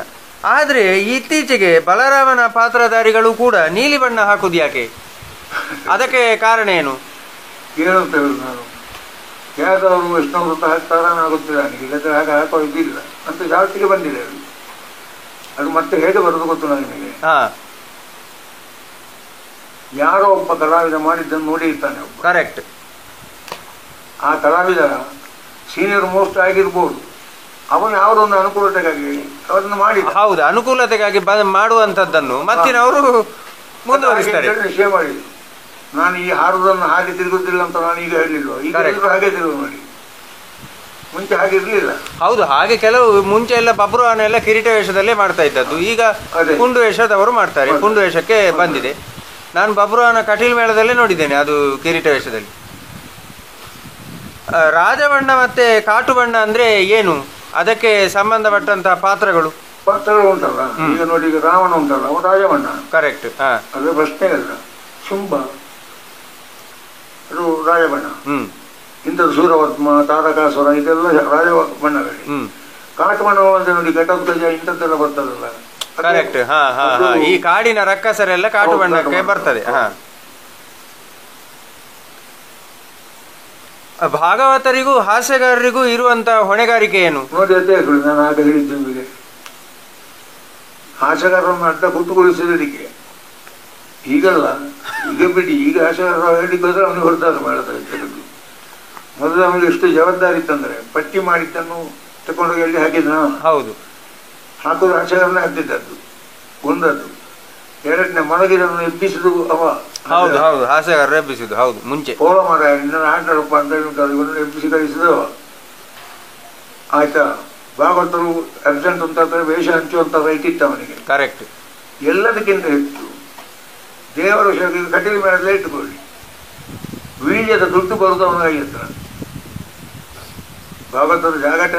ಆದರೆ ಇತ್ತೀಚೆಗೆ ಬಲರಾಮನ ಪಾತ್ರಧಾರಿಗಳು ಕೂಡ ನೀಲಿ ಬಣ್ಣ ಹಾಕುದು ಯಾಕೆ? ಅದಕ್ಕೆ ಕಾರಣ ಏನು? ಕೇಳುತ್ತೇವೆ ನಾನು. ಯಾವ್ದವರು ವಿಷ್ಣು ವೃತ್ತ ಹಾಕ್ತಾರ ಆಗುತ್ತಿಲ್ಲ ನನಗೆ, ಇಲ್ಲದ್ರೆ ಹಾಗೆ ಹಾಕೋ ಇದ್ದಿಲ್ಲ ಅಂತ ಜಾಸ್ತಿಗೆ ಬಂದಿದೆ. ಅದು ಮತ್ತೆ ಹೇಗೆ ಬರೋದು ಗೊತ್ತು ನನಗೆ. ಯಾರೋ ಒಬ್ಬ ಕಲಾವಿದ ಮಾಡಿದ್ದನ್ನು ನೋಡಿ ಇರ್ತಾನೆ ಒಬ್ಬ. ಕರೆಕ್ಟ್. ಆ ಕಲಾವಿದ ಸೀನಿಯರ್ ಮೋಸ್ಟ್ ಆಗಿರ್ಬೋದು, ಅವನು ಯಾವುದೊಂದು ಅನುಕೂಲತೆಗಾಗಿ ಅದನ್ನು ಮಾಡಿ. ಹೌದು, ಅನುಕೂಲತೆಗಾಗಿ ಮಾಡುವಂತದ್ದನ್ನು ಮತ್ತಿನವರು ಮುಂದುವರಿಸ್ತಾರೆ. ನಿಶ್ಚಯ ಮಾಡಿದ್ರು. ನಾನು ಈ ಹಾರುವುದನ್ನು ಹಾಗೆ ತಿರುಗುದಿಲ್ಲ ಅಂತ ನಾನು ಈಗ ಹೇಳಲಿಲ್ಲ. ಈಗ ಹಾಗೆ ತಿರುಗು ಮಾಡಿ. ಮುಂಚೆ ಹಾಗೆ ಇರ್ಲಿಲ್ಲ. ಹೌದು, ಹಾಗೆ ಕೆಲವು ಮುಂಚೆ ಎಲ್ಲ ಬಬ್ರುವಾಹನ ಎಲ್ಲ ಕಿರೀಟ ವೇಷದಲ್ಲೇ ಮಾಡ್ತಾ ಇದ್ದದ್ದು. ಈಗ ಪುಂಡು ವೇಷದವರು ಮಾಡ್ತಾರೆ, ಪುಂಡು ವೇಷಕ್ಕೆ ಬಂದಿದೆ. ನಾನು ಬಬ್ರುವಾಹನ ಕಟೀಲ್ ಮೇಳದಲ್ಲೇ ನೋಡಿದ್ದೇನೆ, ಅದು ಕಿರೀಟ ವೇಷದಲ್ಲಿ. ರಾಜಬಣ್ಣ ಮತ್ತೆ ಕಾಟು ಬಣ್ಣ ಅಂದ್ರೆ ಏನು? ಅದಕ್ಕೆ ಸಂಬಂಧಪಟ್ಟಂತಹ ಪಾತ್ರಗಳು ಉಂಟಲ್ಲ. ಈಗ ನೋಡಿ, ಈಗ ರಾವಣ ಉಂಟಲ್ಲ, ಅವ ರಾಜಬಣ್ಣ. ಕರೆಕ್ಟ್. ಅದೇ ಪ್ರಶ್ನೆ ಅಲ್ಲ. ಶುಂಭ ಅದು ರಾಜಬಣ್ಣ. ಇಂಥದ್ದು ಸೂರವರ್ಮ, ತಾರಕಾಸುರ ಇದೆಲ್ಲ ರಾಜ ಬಣ್ಣಗಳು. ಕಾಟು ಬಣ್ಣ ಅಂತ ನೋಡಿ, ಘಟೋತ್ಕಜ ಇಂಥದ್ದೆಲ್ಲ ಬರ್ತದಲ್ಲ. ಕರೆಕ್ಟ್. ಈ ಕಾಡಿನ ರಕ್ಕಸರೆಲ್ಲ ಕಾಟು ಬಣ್ಣಕ್ಕೆ ಬರ್ತದೆ. ಭಾಗವತರಿಗೂ ಹಾಸ್ಯಗಾರರಿಗೂ ಇರುವಂತ ಹೊಣೆಗಾರಿಕೆ ಏನು ನೋಡಿ? ಅದೇ ನಾನು ಆಗ ಹೇಳಿದ್ದು ನಿಮಗೆ. ಹಾಸ್ಯಗಾರರನ್ನು ಅಡ್ಡ ಕೂತುಗೊಳಿಸೋದಕ್ಕೆ ಈಗಲ್ಲ, ಈಗ ಬಿಡಿ. ಈಗ ಹಾಸ್ಯಗಾರ ಹೇಳಿಕ್ಕೆ ಹೋದ್ರೆ ಅವನಿಗೆ ಹೊರತಾದ ಮಾಡಬೇಕು. ಮೊದಲು ಅವನಿಗೆ ಎಷ್ಟು ಜವಾಬ್ದಾರಿ ಇತ್ತಂದ್ರೆ ಪಟ್ಟಿ ಮಾಡಿದ್ದನ್ನು ತಗೊಂಡೋಗಿ ಅಲ್ಲಿ ಹಾಕಿದ್ನ. ಹೌದು, ಹಾಕೋದು ಹಾಸ್ಯಗಾರನೇ ಹಾಕ್ತಿದ್ದದ್ದು ಒಂದದ್ದು. ಎರಡನೇ ಮಲಗಿದನ್ನು ಎಬ್ಬಿಸುದು ಅವ. ಹೌದು ಹೌದು, ಹಾಸ್ಯಗಾರರು ಎಬ್ಬಿಸುದು. ಹೌದು, ಮುಂಚೆ ಪೋಲ ಮರ ಇನ್ನೊಂದು ಆಟಾಡಪ್ಪ ಅಂತ ಹೇಳ್ತಾರೆ, ಇವನನ್ನು ಎಬ್ಬಿಸಿ ಕಳಿಸಿದವ. ಆಯ್ತಾ? ಭಾಗವತರು ಅರ್ಜೆಂಟ್ ಅಂತಾದ್ರೆ ವೇಷ ಹಂಚುವಂತ ರೈಟ್ ಇತ್ತು ಅವನಿಗೆ. ಕರೆಕ್ಟ್. ಎಲ್ಲದಕ್ಕಿಂತ ಹೆಚ್ಚು ದೇವರ ಕಟೀಲು ಮೇಳದಲ್ಲೇ ಇಟ್ಟುಕೊಳ್ಳಿ, ವೀಳ್ಯದ ದುಡ್ಡು ಬರುವುದು ಅವನ ಕೈ ಹತ್ರ. ಭಾಗವತದ ಜಾಗಟ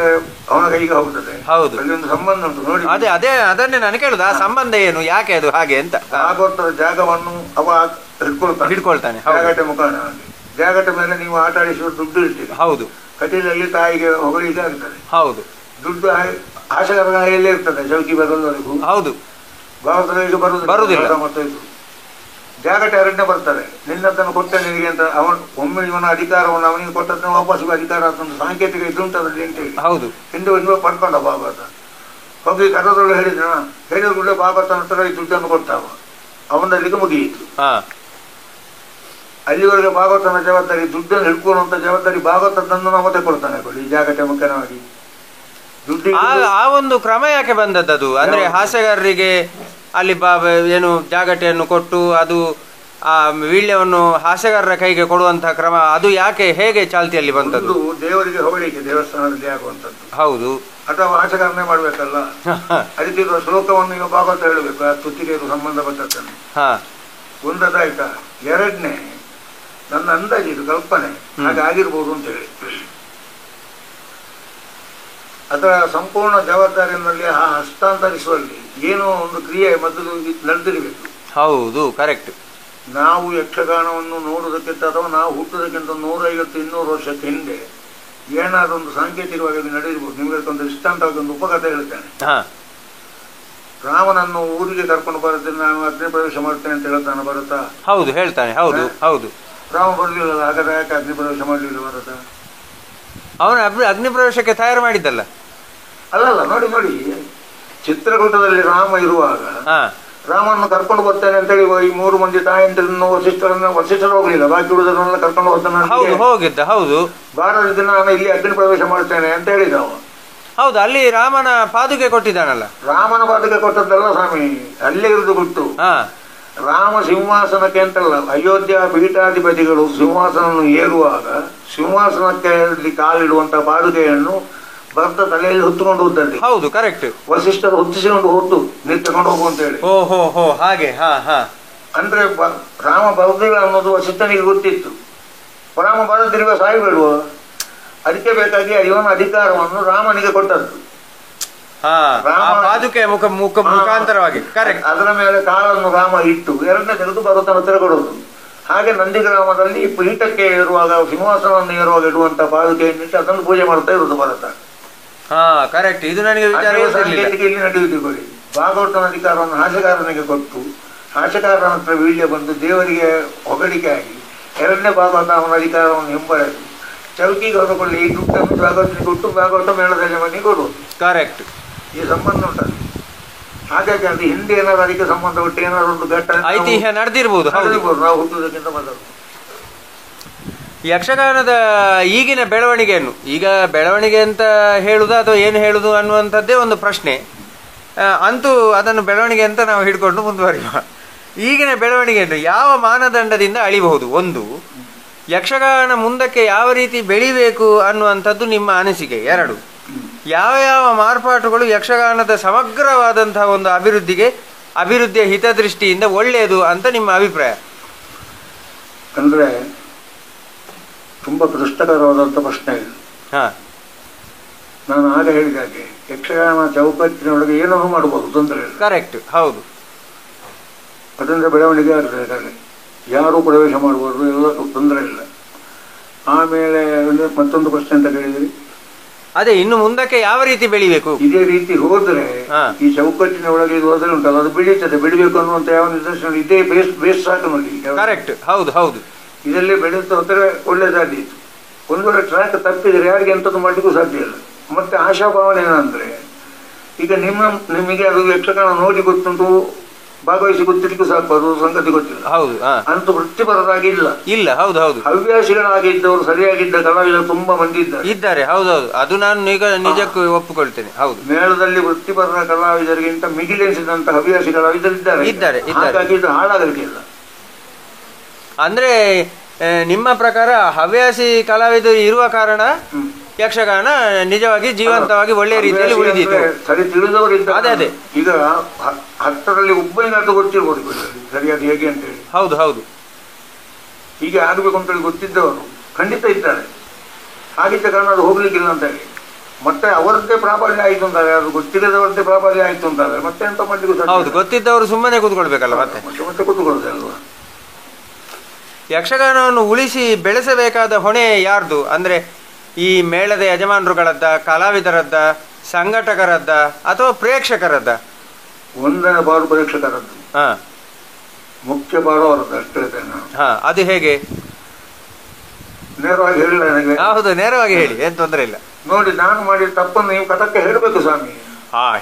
ಅವನ ಕೈಗೆ ಹೋಗ್ತದೆ. ಹೌದು, ಅಲ್ಲಿ ಒಂದು ಸಂಬಂಧ ಉಂಟು ನೋಡಿ. ಅದನ್ನೇ ನಾನು ಕೇಳುದು, ಆ ಸಂಬಂಧ ಏನು, ಯಾಕೆ ಅದು ಹಾಗೆ ಅಂತ. ಭಾಗವತದ ಜಾಗವನ್ನು ಅವ ಹಿಡ್ಕೊಳ್ತಾನೆ ಜಾಗಟೆ ಮುಖಾಂತರ. ಜಾಗಟ ಮೇಲೆ ನೀವು ಆಟ ಆಡಿಸುವ ದುಡ್ಡು ಇರ್ತೀರಿ. ಹೌದು. ಕಟೀಲಲ್ಲಿ ತಾಯಿಗೆ ಹೊಗಳಿಕೆ ಆಗ್ತದೆ. ಹೌದು. ದುಡ್ಡು ಆಶೆಗಾರನ ಕೈಯಲ್ಲೇ ಇರ್ತದೆ, ಚೌಕಿ ಬರೋದವರೆಗೂ. ಹೌದು. ಭಾಗವತರಿಗೆ ಬರುವುದಿಲ್ಲ. ಮತ್ತು ಇದು ಜಾಗಟೆ ಅರಣ್ಯ ಬರ್ತಾರೆ, ನಿನ್ನದನ್ನು ಕೊಟ್ಟೆ ನಿನಗೆ ಅಂತ. ಅವನು ಒಮ್ಮೆ ಇವನ ಅಧಿಕಾರವನ್ನು ಅವನಿಗೆ ಕೊಟ್ಟದನ್ನ ವಾಪಸ್ ಅಧಿಕಾರ ಅಂತ ಸಾಂಕೇತಿಕ ಇದುಂಟದಲ್ಲಿ ಅಂತ ಹೇಳಿ. ಹೌದು. ಹಿಂದೆ ಪಡ್ಕೊಂಡ ಭಾಗವತ ಹೋಗಿ ಕರದೊಳಗೆ ಹೇಳಿದ ಹೇಳಿದ್ರೆ ಭಾಗವತನ ಹತ್ರ ಈ ದುಡ್ಡನ್ನು ಕೊಡ್ತಾವ, ಅವನಲ್ಲಿಗೆ ಮುಗಿಯಿತು. ಅಲ್ಲಿವರೆಗೆ ಭಾಗವತನ ಜವಾಬ್ದಾರಿ, ದುಡ್ಡನ್ನು ಹಿಡ್ಕೊಳ್ಳುವಂತ ಜವಾಬ್ದಾರಿ ಭಾಗವತದನ್ನು ನಾವು ಮತ್ತೆ ಕೊಡ್ತಾನೆ. ಈ ಜಾಗಟೆ ಮುಖ್ಯವಾಗಿ ದುಡ್ಡು. ಆ ಒಂದು ಕ್ರಮ ಯಾಕೆ ಬಂದದ್ದು? ಅಂದ್ರೆ ಹಾಸ್ಯಗಾರರಿಗೆ ಅಲ್ಲಿ ಏನು ಜಾಗಟೆಯನ್ನು ಕೊಟ್ಟು ಅದು ಆ ವೀಳ್ಯವನ್ನು ಹಾಸ್ಯಗಾರರ ಕೈಗೆ ಕೊಡುವಂತಹ ಕ್ರಮ, ಅದು ಯಾಕೆ, ಹೇಗೆ ಚಾಲ್ತಿಯಲ್ಲಿ ಬಂದದ್ದು? ದೇವರಿಗೆ ಹೊಗಳಿಕೆ ದೇವಸ್ಥಾನದಲ್ಲಿ ಆಗುವಂತದ್ದು. ಹೌದು. ಅಥವಾ ಆಚರಣೆ ಮಾಡ್ಬೇಕಲ್ಲ, ಅದಕ್ಕೆ ಶ್ಲೋಕವನ್ನು ಈಗ ಭಾಗವತ ಹೇಳಬೇಕು, ಆ ತುತ್ತಿಗೆ ಸಂಬಂಧಪಟ್ಟದ್ದನ್ನು. ಒಂದದಾಯ್ತಾ. ಎರಡನೇ, ನನ್ನ ಅಂದಾಜಿದು ಕಲ್ಪನೆ ಹಾಗೆ ಆಗಿರ್ಬೋದು ಅಂತ ಹೇಳಿ. ಅದರ ಸಂಪೂರ್ಣ ಜವಾಬ್ದಾರಿಯಲ್ಲಿ ಹಸ್ತಾಂತರಿಸುವಲ್ಲಿ ಏನೋ ಒಂದು ಕ್ರಿಯೆ ಮೊದಲು ನಡೆದಿರಬೇಕು. ಹೌದು, ಕರೆಕ್ಟ್. ನಾವು ಯಕ್ಷಗಾನವನ್ನು ನೋಡುವುದಕ್ಕಿಂತ ಅಥವಾ ನಾವು ಹುಟ್ಟುವುದಕ್ಕಿಂತ 150-200 ವರ್ಷಕ್ಕೆ ಹಿಂದೆ ಏನಾದರೂ ಒಂದು ಸಾಂಕೇತಿಕವಾಗಿ ನಡೆದಿರ್ಬೋದು. ನಿಮಗೆ ಒಂದು ದೃಷ್ಟಾಂತವಾಗಿ ಒಂದು ಉಪಕಥೆ ಹೇಳ್ತೇನೆ. ರಾಮನನ್ನು ಊರಿಗೆ ಕರ್ಕೊಂಡು ಬರುತ್ತೆ, ನಾನು ಅಗ್ನಿ ಪ್ರವೇಶ ಮಾಡ್ತೇನೆ ಅಂತ ಹೇಳ್ತಾನೆ, ಬರುತ್ತಾ? ಹೌದು, ಹೇಳ್ತಾನೆ. ಹೌದು ಹೌದು. ರಾಮ ಬರಲಿಲ್ಲ, ಹಾಗಾದ್ರೆ ಯಾಕೆ ಅಗ್ನಿ ಪ್ರವೇಶ ಮಾಡಲಿಲ್ಲ? ಬರುತ್ತಾ? ಅವನ ಅಗ್ನಿ ಪ್ರವೇಶಕ್ಕೆ ತಯಾರು ಮಾಡಿದ್ದಲ್ಲ. ಅಲ್ಲಲ್ಲ, ನೋಡಿ ನೋಡಿ, ಚಿತ್ರಕೂಟದಲ್ಲಿ ರಾಮ ಇರುವಾಗ ರಾಮನ್ನು ಕರ್ಕೊಂಡು ಬರ್ತೇನೆ ಅಂತೇಳಿ ಈ 3 ಮಂದಿ ತಾಯಂದಿರನ್ನು ವಸಿಷ್ಠರು ಹೋಗ್ಲಿಲ್ಲ, ಬಾಕಿ ಹುಡುಗರನ್ನೆಲ್ಲ ಕರ್ಕೊಂಡು ಹೋಗಿದ್ದ. ಹೌದು. ಬಾರದ ದಿನ ನಾನು ಇಲ್ಲಿ ಅಗ್ನಿ ಪ್ರವೇಶ ಮಾಡ್ತೇನೆ ಅಂತ ಹೇಳಿದ ಅವ. ಹೌದು, ಅಲ್ಲಿ ರಾಮನ ಪಾದುಕೆ ಕೊಟ್ಟಿದ್ದಾನಲ್ಲ. ರಾಮನ ಪಾದುಕೆ ಕೊಟ್ಟದ್ದಲ್ಲ ಸ್ವಾಮಿ, ಅಲ್ಲೇ ಇರುದು ಗೊತ್ತು. ರಾಮ ಸಿಂಹಾಸನಕ್ಕೆ ಅಂತಲ್ಲ, ಅಯೋಧ್ಯ ಪೀಠಾಧಿಪತಿಗಳು ಸಿಂಹಾಸನವನ್ನು ಏರುವಾಗ ಸಿಂಹಾಸನಕ್ಕೆ ಕಾಲಿಡುವಂತ ಪಾದುಕೆಯನ್ನು ಭಕ್ತ ತಲೆಯಲ್ಲಿ ಹೊತ್ತುಕೊಂಡು ಹೋದಲ್ಲಿ. ಹೌದು, ಕರೆಕ್ಟ್. ವಸಿಷ್ಠರು ಹೊತ್ತಿಸಿಕೊಂಡು ಹೋದ್ದು ನಿಂತುಕೊಂಡು ಹೋಗು ಅಂತ ಹೇಳಿ. ಓಹೋ, ಹಾಗೆ. ಅಂದ್ರೆ ರಾಮ ಬರುದಿಲ್ಲ ಅನ್ನೋದು ವಸಿಷ್ಠನಿಗೆ ಗೊತ್ತಿತ್ತು. ರಾಮ ಬರದಿರುವ ಸಾಯ್ಬೇಡುವ, ಅದಕ್ಕೆ ಬೇಕಾಗಿ ಇವನ ಅಧಿಕಾರವನ್ನು ರಾಮನಿಗೆ ಕೊಟ್ಟದ್ದು. ಮುಖಾಂತರವಾಗಿ ಕರೆಕ್ಟ್. ಅದರ ಮೇಲೆ ಕಾಲನ್ನು ರಾಮ ಇಟ್ಟು ಎರಡನೇ ತೆಗೆದು ಭರತನ ಹತ್ರ ಕೊಡೋದು. ಹಾಗೆ ನಂದಿಗ್ರಾಮದಲ್ಲಿ ಪೀಠಕ್ಕೆ ಏರುವಾಗ, ಸಿಂಹಾಸನವನ್ನು ಏರುವಾಗ ಇಡುವಂತ ಪಾದುಕೆಯನ್ನಿಟ್ಟು ಅದನ್ನು ಪೂಜೆ ಮಾಡ್ತಾ ಇರುವುದು ಭರತ. ಕರೆಕ್ಟ್. ಇದು ನನಗೆ ಇಲ್ಲಿ ನಡೆಯುತ್ತಿಕೊಳ್ಳಿ. ಭಾಗವತನ ಅಧಿಕಾರವನ್ನು ಹಾಸ್ಯಗಾರನಿಗೆ ಕೊಟ್ಟು ಹಾಸ್ಯಗಾರನ ಹತ್ರ ವೀಳ್ಯ ಬಂದು ದೇವರಿಗೆ ಹೊಗಳಿಕೆ ಆಗಿ ಎರಡನೇ ಭಾಗವತ ಅವನ ಅಧಿಕಾರವನ್ನು ಹಿಂಬಳೆದು ಚೌಕಿಗೆ ಹೊರಕೊಳ್ಳಿ. ಈ ದುಡ್ಡನ್ನು ಭಾಗವತನಿಗೆ ಕೊಟ್ಟು ಭಾಗವತ ಮೇಳದಲ್ಲಿ ಮನೆಗೆ ಕೊಡುವುದು. ಕರೆಕ್ಟ್. ಈ ಸಂಬಂಧ ಉಂಟಲ್ಲ. ಹಾಗಾಗಿ ಅದು ಹಿಂದೆ ಏನಾದ್ರು ಅದಕ್ಕೆ ಸಂಬಂಧ ಬಿಟ್ಟು ಏನಾದ್ರು ಒಂದು ಘಟ್ಟ ಐತಿಹ್ಯ ನಡೆದಿರ್ಬೋದು. ನಾವು ಹುಟ್ಟುವುದಕ್ಕಿಂತ ಮೊದಲು ಯಕ್ಷಗಾನದ ಈಗಿನ ಬೆಳವಣಿಗೆಯನ್ನು, ಈಗ ಬೆಳವಣಿಗೆ ಅಂತ ಹೇಳುದು ಅಥವಾ ಏನು ಹೇಳುದು ಅನ್ನುವಂಥದ್ದೇ ಒಂದು ಪ್ರಶ್ನೆ. ಅಂತೂ ಅದನ್ನು ಬೆಳವಣಿಗೆ ಅಂತ ನಾವು ಹಿಡ್ಕೊಂಡು ಮುಂದುವರಿಯುವ. ಈಗಿನ ಬೆಳವಣಿಗೆಯನ್ನು ಯಾವ ಮಾನದಂಡದಿಂದ ಅಳಿಬಹುದು? ಒಂದು, ಯಕ್ಷಗಾನ ಮುಂದಕ್ಕೆ ಯಾವ ರೀತಿ ಬೆಳಿಬೇಕು ಅನ್ನುವಂಥದ್ದು ನಿಮ್ಮ ಅನಿಸಿಕೆ. 2, ಯಾವ ಯಾವ ಮಾರ್ಪಾಟುಗಳು ಯಕ್ಷಗಾನದ ಸಮಗ್ರವಾದಂತಹ ಒಂದು ಅಭಿವೃದ್ಧಿಯ ಹಿತದೃಷ್ಟಿಯಿಂದ ಒಳ್ಳೆಯದು ಅಂತ ನಿಮ್ಮ ಅಭಿಪ್ರಾಯ? ಅಂದ್ರೆ ತುಂಬಾ ಕಷ್ಟಕರವಾದಂಥ ಪ್ರಶ್ನೆ ಇದು. ನಾನು ಆಗ ಹೇಳಿದಾಗೆ ಯಕ್ಷಗಾನ ಚೌಕಟ್ಟಿನೊಳಗೆ ಏನೋ ಮಾಡಬಹುದು, ತೊಂದರೆ ಇಲ್ಲ. ಕರೆಕ್ಟ್. ಹೌದು. ಅದರಿಂದ ಬೆಳವಣಿಗೆ ಆಗ್ತದೆ, ಯಾರೂ ಪ್ರವೇಶ ಮಾಡಬಹುದು, ಎಲ್ಲ ತೊಂದರೆ ಇಲ್ಲ. ಆಮೇಲೆ ಮತ್ತೊಂದು ಪ್ರಶ್ನೆ ಅಂತ ಕೇಳಿದ್ರಿ, ಅದೇ ಇನ್ನು ಮುಂದಕ್ಕೆ ಯಾವ ರೀತಿ ಬೆಳಿಬೇಕು? ಇದೇ ರೀತಿ ಹೋದ್ರೆ ಈ ಚೌಕಟ್ಟಿನ ಒಳಗೆ ಇದು ಹೋದ್ರೆ ಉಂಟಲ್ಲ, ಅದು ಬೆಳೀತದೆ. ಬೆಳಿಬೇಕು ಅನ್ನುವಂತ ಯಾವ ನಿದರ್ಶನ ಇದೇ ಬೇಸ್ ಸಾಕು ನೋಡಿ. ಕರೆಕ್ಟ್. ಹೌದು ಹೌದು. ಇದರಲ್ಲಿ ಬೆಳೆಯುತ್ತಾ ಹೋದ್ರೆ ಒಳ್ಳೇದಾದೀತು. ಒಂದು ವೇಳೆ ಟ್ರ್ಯಾಕ್ ತಪ್ಪಿದ್ರೆ ಯಾರಿಗೆ ಎಂಥದ್ದು ಮಾಡಲಿಕ್ಕೂ ಸಾಧ್ಯ ಇಲ್ಲ. ಮತ್ತೆ ಆಶಾಭಾವನೆ ಏನಂದ್ರೆ, ಈಗ ನಿಮಗೆ ಅದು ಯಕ್ಷಗಾನ ನೋಡಿ ಗೊತ್ತುಂಟು, ಭಾಗವಹಿಸಿ ಗೊತ್ತಿರ್ಲಿಕ್ಕೂ ಸಾಕು, ಅದು ಸಂಗತಿ ಗೊತ್ತಿಲ್ಲ. ಹೌದು. ಅಂತೂ ವೃತ್ತಿಪರರಾಗಿಲ್ಲ. ಇಲ್ಲ. ಹೌದು ಹೌದು. ಹವ್ಯಾಸಿಗಳಾಗಿದ್ದವರು, ಸರಿಯಾಗಿದ್ದ ಕಲಾವಿದರು ತುಂಬಾ ಮಂದಿ ಇದ್ದಾರೆ. ಹೌದೌದು, ಅದು ನಾನು ಈಗ ನಿಜಕ್ಕೂ ಒಪ್ಪಿಕೊಳ್ತೇನೆ. ಹೌದು. ಮೇಳದಲ್ಲಿ ವೃತ್ತಿಪರ ಕಲಾವಿದರಿಗಿಂತ ಮಿಗಿಲೆನಿಸಿದಂತ ಹವ್ಯಾಸಿ ಕಲಾವಿದರು ಇದ್ದಾರೆ. ಹಾಗಾಗಿ ಇದು ಹಾಳಾಗಲಿಕ್ಕಿಲ್ಲ. ಅಂದ್ರೆ ನಿಮ್ಮ ಪ್ರಕಾರ ಹವ್ಯಾಸಿ ಕಲಾವಿದರು ಇರುವ ಕಾರಣ ಯಕ್ಷಗಾನ ನಿಜವಾಗಿ ಜೀವಂತವಾಗಿ ಒಳ್ಳೆಯ ರೀತಿಯಲ್ಲಿ ಉಳಿದಿತ್ತು. ಸರಿ ತಿಳಿದವರು ಅದೇ ಅದೇ ಈಗ 10ರಲ್ಲಿ ಒಬ್ಬನಿಗಾದ್ರೂ ಗೊತ್ತಿರ್ಬೋದು ಸರಿಯಾಗಿ ಹೇಗೆ ಅಂತ ಹೇಳಿ. ಹೌದು ಹೌದು, ಹೀಗೆ ಆಗಬೇಕು ಅಂತೇಳಿ ಗೊತ್ತಿದ್ದವರು ಖಂಡಿತ ಇದ್ದಾರೆ. ಹಾಗಿದ್ದ ಕಾರಣ ಅದು ಹೋಗ್ಲಿಕ್ಕಿಲ್ಲ ಅಂತ ಹೇಳಿ ಮತ್ತೆ ಅವರದ್ದೇ ಪ್ರಾಬಲ್ಯ ಆಯ್ತು ಅಂತಾರೆ, ಅದು ಗೊತ್ತಿಲ್ಲದವರದ್ದೇ ಪ್ರಾಬಲ್ಯ ಆಯ್ತು ಅಂತಾರೆ, ಮತ್ತೆ ಎಂತ ಮಾಡ್ಲಿಕ್ಕೆ. ಹೌದು, ಗೊತ್ತಿದ್ದವರು ಸುಮ್ಮನೆ ಕೂತ್ಕೊಳ್ಬೇಕಲ್ಲ, ಮತ್ತೆ ಮತ್ತೆ ಕೂತ್ಕೊಳ್ಳೋದೆ ಅಲ್ವಾ. ಯಕ್ಷಗಾನವನ್ನು ಉಳಿಸಿ ಬೆಳೆಸಬೇಕಾದ ಹೊಣೆ ಯಾರ್ದು? ಅಂದ್ರೆ ಈ ಮೇಳದ ಯಜಮಾನರುಗಳದ್ದ, ಕಲಾವಿದರದ್ದ, ಸಂಘಟಕರದ್ದ ಅಥವಾ ಪ್ರೇಕ್ಷಕರದ್ದ? ಒಂದನೇ ಬಾರು ಪ್ರೇಕ್ಷಕರದ್ದು, ಮುಖ್ಯ ಬಾರು ಅವರದ್ದು ಅಷ್ಟೇ ಹೇಳ್ತೇನೆ ನಾನು. ಅದು ಹೇಗೆ? ನೇರವಾಗಿ ಹೇಳಿಲ್ಲ ನನಗೆ. ಹೌದು, ನೇರವಾಗಿ ಹೇಳಿ, ಏನ್ ತೊಂದರೆ ಇಲ್ಲ. ನೋಡಿ, ನಾನು ಮಾಡಿದ ತಪ್ಪನ್ನು ನೀವು ಕಟಕ್ಕೆ ಹೇಳಬೇಕು ಸ್ವಾಮಿ.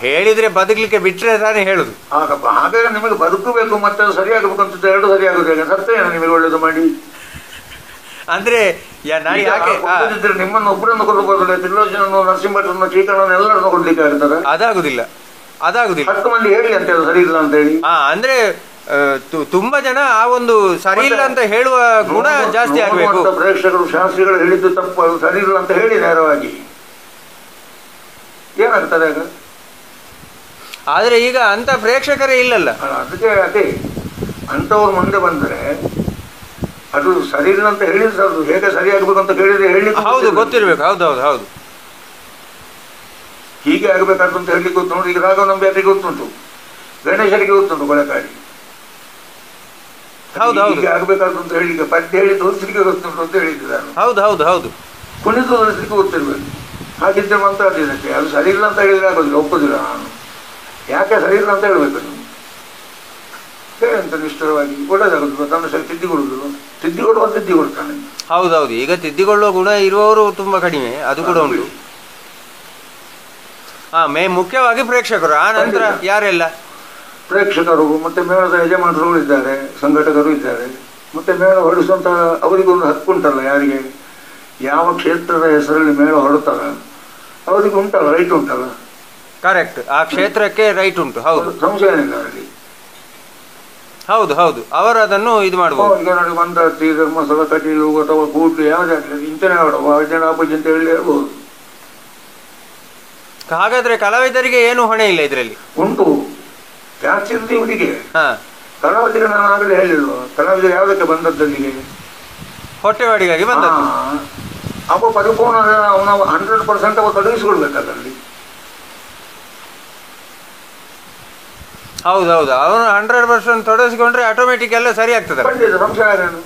ಹೇಳಿದ್ರೆ ಬದುಕಲಿಕ್ಕೆ ಬಿಟ್ರೆ ತಾನೇ ಹೇಳುದು. ಹಾಗಾಗಿ ನಿಮಗೆ ಬದುಕಬೇಕು ಮತ್ತೆ ಅದು ಸರಿಯಾಗಬೇಕು ಅಂತ ಎರಡು ಸರಿಯಾಗುತ್ತೆ. ಸತ್ಯ ನಿಮಗೆ ಒಳ್ಳೇದು ಮಾಡಿ ಅಂದ್ರೆ ನಿಮ್ಮನ್ನು ಒಬ್ಬರನ್ನು ಕೊಡಬಹುದು, ತ್ರಿಲೋಚನನ್ನು, ನರಸಿಂಹಟನ್ನು, ಚೀಕಣ್ಣನ್ನು ಎಲ್ಲರನ್ನು ಕೊಡ್ಲಿಕ್ಕೆ ಆಗ್ತದೆ? ಅದಾಗುದಿಲ್ಲ, ಅದಾಗುದಿಲ್ಲ. 10 ಮಂದಿ ಹೇಳಿ ಅಂತ ಹೇಳಿ ಸರಿ ಇಲ್ಲ ಅಂತ ಹೇಳಿ. ಅಂದ್ರೆ ತುಂಬಾ ಜನ ಆ ಒಂದು ಸರಿ ಇಲ್ಲ ಅಂತ ಹೇಳುವ ಗುಣ ಜಾಸ್ತಿ ಆಗ್ಬೇಕು. ಪ್ರೇಕ್ಷಕರು ಶಾಸ್ತ್ರಿಗಳು ಹೇಳಿದ್ದು ತಪ್ಪು, ಅದು ಸರಿ ಇಲ್ಲ ಅಂತ ಹೇಳಿ ನೇರವಾಗಿ ಏನಾಗ್ತದೆ ಆಗ? ಆದ್ರೆ ಈಗ ಅಂತ ಪ್ರೇಕ್ಷಕರೇ ಇಲ್ಲಲ್ಲ. ಅದಕ್ಕೆ ಅದೇ ಅಂತವ್ರು ಮುಂದೆ ಬಂದ್ರೆ ಅದು ಸರಿ ಇಲ್ಲ ಅಂತ ಹೇಳಿದ್ರೆ ಅದು ಹೇಗೆ ಸರಿಯಾಗಬೇಕು ಅಂತ ಹೇಳಿದ್ರೆ ಹೇಳಿ. ಹೌದು, ಗೊತ್ತಿರ್ಬೇಕು. ಹೌದು ಹೌದು ಹೌದು, ಹೀಗೆ ಆಗಬೇಕಾದ್ರು ಅಂತ ಹೇಳಿ ಗೊತ್ತು. ನೋಡಿ, ಈಗ ರಾಘವ ನಂಬಿಯಾರಿಗೆ ಗೊತ್ತುಂಟು, ಗಣೇಶರಿಗೆ ಗೊತ್ತುಂಟು ಕೊಳೆಕಾಡಿ. ಹೌದು ಹೌದು, ಆಗಬೇಕಾದ್ರು ಅಂತ ಹೇಳಿ ಪದ್ಯ ಹೇಳಿ ತೋರಿಸಲಿಕ್ಕೆ ಗೊತ್ತುಂಟು ಅಂತ ಹೇಳಿದ್ದಾರೆ. ಹೌದು ಹೌದು ಹೌದು, ಕುಣಿತ ತೋರಿಸಲಿಕ್ಕೆ ಗೊತ್ತಿರ್ಬೇಕು. ಹಾಗಿದ್ದರೆ ಮಾತಾಡ್ತಿದ್ದಕ್ಕೆ ಅದು ಸರಿ ಇಲ್ಲ ಅಂತ ಹೇಳಿದ್ರೆ ಆಗೋದಿಲ್ಲ, ಒಪ್ಪೋದಿಲ್ಲ ನಾನು. ಯಾಕೆ ಸರಿ ಇಲ್ಲ ಅಂತ ಹೇಳ್ಬೇಕು ನೀವು ಹೇಳಂತ ನಿಷ್ಠರವಾಗಿ. ಒಳ್ಳೇದಾಗೋದು, ತನ್ನ ಸರಿ ತಿದ್ದಿಕೊಡುವ ತಿದ್ದಿಕೊಡ್ತಾನೆ. ಹೌದೌದು, ಈಗ ತಿದ್ದಿಕೊಳ್ಳುವ ಗುಣ ಇರುವವರು ತುಂಬಾ ಕಡಿಮೆ, ಅದು ಕೂಡ ಉಂಟು. ಮುಖ್ಯವಾಗಿ ಪ್ರೇಕ್ಷಕರು. ಆ ನಂತರ ಯಾರೆಲ್ಲ? ಪ್ರೇಕ್ಷಕರು, ಮತ್ತೆ ಮೇಳದ ಯಜಮಾನರು ಇದ್ದಾರೆ, ಸಂಘಟಕರು ಇದ್ದಾರೆ, ಮತ್ತೆ ಮೇಳ ಹೊರಡಿಸುವಂತ ಅವರಿಗೊಂದು ಹಕ್ಕುಂಟಲ್ಲ. ಯಾರಿಗೆ ಯಾವ ಕ್ಷೇತ್ರದ ಹೆಸರಲ್ಲಿ ಮೇಳ ಹೊರಡ್ತಾರ ಅವರಿಗೆ ಉಂಟಲ್ಲ, ರೈಟ್ ಉಂಟಲ್ಲ. ಕರೆಕ್ಟ್, ಆ ಕ್ಷೇತ್ರಕ್ಕೆ ರೈಟ್ ಉಂಟು. ಹೌದು, ಸಂಶಯ ಇಲ್ಲ ಅವರಲ್ಲಿ. ಹೌದು ಹೌದು, ಅವರು ಅದನ್ನು ಇದು ಮಾಡಬಹುದು. ಈಗ ನೋಡಿ, ಮಂದಾರ್ತಿ, ಧರ್ಮಸ್ಥಳ, ಕಟೀಲು ಅಥವಾ ಕೂಟು ಯಾವುದೇ ಆಗಲಿ ಇಂಚನೆ ಆಡುವ ಜನ ಅಪಜಿ ಅಂತ ಹೇಳಿ ಹೇಳ್ಬೋದು. ಹಾಗಾದ್ರೆ ಕಲಾವಿದರಿಗೆ ಏನು ಹೊಣೆ ಇಲ್ಲ ಇದರಲ್ಲಿ? ಉಂಟು, ಜಾಸ್ತಿ ಇರುತ್ತೆ ಇವರಿಗೆ. ಕಲಾವಿದರಿಗೆ ನಾನು ಆಗಲೇ ಹೇಳಿಲ್ವ, ಕಲಾವಿದರು ಯಾವುದಕ್ಕೆ ಬಂದದ್ದಲ್ಲಿಗೆ? ಹೊಟ್ಟೆವಾಡಿಗಾಗಿ ಬಂದದ್ದು. ಅವ ಪರಿಪೂರ್ಣ ಅವನ 100% ಅವ ತೊಡಗಿಸಿಕೊಳ್ಬೇಕಲ್ಲಿ. ಹೌದೌದು, ಅವನು 100% ತೊಡಗಿಸಿಕೊಂಡ್ರೆ ಆಟೋಮೆಟಿಕ್ ಎಲ್ಲ ಸರಿ ಆಗ್ತದೆ. ಸಂಶಯ ಆಗೇನು?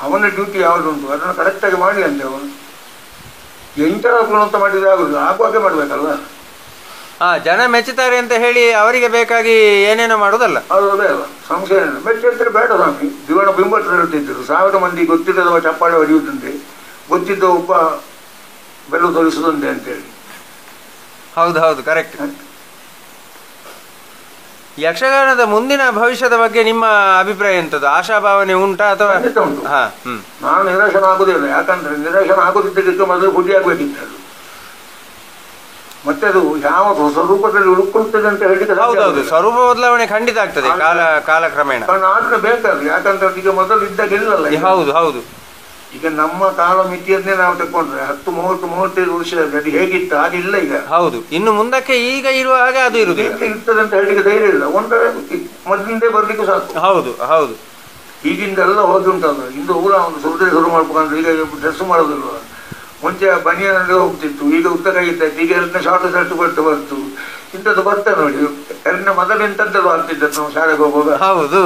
ಅವನ ಡ್ಯೂಟಿ ಯಾವ್ದು ಉಂಟು ಅದನ್ನು ಕರೆಕ್ಟಾಗಿ ಮಾಡಿ ಅಂತೆ. ಅವನು ಎಂಟು ಅಂತ ಮಾಡಿದ್ರೆ ಆಗುದಿಲ್ಲ, ಆಗುವಾಗೆ ಮಾಡ್ಬೇಕಲ್ಲ. ಜನ ಮೆಚ್ಚುತ್ತಾರೆ ಅಂತ ಹೇಳಿ ಅವರಿಗೆ ಬೇಕಾಗಿ ಏನೇನೋ ಮಾಡೋದಲ್ಲ. ಅದು ಅದೇ ಅಲ್ಲ, ಸಂಶಯ ಇಲ್ಲ. ಮೆಚ್ಚಿದ್ರೆ ಬೇಡ ಸ್ವಾಮಿ. ಜೀವನ ಬಿಂಬಟ್ಟು ಹೇಳ್ತಿದ್ರು, 1000 ಮಂದಿ ಗೊತ್ತಿಲ್ಲದವ ಚಪ್ಪಾಳೆ ಹೊಡೆಯುವುದಂತೆ, ಗೊತ್ತಿದ್ದ ಒಬ್ಬ ಬೆಲ್ಲ ತೋರಿಸುವುದಂತೆ ಅಂತೇಳಿ. ಹೌದು ಹೌದು, ಕರೆಕ್ಟ್. ಯಕ್ಷಗಾನದ ಮುಂದಿನ ಭವಿಷ್ಯದ ಬಗ್ಗೆ ನಿಮ್ಮ ಅಭಿಪ್ರಾಯ ಎಂತದ್ದು? ಆಶಾಭಾವನೆ ಉಂಟಾ ಅಥವಾ? ಉಂಟು. ನಾನು ನಿರಾಶನ ಆಗುದಿಲ್ಲ. ಯಾಕಂದ್ರೆ ನಿರಾಶನ ಆಗುತ್ತಿದ್ದಕ್ಕೆ ಮೊದಲು ಬುದ್ಧಿ ಆಗ್ಬೇಕಿತ್ತು ಅದು. ಮತ್ತೆ ಅದು ಯಾವ ಸ್ವರೂಪದಲ್ಲಿ ಉಳ್ಕೊಳ್ತದೆ ಅಂತ ಹೇಳಿ. ಹೌದೌದು, ಸ್ವರೂಪ ಬದಲಾವಣೆ ಖಂಡಿತ ಆಗ್ತದೆ ಕಾಲಕ್ರಮೇಣ. ಆದ್ರೆ ಬೇಕಾದ್ರೆ, ಯಾಕಂದ್ರೆ ಈಗ ಮೊದಲು ಇದ್ದಾಗ ಇಲ್ಲಲ್ಲ. ಹೌದು ಹೌದು, ಈಗ ನಮ್ಮ ಕಾಲ ಮಿತಿಯನ್ನೇ ನಾವು ತಕೊಂಡ್ರೆ 10, 30, 35 ವರ್ಷದಲ್ಲಿ ಅದು ಹೇಗಿತ್ತು ಹಾಗಿಲ್ಲ ಈಗ. ಹೌದು, ಇನ್ನು ಮುಂದಕ್ಕೆ ಈಗ ಇರುವ ಹಾಗೆ ಅದು ಇರುವುದಿಲ್ಲ, ಇರ್ತದೆ ಅಂತ ಹೇಳಿಕ್ಕೆ ಧೈರ್ಯ ಇಲ್ಲ. ಒಂದರೆ ಮೊದಲಿಂದೇ ಬರ್ಲಿಕ್ಕೆ ಸಾಕು. ಹೌದು ಹೌದು, ಈಗಿಂದೆಲ್ಲ ಹೋಗಿ ಉಂಟಲ್ಲ. ಇಂದು ಊರ ಒಂದು ಶುರು ಮಾಡ್ಬೇಕಂದ್ರೆ ಈಗ ಡ್ರೆಸ್ ಮಾಡೋದಿಲ್ವ. ಮುಂಚೆ ಬನಿಯನಲ್ಲಿ ಹೋಗ್ತಿತ್ತು, ಈಗ ಉದ್ದ ಇದ್ದಾಯ್ತು. ಈಗ 2ನೇ ಶಾರ್ಟ್ ಶರ್ಟ್ ಬರ್ತು. ಇಂಥದ್ದು ಬರ್ತದೆ ನೋಡಿ. 2ನೇ ಮೊದಲು ಇಂಥದ್ದೆಲ್ಲ ಆಗ್ತಿದ್ದದ್ದು ನಾವು ಶಾಲೆಗೆ ಹೋಗುವಾಗ. ಹೌದು,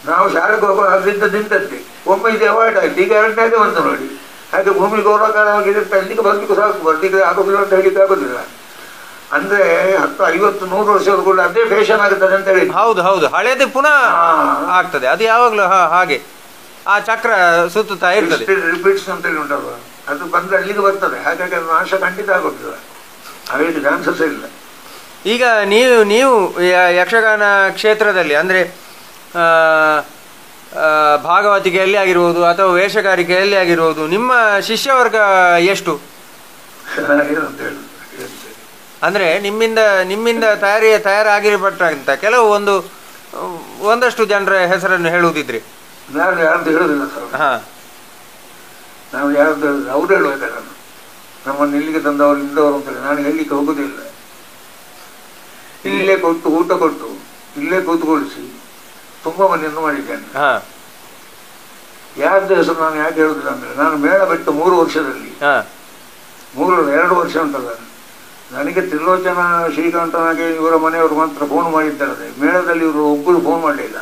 ನಾವು ಶಾಲೆಗೆ ಹೋಗುವಾಗ ಅದ್ರಿಂದ ನಿಂತದ್ದೆ. ಒಮ್ಮೆ ಇದು ಅವಾಯ್ಡ್ ಆಯ್ತು, ಈಗ 2ನೇದೇ ಬಂತು ನೋಡಿ. ಹಾಗೆ ಭೂಮಿ ಗೌರವಕಾರವಾಗಿರುತ್ತೆ. ಅಲ್ಲಿಗೆ ಬರ್ಲಿಕ್ಕೆ ಸಾಕು, ಬರ್ಲಿಕ್ಕೆ ಆಗೋದಿಲ್ಲ ಅಂತ ಹೇಳಿಕ್ಕೆ ಆಗೋದಿಲ್ಲ. ಅಂದ್ರೆ 10, 50, 100 ವರ್ಷದ ಕೂಡ ಅದೇ ಫ್ಯಾಷನ್ ಆಗುತ್ತದೆ ಅಂತ ಹೇಳಿ. ಹೌದು ಹೌದು, ಹಳೇದು ಪುನಃ ಆಗ್ತದೆ. ಅದು ಯಾವಾಗ್ಲೂ ಹಾಗೆ ಆ ಚಕ್ರ ಸುತ್ತುತ್ತಾ ಇರ್ತದೆ. ರಿಪೀಟ್ಸ್ ಅಂತ ಹೇಳಿ ಉಂಟಲ್ವ, ಅದು ಬಂದ್ರೆ ಅಲ್ಲಿಗೆ ಬರ್ತದೆ. ಹಾಗಾಗಿ ಅದು ನಾಶ ಖಂಡಿತ ಆಗೋದಿಲ್ಲ, ಹಾಗಾಗಿ ಚಾನ್ಸಸ್ ಇಲ್ಲ. ಈಗ ನೀವು ಯಕ್ಷಗಾನ ಕ್ಷೇತ್ರದಲ್ಲಿ ಅಂದ್ರೆ ಭಾಗವತಿಕೆಯಲ್ಲಿ ಆಗಿರುವುದು ಅಥವಾ ವೇಷಗಾರಿಕೆಯಲ್ಲಿ ಆಗಿರುವುದು, ನಿಮ್ಮ ಶಿಷ್ಯವರ್ಗ ಎಷ್ಟು? ಅಂದ್ರೆ ನಿಮ್ಮಿಂದ ತಯಾರಾಗಿರಪಟ್ಟಂತ ಕೆಲವು ಒಂದಷ್ಟು ಜನರ ಹೆಸರನ್ನು ಹೇಳುವುದಿದ್ರೆ? ನಾನು ಯಾರಂತ ಹೇಳುದಿಲ್ಲ ಸರ್. ನಾವು ಯಾರ್ದು ಅವ್ರು ಹೇಳುವಾಗ ನಾನು ನಮ್ಮನ್ನು ಇಲ್ಲಿಗೆ ತಂದವರು ಇಂದವರು ಅಂತೇಳಿ ನಾನು ಹೇಳಲಿಕ್ಕೆ ಹೋಗುವುದಿಲ್ಲ. ಇಲ್ಲೇ ಕೊಟ್ಟು ಊಟ ಕೊಟ್ಟು ಇಲ್ಲೇ ಕೂತ್ಕೊಳಿಸಿ ತುಂಬ ಮಂದಿಯನ್ನು ಮಾಡಿದ್ದೇನೆ. ಯಾರ್ದು ಹೆಸರು ನಾನು ಯಾಕೆ ಹೇಳುದಿಲ್ಲ ಅಂದರೆ, ನಾನು ಮೇಳ ಬಿಟ್ಟು 3 ವರ್ಷದಲ್ಲಿ 2 ವರ್ಷ ಉಂಟಲ್ಲ, ನನಗೆ ತ್ರಿಲೋಚನ ಶ್ರೀಕಾಂತನಾಗೆ ಇವರ ಮನೆಯವರು ಮಾತ್ರ ಫೋನ್ ಮಾಡಿದ್ದಾರೆ. ಮೇಳದಲ್ಲಿ ಇವರು ಒಬ್ಬರು ಫೋನ್ ಮಾಡಲಿಲ್ಲ,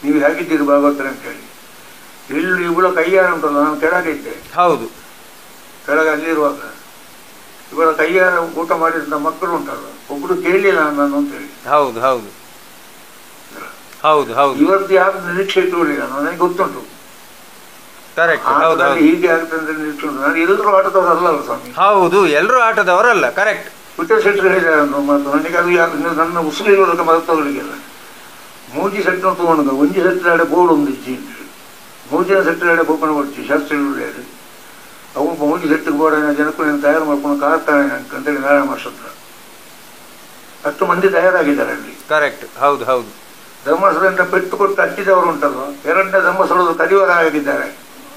ನೀವು ಹೇಗಿದ್ದೀರಿ ಭಾಗವತರ ಅಂತೇಳಿ. ಇಲ್ಲಿ ಇವಳ ಕೈಯಾರ ಉಂಟಲ್ಲ, ನಾನು ಕೆಳಗಿದ್ದೆ. ಹೌದು, ಕೆಳಗೆ ಅಲ್ಲಿರುವಾಗ ಇವರ ಕೈಯಾರ ಊಟ ಮಾಡಿದ ಮಕ್ಕಳು ಉಂಟಲ್ಲ, ಒಬ್ಬರು ಕೇಳಲಿಲ್ಲ ನಾನು ಅಂತೇಳಿ. ಹೌದು ಹೌದು ಹೌದು ಹೌದು. ಇವತ್ತು ಯಾರು ನಿರೀಕ್ಷೆ ಇಟ್ಟುಕೊಳ್ಳಿಲ್ಲ, ನನಗೆ ಗೊತ್ತುಂಟು ಹೀಗೆ ಆಗ್ತದೆ ನಿರೀಕ್ಷೆ ಉಂಟು. ನಾನು ಎಲ್ಲರೂ ಆಟದವರಲ್ಲ ಸ್ವಾಮಿ. ಹೌದು, ಎಲ್ಲರೂ ಆಟದವರಲ್ಲ. ಕರೆಕ್ಟ್. ಪುಟ್ಟ ಸೆಟ್ರು ಹೇಳಿದ್ದಾರೆ ಮಾತು ನನಗೆ, ಅದು ಯಾರು ನನ್ನ ಉಸಿರಿರುವಾಗ ಮರತವಳಿಗೆಲ್ಲ ಮೂಜಿ ಸೆಟ್ನ ತಗೊಂಡು ಒಂಜಿ ಸೆಟ್ಟಾಡೆ ಬೋರ್ಡ್ ಒಂದು ಇಚ್ಚಿ ಅಂತೇಳಿ, ಮೂಜಿನ ಸೆಟ್ಟಾಡೆ ಬೋಪನ ಕೊಡ್ತಿ ಶಾಸ್ತ್ರಿ ಹೇಳಿ ಅವು ಮೂಜಿ ಸೆಟ್ಟಿಗೆ ಬೋರ್ಡನ್ನ ಜನಕ್ಕೂ ನಾನು ತಯಾರು ಮಾಡ್ಕೊಂಡು ಕಾರ್ತಾನೆ ಅಂತೇಳಿ ನಾರಾಯಣ ಮಾಸ್ಟರ್ 10 ಮಂದಿ ತಯಾರಾಗಿದ್ದಾರೆ ಅಲ್ಲಿ. ಕರೆಕ್ಟ್. ಹೌದು ಹೌದು. ಧರ್ಮಸ್ಥಳದಿಂದ ಪೆಟ್ಟು ಕೊಟ್ಟು ಹಚ್ಚಿದವರು ಉಂಟಲ್ಲ, 2ನೇ ಧರ್ಮಸ್ಥಳದ ಕಡಿವರಾಗಿದ್ದಾರೆ.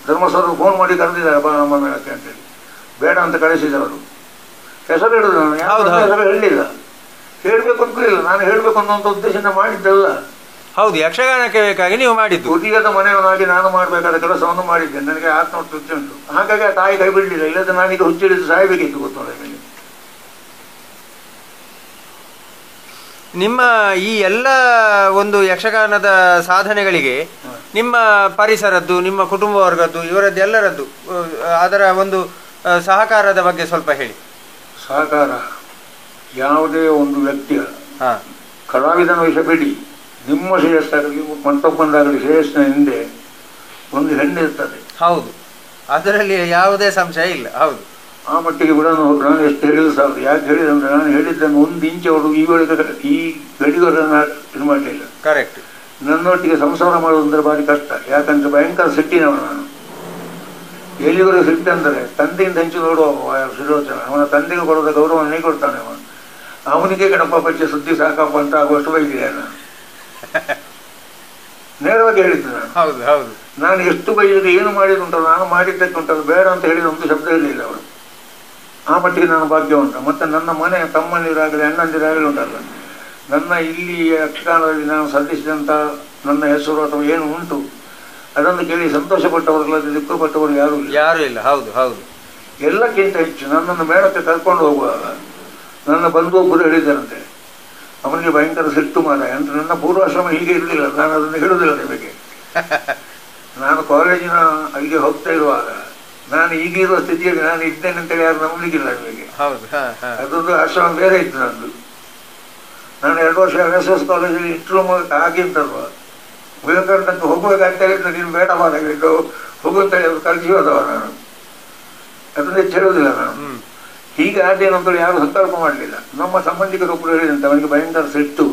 ಧರ್ಮಸ್ಥಳರು ಫೋನ್ ಮಾಡಿ ಕರೆದಿದ್ದಾರೆ ಬಾ ನಮ್ಮ ಮೇಳಕ್ಕೆ ಅಂತೇಳಿ, ಬೇಡ ಅಂತ ಕಳಿಸಿದವರು. ಹೆಸರು ಹೇಳಿದ್ರು, ನಾನು ಯಾವ ಹೆಸರು ಹೇಳಲಿಲ್ಲ, ಹೇಳಬೇಕು ಅಂತಲಿಲ್ಲ, ನಾನು ಹೇಳಬೇಕು ಅನ್ನೋಂಥ ಉದ್ದೇಶದಿಂದ ಮಾಡಿದ್ದಲ್ಲ. ಹೌದು, ಯಕ್ಷಗಾನಕ್ಕೆ ಬೇಕಾಗಿ ನೀವು ಮಾಡಿದ್ದು. ಉದ್ಯೋಗದ ಮನೆಯವನಾಗಿ ನಾನು ಮಾಡಬೇಕಾದ ಕೆಲಸವನ್ನು ಮಾಡಿದ್ದೆ. ನನಗೆ ಆತ್ಮತೃಪ್ತಿ ಉಂಟು, ಹಾಗಾಗಿ ಆ ತಾಯಿ ಕೈ ಬಿಡಲಿಲ್ಲ. ಇಲ್ಲದ ನಾನೀಗ ಹುಚ್ಚಿಡಿದು ಸಾಯಬೇಕಿತ್ತು ಗೊತ್ತೋಳ. ನಿಮ್ಮ ಈ ಎಲ್ಲ ಒಂದು ಯಕ್ಷಗಾನದ ಸಾಧನೆಗಳಿಗೆ ನಿಮ್ಮ ಪರಿಸರದ್ದು, ನಿಮ್ಮ ಕುಟುಂಬ ವರ್ಗದ್ದು, ಇವರದ್ದು ಎಲ್ಲರದ್ದು ಅದರ ಒಂದು ಸಹಕಾರದ ಬಗ್ಗೆ ಸ್ವಲ್ಪ ಹೇಳಿ. ಸಹಕಾರ ಯಾವುದೇ ಒಂದು ವ್ಯಕ್ತಿಯ ಕಲಾವಿದನ ವಿಷಯ ಬಿಡಿ, ನಿಮ್ಮ ಶ್ರೇಯಸ್ಸಾಗಲಿ ಮತ್ತೊಬ್ಬಂದಾಗಲಿ ಶ್ರೇಯಸ್ಸಿನ ಹಿಂದೆ ಒಂದು ಹೆಣ್ಣು ಇರ್ತದೆ. ಹೌದು, ಅದರಲ್ಲಿ ಯಾವುದೇ ಸಂಶಯ ಇಲ್ಲ. ಹೌದು, ಆ ಮಟ್ಟಿಗೆ ಕೂಡ ನಾನು ಎಷ್ಟು ಹೇಳಿದ್ರು ಸಾಕು. ಯಾಕೆ ಹೇಳಿದಂದ್ರೆ, ನಾನು ಹೇಳಿದ್ದನ್ನು 1 ಇಂಚ್ ಅವರು ಈ ಗಡಿಗರನ್ನು ಇದು ಮಾಡಲಿಲ್ಲ. ಕರೆಕ್ಟ್. ನನ್ನೊಟ್ಟಿಗೆ ಸಂಸಾರ ಮಾಡುವುದಂದ್ರೆ ಭಾರಿ ಕಷ್ಟ. ಯಾಕಂದ್ರೆ ಭಯಂಕರ ಸಿಟ್ಟಿನವ ನಾನು. ಎಲ್ಲಿವರೆಗೂ ಸಿಟ್ಟು ಅಂದರೆ, ತಂದೆಯಿಂದ ಹಂಚಿ ನೋಡುವ ಶ್ರೀಲೋಚನ, ಅವನ ತಂದೆಗೆ ಕೊಡೋದ ಗೌರವ ನನಗೆ ಕೊಡ್ತಾನೆ. ಅವನಿಗೆ ಗಣಪ ಪಚ್ಚೆ ಸುದ್ದಿ ಸಾಕಪ್ಪ ಅಂತ ಆಗುವಷ್ಟು ಬೈದಿದೆ ನಾನು. ನೇರವಾಗಿ ಹೇಳಿದ್ದು ನಾನು. ಹೌದು ಹೌದು. ನಾನು ಎಷ್ಟು ಬೈದಿದೆ, ಏನು ಮಾಡಿದುಂಟಲ್ಲ, ನಾನು ಮಾಡಿದ್ದಕ್ಕೆ ಉಂಟಲ್ಲ, ಬೇಡ ಅಂತ ಹೇಳಿದ ಒಂದು ಶಬ್ದ ಇರಲಿಲ್ಲ ಅವರು. ಆ ಮಟ್ಟಿಗೆ ನಾನು ಭಾಗ್ಯವಂತ. ಮತ್ತು ನನ್ನ ಮನೆ ತಮ್ಮಂದಿರಾಗಲಿ ಅಣ್ಣಂದಿರಾಗಲಿ ಉಂಟಲ್ಲ, ನನ್ನ ಇಲ್ಲಿ ಯಕ್ಷಗಾನದಲ್ಲಿ ನಾನು ಸಲ್ಲಿಸಿದಂಥ ನನ್ನ ಹೆಸರು ಅಥವಾ ಏನು ಉಂಟು ಅದನ್ನು ಕೇಳಿ ಸಂತೋಷಪಟ್ಟವರಲ್ಲ, ದುಃಖಪಟ್ಟವರು ಯಾರೂ ಇಲ್ಲ. ಹೌದು ಹೌದು. ಎಲ್ಲಕ್ಕಿಂತ ಹೆಚ್ಚು ನನ್ನನ್ನು ಮೇಳಕ್ಕೆ ಕರ್ಕೊಂಡು ಹೋಗುವಾಗ ನನ್ನ ಬಂಧು ಒಬ್ಬರು ಹೇಳಿದ್ದಾರಂತೆ, ಅವನಿಗೆ ಭಯಂಕರ ಸಿಟ್ಟು ಮಾರಾಯ ಅಂತ. ನನ್ನ ಪೂರ್ವಾಶ್ರಮ ಹೀಗೆ ಇರಲಿಲ್ಲ, ನಾನು ಅದನ್ನು ಹೇಳುವುದಿಲ್ಲ ನಿಮಗೆ. ನಾನು ಕಾಲೇಜಿನ ಅಲ್ಲಿಗೆ ಹೋಗ್ತಾ ಇರುವಾಗ ನಾನು ಈಗಿರುವ ಸ್ಥಿತಿಯಲ್ಲಿ ನಾನು ಇದ್ದೇನೆ ಅಂತೇಳಿ ಯಾರು ನಂಬಲಿಕ್ಕಿಲ್ಲ ನಿಮಗೆ. ಅದೊಂದು ಆಶ್ರಮ ಬೇರೆ ಇತ್ತು ನಂದು. ನಾನು 2 ವರ್ಷ NSS ಕಾಲೇಜಲ್ಲಿ ಇಂಟ್ರೂ ಆಗಿಂತಲ್ವ, ವಿವೇಕಾನಂದಕ್ಕೆ ಹೋಗ್ಬೇಕಂತ ಹೇಳಿದ್ರೆ ನೀನು ಬೇಡ ಮಾಡಿದ್ದು ಹೋಗುತ್ತೇಳಿ ಅವರು ಕಳಿಸಿ ಹೋದವ. ನಾನು ಅದನ್ನು ಹೆಚ್ಚಿರೋದಿಲ್ಲ. ನಾನು ಹೀಗೆ ಆದೇನಂತೇಳಿ ಯಾರು ಸಂಕಲ್ಪ ಮಾಡಲಿಲ್ಲ. ನಮ್ಮ ಸಂಬಂಧಿಕರೊಬ್ಬರು ಹೇಳಿದಂತೆ, ಅವನಿಗೆ ಭಯಂಕರ ಸಿಟ್ಟು,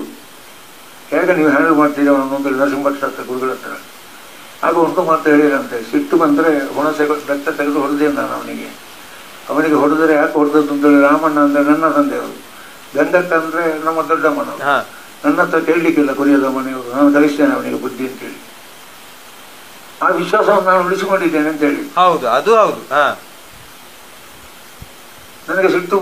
ಹೇಗೆ ನೀವು ಹ್ಯಾಂಡಲ್ ಮಾಡ್ತೀರಿ ಅವನೊಂದು ನರಸಿಂಹಭಟ್ ಹತ್ರ ಗುರುಗಳ ಹತ್ರ. ಆಗ ಒಂದು ಮಾತು ಹೇಳಿದಂತೆ, ಸಿಟ್ಟು ಬಂದರೆ ಹುಣಸೆ ಬೆತ್ತ ತೆಗೆದು ಹೊಡೆದೆ ನಾನು ಅವನಿಗೆ ಹೊಡೆದರೆ ಯಾಕೆ ಹೊಡೆದದ್ದು ಅಂತೇಳಿ, ರಾಮಣ್ಣ ಅಂದರೆ ನನ್ನ ತಂದೆಯವರು, ಗಂಗಕ್ಕ ಅಂದರೆ ನಮ್ಮ ದೊಡ್ಡಮ್ಮನವರು. ನನ್ನ ಹತ್ರ ಕೇಳಲಿಕ್ಕಿಲ್ಲ ಕೊರಿಯದ ಮನೆಯವರು, ನಾನು ಕಲಿಸ್ತೇನೆ ಅವನಿಗೆ ಬುದ್ಧಿ ಅಂತೇಳಿ. ಆ ವಿಶ್ವಾಸವನ್ನು ನಾನು ಉಳಿಸಿಕೊಂಡಿದ್ದೇನೆ ಅಂತೇಳಿ. ಹೌದು, ಅದು ಹೌದು. ನನಗೆ ಸಿಟ್ಟು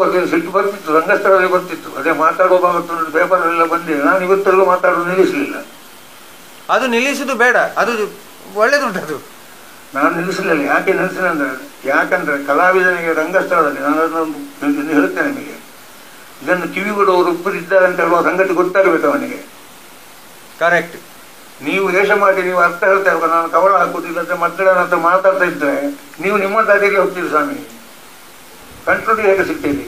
ಬರ್ತಿತ್ತು, ರಂಗಸ್ಥಳದಲ್ಲಿ ಬರ್ತಿತ್ತು. ಅದೇ ಮಾತಾಡುವ ಭಾಗತ್ತು ಪೇಪರಲ್ಲೆಲ್ಲ ಬಂದಿದೆ. ನಾನು ಇವತ್ತರೆಗೂ ಮಾತಾಡೋದು ನಿಲ್ಲಿಸಲಿಲ್ಲ. ಅದು ನಿಲ್ಲಿಸುದು ಬೇಡ, ಅದು ಒಳ್ಳೇದುಂಟದು. ನಾನು ನಿಲ್ಲಿಸಲಿಲ್ಲ. ಯಾಕೆ ನಿಲ್ಲಿಸಿಲ್ಲ ಅಂದರೆ, ಯಾಕಂದರೆ ಕಲಾವಿದನಿಗೆ ರಂಗಸ್ಥಳದಲ್ಲಿ ನಾನು ಅದನ್ನು ಹೇಳುತ್ತೇನೆ ನಿಮಗೆ, ಇದನ್ನು ಕಿವಿಗೊಡುವವರು ಒಬ್ಬರು ಇದ್ದಾರೆ ಅಂತ ಹೇಳುವ ಸಂಗತಿ ಗೊತ್ತಾಗಬೇಕು ಅವನಿಗೆ. ಕರೆಕ್ಟ್. ನೀವು ವೇಷ ಮಾಡಿ ನೀವು ಅರ್ಥ ಹೇಳ್ತಾ ಇರುವ, ನಾನು ಕವಳ ಹಾಕುವುದಿಲ್ಲಂತೆ ಮಕ್ಕಳನ್ನ ಹತ್ರ ಮಾತಾಡ್ತಾ ಇದ್ದರೆ ನೀವು ನಿಮ್ಮ ದಾರಿಯಲ್ಲಿ ಹೋಗ್ತೀರಿ ಸ್ವಾಮಿ. ಕಂಟ್ರೋಲ್ ಹೇಗೆ ಸಿಗ್ತೀರಿ?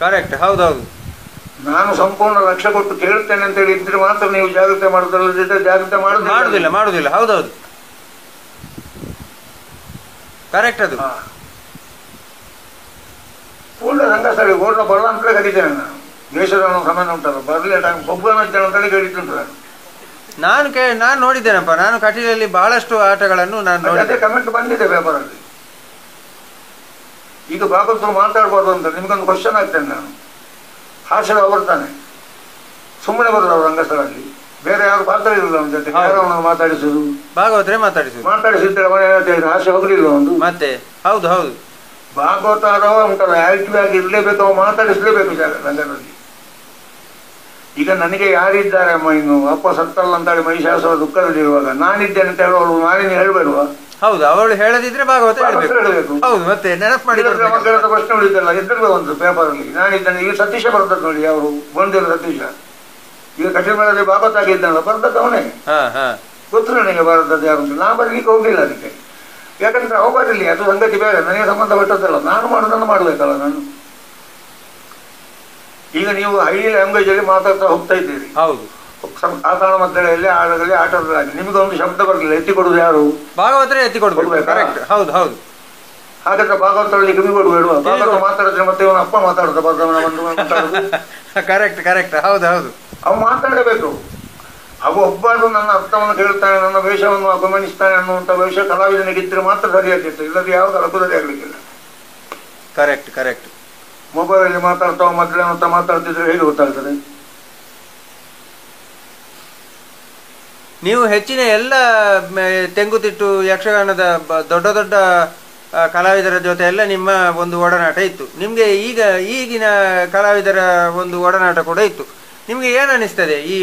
ಕರೆಕ್ಟ್. ಹೌದೌದು. ನಾನು ಸಂಪೂರ್ಣ ಲಕ್ಷ್ಯ ಕೊಟ್ಟು ಕೇಳ್ತೇನೆ ಅಂತ ಹೇಳಿ ಇದ್ರೆ ಮಾತ್ರ ನೀವು ಜಾಗ್ರತೆ ಮಾಡೋದ್ರಲ್ಲದಿದ್ದರೆ ಜಾಗ್ರತೆ ಮಾಡುದಿಲ್ಲ. ಹೌದೌದು, ಕರೆಕ್ಟ್. ಅದು ಪೂರ್ಣ ರಂಗಸ್ಥಳ ಪೂರ್ಣ ಬರ ಅಂತಲೇ ಕರೀತೇನೆ ನಾನು. ದೇಶದ ಸಮಯ ಉಂಟಲ್ಲ, ಬರಲೇ ಟೈಮ್ ಒಬ್ಬನ ಅಂತೇಳಿ ಕರೀತುಂಟು. ನಾನು ನೋಡಿದ್ದೇನಪ್ಪ, ನಾನು ಕಟೀಲಲ್ಲಿ ಬಹಳಷ್ಟು ಆಟಗಳನ್ನು ನಾನು ನೋಡಿದ್ದೆ. ಕಮೆಂಟ್ ಬಂದಿದೆ ಪೇಪರಲ್ಲಿ. ಈಗ ಭಾಗವತರು ಮಾತಾಡ್ಬಾರ್ದು ಅಂತ ನಿಮ್ಗೊಂದು ಕ್ವಶನ್ ಆಗ್ತೇನೆ ನಾನು. ಹಾಸ್ಯದ ಅವರು ತಾನೆ, ಸುಮ್ಮನೆ ಬರೋದು ಅವರು ರಂಗಸ್ಥಳದಲ್ಲಿ. ಬೇರೆ ಯಾರು ಪಾತ್ರ ಇರಲಿಲ್ಲ ಅವನ ಜೊತೆ, ಯಾರು ಅವನನ್ನು ಮಾತಾಡಿಸುದು? ಭಾಗವತರೇ ಮಾತಾಡಿಸಿದ್ರೆ ಮನೆ ಆಸೆ ಹೋಗ್ಲಿಲ್ಲ ಒಂದು. ಮತ್ತೆ ಹೌದು ಹೌದು, ಭಾಗವತ ಉಂಟಲ್ಲ, ಆಕ್ಟಿವ್ ಆಗಿ ಇರಲೇಬೇಕು, ಅವ ಮಾತಾಡಿಸ್ಲೇಬೇಕು ರಂಗದಲ್ಲಿ. ಈಗ ನನಗೆ ಯಾರಿದ್ದಾರೆ ಅಮ್ಮ, ಇನ್ನು ಅಪ್ಪ ಸತ್ತಲ್ಲ ಅಂತೇಳಿ ಮಹಿಷಾಸುರ ದುಃಖದಲ್ಲಿರುವಾಗ ನಾನಿದ್ದೇನೆ ಅಂತ ಹೇಳುವಳು ನಾನಿನ್ನು ಹೇಳ್ಬೇಡುವ? ಹೌದು, ಅವಳು ಹೇಳದಿದ್ರೆ ಭಾಗವತ ಹೇಳಬೇಕು. ಹೌದು, ಮತ್ತೆ ನೆನಪು ಮಾಡಿ ಮಕ್ಕಳ ಪ್ರಶ್ನೆ ಉಳಿದಲ್ಲ, ಎದ್ದಿರ್ಬೇಕು ಒಂದು ಪೇಪರ್ ಅಲ್ಲಿ ನಾನಿದ್ದೇನೆ. ಈಗ ಸತೀಶ ಬರ್ತದೆ ನೋಡಿ, ಅವರು ಬಂದಿರೋ ಸತೀಶ ಈಗ ಕಠಿಣದಲ್ಲಿ ಭಾಗವತ ಆಗಿದ್ದಾನಲ್ಲ, ಬರ್ತದ ಅವನೇ. ಗೊತ್ತು ನನಗೆ ಬರ್ತದ್ದು ಯಾರು ಅಂತ. ನಾ ಬರ್ಲಿಕ್ಕೆ ಹೋಗಿಲ್ಲ ಅದಕ್ಕೆ, ಯಾಕಂದ್ರೆ ಅವ ಬರಲಿ, ಅದು ಸಂಗತಿ ಬೇರೆ, ನನಗೆ ಸಂಬಂಧಪಟ್ಟದ್ದಲ್ಲ. ನಾನು ಮಾಡೋದನ್ನು ಮಾಡ್ಬೇಕಲ್ಲ ನಾನು. ಈಗ ನೀವು ಹೈ ಲ್ಯಾಂಗ್ವೇಜ್ ಅಲ್ಲಿ ಮಾತಾಡ್ತಾ ಹೋಗ್ತಾ ಇದ್ದೀರಿ. ಹೌದು, ಆ ತಾಳಮದ್ದಳೆಯಲ್ಲಿ ಆಡದಲ್ಲಿ ಆಟದಲ್ಲಿ ನಿಮಗೆ ಒಂದು ಶಬ್ದ ಬರಲಿಲ್ಲ, ಎತ್ತಿ ಕೊಡುದು ಯಾರು? ಭಾಗವತರೇ ಎತ್ತಿ ಕೊಡ್ಬೇಕು. ಹೌದು ಹೌದು, ಹಾಗಾದ್ರೆ ಭಾಗವತರಲ್ಲಿ ಕಿವಿ ಕೊಡಬೇಡುವ? ಭಾಗವತ ಮಾತಾಡಿದ್ರೆ ಮತ್ತೆ ಇವನ ಅಪ್ಪ ಮಾತಾಡ್ತಾ ಬರ್ದವನ ಬಂದು ಮಾತಾಡುದು. ಕರೆಕ್ಟ್ ಕರೆಕ್ಟ್, ಹೌದು ಹೌದು, ಅವ ಮಾತಾಡಬೇಕು. ಅವ ಒಬ್ಬರು ನನ್ನ ಅರ್ಥವನ್ನು ಕೇಳ್ತಾನೆ, ನನ್ನ ವೇಷವನ್ನು ಗಮನಿಸ್ತಾನೆ ಅನ್ನುವಂಥ ವೇಷ ಕಲಾವಿದನಿಗಿದ್ರೆ ಮಾತ್ರ ಸರಿಯಾಗಿತ್ತು, ಇಲ್ಲದೆ ಯಾವ್ದು ಅರ್ಥದಲ್ಲಿ ಆಗ್ಲಿಕ್ಕಿಲ್ಲ. Correct correct. ಮೊಬೈಲಲ್ಲಿ ಮಾತಾಡ್ತಾವ ಮೊದಲೇ ಅಂತ ಮಾತಾಡ್ತಿದ್ರೆ ಹೇಗೆ ಗೊತ್ತಾಗ್ತದೆ? ನೀವು ಹೆಚ್ಚಿನ ಎಲ್ಲ ತೆಂಗುತಿಟ್ಟು ಯಕ್ಷಗಾನದ ದೊಡ್ಡ ದೊಡ್ಡ ಕಲಾವಿದರ ಜೊತೆ ಎಲ್ಲ ನಿಮ್ಮ ಒಂದು ಒಡನಾಟ ಇತ್ತು. ನಿಮಗೆ ಈಗಿನ ಕಲಾವಿದರ ಒಂದು ಒಡನಾಟ ಕೂಡ ಇತ್ತು. ನಿಮಗೆ ಏನು ಅನಿಸ್ತದೆ? ಈ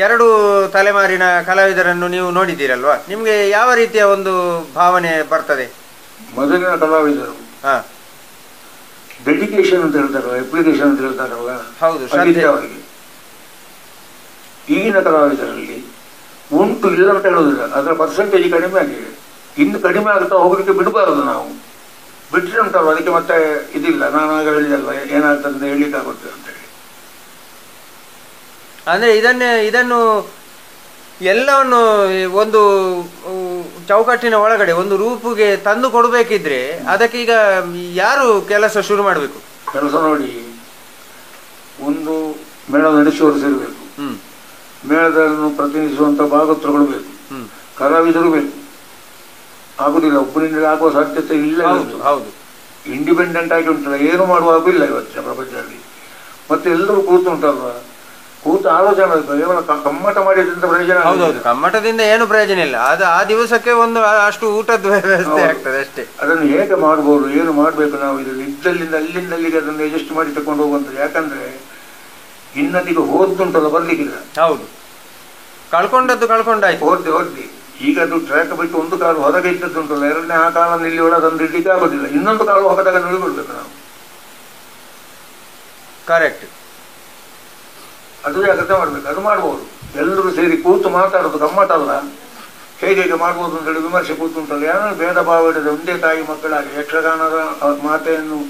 ಎರಡು ತಲೆಮಾರಿನ ಕಲಾವಿದರನ್ನು ನೀವು ನೋಡಿದ್ದೀರಲ್ವಾ, ನಿಮಗೆ ಯಾವ ರೀತಿಯ ಒಂದು ಭಾವನೆ ಬರ್ತದೆ? ಮೊದಲಿನ ಕಲಾವಿದರು ಡೆಡಿಕೇಶನ್ ಅಂತ ಹೇಳ್ತಾರಲ್ಲ, ಅಪ್ಲಿಕೇಶನ್ ಅಂತ ಹೇಳ್ತಾರಲ್ಲ, ಹೌದು, ಅವರಿಗೆ. ಈಗಿನ ಕಲಾವಿದರಲ್ಲಿ ಉಂಟು ಇಲ್ಲ ಅಂತ ಹೇಳೋದಿಲ್ಲ, ಅದರ ಪರ್ಸೆಂಟೇಜ್ ಕಡಿಮೆ ಆಗಿದೆ. ಇನ್ನು ಕಡಿಮೆ ಆಗ್ತಾ ಹೋಗ್ಲಿಕ್ಕೆ ಬಿಡಬಾರದು. ನಾವು ಬಿಟ್ಟರೆ ಉಂಟಲ್ಲ, ಅದಕ್ಕೆ ಮತ್ತೆ ಇದಿಲ್ಲ. ನಾನು ಆಗ ಹೇಳಿದಲ್ಲ ಏನಾಗ್ತದೆ ಅಂತ ಹೇಳಿಕ್ಕಾಗುತ್ತೆ ಅಂತೇಳಿ. ಅಂದರೆ ಇದನ್ನು ಎಲ್ಲವನ್ನು ಒಂದು ಚೌಕಟ್ಟಿನ ಒಳಗಡೆ ಒಂದು ರೂಪಿಗೆ ತಂದು ಕೊಡಬೇಕಿದ್ರೆ ಅದಕ್ಕೀಗ ಯಾರು ಕೆಲಸ ಶುರು ಮಾಡಬೇಕು? ಕೆಲಸ ನೋಡಿ, ಒಂದು ಮೇಳ ನಡೆಸುವವರು ಸೇರಬೇಕು, ಮೇಳದನ್ನು ಪ್ರತಿನಿಧಿಸುವಂತ ಭಾಗವತರುಗಳು ಬೇಕು, ಕಲಾವಿದರು ಬೇಕು. ಆಗುದಿಲ್ಲ, ಒಬ್ಬನಿಂದ ಆಗುವ ಸಾಧ್ಯತೆ ಇಲ್ಲ. ಹೌದು, ಇಂಡಿಪೆಂಡೆಂಟ್ ಆಗಿ ಉಂಟಲ್ಲ, ಏನು ಮಾಡುವ ಆಗುದಿಲ್ಲ ಇವತ್ತಿನ ಪ್ರಪಂಚದಲ್ಲಿ. ಮತ್ತೆ ಎಲ್ಲರೂ ಕೂತು ಉಂಟಲ್ವಾ, ಕೂತು ಆಲೋಚನೆ ಮಾಡಬೇಕು. ಕೇವಲ ಕಮ್ಮಟ ಮಾಡಿದ್ರಿಂದ ಪ್ರಯೋಜನ? ಹೌದೌದು, ಕಮ್ಮಟದಿಂದ ಏನು ಪ್ರಯೋಜನ ಇಲ್ಲ. ಅದು ಆ ದಿವಸಕ್ಕೆ ಒಂದು ಅಷ್ಟು ಊಟದ ವ್ಯವಸ್ಥೆ ಆಗ್ತದೆ ಅಷ್ಟೇ. ಅದನ್ನು ಹೇಗೆ ಮಾಡ್ಬೋದು, ಏನು ಮಾಡಬೇಕು ನಾವು? ಇದರಲ್ಲಿ ಇದ್ದಲ್ಲಿಂದ ಅಲ್ಲಿಂದ ಅಲ್ಲಿಗೆ ಅದನ್ನು ಅಡ್ಜಸ್ಟ್ ಮಾಡಿ ತಕೊಂಡು ಹೋಗುವಂಥದ್ದು. ಯಾಕಂದ್ರೆ ಇನ್ನದಿಗೆ ಹೋದ್ದುಂಟಲ್ಲ, ಬರ್ಲಿಕ್ಕಿಲ್ಲ. ಹೌದು, ಕಳ್ಕೊಂಡದ್ದು ಕಳ್ಕೊಂಡಾಯ್ತು, ಹೋದ್ದೆ. ಈಗ ಅದು ಟ್ರ್ಯಾಕ್ ಬಿಟ್ಟು ಒಂದು ಕಾಲು ಹೊರಗೆ ಇದ್ದದ್ದುಂಟಲ್ಲ, ಎರಡನೇ ಆ ಕಾಲ ನಿಲ್ಲಿ ಒಳಗೆ ಅದನ್ನು ಇಡ್ಲಿಕ್ಕೆ ಆಗೋದಿಲ್ಲ. ಇನ್ನೊಂದು ಕಾಲು ಹೊರದಾಗ ನಿಲ್ಕೊಳ್ಬೇಕು ನಾವು. ಕರೆಕ್ಟ್, ಅದು ಜಾಗ್ರತೆ ಮಾಡ್ಬೇಕು. ಅದು ಮಾಡ್ಬೋದು, ಎಲ್ಲರೂ ಸೇರಿ ಕೂತು ಮಾತಾಡೋದು ಗಮ್ಮತ್ತಲ್ಲ. ಹೇಗೆ ಮಾಡ್ಬೋದು ಅಂತೇಳಿ ವಿಮರ್ಶೆ ಕೂತುಂಟಲ್ಲ. ಯಾರು ಭೇದ ಭಾವ ಇಡದೆ ಒಂದೇ ತಾಯಿ ಮಕ್ಕಳಾಗಿ ಯಕ್ಷಗಾನದ ಮಾತೆಯನ್ನು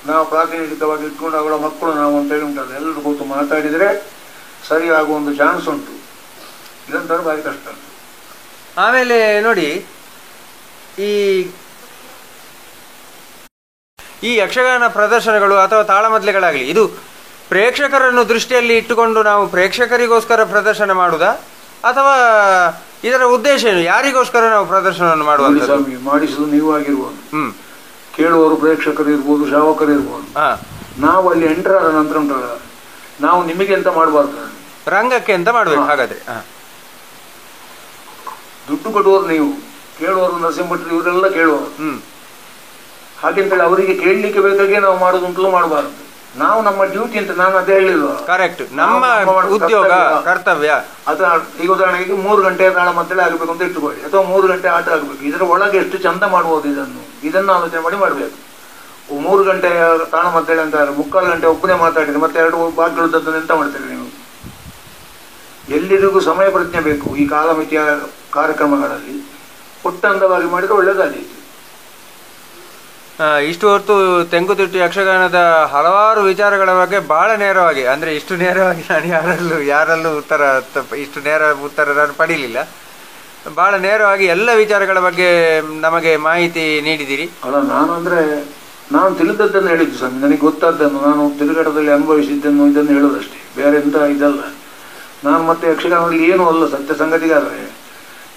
ನಾವು ಪ್ರಾತಿನಿಧಿಕವಾಗಿ ಇಟ್ಕೊಂಡು ಅವಳ ಮಕ್ಕಳು ನಾವು ಅಂತೇಳಿ ಉಂಟಲ್ಲ, ಎಲ್ಲರೂ ಕೂತು ಮಾತಾಡಿದರೆ ಸರಿ ಆಗುವ ಒಂದು ಚಾನ್ಸ್ ಉಂಟು. ಇದಂತರ ಭಾರಿ ಕಷ್ಟ. ಆಮೇಲೆ ನೋಡಿ, ಈ ಯಕ್ಷಗಾನ ಪ್ರದರ್ಶನಗಳು ಅಥವಾ ತಾಳಮದ್ಲೆಗಳಾಗಲಿ, ಇದು ಪ್ರೇಕ್ಷಕರನ್ನು ದೃಷ್ಟಿಯಲ್ಲಿ ಇಟ್ಟುಕೊಂಡು ನಾವು ಪ್ರೇಕ್ಷಕರಿಗೋಸ್ಕರ ಪ್ರದರ್ಶನ ಮಾಡುವುದಾ ಅಥವಾ ಇದರ ಉದ್ದೇಶ ಏನು? ಯಾರಿಗೋಸ್ಕರ ನಾವು ಪ್ರದರ್ಶನವನ್ನು ಮಾಡುವಂಥದ್ದು? ಮಾಡಿಸುವುದು ನೀವು ಆಗಿರ್ಬೋದು, ಕೇಳುವವರು ಪ್ರೇಕ್ಷಕರು ಇರ್ಬೋದು, ಶ್ರಾವಕರು ಇರ್ಬೋದು. ನಾವು ಅಲ್ಲಿ ಎಂಟರ್ ಆದ ನಂತರ ಉಂಟಲ್ಲ, ನಾವು ನಿಮಗೆ ಅಂತ ಮಾಡಬಾರ್ದು, ರಂಗಕ್ಕೆ ಅಂತ ಮಾಡ್ಬೇಕು. ಹಾಗಾದ್ರೆ ದುಡ್ಡು ಕೊಡುವವರು ನೀವು, ಕೇಳುವವರು ನರಸಿಂಹಭಟ್ರು ಇವರೆಲ್ಲ ಕೇಳುವವರು. ಹಾಗೆಂತೇಳಿ ಅವರಿಗೆ ಕೇಳಲಿಕ್ಕೆ ಬೇಕಾಗಿ ನಾವು ಮಾಡೋದುಂಟಲು ಮಾಡಬಾರದು. ನಾವು ನಮ್ಮ ಡ್ಯೂಟಿ ಅಂತ ನಾನು ಅದೇ ಹೇಳಿಲ್ವ? ಕರೆಕ್ಟ್, ನಮ್ಮ ಉದ್ಯೋಗ ಕರ್ತವ್ಯ. ಅದು ಈಗ ಉದಾಹರಣೆಗೆ 3 ಗಂಟೆ ತಾಳಮದ್ದಳೆ ಆಗಬೇಕು ಅಂತ ಇಟ್ಟುಕೊಳ್ಳಿ, ಅಥವಾ 3 ಗಂಟೆ ಆಟ ಆಗಬೇಕು. ಇದರ ಒಳಗೆ ಎಷ್ಟು ಚಂದ ಮಾಡ್ಬೋದು ಇದನ್ನು ಆಲೋಚನೆ ಮಾಡಿ ಮಾಡಬೇಕು. 3 ಗಂಟೆ ತಾಳಮದ್ದಳೆ ಅಂತ 3/4 ಗಂಟೆ ಒಬ್ಬನೇ ಮಾತಾಡಿದ್ರೆ ಮತ್ತೆ 2 ಬಾಗಿಲುದ್ದನ್ನು ಎಂತ ಮಾಡ್ತೀರಿ ನೀವು? ಎಲ್ಲರಿಗೂ ಸಮಯ ಪ್ರಜ್ಞೆ ಬೇಕು. ಈ ಕಾಲಮಿತಿಯ ಕಾರ್ಯಕ್ರಮಗಳಲ್ಲಿ ಒಟ್ಟಂದವಾಗಿ ಮಾಡಿದ್ರೆ ಒಳ್ಳೆಯದಾದೀತು. ಇಷ್ಟು ಹೊತ್ತು ತೆಂಗುತಿಟ್ಟು ಯಕ್ಷಗಾನದ ಹಲವಾರು ವಿಚಾರಗಳ ಬಗ್ಗೆ ಬಹಳ ನೇರವಾಗಿ, ಅಂದರೆ ಇಷ್ಟು ನೇರವಾಗಿ ನಾನು ಯಾರಲ್ಲೂ ಇಷ್ಟು ನೇರ ಉತ್ತರ ನಾನು ಪಡೀಲಿಲ್ಲ. ಬಹಳ ನೇರವಾಗಿ ಎಲ್ಲ ವಿಚಾರಗಳ ಬಗ್ಗೆ ನಮಗೆ ಮಾಹಿತಿ ನೀಡಿದ್ದೀರಿ. ಅಲ್ಲ, ನಾನು ತಿಳಿದದ್ದನ್ನು ಹೇಳಿದ್ದು ಸ್ವಾಮಿ, ನನಗೆ ಗೊತ್ತಾದ್ದನ್ನು, ನಾನು ತಿರುಗಾಟದಲ್ಲಿ ಅನುಭವಿಸಿದ್ದನ್ನು ಇದನ್ನು ಹೇಳೋದಷ್ಟೇ, ಬೇರೆ ಎಂತ ಇದಲ್ಲ. ನಾನು ಮತ್ತೆ ಯಕ್ಷಗಾನದಲ್ಲಿ ಏನೂ ಅಲ್ಲ, ಸತ್ಯ ಸಂಗತಿಗಾದರೆ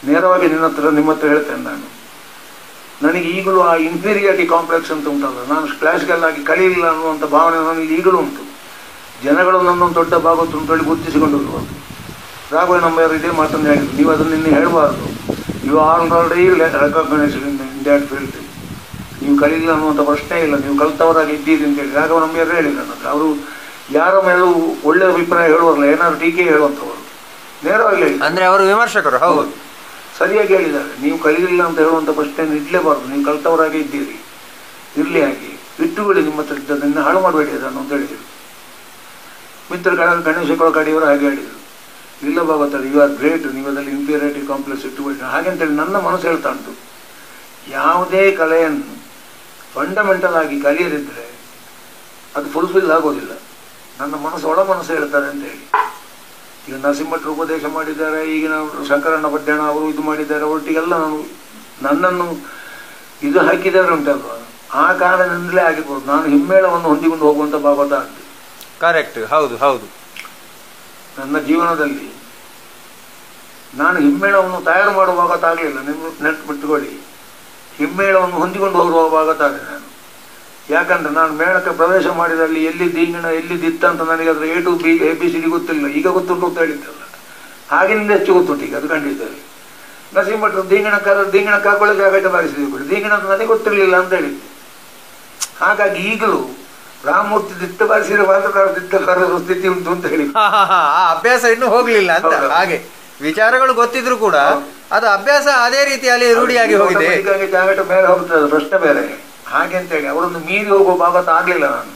ನೇರವಾಗಿ ನಿಮ್ಮ ಹತ್ರ ಹೇಳ್ತೇನೆ. ನನಗೆ ಈಗಲೂ ಆ ಇನ್ಫೀರಿಯಾರಿಟಿ ಕಾಂಪ್ಲೆಕ್ಸ್ ಅಂತ ಉಂಟಲ್ಲ, ನಾನು ಕ್ಲಾಸಿಕಲ್ ಆಗಿ ಕಲಿಯಿಲ್ಲ ಅನ್ನುವಂಥ ಭಾವನೆ ನನಗೆ ಈಗಲೂ ಉಂಟು. ಜನಗಳು ನನ್ನೊಂದು ದೊಡ್ಡ ಭಾಗವತರು ಅಂತೇಳಿ ಗುರುತಿಸಿಕೊಂಡಿರುವುದು. ರಾಘವೇಂದ್ರ ಇದೇ ಮಾತನ್ನು ಹೇಳಿದ್ರು, ನೀವು ಅದನ್ನು ನಿನ್ನೆ ಹೇಳಬಾರ್ದು. You are already recognised in that field. ನೀವು ಕಲಿಲ್ಲ ಅನ್ನುವಂಥ ಪ್ರಶ್ನೆ ಇಲ್ಲ, ನೀವು ಕಲಿತವರಾಗಿ ಇದ್ದೀರಿ ಅಂತೇಳಿ ರಾಘವೇಂದ್ರ ಹೇಳಿಲ್ಲ ನನಗೆ. ಅವರು ಯಾರ ಮೇಲೂ ಒಳ್ಳೆಯ ಅಭಿಪ್ರಾಯ ಹೇಳುವಲ್ಲ, ಏನಾದ್ರು ಟೀಕೆ ಹೇಳುವಂಥವರು, ನೇರವಾಗಿ ಹೇಳಿ. ಅಂದರೆ ಅವರು ವಿಮರ್ಶಕರು. ಹೌದು, ಸರಿಯಾಗಿ ಹೇಳಿದ್ದಾರೆ. ನೀವು ಕಲಿಯಲಿಲ್ಲ ಅಂತ ಹೇಳುವಂಥ ಪ್ರಶ್ನೆಯನ್ನು ಇಡಲೇಬಾರ್ದು. ನೀವು ಕಲಿತವರಾಗಿ ಇದ್ದೀರಿ, ಇರಲಿ ಹಾಗೆ ಇಟ್ಟುಕೊಳ್ಳಿ, ನಿಮ್ಮ ಹತ್ರ ಇದ್ದದನ್ನು ಹಾಳು ಮಾಡಬೇಡಿ ಅದನ್ನು ಅಂತ ಹೇಳಿದರು. ಮಿತ್ರ ಗಣೇಶ ಕೊಳಕಾಡಿಯವರು ಹಾಗೆ ಹೇಳಿದರು, ಇಲ್ಲ ಭಾಗವತ ಯು ಆರ್ ಗ್ರೇಟ್, ನೀವು ಅದರಲ್ಲಿ ಇನ್ಫೀರಿಯಾರಿಟಿ ಕಾಂಪ್ಲೆಕ್ಸ್ ಇಟ್ಟುಕೊಳ್ಳಿ ಹಾಗೆಂತೇಳಿ ನನ್ನ ಮನಸ್ಸು ಹೇಳ್ತಾ ಉಂಟು. ಯಾವುದೇ ಕಲೆಯನ್ನು ಫಂಡಮೆಂಟಲ್ ಆಗಿ ಕಲಿಯದಿದ್ದರೆ ಅದು ಫುಲ್ಫಿಲ್ ಆಗೋದಿಲ್ಲ. ನನ್ನ ಮನಸ್ಸು ಒಳ ಮನಸ್ಸು ಹೇಳ್ತಾರೆ ಅಂತೇಳಿ. ಈಗ ನರಸಿಂಹಟ್ರು ಉಪದೇಶ ಮಾಡಿದ್ದಾರೆ, ಈಗಿನ ಶಂಕರಣ್ಣ ಬಡ್ಡಣ್ಣ ಅವರು ಇದು ಮಾಡಿದ್ದಾರೆ, ಒಟ್ಟಿಗೆಲ್ಲ ನನ್ನನ್ನು ಇದು ಹಾಕಿದ್ದಾರೆ ಉಂಟಲ್ವ, ಆ ಕಾರಣದಿಂದಲೇ ಆಗಿರ್ಬೋದು ನಾನು ಹಿಮ್ಮೇಳವನ್ನು ಹೊಂದಿಕೊಂಡು ಹೋಗುವಂಥ ಭಾಗವತ ಆಗ್ತದೆ. ಕರೆಕ್ಟ್, ಹೌದು ಹೌದು. ನನ್ನ ಜೀವನದಲ್ಲಿ ನಾನು ಹಿಮ್ಮೇಳವನ್ನು ತಯಾರು ಮಾಡುವ ಭಾಗವತ ಆಗಲಿಲ್ಲ. ನಿಮ್ಮ ನೆನಪಿಟ್ಟುಕೊಳ್ಳಿ, ಹಿಮ್ಮೇಳವನ್ನು ಹೊಂದಿಕೊಂಡು ಹೋಗುವ ಭಾಗವತ ಆಗಿದೆ ನಾನು. ಯಾಕಂದ್ರೆ ನಾನು ಮೇಳಕ್ಕೆ ಪ್ರವೇಶ ಮಾಡಿದಲ್ಲಿ ಎಲ್ಲಿ ದೀಂಗಿಣ ಎಲ್ಲಿ ದಿತ್ತ ಅಂತ ನನಗೆ ಅದರ A to B ABCD ಗೊತ್ತಿಲ್ಲ. ಈಗ ಗೊತ್ತುಂಟು ಅಂತ ಹೇಳಿದ್ದಲ್ಲ, ಹಾಗಿನಿಂದ ಹೆಚ್ಚು ಗೊತ್ತುಂಟು ಈಗ, ಅದು ಖಂಡಿತ. ನರಸಿಂಹಟ್ರು ದೀಂಗಿಣ ಕಾಕೊಳ್ಳೋಕೆ ಆಗಟ್ಟ ಬಾರಿಸಿದ್ವಿ, ದೀಂಗಿಣ ಅಂತ ನನಗೆ ಗೊತ್ತಿರಲಿಲ್ಲ ಅಂತ ಹೇಳಿದ್ದೆ. ಹಾಗಾಗಿ ಈಗಲೂ ರಾಮಮೂರ್ತಿ ದಿತ್ತ ಬಾರಿಸಿರೋ ಮಾತ್ರ ದಿತ್ತ ಬರೋ ಸ್ಥಿತಿ ಉಂಟು ಅಂತ ಹೇಳಿ ಆ ಅಭ್ಯಾಸ ಇನ್ನೂ ಹೋಗ್ಲಿಲ್ಲ ಅಂತ. ಹಾಗೆ ವಿಚಾರಗಳು ಗೊತ್ತಿದ್ರು ಕೂಡ ಅದು ಅಭ್ಯಾಸ ಅದೇ ರೀತಿಯಲ್ಲಿ ರೂಢಿಯಾಗಿ ಹೋಗಿದೆ. ಹೀಗಾಗಿ ಜಾಗಟ ಮೇಲೆ ಹೋಗ್ತದೆ, ಪ್ರಶ್ನೆ ಬೇರೆ. ಹಾಗೆ ಅಂತೇಳಿ ಅವರನ್ನು ಮೀರಿ ಹೋಗುವ ಭಾಗವತ ಆಗ್ಲಿಲ್ಲ ನಾನು.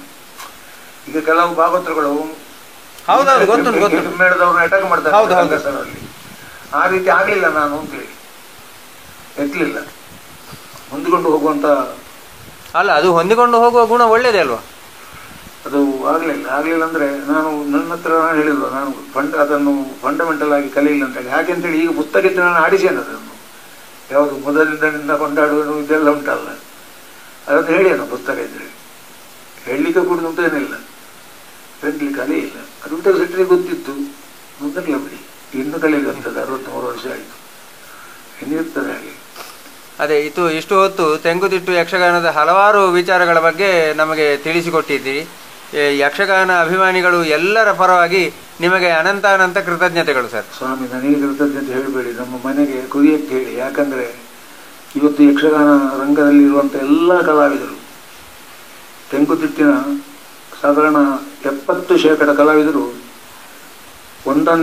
ಈಗ ಕೆಲವು ಭಾಗವತರುಗಳು ಮೇಳದವ್ರನ್ನ ಅಟ್ಯಾಕ್ ಮಾಡ್ತಾರೆ, ಆ ರೀತಿ ಆಗ್ಲಿಲ್ಲ ನಾನು ಅಂತೇಳಿ ಎತ್ತಲಿಲ್ಲ. ಹೊಂದಿಕೊಂಡು ಹೋಗುವಂತ ಅಲ್ಲ, ಅದು ಹೊಂದಿಕೊಂಡು ಹೋಗುವ ಗುಣ ಒಳ್ಳೇದೇ ಅಲ್ವಾ? ಅದು ಆಗ್ಲಿಲ್ಲ ಅಂದ್ರೆ ನಾನು ನನ್ನ ಹತ್ರ ನಾನು ಹೇಳಿಲ್ವ, ನಾನು ಅದನ್ನು ಫಂಡಮೆಂಟಲ್ ಆಗಿ ಕಲಿಯಿಲ್ಲ ಅಂತೇಳಿ. ಹಾಗೆ ಅಂತೇಳಿ ಈಗ ಪುಸ್ತಕ ಇದ್ದು ನಾನು ಆಡಿಸೇನೆ ಅದನ್ನು, ಯಾವುದು ಮೊದಲಿಂದ ಕೊಂಡಾಡುವ ಇದೆಲ್ಲ ಉಂಟಲ್ಲ, ಅದನ್ನು ಹೇಳಿಯೇನು ಪುಸ್ತಕ ಇದ್ರೆ ಹೇಳಲಿಕ್ಕೆ ಕೂಡ ಏನಿಲ್ಲ, ಹೇಳಲಿಕ್ಕೆ ಕಲಿಯಿಲ್ಲ. ಅದು ಊಟ ಸಿಟ್ಟರಿಗೆ ಗೊತ್ತಿತ್ತು, ಮುಂದಕ್ಕಿಲ್ಲ ಬಿಡಿ, ಇನ್ನು ಕಲಿಯುವಂಥದ್ದು 63 ವರ್ಷ ಆಯಿತು, ಇನ್ನಿರ್ತದೆ ಹಾಗೆ. ಅದೇ ಇಷ್ಟು ಹೊತ್ತು ತೆಂಕುತಿಟ್ಟು ಯಕ್ಷಗಾನದ ಹಲವಾರು ವಿಚಾರಗಳ ಬಗ್ಗೆ ನಮಗೆ ತಿಳಿಸಿಕೊಟ್ಟಿದ್ದೀರಿ. ಯಕ್ಷಗಾನ ಅಭಿಮಾನಿಗಳು ಎಲ್ಲರ ಪರವಾಗಿ ನಿಮಗೆ ಅನಂತ ಕೃತಜ್ಞತೆಗಳು ಸರ್. ಸ್ವಾಮಿ, ನನಗೆ ಕೃತಜ್ಞತೆ ಹೇಳಬೇಡಿ, ನಮ್ಮ ಮನೆಗೆ ಕುರಿಯಕ್ಕೆ ಹೇಳಿ. ಯಾಕಂದರೆ ಇವತ್ತು ಯಕ್ಷಗಾನ ರಂಗದಲ್ಲಿರುವಂಥ ಎಲ್ಲ ಕಲಾವಿದರು, ತೆಂಕುತಿಟ್ಟಿನ ಸಾಧಾರಣ 70% ಕಲಾವಿದರು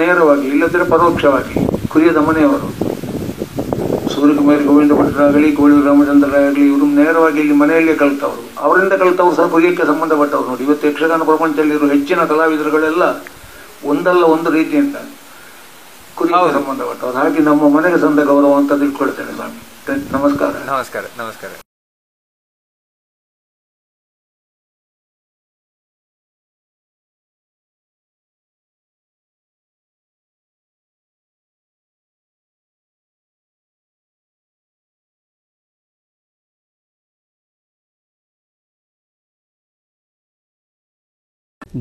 ನೇರವಾಗಿ ಇಲ್ಲದ್ರೆ ಪರೋಕ್ಷವಾಗಿ ಕುರಿಯದ ಮನೆಯವರು. ಸೂರ್ಯಕುಮಾರಿ ಗೋವಿಂದ ಭಟ್ರಾಗಲಿ, ಕೋಳಿ ರಾಮಚಂದ್ರರಾಗಲಿ, ಇವರು ನೇರವಾಗಿ ಇಲ್ಲಿ ಮನೆಯಲ್ಲೇ ಕಲಿತವರು. ಅವರಿಂದ ಕಲಿತವರು ಸಹ ಕುರಿಯಕ್ಕೆ ಸಂಬಂಧಪಟ್ಟವರು. ನೋಡಿ, ಇವತ್ತು ಯಕ್ಷಗಾನ ಪ್ರಪಂಚದಲ್ಲಿರುವ ಹೆಚ್ಚಿನ ಕಲಾವಿದರುಗಳೆಲ್ಲ ಒಂದಲ್ಲ ಒಂದು ರೀತಿಯಿಂದ ಕುರಿಯಕ್ಕೆ ಸಂಬಂಧಪಟ್ಟವರು. ಹಾಗೆ ನಮ್ಮ ಮನೆಗೆ ಸಂದ ಗೌರವ ಅಂತ ತಿಳ್ಕೊಳ್ತೇನೆ ಸ್ವಾಮಿ. ನಮಸ್ಕಾರ. ನಮಸ್ಕಾರ. ನಮಸ್ಕಾರ.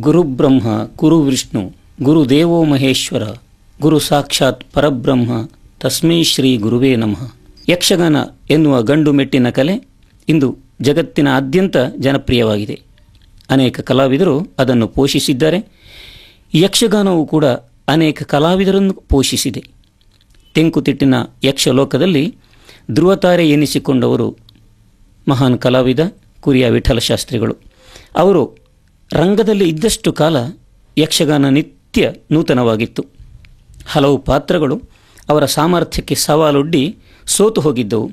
ಗುರುಬ್ರಹ್ಮ ಗುರುವಿಷ್ಣು ಗುರುದೇವೋ ಮಹೇಶ್ವರ ಗುರು ಸಾಕ್ಷಾತ್ ಪರಬ್ರಹ್ಮ ತಸ್ಮೈ ಶ್ರೀ ಗುರುವೇ ನಮಃ. ಯಕ್ಷಗಾನ ಎನ್ನುವ ಗಂಡು ಮೆಟ್ಟಿನ ಕಲೆ ಇಂದು ಜಗತ್ತಿನಾದ್ಯಂತ ಜನಪ್ರಿಯವಾಗಿದೆ. ಅನೇಕ ಕಲಾವಿದರು ಅದನ್ನು ಪೋಷಿಸಿದ್ದಾರೆ. ಯಕ್ಷಗಾನವು ಕೂಡ ಅನೇಕ ಕಲಾವಿದರನ್ನು ಪೋಷಿಸಿದೆ. ತೆಂಕುತಿಟ್ಟಿನ ಯಕ್ಷಲೋಕದಲ್ಲಿ ಧ್ರುವತಾರೆ ಎನಿಸಿಕೊಂಡವರು ಮಹಾನ್ ಕಲಾವಿದ ಕುರಿಯ ವಿಠಲಶಾಸ್ತ್ರಿಗಳು. ಅವರು ರಂಗದಲ್ಲಿ ಇದ್ದಷ್ಟು ಕಾಲ ಯಕ್ಷಗಾನ ನಿತ್ಯ ನೂತನವಾಗಿತ್ತು. ಹಲವು ಪಾತ್ರಗಳು ಅವರ ಸಾಮರ್ಥ್ಯಕ್ಕೆ ಸವಾಲೊಡ್ಡಿ ಸೋತು ಹೋಗಿದ್ದವು.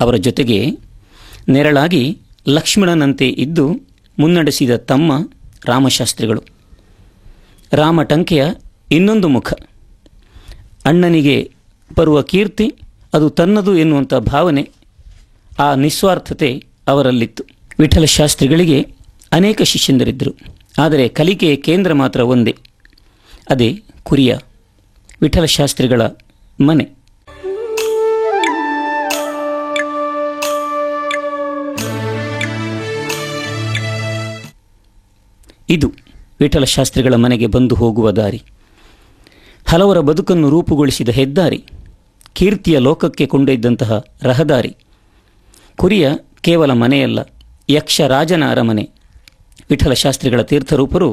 ಅವರ ಜೊತೆಗೆ ನೆರಳಾಗಿ ಲಕ್ಷ್ಮಣನಂತೆ ಇದ್ದು ಮುನ್ನಡೆಸಿದ ತಮ್ಮ ರಾಮಶಾಸ್ತ್ರಿಗಳು. ರಾಮಟಂಕೆಯ ಇನ್ನೊಂದು ಮುಖ. ಅಣ್ಣನಿಗೆ ಬರುವ ಕೀರ್ತಿ ಅದು ತನ್ನದು ಎನ್ನುವಂಥ ಭಾವನೆ, ಆ ನಿಸ್ವಾರ್ಥತೆ ಅವರಲ್ಲಿತ್ತು. ವಿಠಲಶಾಸ್ತ್ರಿಗಳಿಗೆ ಅನೇಕ ಶಿಷ್ಯಂದರಿದ್ದರು. ಆದರೆ ಕಲಿಕೆಯ ಕೇಂದ್ರ ಮಾತ್ರ ಒಂದೇ, ಅದೇ ಕುರಿಯ ವಿಠಲಶಾಸ್ತ್ರಿಗಳ ಮನೆ. ಇದು ವಿಠಲಶಾಸ್ತ್ರಿಗಳ ಮನೆಗೆ ಬಂದು ಹೋಗುವ ದಾರಿ, ಹಲವರ ಬದುಕನ್ನು ರೂಪುಗೊಳಿಸಿದ ಹೆದ್ದಾರಿ, ಕೀರ್ತಿಯ ಲೋಕಕ್ಕೆ ಕೊಂಡೊಯ್ದಂತಹ ರಹದಾರಿ. ಕುರಿಯ ಕೇವಲ ಮನೆಯಲ್ಲ, ಯಕ್ಷರಾಜನ ಅರಮನೆ. ವಿಠಲಶಾಸ್ತ್ರಿಗಳ ತೀರ್ಥರೂಪರು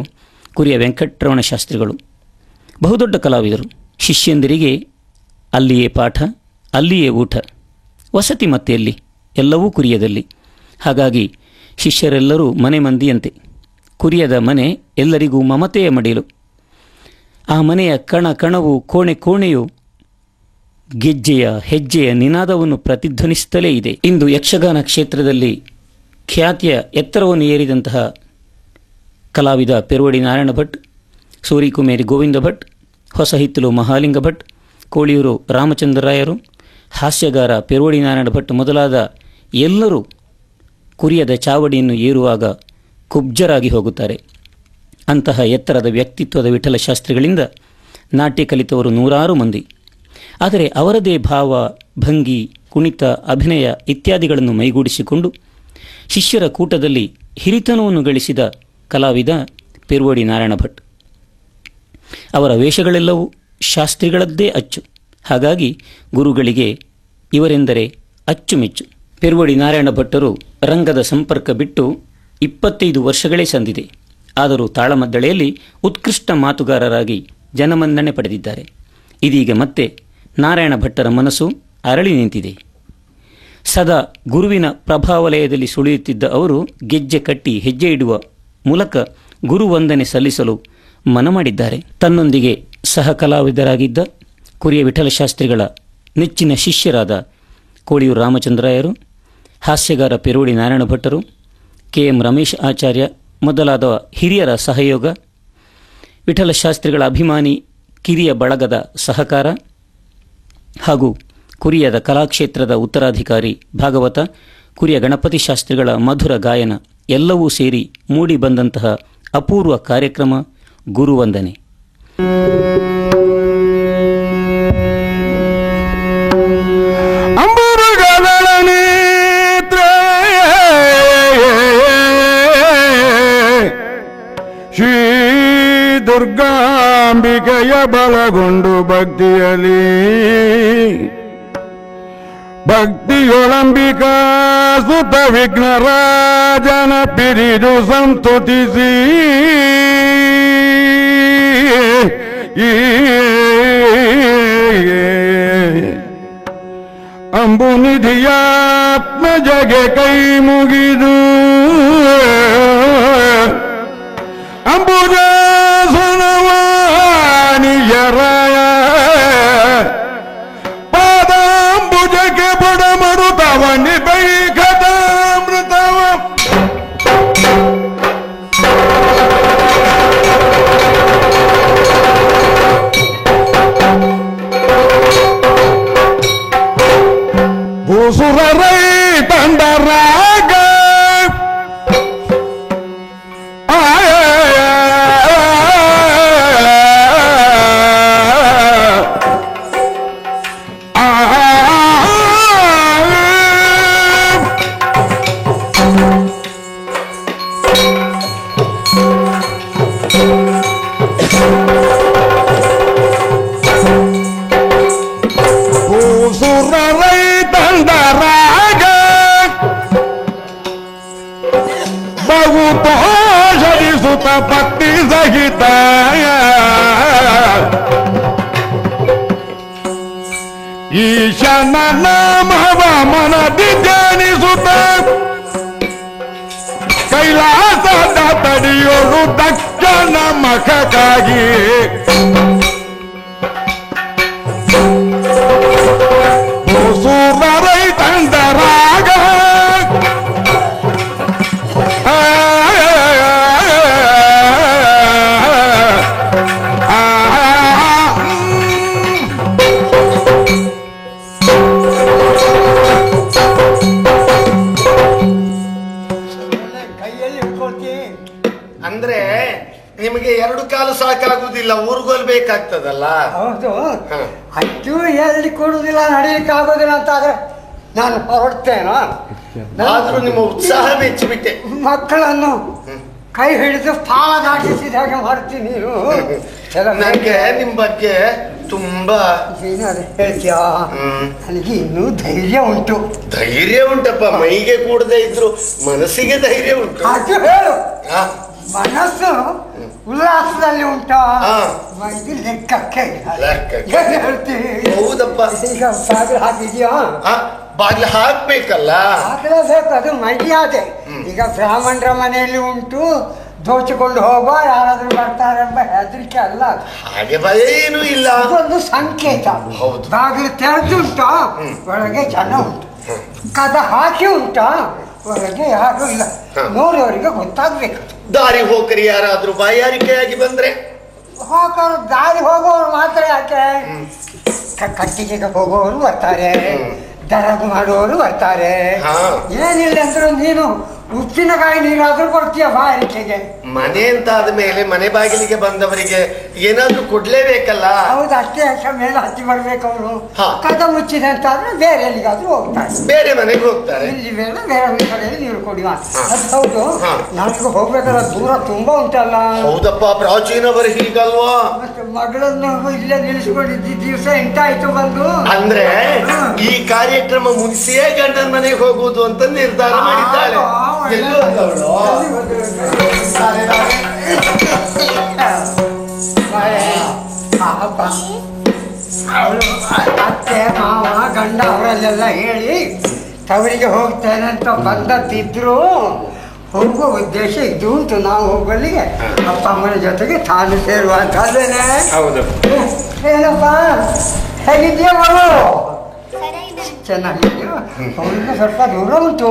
ಕುರಿಯ ವೆಂಕಟರಮಣ ಶಾಸ್ತ್ರಿಗಳು. ಬಹುದೊಡ್ಡ ಕಲಾವಿದರು. ಶಿಷ್ಯಂದಿರಿಗೆ ಅಲ್ಲಿಯೇ ಪಾಠ, ಅಲ್ಲಿಯೇ ಊಟ, ವಸತಿ ಮತ್ತೆಯಲ್ಲಿ, ಎಲ್ಲವೂ ಕುರಿಯದಲ್ಲಿ. ಹಾಗಾಗಿ ಶಿಷ್ಯರೆಲ್ಲರೂ ಮನೆ ಮಂದಿಯಂತೆ. ಕುರಿಯದ ಮನೆ ಎಲ್ಲರಿಗೂ ಮಮತೆಯ ಮಡಿಲು. ಆ ಮನೆಯ ಕಣ ಕಣವು, ಕೋಣೆ ಕೋಣೆಯು ಗೆಜ್ಜೆಯ ಹೆಜ್ಜೆಯ ನಿನಾದವನ್ನು ಪ್ರತಿಧ್ವನಿಸುತ್ತಲೇ ಇದೆ. ಇಂದು ಯಕ್ಷಗಾನ ಕ್ಷೇತ್ರದಲ್ಲಿ ಖ್ಯಾತಿಯ ಎತ್ತರವನ್ನು ಏರಿದಂತಹ ಕಲಾವಿದ ಪೆರುವಡಿ ನಾರಾಯಣ ಭಟ್, ಸೂರಿಕುಮೇರಿ ಗೋವಿಂದ ಭಟ್, ಹೊಸ ಹಿತ್ತಲು ಮಹಾಲಿಂಗ ಭಟ್, ಕೋಳಿಯೂರು ರಾಮಚಂದ್ರರಾಯರು, ಹಾಸ್ಯಗಾರ ಪೆರುವಡಿ ನಾರಾಯಣ ಭಟ್ ಮೊದಲಾದ ಎಲ್ಲರೂ ಕುರಿಯದ ಚಾವಡಿಯನ್ನು ಏರುವಾಗ ಕುಬ್ಜರಾಗಿ ಹೋಗುತ್ತಾರೆ. ಅಂತಹ ಎತ್ತರದ ವ್ಯಕ್ತಿತ್ವದ ವಿಠಲಶಾಸ್ತ್ರಿಗಳಿಂದ ನಾಟ್ಯ ಕಲಿತವರು ನೂರಾರು ಮಂದಿ. ಆದರೆ ಅವರದೇ ಭಾವ, ಭಂಗಿ, ಕುಣಿತ, ಅಭಿನಯ ಇತ್ಯಾದಿಗಳನ್ನು ಮೈಗೂಡಿಸಿಕೊಂಡು ಶಿಷ್ಯರ ಕೂಟದಲ್ಲಿ ಹಿರಿತನವನ್ನು ಗಳಿಸಿದ ಕಲಾವಿದ ಪೆರುವಡಿ ನಾರಾಯಣ ಭಟ್. ಅವರ ವೇಷಗಳೆಲ್ಲವೂ ಶಾಸ್ತ್ರಿಗಳದ್ದೇ ಅಚ್ಚು. ಹಾಗಾಗಿ ಗುರುಗಳಿಗೆ ಇವರೆಂದರೆ ಅಚ್ಚುಮೆಚ್ಚು. ಪೆರುವಡಿ ನಾರಾಯಣ ಭಟ್ಟರು ರಂಗದ ಸಂಪರ್ಕ ಬಿಟ್ಟು 25 ವರ್ಷಗಳೇ ಸಂದಿದೆ. ಆದರೂ ತಾಳಮದ್ದಳೆಯಲ್ಲಿ ಉತ್ಕೃಷ್ಟ ಮಾತುಗಾರರಾಗಿ ಜನಮನ್ನಣೆ ಪಡೆದಿದ್ದಾರೆ. ಇದೀಗ ಮತ್ತೆ ನಾರಾಯಣ ಭಟ್ಟರ ಮನಸ್ಸು ಅರಳಿ ನಿಂತಿದೆ. ಸದಾ ಗುರುವಿನ ಪ್ರಭಾವಲಯದಲ್ಲಿ ಸುಳಿಯುತ್ತಿದ್ದ ಅವರು ಗೆಜ್ಜೆ ಕಟ್ಟಿ ಹೆಜ್ಜೆ ಇಡುವ ಮೂಲಕ ಗುರುವಂದನೆ ಸಲ್ಲಿಸಲು ಮನ ಮಾಡಿದ್ದಾರೆ. ತನ್ನೊಂದಿಗೆ ಸಹ ಕಲಾವಿದರಾಗಿದ್ದ ಕುರಿಯ ವಿಠಲಶಾಸ್ತ್ರಿಗಳ ನೆಚ್ಚಿನ ಶಿಷ್ಯರಾದ ಕೋಳಿಯೂರು ರಾಮಚಂದ್ರರಾಯರು, ಹಾಸ್ಯಗಾರ ಪೆರುವಡಿ ನಾರಾಯಣ ಭಟ್ಟರು, KM ರಮೇಶ್ ಆಚಾರ್ಯ ಮೊದಲಾದ ಹಿರಿಯರ ಸಹಯೋಗ, ವಿಠಲಶಾಸ್ತ್ರಿಗಳ ಅಭಿಮಾನಿ ಕಿರಿಯ ಬಳಗದ ಸಹಕಾರ ಹಾಗೂ ಕುರಿಯದ ಕಲಾಕ್ಷೇತ್ರದ ಉತ್ತರಾಧಿಕಾರಿ ಭಾಗವತ ಕುರಿಯ ಗಣಪತಿ ಶಾಸ್ತ್ರಿಗಳ ಮಧುರ ಗಾಯನ ಎಲ್ಲವೂ ಸೇರಿ ಮೂಡಿ ಬಂದಂತಹ ಅಪೂರ್ವ ಕಾರ್ಯಕ್ರಮ ಗುರುವಂದನೆ. ಶ್ರೀ ದುರ್ಗಾಂಬಿಕೆಯ ಬಲಗೊಂಡು ಭಕ್ತಿಯೊಳಂಬಿಕಾ ಸುತ ವಿಘ್ನರಾಜನ ಪಿರಿದು ಸಂತುತಿಸಿ ಅಂಬುನಿಧಿಯಾತ್ಮ ಜಗೆ ಕೈ ಮುಗಿದು ಅಂಬುಜಾಸನವಾಣಿಯರಾಯ ಪಾದಾಂಬುಜಕ್ಕೆ ಬುಡಮರುತವ ನಿಬೈಕತಾಮೃತವ ಭೂಸುರರೈ ತಂಡರಾಗ ಭಕ್ತಿ ಸಹಿತ ಈಶನ ನಾಮವ ಮನದಿ ಧ್ಯಾನಿಸುತ್ತ ಕೈಲಾಸದ ತಡಿಯೋಳು ದಕ್ಷನ ಮಖಕ್ಕಾಗಿ ಸೂರರೈ ತಂದರಾಗ ಅಂದ್ರೆ ನಿಮಗೆ 2 ಕಾಲು ಸಾಕಾಗುದಿಲ್ಲ, ಊರ್ಗೋಲ್ಬೇಕಾಗ್ತದಲ್ಲ. ಹೌದು, ಅಷ್ಟು ಎಲ್ಲಿ ಕೊಡುದಿಲ್ಲ, ನಡೀಲಿಕ್ಕೆ ಆಗೋದಿಲ್ಲ ಅಂತ ಆದ್ರೆ ನಾನು ಹೊರಡ್ತೇನೋ. ಆದ್ರೂ ನಿಮ್ಮ ಉತ್ಸಾಹ ಮೆಚ್ಚಿಬಿಟ್ಟೆ. ಮಕ್ಕಳನ್ನು ಕೈ ಹಿಡಿದು ಪಾಲ ದಾಟಿಸಿದ ಹಾಗೆ ಮಾಡ್ತೀನಿ ನೀನು. ನನಗೆ ನಿಮ್ ಬಗ್ಗೆ ತುಂಬಾ ಏನಾದ್ರು ಹೇಳ್ತೀಯಾ? ನನಗೆ ಇನ್ನೂ ಧೈರ್ಯ ಉಂಟು. ಧೈರ್ಯ ಉಂಟಪ್ಪ, ಮೈಗೆ ಕೂಡದೆ ಇದ್ರು ಮನಸ್ಸಿಗೆ ಧೈರ್ಯ ಉಂಟು. ಅದು ಹೇಳು. ಮನಸ್ಸು ಉಲ್ಲಾಸದಲ್ಲಿ ಉಂಟಾ? ಇದು ಲೆಕ್ಕಕ್ಕೆ ಹೇಳ್ತೀವಿ. ಹೌದಪ್ಪ. ಈಗ ಬಾಗಿಲು ಹಾಕಿದ್ಯಾ? ಬಾಗಿಲು ಹಾಕ್ಬೇಕಲ್ಲ. ಹಾಕಲೇಬೇಕು, ಅದು ಮರ್ಯಾದೆ. ಈಗ ಬ್ರಾಹ್ಮಣರ ಮನೆಯಲ್ಲಿ ಉಂಟು, ದೋಚಿಕೊಂಡು ಹೋಗುವ ಯಾರಾದ್ರೂ ಬರ್ತಾರೆಂಬ ಹೆದರಿಕೆ ಅಲ್ಲ. ಹಾಗೆ ಭಯ ಏನೂ ಇಲ್ಲ, ಅದೊಂದು ಸಂಕೇತ. ಹೌದು. ಬಾಗಿಲು ತೆರೆದುಂಟಾ ಒಳಗೆ ಜನ ಉಂಟು, ಕದ ಹಾಕಿ ಉಂಟಾ ಒಳಗೆ ಯಾರು ಇಲ್ಲ. ನೋಡೋರಿಗೆ ಗೊತ್ತಾಗ್ಬೇಕು. ದಾರಿ ಹೋಕರಿ ಯಾರಾದ್ರೂ ಬಾಯಾರಿಕೆಯಾಗಿ ಬಂದ್ರೆ ಹೋಗೋರು ದಾರಿ ಹೋಗೋರು ಮಾತ್ರ ಯಾಕೆ, ಕಟ್ಟಿಗೆಗೆ ಹೋಗೋರು ಬರ್ತಾರೆ, ದರಗು ಮಾಡುವವರು ಬರ್ತಾರೆ. ಏನಿಲ್ಲ ಅಂದ್ರೂ ನೀನು ಉಪ್ಪಿನಕಾಯಿ ನೀರಾದ್ರೂ ಕೊಡ್ತೀಯ ಬಾಯಾರಿಕೆಗೆ. ಮನೆ ಅಂತ ಆದ್ಮೇಲೆ ಮನೆ ಬಾಗಿಲಿಗೆ ಬಂದವರಿಗೆ ಏನಾದ್ರೂ ಕೊಡ್ಲೇಬೇಕಲ್ಲ. ಹೌದು, ಅಷ್ಟೇ ಮೇಲೆ ಹತ್ತಿ ಬರ್ಬೇಕು ಅವರು. ಕದ ಮುಚ್ಚಿದೆ ಅಂತ ಆದ್ರೆ ಬೇರೆ ಎಲ್ಲಿಗಾದ್ರೂ ಹೋಗ್ತಾರೆ, ಬೇರೆ ಮನೆಗೆ ಹೋಗ್ತಾರೆ. ಇಲ್ಲಿ ಬೇರೆ ಬೇರೆ ಕಡೆಯಲ್ಲಿ ನೀರು ಕೊಡಿ. ಅದು ಹೌದು, ನನಗೆ ಹೋಗ್ಬೇಕಾದ್ರೆ ದೂರ ತುಂಬಾ ಉಂಟಲ್ಲ. ಹೌದಪ್ಪ, ಪ್ರಾಚೀನವರು ಹೀಗಲ್ವಾ? ಮತ್ತೆ ಮಗಳನ್ನು ಇಲ್ಲೇ ನಿಲ್ಲಿಸ್ಕೊಂಡಿದ್ದ ದಿವಸ ಎಂಟಾಯ್ತು ಬಂದು. ಅಂದ್ರೆ ಈ ಕಾರ್ಯಕ್ರಮ ಮುಗಿಸಿಯೇ ಗಂಡನ ಮನೆಗೆ ಹೋಗುವುದು ಅಂತ ನಿರ್ಧಾರ ಮಾಡಿದ್ದಾಳೆ. ಎಲ್ಲೂ ಅಂದವಳು ಅತ್ತೆ ಮಾವ ಗಂಡ ಅವರಲ್ಲೆಲ್ಲ ಹೇಳಿ ತವರಿಗೆ ಹೋಗ್ತೇನೆ ಅಂತ ಬಂದದ್ದಿದ್ರು ಹೋಗುವ ಉದ್ದೇಶ ಇದು ಉಂಟು. ನಾವು ಹೋಗಲಿಗೆ ಅಪ್ಪ ಅಮ್ಮನ ಜೊತೆಗೆ ತಾನು ಸೇರುವಂತದ್ದೇನೆ. ಹೌದು. ಏನಪ್ಪ ಹೇಗಿದ್ಯಾ ಮಗಳು? ಚೆನ್ನಾಗಿದೆಯೋ? ಅವ್ರಿಗೆ ಸ್ವಲ್ಪ ದೂರ ಉಂಟು,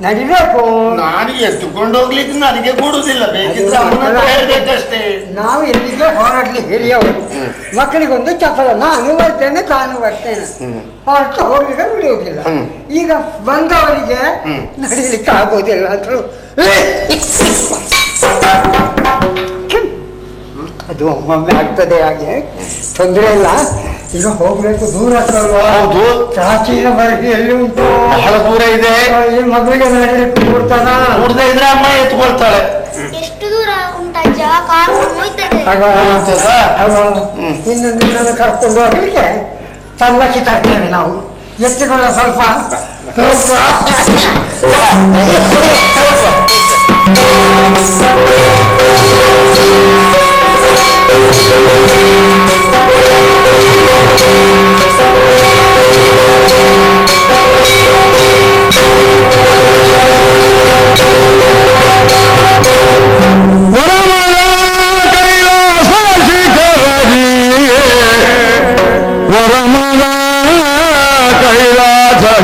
ನಡಿಬೇಕು. ನಾನು ಎತ್ತುಕೊಂಡು ಹೋಗ್ಲಿಕ್ಕೆ ನನಗೆ ಕೊಡುದಿಲ್ಲ, ಬೇಕಿದ್ರೆ ಹೇಳ್ಬೇಕಷ್ಟೇ. ನಾವು ಎಲ್ಲಿಗೆ ಹೊರಡ್ಲಿ ಹಿರಿಯವರು, ಮಕ್ಕಳಿಗೊಂದು ಚಪಲ. ನಾನು ಬರ್ತೇನೆ ತಾನು ಬರ್ತೇನೆ, ಹೊರಟು ಹೋಗ್ಲಿಕ್ಕೆ ಬಿಡುವುದಿಲ್ಲ. ಈಗ ಬಂದವರಿಗೆ ನಡೀಲಿಕ್ಕೆ ಆಗೋದಿಲ್ಲ ಅಂದ್ರು ಅದು ಒಮ್ಮೊಮ್ಮೆ ಆಗ್ತದೆ, ಹಾಗೆ ತೊಂದರೆ ಇಲ್ಲ. ಈಗ ಹೋಗ್ಬೇಕು, ದೂರ ಆಗ್ತಲ್ವಾ? ಹೌದು. ಪ್ರಾಚೀನ ಬರಗಿ ಎಲ್ಲಿ ಉಂಟು? ಬಹಳ ದೂರ ಇದೆ. ಈ ಮಗಳಿಗೆ ನಡೀಲಿಕ್ಕೆ ಕೊಡ್ತಾನ, ಕೂಡದೇ ಇದ್ರೆ ಅಮ್ಮ ಎತ್ಕೊಳ್ತಾಳೆ. ಎಷ್ಟು ದೂರ ಉಂಟಜ್ಜ? ಕಾರು ಹೋಯ್ತದೆ. ಇನ್ನು ನಿನ್ನನ್ನು ಕರ್ಕೊಂಡು ಹೋಗ್ಲಿಕ್ಕೆ ಪಲ್ಲಕ್ಕಿ ತರ್ತೇವೆ ನಾವು. ಎತ್ತುಗಳ ಸ್ವಲ್ಪ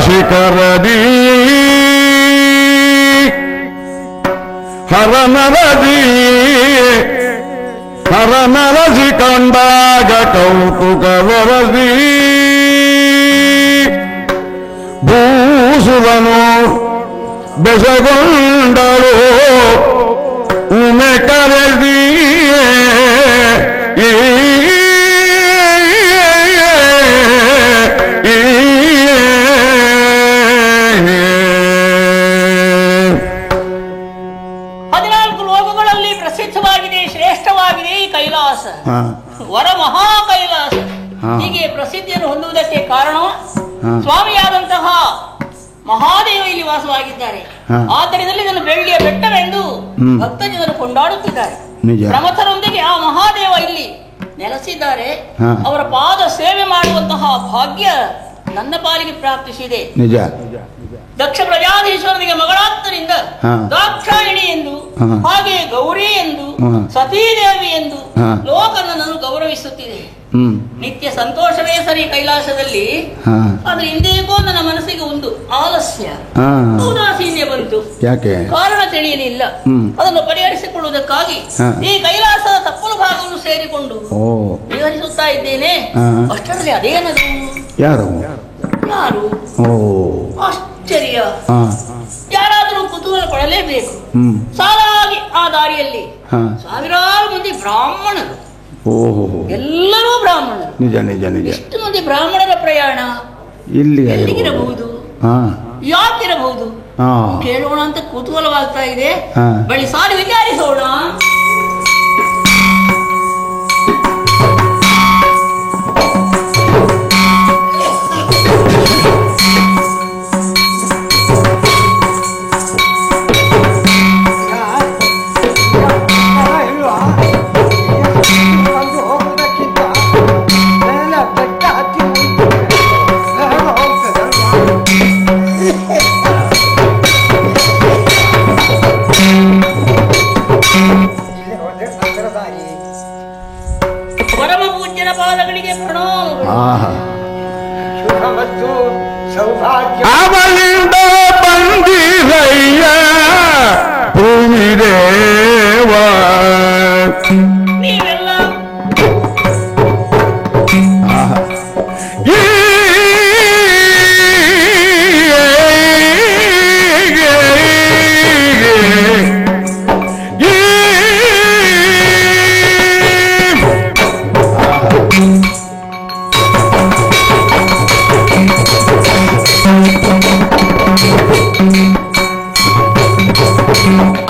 ಶಿಖರದಿ ಹರನರಸಿ ಕಂಡಾಗ ಕೌತುಕವರದಿ ಭೂಸುರನು ಬೆಸಗೊಂಡರು ಉಮೆ ಕರೆದಿ ವರ ಮಹಾ ಕೈಲಾಸ ಹೀಗೆ ಪ್ರಸಿದ್ಧಿಯನ್ನು ಹೊಂದುವುದಕ್ಕೆ ಕಾರಣ ಸ್ವಾಮಿಯಾದಂತಹ ಮಹಾದೇವ ಇಲ್ಲಿ ವಾಸವಾಗಿದ್ದಾರೆ. ಆದ್ದರಿಂದ ಇದನ್ನು ಬೆಳ್ಳಿಯ ಬೆಟ್ಟವೆಂದು ಭಕ್ತ ಜನರು ಕೊಂಡಾಡುತ್ತಿದ್ದಾರೆ. ಪ್ರಮಥರೊಂದಿಗೆ ಆ ಮಹಾದೇವ ಇಲ್ಲಿ ನೆಲೆಸಿದ್ದಾರೆ. ಅವರ ಪಾದ ಸೇವೆ ಮಾಡುವಂತಹ ಭಾಗ್ಯ ನನ್ನ ಪಾಲಿಗೆ ಪ್ರಾಪ್ತಿಸಿದೆ. ದಕ್ಷ ಪ್ರಜಾಧೀಶ್ವರನಿಗೆ ಮಗಳಾದ್ದರಿಂದ ದಾಕ್ಷಾಯಿಣಿ ಎಂದು, ಹಾಗೆ ಗೌರಿ ಎಂದು, ಸತೀದೇವಿ ಎಂದು ಲೋಕ ನನ್ನನ್ನು ಗೌರವಿಸುತ್ತಿದೆ. ನಿತ್ಯ ಸಂತೋಷವೇ ಸರಿ ಕೈಲಾಸದಲ್ಲಿ. ಆದ್ರೆ ಇಂದೇಕೋ ನನ್ನ ಮನಸ್ಸಿಗೆ ಒಂದು ಆಲಸ್ಯ, ಉದಾಸೀನ್ಯ ಬಂತು. ಯಾಕೆ ಕಾರಣ ತಿಳಿಯಲಿಲ್ಲ. ಅದನ್ನು ಪರಿಹರಿಸಿಕೊಳ್ಳುವುದಕ್ಕಾಗಿ ಈ ಕೈಲಾಸದ ತಪ್ಪಲು ಭಾಗವನ್ನು ಸೇರಿಕೊಂಡು ವಿವರಿಸುತ್ತಾ ಇದ್ದೇನೆ. ಅಷ್ಟರಲ್ಲಿ ಅದೇನದು? ಯಾರು? ಆಶ್ಚರ್ಯ! ಯಾರಾದರೂ ಕುತೂಹಲ ಪಡಲೇಬೇಕು. ಸಾಲಾಗಿ ಆ ದಾರಿಯಲ್ಲಿ ಸಾವಿರಾರು ಮಂದಿ ಬ್ರಾಹ್ಮಣರು, ಎಲ್ಲರೂ ಬ್ರಾಹ್ಮಣರು. ನಿಜ ನಿಜ ನಿಜ. ಎಷ್ಟು ಮಂದಿ ಬ್ರಾಹ್ಮಣರ ಪ್ರಯಾಣ ಎಲ್ಲಿಗಿರಬಹುದು? ಯಾಕಿರಬಹುದು? ಕೇಳೋಣ ಅಂತ ಕುತೂಹಲವಾಗ್ತಾ ಇದೆ. ಬಳಿ ಸಾರಿ ವಿಚಾರಿಸೋಣ. ಪರಮ ಪೂಜ್ಯನ ಪಾದಗಳಿಗೆ ಪ್ರಣಾಮ. ಅವನಿಂದ ಬಂದಿರಯ್ಯ ಭೂಮಿದೇವ ನೀವೆಲ್ಲ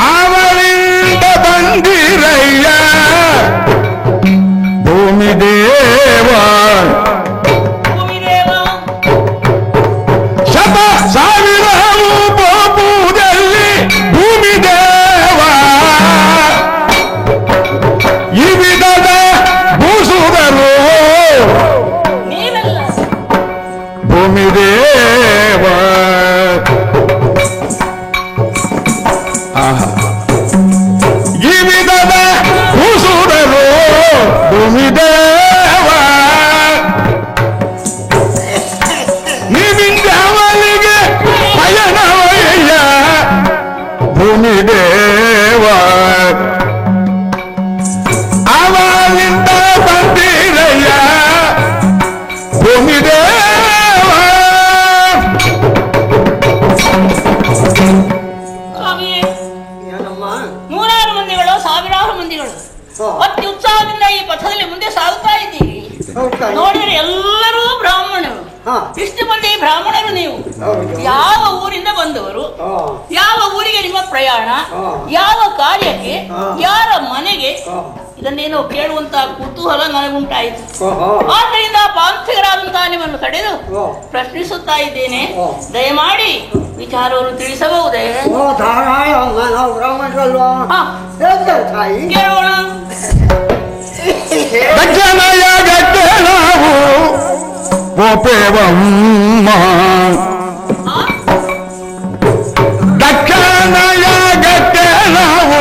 ಅವನಿಂದ ಬಂದಿರಯ್ಯ ಭೂಮಿದೇವ ಶತ ಸಾವಿರವು ಬೋಪುದಲ್ಲಿ ಭೂಮಿದೇವ ಈ ವಿಧದ ಭೂಸುದರು ಭೂಮಿದೇವ ಈ ವಿಧದ ಭೂಸುದರು ಭೂಮಿದೇವ ನಿಮಿಂದವನಿಗೆ ಪಯಣವಯ್ಯ ಭೂಮಿದೇವ ಅವನಿಂದ ಬಂದಿರಯ್ಯ ಭೂಮಿದೇವ. ನೂರಾರು ಮಂದಿಗಳು, ಸಾವಿರಾರು ಮಂದಿಗಳು ಅತಿ ಉತ್ಸಾಹದಿಂದ ಈ ಪಥದಲ್ಲಿ ಮುಂದೆ ಸಾಗುತ್ತಾ ಇದ್ದೀವಿ. ನೋಡಿದ್ರೆ ಎಲ್ಲರೂ ಬ್ರಾಹ್ಮಣರು. ಇಷ್ಟು ಮಂದಿ ಬ್ರಾಹ್ಮಣರು ನೀವು ಯಾವ ಊರಿಂದ ಬಂದವರು, ಯಾವ ಊರಿಗೆ ನಿಮ್ಮ ಪ್ರಯಾಣ, ಯಾವ ಕಾರ್ಯಕ್ಕೆ, ಯಾರ ಮನೆಗೆ, ಇದನ್ನೇನೋ ಕೇಳುವಂತ ಕುತೂಹಲ ನನಗುಂಟಾಯಿತು. ಆದ್ದರಿಂದ ಪಾಂಥಿಕರಾದಂತಹ ನಿಮ್ಮನ್ನು ತಡೆದು ಪ್ರಶ್ನಿಸುತ್ತಾ ಇದ್ದೇನೆ. ದಯಮಾಡಿ ವಿಚಾರವನ್ನು ತಿಳಿಸಬಹುದೇ? ಕೇಳೋಣ. ದಕ್ಷಿಣಯಗಕ್ಕೆ ನಾವು ಗೋಪೇವಮ್ಮ ದಕ್ಷಿಣಯಗಕ್ಕೆ ನಾವು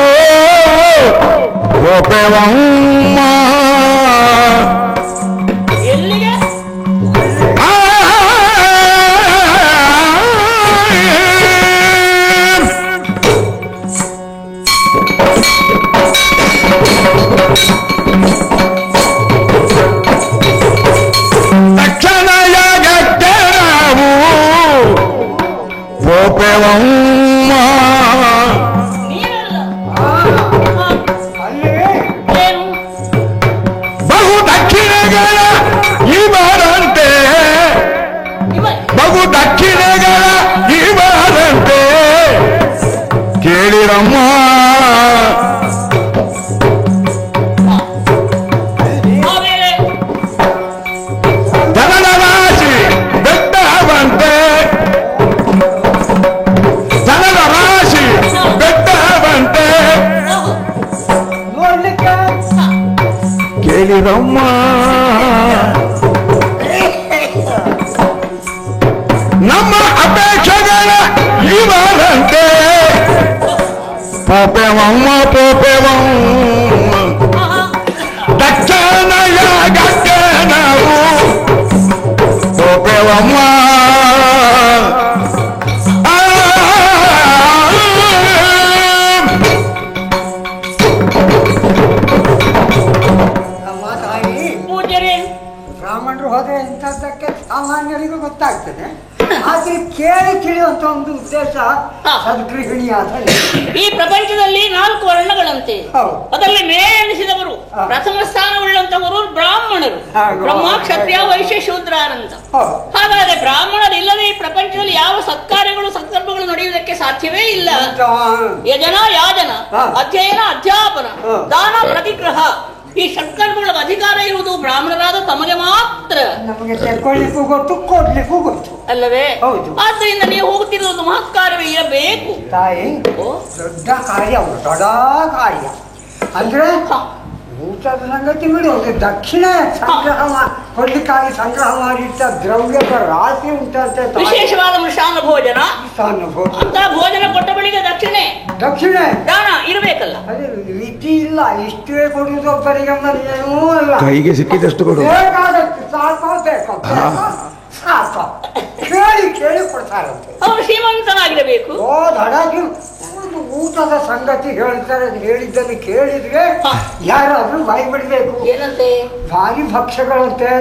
ಗೋಪೇವಮ್ಮ ಎಲ್ಲಿಗೆ? ದಕ್ಷಿಣಯಗಕ್ಕೆ ನಾವು ಗೋಪೇವಮ್ಮ ಬಹು ದಕ್ಷಿಣಗಳ ಇವರಂತೆ ಬಹು ದಕ್ಷಿಣಗಳ ಇವರಂತೆ ಕೇಳಿರಮ್ಮ ಜನರಾಶಿ ಬೆಟ್ಟವಂತೆ ಜನರ ರಾಶಿ ಬೆಟ್ಟವಂತೆ ಕೇಳಿರಮ್ಮ ನಮ್ಮ ಅಪೇಕ್ಷೆಗಳ ಇವರಂತೆ ಪೋಪೆವಮ್ಮ ಪೋಪೆವಮ್ಮ ದಕ್ಷಿಣಯಗಕ್ಕೆ ನಾವು ಪೋಪೆವಮ್ಮ ಪೂಜ್ಯರೇ, ಬ್ರಾಹ್ಮಣರು ಹೋದ್ರೆ ಇಂಥದ್ದಕ್ಕೆ ಸಾಮಾನ್ಯರಿಗೂ ಗೊತ್ತಾಗ್ತದೆ. ಆದ್ರೆ ಕೇಳಿ ತಿಳಿಯುವಂತ ಒಂದು ಉದ್ದೇಶ ಸದ್ಗೃಹಿಣಿಯಾದ ಈ ಪ್ರಪಂಚದಲ್ಲಿ 4 ವರ್ಣಗಳಂತೆ. ಅದರಲ್ಲಿ ಮೇಲೆನಿಸಿದವರು ಪ್ರಥಮ ಸ್ಥಾನವುಳ್ಳಂತವರು ಬ್ರಾಹ್ಮಣರು. ಬ್ರಹ್ಮ, ಕ್ಷತ್ರಿಯ, ವೈಶ್ಯ, ಶೂದ್ರಾನಂತ. ಹಾಗಾದ್ರೆ ಬ್ರಾಹ್ಮಣರಿಲ್ಲದೆ ಈ ಪ್ರಪಂಚದಲ್ಲಿ ಯಾವ ಸತ್ಕಾರ್ಯಗಳು ಸಂದರ್ಭಗಳು ನಡೆಯುವುದಕ್ಕೆ ಸಾಧ್ಯವೇ ಇಲ್ಲ. ಯಜನ, ಯಾಜನ, ಅಧ್ಯಯನ, ಅಧ್ಯಾಪನ, ದಾನ, ಪ್ರತಿಗ್ರಹ ಈ ಷಟ್ಕರ್ಮಗಳ ಅಧಿಕಾರ ಇರುವುದು ಬ್ರಾಹ್ಮಣರಾದ ತಮಗೆ ಮಾತ್ರ. ನಮಗೆ ತೆಕ್ಕೊಳ್ಳಿಕ್ಕೂ ಗೊತ್ತು, ಕೊಡ್ಲಿಕ್ಕೂ ಗೊತ್ತು ಅಲ್ಲವೇ? ಆದ್ದರಿಂದ ನೀವು ಹೋಗುತ್ತಿರುವುದು ಮಹತ್ಕಾರ್ಯವೇ ಇರಬೇಕು. ತಾಯಿ ದೊಡ್ಡ ಕಾರ್ಯ, ದೊಡ್ಡ ಕಾರ್ಯ ಅಂದ್ರೆ ಊಟದ ಸಂಗತಿ ಬಿಡಿ, ಒಂದು ದಕ್ಷಿಣ ಸಂಗ್ರಹ ಕೊಡ್ಲಿಕ್ಕಾಗಿ ಸಂಗ್ರಹ ಮಾಡಿಟ್ಟ ದ್ರವ್ಯದ ರಾಶಿ ಉಂಟಂತೆ. ವಿಶೇಷವಾದ ಮೃಷಾನ್ನ ಭೋಜನ ಅಂತ ಭೋಜನ ಕೊಟ್ಟ ಬಳಿಕ ದಕ್ಷಿಣೆ ದಾನ ಇರಬೇಕಲ್ಲ. ಅದೇ ವಿಧಿ ಇಲ್ಲ, ಇಷ್ಟೇ ಕೊಡುವುದು ಒಬ್ಬರಿಗೆ ಏನೂ ಅಲ್ಲ. ಕೈಗೆ ಸಿಕ್ಕಿದಷ್ಟು ಕೊಡು. ಬೇಕಾದಷ್ಟು ಸಾಕೋ ಬೇಕೋ ಸಾಕೋ ಕೇಳಿ ಕೇಳಿ ಕೊಡ್ತಾರಂತೆ. ಅವರು ಶ್ರೀಮಂತನಾಗಿರಬೇಕು. ಓ ದಡಾಗಿ ಊಟದ ಸಂಗತಿ ಹೇಳ್ತಾರೆ. ಹೇಳಿದ್ದನ್ನು ಕೇಳಿದ್ರೆ ಯಾರಾದ್ರೂ ಬಾಯಿ ಬಿಡ್ಬೇಕು. ಏನಂತೆ? ಭಾರಿ ಭಕ್ಷ್ಯಗಳಂತೆ.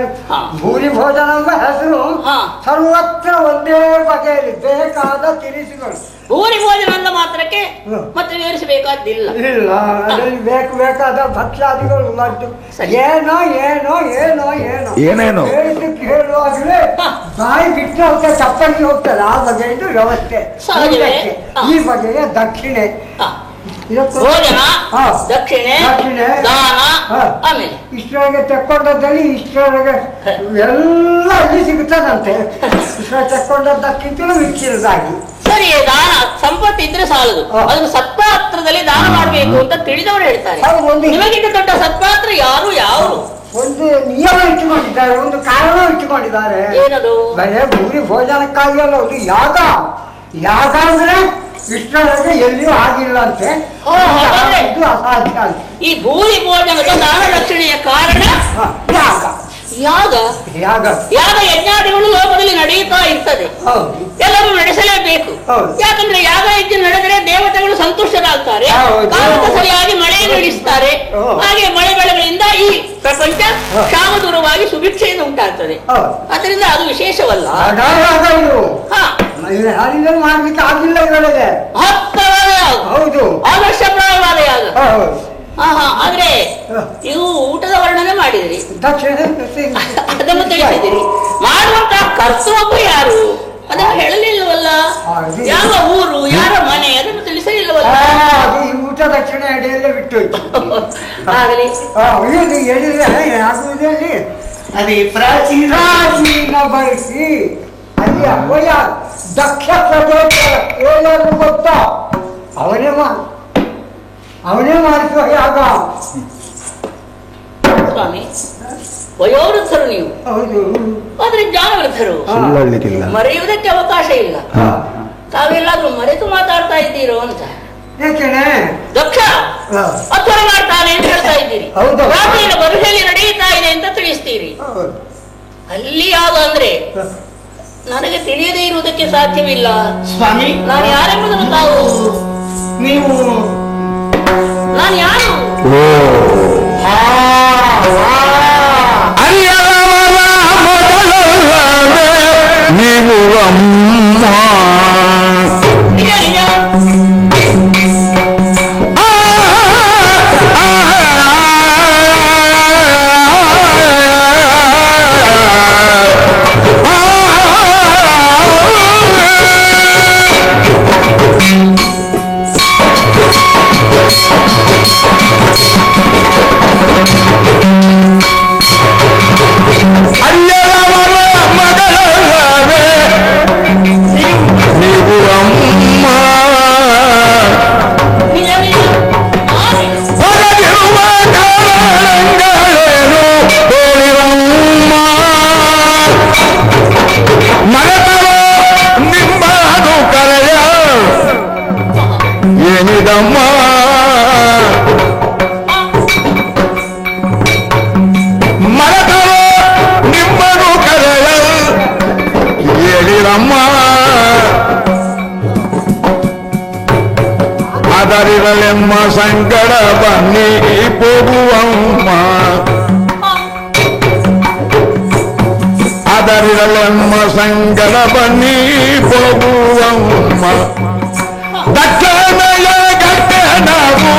ಭೂರಿ ಭೋಜನ ಎಂಬ ಹೆಸರು ಸರ್ವತ್ರ ಒಂದೇ ಬಗೆಯಲ್ಲಿ ಬೇಕಾದ ತಿನಿಸುಗಳು. ಭೂರಿ ಭೋಜನ ಅಂದ ಮಾತ್ರಕ್ಕೆ ಮತ್ತೆ ವಿವರಿಸಬೇಕಾದಿಲ್ಲ. ಇಲ್ಲ, ಅದರಲ್ಲಿ ಬೇಕಾದ ಭಕ್ಷ್ಯಾದಿಗಳು ಲಡ್ಡು ಏನೋ ಏನೋ ಏನೋ ಏನೋ ಏನೇನೋ ಹೇಳುವಾಗಲೇ ಬಾಯಿ ಬಿಟ್ಟು ಹೋಗ್ತದೆ, ಚಪ್ಪಲಿಗೆ ಹೋಗ್ತದೆ. ಆ ಬಗೆಯ ವ್ಯವಸ್ಥೆ. ಈ ಬಗೆಯ ದಕ್ಷಿಣೆ, ಭೋಜನ, ದಕ್ಷಿಣೆ, ದಾನ, ಆಮೇಲೆ ಇಷ್ಟರೊಳಗೆ ತೆಕ್ಕೊಂಡದ್ದಲ್ಲಿ ಇಷ್ಟರೊಳಗೆ ಎಲ್ಲ ಅಲ್ಲಿ ಸಿಗುತ್ತದಂತೆ. ಇಷ್ಟರ ತೆಕ್ಕೊಂಡದ್ದಕ್ಕಿಂತಲೂ ಮಿಕ್ಕಿರದಾಗಿ. ಸರಿ, ದಾನ ಸಂಪತ್ತು ಇದ್ರೆ ಸಾಲದು, ಅದನ್ನು ಸತ್ಪಾತ್ರದಲ್ಲಿ ದಾನ ಮಾಡಬೇಕು ಅಂತ ತಿಳಿದವರು ಹೇಳ್ತಾರೆ. ನಿಮಗಿಂತ ದೊಡ್ಡ ಸತ್ಪಾತ್ರ ಯಾರು? ಯಾರು? ಒಂದು ನಿಯಮ ಇಟ್ಟುಕೊಂಡಿದ್ದಾರೆ, ಒಂದು ಕಾರಣ ಇಟ್ಟುಕೊಂಡಿದ್ದಾರೆ. ಏನದು? ಬರೇ ಭೂರಿ ಭೋಜನಕ್ಕಾಗಿ ಅಲ್ಲ, ಒಂದು ಯಾಗ. ಯಾಗ ಅಂದ್ರೆ ಇಷ್ಟರೊಳಗೆ ಎಲ್ಲಿಯೂ ಆಗಿಲ್ಲ ಅಂತೆ, ಇದು ಅಸಾಧ್ಯ ಅಂತ. ಈ ಭೂರಿ ಭೋಜನದ ದಾನ ರಕ್ಷಣೆಯ ಕಾರಣ ಯಾಗ. ಯಾಗ ಯಾಗ ಯಾಗ ಯಜ್ಞಾದಿಗಳು ಲೋಕದಲ್ಲಿ ನಡೆಯುತ್ತಾ ಇರ್ತದೆ, ಎಲ್ಲರೂ ನಡೆಸಲೇಬೇಕು. ಯಾಕಂದ್ರೆ ಯಾಗ ಯಜ್ಞ ನಡೆದರೆ ದೇವತೆಗಳು ಸಂತುಷ್ಟರಾಗ್ತಾರೆ, ಕಾಲಕ್ಕೆ ಸರಿಯಾಗಿ ಮಳೆ ನಡೆಸ್ತಾರೆ. ಹಾಗೆ ಮಳೆ ಬೆಳೆಗಳಿಂದ ಈ ಪ್ರಪಂಚ ಕ್ಷಾಮದೂರವಾಗಿ ಸುಭಿಕ್ಷೆಯಿಂದ ಉಂಟಾಗ್ತದೆ. ಅದರಿಂದ ಅದು ವಿಶೇಷವಲ್ಲ. ಮಾಡ್ಲಿಕ್ಕೆ ಆಗಿಲ್ಲ ಇವಳಿಗೆ. ಹೌದು, ಆದರ್ಶಪ್ರಾಯವಾದ ಯಾಗ. ಆದ್ರೆ ನೀವು ಊಟದ ವರ್ಣನೆ ಮಾಡಿದಿರಿ, ಅದನ್ನು ತಿಳಿಸಿದಿರಿ. ಮಾಡುವಂತಹ ಕರ್ತೃ ಯಾರು ಅದನ್ನು ಹೇಳಲಿಲ್ಲವಲ್ಲ. ಯಾವ ಊರು, ಯಾರ ಮನೆ ಅದನ್ನು ತಿಳಿಸಲಿಲ್ಲವಲ್ಲ. ಊಟ ದಕ್ಷಿಣೆ ಅಡಿಯಲ್ಲೇ ಬಿಟ್ಟು ಆಗಲಿ ಹೇಳಿದ್ರೆ ಆಗುವುದಲ್ಲಿ ಅದೇ ಪ್ರಾಚೀನ ಬಳಸಿ ಅಲ್ಲಿ ಅಯ್ಯ ದಕ್ಷ ಏನಾದ್ರು ಗೊತ್ತಾ, ಅವನೇ ಮಾಡಿಸುವ ಯಾಗ. ಸ್ವಾಮಿ, ವಯೋವೃದ್ಧರು ನೀವು. ಹೌದು, ಆದ್ರೆ ಜ್ಞಾನವೃದ್ಧರು, ಮರೆಯುವುದಕ್ಕೆ ಅವಕಾಶ ಇಲ್ಲ. ತಾವೆಲ್ಲಾದ್ರೂ ಮರೆತು ಮಾತಾಡ್ತಾ ಇದ್ದೀರೋ ಅಂತ. ದಕ್ಷ ಅತ್ತರ ಮಾಡ್ತಾನೆ ಅಂತ ಹೇಳ್ತಾ ಇದ್ದೀರಿ, ರಾತ್ರಿಯ ಬರುಹೆಯಲ್ಲಿ ನಡೆಯುತ್ತಾ ಇದೆ ಅಂತ ತಿಳಿಸ್ತೀರಿ. ಅಲ್ಲಿ ಯಾಗ ಅಂದ್ರೆ ನನಗೆ ತಿಳಿಯದೇ ಇರುವುದಕ್ಕೆ ಸಾಧ್ಯವಿಲ್ಲ. ಸ್ವಾಮಿ, ನಾನು ಯಾರೆಂಬುದನ್ನು ತಾವು ನಾನು ಯಾರು? ನೀವು ಅದರಿರಲೆಮ್ಮ ಸಂಕಟ ಬನ್ನಿ ಹೋಗುವಮ್ಮ, ಆದರಿರಲೆಮ್ಮ ಸಂಗಡ ಬನ್ನಿ ಹೋಗುವಮ್ಮ ದಕ್ಷಿಣಯ ಗಟ್ಟೆ ನಾವು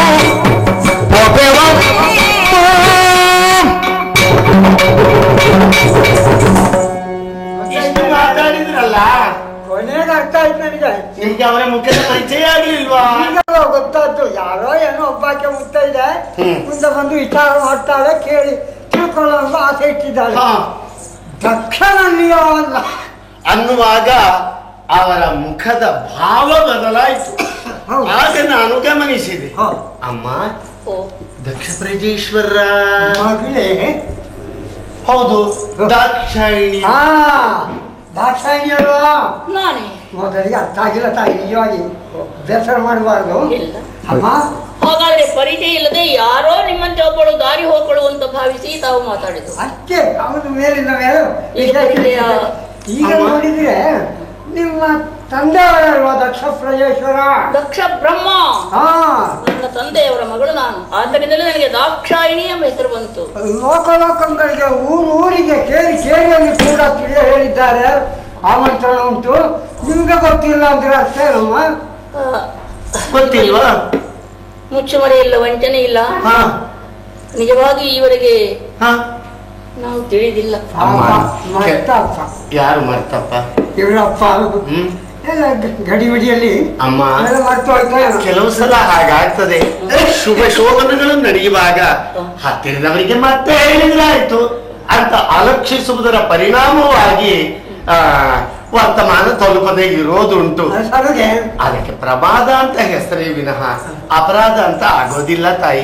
ಎಷ್ಟು ಮಾತಾಡಿದ್ರಲ್ಲ, ಕೊನೆಗೆ ಅರ್ಥ ಆಯ್ತು ನನಗೆ. ನಿಮ್ಗೆ ಅವರ ಮುಖದ ಪರಿಚಯ ಆಗ್ಲಿಲ್ವಾ? ಈಗ ಗೊತ್ತಾದ್ದು, ಯಾರೋ ಏನೋ ಒಬ್ಬಾಕೆ ಮುಗ್ತಾ ಇದೆ, ಮುಂದೆ ಬಂದು ವಿಚಾರ ಮಾಡ್ತಾಳೆ, ಕೇಳಿ ತಿಳ್ಕೊಳ್ಳೋ ಆಸೆ ಇಟ್ಟಿದ್ದಾಳೆ. ದಕ್ಷಿಣೀಯ ಅಲ್ಲ ಅನ್ನುವಾಗ ಅವರ ಮುಖದ ಭಾವ ಬದಲಾಯಿತು. ಆಗ ನಾನು ಗಮನಿಸಿದೆ, ಅಮ್ಮ ದಕ್ಷ ಪ್ರಜೇಶ್ವರ ಮಗಳೇ. ಹೌದು, ದಾಕ್ಷಾಯಿಣಿ. ದಾಕ್ಷಾಯಿಣಿ ಅಲ್ವಾ? ನಾನೇ ಮೊದಲಿಗೆ ಅರ್ಥ ಆಗಿಲ್ಲ ತಾಯಿ, ನಿಜವಾಗಿ ಬೇಸರ ಮಾಡಬಾರ್ದು ಅಮ್ಮ. ಹಾಗಾದ್ರೆ ಪರಿಚಯ ಇಲ್ಲದೆ ಯಾರೋ ನಿಮ್ಮಂತೆ ಒಬ್ಬಳು ದಾರಿ ಹೋಗ್ಕೊಳ್ಳುವಂತ ಭಾವಿಸಿ ತಾವು ಮಾತಾಡಿದ್ರು ಅಷ್ಟೇ. ಅವನು ಮೇಲಿನ ಮೇಲೆ ಈಗ ನೋಡಿದ್ರೆ ನಿಮ್ಮ ತಂದೆಯವರಲ್ವಾ ದಕ್ಷ ಪ್ರಜೇಶ್ವರ? ದಕ್ಷ ಬ್ರಹ್ಮ. ನನ್ನ ತಂದೆಯವರ ಮಗಳು ನಾನು, ಆದ್ದರಿಂದಲೇ ನನಗೆ ದಾಕ್ಷಾಯಿಣಿ ಎಂಬ ಹೆಸರು ಬಂತು. ಲೋಕಲೋಕಂಗಳಿಗೆ ಊರಿಗೆ ಕೇರಿಯಲ್ಲಿ ಕೂಡ ತಿಳಿಯ ಹೇಳಿದ್ದಾರೆ, ಆಮಂತ್ರಣ ಉಂಟು. ನಿಮ್ಗೆ ಗೊತ್ತಿಲ್ಲ ಅಂದ್ರೆ ಅಷ್ಟೇ ನಮ್ಮ ಗೊತ್ತಿಲ್ವಾ? ಮುಚ್ಚುಮರೆ ಇಲ್ಲ, ವಂಚನೆ ಇಲ್ಲ. ನಿಜವಾಗಿ ಈವರೆಗೆ ನಾವು ತಿಳಿದಿಲ್ಲ. ಮರ್ತಪ್ಪ. ಯಾರು ಮರ್ತಪ್ಪ? ಇವರಪ್ಪ ಗಡಿಬಿಡಿಯಲ್ಲಿ ಅಮ್ಮ ಮರ್ತು ಹೋಯ್ತಾ. ಕೆಲವು ಸಲ ಹಾಗಾಗ್ತದೆ. ಶುಭ ಶೋಭನಗಳು ನಡೆಯುವಾಗ ಹತ್ತಿರದವರಿಗೆ ಮತ್ತೆ ಹೇಳಿದ್ರಾಯ್ತು ಅಂತ ಅಲಕ್ಷಿಸುವುದರ ಪರಿಣಾಮವಾಗಿ ವರ್ತಮಾನ ತಲುಪದೆ ಇರೋದುಂಟು. ಅದಕ್ಕೆ ಪ್ರಮಾದ ಅಂತ ಹೆಸರೇ ವಿನಃ ಅಪರಾಧ ಅಂತ ಆಗೋದಿಲ್ಲ ತಾಯಿ.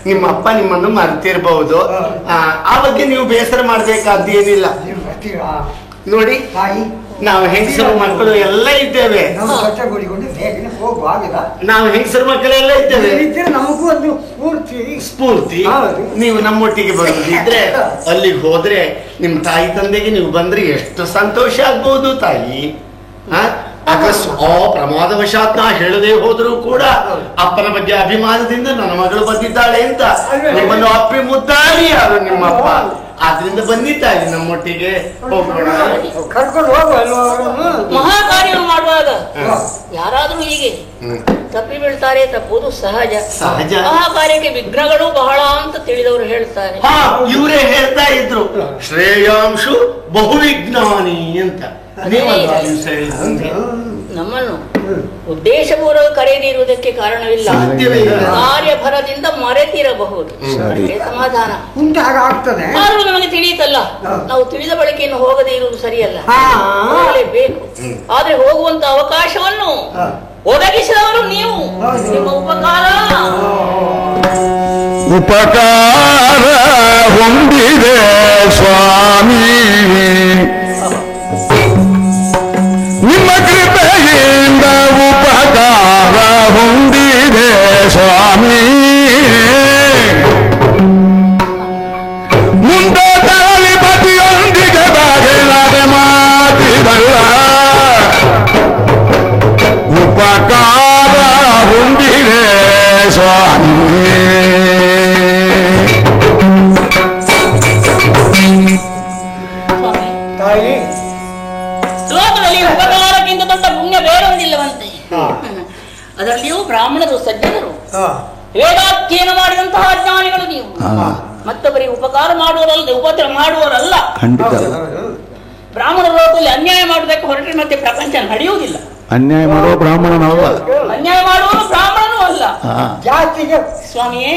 ನಿಮ್ಮಪ್ಪ ನಿಮ್ಮನ್ನು ಮರ್ತಿರ್ಬಹುದು, ಆ ಬಗ್ಗೆ ನೀವು ಬೇಸರ ಮಾಡ್ಬೇಕಾದ್ದೇನಿಲ್ಲ. ನೋಡಿ, ನಾವು ಹೆಂಗಸರು ಮಕ್ಕಳು ಎಲ್ಲ ಇದ್ದೇವೆ. ನಾವು ಹೆಂಗಸರು ಮಕ್ಕಳೆಲ್ಲ ಇದ್ದೇವೆ. ನಮಗೂ ಒಂದು ಸ್ಫೂರ್ತಿ. ನೀವು ನಮ್ಮೊಟ್ಟಿಗೆ ಬರುವುದಿದ್ರೆ ಅಲ್ಲಿಗೆ ಹೋದ್ರೆ ನಿಮ್ ತಾಯಿ ತಂದೆಗೆ ನೀವು ಬಂದ್ರೆ ಎಷ್ಟು ಸಂತೋಷ ಆಗ್ಬಹುದು ತಾಯಿ. ಪ್ರಮಾದವಶಾತ್ ನಾ ಹೇಳದೆ ಹೋದ್ರು ಕೂಡ ಅಪ್ಪನ ಬಗ್ಗೆ ಅಭಿಮಾನದಿಂದ ನನ್ನ ಮಗಳು ಬಂದಿದ್ದಾಳೆ ಅಂತ ನಿಮ್ಮನ್ನು ಅಪ್ಪಿ ಮುದ್ದಾಡಿ ಯಾರು ನಿಮ್ಮಪ್ಪ. ಆದ್ರಿಂದ ಬಂದಿದ್ದಾಳೆ ನಮ್ಮೊಟ್ಟಿಗೆ ಹೋಗೋಣ, ಕರ್ಕೊಂಡು ಹೋಗುವ. ಮಹಾಕಾರ್ಯವನ್ನು ಮಾಡುವಾಗ ಯಾರಾದ್ರೂ ಹೀಗೆ ತಪ್ಪಿ ಬೀಳ್ತಾರೆ, ತಪ್ಪುವುದು ಸಹಜ. ಮಹಾಕಾರ್ಯಕ್ಕೆ ವಿಘ್ನಗಳು ಬಹಳ ಅಂತ ತಿಳಿದವರು ಹೇಳ್ತಾರೆ. ಇವರೇ ಹೇಳ್ತಾ ಇದ್ರು, ಶ್ರೇಯಾಂಶು ಬಹುವಿಜ್ಞಾನಿ ಅಂತ. ನಮ್ಮನ್ನು ಉದ್ದೇಶಪೂರ್ವಕ ಕರೆದಿರುವುದಕ್ಕೆ ಕಾರಣವಿಲ್ಲ, ಕಾರ್ಯಭರದಿಂದ ಮರೆತಿರಬಹುದು. ಸಮಾಧಾನ ಉಂಟಾಗ್ತದೆ. ಆದ್ರೂ ನಮಗೆ ತಿಳಿಯುತ್ತಲ್ಲ, ನಾವು ತಿಳಿದ ಬಳಿಕೆಯನ್ನು ಹೋಗದೇ ಇರುವುದು ಸರಿಯಲ್ಲ, ಹೋಗಲೇಬೇಕು. ಆದ್ರೆ ಹೋಗುವಂತ ಅವಕಾಶವನ್ನು ಒದಗಿಸಿದವರು ನೀವು. ನಿಮ್ಮ ಉಪಕಾರ ಹೊಂದಿದೆ ಸ್ವಾಮಿ, ನಿಮ್ಮ ಕೃಪೆಯಿಂದ ಉಪಕಾರ ಹೊಂದಿದೆ ಸ್ವಾಮಿ. ಮುಂದೆ ತಾಳಿ ಪತಿಯೊಂದಿಗೆ ಬಾಗಿಲಾದೆ ಮಾತಿದಲ್ಲ, ಉಪಕಾರ ಹೊಂದಿದೆ ಸ್ವಾಮಿ. ತಾಯಿ, ಲೋಕದಲ್ಲಿ ಉಪಕಾರಕ್ಕಿಂತ ದೊಡ್ಡ ಪುಣ್ಯ ಬೇರೊಂದಿಲ್ಲವಂತೆ. ಅದರಲ್ಲಿಯೂ ಬ್ರಾಹ್ಮಣರು, ಸಜ್ಜನರು, ವೇದಾಧ್ಯಯನ ಮಾಡಿದಂತಹ ಜ್ಞಾನಿಗಳು ನೀವು. ಮತ್ತೊಬ್ಬರಿಗೆ ಉಪಕಾರ ಮಾಡುವವರಲ್ಲ, ಉಪದ್ರ ಮಾಡುವವರಲ್ಲ. ಬ್ರಾಹ್ಮಣ ಲೋಕದಲ್ಲಿ ಅನ್ಯಾಯ ಮಾಡುವುದಕ್ಕೆ ಹೊರಟ್ರೆ ಮತ್ತೆ ಪ್ರಪಂಚ ನಡೆಯುವುದಿಲ್ಲ. ಅನ್ಯಾಯ ಮಾಡುವ ಬ್ರಾಹ್ಮಣನಲ್ಲ, ಅನ್ಯಾಯ ಮಾಡುವನು ಬ್ರಾಹ್ಮಣನೂ ಅಲ್ಲ. ಜಾತಿಗೆ ಸ್ವಾಮಿಯೇ,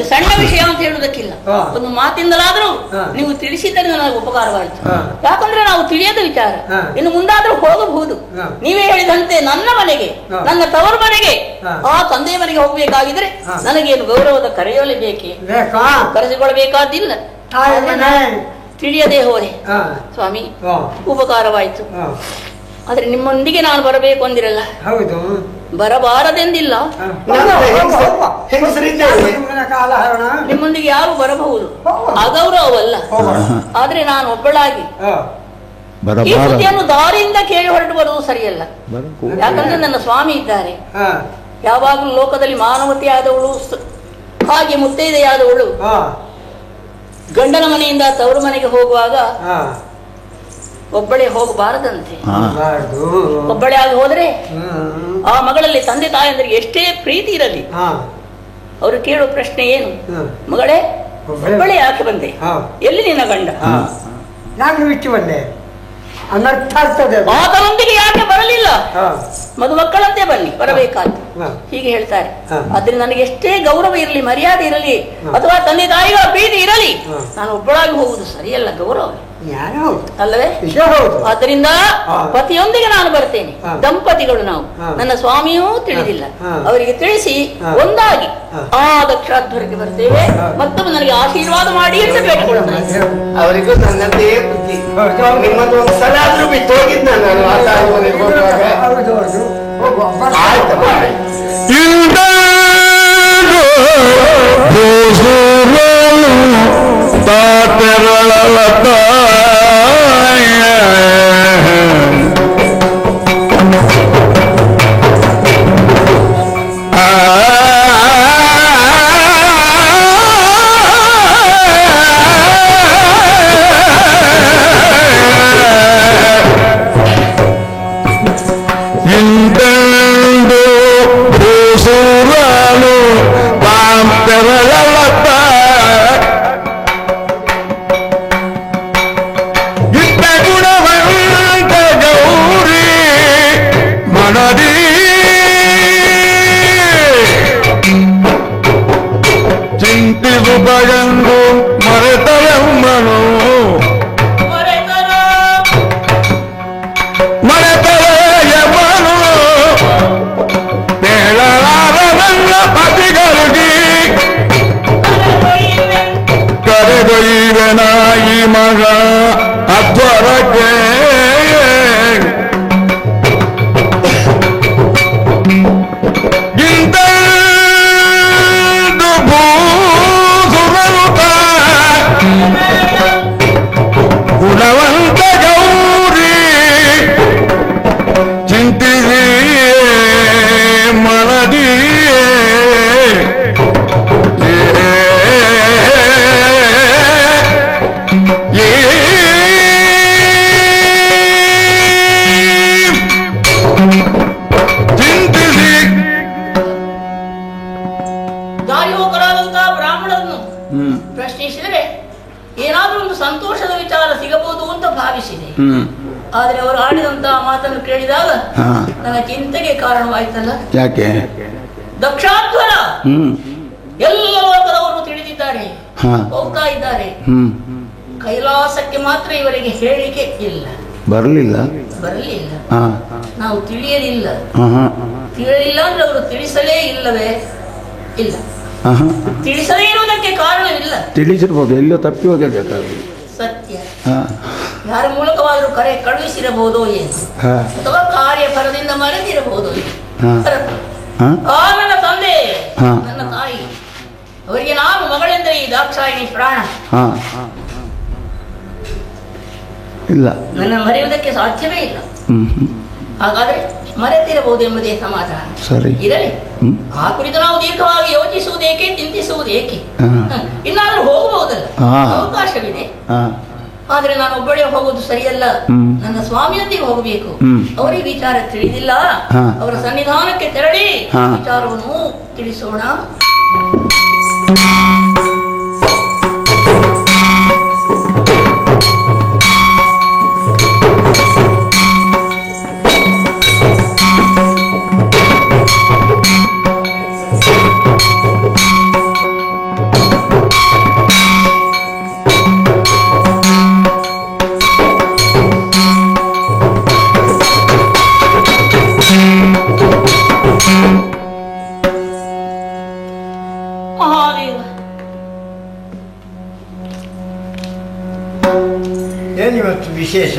ಸಣ್ಣ ವಿಷಯ ಅಂತ ಹೇಳುವುದಕ್ಕಿಲ್ಲ. ಒಂದು ಮಾತಿಂದಲಾದ್ರೂ ನೀವು ತಿಳಿಸಿದ್ದರೆ ನನಗೆ ಉಪಕಾರವಾಯಿತು. ಯಾಕಂದ್ರೆ ನಾವು ತಿಳಿಯದ ವಿಚಾರ, ಇನ್ನು ಮುಂದಾದ್ರೂ ಹೋಗಬಹುದು. ನೀವೇ ಹೇಳಿದಂತೆ ನನ್ನ ಮನೆಗೆ, ನನ್ನ ತವರು ಮನೆಗೆ, ಆ ತಂದೆಯ ಮನೆಗೆ ಹೋಗ್ಬೇಕಾಗಿದ್ರೆ ನನಗೇನು ಗೌರವದ ಕರೆಯಲೇಬೇಕೆ? ಕರೆಸಿಕೊಳ್ಬೇಕಾದಿಲ್ಲ. ತಿಳಿಯದೆ ಹೋದೆ ಸ್ವಾಮಿ, ಉಪಕಾರವಾಯಿತು. ಆದ್ರೆ ನಿಮ್ಮೊಂದಿಗೆ ನಾನು ಬರಬೇಕು ಅಂದಿರಲ್ಲ, ಹೌದು, ಬರಬಾರದೆಂದಿಲ್ಲ. ನಿಮ್ಮೊಂದಿಗೆ ಯಾರು ಬರಬಹುದು, ಅಗೌರವವಲ್ಲ. ಆದ್ರೆ ನಾನು ಒಬ್ಬಳಾಗಿ ಈ ಸುದ್ದಿಯನ್ನು ದಾರಿಯಿಂದ ಕೇಳಿ ಹೊರಟು ಬರುವುದು ಸರಿಯಲ್ಲ. ಯಾಕಂದ್ರೆ ನನ್ನ ಸ್ವಾಮಿ ಇದ್ದಾರೆ. ಯಾವಾಗಲೂ ಲೋಕದಲ್ಲಿ ಮಾನವತೆಯಾದವಳು, ಹಾಗೆ ಮುತ್ತೈದೆಯಾದವಳು ಗಂಡನ ಮನೆಯಿಂದ ತವರು ಮನೆಗೆ ಹೋಗುವಾಗ ಒಬ್ಬಳೇ ಹೋಗಬಾರದಂತೆ. ಒಬ್ಬಳೇ ಆಗಿ ಹೋದ್ರೆ ಆ ಮಗಳಲ್ಲಿ ತಂದೆ ತಾಯಂದ್ರಿಗೆ ಎಷ್ಟೇ ಪ್ರೀತಿ ಇರಲಿ, ಅವರು ಕೇಳುವ ಪ್ರಶ್ನೆ ಏನು, ಮಗಳೇ ಒಬ್ಬಳೇ ಯಾಕೆ ಬಂದೆ, ಎಲ್ಲಿ ನಿನ್ನ ಗಂಡ, ನಾನು ಬಿಟ್ಟು ಬಂದೆ, ಅನರ್ಥ ಆಗ್ತದೆ. ಆತನೊಂದಿಗೆ ಯಾಕೆ ಬರಲಿಲ್ಲ, ಮದುಮಕ್ಕಳಂತೆ ಬನ್ನಿ ಬರಬೇಕಾದ್ದು ಹೀಗೆ ಹೇಳ್ತಾರೆ. ಆದ್ರೆ ನನಗೆ ಎಷ್ಟೇ ಗೌರವ ಇರಲಿ, ಮರ್ಯಾದೆ ಇರಲಿ, ಅಥವಾ ತಂದೆ ತಾಯಿಗಳ ಪ್ರೀತಿ ಇರಲಿ, ನಾನು ಒಬ್ಬಳಾಗಿ ಹೋಗುದು ಸರಿಯಲ್ಲ, ಗೌರವ ಅಲ್ಲವೇ? ಆದ್ದರಿಂದ ಪತಿಯೊಂದಿಗೆ ನಾನು ಬರ್ತೇನೆ, ದಂಪತಿಗಳು ನಾವು, ನನ್ನ ಸ್ವಾಮಿಯೂ ತಿಳಿದಿಲ್ಲ, ಅವರಿಗೆ ತಿಳಿಸಿ ಒಂದಾಗಿ ಆ ದಕ್ಷಾಧ್ವರಕ್ಕೆ ಬರ್ತೇವೆ. ಮತ್ತೊಮ್ಮೆ ನನಗೆ ಆಶೀರ್ವಾದ ಮಾಡಿ ಅಂತ ಬೇಡಿಕೊಳ್ಳೋಣ. ಅವರಿಗೂ ನನ್ನದೇ ಬುದ್ಧಿ, ನಿಮ್ಮದು ಒಂದು ಸಲ ಆದ್ರೂ ಬಿಟ್ಟು ಹೋಗಿದ್ದ ನಾನು ಪ್ರಶ್ನಿಸಿದರೆ ಏನಾದ್ರೂ ಒಂದು ಸಂತೋಷದ ವಿಚಾರ ಸಿಗಬಹುದು ಅಂತ ಭಾವಿಸಿದೆ. ಆದ್ರೆ ಅವರು ಆಡಿದಂತಹ ಮಾತನ್ನು ಕೇಳಿದಾಗ ನನ್ನ ಚಿಂತೆಗೆ ಕಾರಣವಾಯ್ತಲ್ಲ. ಯಾಕೆ? ದಕ್ಷಾಧ್ವರ ಎಲ್ಲ ಲೋಕದವರು ತಿಳಿದಿದ್ದಾರೆ, ಹೋಗ್ತಾ ಇದ್ದಾರೆ. ಕೈಲಾಸಕ್ಕೆ ಮಾತ್ರ ಇವರಿಗೆ ಹೇಳಿಕೆ ಇಲ್ಲ, ಬರಲಿಲ್ಲ. ನಾವು ತಿಳಿಯಲಿಲ್ಲ ಅಂದ್ರೆ ಅವರು ತಿಳಿಸಲೇ ಇಲ್ಲವೇ ಇಲ್ಲ. ತಿಳಿಸದೇ ಇರುವುದಕ್ಕೆ ಕಾರಣವಿಲ್ಲ. ತಿಳಿಸಿರ್ಬೋದು, ಎಲ್ಲೋ ತಪ್ಪಿ ಹೋಗಿರ್ಬೇಕಾದ್ರೆ ಸತ್ಯ. ಯಾರ ಮೂಲಕವಾದರೂ ಕರೆ ಕಳುಹಿಸಿರಬಹುದೋ ಏನು, ಅಥವಾ ಕಾರ್ಯಫಲದಿಂದ ಮರೆತಿರಬಹುದು. ನನ್ನ ತಂದೆ, ನನ್ನ ತಾಯಿ, ಅವರಿಗೆ ನಾನು ಮಗಳೆಂದರೆ ಈ ದಾಕ್ಷಾಯಿಣಿ ಪ್ರಾಣ, ಇಲ್ಲ, ನನ್ನ ಮರೆಯುವುದಕ್ಕೆ ಸಾಧ್ಯವೇ ಇಲ್ಲ. ಹಾಗಾದ್ರೆ ಮರೆತಿರಬಹುದು ಎಂಬುದೇ ಸಮಾಧಾನ. ಸರಿ, ಇರಲಿ. ಆ ಕುರಿತು ನಾವು ದೀರ್ಘವಾಗಿ ಯೋಚಿಸುವುದೇಕೆ, ಚಿಂತಿಸುವುದೇಕೆ? ಇನ್ನಾದ್ರೂ ಹೋಗಬಹುದಲ್ಲ, ಅವಕಾಶವಿದೆ. ಆದ್ರೆ ನಾನು ಒಬ್ಬಳೇ ಹೋಗುವುದು ಸರಿಯಲ್ಲ, ನನ್ನ ಸ್ವಾಮಿಯೊಂದಿಗೆ ಹೋಗಬೇಕು. ಅವರಿಗೆ ವಿಚಾರ ತಿಳಿದಿಲ್ಲ, ಅವರ ಸನ್ನಿಧಾನಕ್ಕೆ ತೆರಳಿ ವಿಚಾರವನ್ನು ತಿಳಿಸೋಣ. ಏನಿವತ್ತು ವಿಶೇಷ?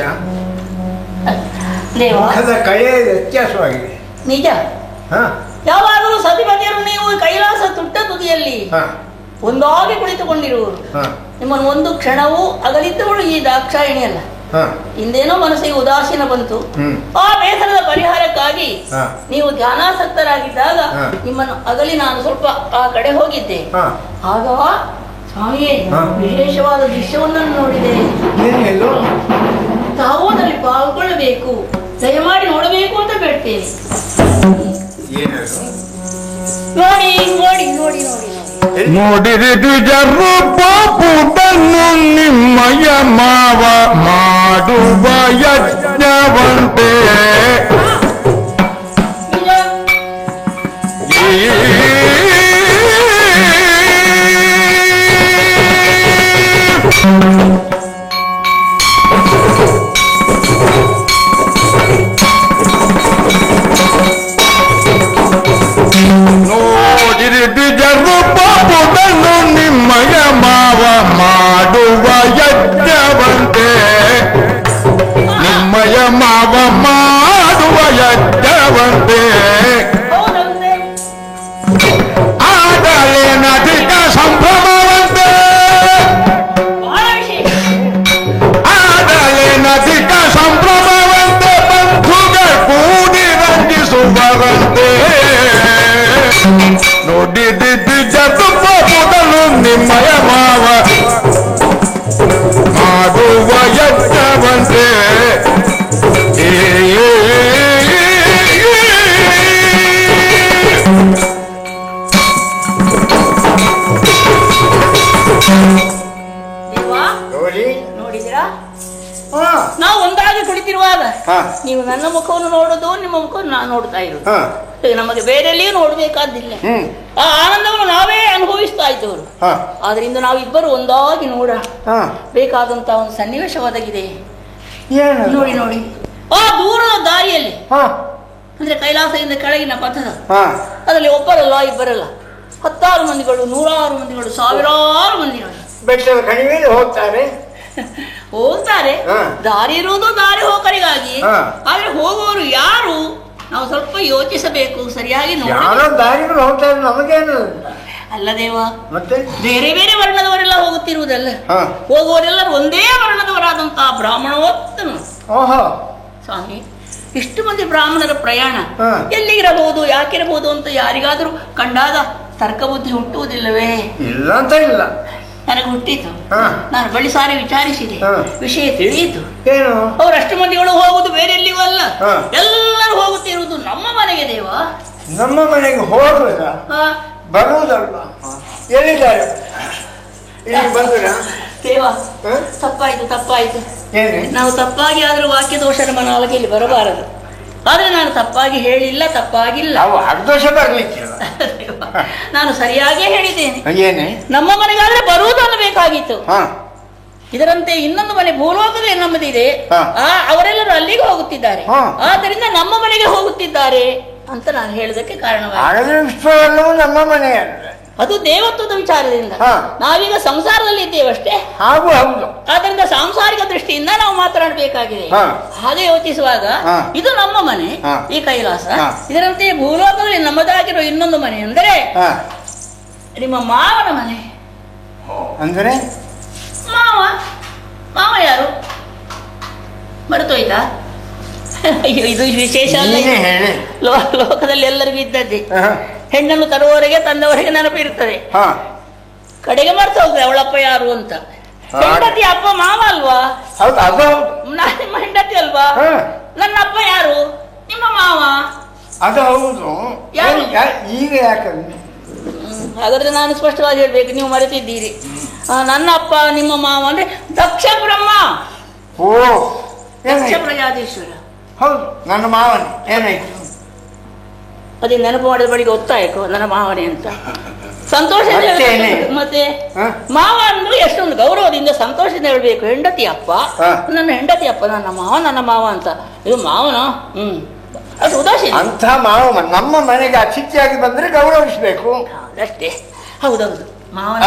ಮುಖದ ಕಳೆಯ ವ್ಯತ್ಯಾಸವಾಗಿದೆ. ನಿಜ. ಯಾವಾಗಲೂ ಸತಿಪತಿಯರು ನೀವು ಕೈಲಾಸ ತುಟ್ಟ ತುದಿಯಲ್ಲಿ ಒಂದಾಗಿ ಕುಳಿತುಕೊಂಡಿರುವರು. ನಿಮ್ಮನ್ನು ಒಂದು ಕ್ಷಣವೂ ಅಗಲಿದ್ದವಳು ಈ ದಾಕ್ಷಾಯಿಣಿ ಅಲ್ಲ. ಹಿಂದೇನೋ ಮನಸ್ಸಿಗೆ ಉದಾಸೀನ ಬಂತು, ಆ ಬೇಸರದ ಪರಿಹಾರಕ್ಕಾಗಿ ನೀವು ಧ್ಯಾನಾಸಕ್ತರಾಗಿದ್ದಾಗ ನಿಮ್ಮನ್ನು ಅಗಲಿ ನಾನು ಸ್ವಲ್ಪ ಆ ಕಡೆ ಹೋಗಿದ್ದೆ. ಆಗ ಸ್ವಾಮಿಯೇ, ವಿಶೇಷವಾದ ದೃಶ್ಯವನ್ನು ನೋಡಿದೆ. ಎಲ್ಲೋ ತಾವು ಅದರಲ್ಲಿ ಪಾಲ್ಗೊಳ್ಳಬೇಕು, ದಯಮಾಡಿ ನೋಡಬೇಕು ಅಂತ ಬೇಡ್ತೇನೆ. ನೋಡಿ ನೋಡಿ ನೋಡಿ ನೋಡಿ ನೋಡಿರಿ ದ್ವಿಜರು ಪಾಪುದನ್ನು ನಿಮ್ಮಯ ಮಾವ ಮಾಡುವ ಯಜ್ಞವಂತೆ ನೋಡಿರಿ ದ್ವಿಜರು ಪಾಪುದನ್ನು ನಿಮ್ಮಯ ಮಾವ ಮಾಡುವ ಯಜ್ಞವಂತೆ ನಿಮ್ಮಯ ಮಾವ ಮಾಡುವ ಯಜ್ಞವಂತೆ ಆಗಲೇನಧಿಕ ಸಂಭ್ರಮವಂತೆ ಆಗಲೇನಧಿಕ ಸಂಭ್ರಮವಂತೆ ಬಂಧುಗಳು ಕೂಡಿ ರಂಜಿಸುವರಂತೆ ನೋಡಿದ್ದು ಜಗತ್ತು ಮೊದಲು ನಿಮ್ಮಯ ಮಾವ ಮಾಡುವ ಯಜ್ಞವಂತೆ ನೋಡಿದಿರಾ? ನಾವು ಒಂದಾಗಿ ಕುಳಿತಿರುವಾಗ ನೀವು ನನ್ನ ಮುಖವನ್ನು ನೋಡುದು, ನಿಮ್ಮ ಮುಖವನ್ನು ನಾನು ನೋಡ್ತಾ ಇರುವುದು. ನಮಗೆ ಬೇರೆಲ್ಲಿಯೂ ನೋಡ್ಬೇಕಾದಿಲ್ಲ. ಆ ಆನಂದವನ್ನು ನಾವೇ ಅನುಭವಿಸ್ತಾ ಇದ್ದವರು. ಆದ್ರಿಂದ ನಾವಿಬ್ಬರು ಒಂದಾಗಿ ನೋಡ ಬೇಕಾದಂತ ಒಂದು ಸನ್ನಿವೇಶ ಒದಗಿದೆ. ನೋಡಿ ನೋಡಿ, ಆ ದೂರದ ದಾರಿಯಲ್ಲಿ ಅಂದ್ರೆ ಕೈಲಾಸದಿಂದ ಕೆಳಗಿನ ಪಥದ ಅದರಲ್ಲಿ ಒಬ್ಬರಲ್ಲ ಇಬ್ಬರಲ್ಲ 10 ಮಂದಿಗಳು, 100 ಮಂದಿಗಳು, ಸಾವಿರಾರು ಮಂದಿಗಳು ಬೆಟ್ಟದ ಕಣಿವೆಯಲ್ಲಿ ಹೋಗ್ತಾರೆ. ದಾರಿ ಇರುವುದು ದಾರಿ ಹೋಗರಿಗಾಗಿ. ಆದ್ರೆ ಹೋಗುವವರು ಯಾರು ನಾವು ಸ್ವಲ್ಪ ಯೋಚಿಸಬೇಕು, ಸರಿಯಾಗಿ ದಾರಿಗಳು ಹೋಗ್ತಾರೆ. ನಮಗೇನು ಅಲ್ಲ ದೇವ, ಮತ್ತೆ ಬೇರೆ ಬೇರೆ ವರ್ಣದವರೆಲ್ಲ ಹೋಗುತ್ತಿರುವುದಲ್ಲ, ಹೋಗುವವರೆಲ್ಲರೂ ಒಂದೇ ವರ್ಣದವರಾದಂತಹ ಬ್ರಾಹ್ಮಣೋತ್ತಮ. ಸ್ವಾಮಿ, ಇಷ್ಟು ಮಂದಿ ಬ್ರಾಹ್ಮಣರ ಪ್ರಯಾಣ ಎಲ್ಲಿಗಿರಬಹುದು, ಯಾಕಿರಬಹುದು ಅಂತ ಯಾರಿಗಾದ್ರೂ ಕಂಡಾಗ ತರ್ಕ ಬುದ್ಧಿ ಹುಟ್ಟುವುದಿಲ್ಲವೇ? ಇಲ್ಲ ಅಂತ ಇಲ್ಲ, ನನಗೆ ಹುಟ್ಟಿತು. ನಾನು ಬಳಿ ಸಾರಿ ವಿಚಾರಿಸಿದೆ, ವಿಷಯ ತಿಳಿಯಿತು. ಏನು ಅವರಷ್ಟು ಮಂದಿಗಳು ಹೋಗುದು ಬೇರೆ ಎಲ್ಲಿಗೂ ಅಲ್ಲ, ಎಲ್ಲರೂ ಹೋಗುತ್ತಿರುವುದು ನಮ್ಮ ಮನೆಗೆ. ದೇವ, ನಮ್ಮ ಮನೆಗೆ ಹೋಗುದ ಬರುವುದಲ್ಲ, ಎಲ್ಲಿದ್ದಾರೆ? ಇಲ್ಲಿ ಬಂದ್ರ ದೇವ, ತಪ್ಪಾಯ್ತು ತಪ್ಪಾಯ್ತು. ನಾವು ತಪ್ಪಾಗಿ ಆದ್ರೂ ವಾಕ್ಯ ದೋಷದ ಮನಾಲಗೆ ಇಲ್ಲಿ ಬರಬಾರದು. ಆದ್ರೆ ನಾನು ತಪ್ಪಾಗಿ ಹೇಳಿಲ್ಲ, ತಪ್ಪಾಗಿಲ್ಲ. ದೋಷ ಬರ್ಲಿಕ್ಕಿಲ್ಲ, ನಾನು ಸರಿಯಾಗೇ ಹೇಳಿದ್ದೇನೆ. ನಮ್ಮ ಮನೆಗಾದ್ರೆ ಬರುವುದನ್ನು ಬೇಕಾಗಿತ್ತು. ಇದರಂತೆ ಇನ್ನೊಂದು ಮನೆ ಭೂಲೋಕದಲ್ಲಿ ನಮ್ಮದಿದೆ, ಅವರೆಲ್ಲರೂ ಅಲ್ಲಿಗೆ ಹೋಗುತ್ತಿದ್ದಾರೆ. ಆದ್ದರಿಂದ ನಮ್ಮ ಮನೆಗೆ ಹೋಗುತ್ತಿದ್ದಾರೆ ಅಂತ ನಾನು ಹೇಳೋದಕ್ಕೆ ಕಾರಣವಾಗಿದೆ. ನಮ್ಮ ಮನೆ ಅದು ದೇವತ್ವದ ವಿಚಾರದಿಂದ. ನಾವೀಗ ಸಂಸಾರದಲ್ಲಿ ಇದ್ದೇವಷ್ಟೇ. ಆದ್ದರಿಂದ ಸಾಂಸಾರಿಕ ದೃಷ್ಟಿಯಿಂದ ನಾವು ಮಾತನಾಡಬೇಕಾಗಿದೆ. ಹಾಗೆ ಯೋಚಿಸುವಾಗ ಇದು ನಮ್ಮ ಮನೆ, ಈ ಕೈಲಾಸ. ಇದರಂತೆ ಭೂಲೋಕದಲ್ಲಿ ನಮ್ಮದಾಗಿರೋ ಇನ್ನೊಂದು ಮನೆ ಅಂದರೆ ನಿಮ್ಮ ಮಾವನ ಮನೆ. ಅಂದರೆ ಮಾವ ಯಾರು ಮರೆತೋಯ್ತಾ? ಅಯ್ಯೋ, ಇದು ವಿಶೇಷ ಅಲ್ಲ, ಲೋಕದಲ್ಲಿ ಎಲ್ಲರಿಗೂ ಇದ್ದದ್ದೇ. ಹೆಣ್ಣನ್ನು ತರುವವರೆಗೆ ತಂದವರೆಗೆ ನೆನಪಿರುತ್ತದೆ, ಕಡೆಗೆ ಮರ್ತು ಹೋಗ್ತದೆ ಅವಳಪ್ಪ ಯಾರು ಅಂತ. ಹೆಂಡತಿ ಅಪ್ಪ ಮಾವ ಅಲ್ವಾ? ನಿಮ್ಮ ಹೆಂಡತಿ ಅಲ್ವಾ? ನನ್ನ ಅಪ್ಪ ಯಾರು? ನಿಮ್ಮ ಮಾವ. ಅದು ಹೌದು. ಈಗ ಯಾಕಂದ್ರೆ ಹಾಗಾದ್ರೆ ನಾನು ಸ್ಪಷ್ಟವಾಗಿ ಹೇಳ್ಬೇಕು, ನೀವು ಮರೆತಿದ್ದೀರಿ. ನನ್ನ ಅಪ್ಪ ನಿಮ್ಮ ಮಾವ ಅಂದ್ರೆ ದಕ್ಷ ಬ್ರಹ್ಮ, ದಕ್ಷ ಪ್ರಜಾಧೀಶ್ವರ. ಹೌದು, ನನ್ನ ಮಾವನೇ. ಏನಾಯ್ತು? ಅದೇ ನೆನಪು ಮಾಡಿದ ಬಳಿಗೆ ಗೊತ್ತಾಯ್ತು ನನ್ನ ಮಾವನೇ ಅಂತ. ಸಂತೋಷ ಮತ್ತೆ ಮಾವ ಅಂದ್ರೆ ಎಷ್ಟೊಂದು ಗೌರವದಿಂದ ಸಂತೋಷದಿಂದ ಹೇಳ್ಬೇಕು. ಹೆಂಡತಿ ಅಪ್ಪ, ನನ್ನ ಹೆಂಡತಿ ಅಪ್ಪ, ನನ್ನ ಮಾವ, ನನ್ನ ಮಾವ ಅಂತ. ಇದು ಮಾವನ ಅದು ಉದಾಸೀನ. ಅಂತ ಮಾವ ನಮ್ಮ ಮನೆಗೆ ಅತಿಥಿಯಾಗಿ ಬಂದ್ರೆ ಗೌರವಿಸ್ಬೇಕು ಅಷ್ಟೇ. ಹೌದೌದು, ಮಾವನ.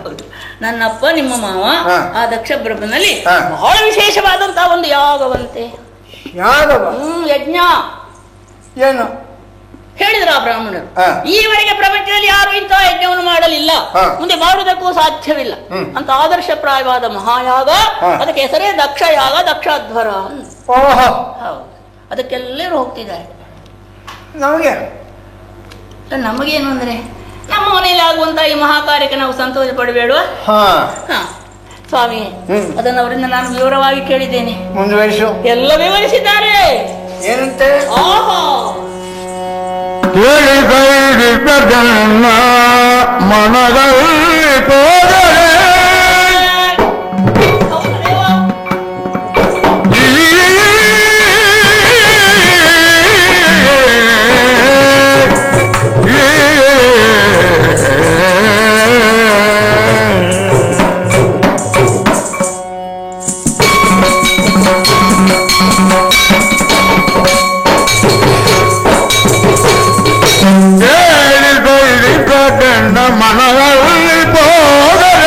ಹೌದು, ನನ್ನಪ್ಪ ನಿಮ್ಮ ಮಾವ ಆ ದಕ್ಷ ಬ್ರಹ್ಮನಲ್ಲಿ ಬಹಳ ವಿಶೇಷವಾದಂತಹ ಒಂದು ಯಾಗವಂತೆ. ಯಜ್ಞ ಏನು ಹೇಳಿದ್ರ ಆ ಬ್ರಾಹ್ಮಣರು. ಈವರೆಗೆ ಪ್ರಪಂಚದಲ್ಲಿ ಯಾರು ಇಂತಹ ಯಜ್ಞವನ್ನು ಮಾಡಲಿಲ್ಲ, ಮುಂದೆ ಮಾಡುವುದಕ್ಕೂ ಸಾಧ್ಯವಿಲ್ಲ ಅಂತ ಆದರ್ಶಪ್ರಾಯವಾದ ಮಹಾಯಾಗ. ಅದಕ್ಕೆ ಹೆಸರೇ ದಕ್ಷ ಯಾಗ, ದಕ್ಷಾಧ್ವರ. ಹೌದು, ಅದಕ್ಕೆಲ್ಲರೂ ಹೋಗ್ತಿದ್ದಾರೆ. ನಮಗೇನು ಅಂದ್ರೆ ನಮ್ಮ ಮನೆ ಮನೆಯಲ್ಲಿ ಆಗುವಂತಹ ಈ ಮಹಾಕಾರ್ಯಕ್ಕೆ ನಾವು ಸಂತೋಷ ಪಡಬೇಡುವ. ಸ್ವಾಮಿ, ಅದನ್ನು ಅವರಿಂದ ನಾನು ವಿವರವಾಗಿ ಕೇಳಿದ್ದೇನೆ. ಮುಂದುವರಿಸು. ಎಲ್ಲ ವಿವರಿಸಿದ್ದಾರೆ. ಏನಂತೆ? ಆಹಾ, ಮನದಲ್ಲಿ ಹೋದರೆ ಮನದಲ್ಲಿ ಹೋದರೆ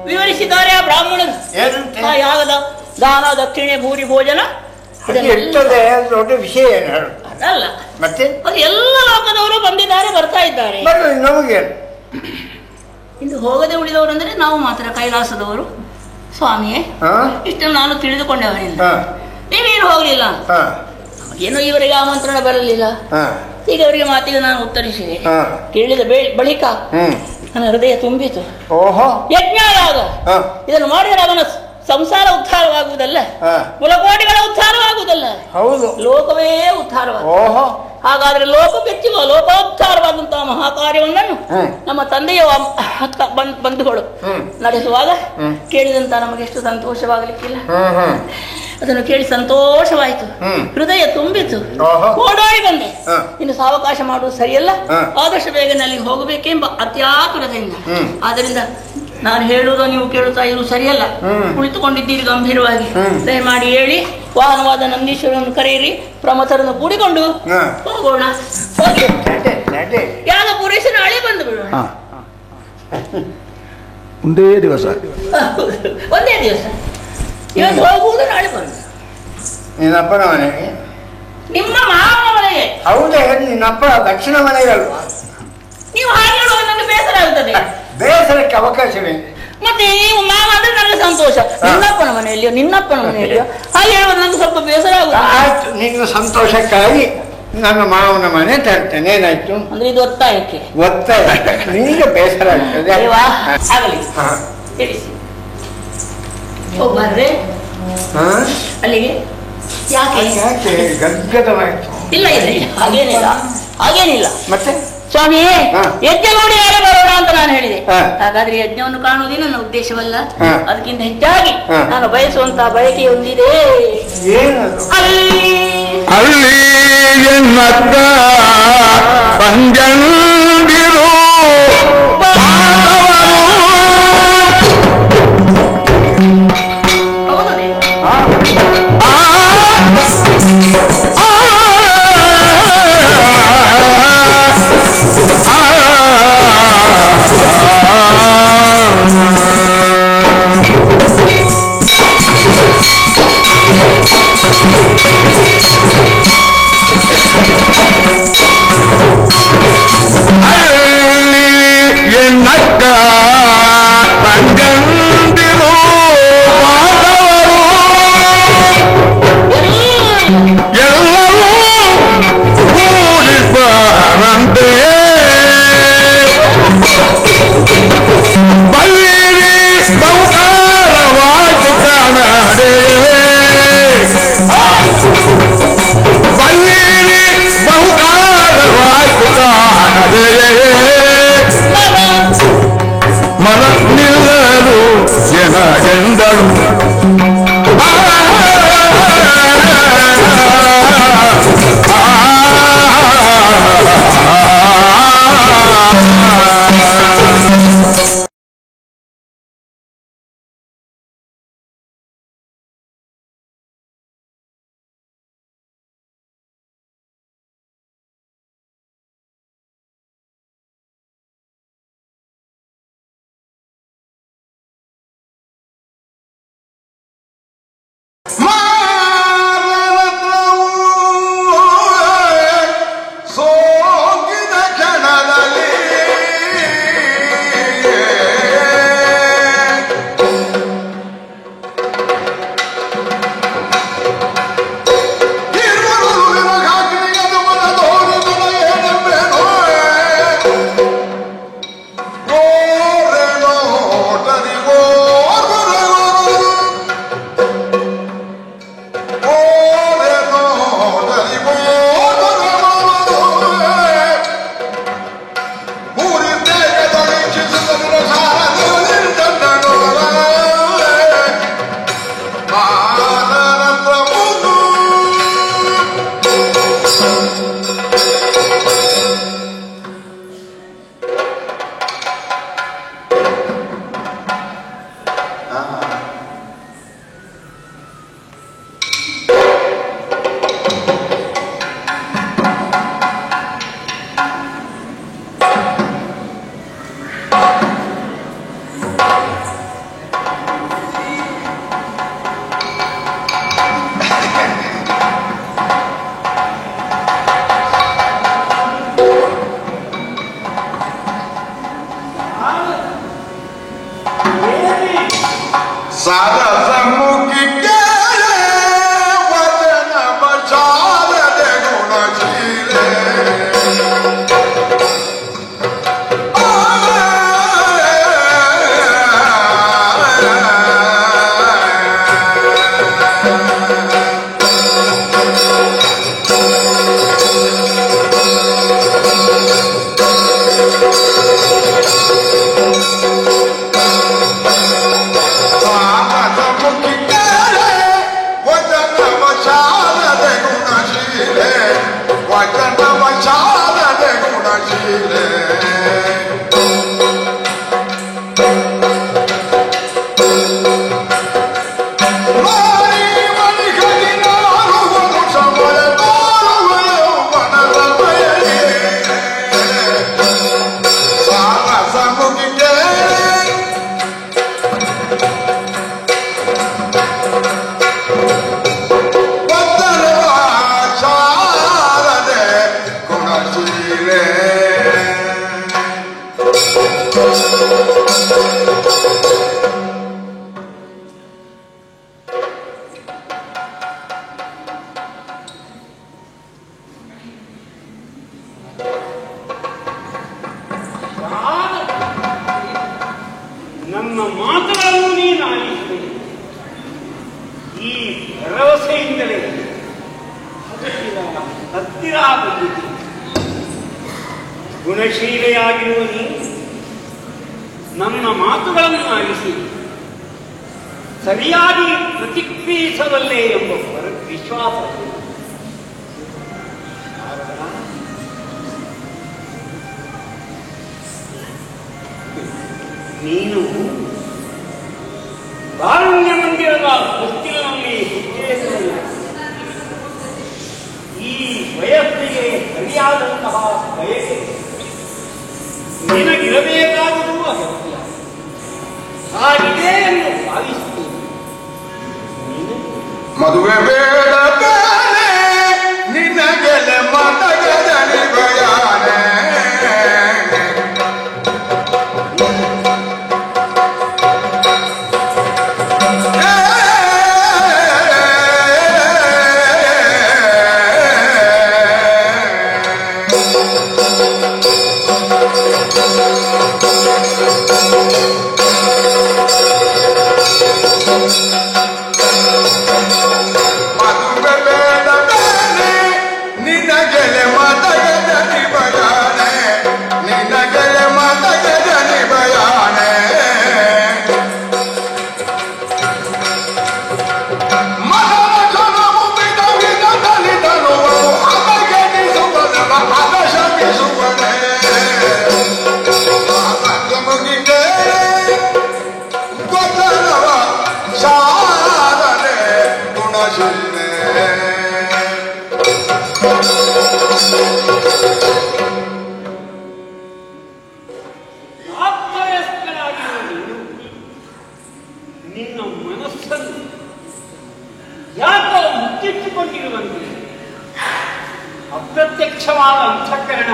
ವಿವರಿಸಿದ್ದಾರೆ ಆ ಬ್ರಾಹ್ಮಣರು. ಯಾಗದ ದಾನ ದಕ್ಷಿಣೆ ಭೂರಿ ಭೋಜನ ದೊಡ್ಡ ವಿಷಯ ಏನು ಅಲ್ಲ, ಮತ್ತೆ ಅದು ಎಲ್ಲ ಲೋಕದವರು ಬಂದಿದ್ದಾರೆ, ಬರ್ತಾ ಇದ್ದಾರೆ. ನಮಗೆ ಇಂದು ಹೋಗದೆ ಉಳಿದವರು ಅಂದ್ರೆ ನಾವು ಮಾತ್ರ ಕೈಲಾಸದವರು. ಸ್ವಾಮಿಯೇ, ಇಷ್ಟನ್ನು ನಾನು ತಿಳಿದುಕೊಂಡೆವನಿಂದ ನೀವೇನು ಹೋಗಲಿಲ್ಲ, ಏನೋ ಇವರಿಗೆ ಆಮಂತ್ರಣ ಬರಲಿಲ್ಲ. ಈಗ ಅವರಿಗೆ ಮಾತಿಗೆ ನಾನು ಉತ್ತರಿಸಿದೆ. ಕೇಳಿದ ಬಳಿಕ ನನ್ನ ಹೃದಯ ತುಂಬಿತು. ಯಜ್ಞಯಾಗ ಇದನ್ನು ಮಾಡಿದರೆ ಅವನ ಸಂಸಾರ ಉದ್ಧಾರವಾಗುವುದಲ್ಲ, ಕುಲಕೋಟಿಗಳ ಉದ್ಧಾರವಾಗುವುದಲ್ಲ, ಹೌದು, ಲೋಕವೇ ಉದ್ಧಾರವಾಗುವುದು. ಹಾಗಾದ್ರೆ ಲೋಕ ಬೆಚ್ಚುವ ಲೋಕೋದ್ಧಾರವಾದಂತಹ ಮಹಾಕಾರ್ಯವನ್ನು ನಮ್ಮ ತಂದೆಯ ಬಂಧುಗಳು ನಡೆಸುವಾಗ ಕೇಳಿದಂತ ನಮಗೆ ಎಷ್ಟು ಸಂತೋಷವಾಗಲಿಕ್ಕಿಲ್ಲ. ಅದನ್ನು ಕೇಳಿ ಸಂತೋಷವಾಯಿತು, ಹೃದಯ ತುಂಬಿತು, ಓಡೋಡಿ ಬಂದೆ. ಇನ್ನು ಸಾವಕಾಶ ಮಾಡುವುದು ಸರಿಯಲ್ಲ, ಆದಷ್ಟು ಬೇಗನೆ ಅಲ್ಲಿಗೆ ಹೋಗಬೇಕೆಂಬ ಅತ್ಯಾತುರದಿಂದ. ಆದ್ದರಿಂದ ನಾನು ಹೇಳುವುದು ನೀವು ಕೇಳುತ್ತಾ ಇರು ಸರಿಯಲ್ಲ. ಕುಳಿತುಕೊಂಡಿದ್ದೀರಿ ಗಂಭೀರವಾಗಿ, ದಯಮಾಡಿ ಹೇಳಿ ವಾಹನವಾದ ನಂದೀಶ್ವರನ್ನು ಕರೆಯಿರಿ, ಪ್ರಮಥರನ್ನು ಕೂಡಿಕೊಂಡು ಹೋಗೋಣ. ಯಾಗ ಪೂರೈಸಿ ನಾಳೆ ಬಂದು ಬಿಡೋಣ. ಒಂದೇ ದಿವಸ ಇವತ್ತು ಹೋಗುವುದು, ನಾಳೆ ಬರುವುದು. ನಿನ್ನಪ್ಪನ ಮನೆಗೆ? ನಿಮ್ಮ ಮಾವನ ಮನೆಗೆ. ಹೌದೇ, ನಿನ್ನಪ್ಪ ದಕ್ಷಿಣ ಮನೆಗಲ್ವಾ? ನೀವು ಹಾಗೆ ಹೇಳುವಾಗ ನನಗೆ ಬೇಸರ ಆಗುತ್ತದೆ. ಬೇಸರಕ್ಕೆ ಅವಕಾಶವೇ? ಮತ್ತೆ ನೀವು ಮಾವ ಅಂದ್ರೆ ನನಗೆ ಸಂತೋಷ, ನಿನ್ನಪ್ಪನ ಮನೆಯಲ್ಲಿಯೋ ಹಾಗೆ ಹೇಳುವಾಗ ನನಗೆ ಸ್ವಲ್ಪ ಬೇಸರ ಆಗುತ್ತೆ. ನಿನ್ನ ಸಂತೋಷಕ್ಕಾಗಿ ನನ್ನ ಮಾವನ ಮನೆ ತರ್ತೇನೆ, ಏನಾಯ್ತು? ಅಂದ್ರೆ ಇದು ಒತ್ತಾಯಕ್ಕೆ? ಒತ್ತಾಯ ನಿನಗೆ ಬೇಸರ ಆಗ್ತದೆ. ಆಗಲಿ, ತಿಳಿಸಿ. ಬರ್ರೆ ಅಲ್ಲಿಗೆ. ಯಾಕೆ ಗದ್ಗದವಾಯ್ತು? ಇಲ್ಲ ಹಾಗೇನಿಲ್ಲ. ಮತ್ತೆ ಸ್ವಾಮಿ, ಯಜ್ಞ ನೋಡಿ ಯಾರೇ ಬರೋಣ ಅಂತ ನಾನು ಹೇಳಿದೆ. ಹಾಗಾದ್ರೆ ಯಜ್ಞವನ್ನು ಕಾಣುವುದೇ ನನ್ನ ಉದ್ದೇಶವಲ್ಲ. ಅದಕ್ಕಿಂತ ಹೆಚ್ಚಾಗಿ ನಾನು ಬಯಸುವಂತಹ ಬಯಕೆ ಹೊಂದಿದೆ. ಅಲ್ಲಿ ಎನ್ನತ್ತ ಪಂಜಂದಿರು ಸರಸ ಮುಖಿಗೆ ವಚನ ಬಚಾರದೆ ಗುಣಶೀಲೆ ನನ್ನ ಮಾತುಗಳನ್ನು ನೀನು ಆಲಿಸಿದೆ. ಈ ಭರವಸೆಯಿಂದಲೇ ಹತ್ತಿರ ಬಂದಿದ್ದೆ. ಗುಣಶೀಲೆಯಾಗಿರುವ ನೀನು ನನ್ನ ಮಾತುಗಳನ್ನು ಆಲಿಸಿ ಸರಿಯಾಗಿ ಪ್ರತಿಕ್ರಿಯಿಸಬಲ್ಲೆ ಎಂಬ ವಿಶ್ವಾಸ. ನೀನು ಕಾರುಣ್ಯ ಮಂದಿರದ ಹೊಸ್ತಿಲಿನಲ್ಲಿ ಹೆಜ್ಜೆಯಿರಲಿಲ್ಲ. ಈ ವಯಸ್ಸಿಗೆ ಸರಿಯಾದಂತಹ ಬಯಕೆ ನಿನಗಿರಬೇಕಾದರೂ ಅಗತ್ಯ. ಹಾಗಿದೆ ಎಂದು ಭಾವಿಸುತ್ತೇನೆ. ಮದುವೆ ಬೇಡ ಬೇರೆ ನಿನಗೆಲೆ ಮತಗದ ನಿಭಯಾನೆ ನಿನ್ನ ಮನಸ್ಸನ್ನು ಯಾಕೋ ಮುಚ್ಚಿಟ್ಟುಕೊಂಡಿರುವಂತೆ ಅಪ್ರತ್ಯಕ್ಷವಾದ ಅಂತಃಕರಣ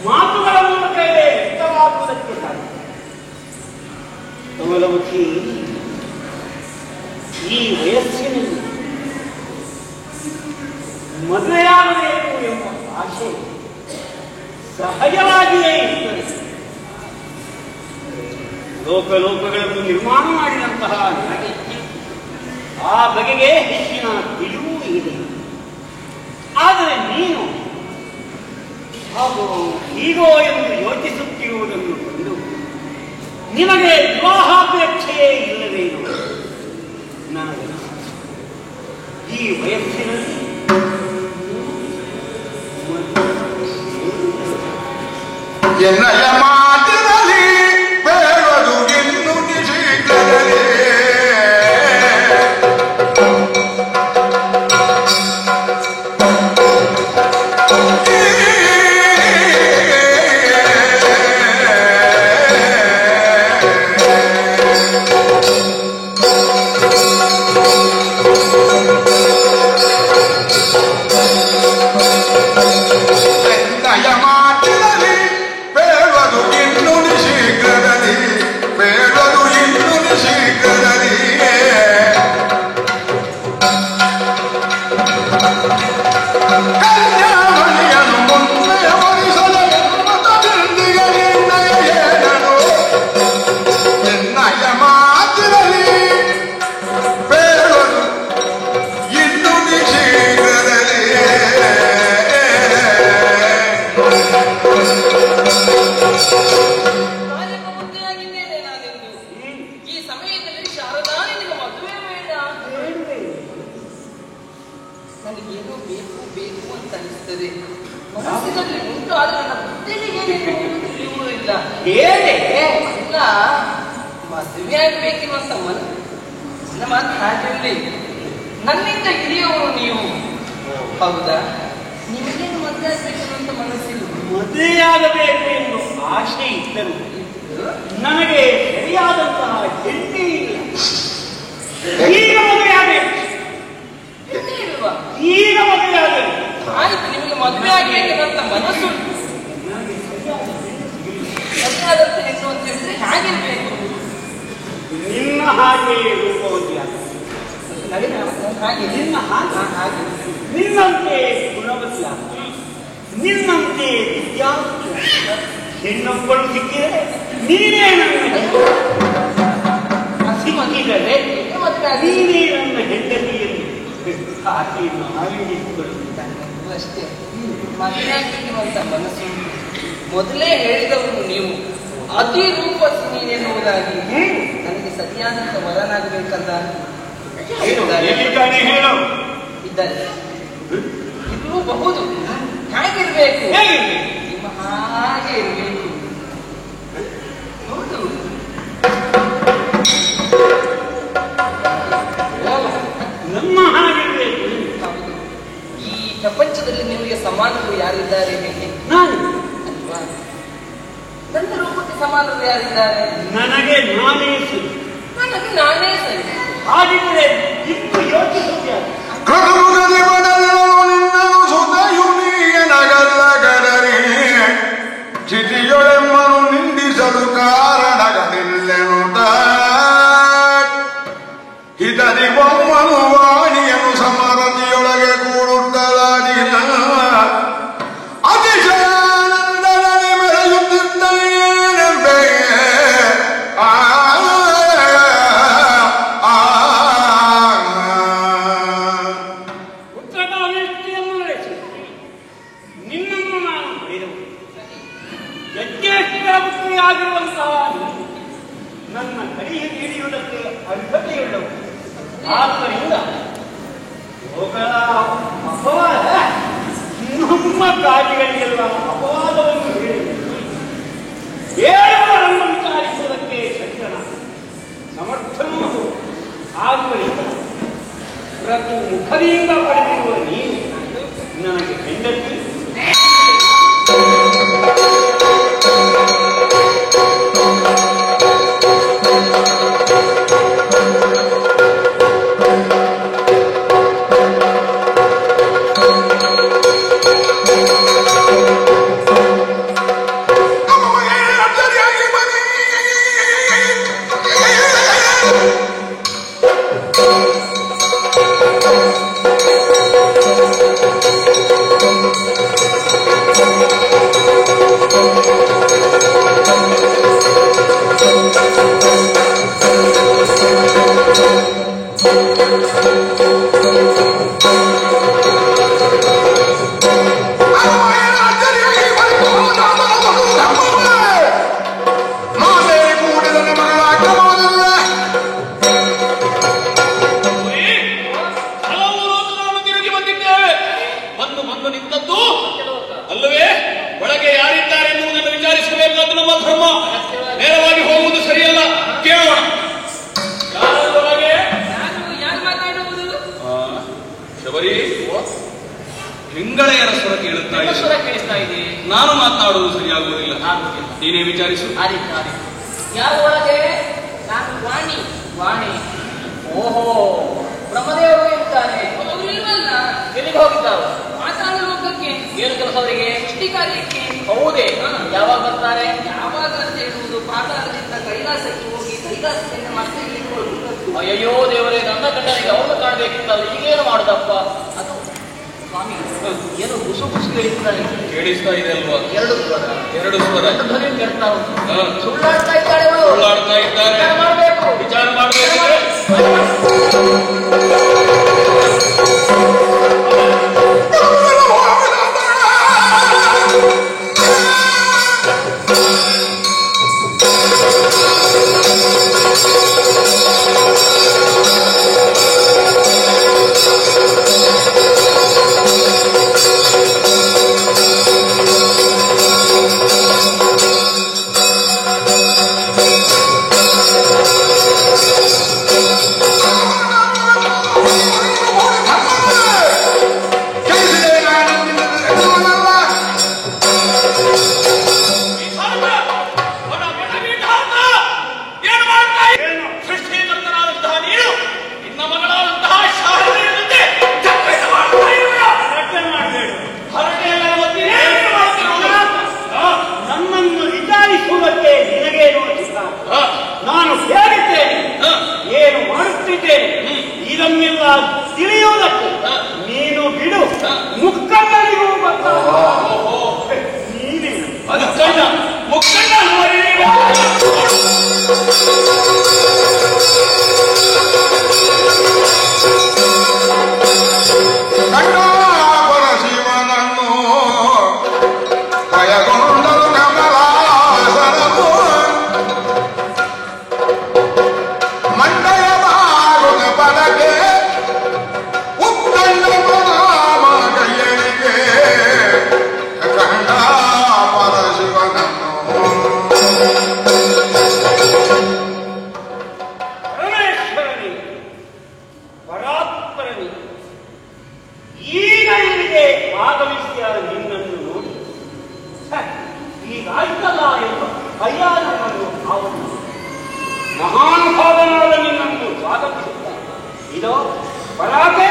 ಮಾತುಗಳ ಮೂಲಕವೇ ವ್ಯಕ್ತವಾಗುವುದಕ್ಕೆ ಸಾಧ್ಯ. ಕಮಲಮುಖಿ, ಈ ವಯಸ್ಸಿನಲ್ಲಿ ಮದುವೆಯಾಗಬೇಕು ಎಂಬ ಆಶೆ ಸಹಜವಾಗಿಯೇ ಇರ್ತದೆ. ಲೋಕಲೋಕಗಳನ್ನು ನಿರ್ಮಾಣ ಮಾಡಿದಂತಹ ನನಗೆ ಆ ಬಗೆಗೆ ಹೆಚ್ಚಿನ ತಿಳಿವು ಇದೆ. ಆದರೆ ನೀನು ಹಾಗೂ ಹೀಗೋ ಎಂದು ಯೋಚಿಸುತ್ತಿರುವುದನ್ನು ಕಂಡು ನಿನಗೆ ವಿವಾಹಾಪೇಕ್ಷೆಯೇ ಇಲ್ಲವೇನು ನನಗೆ. ಈ ವಯಸ್ಸಿನಲ್ಲಿ ಎನ್ನಯ ಮಾತಿನಲ್ಲಿ ಬೇಡದು ಇನ್ನು ನಿಜೀಕರೇ ಎನ್ನಯ ಮಾತಿನಲ್ಲಿ ಬೇಡ ಹೇಗೆ ಇಲ್ಲ ಮದುವೆ ಆಗ್ಬೇಕೆನ್ನುವಂತ ನನ್ನ ಮಾತು ಹಾಗಿರಲಿ. ನನ್ನಿಂದ ಹಿರಿಯವರು ನೀವು, ಹೌದಾ? ನಿಮಗೇನು ಮದುವೆ ಆಗ್ಬೇಕೆನ್ನುವಂತ ಮನಸ್ಸಿಲ್ಲ? ಮದುವೆಯಾಗಬೇಕು ಎಂದು ಆಶೆ ಇದ್ದರು ನನಗೆ ಸರಿಯಾದಂತಹ ಹೆಣ್ಣೆ ಇಲ್ಲ. ಈಗ ಮದುವೆ ಆಗಬೇಕು. ಹೆಣ್ಣೆ ಇಲ್ವಾ? ಈಗ ಮದುವೆ ಆಗಬೇಕು. ಆಯ್ತು, ನಿಮಗೆ ಮದುವೆ ಆಗ್ಬೇಕೆನ್ನುವಂತ ಮನಸ್ಸು ಸರಿಯಾದಂತ ಹೆಣ್ಣು ಅಂತ ಹೇಳಿದ್ರೆ ಹೇಗಿರ್ಬೇಕು? ನಿನ್ನ ಹಾಗೆ ರೂಪವತಿ ಹಾಗೆ, ನಿನ್ನ ಹಾಗೆ ನಿನ್ನಂತೆ ಗುಣವತಿ, ನಿನ್ನಂತೆ ವಿದ್ಯಾರ್ಥಿ ಹೆಣ್ಣೊಬ್ಬಳು ಸಿಕ್ಕಿದರೆ ನೀನೇ ಸಿಕ್ಕಿದರೆ ನೀನೇ ನನ್ನ ಹೆಂಡತಿಯಲ್ಲಿ ಆಕೆಯನ್ನು ಆಲಿಂಗಿಸಿಕೊಳ್ಳುವುದು ಅಷ್ಟೇ. ಮದುವೆ ಆಗ್ಬೇಕೆನ್ನುವಂತ ಮನಸ್ಸು ಮೊದಲೇ ಹೇಳಿದವರು ನೀವು. ಅತಿ ರೂಪಸಿ ನೀನೆನ್ನುವುದಾಗಿ ನನಗೆ ಸರಿಯಾದಂತ ವರನಾಗಬೇಕಲ್ಲ ಇದ್ದಾರೆ. ಇರಬಹುದು. ಹೇಗಿರ್ಬೇಕು? ನಿಮ್ಮ ಹಾಗೆ ಇರಬೇಕು. ಹೌದು, ನಮ್ಮ ಹಾಗಿರ್ಬೇಕು. ಹೌದು. ಈ ಪ್ರಪಂಚದಲ್ಲಿ ನಿಮಗೆ ಸಮಾನರು ಯಾರಿದ್ದಾರೆ? ನಾನು ಅಲ್ವಾ? ನನ್ನ ರೂಪಕ್ಕೆ ಸಮಾನರು ಯಾರಿದ್ದಾರೆ? ನನಗೆ ನಾನೇ ಸರಿ. ನನಗೆ ನಾನೇ ಸರಿ. ಹಾಗಿದ್ರೆ ಇಷ್ಟು ಯೋಚಿಸುತ್ತೆ. ಕಡುಗದೆ ಬಡಲು ನಿನ್ನನು ಸುತಯು ನೀಯನಗಲ್ಲ ಗಡರಿ ಚಿತಿಯೊಳೆಮ್ಮನು ನಿಂದಿಸಲು ಕಾರಣಗಳಿಲ್ಲೆನುತ ಇದರಿ ಬೊಮ್ಮನು ವಾಣಿಯನು ಸಮರತಿಯೊಳಗೆ ಕೂಡುತ್ತಲಾದಿಲ್ಲ ಅತಿಶಯಾನಂದನಲ್ಲಿ ಮೆರೆಯುತ್ತಿದ್ದನೇನೆಂಬೆ ನನ್ನ ಕೈಗೆ ಹಿಡಿಯುವುದಕ್ಕೆ ಅರ್ಹತೆಯುಳ್ಳವು. ಆದ್ದರಿಂದ ಅವುಗಳ ಅಪವಾದ ನಮ್ಮ ಕಾರ್ಯಗಳಿಗೆಲ್ಲ ಅಪವಾದವನ್ನು ಹೇಳುವವರನ್ನು ವಿಚಾರಿಸುವುದಕ್ಕೆ ಶಕ್ತನ ಸಮರ್ಥನೂ ಆಗುವುದಿಲ್ಲ. ಪ್ರತಿ ಮುಖದಿಂದ ಪಡೆದಿರುವ ನೀನು ನನಗೆ ಹೆಂಡತಿ. ಅಲ್ಲವೇ? ಒಳಗೆ ಯಾರಿದ್ದಾರೆ ಎನ್ನುವುದನ್ನು ವಿಚಾರಿಸಬೇಕಾದ ನಮ್ಮ ಧರ್ಮ. ನೇರವಾಗಿ ಹೋಗುವುದು ಸರಿಯಲ್ಲ. ಕೇಳೋಣ. ಒಳಗೆ ಶಬರಿ ಹೆಂಗಳೆಯರ ಸ್ವರ ಕೇಳುತ್ತಾ ಇದೆ. ನಾನು ಮಾತನಾಡುವುದು ಸರಿಯಾಗುವುದಿಲ್ಲ. ನೀನೇ ವಿಚಾರಿಸು. ಯಾರು ಒಳಗೆ? ನಾನು ವಾಣಿ. ವಾಣಿ. ಓಹೋ, ಬ್ರಹ್ಮದೇವರು ಇರ್ತಾರೆ. ಎಲ್ಲಿಗೆ ಹೋಗಿದ್ದಾರೆ? ಮಾತಾಡುವ ಲೋಕಕ್ಕೆ. ಏನು ಕೆಲಸ ಅವರಿಗೆ? ಸೃಷ್ಟಿ ಕಾರ್ಯಕ್ಕೆ. ಹೌದೇ? ಯಾವಾಗ ಬರ್ತಾರೆ? ಯಾವಾಗ ಅಂತ ಹೇಳುವುದು ಪಾತಾಳದಿಂದ ಕೈಲಾಸಕ್ಕೆ ಹೋಗಿ ಕೈಲಾಸದಿಂದ ಮತ್ತೆ ಅಯ್ಯೋ ದೇವರೇ, ನನ್ನ ಗಂಡನಿಗೆ ಅವನು ಕಾಣಬೇಕಿತ್ತಲ್ಲ, ಈಗೇನು ಮಾಡುದಪ್ಪ? ಅದು ಸ್ವಾಮಿ ಏನು ಗುಸು ಗುಸು ಹೇಳಿದ್ದಾರೆ. ಕೇಳಿಸ್ತಾ ಇದೆ ಅಲ್ವಾ? ಎರಡು ಸ್ವರ. ಧ್ವನಿ ಕೇಳ್ತಾ ಉಂಟು. ಸುಳ್ಳಾಡ್ತಾ ಇದ್ದಾರೆ. ಮಾಡಬೇಕು. ವಿಚಾರ ಮಾಡಬೇಕು. ಎನ್ನುವ ಭಾವನೆ ಮಹಾನುಭಾವನಾದ ನಿನ್ನನ್ನು ಸ್ವಾಗತಿಸುತ್ತಾರೆ. ಇದೋ ಪರಾಕೆ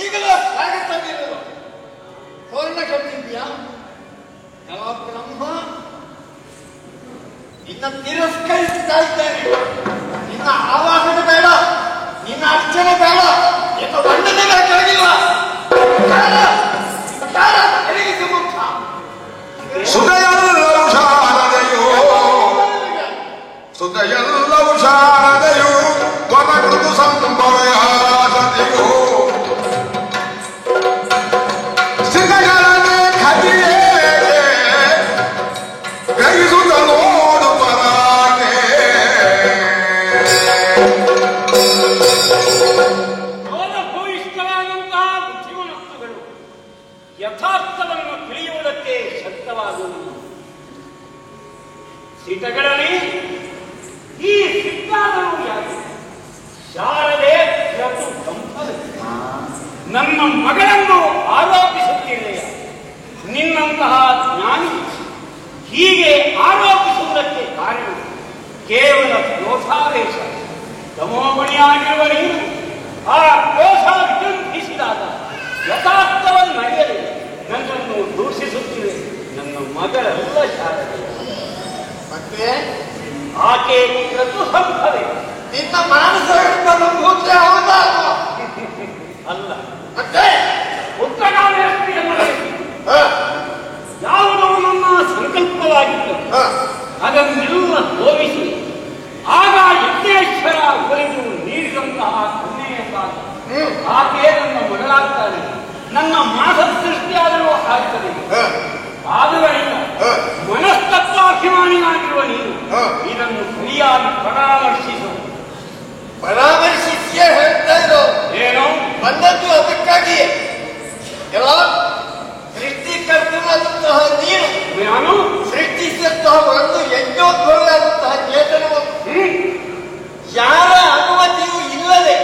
ಈಗಲೂ ಸ್ವಾಗತವಿರುವುದು ಪೂರ್ಣ ಕಟ್ಟಿದ್ಯಾ? ಯಾವ ಬ್ರಹ್ಮ ನಿನ್ನ ತಿರಸ್ಕರಿಸ್ತಾ ಇದ್ದೇನೆ. ನಿನ್ನ ಆವಾಹನೆ ಬೇಡ, ನಿನ್ನ ಅರ್ಚನೆ ಬೇಡ, ನಿನ್ನ ವಂದನೆ ಬೇಕಾಗಿಲ್ಲ. ಮುಖ ಸುದೆಯಲ್ಲವು ಶಾರದೆಯೋ ಸುದೆಯಲ್ಲವು ಶಾರದೆಯು ಕೊರಕೃತು ಸಂಭವಯಾಸದೆಯೋ ಸಿಗಗಳನೆ ಖದಿಯೇ ಗ್ರಹಿಸುತ್ತ ನೋಡು ಪರಾಕೆ ಭೂಯಿಷ್ಠರಾದಂತಹ ಬುದ್ಧಿಮನಸ್ಸುಗಳು ಯಥಾರ್ಥವನ್ನು ತಿಳಿಯುವುದಕ್ಕೆ ಶಕ್ತವಾಗುವುದು. ಸಿಟಗಳಲ್ಲಿ ಈ ಸಿದ್ಧಾಂತವು ಯಾರು? ಶಾರದೆ ಕ್ರತು ಕಂಪನೆ ನನ್ನ ಮಗಳನ್ನು ಆರೋಪಿಸುತ್ತಿದೆಯ? ನಿನ್ನಂತಹ ಜ್ಞಾನಿ ಹೀಗೆ ಆರೋಪಿಸುವುದಕ್ಕೆ ಕಾರಣ ಕೇವಲ ಕ್ರೋಧಾವೇಶ. ತಮೋಗುಣಿಯಾಗಿರುವ ನೀನು ಆ ಕ್ರೋಧ ವಿಜೃಂಭಿಸಿದಾಗ ಯಥಾರ್ಥವನ್ನು ನಡೆಯಲು ನನ್ನನ್ನು ದೂಷಿಸುತ್ತಿವೆ. ನನ್ನ ಮಗಳಲ್ಲ ಶಾರದೆ, ಮತ್ತೆ ಆಕೆ ಕ್ರತು ಸಂಭವೆ. ನಿನ್ನ ಮಾನಸವನ್ನು ಕೂತ್ರೆ ಹೌದಾ ಅಲ್ಲ, ಮತ್ತೆ ಉತ್ತರಾವೇಶಿ ಯಾವುದೋ ನನ್ನ ಸಂಕಲ್ಪವಾಗಿತ್ತು ಅದನ್ನೆಲ್ಲ ತೋರಿಸಿ ಆಗ ಯಜ್ಞೇಶ್ವರ ಒಲಿದು ನೀಡಿದಂತಹ ಕನ್ನೆಯ ಸಾಲ ಆಕೆ ನನ್ನ ಮಗಳಾಗ್ತಾನೆ. ನನ್ನ ಮಾಸ ಸೃಷ್ಟಿಯಾದರೂ ಆಗ್ತದೆ. ಆದುದರಿಂದ ಮನಸ್ತತ್ವಾಭಿಮಾನಿಯಾಗಿರುವ ನೀನು ಇದನ್ನು ಸರಿಯಾಗಿ ಪರಾಮರ್ಶಿಸಿಯೇ ಹೇಳ್ತಾ ಇರೋ ಏನೋ ಬಂದದ್ದು ಅದಕ್ಕಾಗಿ. ಎಲ್ಲ ಸೃಷ್ಟಿಕರ್ತನಾದಂತಹ ನೀನು ನಾನು ಸೃಷ್ಟಿಸಿದಂತಹ ಒಂದು ಯಜ್ಞೋದ್ಭವಿಯಾದಂತಹ ಚೇತನವನ್ನು ಯಾರ ಅನುಮತಿಯೂ ಇಲ್ಲದೆ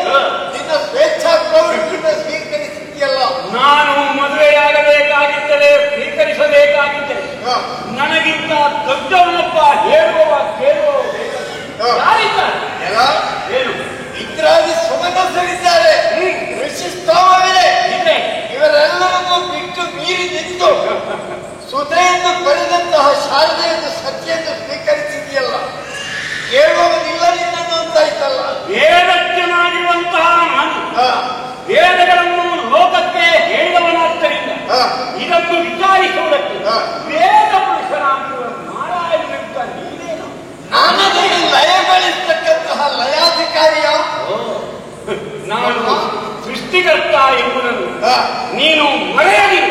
ನಿನ್ನ ಸ್ವೇಚ್ಛಾ ಪ್ರವೃತ್ತಿಯಿಂದ ಸ್ವೀಕರಿಸಿದೆಯಲ್ಲ. ನಾನು ಮದುವೆಯಾಗಬೇಕಾಗಿದ್ದರೆ ಸ್ವೀಕರಿಸಬೇಕಾಗಿದ್ದರೆ ನನಗಿಂತ ದೊಡ್ಡವನೊಬ್ಬ ಹೇಳುವ ಕೇಳುವ ಯಾರಿದ್ದಾರೆ? ಏನು ಇಂದ್ರಾದಿ ಸುಮನಸ್ಸರಿದ್ದಾರೆ, ಋಷಿ ಸ್ತೋಮವಿದೆ. ಇವರೆಲ್ಲರನ್ನು ಬಿಟ್ಟು ಮೀರಿ ನಿಂತು ಸುಧೆಯನ್ನು ಬರೆದಂತಹ ಶಾರದೆಯನ್ನು ಸತ್ಯವನ್ನು ಸ್ವೀಕರಿಸಿದೆಯಲ್ಲ. ಕೇಳುವವನಿಲ್ಲ ನಿನ್ನನ್ನು ಅಂತಾಯ್ತಲ್ಲ. ವೇದಜ್ಞನಾಗಿರುವಂತಹ ನಾನು ವೇದಗಳನ್ನು ಲೋಕಕ್ಕೆ ಹೇಳಿದವನಾದ್ದರಿಂದ ಇದನ್ನು ವಿಚಾರಿಸುವುದಕ್ಕೆ ವೇದ ಪುರುಷನಾಗಿರುವ ನಾರಾಯಣನಿಂದ ನೀನೇನು? ನಾನದನ್ನು ಲಯಗೊಳಿಸತಕ್ಕಂತಹ ಲಯಾಧಿಕಾರಿಯ ನಾನು ಸೃಷ್ಟಿಕರ್ತ ಎಂಬುದನ್ನು ನೀನು ಮರೆಯಲಿ.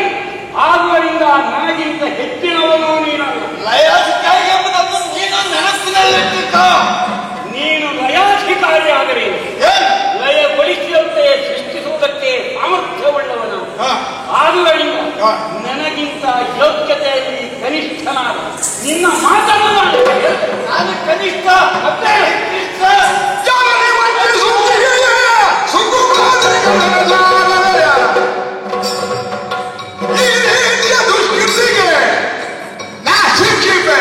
ಆದುದರಿಂದ ನನಗಿಂತ ಹೆಚ್ಚಿನವನು ನೀನಲ್ಲ. ಲಯಾಧಿಕಾರಿ ಎಂಬುದನ್ನು ನೀನು ನೆನಪಿನಲ್ಲಿಟ್ಟಿದ್ದ. ನೀನು ಲಯಾಧಿಕಾರಿಯಾದರೆ ಲಯಗೊಳಿಸಿದಂತೆ ಸೃಷ್ಟಿಸುವುದಕ್ಕೆ ಸಾಮರ್ಥ್ಯವುಳ್ಳವನು. ಆದುದರಿಂದ ನನಗಿಂತ ಯೋಗ್ಯತೆಯಲ್ಲಿ ಕನಿಷ್ಠನಾದ ನಿನ್ನ ಮಾತನ್ನು ನಾನು ಕನಿಷ್ಠ ಮತ್ತೆ ಈ ರೀತಿಯ ದುಷ್ಕೃತಿಗೆ ನಾಶಿಕ್ಷಿಪೆ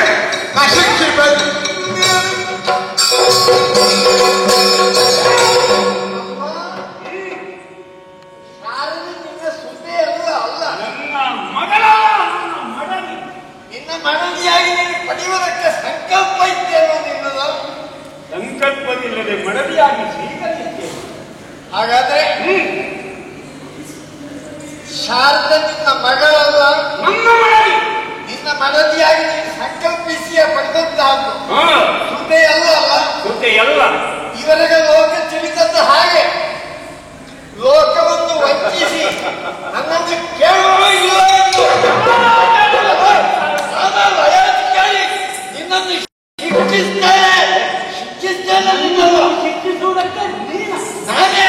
ಶಾರದೆ ನಿನ್ನ ಸುದ್ದಿ ಅಲ್ಲ. ನನ್ನ ಮಗಳ ಮಡದಿ ನಿನ್ನ ಮಡದಿಯಾಗಿ ನೀನು ಪಡೆಯುವುದಕ್ಕೆ ಸಂಕಲ್ಪ ಇತ್ತೇನೋ ನಿನ್ನದು? ಸಂಕಲ್ಪವಿಲ್ಲದೆ ಮಡದಿಯಾಗಿ ಸ್ವೀಕರಿಸುತ್ತೇನೆ. ಹಾಗಾದ್ರೆ ಶಾರದೆ ನಿನ್ನ ಮಗಳಲ್ಲ, ನನ್ನ ಮಡದಿ. ನಿನ್ನ ಮಡದಿಯಾಗಿ ನೀನು ಸಂಕಲ್ಪಿಸಿಯ ಪಡೆದದ್ದಾದ್ದು ಸುದ್ದಿ ಅಲ್ಲ. ಸುದ್ದಿ ಎಲ್ಲ ಇವರಿಗೆ ಲೋಕ ತಿಳಿದದ್ದು ಹಾಗೆ. ಲೋಕವನ್ನು ವಂಚಿಸಿ ನನ್ನನ್ನು ಕೇಳುವ ಇಲ್ಲ ಎಂದು ನಿನ್ನನ್ನು ಶಿಕ್ಷಿಸ್ತೇನೆ. ನಿನ್ನನ್ನು ಶಿಕ್ಷಿಸುವುದಕ್ಕೆ ನಾನೇ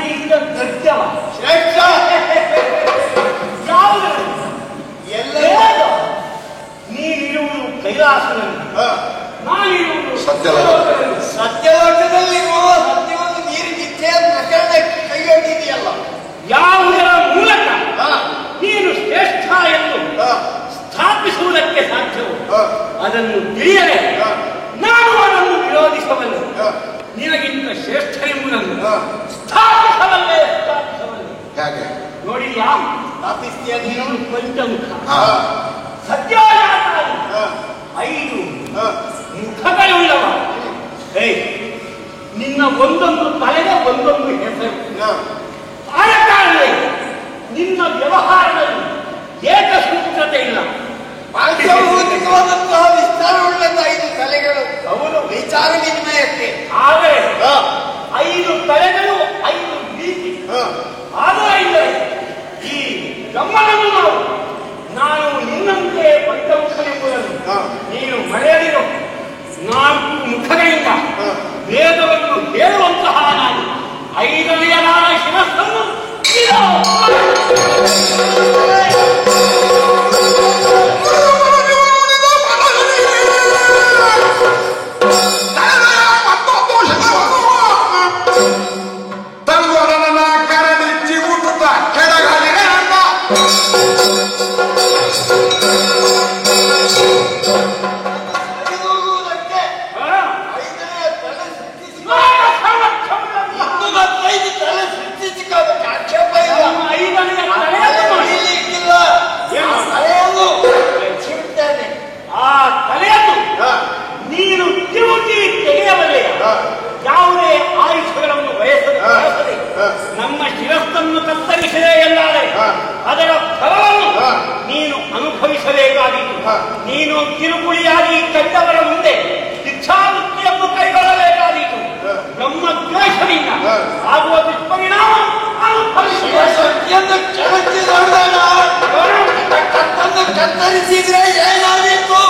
ನನಗಿಂತ ದೊಡ್ಡವ ಶ್ರೇಷ್ಠ ಯಾವುದು ಎಲ್ಲ ನೀನಿರುವುದು ಕೈಲಾಸದಲ್ಲಿ, ನಾನಿರುವುದು ಸತ್ಯಲೋಕದಲ್ಲಿ. ಸತ್ಯವನ್ನು ಮೀರಿ ಮಿಥ್ಯೆ ಪ್ರಕರಣ ಕೈಗೊಂಡಿದೆಯಲ್ಲ, ಯಾವುದರ ಮೂಲಕ ನೀನು ಶ್ರೇಷ್ಠ ಎಂದು ಸ್ಥಾಪಿಸುವುದಕ್ಕೆ ಸಾಧ್ಯವೋ ಅದನ್ನು ತಿಳಿಯದೆ ನಾನು ಅದನ್ನು ವಿರೋಧಿಸಬಲ್ಲೆ. ನಿನಗಿಂತ ಶ್ರೇಷ್ಠರೆಂಬುದನ್ನು ಸ್ಥಾಪಿಸಬಲ್ಲೆ. ನೋಡಿದ್ಯಾ? ಸ್ಥಾಪಿಸ್ತೀಯ ನೀನು? ಪಂಚಮುಖ ಸತ್ಯಾಚಾರ 5 ಮುಖಗಳುಳ್ಳವ. ನಿನ್ನ ಒಂದೊಂದು ತಲೆಗೆ ಒಂದೊಂದು ಹೆಸರು. ಆದ ಕಾರಣವೇ ನಿನ್ನ ವ್ಯವಹಾರದಲ್ಲಿ ಏಕಸೂತ್ರತೆ ಇಲ್ಲ. ಪಾಂಚಭೌತಿಕವಾದಂತಹ ವಿಸ್ತಾರವುಳ್ಳಂತ 5 ತಲೆಗಳು ಅವನು ವಿಚಾರ ವಿನಿಮಯಕ್ಕೆ. ಆದರೆ 5 ತಲೆಗಳು 5 ರೀತಿ. ಆದ್ದರಿಂದ ಈ ಗಮನವನ್ನು ನಾನು ನಿನ್ನಂತೆ ಪಂಚಮುಖನೆಂಬುದನ್ನು ನೀನು ಮರೆಯದಿರು. 4 ಮುಖಗಳಿಂದ ವೇದವನ್ನು ಹೇಳುವಂತಹ ನಾನು 5ನೆಯದಾದ ಶಿರಸ್ಸನ್ನು ಕರಡಿಚ್ಚಿ ಊಟುತ್ತ ಕೆಳಗಾಲಿಗೆ ಆ ತಲೆಯನ್ನು ನೀನು ತಿರುಗಿ ತೆಗೆಯಬಲ್ಲೆಯ. ಯಾವುದೇ ಆಯುಷಗಳನ್ನು ಬಯಸದೆ ನಮ್ಮ ಶಿರಸ್ಸನ್ನು ಕತ್ತರಿಸಲೇ ಎಲ್ಲಾದರೆ ಅದರ ಫಲವನ್ನು ನೀನು ಅನುಭವಿಸಬೇಕಾದೀತು. ನೀನು ಕಿರುಕುಳಿಯಾಗಿ ಕಂಡವರ ಮುಂದೆ ಶಿಕ್ಷಾವೃತ್ತಿಯನ್ನು ಕೈಗೊಳ್ಳಬೇಕಾದೀತು. ನಮ್ಮ ದ್ವೇಷದಿಂದ ಆಗುವ ದುಷ್ಪರಿಣಾಮ ಕತ್ತರಿಸಿದ್ರೆ ಏನಾಗಿತ್ತು?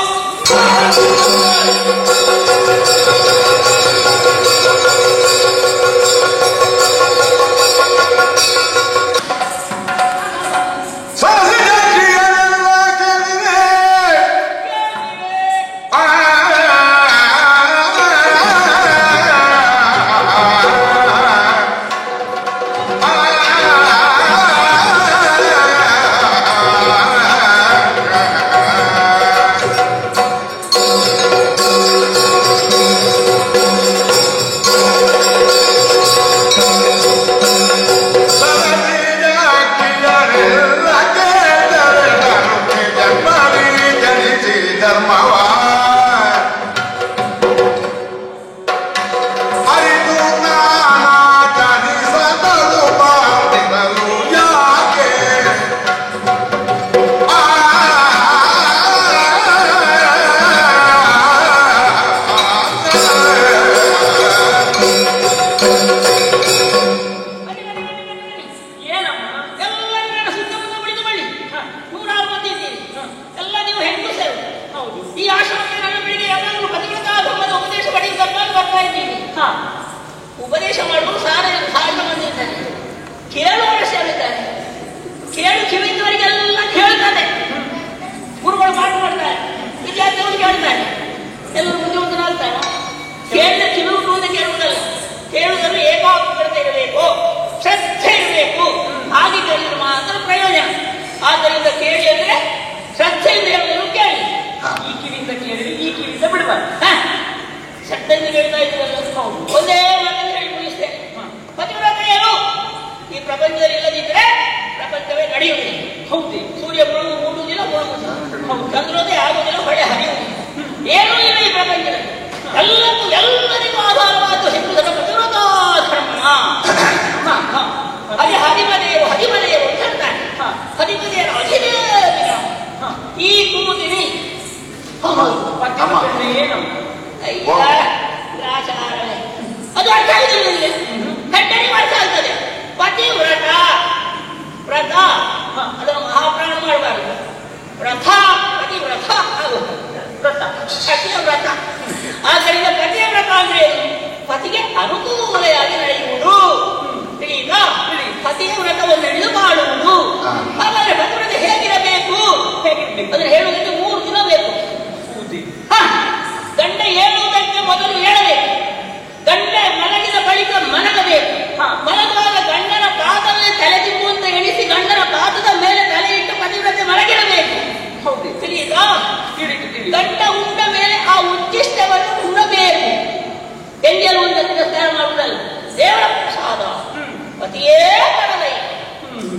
ಉಪದೇಶ ಮಾಡುವುದು ಸಾವಿರ ಮಂದಿ ಇದ್ದಾರೆ, ಕೇಳುವವರು ಸೇರಿದ್ದಾರೆ. ಕೇಳು ಕಿವಿದವರಿಗೆಲ್ಲ ಕೇಳ್ತಾರೆ. ಗುರುಗಳು ಮಾಡ್ತಾರೆ, ವಿದ್ಯಾರ್ಥಿಗಳು ಕೇಳ್ತಾರೆ, ಎಲ್ಲರೂ ಬುದ್ಧಿವಂತರಾಗ್ತಾರೆ. ಕೇಳಿದ ಕಿವಿಯುವುದು ಕೇಳುವುದಲ್ಲ, ಕೇಳುವುದನ್ನು ಏಕಾಗ್ರತೆ ಇರಬೇಕು, ಶ್ರದ್ಧೆ ಇರಬೇಕು. ಹಾಗೆ ಕೇಳಿದ್ರೆ ಮಾತ್ರ ಪ್ರಯೋಜನ. ಆದ್ದರಿಂದ ಕೇಳಿ ಅಂದ್ರೆ ಶ್ರದ್ಧೆಯಿಂದ ಹೇಳುವುದು ಕೇಳಿ. ಈ ಕಿವಿಯಿಂದ ಕೇಳಿದ್ರೆ ಈ ಕಿವಿಯಿಂದ ಬಿಡಬಾರ್ದು. ಶ್ರದ್ಧೆಯಿಂದ ಕೇಳ್ತಾ ಇದ್ದೀರಲ್ಲ, ಒಂದೇ ಮಾತನ್ನು ಹೇಳಿ ಮುಗಿಸ್ತೇನೆ. ಪತಿವ್ರತ ಏನು? ಈ ಪ್ರಪಂಚದಲ್ಲಿ ಇಲ್ಲದಿದ್ದರೆ ಪ್ರಪಂಚವೇ ನಡೆಯುವುದಿಲ್ಲ. ಹೌದು, ಸೂರ್ಯ ಮೂಡುವುದಿಲ್ಲ, ಮುಳುಗುವುದಿಲ್ಲ, ಚಂದ್ರೋದಯ ಆಗುವುದಿಲ್ಲ, ಹೊಳೆ ಹರಿಯುವುದಿಲ್ಲ, ಏನೂ ಇಲ್ಲ ಈ ಪ್ರಪಂಚದಲ್ಲಿ. ಎಲ್ಲರಿಗೂ ಆಧಾರವಾದ ಹಿಂದೂಧರ್ಮ ಪತಿವ್ರತಾಧರ್ಮ. ಅದೇ ಹದಿಮನೆಯರು ಅಂತ ಹೇಳ್ತಾರೆ. ಹದಿಮನೆಯರು ಅಧಿದೇವಿನ ಈ ಕೂದಿನಿ ಏನು ಅದು ಅರ್ಥ ಆಗುದಿಲ್ಲ. ಕಟ್ಟಡಿ ಅರ್ಥ ಆಗ್ತದೆ. ಪತಿವ್ರತ ವ್ರತ ಅದನ್ನು ಮಹಾಪ್ರಾಣ ಮಾಡಬಾರದು. ವ್ರತ ಪತಿವ್ರತ ವ್ರತ ಪತಿಯ ವ್ರತ. ಆದ್ದರಿಂದ ಪತಿಯ ವ್ರತ ಅಂದ್ರೆ ಏನು? ಪತಿಗೆ ಅನುಕೂಲೆಯಾಗಿ ನಡೆಯುವುದು. ಈಗ ಕಣದೈ.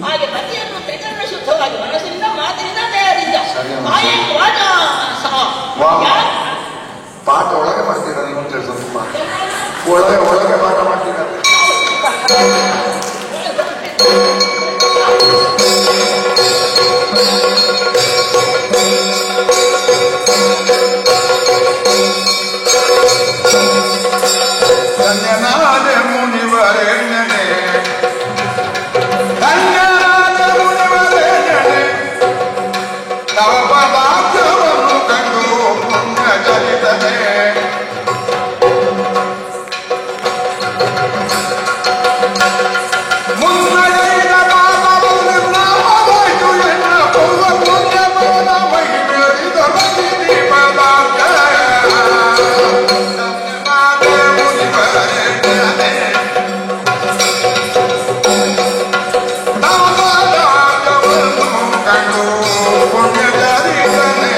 ಹಾಗೆ ಪತಿಯನ್ನು ತ್ರಿಕರಣ ಶುದ್ಧವಾಗಿ ಮನಸ್ಸಿನಿಂದ ಮಾತಿನಿಂದ ದೇಹದಿಂದ ಕಾಯಂ ವಾಚಾ ಸಹ ಪಾಠ ಒಳಗೆ ಮಾಡ್ತೀರಾ ನೀವು ಸ್ವಲ್ಪ ಒಳಗೆ ಪಾಠ ಮಾಡ್ತೀರಾ? ಧನ್ಯನಾದ ಮುನಿವರೆಣ್ಣನೆ ಧನ್ಯನಾದ ಮುನಿವರೆಣ್ಣನೆ ತವ ಪದಾರ್ಥವನ್ನು ಕಂಡು ಪುಣ್ಯ ಚಲಿತನೆ ಮುನ್ನಡೆದ ಪಾಪವನ್ನು ನಾಮವಾಯ್ತು ಎನ್ನ ಪೂರ್ವ ಪುಣ್ಯವಾದ ಮಹಿಮೆರಿದ ಮತಿ ದೀಪದಾರ್ಥ ಧನ್ಯನಾದ ಮುನಿವರೆಣ್ಣನೆ ತವ ಪದಾರ್ಥವನ್ನು ಕಂಡು ಪುಣ್ಯ ಚಲಿತನೆ.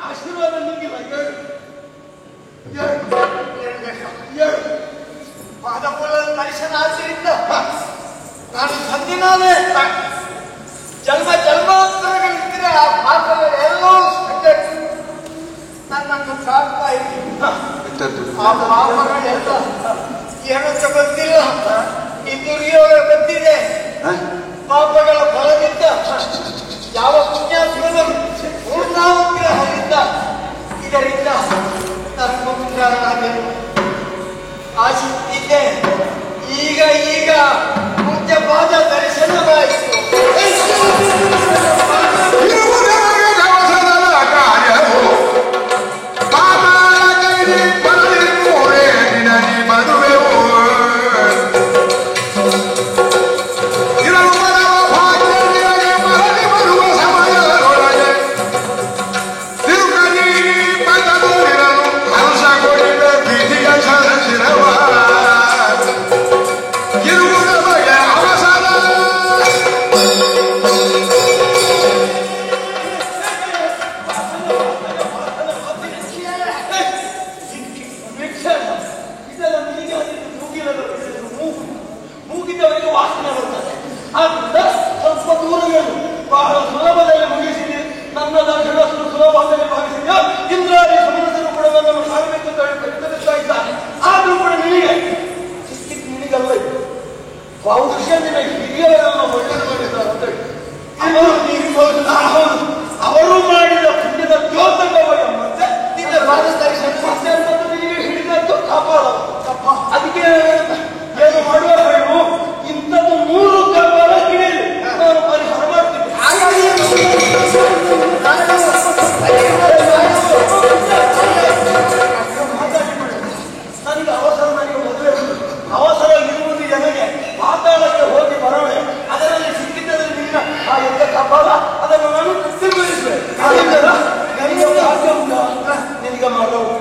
ಆಶೀರ್ವಾದ ನಿಂಗಿಲ್ಲ. ಪಾದಮೂಲದ ದರ್ಶನ ಆದ್ದರಿಂದ ನಾನು ಸಂದಿನಾನೇ ಜನ್ಮ ಜನ್ಮಾಂತರಗಳಿದ್ದರೆ ಆ ಪಾಪಗಳೆಲ್ಲೋ ನನ್ನನ್ನು ಕಾಡ್ತಾ ಇದ್ದೀನಿ. ಆ ಪಾಪಗಳೆಲ್ಲ ಏನಂತ ಗೊತ್ತಿಲ್ಲ. ಈ ದುರ್ಯೋಗ ಬಂದಿದೆ. ಪಾಪಗಳ ಫಲದಿಂದ ಯಾವ ಪುಣ್ಯಾತ್ಮರು ಪೂರ್ಣಾನುಗ್ರಹದಿಂದ ಇದರಿಂದ ನನ್ಮುಕ್ತನಾದೆನು ಆಶಿಸಿದ್ದೆ. ಈಗ ಪೂಜ್ಯಪಾದ ದರ್ಶನವಾಯಿತು. ಮೂಗಿದವರಿಗೆ ವಾಸನೆ ಬರ್ತದೆ. ಆದ್ದರಿಂದ ಸ್ವಲ್ಪ ದೂರಗಳು ಬಹಳ ಸುಲಭದಲ್ಲಿ ಮುಗಿಸಿದೆ. ನನ್ನ ದರ್ಶನಷ್ಟು ಸುಲಭದಲ್ಲಿ ಭಾವಿಸಿದ ಇಂದ್ರಾದಿ ಸಮನಸರು ಕೂಡ ನನ್ನನ್ನು ಸಾರಬೇಕು ಅಂತ ಇದ್ದಾನೆ. ಆದರೂ ಕೂಡ ನಿನಗೆ ನಿನಗಲ್ಲ ಬಹುಶಃ ನಿನ್ನ ಹಿರಿಯರನ್ನು ಒಳ್ಳೆದು ಮಾಡಿದ್ದಾರೆ ಅಂತ ಹೇಳಿ ಅವರು ಮಾಡಿದ ಪುಣ್ಯದ ದ್ಯೋತಕವ ಎಂಬಂತೆ ನಿನ್ನ ಪಾದ ದರ್ಶನ ನಿನಗೆ ಹಿಡಿದದ್ದು ಕಾಪಾಡ. ಅದಕ್ಕೆ ಏನು ಮಾಡುವ ಹೇಳು, ಇಂಥದ್ದು 3 ಕಬ್ಬರ ಹಿಡಿದು ನಾನು ಪರಿಹಾರ ಮಾಡ್ತೀನಿ. ನನಗೆ ಅವಸರ, ನನಗೆ ಮದುವೆ ಅವಸರ ಇರುವುದು ಜನಗೆ ಪಾತಾಳಕ್ಕೆ ಹೋಗಿ ಬರೋಣ. ಅದರಲ್ಲಿ ಸಿಕ್ಕಿದ್ದಲ್ಲಿ ನಿನ್ನ ಆ ಎದ್ದ ಕಬ್ಬಲ ಅದನ್ನು ನಾನು ತಿರುಗಿಸುವೆ. ನಿನಗೆ ಮಾಡೋದು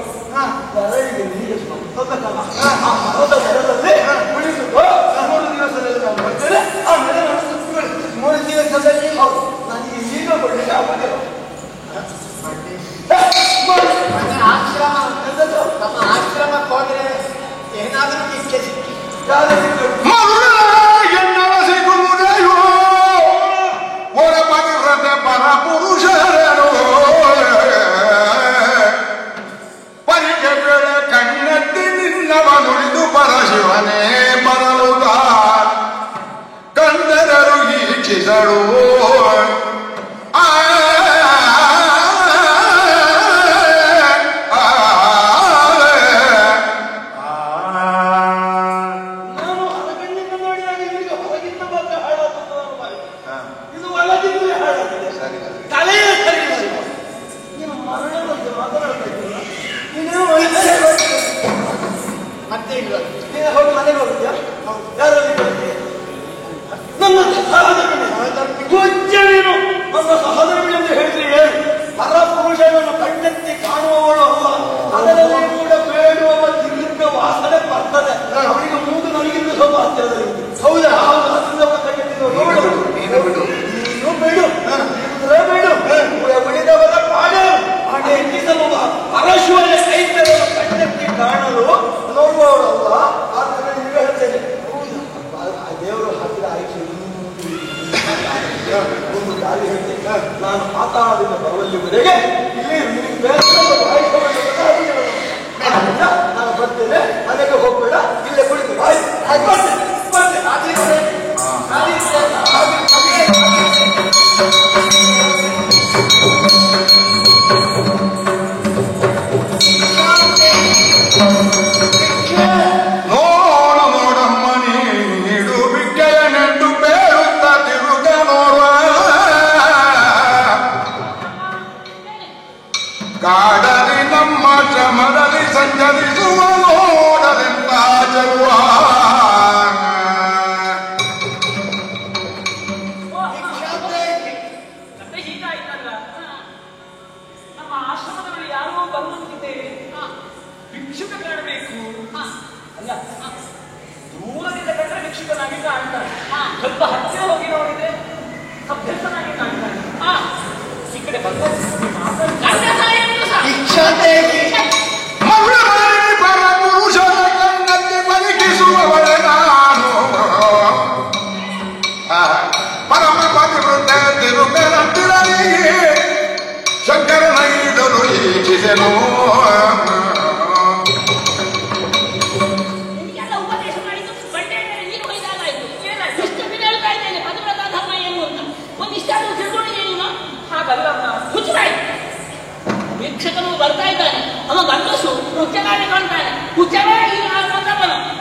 ಬರಲಿಗೆ ನೀರಿಗೆ ಆ ಮರದ ಮರದಲ್ಲಿ ಉಳಿಸುವ 3 ದಿವಸದಲ್ಲಿ ನಾನು ಬರ್ತೇನೆ. ಆಮೇಲೆ ನಾನು 3 ದಿವಸದಲ್ಲಿ ನನಗೆ ಈಗ ಬರಲಿಕ್ಕೆ ಆಗುವುದಿಲ್ಲ. ನಮ್ಮ ಆಶ್ರಮಕ್ಕೆ ಹೋದ್ರೆ ಏನಾದರೂ ಕಿಕ್ಕೆ ಸಿಕ್ಕಿ ಸಿಗುವುದೆಯೋ ಹೊರಬರುರದ ಪರಪುರುಷರನು ಪರಿಕೆ ಬೆಳೆ ಕಣ್ಣೆತ್ತಿ ನಿನ್ನವನುಳಿದು ಪರಶಿವನೇ ಬರಲುದ ಕಂದರರು ಈಕ್ಷಿಸಳು. ಮತ್ತೆ ಇಲ್ಲ ಹೋಗಿ ಮನೆಗೆ ಹೋಗಿದ್ಯಾ? ಯಾರಲ್ಲಿ ನನ್ನ ಪೂಜ್ಯವೇನು ನನ್ನ ಸಹೋದರಗಳು ಎಂದು ಹೇಳಿದ್ರೆ ಪರಪುರುಷನನ್ನು ಕಣ್ಣೆತ್ತಿ ಕಾಣುವವಳು ಅಲ್ಲ. ಅದರಲ್ಲಿ ಕೂಡ ಬೇಡುವ ತಿರುಗ ವಾಸನೆ ಬರ್ತದೆ. ಅವರಿಗೆ ಮೂಗು ನನಗಿಂತ ಸ್ವಲ್ಪ ಹತ್ತಿರದಲ್ಲಿ. ಹೌದಾ? ಹೌದು. ಅದರಿಂದ ನೀನು ಬಿಡು, ಬೇಡು ಉಳಿದವರ ಪಾಡೆ ಅಲ್ಲಿವರೆಗೆ ಇಲ್ಲಿ ನಾನು ಬರ್ತೇನೆ, ಮನೆಗೆ ಹೋಗ್ಬೇಡ, ಇಲ್ಲೇ ಕುಳಿತು ನೋಡು ನೋಡಮ್ಮ ನೀಡು ಬಿಟ್ಟೆಯ ನೆಂಟು ಬೇರುತ್ತ ತಿರುಗ ನೋಡುವ ಕಾಡಲಿ ನಮ್ಮ ಶ್ರಮದಲ್ಲಿ ಸಂಚರಿಸುವ ನೋಡಲೆಂತ ಜರುವ ನಮ್ಮ ಆಶ್ರಮದಲ್ಲಿ ಯಾರೋ ಬರುವಂತಿದ್ದೇವೆ, ಭಿಕ್ಷುಕ ಕಾಣಬೇಕು. ಅಲ್ಲ, ದೂರದಿಂದ ಕಂಡ್ರೆ ಭಿಕ್ಷುಕನಾಗಿ ಕಾಣ್ತಾನೆ, ಸ್ವಲ್ಪ ಹತ್ತಿರ ಹೋಗಿ ನೋಡಿದ್ರೆ ಅಭ್ಯರ್ಥನಾಗಿ ಕಾಣ್ತಾನೆ. ಈ ಕಡೆ ಪರ ಪುರುಷನ ಕಣ್ಣಲ್ಲಿ ಬದುಕಿಸುವವಳೆ ನಾನು ಪರಮ ಪತಿವೃತ್ತ ತಿರುಗರಂತಿರಲಿಗೆ ಶಂಕರನ ಈಡಲು ಈಚಿಸೆನು. ನಿಮಗೆಲ್ಲ ಉಪದೇಶ ಮಾಡಿದ್ದು ಬಂಡೆ ಮೇಲೆ ನೀರು ಹೊಯ್ದಾಗಾಯ್ತು. ಎಷ್ಟು ದಿನ ಹೇಳ್ತಾ ಇದ್ದೇನೆ ಪತಿವ್ರತ ಧರ್ಮ ಏನು ಅಂತ. ಒಂದಿಷ್ಟಾದ್ರೂ ತಿಳ್ಕೊಂಡಿದ್ದೀನಿ ನೀನು? ಹಾಗಲ್ಲ, ಹುಚ್ಚರಾಯ್ತು. ಭಿಕ್ಷಕನು ಬರ್ತಾ ಇದ್ದಾನೆ, ಅವ ಗಂಡಸು ಹುಚ್ಚನಾಗಿ ಕಾಣ್ತಾನೆ. ಹುಚ್ಚನಾಗಿ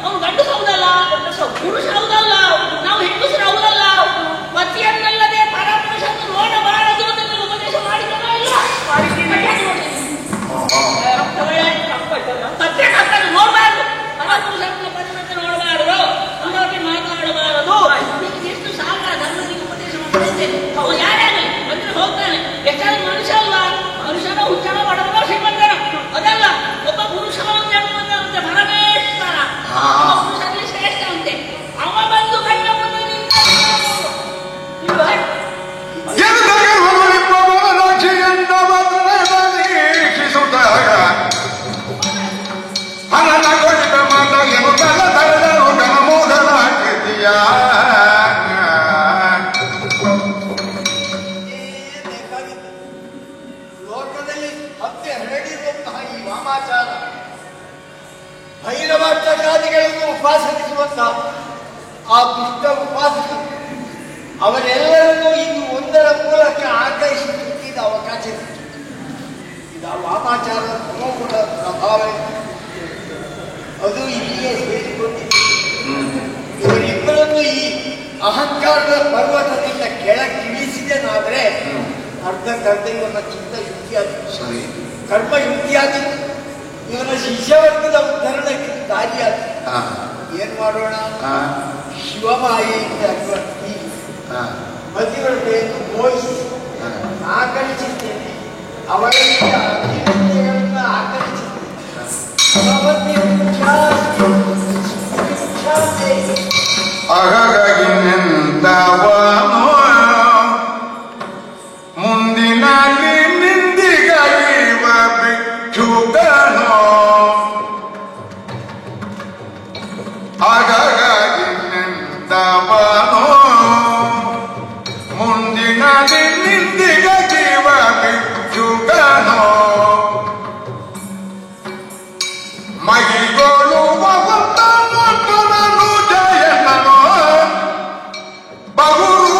ಅವನು ಗಂಡಸು ಹೌದಲ್ಲ, ಪುರುಷ ಹೌದಲ್ಲ, ನಾವು ಹೆಂಗಸರು ಹೌದಲ್ಲ. ಪತಿಯನ್ನಲ್ಲದೆ ಪರಪುರುಷನ್ನು ನೋಡಬಾರದು ಅಂತ ಉಪದೇಶ ಮಾಡಿದನೋ ಇಲ್ಲ? ಪತ್ರಿಕಾರ್ತನ್ನು ನೋಡಬಾರದು, ಪರಪುರುಷನ್ನು ಪತಿವಂತ ನೋಡಬಾರದು, ಅನ್ನೋಕೆ ಮಾತಾಡಬಾರದು. ಎಷ್ಟು ಸಾಲ ಧರ್ಮದಲ್ಲಿ ಉಪದೇಶ ಮಾಡಿದ್ದೇನೆ. ಅವ ಯಾರ್ಯಾಗಲಿ ಬಂದ್ರೆ ಹೋಗ್ತಾನೆ. ಹೆಚ್ಚಾಗಿ ಮನುಷ್ಯ ಅಲ್ವಾ, ಮನುಷ್ಯನ ಹುಚ್ಚನ ಬಡವನ ಶ್ರೀಮಂತನ ಅದಲ್ಲ. ಒಬ್ಬ ಪುರುಷ ಅಂತೆ ಪರಮೇಶ್ವರ, ಪುರುಷನಲ್ಲಿ ಶ್ರೇಷ್ಠ ಅಂತೆ. ಅವ ಬಂದು ಕಣ್ಣ ಮುಂದೆ ಹನನ ಕೊಡಿದ ಮಾತ ಏನು ಕಲ ತಡೆದರು ಗಣಮೋದನ ಕೃತಿಯ ಲೋಕದಲ್ಲಿ ಹತ್ಯೆ ಹರಡಿರುವಂತಹ ಈ ವಾಮಾಚಾರ, ಭೈರವಾಚಾರ್ಯಗಳನ್ನು ಉಪಾಸನಿಸುವಂತಹ ಆ ದುಷ್ಟ ಉಪಾಸಕರು ಅವರೆಲ್ಲರನ್ನೂ ಇನ್ನು ಒಂದರ ಮೂಲಕ ಆಕರ್ಷಿಸುತ್ತಿದ್ದ ಅವಕಾಶ ಸಿಕ್ಕಿತು. ಇದು ವಾಮಾಚಾರದ ತಮೋಗುಣ ಪ್ರಭಾವ, ಅದು ಇಲ್ಲಿಯೇ ಸೇರಿಕೊಂಡಿದೆ. ಇವರಿಬ್ಬರನ್ನು ಈ ಅಹಂಕಾರದ ಪರ್ವತದಿಂದ ಕೆಳಗಿಳಿಸಿದೆನಾದರೆ ಅರ್ಧಕ್ಕರ್ಧ ಇವನ ಚಿತ್ತ ಯುಕ್ತಿಯಾಗಿ ಕರ್ಮ ಯುಕ್ತಿಯಾಗಿತ್ತು. ಇವನ ಶಿಷ್ಯವರ್ಗದ ಉದ್ಧರಣಕ್ಕೆ ದಾರಿಯಾಗಿತ್ತು. ಏನ್ ಮಾಡೋಣ? ಶಿವಮಾಯೆಯಿಂದ ಮತಿವರ್ತೆಯನ್ನು ಮೋಹಿಸಿ ಆಕರ್ಷಿಸ್ತೇನೆ, ಅವರಿಂದ ಅಭಿವೃದ್ಧಿಗಳನ್ನು ಆಕರ್ಷಿಸ್ತೇನೆ. ಹಾಗಾಗಿ ನಿಂದವನು ಮುಂದಿನಲ್ಲಿ ನಿಂದಿಗೈವ ಭಿಕ್ಷುಕನು. ಹಾಗಾಗಿ ನಿಂದವನು ಮುಂದಿನಲ್ಲಿ ನಿಂದಿಗೈವ ಭಿಕ್ಷುಕನು. ಮಗಿಗೋಳು ಭಗವಂತನು ಜಯನನು ಬಹುರೂಪವಂತನಾಗಿಗನು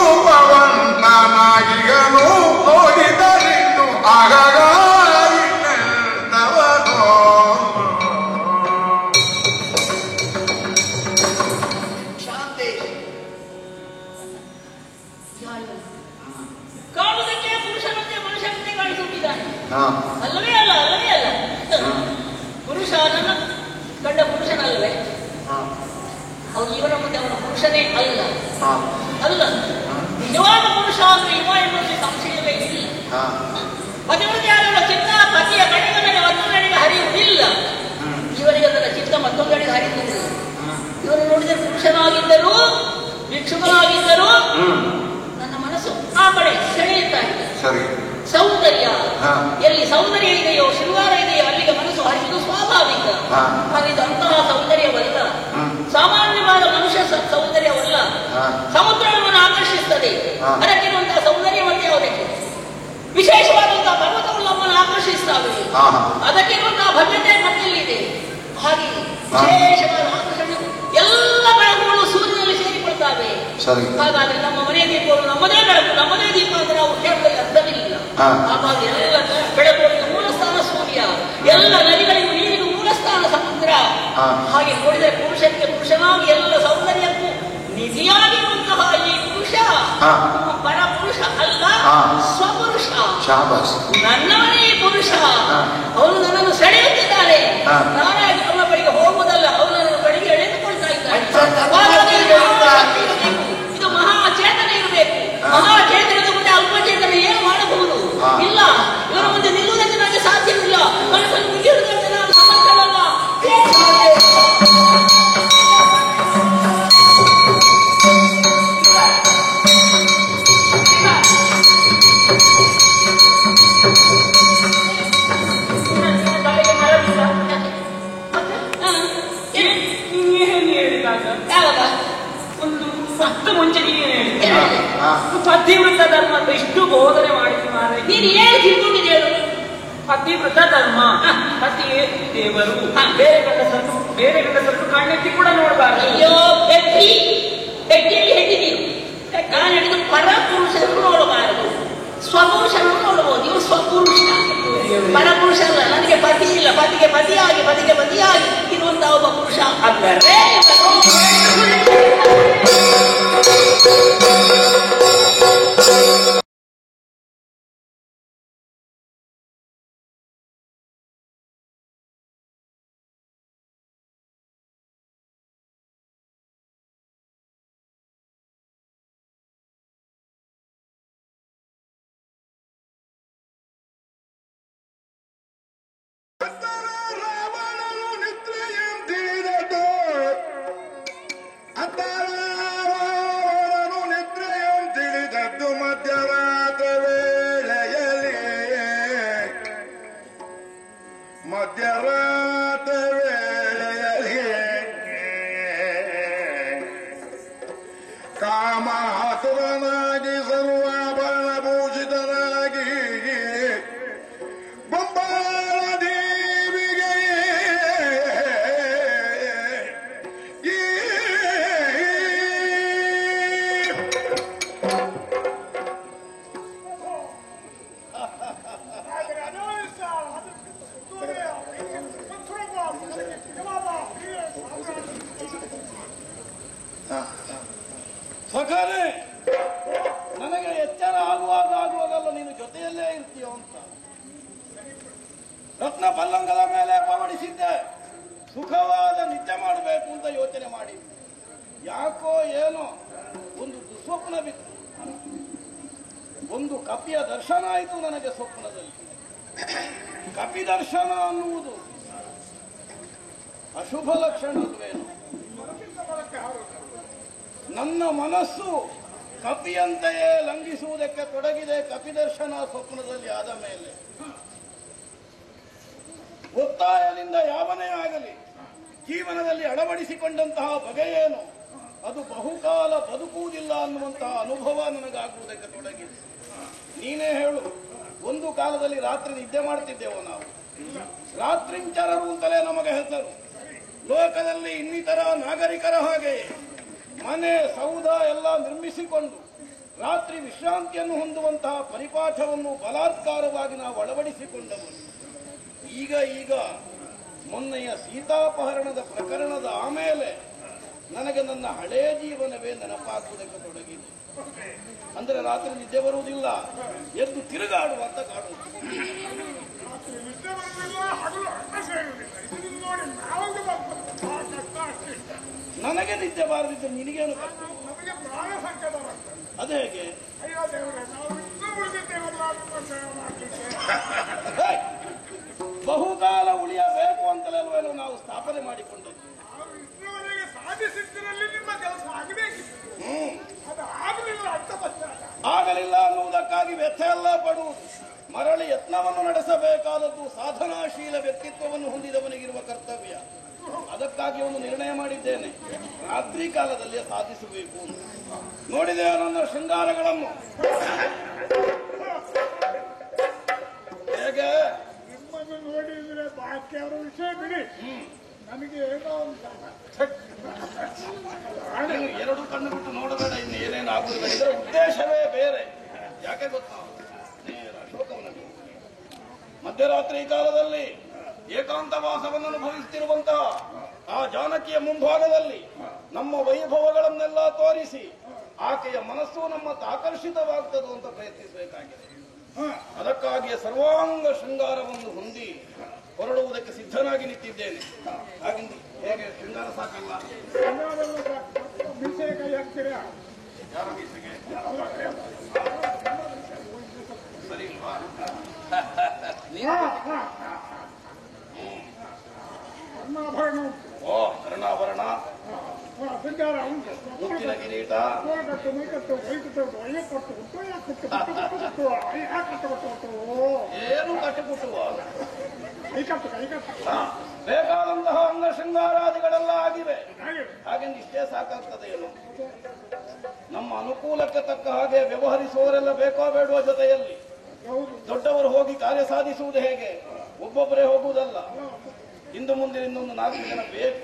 ನೋಡಿದರಿನ್ನು ಆಗಾಗಿದ್ದವನು. ಕಾಣುವುದಕ್ಕೆ ಪುರುಷನಂತೆ ಮನುಷ್ಯನಂತೆ ಕಾಣಿಸುತ್ತಿದ್ದಾನೆ. ಅಲ್ಲವೇ ಅಲ್ಲ, ಅಲ್ಲವೇ ಅಲ್ಲ. ಪುರುಷ ನನ್ನ ಗಂಡ ಪುರುಷನಲ್ಲವೇ? ಅವನು ಇವನ ಮುಂದೆ ಅವನ ಪುರುಷನೇ ಅಲ್ಲ. ಅಲ್ಲ, ನಿಜವಾದ ಪುರುಷ ಅಂದ್ರೆ ಇವ ಎನ್ನುವುದು ಸಂಶಯವೇ ಇಲ್ಲ. ಪತಿವೃತ್ತಿಯಾದವರ ಚಿತ್ತ ಪತಿಯ ಕಡೆಯ ಮೇಲೆ ಮತ್ತೊಂದೆಡೆಗೆ ಹರಿಯುವುದಿಲ್ಲ. ಇವರಿಗೆ ಅದರ ಚಿತ್ತ ಮತ್ತೊಂದೆಡೆಗೆ ಹರಿಯುವುದಿಲ್ಲ. ಇವರು ನೋಡಿದರೆ ಪುರುಷನಾಗಿದ್ದರೂ ಭಿಕ್ಷುಕನಾಗಿದ್ದರೂ ನನ್ನ ಮನಸ್ಸು ಆ ಕಡೆ ಸೆಳೆಯುತ್ತಾ ಇದೆ. ಸೌಂದರ್ಯ ಎಲ್ಲಿ ಸೌಂದರ್ಯ ಇದೆಯೋ, ಶೃಂಗಾರ ಇದೆಯೋ, ಅಲ್ಲಿಗೆ ಮನಸ್ಸು ಹರಿಯುವುದು ಸ್ವಾಭಾವಿಕ. ಇದು ಅಂತಹ ಸೌಂದರ್ಯವಲ್ಲ, ಸಾಮಾನ್ಯವಾದ ಮನುಷ್ಯ ಸೌಂದರ್ಯವಲ್ಲ. ಸಮುದ್ರವನ್ನು ಆಕರ್ಷಿಸುತ್ತದೆ, ಅದಕ್ಕಿರುವಂತಹ ಸೌಂದರ್ಯ ಮತ್ತೆ ಯಾವುದಕ್ಕೆ? ವಿಶೇಷವಾದಂತಹ ಪರ್ವತಗಳು ನಮ್ಮನ್ನು ಆಕರ್ಷಿಸ್ತವೆ. ಅದಕ್ಕಿರುವಂತಹ ಭದ್ರತೆ ನಮ್ಮಲ್ಲಿದೆ. ಹಾಗೆ ವಿಶೇಷವಾದ ಆಕರ್ಷಣೆ ಎಲ್ಲ ಬೆಳಗುಗಳು ಸೂರ್ಯನಲ್ಲಿ ಸೇರಿಕೊಳ್ತಾವೆ. ಹಾಗಾದ್ರೆ ನಮ್ಮ ಮನೆಯ ದೀಪಗಳು ನಮ್ಮದೇ ಬೆಳಕು, ನಮ್ಮದೇ ದೀಪ ಅಂದ್ರೆ ನಾವು ಕೇಳದಲ್ಲಿ ಅರ್ಥವಿಲ್ಲ. ಹಾಗಾಗಿ ಎಲ್ಲ ಬೆಳಗುಗಳಿಗೆ ಮೂಲ ಸ್ಥಾನ ಸೂರ್ಯ, ಎಲ್ಲ ನದಿಗಳಿಗೂ ನೀರಿಗೂ ಮೂಲ ಸ್ಥಾನ ಸಮುದ್ರ. ಹಾಗೆ ನೋಡಿದರೆ ಪುರುಷನಿಗೆ ಪುರುಷನಾಗಿ ಎಲ್ಲ ಸೌಂದರ್ಯಕ್ಕೂ ನಿಧಿಯಾಗಿರುವಂತಹ ಈ ಪುರುಷ ಪರಪುರುಷ ಅಲ್ಲ, ಸ್ವಪುರುಷ. ನನ್ನವನೇ ಪುರುಷ. ಅವನು ನನ್ನನ್ನು ಸೆಳೆಯುತ್ತಿದ್ದಾನೆ. ನಾನಾಗಿ ಅವನ ಬಳಿಗೆ ಹೋಗುವುದಲ್ಲ, ಅವನನ್ನು ಬಳಿಗೆ ಎಳೆದುಕೊಳ್ತಾ ಇದ್ದಾನೆ. ಇದು ಮಹಾಚೇತನ ಇರಬೇಕು. ಮಹಾಚೇತನದ ಮುಂದೆ ಅಲ್ಪಚೇತನ ಏನು ಮಾಡಬಹುದು? ಇಲ್ಲ, ಇವರ ಮುಂದೆ ನಿಲ್ಲುವುದಕ್ಕೆ ನನಗೆ ಸಾಧ್ಯವಿಲ್ಲ. ಮನಸ್ಸನ್ನು ಮುಗಿಯುವುದಕ್ಕೆ ನಾನು ಸಮರ್ಥನಲ್ಲ. ಒಂದು ಮುಂಚೆ ಪತಿವೃತ ಧರ್ಮ ಅಂತ ಇಷ್ಟು ಬೋಧನೆ ಮಾಡಿದ್ದು ಮಾರೆ. ನೀನು ಏನು ತಿಳ್ಕೊಂಡಿದ್ದೆ ಹೇಳು? ಪತಿವೃತ ಧರ್ಮ, ಪತಿಯೇ ದೇವರು, ಬೇರೆ ಗಂಡಸರನ್ನು ಕಣ್ಣೆತ್ತಿ ಕೂಡ ನೋಡಬಾರದು. ಅಯ್ಯೋ ಬೆಟ್ಟಿಯಲ್ಲಿ ಹೆಣ್ಣಿದೀರು ಕಾಣ ಹಿಡಿದು ಪರಪುರುಷರನ್ನು ನೋಡಬಾರದು, ಸ್ವಪುರುಷರನ್ನು ನೋಡಬಹುದು. ಇವರು ಸ್ವಪುರುಷ, ಪರಪುರುಷ ಅಲ್ಲ. ನನಗೆ ಪತಿ ಇಲ್ಲ, ಪತಿಗೆ ಪತಿಯಾಗಿ ಇರುವಂತಹ ಒಬ್ಬ ಪುರುಷ ಅಂದರೆ ಕಾಮಾತುರನಾಗಿ ಸರ್ವಾಭರಣ ಭೂಷಿತನಾಗಿ ಬೊಂಬಾಳ ದೇವಿಗೆ ಸಖಾನೆ, ನನಗೆ ಎಚ್ಚರ ಆಗುವಾಗಲ್ಲ ನೀನು ಜೊತೆಯಲ್ಲೇ ಇರ್ತೀಯೋ ಅಂತ ರತ್ನ ಪಲ್ಲಂಗದ ಮೇಲೆ ಪವಡಿಸಿದ್ದೆ. ಸುಖವಾದ ನಿದ್ದೆ ಮಾಡಬೇಕು ಅಂತ ಯೋಚನೆ ಮಾಡಿ ಯಾಕೋ ಏನೋ ಒಂದು ದುಸ್ವಪ್ನ ಬಿತ್ತು. ಒಂದು ಕಪಿಯ ದರ್ಶನ ಆಯಿತು ನನಗೆ ಸ್ವಪ್ನದಲ್ಲಿ. ಕಪಿ ದರ್ಶನ ಅನ್ನುವುದು ಅಶುಭ ಲಕ್ಷಣ ಅಲ್ವೇನು? ನನ್ನ ಮನಸ್ಸು ಕಪಿಯಂತೆಯೇ ಲಂಘಿಸುವುದಕ್ಕೆ ತೊಡಗಿದೆ. ಕಪಿದರ್ಶನ ಸ್ವಪ್ನದಲ್ಲಿ ಆದ ಮೇಲೆ ಒತ್ತಾಯದಿಂದ ಯಾವನೇ ಆಗಲಿ ಜೀವನದಲ್ಲಿ ಅಳವಡಿಸಿಕೊಂಡಂತಹ ಬಗೆಯೇನು ಅದು ಬಹುಕಾಲ ಬದುಕುವುದಿಲ್ಲ ಅನ್ನುವಂತಹ ಅನುಭವ ನನಗಾಗುವುದಕ್ಕೆ ತೊಡಗಿದೆ. ನೀನೇ ಹೇಳು, ಒಂದು ಕಾಲದಲ್ಲಿ ರಾತ್ರಿ ನಿದ್ದೆ ಮಾಡ್ತಿದ್ದೆವು ನಾವು. ರಾತ್ರಿಂಚರರು ಅಂತಲೇ ನಮಗೆ ಹೆಸರು. ಲೋಕದಲ್ಲಿ ಇನ್ನಿತರ ನಾಗರಿಕರ ಹಾಗೆಯೇ ಮನೆ ಸೌಧ ಎಲ್ಲ ನಿರ್ಮಿಸಿಕೊಂಡು ರಾತ್ರಿ ವಿಶ್ರಾಂತಿಯನ್ನು ಹೊಂದುವಂತಹ ಪರಿಪಾಠವನ್ನು ಬಲಾತ್ಕಾರವಾಗಿ ನಾವು ಅಳವಡಿಸಿಕೊಂಡವರು. ಈಗ ಮೊನ್ನೆಯ ಸೀತಾಪಹರಣದ ಪ್ರಕರಣದ ಆಮೇಲೆ ನನಗೆ ನನ್ನ ಹಳೇ ಜೀವನವೇ ನೆನಪಾಗುವುದಕ್ಕೆ ತೊಡಗಿದೆ. ಅಂದರೆ ರಾತ್ರಿ ನಿದ್ದೆ ಬರುವುದಿಲ್ಲ, ಎದ್ದು ತಿರುಗಾಡುವಂತ ಕಾಣುವುದು. ನನಗೆ ನಿದ್ದೆ ಬಾರದಿದ್ದು ನಿನಗೇನು ಕಷ್ಟ? ಅದೇ ಹೇಗೆ? ಬಹುಕಾಲ ಉಳಿಯಬೇಕು ಅಂತಲೇ ನಾವು ಸ್ಥಾಪನೆ ಮಾಡಿಕೊಂಡದ್ದು. ಆಗಲಿಲ್ಲ ಅನ್ನುವುದಕ್ಕಾಗಿ ವ್ಯಥೆಯಲ್ಲ ಪಡುವುದು. ಮರಳಿ ಯತ್ನವನ್ನು ನಡೆಸಬೇಕಾದದ್ದು ಸಾಧನಾಶೀಲ ವ್ಯಕ್ತಿತ್ವವನ್ನು ಹೊಂದಿದವನಿಗಿರುವ ಕರ್ತವ್ಯ. ಅದಕ್ಕಾಗಿ ಒಂದು ನಿರ್ಣಯ ಮಾಡಿದ್ದೇನೆ, ರಾತ್ರಿ ಕಾಲದಲ್ಲಿ ಸಾಧಿಸಬೇಕು. ನೋಡಿದೆ ನನ್ನ ಶೃಂಗಾರಗಳನ್ನು. ಹೇಗೆ ನಿಮ್ಮನ್ನು ನೋಡಿದ್ರೆ ಬಾಕಿ ಅವರ ವಿಷಯ ಬಿಡಿ, ನಮಗೆ ಏನೋ ಎರಡು ಕಣ್ಣು ಬಿಟ್ಟು ನೋಡಬೇಡ, ಇನ್ನು ಏನೇನಾಗುವುದಿಲ್ಲ. ಇದರ ಉದ್ದೇಶವೇ ಬೇರೆ. ಯಾಕೆ ಗೊತ್ತಾ, ಅಶೋಕವನಲ್ಲಿ ಮಧ್ಯರಾತ್ರಿ ಕಾಲದಲ್ಲಿ ಏಕಾಂತವಾಸವನ್ನು ಅನುಭವಿಸುತ್ತಿರುವಂತಹ ಆ ಜಾನಕಿಯ ಮುಂಭಾಗದಲ್ಲಿ ನಮ್ಮ ವೈಭವಗಳನ್ನೆಲ್ಲ ತೋರಿಸಿ ಆಕೆಯ ಮನಸ್ಸು ನಮ್ಮತ್ತ ಆಕರ್ಷಿತವಾಗ್ತದೆ ಅಂತ ಪ್ರಯತ್ನಿಸಬೇಕಾಗಿದೆ. ಅದಕ್ಕಾಗಿಯೇ ಸರ್ವಾಂಗ ಶೃಂಗಾರವನ್ನು ಹೊಂದಿ ಹೊರಡುವುದಕ್ಕೆ ಸಿದ್ಧನಾಗಿ ನಿಂತಿದ್ದೇನೆ. ಹಾಗೆಂದು ಹೇಗೆ ಶೃಂಗಾರ ಸಾಕಲ್ಲ? ಮೀಸೆಗೆ ಕೈ ಹಾಕ್ತೀರಾ? ಯಾರ ಮೀಸೆಗೆ? ಸರಿ ಇಲ್ವಾ? ಓ, ಕರ್ಣಾಭರಣ, ಮುತ್ತಿನ ಕಿರೀಟ, ಏನು ಕಟ್ಟಿಬಿಟ್ಟುವ ಬೇಕಾದಂತಹ ಅಂಗ ಶೃಂಗಾರಾದಿಗಳೆಲ್ಲ ಆಗಿವೆ. ಹಾಗೆಂದು ಇಷ್ಟೇ ಸಾಕಾಗ್ತದೆ ಏನು? ನಮ್ಮ ಅನುಕೂಲಕ್ಕೆ ತಕ್ಕ ಹಾಗೆ ವ್ಯವಹರಿಸುವವರೆಲ್ಲ ಬೇಕೋ ಬೇಡುವ ಜೊತೆಯಲ್ಲಿ ದೊಡ್ಡವರು ಹೋಗಿ ಕಾರ್ಯ ಸಾಧಿಸುವುದು ಹೇಗೆ? ಒಬ್ಬೊಬ್ಬರೇ ಹೋಗುವುದಲ್ಲ, ಇಂದು ಮುಂದೆ ಇನ್ನೊಂದು 4 ಜನ ಬೇಕು.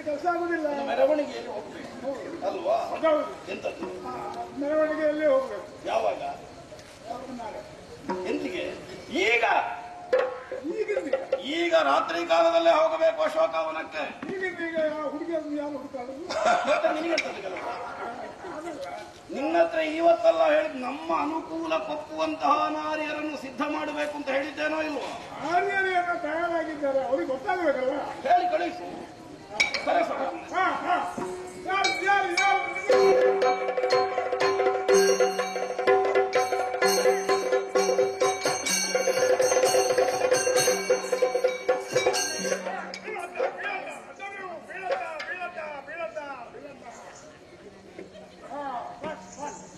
ಕೆಲಸ ಆಗುದಿಲ್ಲ. ಮೆರವಣಿಗೆಯಲ್ಲಿ ಹೋಗ್ಬೇಕು ಅಲ್ವಾ? ಎಂತದ್ದು ಮೆರವಣಿಗೆಯಲ್ಲಿ ಹೋಗ್ಬೇಕು? ಯಾವಾಗ? ಎಂದಿಗೆ? ಈಗ ರಾತ್ರಿ ಕಾಲದಲ್ಲೇ ಹೋಗಬೇಕು ಅಶೋಕವನಕ್ಕೆ. ಮತ್ತೆ ನಿನಗೆ ನಿನ್ನ ಹತ್ರ ಇವತ್ತೆಲ್ಲ ಹೇಳಿದ್ ನಮ್ಮ ಅನುಕೂಲ ಕೊಪ್ಪುವಂತಹ ನಾರಿಯರನ್ನು ಸಿದ್ಧ ಮಾಡಬೇಕು ಅಂತ ಹೇಳಿದ್ದೇನೋ ಇಲ್ವಾ? ನಾರಿಯರೇನೋ ತಯಾರಾಗಿದ್ದಾರೆ, ಅವ್ರಿಗೆ ಗೊತ್ತಾಗಬೇಕಲ್ಲ. ಹೇಳಿ ಕಳಿಸು.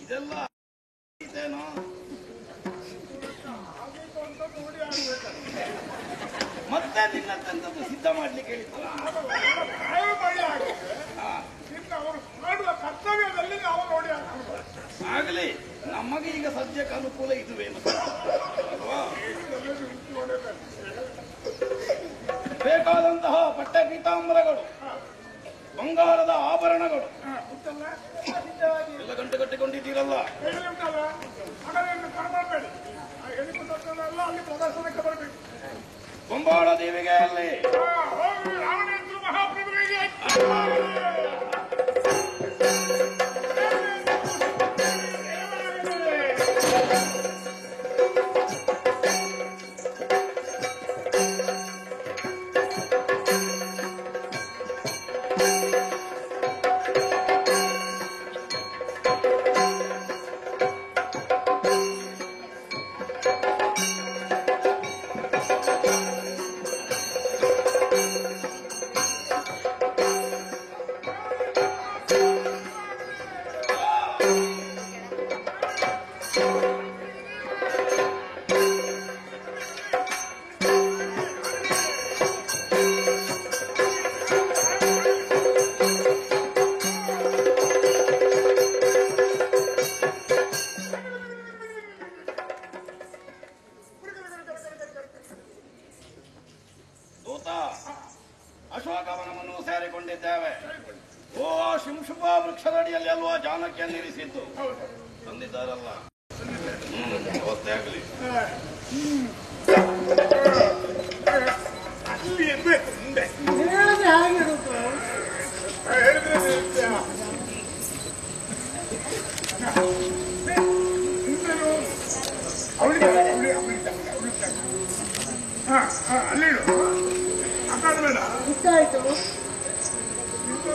ಇದೆಲ್ಲ ಇದೇನೋ ಮತ್ತೆ ನಿನ್ನ ತಂದದ್ದು ಸಿದ್ಧ ಮಾಡ್ಲಿಕ್ಕೆ ಹೇಳಿದ್ರು. ಅವರು ಮಾಡುವ ಕರ್ತವ್ಯದಲ್ಲಿ ನಾವು ನೋಡಿ ಆಗಲಿ. ನಮಗೆ ಈಗ ಸದ್ಯಕ್ಕೆ ಅನುಕೂಲ ಇದುವೇನು ಅಲ್ವಾ? ಬೇಕಾದಂತಹ ಪಟ್ಟೆ ಪೀತಾಂಬರಗಳು, ಬಂಗಾರದ ಆಭರಣಗಳು ಎಲ್ಲ ಗಂಟೆ ಕಟ್ಟಿಕೊಂಡಿದ್ದೀರಲ್ಲ. ಕೊಂಬಾಳ ದೇವಿಗೆ ಅಲ್ಲಿ ಅಶೋಕವನವನ್ನು ಸೇರಿಕೊಂಡಿದ್ದೇವೆ. ಓ ಶಿಂಶುಪ ವೃಕ್ಷದಡಿಯಲ್ಲಿ ಅಲ್ವಾ ಜಾನಕಿಯನ್ನು ಇರಿಸಿದ್ದು? ತಂದಿದ್ದಾರಲ್ಲ, ಅವತ್ತೇ ಆಗಲಿ. ಅಲ್ಲಿ ಬೇಡ ಗೊತ್ತಾಯ್ತು.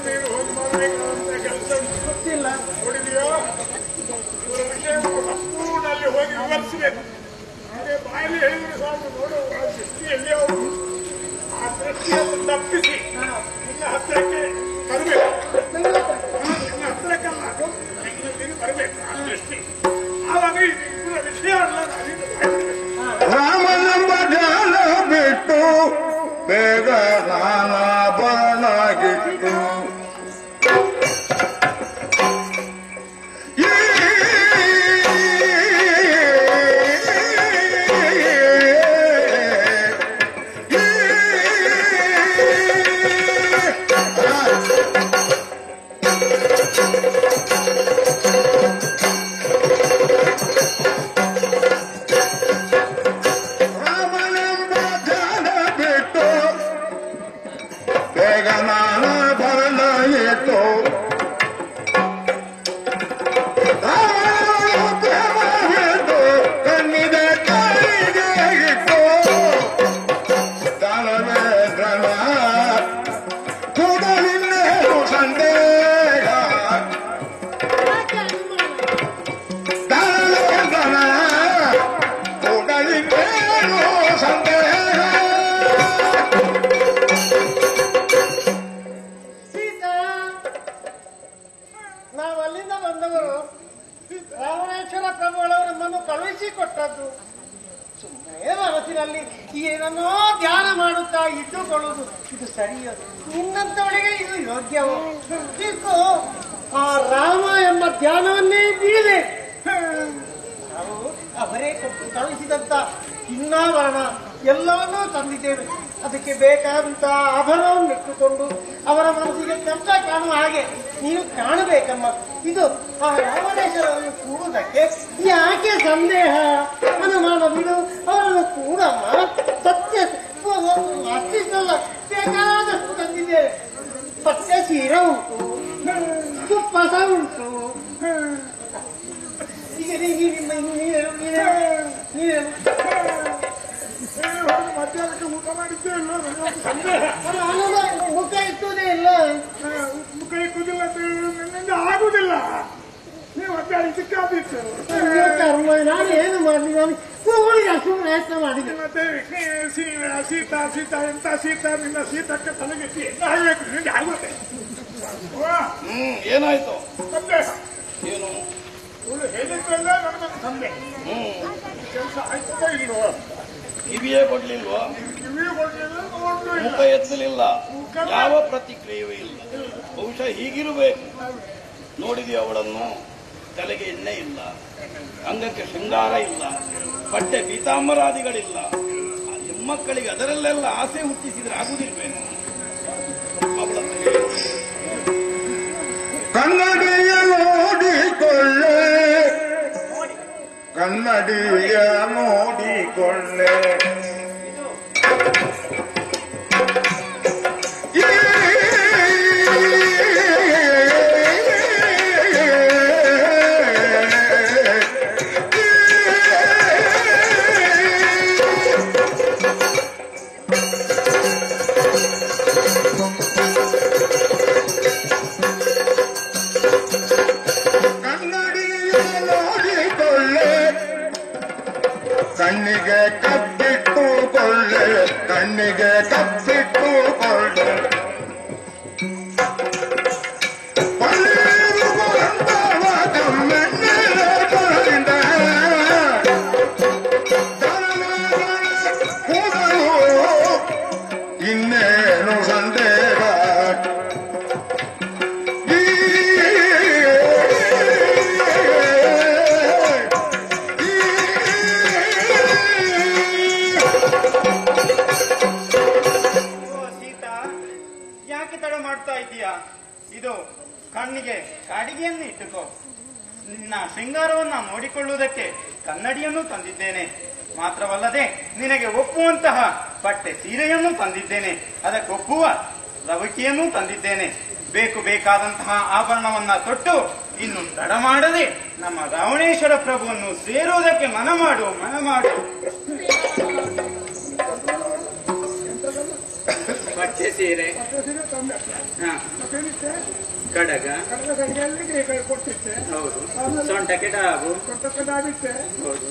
ನೀನು ಹೋಗಿ ಮಾಡಬೇಕಾದಂತ ಕೆಲಸ ಗೊತ್ತಿಲ್ಲ. ನೋಡಿದೆಯೋ, ಇವರ ವಿಷಯ ಸಂಪೂರ್ಣಲ್ಲಿ ಹೋಗಿ ವಿವರಿಸಬೇಕು. ಹಾಗೆ ಬಾಯಲ್ಲಿ ಹೇಳಿದ್ರೆ ಸಾಕು. ನೋಡು, ಆ ದೃಷ್ಟಿಯಲ್ಲಿ ಅವರು ಆ ದೃಷ್ಟಿಯನ್ನು ತಪ್ಪಿಸಿ ನಿನ್ನ ಹತ್ತಿರಕ್ಕೆ ಬರಬೇಕು. ನಿನ್ನ ಹತ್ತಿರಕ್ಕಲ್ಲ, ನಿನ್ನ ಬರಬೇಕು ಆ ದೃಷ್ಟಿ. ಆವಾಗ ಇವರ ವಿಷಯ ರಾಮನೆಂಬ ಜಾಲ ಬಿಟ್ಟು ಬೇಗ ನಾನಾ ಬರಲಾಗಿತ್ತು. ಬೇಗ ನಾನು ಬರಲಾಯಿತು ಪ್ರೇಮವಿತ್ತು ಕಣ್ಣಿದೆ ಕೈಗೆ ಇಟ್ಟು ದಾನವೇಂದ್ರನ ಕೂಡಲಿನ್ನೇನು ಸಂದೇಹ ದಾನವೇಂದ್ರನ ಕೂಡಲಿನ್ನೇನು ಸಂದೇಹ ನಾವಲ್ಲಿಂದ ಬಂದವರು ರಾವಣೇಶ್ವರ ಪ್ರಭುಗಳವರು ನಮ್ಮನ್ನು ಕಳುಹಿಸಿಕೊಟ್ಟದ್ದು. ಸುಮ್ಮನೆ ಮನಸ್ಸಿನಲ್ಲಿ ಏನನ್ನೋ ಧ್ಯಾನ ಮಾಡುತ್ತಾ ಇಟ್ಟುಕೊಳ್ಳುವುದು ಇದು ಸರಿಯೋ? ನಿನ್ನಂತವಳಿಗೆ ಇದು ಯೋಗ್ಯವೋ? ಚಿಕ್ಕು ಆ ರಾಮ ಎಂಬ ಧ್ಯಾನವನ್ನೇ ಬಿಡದೆ ನಾವು ಅವರೇ ಕಳುಹಿಸಿದಂತ ಚಿನ್ನಾಭರಣ ಎಲ್ಲವನ್ನೂ ತಂದಿದ್ದೇವೆ. ಅದಕ್ಕೆ ಬೇಕಾದಂತ ಆಭರಣವನ್ನು ಇಟ್ಟುಕೊಂಡು ಅವರ ಮನಸ್ಸಿಗೆ ಕಷ್ಟ ಕಾಣುವ ಹಾಗೆ ನೀನು ಕಾಣಬೇಕಮ್ಮ. ಇದು ಆ ರಾಮದೇಶವನ್ನು ಕೂಡುವುದಕ್ಕೆ ಯಾಕೆ ಸಂದೇಹ? ಅನುಮಾನ ಬಿಡು, ಅವರನ್ನು ಕೂಡಮ್ಮ. ಸತ್ಯ ಅಷ್ಟಿಷ್ಟಲ್ಲ, ಬೇಕಾದಷ್ಟು ತಂದಿದ್ದೇವೆ. ಪಟ್ಟೆ ಸೀರೆ ಉಂಟು, ತುಪ್ಪಸ ಉಂಟು. ಈಗ ನೀನೇನು ಮಧ್ಯಾಹ್ನಕ್ಕೆ ಊಟ ಮಾಡಿದ್ದೇ ಇಲ್ಲ ಮುಖ ಇಟ್ಟುವುದೇ ಇಲ್ಲ. ಮುಖ ಇಕ್ಕುದಿಲ್ಲ ನಿನ್ನಿಂದ ಆಗುದಿಲ್ಲ. ನೀವು ಮಧ್ಯಾಹ್ನ ಸಿಕ್ಕಾದಿತ್ತು. ನಾನು ಏನು ಮಾಡಲಿ? ನಾನು ಕೂಗಳಿಗೆ ಅಷ್ಟು ಪ್ರಯತ್ನ ಮಾಡಿದೆ. ಮತ್ತೆ ಶೀತ ಶೀತ ಎಂತ ಶೀತ ನಿನ್ನ ಶೀತಕ್ಕೆ ತಲೆಗೆತ್ತಿ ಆಗ್ಬೇಕು ನಿನ್ಗೆ ಆಗುತ್ತೆ. ಏನಾಯ್ತು? ಸಂದೇಹ ಏನು? ಇವಳು ಹೇಳಿದ್ರಲ್ಲ ನನಗೊಂದು ಸಂದೇಹ. ಕೆಲಸ ಆಯ್ತೋ ಇಲ್ವೋ? ಕಿವಿಯೇ ಕೊಡ್ಲಿಲ್ವಾ? ಕಿವಿಯೂ ಕೊಡ್ಲಿಲ್ಲ, ನೋಡ್ಲೂ ಇಲ್ಲ, ಮುಖ ಎತ್ತಲಿಲ್ಲ, ಯಾವ ಪ್ರತಿಕ್ರಿಯೆಯೂ ಇಲ್ಲ. ಬಹುಶಃ ಹೀಗಿರಬೇಕು. ನೋಡಿದೆಯೋ ಅವಳನ್ನು? ತಲೆಗೆ ಎಣ್ಣೆ ಇಲ್ಲ, ಅಂಗಕ್ಕೆ ಶೃಂಗಾರ ಇಲ್ಲ, ಬಟ್ಟೆ ಪೀತಾಂಬರಾದಿಗಳಿಲ್ಲ. ಹೆಮ್ಮಕ್ಕಳಿಗೆ ಅದರಲ್ಲೆಲ್ಲ ಆಸೆ ಹುಟ್ಟಿಸಿದ್ರೆ ಆಗುದಿಲ್ವೇನು? ಅವಳನ್ನು ಕನ್ನಡಿಯ ನೋಡಿಕೊಳ್ಳೆ, ಕನ್ನಡಿಯ ನೋಡಿಕೊಳ್ಳೆ. ಕಣ್ಣಿಗೆ ಕಪ್ಪಿಟ್ಟುಕೊಳ್ಳೆ, ಕಣ್ಣಿಗೆ ಕಪ್ಪಿಟ್ಟುಕೊಳ್ಳೆ. ಇನ್ನೇನು ಸಂದೇಹ? ಇದು ಕಣ್ಣಿಗೆ ಕಾಡಿಗೆಯನ್ನು ಇಟ್ಟುಕೋ. ನಿನ್ನ ಶೃಂಗಾರವನ್ನ ನೋಡಿಕೊಳ್ಳುವುದಕ್ಕೆ ಕನ್ನಡಿಯನ್ನು ತಂದಿದ್ದೇನೆ. ಮಾತ್ರವಲ್ಲದೆ ನಿನಗೆ ಒಪ್ಪುವಂತಹ ಬಟ್ಟೆ ಸೀರೆಯನ್ನು ತಂದಿದ್ದೇನೆ. ಅದಕ್ಕೊಪ್ಪುವ ರವಕಿಯನ್ನು ತಂದಿದ್ದೇನೆ. ಬೇಕಾದಂತಹ ಆಭರಣವನ್ನ ತೊಟ್ಟು ಇನ್ನು ತಡ ಮಾಡದೆ ನಮ್ಮ ರಾವಣೇಶ್ವರ ಪ್ರಭುವನ್ನು ಸೇರುವುದಕ್ಕೆ ಮನಮಾಡು. ಬಟ್ಟೆ ಸೀರೆ, ಕಡಗ, ಕೊಟ್ಟಿದ್ದೆ. ಹೌದು, ಸೊಂಟಕ್ಕೆ ಡಾಬು, ಹೌದು,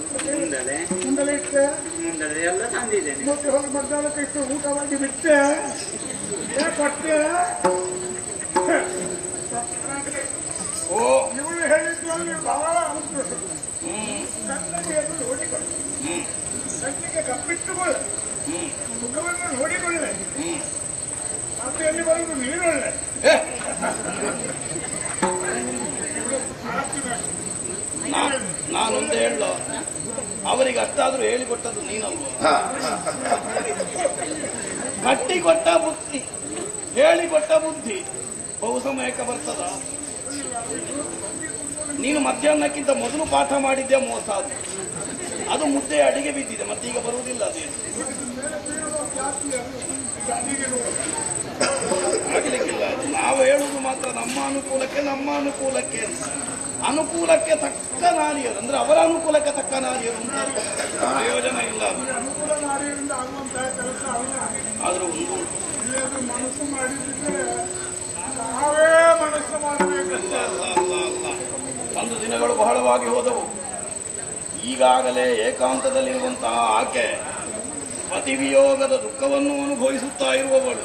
ಮುಂದಲೆ ಎಲ್ಲ ತಂದಿದ್ದೇನೆ. ಹೋಗಿ ಮಧ್ಯಾಹ್ನಕ್ಕೆ ಇಷ್ಟು ಊಟ ಮಾಡಿ ಬಿಟ್ಟೆ ಕೊಟ್ಟೆ. ಓ, ಇವಳು ಹೇಳಿದ್ರಲ್ಲಿ ಬಹಳ ಉಂಟು. ಕನ್ನಡಿಯನ್ನು ನೋಡಿಕೊಳ್ಳಿ, ಕಣ್ಣಿಗೆ ಕಪ್ಪಿಟ್ಟುಕೊಳ್ಳೆ, ಮುಖವನ್ನು ನೋಡಿಕೊಳ್ಳೆ, ಮತ್ತೆ ಎಲ್ಲಿ ಬರೋದು ನೀರೊಳ್ಳೆ. ನಾನೊಂದು ಹೇಳ, ಅವರಿಗೆ ಅಷ್ಟಾದ್ರೂ ಹೇಳಿಕೊಟ್ಟದ್ದು ನೀನಲ್ವ? ಕಟ್ಟಿಕೊಟ್ಟ ಬುದ್ಧಿ, ಹೇಳಿಕೊಟ್ಟ ಬುದ್ಧಿ ಬಹು ಸಮಯಕ್ಕೆ ಬರ್ತದ. ನೀನು ಮಧ್ಯಾಹ್ನಕ್ಕಿಂತ ಮೊದಲು ಪಾಠ ಮಾಡಿದ್ದೆ ಮೋಸ. ಅದು ಮುದ್ದೆ ಅಡಿಗೆ ಬಿದ್ದಿದೆ, ಮತ್ತೀಗ ಬರುವುದಿಲ್ಲ ಅದೇನು. ನಮ್ಮ ಅನುಕೂಲಕ್ಕೆ ಅನುಕೂಲಕ್ಕೆ ತಕ್ಕ ನಾರಿಯರು ಅಂದ್ರೆ ಅವರ ಅನುಕೂಲಕ್ಕೆ ತಕ್ಕ ನಾರಿಯರು ಅಂತ ಪ್ರಯೋಜನ ಇಲ್ಲ. ಆದ್ರೂ ಮನಸ್ಸು ಮಾಡಿದ್ರೆ ನಾವೇ ಮನಸ್ಸು ಮಾಡಬೇಕಲ್ಲ. ಒಂದು ದಿನಗಳು ಬಹಳವಾಗಿ ಹೋದವು. ಈಗಾಗಲೇ ಏಕಾಂತದಲ್ಲಿರುವಂತಹ ಆಕೆ ಪತಿವಿಯೋಗದ ದುಃಖವನ್ನು ಅನುಭವಿಸುತ್ತಾ ಇರುವವಳು.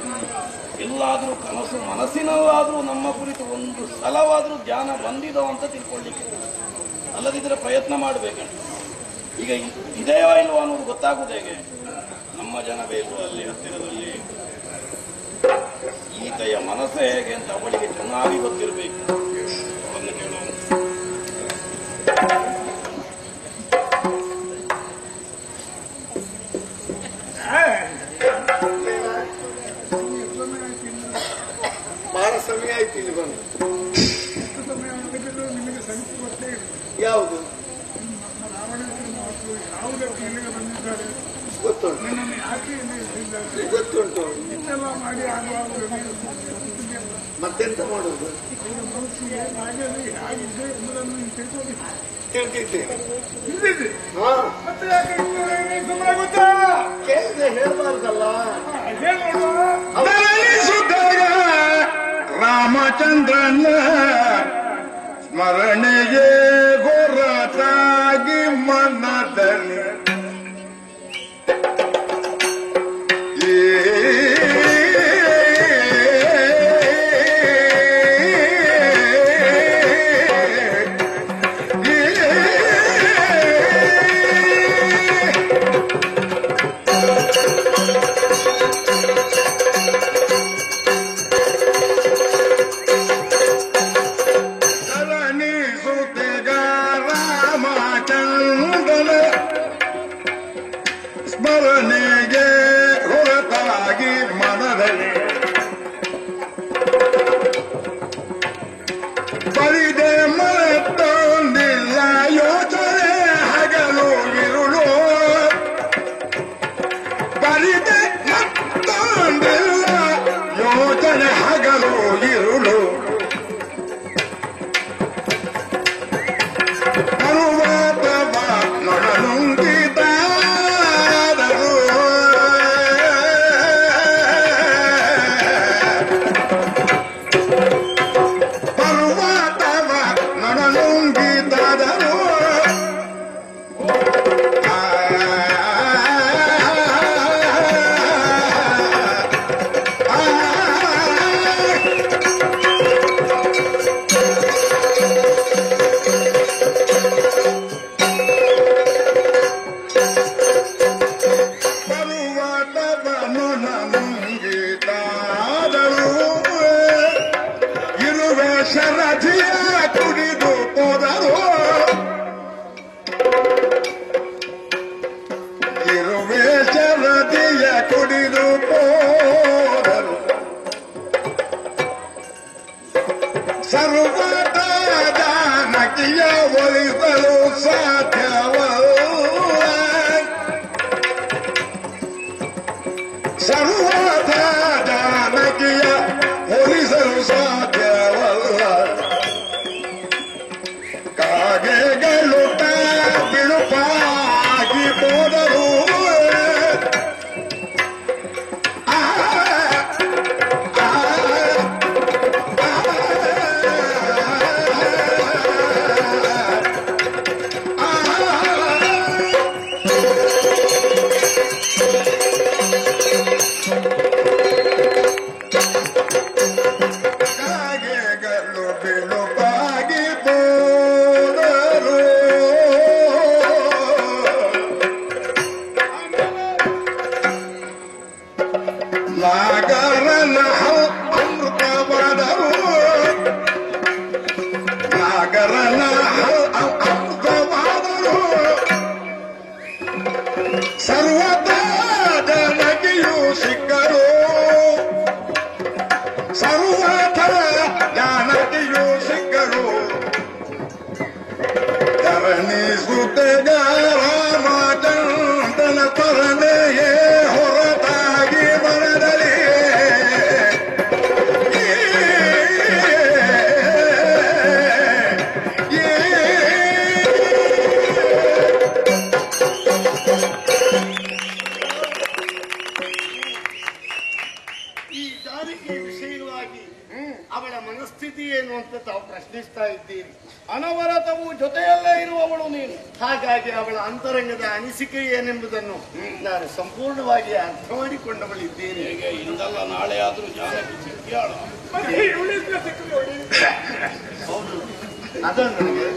ಎಲ್ಲಾದರೂ ಕನಸು ಮನಸ್ಸಿನಲ್ಲಾದರೂ ನಮ್ಮ ಕುರಿತು ಒಂದು ಸಲವಾದರೂ ಧ್ಯಾನ ಬಂದಿದೋ ಅಂತ ತಿಳ್ಕೊಳ್ಳಿಕ್ಕೆ, ಅಲ್ಲದಿದ್ದರೆ ಪ್ರಯತ್ನ ಮಾಡಬೇಕಂತ. ಈಗ ಇದೇವಾ ಇಲ್ವಾ ಅನ್ನೋದು ಗೊತ್ತಾಗುವುದು ಹೇಗೆ? ನಮ್ಮ ಜನ ಬೇಕು ಅಲ್ಲಿ ಹತ್ತಿರದಲ್ಲಿ. ಈತೆಯ ಮನಸ್ಸು ಹೇಗೆ ಅಂತ ಅವಳಿಗೆ ಚೆನ್ನಾಗಿ ಗೊತ್ತಿರಬೇಕು. ಅವನ್ನ ಕೇಳೋಣ. ಬಹಳ ಸಮಯ ಆಯ್ತು ಇಲ್ಲಿ ಬಂದು. ನಿಮಗೆ ಸಂಖ್ಯೆ ಗೊತ್ತೇ ಇಲ್ಲ. ಯಾವುದು ಯಾವುದಕ್ಕೆ ಇಲ್ಲಿಗೆ ಬಂದಿದ್ದಾರೆ ಗೊತ್ತುಂಟು. ನಿನ್ನನ್ನು ಯಾಕೆ ಇಲ್ಲಿ ಇಟ್ಟಿದ್ದಾರೆ ಗೊತ್ತುಂಟು. ಇನ್ನೆಲ್ಲ ಮಾಡಿ ಆಗುವಾಗ ಮತ್ತೆಂತ ಮಾಡುದು? ಮನಸ್ಸಿಗೆ ಹೇಗಿದೆ ಎಂಬುದನ್ನು ನೀವು ತಿಳಿದಿದ್ದೇನೆ. ಮತ್ತೆ ಯಾಕೆ ಸುಮ್ಮನೆ ಗೊತ್ತಾ ಕೇಳಿದ್ರೆ ಹೇಳ್ಬಾರ್ದಲ್ಲ. ರಾಮಚಂದ್ರನ ಸ್ಮರಣೆಗೆ ಹೊರತಾಗಿ ಮನದಲ್ಲಿ ಸ್ಮರಣೆಗೆ ಹೊರತಾಗಿ ಮನದಲ್ಲಿ ಬರಿದೆ ಮರೆತೊಂದಿಲ್ಲ ಯೋಚನೆ ಹಗಲು ಇರುಳು, ಬರಿದೆ ಮತ್ತೊಂದಿಲ್ಲ ಯೋಚನೆ ಹಗಲು ಇರುಳು. ಪರ್ವತವ ನೊಡನುಂಗಿದ ಶರಧಿಯ ಕುಡಿದು ಹೋದರು, ಇರುವೆ ಶರಧಿಯ ಕುಡಿದು ಹೋದರು. ಸರ್ವದ ಜಾನಕಿಯ ಒಲಿಸಲು ಸಾಧ್ಯವಲ್ಲ, ಸರ್ವದ ಜಾನಕಿಯ ಒಲಿಸಲು ಸಾಧ್ಯವಲ್ಲ. ಕಾಗೆಗಳು ಬಿಳುಪಾಗಿ ಹೋದರು, ಕಾಗೆಗಳು ಬಿಳುಪಾಗಿ ಹೋದರು. ನಾಗರನ ಅಮೃತವಾದರು, ನಾಗರನ ಅಮೃತವಾದರು. ಸರ್ವದ ಜನಗಿಯೂ ಸಿಕ್ಕರು, ಸರ್ವದ ಜಾನಕಿಯೂ ಸಿಕ್ಕರು. ಧರಣಿಸುತ್ತ ರಾಮಚಂದ್ರನ ಸ್ಮರಣೆಯೇ ಹೊರತಾಗಿ ಮನದಲ್ಲಿ ಈ ಜಾನಕಿ ವಿಷಯವಾಗಿ ಅವಳ ಮನಸ್ಥಿತಿ ಏನು ಅಂತ ತಾವು ಪ್ರಶ್ನಿಸ್ತಾ ಇದ್ದೀರಿ. ಅನವರತವು ಜೊತೆಯಲ್ಲೇ ಇರುವವಳು ನೀನು. ಹಾಗಾಗಿ ಅವಳ ಅಂತರಂಗದ ಅನಿಸಿಕೆ ಏನೆಂಬುದನ್ನು ನಾನು ಸಂಪೂರ್ಣವಾಗಿ ಅರ್ಥ ಮಾಡಿಕೊಂಡವಳಿದ್ದೇನೆ. ಹೇಗೆ ಇಂದಲ್ಲ ನಾಳೆ ಆದ್ರೂ ಜಾನಕಿ ಸಿಕ್ಕ್ಯಾಳ. ಹೌದು, ಅದನ್ನು ನನಗೆ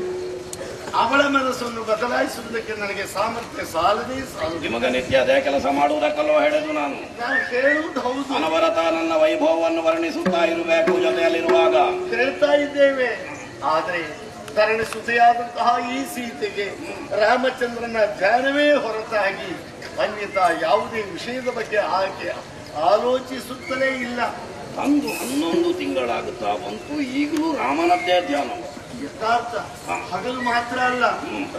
ಅವಳ ಮನಸ್ಸನ್ನು ಬದಲಾಯಿಸುವುದಕ್ಕೆ ನನಗೆ ಸಾಮರ್ಥ್ಯ ಸಾಲದೇ ಸಾಲದು. ನಿಮಗೆ ನಿತ್ಯ ಅದೇ ಕೆಲಸ ಮಾಡುವುದಕ್ಕಲ್ಲೋ ಹೇಳಿದ್ದು ನಾನು. ಹೇಳುವುದು ಹೌದು. ಅನವರತ ನನ್ನ ವೈಭವವನ್ನು ವರ್ಣಿಸುತ್ತಾ ಇರಬೇಕು ಜೊತೆಯಲ್ಲಿರುವಾಗ. ಹೇಳ್ತಾ ಇದ್ದೇವೆ. ಆದರೆ ತರಣಿಸುತೆಯಾದಂತಹ ಈ ಸೀತೆಗೆ ರಾಮಚಂದ್ರನ ಧ್ಯಾನವೇ ಹೊರತಾಗಿ ಅನ್ಯತಾ ಯಾವುದೇ ವಿಷಯದ ಬಗ್ಗೆ ಆಕೆ ಆಲೋಚಿಸುತ್ತಲೇ ಇಲ್ಲ. ಅಂದು 11 ತಿಂಗಳಾಗುತ್ತಾ ಬಂತು, ಈಗಲೂ ರಾಮನದ್ದೇ ಧ್ಯಾನ. ಯಥಾರ್ಥ ಹಗಲು ಮಾತ್ರ ಅಲ್ಲ,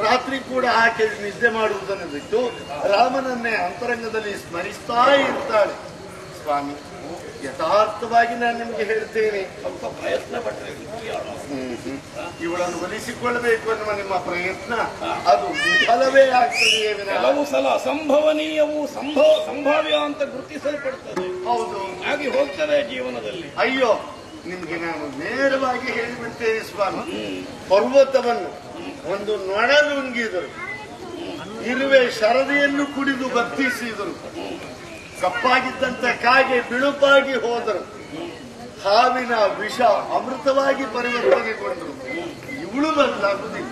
ರಾತ್ರಿ ಕೂಡ ಆಕೆ ನಿದ್ದೆ ಮಾಡುವುದನ್ನು ಬಿಟ್ಟು ರಾಮನನ್ನೇ ಅಂತರಂಗದಲ್ಲಿ ಸ್ಮರಿಸ್ತಾ ಇರ್ತಾಳೆ. ಸ್ವಾಮಿ, ಯಥಾರ್ಥವಾಗಿ ನಾನು ನಿಮಗೆ ಹೇಳ್ತೇನೆ, ಸ್ವಲ್ಪ ಪ್ರಯತ್ನ ಪಟ್ಟರೆ ಇವಳನ್ನು ಒಲಿಸಿಕೊಳ್ಳಬೇಕು ಅನ್ನುವ ನಿಮ್ಮ ಪ್ರಯತ್ನ ಅದು ವಿಫಲವೇ ಆಗ್ತದೆಯೇ ವಿನಃ. ಕೆಲವು ಸಲ ಸಂಭವನೀಯವು ಸಂಭಾವ್ಯ ಅಂತ ಗುರುತಿಸಲ್ಪಡುತ್ತದೆ. ಹೌದು, ಹಾಗೆ ಹೋಗ್ತದೆ ಜೀವನದಲ್ಲಿ. ಅಯ್ಯೋ, ನಿಮ್ಗೆ ನಾನು ನೇರವಾಗಿ ಹೇಳಿಬಿಡ್ತೇನೆ ಸ್ವಾಮಿ. ಪರ್ವತವನ್ನು ಒಂದು ನೊಣ ನುಂಗಿದರು, ಇರುವೆ ಶರದಿಯನ್ನು ಕುಡಿದು ಬತ್ತಿಸಿದರು, ಕಪ್ಪಾಗಿದ್ದಂತ ಕಾಗೆ ಬಿಳುಪಾಗಿ ಹೋದರು, ಹಾವಿನ ವಿಷ ಅಮೃತವಾಗಿ ಪರಿವರ್ತನೆಗೊಂಡರು. ಇವಳು ಬದಲಾಗುವುದಿಲ್ಲ.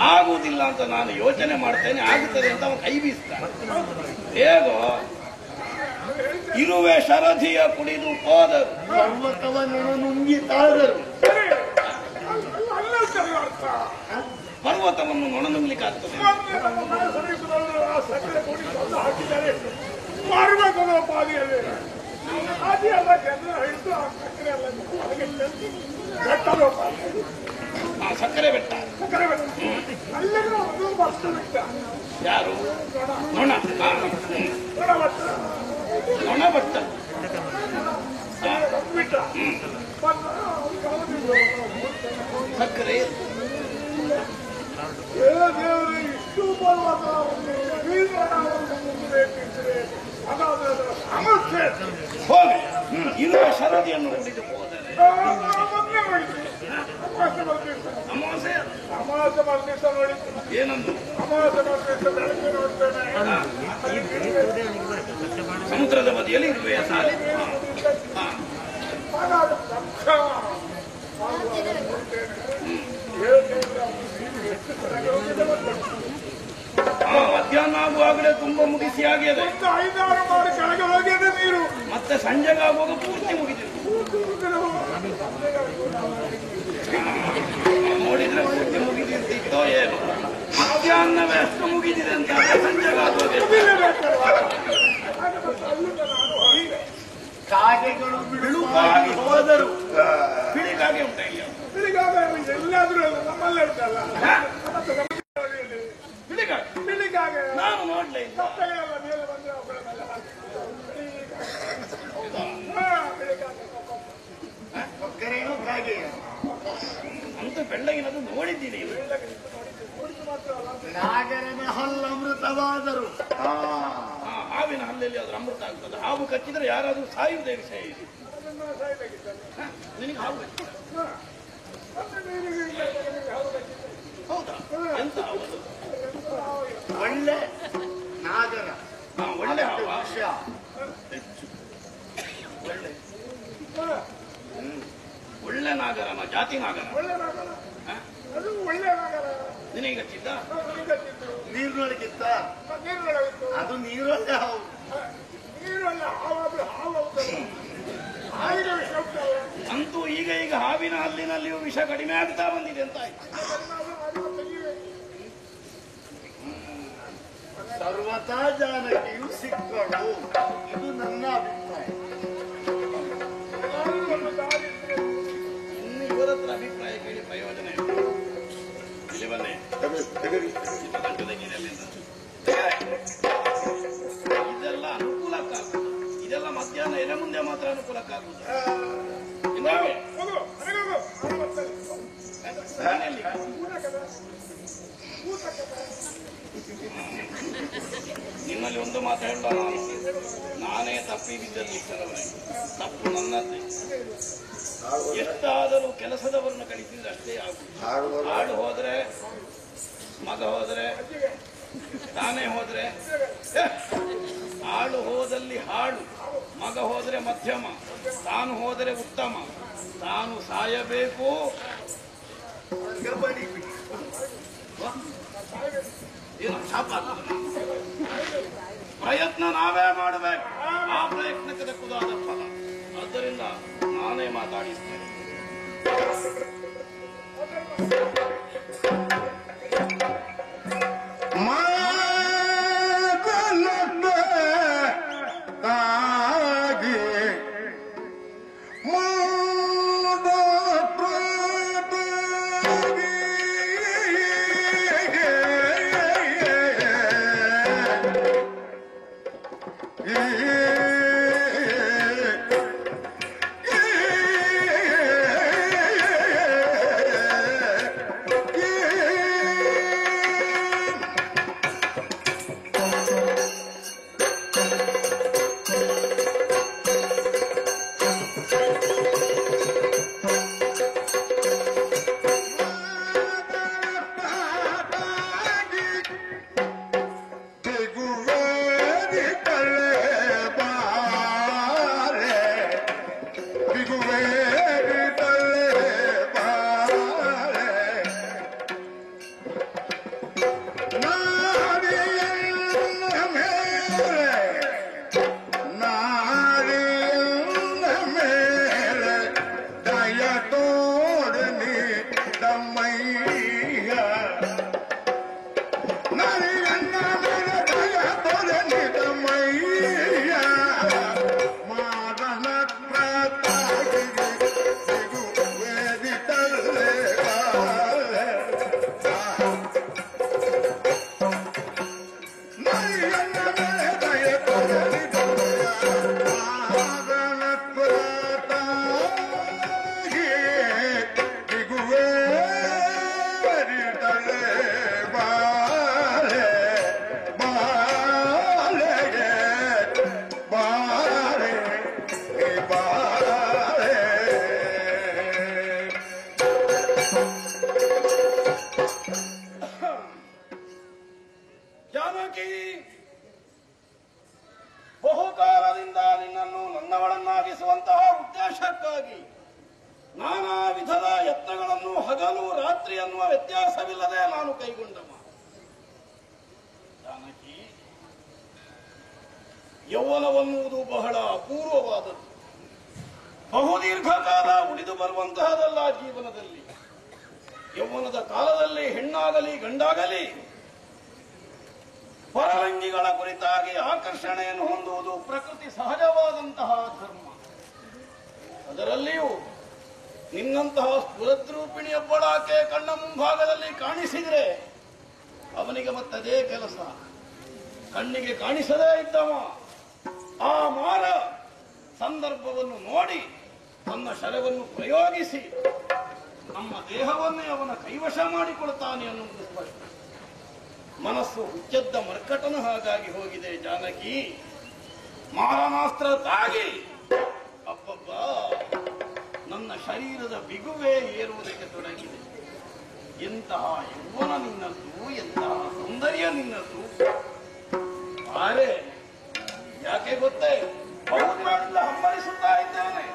ಆಗುವುದಿಲ್ಲ ಅಂತ ನಾನು ಯೋಚನೆ ಮಾಡ್ತೇನೆ, ಆಗುತ್ತದೆ ಅಂತ ಅವನು ಕೈ ಬೀಸ್ತಾನೆ. ಹೇಗೋ ಇರುವೆ ಶರಧಿಯ ಕುಡಿದು ಹೋದರು, ಪರ್ವತವನ್ನು ನುಂಗಿತಾದರು. ಪರ್ವತವನ್ನು ನೊಣನುಗ್ಲಿಕ್ಕೆ ಆಗ್ತದೆ. ಸಕ್ಕರೆ ಬೆಟ್ಟ. ಯಾರು? ನೊಣ. ನೊಣ ಬೆಟ್ಟ. ಸಕ್ಕರೆ ಹೋಗಿ ಇರುವ ಶರದಿಯನ್ನು ಕುಡಿದು ಹೋದರೆ ಏನಂದು ಸಮುದ್ರದ ಬದಿಯಲ್ಲಿ ಇರುವೆ ಸಾಲಿ. ಮಧ್ಯಾಹ್ನ ಆಗುವಾಗಲೇ ತುಂಬಾ ಮುಗಿಸಿ ಆಗಿದೆ. 5-6 ಬಾರಿ ಕೆಳಗೆ ಹೋಗಿದೆ ನೀರು. ಮತ್ತೆ ಸಂಜೆಗಾಗುವಾಗ ಪೂರ್ತಿ ಮುಗಿದಿದೆ. ನೋಡಿದ್ರೆ ಪೂರ್ತಿ ಮುಗಿದಿರ್ತಿತ್ತೋ ಏನು. ಮಧ್ಯಾಹ್ನವೇ ಅಷ್ಟು ಮುಗಿದಿದೆ ಅಂತ ಸಂಜೆಗಾಗುವಾಗ ಕಾಗೆಗಳು ಬಿಳುಪಾಗಿ ಹೋದರು. ಬಿಳಿಗಾಗೆ ಉಂಟ ಇಲ್ಲ? ಎಲ್ಲಾದ್ರೂ ನಮ್ಮಲ್ಲೇ ಉಂಟಲ್ಲ. ಬಿಳಿಗಾಗೆ ನಾನು ನೋಡ್ಲೇ ಇಲ್ಲ. ಮೇಲೆ ಬಂದ್ರೆ ಒಕ್ಕರೇನು ಕಾಗೆ ಅಂತ ಬೆಳ್ಳಗಿನದು ನೋಡಿದ್ದೀನಿ. ನಾಗರನ ಹಲ್ಲಮೃತವಾದರು. ಹಾವಿನ ಹಲ್ಲಲ್ಲಿ ಅದ್ರ ಅಮೃತ ಆಗ್ತದೆ. ಹಾವು ಕಚ್ಚಿದ್ರೆ ಯಾರಾದ್ರೂ ಸಾಯುವುದೇ ವಿಷಯ ಇದೆ. ನಿನಗೆ ಹಾವು ಹೌದಾ? ಎಂತ ಹಾವು? ಒಳ್ಳೆ ನಾಗರ. ಒಳ್ಳೆ ಹಾವ. ಒಳ್ಳೆ ನಾಗರನ ಜಾತಿ ನಾಗರ. ನಿನಗೆ ಕಚ್ಚಿದ್ದ? ನೀರಿನೊಳಗಿತ್ತ? ಅದು ನೀರೊಳ್ಳೆ ಹಾವು. ಅಂತೂ ಈಗ ಹಾವಿನ ಹಲ್ಲಿನಲ್ಲಿಯೂ ವಿಷ ಕಡಿಮೆ ಆಗ್ತಾ ಬಂದಿದೆ ಅಂತ ಆಯ್ತು. ಸರ್ವತಾ ಜಾನಕಿಯು ಸಿಕ್ಕಳು. ಇದು ನನ್ನ ಅಭಿಪ್ರಾಯ. ಇನ್ನು ಇವರ ಹತ್ರ ಅಭಿಪ್ರಾಯ ಕೇಳಿ ಪ್ರಯೋಜನ ಇಲ್ಲ. ಇಲ್ಲಿ ಬನ್ನಿ. ಇದೆಲ್ಲ ಅನುಕೂಲಕ್ಕಾಗುದು. ಇದೆಲ್ಲ ಮಧ್ಯಾಹ್ನ ಎಲೆ ಮುಂದೆ ಮಾತ್ರ ಅನುಕೂಲಕ್ಕಾಗುದು. ನಿಮ್ಮಲ್ಲಿ ಒಂದು ಮಾತು ಹೇಳ, ನಾನೇ ತಪ್ಪಿ ಬಿದ್ದಲ್ಲಿ ತಪ್ಪು ನನ್ನದ್ದೇ. ಎಷ್ಟಾದರೂ ಕೆಲಸದವರನ್ನು ಕಳಿಸಿದ್ರೆ ಅಷ್ಟೇ ಆಗುದು. ಹಾಡು ಹೋದ್ರೆ ಮಗ ಹೋದ್ರೆ ತಾನೇ ಹೋದ್ರೆ, ಹಾಳು ಹೋದಲ್ಲಿ ಹಾಳು, ಮಗ ಹೋದ್ರೆ ಮಧ್ಯಮ, ತಾನು ಹೋದರೆ ಉತ್ತಮ. ತಾನು ಸಾಯಬೇಕು, ಪ್ರಯತ್ನ ನಾವೇ ಮಾಡಬೇಕು. ಆ ಪ್ರಯತ್ನಕ್ಕೆ ದಕ್ಕುದಾದ ಫಲ. ಆದ್ದರಿಂದ ನಾನೇ ಮಾತಾಡಿಸ್ತೇನೆ. ಜಾನಕಿ, ಬಹುಕಾಲದಿಂದ ನಿನ್ನನ್ನು ನನ್ನವಳನ್ನಾಗಿಸುವಂತಹ ಉದ್ದೇಶಕ್ಕಾಗಿ ನಾನಾ ವಿಧದ ಯತ್ನಗಳನ್ನು ಹಗಲು ರಾತ್ರಿ ಅನ್ನುವ ವ್ಯತ್ಯಾಸವಿಲ್ಲದೆ ನಾನು ಕೈಗೊಂಡವ. ಜಾನಕಿ, ಯೌವನವನ್ನುವುದು ಬಹಳ ಅಪೂರ್ವವಾದದ್ದು. ಬಹುದೀರ್ಘಕಾಲ ಉಳಿದು ಬರುವಂತಹದಲ್ಲ ಜೀವನದಲ್ಲಿ. ಯೌವನದ ಕಾಲದಲ್ಲಿ ಹೆಣ್ಣಾಗಲಿ ಗಂಡಾಗಲಿ ಪರರಂಗಿಗಳ ಕುರಿತಾಗಿ ಆಕರ್ಷಣೆಯನ್ನು ಹೊಂದುವುದು ಪ್ರಕೃತಿ ಸಹಜವಾದಂತಹ ಧರ್ಮ. ಅದರಲ್ಲಿಯೂ ನಿನ್ನಂತಹ ಸ್ಫುರದ್ರೂಪಿಣಿಯೊಬ್ಬಳಾಕೆ ಕಣ್ಣ ಮುಂಭಾಗದಲ್ಲಿ ಕಾಣಿಸಿದರೆ ಅವನಿಗೆ ಮತ್ತದೇ ಕೆಲಸ. ಕಣ್ಣಿಗೆ ಕಾಣಿಸದೇ ಇದ್ದವ ಆ ಮಾರ ಸಂದರ್ಭವನ್ನು ನೋಡಿ ತನ್ನ ಶರವನ್ನು ಪ್ರಯೋಗಿಸಿ ನಮ್ಮ ದೇಹವನ್ನೇ ಅವನ ಕೈವಶ ಮಾಡಿಕೊಳ್ತಾನೆ ಅನ್ನುವುದು ಸ್ಪಷ್ಟ. ಮನಸ್ಸು ಹುಚ್ಚದ್ದ ಮರ್ಕಟನ ಹಾಗಾಗಿ ಹೋಗಿದೆ ಜಾನಕಿ. ಮಾರನಾಸ್ತ್ರ ತಾಗಿ ಅಪ್ಪಬ್ಬ ನನ್ನ ಶರೀರದ ಬಿಗುವೇ ಏರುವುದಕ್ಕೆ ತೊಡಗಿದೆ. ಎಂತಹ ಯೌವನ ನಿನ್ನದ್ದು, ಎಂತಹ ಸೌಂದರ್ಯ ನಿನ್ನದ್ದು. ಆದರೆ ಯಾಕೆ ಗೊತ್ತೇ, ಬಹುಕಾಲದಿಂದ ಹಂಬಲಿಸುತ್ತಾ ಇದ್ದೇನೆ.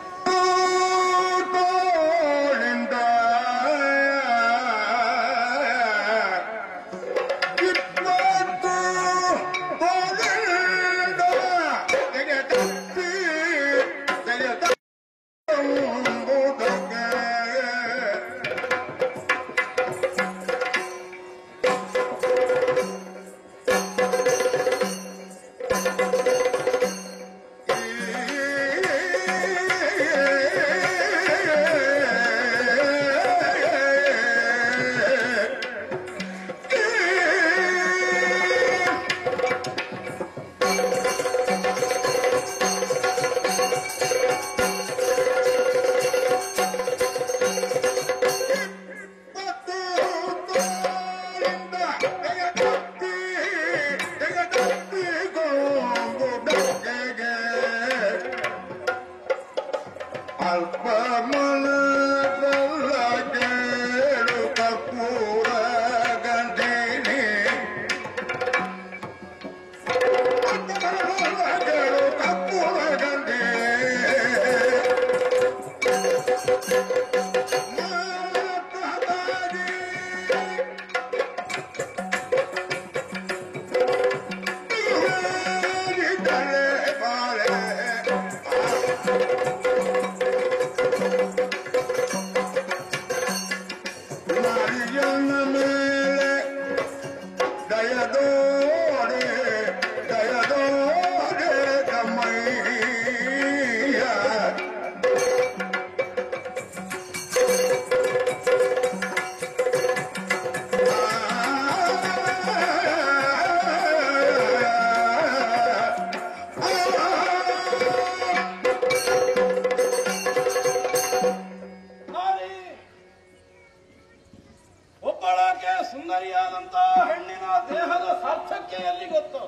ಹೆಣ್ಣಿನ ದೇಹದ ಸಾರ್ಥಕ್ಯ ಎಲ್ಲಿ ಗೊತ್ತು?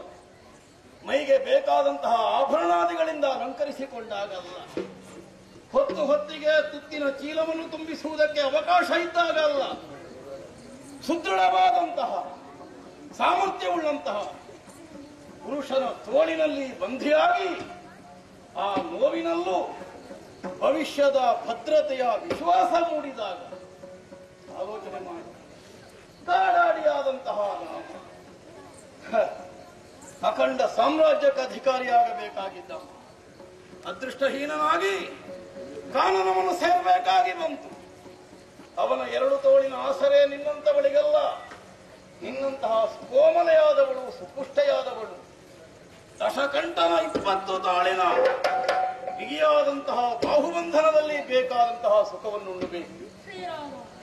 ಮೈಗೆ ಬೇಕಾದಂತಹ ಆಭರಣಾದಿಗಳಿಂದ ಅಲಂಕರಿಸಿಕೊಂಡಾಗಲ್ಲ, ಹೊತ್ತು ಹೊತ್ತಿಗೆ ತುತ್ತಿನ ಚೀಲವನ್ನು ತುಂಬಿಸುವುದಕ್ಕೆ ಅವಕಾಶ ಇದ್ದಾಗಲ್ಲ, ಸುದೃಢವಾದಂತಹ ಸಾಮರ್ಥ್ಯವುಳ್ಳಂತಹ ಪುರುಷನ ತೋಳಿನಲ್ಲಿ ಬಂಧಿಯಾಗಿ ಆ ನೋವಿನಲ್ಲೂ ಭವಿಷ್ಯದ ಭದ್ರತೆಯ ವಿಶ್ವಾಸ ಮೂಡಿದಾಗ ಆಲೋಚನೆ ಮಾಡಿ ಕಾಡಾಡಿಯಾದಂತಹ ನಾವು ಅಖಂಡ ಸಾಮ್ರಾಜ್ಯಕ್ಕೆ ಅಧಿಕಾರಿಯಾಗಬೇಕಾಗಿದ್ದ ಅದೃಷ್ಟಹೀನನಾಗಿ ಕಾನನವನ್ನು ಸೇರಬೇಕಾಗಿ ಬಂತು. ಅವನ ಎರಡು ತೋಳಿನ ಆಸರೆ ನಿನ್ನಂತವಳಿಗಲ್ಲ, ನಿನ್ನಂತಹ ಕೋಮಲೆಯಾದವಳು, ಸುಪುಷ್ಟಯಾದವಳು, ದಶಕಂಠನ 20 ತಾಳಿನ ಬಿಗಿಯಾದಂತಹ ಬಾಹುಬಂಧನದಲ್ಲಿ ಬೇಕಾದಂತಹ ಸುಖವನ್ನು ಉಣ್ಣಬೇಕು.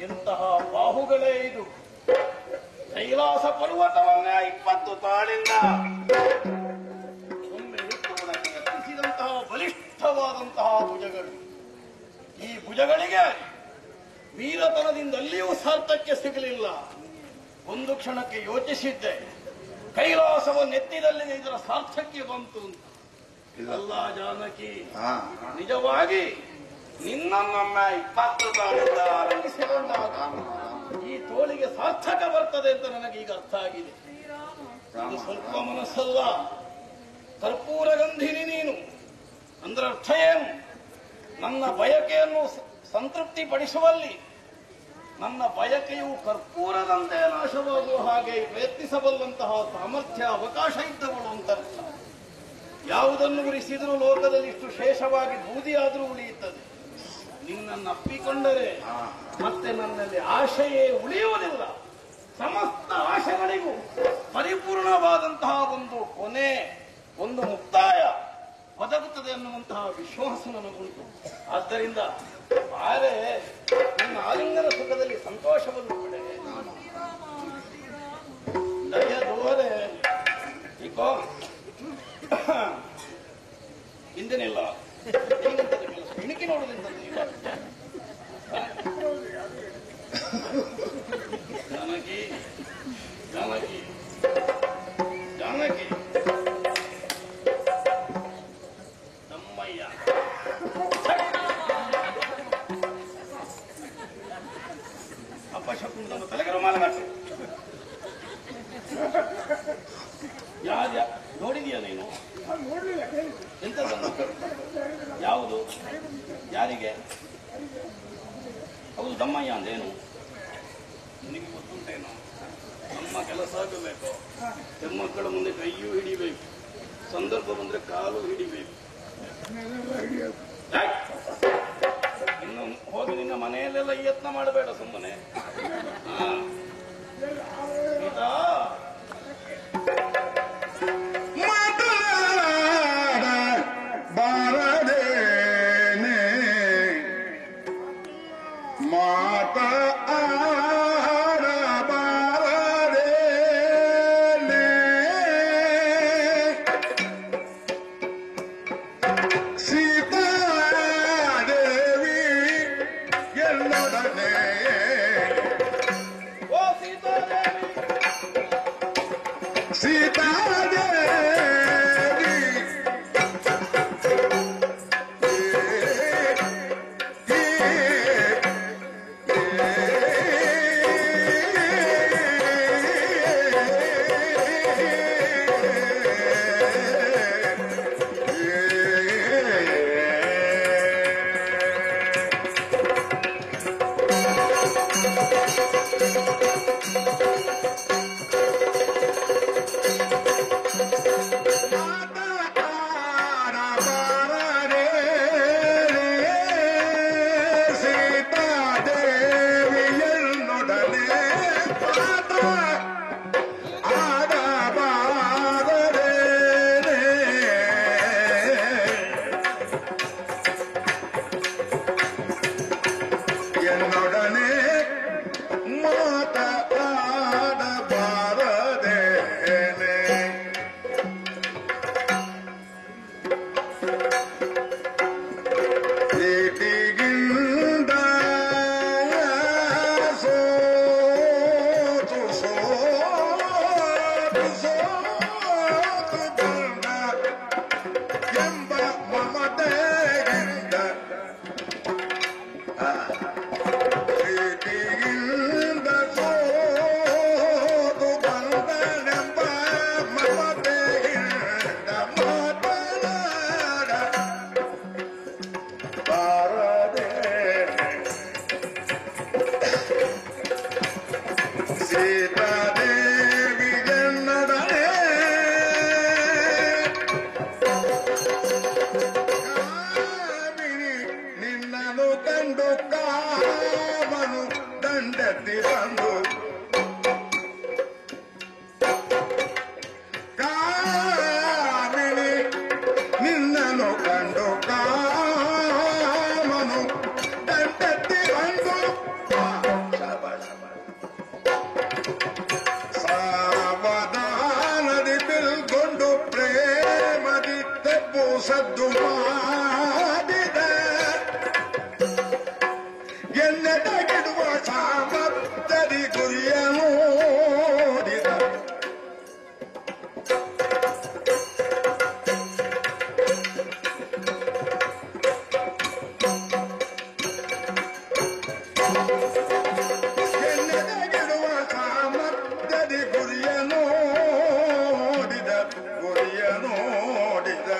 ಎಂತಹ ಬಾಹುಗಳೇ ಇದು! ಕೈಲಾಸ ಪರ್ವತವನ್ನೇ 20 ತಾಳಿಂದ ಒಮ್ಮೆ ಎತ್ತುವುದಕ್ಕೆ ಯತ್ನಿಸಿದಂತಹ ಬಲಿಷ್ಠವಾದಂತಹ ಭುಜಗಳು. ಈ ಭುಜಗಳಿಗೆ ವೀರತನದಿಂದಲ್ಲಿಯೂ ಸಾರ್ಥಕ್ಯ ಸಿಗಲಿಲ್ಲ. ಒಂದು ಕ್ಷಣಕ್ಕೆ ಯೋಚಿಸಿದ್ದೆ, ಕೈಲಾಸವನ್ನೆತ್ತಿದಲ್ಲಿ ಇದರ ಸಾರ್ಥಕ್ಯ ಬಂತು ಅಂತ. ಅಲ್ಲ ಜಾನಕಿ, ನಿಜವಾಗಿ ನಿನ್ನನ್ನೊಮ್ಮ 20 ತಾಳಿಂದ ಆರಂಭಿಸಿಕೊಂಡಾಗ ಈ ತೋಳಿಗೆ ಸಾರ್ಥಕ ಬರ್ತದೆ ಅಂತ ನನಗೀಗ ಅರ್ಥ ಆಗಿದೆ. ಇದು ಸ್ವಲ್ಪ ಮನಸ್ಸಲ್ಲ, ಕರ್ಪೂರ ಗಂಧಿನಿ ನೀನು. ಅಂದ್ರೆ ಅರ್ಥ ಏನು? ನನ್ನ ಬಯಕೆಯನ್ನು ಸಂತೃಪ್ತಿ ಪಡಿಸುವಲ್ಲಿ ನನ್ನ ಬಯಕೆಯು ಕರ್ಪೂರದಂತೆ ನಾಶವಾಗುವ ಹಾಗೆ ಪ್ರಯತ್ನಿಸಬಲ್ಲಂತಹ ಸಾಮರ್ಥ್ಯ, ಅವಕಾಶ ಇದ್ದವಳು ಅಂತ ಅರ್ಥ. ಯಾವುದನ್ನು ಉರಿಸಿದರೂ ಲೋಕದಲ್ಲಿ ಇಷ್ಟು ಶೇಷವಾಗಿ ಬೂದಿಯಾದರೂ ಉಳಿಯುತ್ತದೆ. ನಿನ್ನನ್ನು ಅಪ್ಪಿಕೊಂಡರೆ ಮತ್ತೆ ನನ್ನಲ್ಲಿ ಆಶೆಯೇ ಉಳಿಯುವುದಿಲ್ಲ. ಸಮಸ್ತ ಆಶೆಗಳಿಗೂ ಪರಿಪೂರ್ಣವಾದಂತಹ ಒಂದು ಕೊನೆ, ಒಂದು ಮುಕ್ತಾಯ ಒದಗುತ್ತದೆ ಅನ್ನುವಂತಹ ವಿಶ್ವಾಸ ನನಗುಂಟು. ಆದ್ದರಿಂದ ಬಾರೆ ನಿನ್ನ ಆಲಿಂಗನ ಸುಖದಲ್ಲಿ ಸಂತೋಷವನ್ನು ಪಡೆ. ದಯ ದೋರೆ ಈಗೋ ಹಿಂದೆನಿಲ್ಲ ಕೆಲಸ ಇಣುಕಿ ನೋಡುವುದರಿಂದ ಜಾನಕಿ ಜಾನಕಿ ಜಾನಕಿ ತಮ್ಮಯ್ಯ ಅಪಶಕುನ ನಮ್ಮ ತಲೆಗೆ ರುಮಾಲ ಮಾಡ್ತೇವೆ. ನೋಡಿದೀಯ ನೀನು? ಎಂತದನ್ನು? ಯಾವುದು? ಯಾರಿಗೆ? ಹೌದು, ದಮ್ಮಯ್ಯ ಅಂದೇನು? ನಿನಗೆ ಗೊತ್ತುಂಟೇನು? ನಮ್ಮ ಕೆಲಸ ಆಗಬೇಕು. ಹೆಣ್ಮಕ್ಕಳ ಮುಂದೆ ಕೈಯೂ ಹಿಡಿಬೇಕು, ಸಂದರ್ಭ ಬಂದ್ರೆ ಕಾಲು ಹಿಡಿಬೇಕು. ಇನ್ನು ಹೋಗಿ ನಿನ್ನ ಮನೆಯಲ್ಲೆಲ್ಲ ಯತ್ನ ಮಾಡಬೇಡ ಸುಮ್ಮನೆ. ಗೀತಾ ಬಾರದೇನೆ ಮಾತ ಆಡ ಬಾರದೇನೆ ಸೀತಾದೇವಿ ಎಲ್ಲೊಡನೆ ಓ ಸೀತಾದೇವಿ ಸೀತಾದೇವಿ ಸದ್ದು ಮಾಡಿದ ಎನ್ನೆಡಗಿಡುವ ಸಾಮರ್ಥ್ಯದಿ ಗುರಿಯ ನೋಡಿದ ಎನ್ನೆಡಗಿಡುವ ಸಾಮರ್ಥ್ಯದಿ ಗುರಿಯ ನೋಡಿದ ಗುರಿಯ ನೋಡಿದ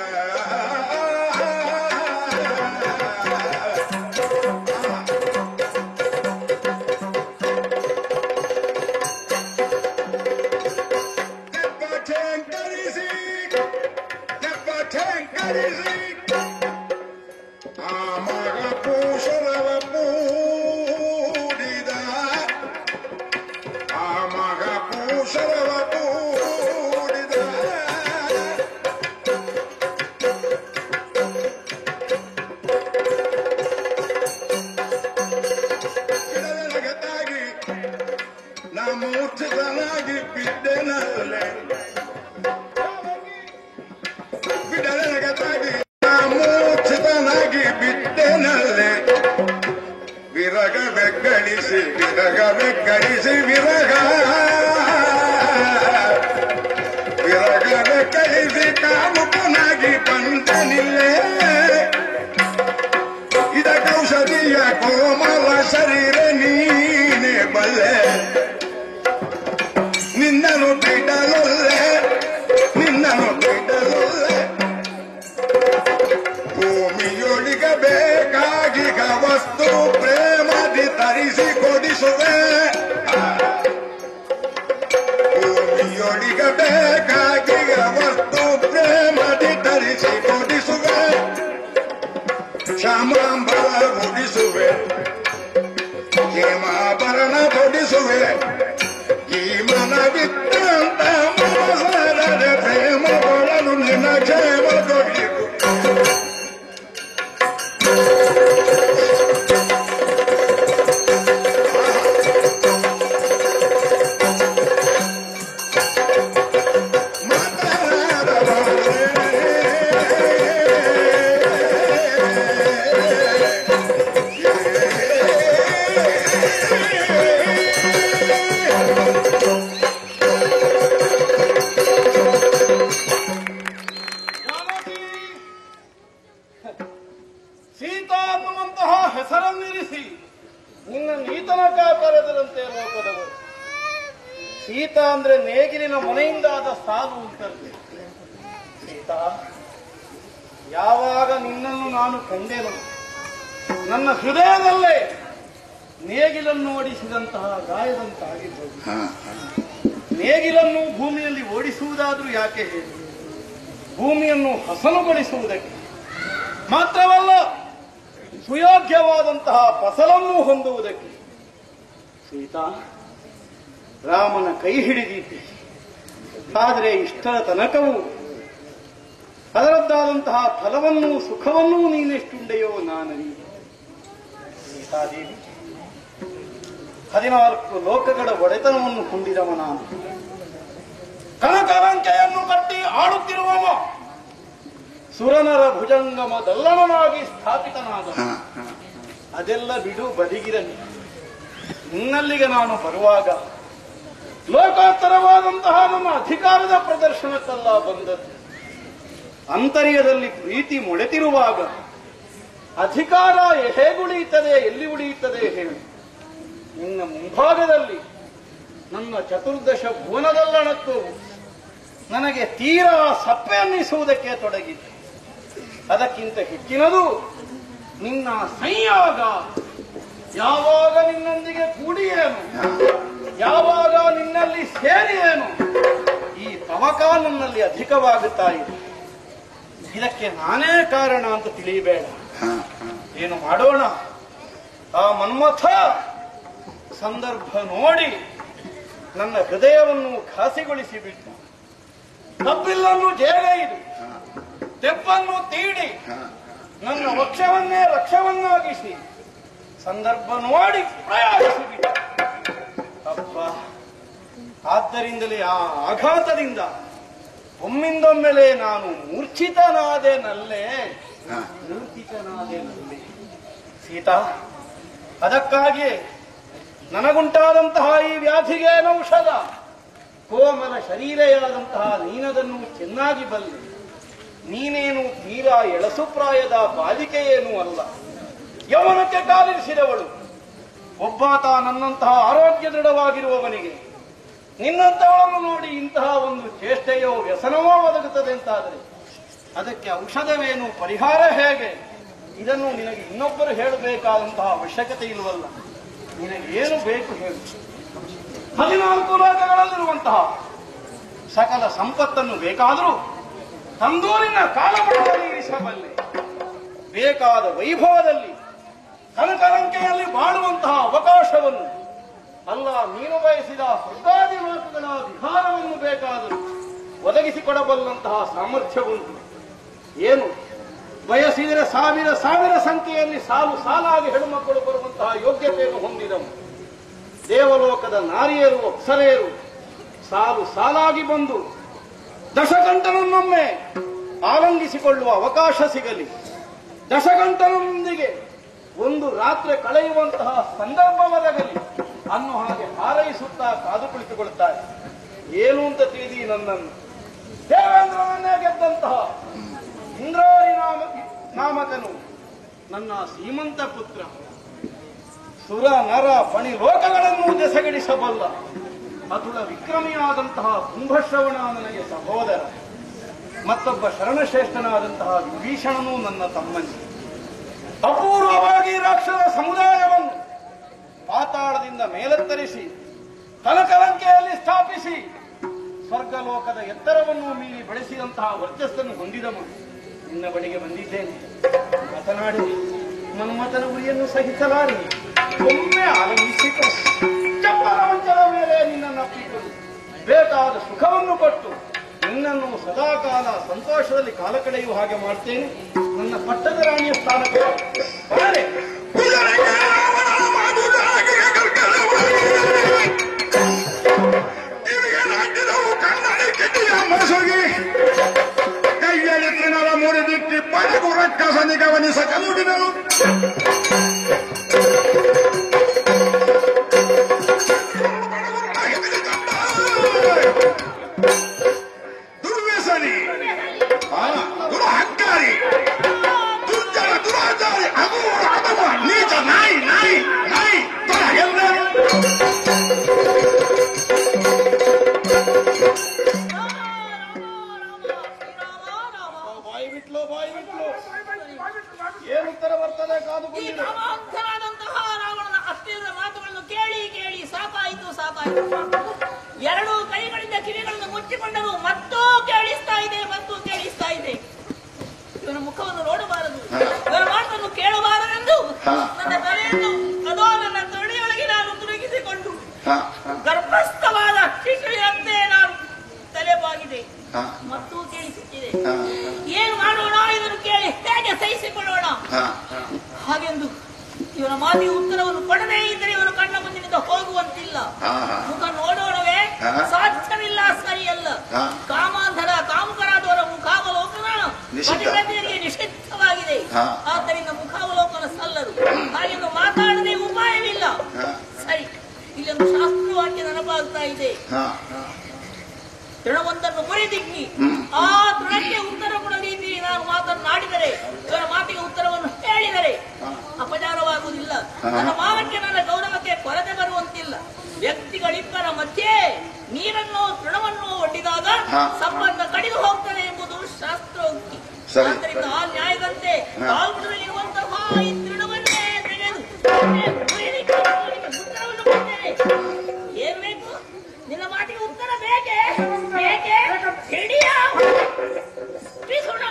ಆಮಗ ಪೂಷರವ ಪೂಡಿದ ಆಮಗ ಪೂಷರವ ಪೂಡಿದ ಬಿಡಲಗತಾಗಿ ನಾ ಮೂರ್ಛಿತನಾಗಿ ಬಿದ್ದೆನಲ್ಲೇ ಬಿಡಲಗತಾಗಿ ಮೂರ್ಛಿತನಾಗಿ ಬಿದ್ದೆನಲ್ಲೇ ವಿರಗ ಬೆಗ್ಗಡಿಸಿ ವಿರಗ ಬೆಗ್ಗಡಿಸಿ ಕಾಮುಕನಾಗಿ ಬಂದನಿಲ್ಲೇ ಇದಕ್ಕೌಷಧಿಯ ಕೋಮಲ ಶರೀರ ನೀನೇ ಬಲ್ಲೆ ನಿನ್ನನ್ನು ಬಿಡಲೊಲ್ಲೆ ನಿನ್ನನ್ನು ಬಿಡಲೊಲ್ಲೆ ಭೂಮಿಯೊಳಿಗ ಬೇಕಾಗಿಗ ವಸ್ತು ಪ್ರೇಮದಿ ತರಿಸಿ ಕೊಡಿಸುವೆ ಭೂಮಿಯೊಳಿಗ ಬೇಕಾಗಿಗ ವಸ್ತು ಪ್ರೇಮದಿ ತರಿಸಿ ಕೊಡಿಸುವೆ ಶ್ಯಾಮಾಂಬರ ಉಡಿಸುವೆ ಹೇಮಾಭರಣ ಕೊಡಿಸುವೆ ಈ ಮನವಿದ್ದಂತ ಮನಸರದ ಪ್ರೇಮ ಕೊಡಲು ನಿನ್ನ ಕ್ಷೇಮ ಕೊಡಿಸು ಸೀತಾ ಅನ್ನುವಂತಹ ಹೆಸರನ್ನಿರಿಸಿ ನಿನ್ನ ನೀತನಕ ಕರೆದರಂತೆ ಲೋಕದವರು. ಸೀತಾ ಅಂದ್ರೆ ನೇಗಿಲಿನ ಮನೆಯಿಂದಾದ ಸಾಲು ಅಂತಂತೆ. ಸೀತಾ, ಯಾವಾಗ ನಿನ್ನನ್ನು ನಾನು ಕಂಡೆನು ನನ್ನ ಹೃದಯದಲ್ಲೇ ನೇಗಿಲನ್ನು ಓಡಿಸಿದಂತಹ ಗಾಯದಂತಾಗಿದ್ದವು. ನೇಗಿಲನ್ನು ಭೂಮಿಯಲ್ಲಿ ಓಡಿಸುವುದಾದ್ರೂ ಯಾಕೆ ಹೇಳಿ, ಭೂಮಿಯನ್ನು ಹಸನುಗೊಳಿಸುವುದಕ್ಕೆ ಮಾತ್ರವಲ್ಲ, ಸುಯೋಗ್ಯವಾದಂತಹ ಫಸಲನ್ನು ಹೊಂದುವುದಕ್ಕೆ. ಸೀತಾ, ರಾಮನ ಕೈ ಹಿಡಿದಿದ್ದೆ, ಆದರೆ ಇಷ್ಟರ ತನಕವೂ ಅದರದ್ದಾದಂತಹ ಫಲವನ್ನು ಸುಖವನ್ನೂ ನೀನೆಷ್ಟುಂಡೆಯೋ ನಾನರಿಯೆ. ಸೀತಾದೇವಿ, 14 ಲೋಕಗಳ ಒಡೆತನವನ್ನು ಹೊಂದಿದವ ನಾನು. ಕನಕಲಂಕೆಯನ್ನು ಕಟ್ಟಿ ಆಳುತ್ತಿರುವವ, ಸುರನರ ಭುಜಂಗಮದಲ್ಲನಾಗಿ ಸ್ಥಾಪಿತನಾದ. ಅದೆಲ್ಲ ಬಿಡು ಬದಿಗಿರಲಿ. ನಿನ್ನಲ್ಲಿಗೆ ನಾನು ಬರುವಾಗ ಲೋಕೋತ್ತರವಾದಂತಹ ನನ್ನ ಅಧಿಕಾರದ ಪ್ರದರ್ಶನಕ್ಕಲ್ಲ ಬಂದದ್ದು. ಅಂತರ್ಯದಲ್ಲಿ ಪ್ರೀತಿ ಮೊಳೆತಿರುವಾಗ ಅಧಿಕಾರ ಹೇಗುಳಿಯುತ್ತದೆ, ಎಲ್ಲಿ ಉಳಿಯುತ್ತದೆ ಹೇಳಿ. ನಿನ್ನ ಮುಂಭಾಗದಲ್ಲಿ ನನ್ನ ಚತುರ್ದಶ ಭುವನದಲ್ಲಣಕ್ಕೂ ನನಗೆ ತೀರಾ ಸಪ್ಪೆ ಅನ್ನಿಸುವುದಕ್ಕೆ ತೊಡಗಿದೆ. ಅದಕ್ಕಿಂತ ಹೆಚ್ಚಿನದು ನಿನ್ನ ಸಂಯೋಗ. ಯಾವಾಗ ನಿನ್ನೊಂದಿಗೆ ಕೂಡಿಯೇನು, ಯಾವಾಗ ನಿನ್ನಲ್ಲಿ ಸೇರಿಯೇನು, ಈ ತವಕ ನನ್ನಲ್ಲಿ ಅಧಿಕವಾಗುತ್ತಾ ಇದೆ. ಇದಕ್ಕೆ ನಾನೇ ಕಾರಣ ಅಂತ ತಿಳಿಯಬೇಡ. ಏನು ಮಾಡೋಣ, ಆ ಮನ್ಮಥ ಸಂದರ್ಭ ನೋಡಿ ನನ್ನ ಹೃದಯವನ್ನು ಘಾಸಿಗೊಳಿಸಿ ಬಿಟ್ಟ. ತಪ್ಪಿಲ್ಲನ್ನು ಜೇಗೈದು, ತೆಪ್ಪನ್ನು ತೀಡಿ ನನ್ನ ವಕ್ಷವನ್ನೇ ಲಕ್ಷ್ಯವನ್ನಾಗಿಸಿ ಸಂದರ್ಭ ನೋಡಿ ಪ್ರಯಾಣಿಸಿಬಿಟ್ಟ. ಅಪ್ಪ, ಆದ್ದರಿಂದಲೇ ಆ ಆಘಾತದಿಂದ ಒಮ್ಮಿಂದೊಮ್ಮೆಲೆ ನಾನು ಮೂರ್ಛಿತನಾದೆನಲ್ಲೇ. ಸೀತಾ, ಅದಕ್ಕಾಗಿ ನನಗುಂಟಾದಂತಹ ಈ ವ್ಯಾಧಿಗೆ ಔಷಧ ಕೋಮಲ ಶರೀರೆಯಾದಂತಹ ನೀನದನ್ನು ಚೆನ್ನಾಗಿ ಬಲ್ಲೆ. ನೀನೇನು ತೀರಾ ಎಳಸುಪ್ರಾಯದ ಬಾಲಿಕೆಯೇನೂ ಅಲ್ಲ, ಯೌವನಕ್ಕೆ ಕಾಲಿರಿಸಿದವಳು. ಒಬ್ಬಾತ ನನ್ನಂತಹ ಆರೋಗ್ಯ ದೃಢವಾಗಿರುವವನಿಗೆ ನಿನ್ನಂತಹವಳನ್ನು ನೋಡಿ ಇಂತಹ ಒಂದು ಚೇಷ್ಟೆಯೋ ವ್ಯಸನವೋ ಒದಗುತ್ತದೆ ಅಂತಾದರೆ ಅದಕ್ಕೆ ಔಷಧವೇನು, ಪರಿಹಾರ ಹೇಗೆ? ಇದನ್ನು ನಿನಗೆ ಇನ್ನೊಬ್ಬರು ಹೇಳಬೇಕಾದಂತಹ ಅವಶ್ಯಕತೆ ಇಲ್ವಲ್ಲ. ನಿನಗೇನು ಬೇಕು ಹೇಳು. 14 ಲೋಕಗಳಲ್ಲಿರುವಂತಹ ಸಕಲ ಸಂಪತ್ತನ್ನು ಬೇಕಾದರೂ ತಂದೂರಿನ ಕಾಲಮಟ್ಟದಲ್ಲಿ ಇರಿಸಬಲ್ಲೆ. ಬೇಕಾದ ವೈಭವದಲ್ಲಿ ಕನಕಲಂಕೆಯಲ್ಲಿ ಬಾಳುವಂತಹ ಅವಕಾಶವನ್ನು, ಅಲ್ಲ ನೀನು ಬಯಸಿದ ಸ್ವರ್ಗಾದಿ ಲೋಕಗಳ ವಿಹಾರವನ್ನು ಬೇಕಾದರೂ ಒದಗಿಸಿಕೊಡಬಲ್ಲಂತಹ ಸಾಮರ್ಥ್ಯವುಂಟು. ಏನು ಬಯಸಿದರೆ ಸಾವಿರ ಸಾವಿರ ಸಂಖ್ಯೆಯಲ್ಲಿ ಸಾಲು ಸಾಲಾಗಿ ಹೆಣ್ಣುಮಕ್ಕಳು ಬರುವಂತಹ ಯೋಗ್ಯತೆಯನ್ನು ಹೊಂದಿದವು. ದೇವಲೋಕದ ನಾರಿಯರು ಅಪ್ಸರೆಯರು ಸಾಲು ಸಾಲಾಗಿ ಬಂದು ದಶಗಂಟನನ್ನೊಮ್ಮೆ ಆಲಂಗಿಸಿಕೊಳ್ಳುವ ಅವಕಾಶ ಸಿಗಲಿ, ದಶಗಂಟನೊಂದಿಗೆ ಒಂದು ರಾತ್ರಿ ಕಳೆಯುವಂತಹ ಸಂದರ್ಭ ಒದಗಲಿ ಅನ್ನೋ ಹಾಗೆ ಹಾರೈಸುತ್ತಾ ಕಾದು ಕುಳಿತುಕೊಳ್ಳುತ್ತಾರೆ. ಏನು ಅಂತ ತಿಳಿದಿ ನನ್ನನ್ನು ದೇವೇಂದ್ರನನ್ನೇ ಗೆದ್ದಂತಹ ಇಂದ್ರಾರಿ ನಾಮಕನು ನನ್ನ ಶ್ರೀಮಂತ ಪುತ್ರ. ಸುರ ನರ ಪಣಿ ಲೋಕಗಳನ್ನು ದೆಸಗಿಡಿಸಬಲ್ಲ ಅತುಲ ವಿಕ್ರಮಿಯಾದಂತಹ ಕುಂಭಶ್ರವಣ ನನಗೆ ಸಹೋದರ. ಮತ್ತೊಬ್ಬ ಶರಣಶ್ರೇಷ್ಠನಾದಂತಹ ವಿಭೀಷಣನೂ ನನ್ನ ತಮ್ಮನಿ. ಅಪೂರ್ವವಾಗಿ ರಾಕ್ಷಸ ಸಮುದಾಯವನ್ನು ಪಾತಾಳದಿಂದ ಮೇಲೆತ್ತರಿಸಿ ಕಲಕಲಂಕೆಯಲ್ಲಿ ಸ್ಥಾಪಿಸಿ ಸ್ವರ್ಗಲೋಕದ ಎತ್ತರವನ್ನು ಮೀರಿ ಬೆಳೆಸಿದಂತಹ ವರ್ಚಸ್ಸನ್ನು ಹೊಂದಿದನು. ನಿನ್ನ ಬಳಿಗೆ ಬಂದಿದ್ದೇನೆ, ಮಾತನಾಡಿ ಮನ್ಮಥನ ಗುರಿಯನ್ನು ಸಹಿಸಲಾರಿ ಒಮ್ಮೆ ಆಲಂಬಿಸಿಕೊ. ಚಪ್ಪಲ ಮಂಚದ ಮೇಲೆ ನಿನ್ನನ್ನು ಅಪ್ಪಿಕೊಂಡು ಬೇಕಾದ ಸುಖವನ್ನು ಕೊಟ್ಟು ನಿನ್ನನ್ನು ಸದಾಕಾಲ ಸಂತೋಷದಲ್ಲಿ ಕಾಲ ಕಳೆಯುವ ಹಾಗೆ ಮಾಡ್ತೇನೆ. ನನ್ನ ಪಟ್ಟದ ರಾಣಿಯ ಸ್ಥಾನಕ್ಕೆ ಬರಲೇ. ಮನಸ್ಸೋಗಿ ಕೈಯಲ್ಲಿ ತೃಣವ ಮುರಿದಿಟ್ಟಿ ಪಡೆದು ರಕ್ಕಸನಿ ಗಮನಿಸ ಕಲ್ಲುಡಿದಳು. ದುರ್ವ್ಯಸನಿ, ದುರಹಂಕಾರಿ, ದುರ್ಜನ, ದುರಾಚಾರಿ, ಅಗೂಢ, ಅಧಮ, ನೀಚ, ನಾಯಿ ನಾಯಿ ನಾಯಿ ಎಲ್ಲರೂ ಏನು ಉತ್ತರ ಬರ್ತದೆ ಈ ಕಾಮಾಂತನಾದಂತಹ ರಾವಣನ ಅಶ್ಲೀಲ ಮಾತುಗಳನ್ನು ಕೇಳಿ ಕೇಳಿ ಸಾಕಾಯಿತು ಸಾಕಾಯಿತು. ಎರಡೂ ಕೈಗಳಿಂದ ಕಿವಿಗಳನ್ನು ಮುಚ್ಚಿಕೊಂಡರು. ಮತ್ತೂ ಕೇಳಿಸ್ತಾ ಇದೆ, ಮತ್ತೂ ಕೇಳಿಸ್ತಾ ಇದೆ. ಇವನ ಮುಖವನ್ನು ನೋಡಬಾರದು, ಇವನ ಮಾತನ್ನು ಕೇಳಬಾರದೆಂದು ನನ್ನ ತಲೆಯನ್ನು ಅದೋ ನನ್ನ ತೊಡೆಯೊಳಗೆ ನಾನು ತುರುಗಿಸಿಕೊಂಡು ಗರ್ಭಸ್ಥವಾದ ಶಿಶುವಿನಂತೆ ನಾನು ತಲೆಬಾಗಿದೆ. ಮತ್ತೂ ಕೇಳಿಸುತ್ತಿದೆ. ಏನು ಮಾಡೋಣ ಇದನ್ನು ಕೇಳಿ ಹೇಗೆ ಸಹಿಸಿಕೊಳ್ಳೋಣ ಹಾಗೆಂದು ಇವನ ಮಾತಿಗೆ ಉತ್ತರವನ್ನು ಕೊಡದೇ ಇದ್ದರೆ ಇವನು ಕಣ್ಣ ಮುಂದಿನಿಂದ ಹೋಗುವಂತಿಲ್ಲ. ಮುಖ ನೋಡೋಣವೇ ಸಾಧ್ಯವಿಲ್ಲ, ಸರಿಯಲ್ಲ. ಕಾಮಾಂಧರ ಕಾಮುಕರಾದವರ ಮುಖಾವಲೋಕನ ಪತಿವ್ರತೆಯರಿಗೆ ನಿಷಿದ್ಧವಾಗಿದೆ. ಆದ್ದರಿಂದ ಮುಖಾವಲೋಕನ ಸಲ್ಲದು. ಹಾಗೆಂದು ಮಾತಾಡದೆ ಉಪಾಯವಿಲ್ಲ. ಸರಿ, ಇಲ್ಲೊಂದು ಶಾಸ್ತ್ರವಾಕ್ಯ ನೆನಪಾಗ್ತಾ ಇದೆ. ತೃಣವೊಂದನ್ನು ಮುರಿದಿಕ್ಕಿ ಆ ತೃಣಕ್ಕೆ ಉತ್ತರ ಕೊಡ ರೀತಿ ನಾನು ಮಾತನ್ನಾಡಿದರೆ, ಇವರ ಮಾತಿಗೆ ಉತ್ತರವನ್ನು ಹೇಳಿದರೆ ಅಪಚಾರವಾಗುವುದಿಲ್ಲ. ನನ್ನ ಮಾನಕ್ಕೆ, ನನ್ನ ಗೌರವಕ್ಕೆ ಕೊರತೆ ಬರುವಂತಿಲ್ಲ. ವ್ಯಕ್ತಿಗಳಿಬ್ಬರ ಮಧ್ಯೆ ನೀರನ್ನು ತೃಣವನ್ನು ಒಡ್ಡಿದಾಗ ಸಂಬಂಧ ಕಡಿದು ಹೋಗ್ತದೆ ಎಂಬುದು ಶಾಸ್ತ್ರೋಕ್ತಿ. ಆದ್ದರಿಂದ ಆ ನ್ಯಾಯದಂತೆ ಕಾಲ್ಬುಡದಲ್ಲಿರುವಂತಹ ಈ ತೃಣವನ್ನೇ ತೆಗೆದು ಉತ್ತರವನ್ನು ಕೊಡ್ತೇನೆ. ಏನ್ ಬೇಕು? ನಿನ್ನ ಮಾತಿಗೆ ಉತ್ತರ ಬೇಕೆ? ಬೇಕೆ? ಹಿಡಿಯ ತ್ರಿಸುಣ,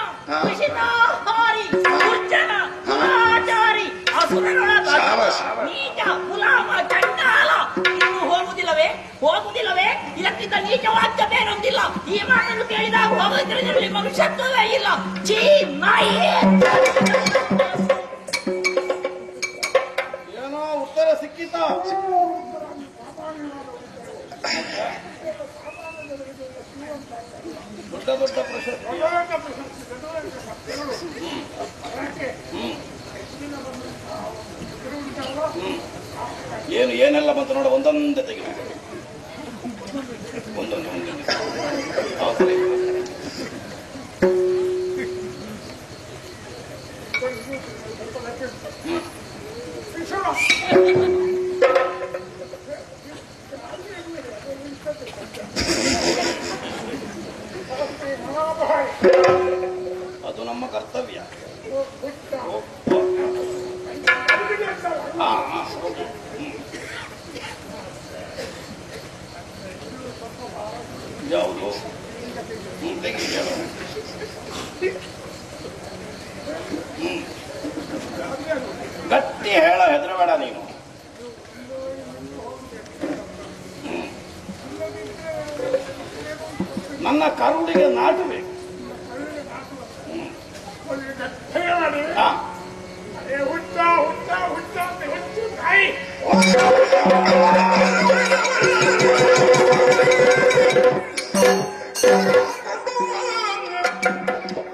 ವಿಷಿತಾಹಾರಿ, ದುರ್ಜನ, ದುರಾಚಾರಿ, ಅಸುರನೊಳಗ ನೀಚ, ಗುಲಾಮ, ಚಂಡಾಲ. ಇನ್ನು ಹೋಗುವುದಿಲ್ಲವೇ? ಹೋಗುವುದಿಲ್ಲವೇ? ಇದಕ್ಕಿಂತ ನೀಚ ವಾಕ್ಯ ಬೇರೊಂದಿಲ್ಲ. ಈ ಮಾತನ್ನು ಕೇಳಿದಾಗ ಹೋಗುವುದರಲ್ಲಿ ಮನುಷ್ಯತ್ವವೇ ಇಲ್ಲ. ಚೀ ನಾಯಿ. ಏನೋ ಉತ್ತರ ಸಿಕ್ಕಿತ. ದೊಡ್ಡ ದೊಡ್ಡ ಪ್ರಶಸ್ತಿ. ಏನೆಲ್ಲ ಬಂತು ನೋಡ, ಒಂದೊಂದೇ ತೆಗಿ, ಒಂದೊಂದು ಅದು ನಮ್ಮ ಕರ್ತವ್ಯ. ಯಾವುದು ಗಟ್ಟಿ ಹೇಳ, ಹೆದರಬೇಡ ನೀನು. ನನ್ನ ಕರುಳಿಗೆ ನಾಟಬೇಕು.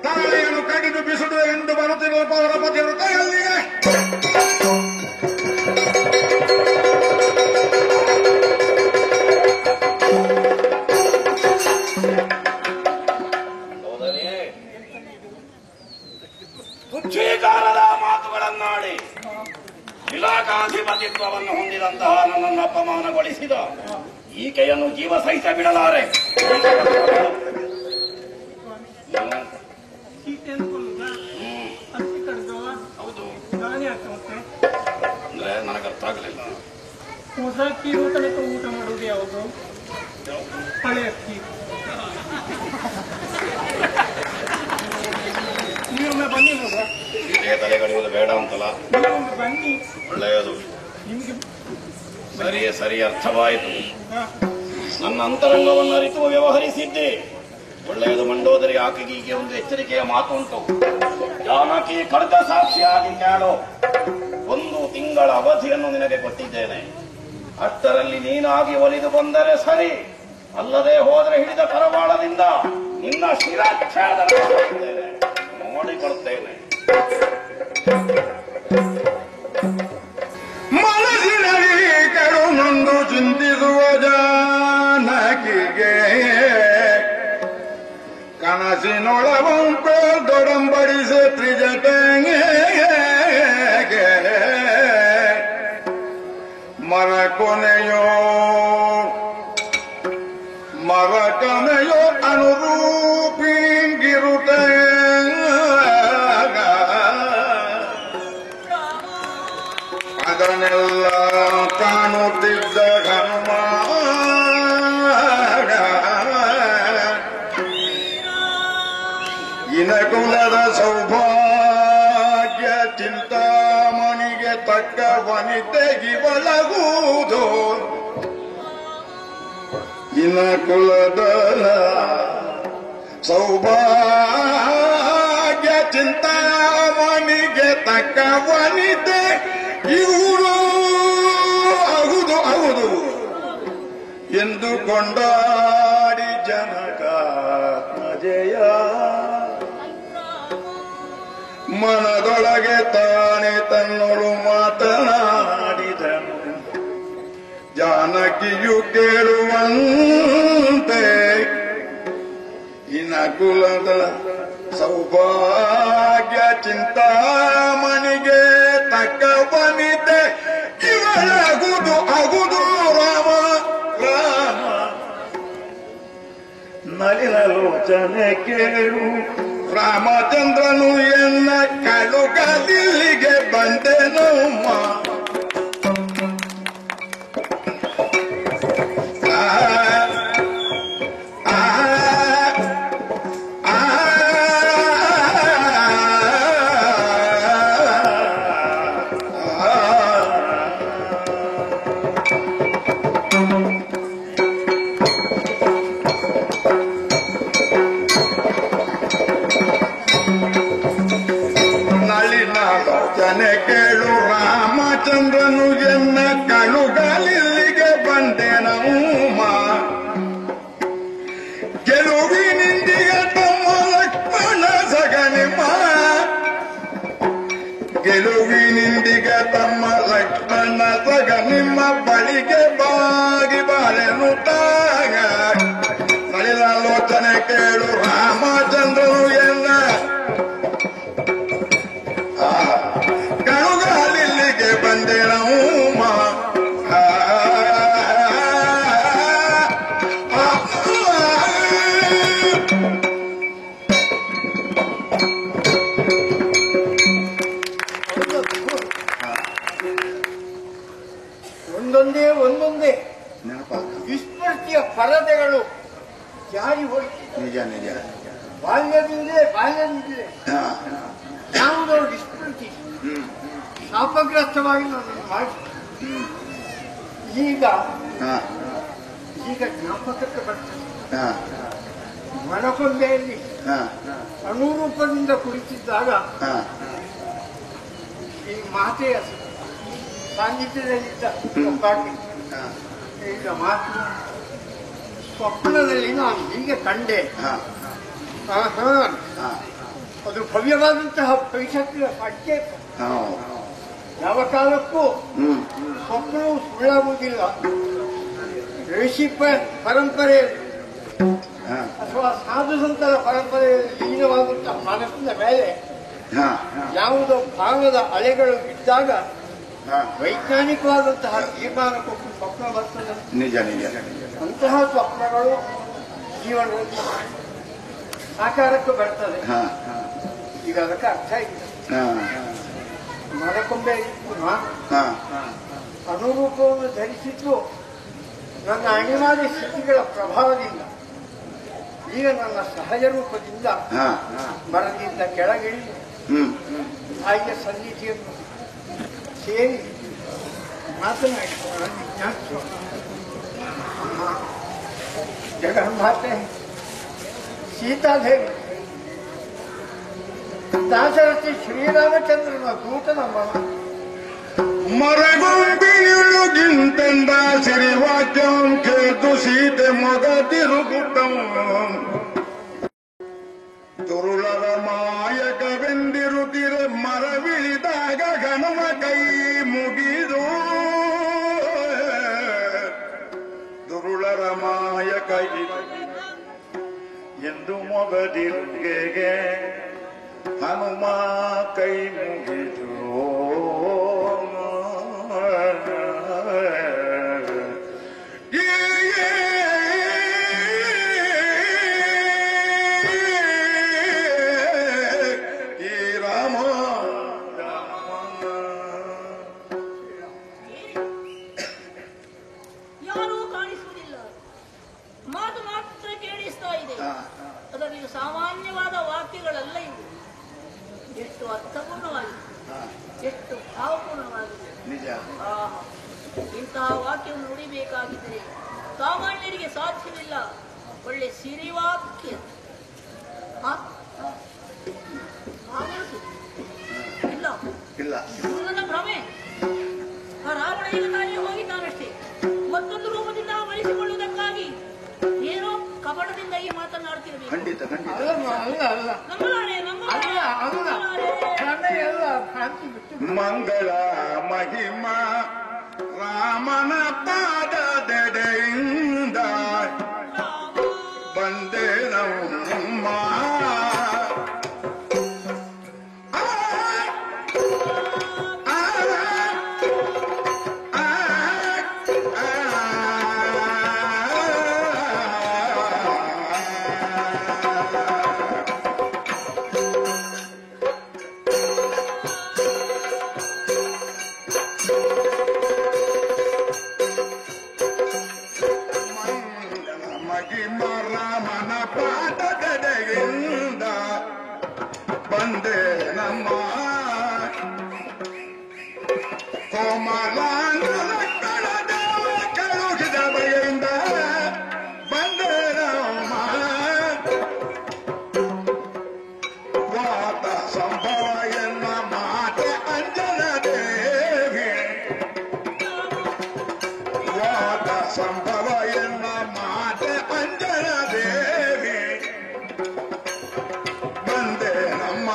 ತಾಳಿಯನ್ನು ಕಡಿದು ಬಿಸುಡು ಎಂದು ಬರುತ್ತಿರುವ ಪೌರಪತಿಯರು ಕೈಯಲ್ಲಿಗೆ ತುಚ್ಛೀಕಾರದ ಮಾತುಗಳನ್ನಾಡಿ ಇಲಾಖಾಧಿಪತಿತ್ವವನ್ನು ಹೊಂದಿದಂತಹ ನನ್ನನ್ನು ಅಪಮಾನಗೊಳಿಸಿದ ಈಕೆಯನ್ನು ಜೀವ ಸಹಿತ ಬಿಡಲಾರೆ. ಹೌದು ಅಂದ್ರೆ ನನಗರ್ಥ ಆಗಲಿಲ್ಲ. ಹೊಸ ಅಕ್ಕಿ ತನಕ ಊಟ ಮಾಡುವುದು ಯಾವುದು? ಹಳೆ ಅಕ್ಕಿ. ನೀವೊಮ್ಮೆ ಬನ್ನಿ ಮಗ. ಇದೇ ತಲೆಗಡಿಯುವುದು ಬೇಡ ಅಂತಲ್ಲ. ನೀವೊಮ್ಮೆ ಬನ್ನಿ. ಒಳ್ಳೆಯದು. ನಿಮ್ಗೆ ಸರಿ ಅರ್ಥವಾಯಿತು. ನನ್ನ ಅಂತರಂಗವನ್ನು ಅರಿತು ವ್ಯವಹರಿಸಿದ್ದೆ. ಒಳ್ಳೆಯದು ಮಂಡೋದರಿ. ಆಕೆಗೆ ಒಂದು ಎಚ್ಚರಿಕೆಯ ಮಾತು ಉಂಟು. ಜಾನಕಿ ಕಡತ ಸಾಕ್ಷಿಯಾಗಿ ಕೇಳೋ. 1 ತಿಂಗಳ ಅವಧಿಯನ್ನು ನಿನಗೆ ಕೊಟ್ಟಿದ್ದೇನೆ. ಅಷ್ಟರಲ್ಲಿ ನೀನಾಗಿ ಒಲಿದು ಬಂದರೆ ಸರಿ, ಅಲ್ಲದೆ ಹೋದರೆ ಹಿಡಿದ ಕರವಾಳದಿಂದ ನಿನ್ನ ಶಿರಚ್ಛೇದ ನೋಡಿಕೊಳ್ತೇನೆ. ಮನಸ್ಸಿನಲ್ಲಿ ಕರುನೊಂದು ಚಿಂತಿಸುವ ಜಾನಕಿಗೆ ಕನಸಿನೊಳವಂಪೆ ದೊಡಂಬಡಿಸೆ ತ್ರಿಜಟಂಗೆ ಮರಕೊನೆಯೋ ಅನುರೂಪಿಂಗಿರುತ್ತ ಅದನ್ನೆಲ್ಲ ಕಾಣುತ್ತಿದ್ದ ಹನುಮ ಇನಕುಲದ ಸೌಭಾಗ್ಯ ಚಿಂತಾಮಣಿಗೆ ತಕ್ಕ ವನಿತೆಗಿವಳಗುವುದು. ಇನಕುಲದ ಸೌಭಾಗ್ಯ ಚಿಂತಾಮಣಿಗೆ ತಕ್ಕ ವನಿತೆ ಇವರು ಅಗುದು ಎಂದು ಕೊಂಡಾಡಿ ಜನಕಾತ್ಮಜೆಯ ಮನದೊಳಗೆ ತಾನೇ ತನ್ನೊಳು ಮಾತನಾಡಿದನು. ಜಾನಕಿಯು ಕೇಳುವಂತೆ ಇನಕುಲದ ಸೌಭಾಗ್ಯ ಚಿಂತಾಮಣಿಗೆ ತಕ್ಕ ವನಿತೆ ಇವಳಗುದು ರಾಮ ರಾಮ. ನಲಿನಲೋಚನೆ ಕೇಳು ರಾಮಚಂದ್ರನು ಎನ್ನ ಕಳುಗಲಿಗೆ ಬಂದೆನಮ್ಮ. ನಳಿನಾಲೋಚನೆ ಕೇಳು ರಾಮಚಂದ್ರ ನಿಮ್ಮ ಬಳಿಗೆ ಬಾಗಿ ಬಾಳೆನುತ್ತಾಗ ನಳಿಲಾಲೋಚನೆ ಕೇಳು ರಾಮಚಂದ್ರನು ಎನ್ನ ಕಣುಗಾಲಿಲ್ಲಿಗೆ ಬಂದೆ ನಮ್ಮ ಒಂದೊಂದೇ ವಿಸ್ಮೃತಿಯ ಪರದೆಗಳು ಜಾರಿ ಹೋಗಿ ನಿಜ ನಿಜ ಬಾಲ್ಯದಿಂದಲೇ ಯಾವುದೋ ವಿಸ್ಮೃತಿ ಶಾಪಗ್ರಸ್ತವಾಗಿ ನಾನು ಮಾಡಿ ಈಗ ಜ್ಞಾಪಕಕ್ಕೆ ಬರ್ತದೆ. ಮನಕೊಂಬೆಯಲ್ಲಿ ಅನುರೂಪದಿಂದ ಕುಳಿತಿದ್ದಾಗ ಈ ಮಾತೆಯ ಸಾನ್ನಿಧ್ಯದಲ್ಲಿದ್ದ ಒಬ್ಬಾಕೆ ಈಗ ಮಾತು ಸ್ವಪ್ನದಲ್ಲಿ ನಾನು ಹೀಗೆ ಕಂಡೆ. ಅದು ಭವ್ಯವಾದಂತಹ ಭವಿಷ್ಯತ್ತಿನ ಸಂಕೇತ. ಯಾವ ಕಾಲಕ್ಕೂ ಸ್ವಪ್ನವು ಸುಳ್ಳಾಗುವುದಿಲ್ಲ. ಋಷಿ ಪರಂಪರೆ ಅಥವಾ ಸಾಧು ಸಂತರ ಪರಂಪರೆಯಲ್ಲಿ ಲೀನವಾದಂತಹ ಮನಸ್ಸಿನ ಮೇಲೆ ಯಾವುದೋ ಭಾವದ ಅಲೆಗಳು ಬಿದ್ದಾಗ ವೈಜ್ಞಾನಿಕವಾದಂತಹ ತೀರ್ಮಾನಕ್ಕೊಟ್ಟು ಸ್ವಪ್ನ ಬರ್ತದೆ. ನಿಜ ನಿಜ ಅಂತಹ ಸ್ವಪ್ನಗಳು ಜೀವನದಲ್ಲಿ ಸಾಕಾರಕ್ಕೆ ಬರ್ತದೆ. ಈಗ ಅದಕ್ಕೆ ಅರ್ಥ ಇಲ್ಲ. ಮನಕೊಂಬೆ ಅನುರೂಪವನ್ನು ಧರಿಸಿದ್ದು ನನ್ನ ಅನಿವಾರ್ಯ ಸ್ಥಿತಿಗಳ ಪ್ರಭಾವದಿಂದ. ಈಗ ನನ್ನ ಸಹಜ ರೂಪದಿಂದ ಮರದಿಂದ ಕೆಳಗಿಳಿ ತಾಯಿಯ ಸನ್ನಿಧಿಯನ್ನು ಸೇರಿ ಮಾತನಾಡಿಕೊಳ್ಳ ವಿಜ್ಞಾನಿಸುವ ಜಗನ್ಮಾತೆ ಸೀತಾದೇವಿ ದಾಶರಥಿ ಶ್ರೀರಾಮಚಂದ್ರನ ದೂತನ ಮರಗೊಂಬಿನಿಳುಗಿಂತೆಂದ ಸಿರಿವಾಕ್ಯಂ ಕೇತು ಸೀತೆ ಮೊಗ ತಿರುಗುಟ್ಟಂ ದುರುಳರ ಮಾಯಕವೆಂದಿರುತ್ತಿರೆ ಮರವಿಳಿದಾಗ ಗಣಮ ಕೈ ಮುಗಿದು ದುರುಳರ ಮಾಯಕ ಎಂದು ಮೊಗದಿರುಗೆಗೆ ಹನುಮ ಕೈ ಮುಗಿದು ಸಾಮಾನ್ಯವಾದ ವಾಕ್ಯಗಳಲ್ಲ ಇವು. ಎಷ್ಟು ಅರ್ಥಪೂರ್ಣವಾಗಿದೆ, ಎಷ್ಟು ಭಾವಪೂರ್ಣವಾಗಿದೆ. ಇಂತಹ ವಾಕ್ಯವನ್ನು ನುಡಿಬೇಕಾಗಿದ್ದರೆ ಸಾಮಾನ್ಯರಿಗೆ ಸಾಧ್ಯವಿಲ್ಲ. ಒಳ್ಳೆ ಸಿರಿವಾಕ್ಯ ಇಲ್ಲ. ನನ್ನ ಭ್ರಮೆ. ಆ ರಾವಣ ಈಗ ತಾನೇ ಹೋಗಿದ್ದಾನಷ್ಟೇ. ಮತ್ತೊಂದು ರೂಪದಿಂದ ಮರೆಸಿಕೊಳ್ಳುವುದಕ್ಕಾಗಿ ಏನೋ ಕಪಟದಿಂದ ಈ ಮಾತನಾಡ್ತಿರಬೇಕು. ಮಂಗಳ ಮಹಿಮ ರಾಮನ ಪಾದದೆಡೆಯಿಂದ ಬಂದೆ ನಮ್ಮ ರಾಮನ ಪಾದದೆಡೆಯಿಂದ ಬಂದೆ ನಮ್ಮ ಕೋಮಲಾಂಗನ ಕಳುಹಿದ ಬಗೆಯಿಂದ ಬಂದೆ ನಮ್ಮ ವಾತ ಸಂಭವ ಎನ್ನ ಮಾತೆ ಅಂಜನ ದೇವಿ ವಾತ ಸಂಭವ ಎನ್ನ ಮಾತೆ ಅಂಜನ ದೇವಿ ಬಂದೆ ನಮ್ಮ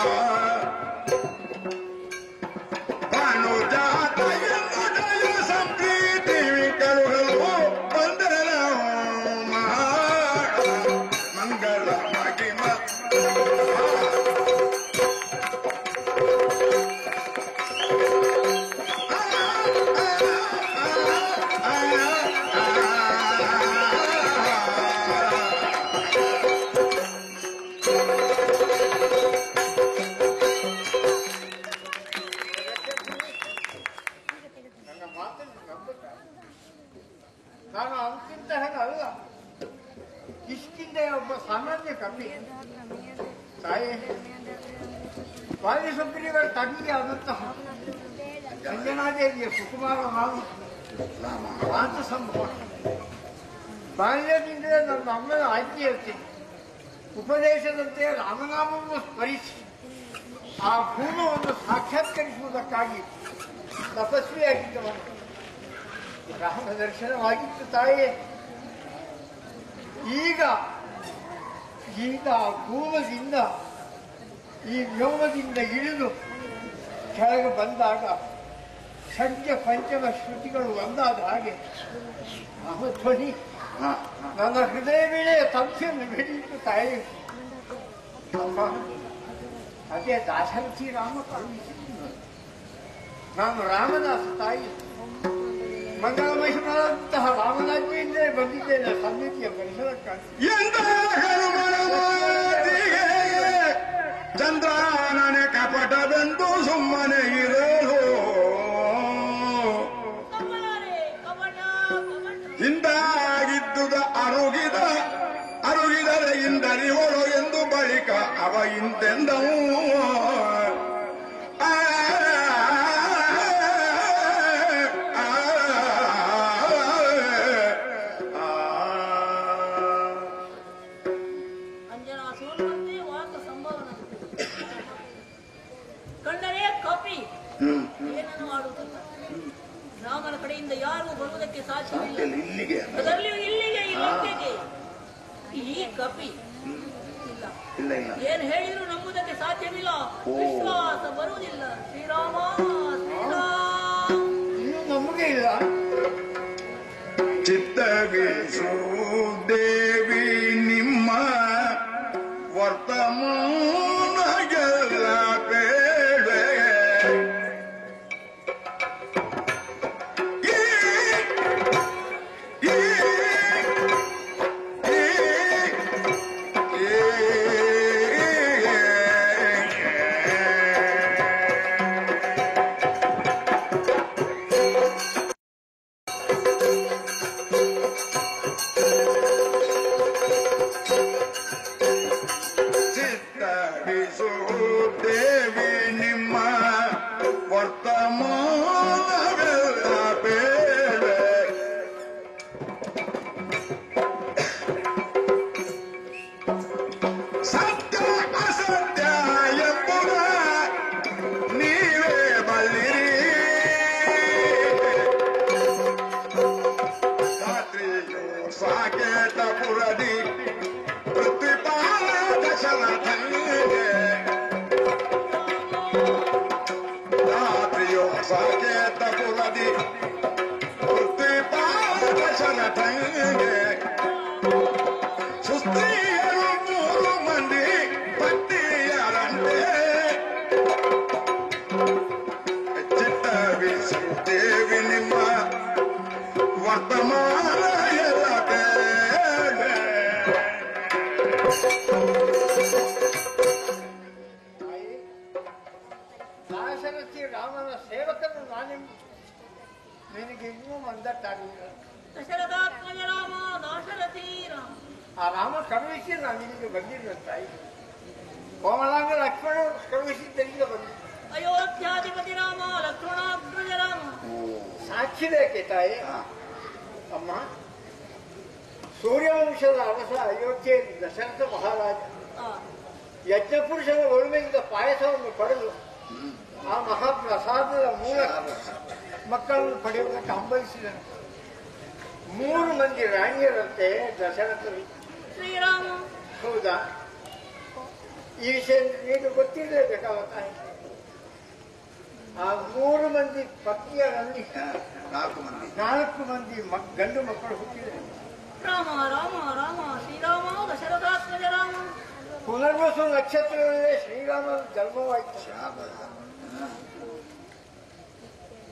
ಸಾಮಾನ್ಯ ಕಪಿ ತಾಯಿ ವಾಯುಸುಗ್ರೀವರ ತಂಗಿ ಆದಂತಹ ಅಂಜನಾದೇವಿಯ ಸುಕುಮಾರ ಮಾತು ಸಂಭವ. ಬಾಲ್ಯದಿಂದ ನನ್ನ ಅಮ್ಮನ ಆಜ್ಞೆ ಇರ್ತೀನಿ, ಉಪದೇಶದಂತೆ ರಾಮನಾಮವನ್ನು ಸ್ಮರಿಸಿ ಆ ಪೂರ್ಣವನ್ನು ಸಾಕ್ಷಾತ್ಕರಿಸುವುದಕ್ಕಾಗಿ ತಪಸ್ವಿಯಾಗಿದ್ದವನು. ರಾಮ ದರ್ಶನವಾಗಿತ್ತು ತಾಯಿ. ಈಗ ಆ ಪೂರ್ವದಿಂದ ಈ ವ್ಯೋಮದಿಂದ ಇಳಿದು ಕೆಳಗೆ ಬಂದಾಗ ಷಡ್ಜ ಪಂಚಮ ಶ್ರುತಿಗಳು ಒಂದಾದ ಹಾಗೆ ಧ್ವನಿ ನನ್ನ ಹೃದಯ ವೇಳೆಯ ತಂಪೆಯನ್ನು ಬೆಳೆಯಿತು ತಾಯಿ. ಅದೇ ದಾಸರಥಿ ರಾಮ ಕಳುಹಿಸಿದ್ದು. ನಾನು ರಾಮದಾಸ ತಾಯಿ, ಮಂಗಳಮಹಿಮಂತಹ ರಾಮರಾಜ್ಯದಿಂದಲೇ ಬಂದಿದ್ದೇನೆ ಸನ್ನಿಧಿಯ ಪರಿಸರಕ್ಕಾಗಿ. ಚಂದ್ರನೇ ಕಪಟವೆಂದು ಸುಮ್ಮನೆ ಇರಲು ಹಿಂದಾಗಿದ್ದುದ ಅರುಗಿದರೆ ಇಂದರಿವಳು ಎಂದು ಬಳಿಕ ಅವ ಇಂತೆಂದವು. ಏನನ್ನು ಮಾಡುವುದಿಲ್ಲ. ರಾಮನ ಕಡೆಯಿಂದ ಯಾರು ಬರುವುದಕ್ಕೆ ಸಾಧ್ಯವಿಲ್ಲ. ಅದರಲ್ಲಿಯೂ ಇಲ್ಲಿಗೆ ಈ ಕಪಿ ಇಲ್ಲ, ಏನು ಹೇಳಿದ್ರು ನಂಬುದಕ್ಕೆ ಸಾಧ್ಯವಿಲ್ಲ, ವಿಶ್ವಾಸ ಬರುವುದಿಲ್ಲ. ಶ್ರೀರಾಮ ನಮಗೆ ಇಲ್ಲ. ಚಿತ್ತಗಿಸು ದೇವಿ ನಿಮ್ಮ ವರ್ತಮಾನ ಗೆಲ್ಲ ಬೇಡ. ದೇವಿ ನಿಮ್ಮ ವರ್ತಮಾನವೆಲ್ಲ ಬೇಡ. ಸತ್ಯ ಅಸತ್ಯ ಎಂಬುದ ನೀವೇ ಬಲ್ಲಿರಿ. ರಾತ್ರಿಯು ಸಾಕೇತಪುರದಿ ಪೃಥ್ವಿಪಾಲ ದಶರಥನಿಗೆ ರಾತ್ರಿಯೋ ಸಾಕೇತಪುರದಿ ಪೃಥ್ವಿಪಾಲ ದಶರಥನಿಗೆ ಸುಸ್ತ್ರೀಯರು 3 ಮಂದಿ ಪತ್ನಿಯರಂತೆ ಚಿತ್ತವಿಸು ದೇವಿ ನಿಮ್ಮ ವರ್ತಮಾನ ಎಲ್ಲ ಬೇಡ. ದಾಶರಥಿ ರಾಮನ ಸೇವಕನು ನಾನೆಂಬ ನಿನಗೆ ಇನ್ನೂ ಮಂದಟ್ಟಾಗಲಿಲ್ಲ. ದಶರಥಾತ್ಮಜ ರಾಮ ದಾಶರಥಿ ರಾಮ. ಆ ರಾಮ ಕಳುಹಿಸಿ ನಾನು ನಿನಗೆ ಬಂದಿರುವಂತಾಯಿ. ಕೋಮಲಾಂಗ ಲಕ್ಷ್ಮಣ ಕಳುಹಿಸಿದ್ದರಿಂದ ಬಂದಿದ್ದ. ಅಯೋಧ್ಯಾಧಿಪತಿ ರಾಮ ಲಕ್ಷ್ಮಣಾಗ್ರಜ ರಾಮ. ಸಾಕ್ಷಿ ಬೇಕೆ ತಾಯಿ? ಅಮ್ಮ, ಸೂರ್ಯವಂಶದ ಅರಸ ಅಯೋಧ್ಯೆಯಲ್ಲಿ ದಶರಥ ಮಹಾರಾಜ ಯಜ್ಞಪುರುಷನ ಒಳುಮೆಯಿಂದ ಪಾಯಸವನ್ನು ಪಡೆದು ಆ ಮಹಾಪ್ರಸಾದದ ಮೂಲಕ ಮಕ್ಕಳನ್ನು ಪಡೆಯುವುದಕ್ಕೆ ಹಂಬಲಿಸಿದನು. 3 ಮಂದಿ ರಾಣಿಯರಂತೆ ದಶರಥರು. ಶ್ರೀರಾಮ. ಹೌದಾ? ಈ ವಿಷಯ ನೀನು ಗೊತ್ತಿರಲೇಬೇಕಾದ ತಾಯಿ. ಆ 3 ಮಂದಿ ಪತ್ನಿಯರಲ್ಲಿ 4 ಮಂದಿ ಗಂಡು ಮಕ್ಕಳು ಹುಟ್ಟಿದರು. ರಾಮ ರಾಮ ರಾಮ ಶ್ರೀರಾಮ ದಶರಥಾತ್ಮಜ ರಾಮ. ಪುನರ್ವಸು ನಕ್ಷತ್ರದಲ್ಲೇ ಶ್ರೀರಾಮನ ಜನ್ಮವಾಯಿತು.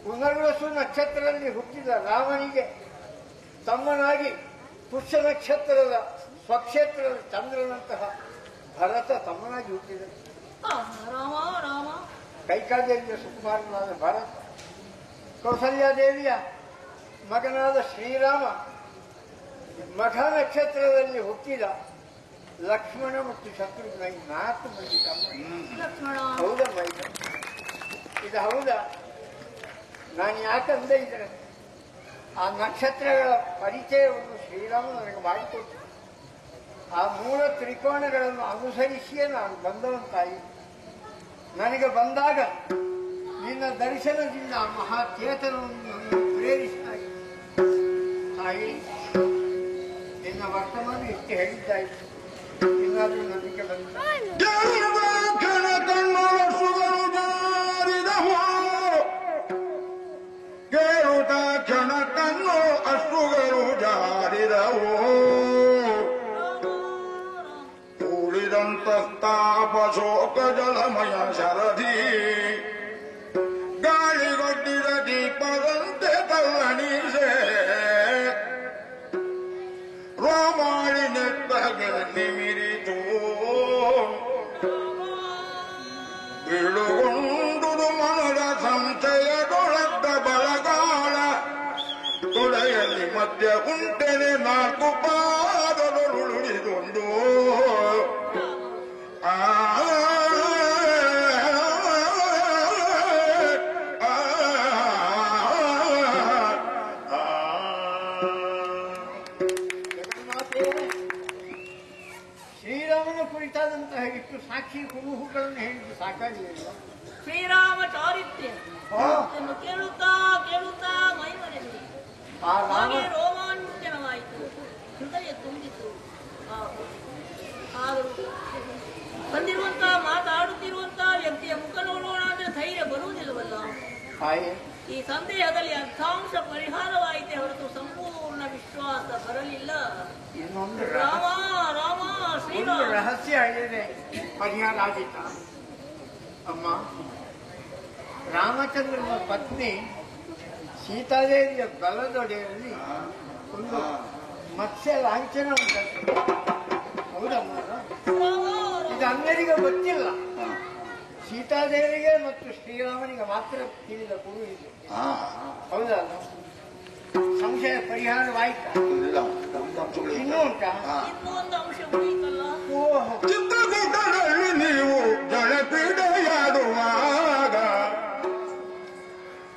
ಪುನರ್ವಸು ನಕ್ಷತ್ರದಲ್ಲಿ ಹುಟ್ಟಿದ ರಾಮನಿಗೆ ತಮ್ಮನಾಗಿ ಪುಷ್ಯ ನಕ್ಷತ್ರದ ಸ್ವಕ್ಷೇತ್ರದ ಚಂದ್ರನಂತಹ ಭರತ ತಮ್ಮನಾಗಿ ಹುಟ್ಟಿದರು. ರಾಮ ರಾಮ. ಕೈಕಾದೇವಿಯ ಸುಕುಮಾರನಾದ ಭರತ, ಕೌಸಲ್ಯಾದೇವಿಯ ಮಗನಾದ ಶ್ರೀರಾಮ, ಮಖ ನಕ್ಷತ್ರದಲ್ಲಿ ಹುಟ್ಟಿದ ಲಕ್ಷ್ಮಣ ಮತ್ತು ಶತ್ರುಘ್ನ 4 ಮಂದಿ ತಮ್ಮ. ಲಕ್ಷ್ಮಣ ಹೌದಮ್ಮ, ಇದು ಹೌದಾ? ನಾನು ಯಾಕಂದ್ರೆ ಇದ್ರೆ ಆ ನಕ್ಷತ್ರಗಳ ಪರಿಚಯವನ್ನು ಶ್ರೀರಾಮ ನನಗೆ ಮಾಡಿಕೊಟ್ಟು ಆ ಮೂಲ ತ್ರಿಕೋಣಗಳನ್ನು ಅನುಸರಿಸಿಯೇ ನಾನು ಬಂದವಂತಾಯಿ. ನನಗೆ ಬಂದಾಗ ನಿನ್ನ ದರ್ಶನದಿಂದ ಆ ಮಹಾಚೇತನವನ್ನು ಪ್ರೇರಿಸಿದಾಗಿ ತಾಯಿ ನಿನ್ನ ವರ್ತಮಾನ ಇಷ್ಟು ಹೇಳಿದ್ದಾಯಿತು. ಇನ್ನಾದರೂ ನಂಬಿಕೆ ಬಂದ ಕೇಳುತ್ತ ಕ್ಷಣ ಕಣ್ಣು ಅಶ್ರುಗಳು ಜಾರಿದವು. ಕೂಡಿದಂತಾಪ ಶೋಕ ಜಲಮಯ ಶರದಿ ಗಾಳಿಗೊಡ್ಡಿದ ದೀಪದಂತೆ ತಲ್ಲಣಿಸೆ ರೋಮಾಳಿ ನೆತ್ತಗೆ ನಿಮಿರಿತು. ಬೀಳುಗೊಂಡುದು ಮನದ ಸಂಶಯದೊಳದ್ದ ಬಳಗಾಳ ತೊಡೆಯಲ್ಲಿ ಮಧ್ಯ ಉಂಟೆನೆ 4 ಪಾದದೊಳುಳಿದುಂಡು. ಶ್ರೀರಾಮನ ಕುರಿತಾದಂತಹ ಇಷ್ಟು ಸಾಕ್ಷಿ ಕುರುಹುಗಳನ್ನು ಹೇಳಿದ್ದು ಸಾಕಾಗಲಿಲ್ಲ. ಶ್ರೀರಾಮ ಚಾರಿತ್ರ್ಯ ಕೇಳುತ್ತಾ ಕೇಳುತ್ತಾ ಮೈಮರೆದು ಹಾಗೆ ರೋಮಾಂಚನವಾಯಿತು, ಹೃದಯ ತುಂಬಿತು. ಆದರೂ ಬಂದಿರುವಂತ ಮಾತಾಡುತ್ತಿರುವಂತ ವ್ಯಕ್ತಿಯ ಮುಖ ನೋಡೋಣ ಅಂದ್ರೆ ಧೈರ್ಯ ಬರುವುದಿಲ್ಲವಲ್ಲ. ಈ ಸಂದೇಹದಲ್ಲಿ ಅರ್ಥಾಂಶ ಪರಿಹಾರವಾಯಿತೆ ಹೊರತು ಸಂಪೂರ್ಣ ವಿಶ್ವಾಸ ಬರಲಿಲ್ಲ. ಇನ್ನೊಂದು ರಾಮ ರಾಮ ಶ್ರೀರಾಮ ರಹಸ್ಯ ಹೇಳಿದೆ, ಪರಿಹಾರ ಆಗಿತ್ತ. ಅಮ್ಮ, ರಾಮಚಂದ್ರನ ಪತ್ನಿ ಸೀತಾದೇವಿಯ ಬಲದೊಡೆಯಲ್ಲಿ ಒಂದು ಮತ್ಸ್ಯ ಲಾಂಛನ ಉಂಟಂತೆ. ಹೌದಮ್ಮ, ಇದು ಅಂಗಡಿಗೆ ಗೊತ್ತಿಲ್ಲ. ಸೀತಾದೇವಿಗೆ ಮತ್ತು ಶ್ರೀರಾಮನಿಗೆ ಮಾತ್ರ ತಿಳಿದ ಕುರು ಇದು. ಹೌದಲ್ಲ? ಸಂಶಯ ಪರಿಹಾರವಾಯ್ತಾ? ಇನ್ನೂ ಉಂಟಾ? ಇನ್ನೂ ಒಂದು ಅಂಶ ಉಳಿಯಿತಲ್ಲ. ಚಿತ್ರಕೂಟದಲ್ಲಿ ನೀವು ಜಲಕ್ರೀಡೆಯಾಡುವಾಗ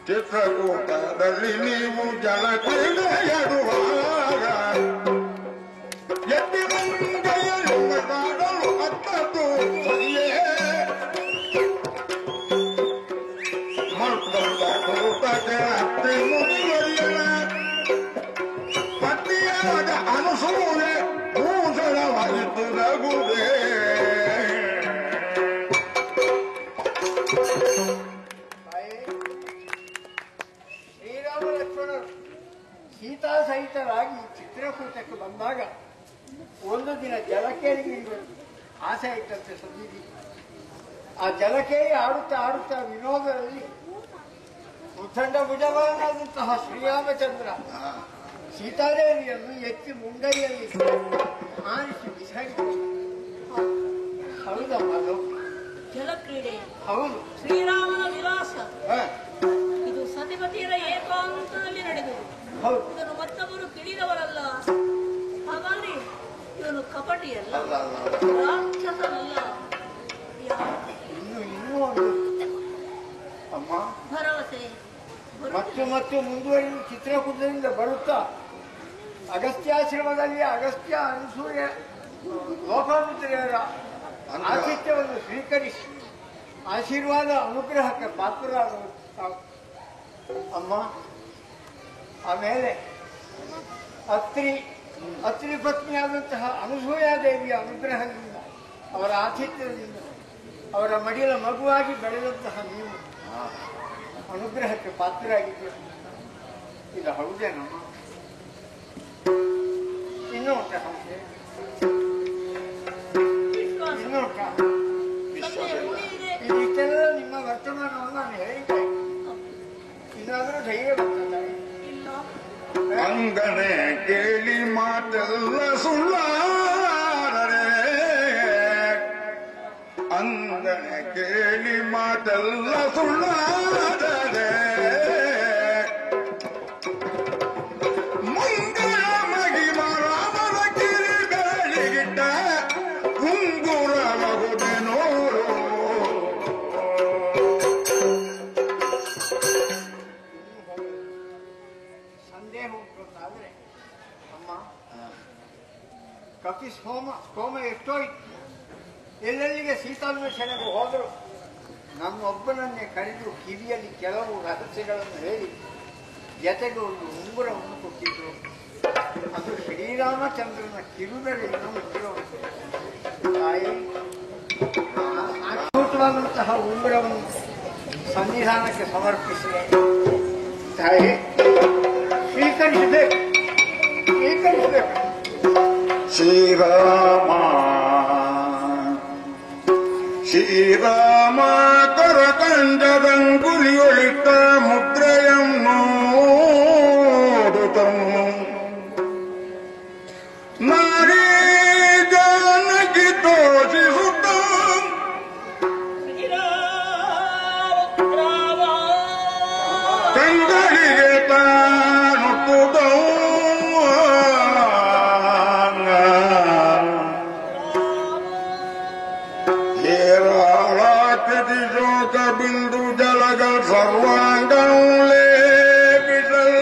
ಚಿತ್ರಕೂಟದಲ್ಲಿ ನೀವು ಜಲಕ್ರೀಡೆಯಾಡುವಾಗ ಎತ್ತಿ ಮುಂದೆಯಲ್ಲಿ ಮಾತಾಡಲು ಅತ್ತದ್ದು ಸರಿಯೇ ಮತ್ತೊಂದು ಹತ್ತಿ ಮುಂದುವರಿಯಲ ಪತಿಯಾದ ಅನುಸೂರೆ ಭೂಷಣವಾಗಿತ್ತು ನಗುದೇ. ಶ್ರೀರಾಮ ಲಕ್ಷ್ಮಣರು ಸೀತಾ ಸಹಿತರಾಗಿ ಚಿತ್ರಕೂಟಕ್ಕೆ ಬಂದಾಗ ಒಂದು ದಿನ ಜಲಕೇರಿಗೆ ಆಸೆ ಇತ್ತಂತೆ ಸದ್ಯದಿ. ಆ ಜಲಕೇರಿ ಆಡುತ್ತಾ ಆಡುತ್ತಾ ವಿನೋದದಲ್ಲಿ ಉತ್ತಂಡ ಭುಜವಾನಾದಂತಹ ಶ್ರೀರಾಮಚಂದ್ರ ಸೀತಾದೇವಿಯನ್ನು ಎತ್ತಿ ಮುಂಗೈಯಲ್ಲಿ ಆರಿಸಿ ಬಿಸಾಡಿದರು. ಹೌದಮ್ಮ, ಜಲಕ್ರೀಡೆ ಹೌದು. ಶ್ರೀರಾಮನ ವಿಲಾಸ ಇದು ಸತಿಪತಿಯರ ಏಕಾಂತದಲ್ಲಿ ನಡೆದುದು. ಇದನ್ನು ಮತ್ತೊಬ್ಬರು ತಿಳಿದವರಲ್ಲ. ಹಾಗಾಗಿ ಇವನು ಕಪಟಿಯಲ್ಲ, ರಾಕ್ಷಸನಲ್ಲ. ಇನ್ನೂ ಒಂದು ಅಮ್ಮ, ಭರವಸೆ ಮತ್ತು ಮುಂದುವರಿದು ಚಿತ್ರಕೂಟದಿಂದ ಬರುತ್ತಾ ಅಗಸ್ತ್ಯಾಶ್ರಮದಲ್ಲಿ ಅಗಸ್ತ್ಯ ಅನಸೂಯ ಲೋಪಾಮುದ್ರೆಯರ ಆತಿಥ್ಯವನ್ನು ಸ್ವೀಕರಿಸಿ ಆಶೀರ್ವಾದ ಅನುಗ್ರಹಕ್ಕೆ ಪಾತ್ರರಾದವರು ಅಮ್ಮ. ಆಮೇಲೆ ಅತ್ರಿ ಪತ್ನಿಯಾದಂತಹ ಅನಸೂಯಾದೇವಿಯ ಅನುಗ್ರಹದಿಂದ, ಅವರ ಆತಿಥ್ಯದಿಂದ, ಅವರ ಮಡಿಲ ಮಗುವಾಗಿ ಬೆಳೆದಂತಹ ನೀವು ಅನುಗ್ರಹಕ್ಕೆ ಪಾತ್ರರಾಗಿದ್ದೀರಿ. ಇದು ಹೌದೇನಮ್ಮ? ಇನ್ನೂ ಉಂಟ ಸಂಶಯ? ಇನ್ನೂ ಉಂಟ? ಇದಿಷ್ಟೆಲ್ಲ ನಿಮ್ಮ ವರ್ತಮಾನವನ್ನು ನಾನು ಹೇಳಿದ್ದೆ. ಇನ್ನಾದರೂ ಧೈರ್ಯ ಬರ್ತದೆ? ಅಂಗನೆ ಕೇಳಿ ಮಾತೆಲ್ಲ ಸುಳ್ಳಾದರೆ, ಅಂಗನೆ ಕೇಳಿ ಮಾತೆಲ್ಲ ಸುಳ್ಳಾದರೆ ಮುಂದೆ ಮಗಿಮ ರಾಮನ ಕಿರಿಗಳಿಗಿಟ್ಟ ಉಂಗುರಬಹುದೇನೋ ಸಂದೇಹ ಉಂಟು ಅಂತಾದ್ರೆ ಅಮ್ಮ ಕಪಿ ಸೋಮ ಎಷ್ಟೋ ಇತ್ತು. ಎಲ್ಲೆಲ್ಲಿಗೆ ಸೀತಾನ್ವೇಷಣೆಗೆ ಹೋದರು ನನ್ನೊಬ್ಬನನ್ನೇ ಕರೆದು ಕಿವಿಯಲ್ಲಿ ಕೆಲವು ರಹಸ್ಯಗಳನ್ನು ಹೇಳಿ ಜೊತೆಗೆ ಒಂದು ಉಂಗುರವನ್ನು ಕೊಟ್ಟಿದ್ರು. ಅದು ಶ್ರೀರಾಮಚಂದ್ರನ ಕಿರುಬೆರಳಿನ ಉಂಗುರವನ್ನು ತಾಯಿ ಅದ್ಭುತವಾದಂತಹ ಉಂಗುರವನ್ನು ಸನ್ನಿಧಾನಕ್ಕೆ ಸಮರ್ಪಿಸಿದೆ. ತಾಯಿ ಸ್ವೀಕರಿಸಬೇಕು. ಶ್ರೀರಾಮ ಶ್ರೀರಾಮ ಕರಕಂಡದಂಗುಲಿಯೊಳಿತ ಮುದ್ರೆಯಂ ನೋಡುತ್ತಂ ನಾರೀ ಜಾನಕಿ ತೋಷಿಸುತ್ತ ಕಂಗಳಿಗೆ ತಾನುತ್ತುದಂ ಬಿಂದು ಜಲಗಳ ಸರ್ವಾಂಗಂ ಲೇಪಿಸಲ್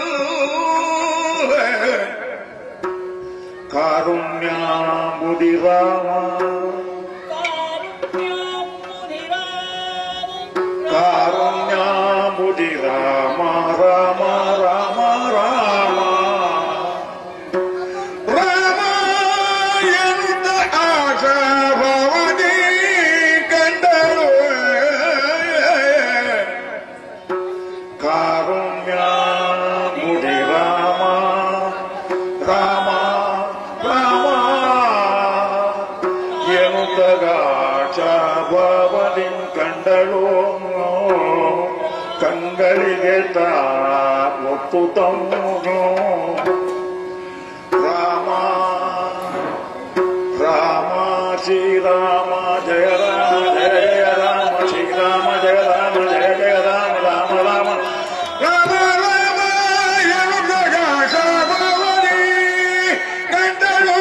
ಕಾರುಣ್ಯಾಂಬುದಿ ರಾಮ ಕಾರುಣ್ಯಾಂಬುದಿ ರಾಮ ರಾಮ ರಾಮ ರಾಮ ರಾಮ ಎನ್ನುತ್ತ ಆಶಾ ಭವದಿ ಕಂಡಳು ಕಾರುಣ್ಯಾಂಬುದಿ ರಾಮ ರಾಮ ರಾಮ ಎನ್ನುತ್ತಗಾಚ ಭವದಿ ಕಂಡಳು ಕಂಗಳಿಗೆ ತಾ ಒಪ್ಪುತ್ತನು ರಾಮ ರಾಮ ಶ್ರೀರಾಮ ಜಯ ರಾಮ ಜಯ ಜಯ ರಾಮ ಶ್ರೀರಾಮ ಜಯ ರಾಮ ಜಯ ಜಯ ರಾಮ ರಾಮ ರಾಮ ರಾಮ ರಾಮ ಎನ್ನುತ್ತಗಾಚ ಭವದಿ ಕಂಡಳು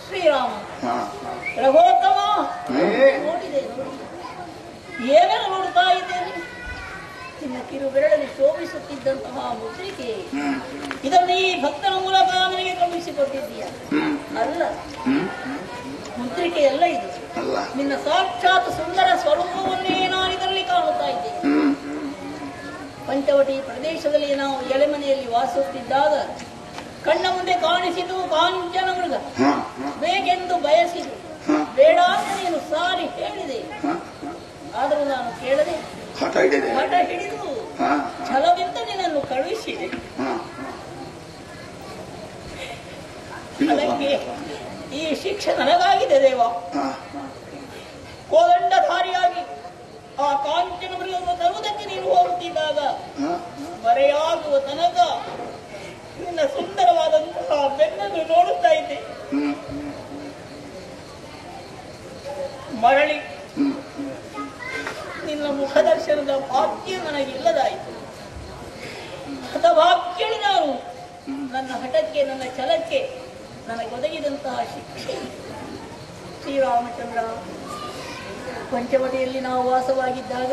ಶ್ರೀರಾಮ ರಘೋತ್ತಮ ನೋಡಿದೆ ಏನೆಲ್ಲ ನೋಡ್ತಾ ಇದ್ದೇನೆ. ನಿನ್ನ ಕಿರು ಬೆರಳಲ್ಲಿ ಶೋಭಿಸುತ್ತಿದ್ದಂತಹ ಮುದ್ರಿಕೆ ಇದನ್ನು ಈ ಭಕ್ತನ ಮೂಲಕ ನನಗೆ ಕಳುಹಿಸಿಕೊಟ್ಟಿದ್ದೀಯ. ಅಲ್ಲ, ಮುದ್ರಿಕೆ ಎಲ್ಲ ಇದು ನಿನ್ನ ಸಾಕ್ಷಾತ್ ಸುಂದರ ಸ್ವರೂಪವನ್ನೇ ನಾನು ಇದರಲ್ಲಿ ಕಾಣುತ್ತಾ ಇದ್ದೇನೆ. ಪಂಚವಟಿ ಪ್ರದೇಶದಲ್ಲಿ ನಾವು ಎಳೆಮನೆಯಲ್ಲಿ ವಾಸಿಸುತ್ತಿದ್ದಾಗ ಕಣ್ಣ ಮುಂದೆ ಕಾಣಿಸಿತು ಕಾಂಚನ ಮೃಗ. ಬೇಕೆಂದು ಬಯಸಿದು, ಬೇಡ ಅಂತ ನೀನು ಸಾರಿ ಹೇಳಿದೆ. ಆದರೂ ನಾನು ಕೇಳದೆ ಹಠ ಹಿಡಿದು ಛಲವಿಂದ ನಿನ್ನನ್ನು ಕಳುಹಿಸಿದೆ. ಅದಕ್ಕೆ ಈ ಶಿಕ್ಷೆ ನನಗಾಗಿದೆ ದೇವ. ಕೋದಂಡಧಾರಿಯಾಗಿ ಆ ಕಾಂಚನ ಮೃಗವನ್ನು ತರುವುದಕ್ಕೆ ನೀನು ಹೋಗುತ್ತಿದ್ದಾಗ ಮರೆಯಾಗುವ ತನಕ ನಿನ್ನ ಸುಂದರವಾದಂತಹ ಬೆನ್ನನ್ನು ನೋಡುತ್ತಾ ಇದ್ದೆ. ಮರಳಿ ನಿನ್ನ ಮುಖದರ್ಶನದ ಭಾಗ್ಯ ನನಗಿಲ್ಲದಾಯಿತು. ಹತಭಾಗ್ಯಳಿ ನಾನು. ನನ್ನ ಹಠಕ್ಕೆ, ನನ್ನ ಛಲಕ್ಕೆ ನನಗೊದಗಿದಂತಹ ಶಿಕ್ಷೆ. ಶ್ರೀರಾಮಚಂದ್ರ, ಪಂಚವಟಿಯಲ್ಲಿ ನಾವು ವಾಸವಾಗಿದ್ದಾಗ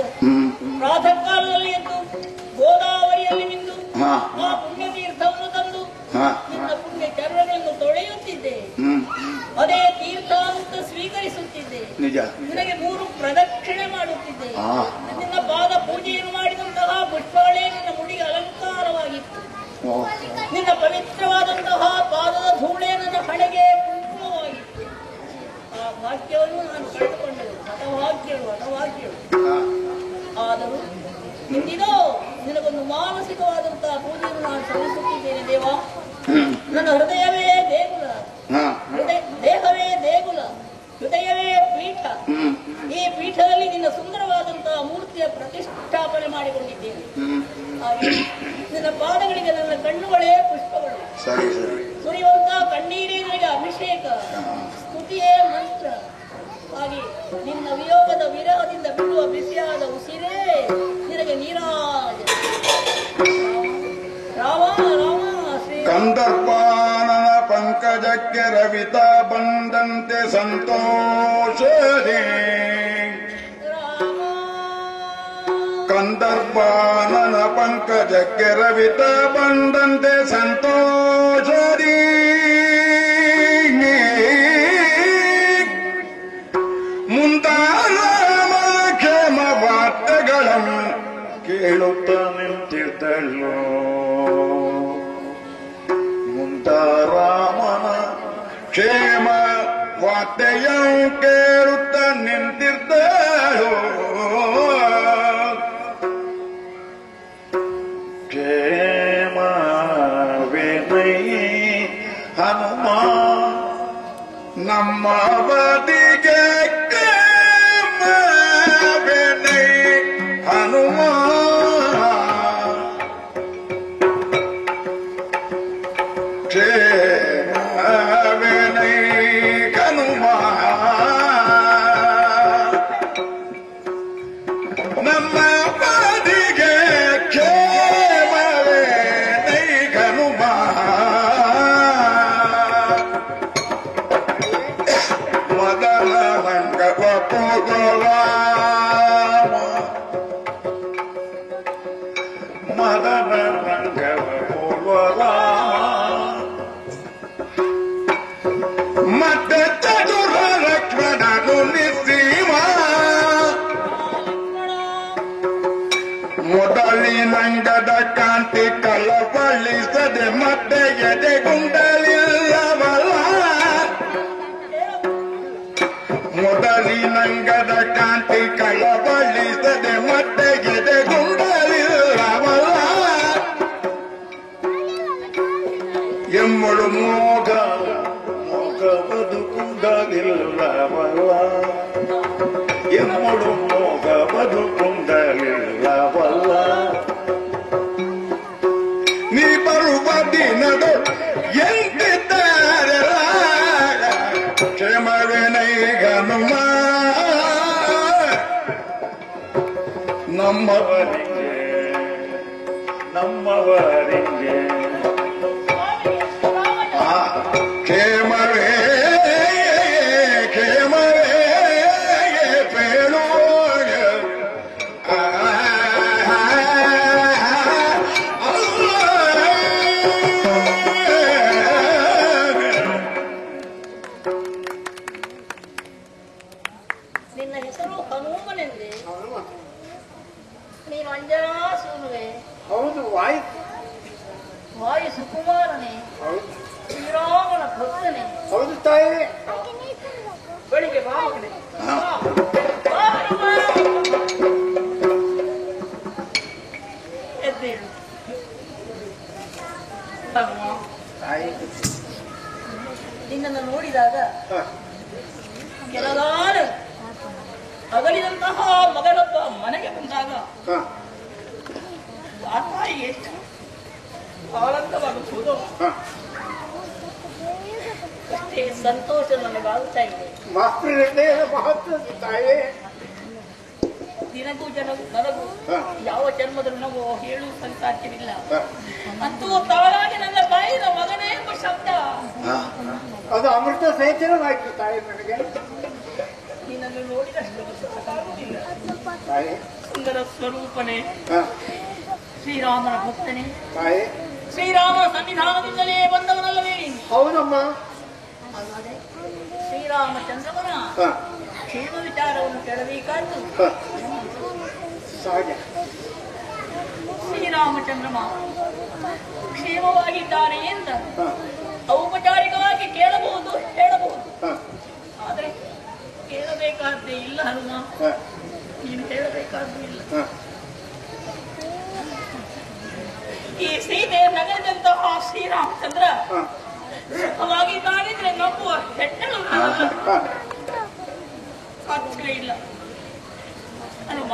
ಪ್ರಾತಃ ಕಾಲದಲ್ಲಿ ಎದ್ದು ಗೋದಾವರಿಯಲ್ಲಿ ಮಿಂದು ಆ ಪುಣ್ಯ ತೀರ್ಥವನ್ನು ತಂದು ನಿನ್ನ ಪುಣ್ಯ ಚರಣಗಳನ್ನು ತೊಳೆಯುತ್ತಿದ್ದೆ. ಅದೇ ತೀರ್ಥ ಅಂತ ಸ್ವೀಕರಿಸುತ್ತಿದ್ದೆ. ನಿನಗೆ 3 ಪ್ರದಕ್ಷಿಣೆ ಮಾಡುತ್ತಿದ್ದೆ. ನಿನ್ನ ಪಾದ ಪೂಜೆಯನ್ನು ಮಾಡಿದಂತಹ ಪುಷ್ಪಾಳೆ ನಿನ್ನ ಮುಡಿಗೆ ಅಲಂಕಾರವಾಗಿತ್ತು. ನಿನ್ನ ಪವಿತ್ರವಾದಂತಹ ಪಾದದ ಧೂಳೆ ನನ್ನ ಹಣೆಗೆ ಕುಂಕುಮವಾಗಿತ್ತು. ಆ ಭಾಗ್ಯವನ್ನು ನಾನು ಕಳೆದುಕೊಂಡೆವು. ಹಠಭಾಗ್ಯಳು. ಆದರೂ ಇಂದಿನೋ ನಿನಗೊಂದು ಮಾನಸಿಕವಾದಂತಹ ಪೂಜೆಯನ್ನು ನಾನು ಸಲ್ಲಿಸುತ್ತಿದ್ದೇನೆ ದೇವ. ನನ್ನ ಹೃದಯವೇ ದೇಗುಲ, ದೇಹವೇ ದೇಗುಲ, ಹೃದಯವೇ ಪೀಠ. ಈ ಪೀಠದಲ್ಲಿ ನಿನ್ನ ಸುಂದರವಾದಂತಹ ಮೂರ್ತಿಯ ಪ್ರತಿಷ್ಠಾಪನೆ ಮಾಡಿಕೊಂಡಿದ್ದೇನೆ. ಹಾಗೆ ನಿನ್ನ ಪಾದಗಳಿಗೆ ನನ್ನ ಕಣ್ಣುಗಳೇ ಪುಷ್ಪಗಳು. ಸುರಿಯುವಂತಹ ಕಣ್ಣೀರೇ ನನಗೆ ಅಭಿಷೇಕ, ಸ್ತುತಿಯೇ ಮಂತ್ರ. ಹಾಗೆ ನಿನ್ನ ವಿಯೋಗದ ವಿರಹದಿಂದ ಬಿಡುವ ಬಿಸಿಯಾದ ಉಸಿರೇ ನಿನಗೆ ನೀರಾಜ. ರಾಮ ರಾಮ ಶ್ರೀ ಕಂದರ್ಪಾನನ ಪಂಕಜಕ್ಕೆ ರವಿತ ಬಂದಂತೆ ಸಂತೋಷದೇ ಕಂದರ್ಪಾನನ ಪಂಕಜಕ್ಕೆ ರವಿತ ಬಂದಂತೆ ಸಂತೋಷದಿ ಮುಂದಾದ ಕ್ಷೇಮ ವಾರ್ತೆಗಳನ್ನು ಕೇಳುತ್ತ ನಿಂತಿದ್ದಳು. ಮುಂದಾರಾಮನ ಕ್ಷೇಮ ವಾರ್ತೆಯ ಕೇಳುತ್ತ ನಿಂತಿದ್ದಳು. ಕ್ಷೇಮವೇನೈ ಹನುಮ ನಮ್ಮ ಬದಿಗೆ ಕ್ಷೇಮವೇನೈ ಹನುಮ ಕ್ಷೇಮವೇನೈ ಹನುಮ ನಮ್ಮ ಬದಿಗೆ ಕ್ಷೇಮವೇನೈ ಹನುಮ ಮೊದಲ ರಂಗವ ಪೋಗೋಲಾಮ ಮದನ ರಂಗವ ಪೋಗೋಲಾಮ ಮತ್ತೆ ಚದುರ ಲಕ್ಷ್ಮಣನು ನಿಸ್ಸೀಮ ಮೊದಲಿನಂಗದ ಕಾಂತಿ ಕಳವಳಿಸದೆ ಮತ್ತೆ ಎದೆಗುಂಡಲಿಲ್ಲವಲ್ಲ. ಮೊದಲಿನಂಗದ ಕಾಂತಿ ಕಳವಳಿಸದೆ ಮತ್ತೆ ಎದೆಗುಂಡಲಿಲ್ಲವಲ್ಲ. ಎಮ್ಮಳು ಮೋಗ ಮೋಗ ಬದುಕುಂಡಲಿಲ್ಲವಲ್ಲ. ಎಮ್ಮಳು ಮೋಗ ಬದುಕುಂಡಲಿಲ್ಲವಲ್ಲ. ನೀ ಬರುವ ದಿನದು ಎಂದಿದ್ದಾರೆ ಕ್ಷೇಮವೇನೈ ಹನುಮ ನಮ್ಮವರಿಗೆ ನಮ್ಮವರಿಗೆ ಕ್ಷೇಮವೇ ಕ್ಷೇಮವೇ ಬೇಡೋಣ ನಿನ್ನ ಹೆಸರು ಹನುಮನೆಂದೆ. ನೀನು ಅಂಜನಾಸೂನುವೆ. ಹೌದು, ವಾಯು ವಾಯು ಸುಕುಮಾರನೇ. ಶ್ರೀರಾಮನ ಭಕ್ತನೇ. ಹೌದು ತಾಯಿ. ಬೆಳಿಗ್ಗೆ ಬಾ ಮಗನೇ. ಎದ್ದೇಳು. ನಿನ್ನನ್ನು ನೋಡಿದಾಗ ಕೆಲಗಾಲ ಅಗಲಿದಂತಹ ಮಗನೊಬ್ಬ ಮನೆಗೆ ಬಂದಾಗ ಆ ತಾಯಿಗೆ ಎಷ್ಟು ಆನಂದವಾಗುವುದು, ಅಷ್ಟೇ ಸಂತೋಷ ನನಗಾಗುತ್ತಾ ಇದೆ. ತಾಯಿ ದಿನಗೂ ಜನಗೂ ನನಗೂ ಯಾವ ಜನ್ಮದ ಋಣವೋ ಹೇಳು ಸಾಧ್ಯವಿಲ್ಲ. ಅಂತೂ ತಾಳಾಗಿ ನನ್ನ ಬಾಯಿನ ಮಗನೇ ಎಂಬ ಶಬ್ದ ಅದು ಅಮೃತ ಸೇಚನವಾಯ್ತು ತಾಯಿ. ನನಗೆ ನಿನ್ನನ್ನು ನೋಡಿದಷ್ಟು ಸಾಕಾಗುವುದಿಲ್ಲ. ಸುಂದರ ಸ್ವರೂಪನೇ, ಶ್ರೀರಾಮನ ಭಕ್ತನೇ, ಶ್ರೀರಾಮನ ಸನ್ನಿಧಾನದಿಂದಲೇ ಬಂದವನಲ್ಲವೇ ನೀನು? ಹೌದಮ್ಮ. ಹಾಗಾದರೆ ಶ್ರೀರಾಮಚಂದ್ರವನ ಕ್ಷೇಮ ವಿಚಾರವನ್ನು ಕೇಳಬೇಕಾದ್ದು ಸಹಜ. ಶ್ರೀರಾಮಚಂದ್ರಮ ಕ್ಷೇಮವಾಗಿದ್ದಾನೆ ಅಂತ ಔಪಚಾರಿಕವಾಗಿ ಕೇಳಬಹುದು, ಹೇಳಬಹುದು. ಆದರೆ ಕೇಳಬೇಕಾದ್ದೇ ಇಲ್ಲ ಹನುಮ, ನೀನು ಹೇಳಬೇಕಾದ್ದು ಇಲ್ಲ. ಈ ಸೀತೆ ನಗರದಂತಹ ಶ್ರೀರಾಮಚಂದ್ರ ಸುಖವಾಗಿದ್ದಾನಿದ್ರೆ ನಂಬುವ ಹೆಣ್ಣಳು ಸಾಧ್ಯವೇ ಇಲ್ಲ. ಹನುಮ,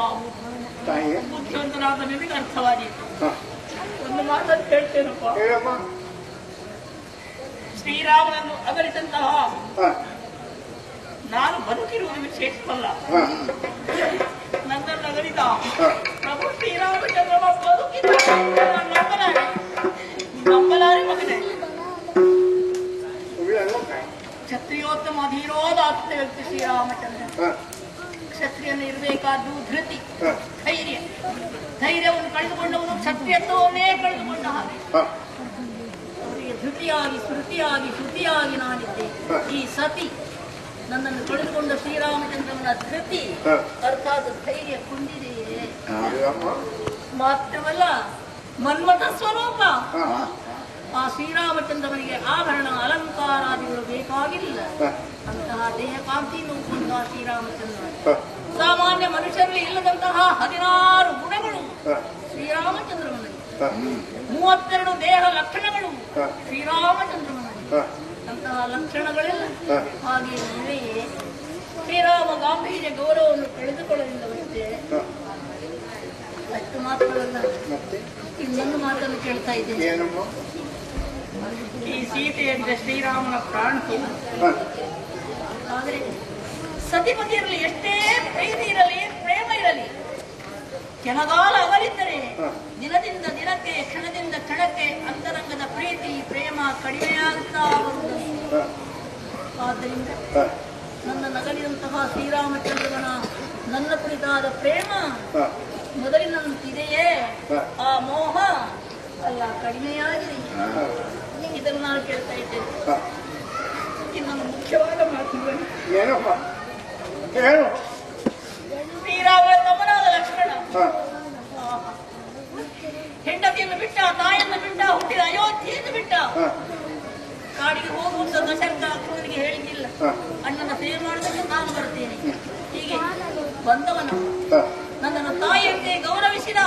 ಬುದ್ಧಿವಂತನಾದ ನಿನಗೆ ಅರ್ಥವಾದೀತು. ಒಂದು ಮಾತನ್ನು ಹೇಳ್ತೇನಪ್ಪ. ಶ್ರೀರಾಮನನ್ನು ಅಗಲಿದಂತಹ ನಾನು ಬದುಕಿರುವುದು ವಿಶೇಷವಲ್ಲ. ನನ್ನನ್ನು ಅಗಲಿದ ಪ್ರಭು ಶ್ರೀರಾಮಚಂದ್ರ ನಂಬಲಾರೆ ಮಗನೇ. ಕ್ಷತ್ರಿಯೋತ್ತಮ ಧೀರೋದಾತ್ತ ವ್ಯಕ್ತಿ ಶ್ರೀರಾಮಚಂದ್ರ. ಕ್ಷತ್ರಿಯನ್ನು ಇರಬೇಕಾದ್ದು ಧೃತಿ, ಧೈರ್ಯ. ಧೈರ್ಯವನ್ನು ಕಳೆದುಕೊಂಡವನು ಕ್ಷತ್ರಿಯತ್ವವನ್ನೇ ಕಳೆದುಕೊಂಡ ಹಾಗೆ. ಅವರಿಗೆ ಧೃತಿಯಾಗಿ ಸ್ಮೃತಿಯಾಗಿ ಶ್ರುತಿಯಾಗಿ ನಾನಿದ್ದೆ. ಈ ಸತಿ ನನ್ನನ್ನು ಕಳೆದುಕೊಂಡ ಶ್ರೀರಾಮಚಂದ್ರನ ಧೃತಿ ಅರ್ಥಾತ್ ಧೈರ್ಯ ಕುಂದಿದೆಯೇ. ಮಾತ್ರವಲ್ಲ ಮನ್ಮಥ ಸ್ವರೂಪ. ಆ ಶ್ರೀರಾಮಚಂದ್ರನಿಗೆ ಆಭರಣ ಅಲಂಕಾರಾದಿಗಳು ಬೇಕಾಗಿಲ್ಲ. ಅಂತಹ ದೇಹ ಕಾಂತಿಯನ್ನು ಕೊಂಡ ಶ್ರೀರಾಮಚಂದ್ರ. ಸಾಮಾನ್ಯ ಮನುಷ್ಯರಲ್ಲಿ ಇಲ್ಲದಂತಹ 16 ಗುಣಗಳು ಶ್ರೀರಾಮಚಂದ್ರನಲ್ಲಿ. 32 ದೇಹ ಲಕ್ಷಣಗಳು ಶ್ರೀರಾಮಚಂದ್ರನಲ್ಲಿ. ಅಂತಹ ಲಕ್ಷಣಗಳೆಲ್ಲ ಹಾಗೆ ಇವೆಯೇ. ಶ್ರೀರಾಮ ಗಾಂಭೀರ್ಯ ಗೌರವವನ್ನು ಕಳೆದುಕೊಳ್ಳಲಿಲ್ಲವಂತೆ. ಅಷ್ಟು ಮಾತ್ರವಲ್ಲ, ಇನ್ನೊಂದು ಮಾತನ್ನು ಕೇಳ್ತಾ ಇದ್ದೇನೆ. ಈ ಸೀತೆ ಅಂದ್ರೆ ಶ್ರೀರಾಮನ ಪ್ರಾಣ. ಆದರೆ ಸತಿಪತಿಯರಲ್ಲಿ ಎಷ್ಟೇ ಪ್ರೀತಿ ಇರಲಿ, ಪ್ರೇಮ ಇರಲಿ, ಕೆಲಗಾಲ ಅಗಲಿದ್ದರೆ ದಿನದಿಂದ ದಿನಕ್ಕೆ, ಕ್ಷಣದಿಂದ ಕ್ಷಣಕ್ಕೆ ಅಂತರಂಗದ ಪ್ರೀತಿ ಪ್ರೇಮ ಕಡಿಮೆಯಾಗುತ್ತಾ ಬರುವುದು. ಆದ್ದರಿಂದ ನನ್ನ ನಗಲಿದಂತಹ ಶ್ರೀರಾಮಚಂದ್ರನ ನನ್ನ ಕುರಿತಾದ ಪ್ರೇಮ ಮೊದಲಿನಂತಿದೆಯೇ? ಆ ಮೋಹ ಅಲ್ಲ, ಕಡಿಮೆಯಾಗಿದೆ. ಇದನ್ನು ನಾನು ಕೇಳ್ತಾ ಇದ್ದೇನೆ. ಇನ್ನೊಂದು ಮುಖ್ಯವಾದ ಮಾತು ಶ್ರೀರಾಮನ ತಮ್ಮನಾದ ಲಕ್ಷ್ಮಣ ಹೆಂಡತಿಯನ್ನು ಬಿಟ್ಟ, ತಾಯಿಯನ್ನು ಬಿಟ್ಟ, ಹುಟ್ಟಿದ ಅಯೋಧ್ಯೆಯನ್ನು ಬಿಟ್ಟ. ಕಾಡಿಗೆ ಹೋಗುವಂತ ದಶರಥ ಅಕ್ರೂರಿಗೆ ಹೇಳಿದ್ದಿಲ್ಲ, ಅಣ್ಣನ ಸೇವೆ ಮಾಡಿದ್ರೆ ನಾನು ಬರ್ತೇನೆ. ಹೀಗೆ ಬಂದವನು ನನ್ನನ್ನು ತಾಯಿಯಂತೆ ಗೌರವಿಸಿದ,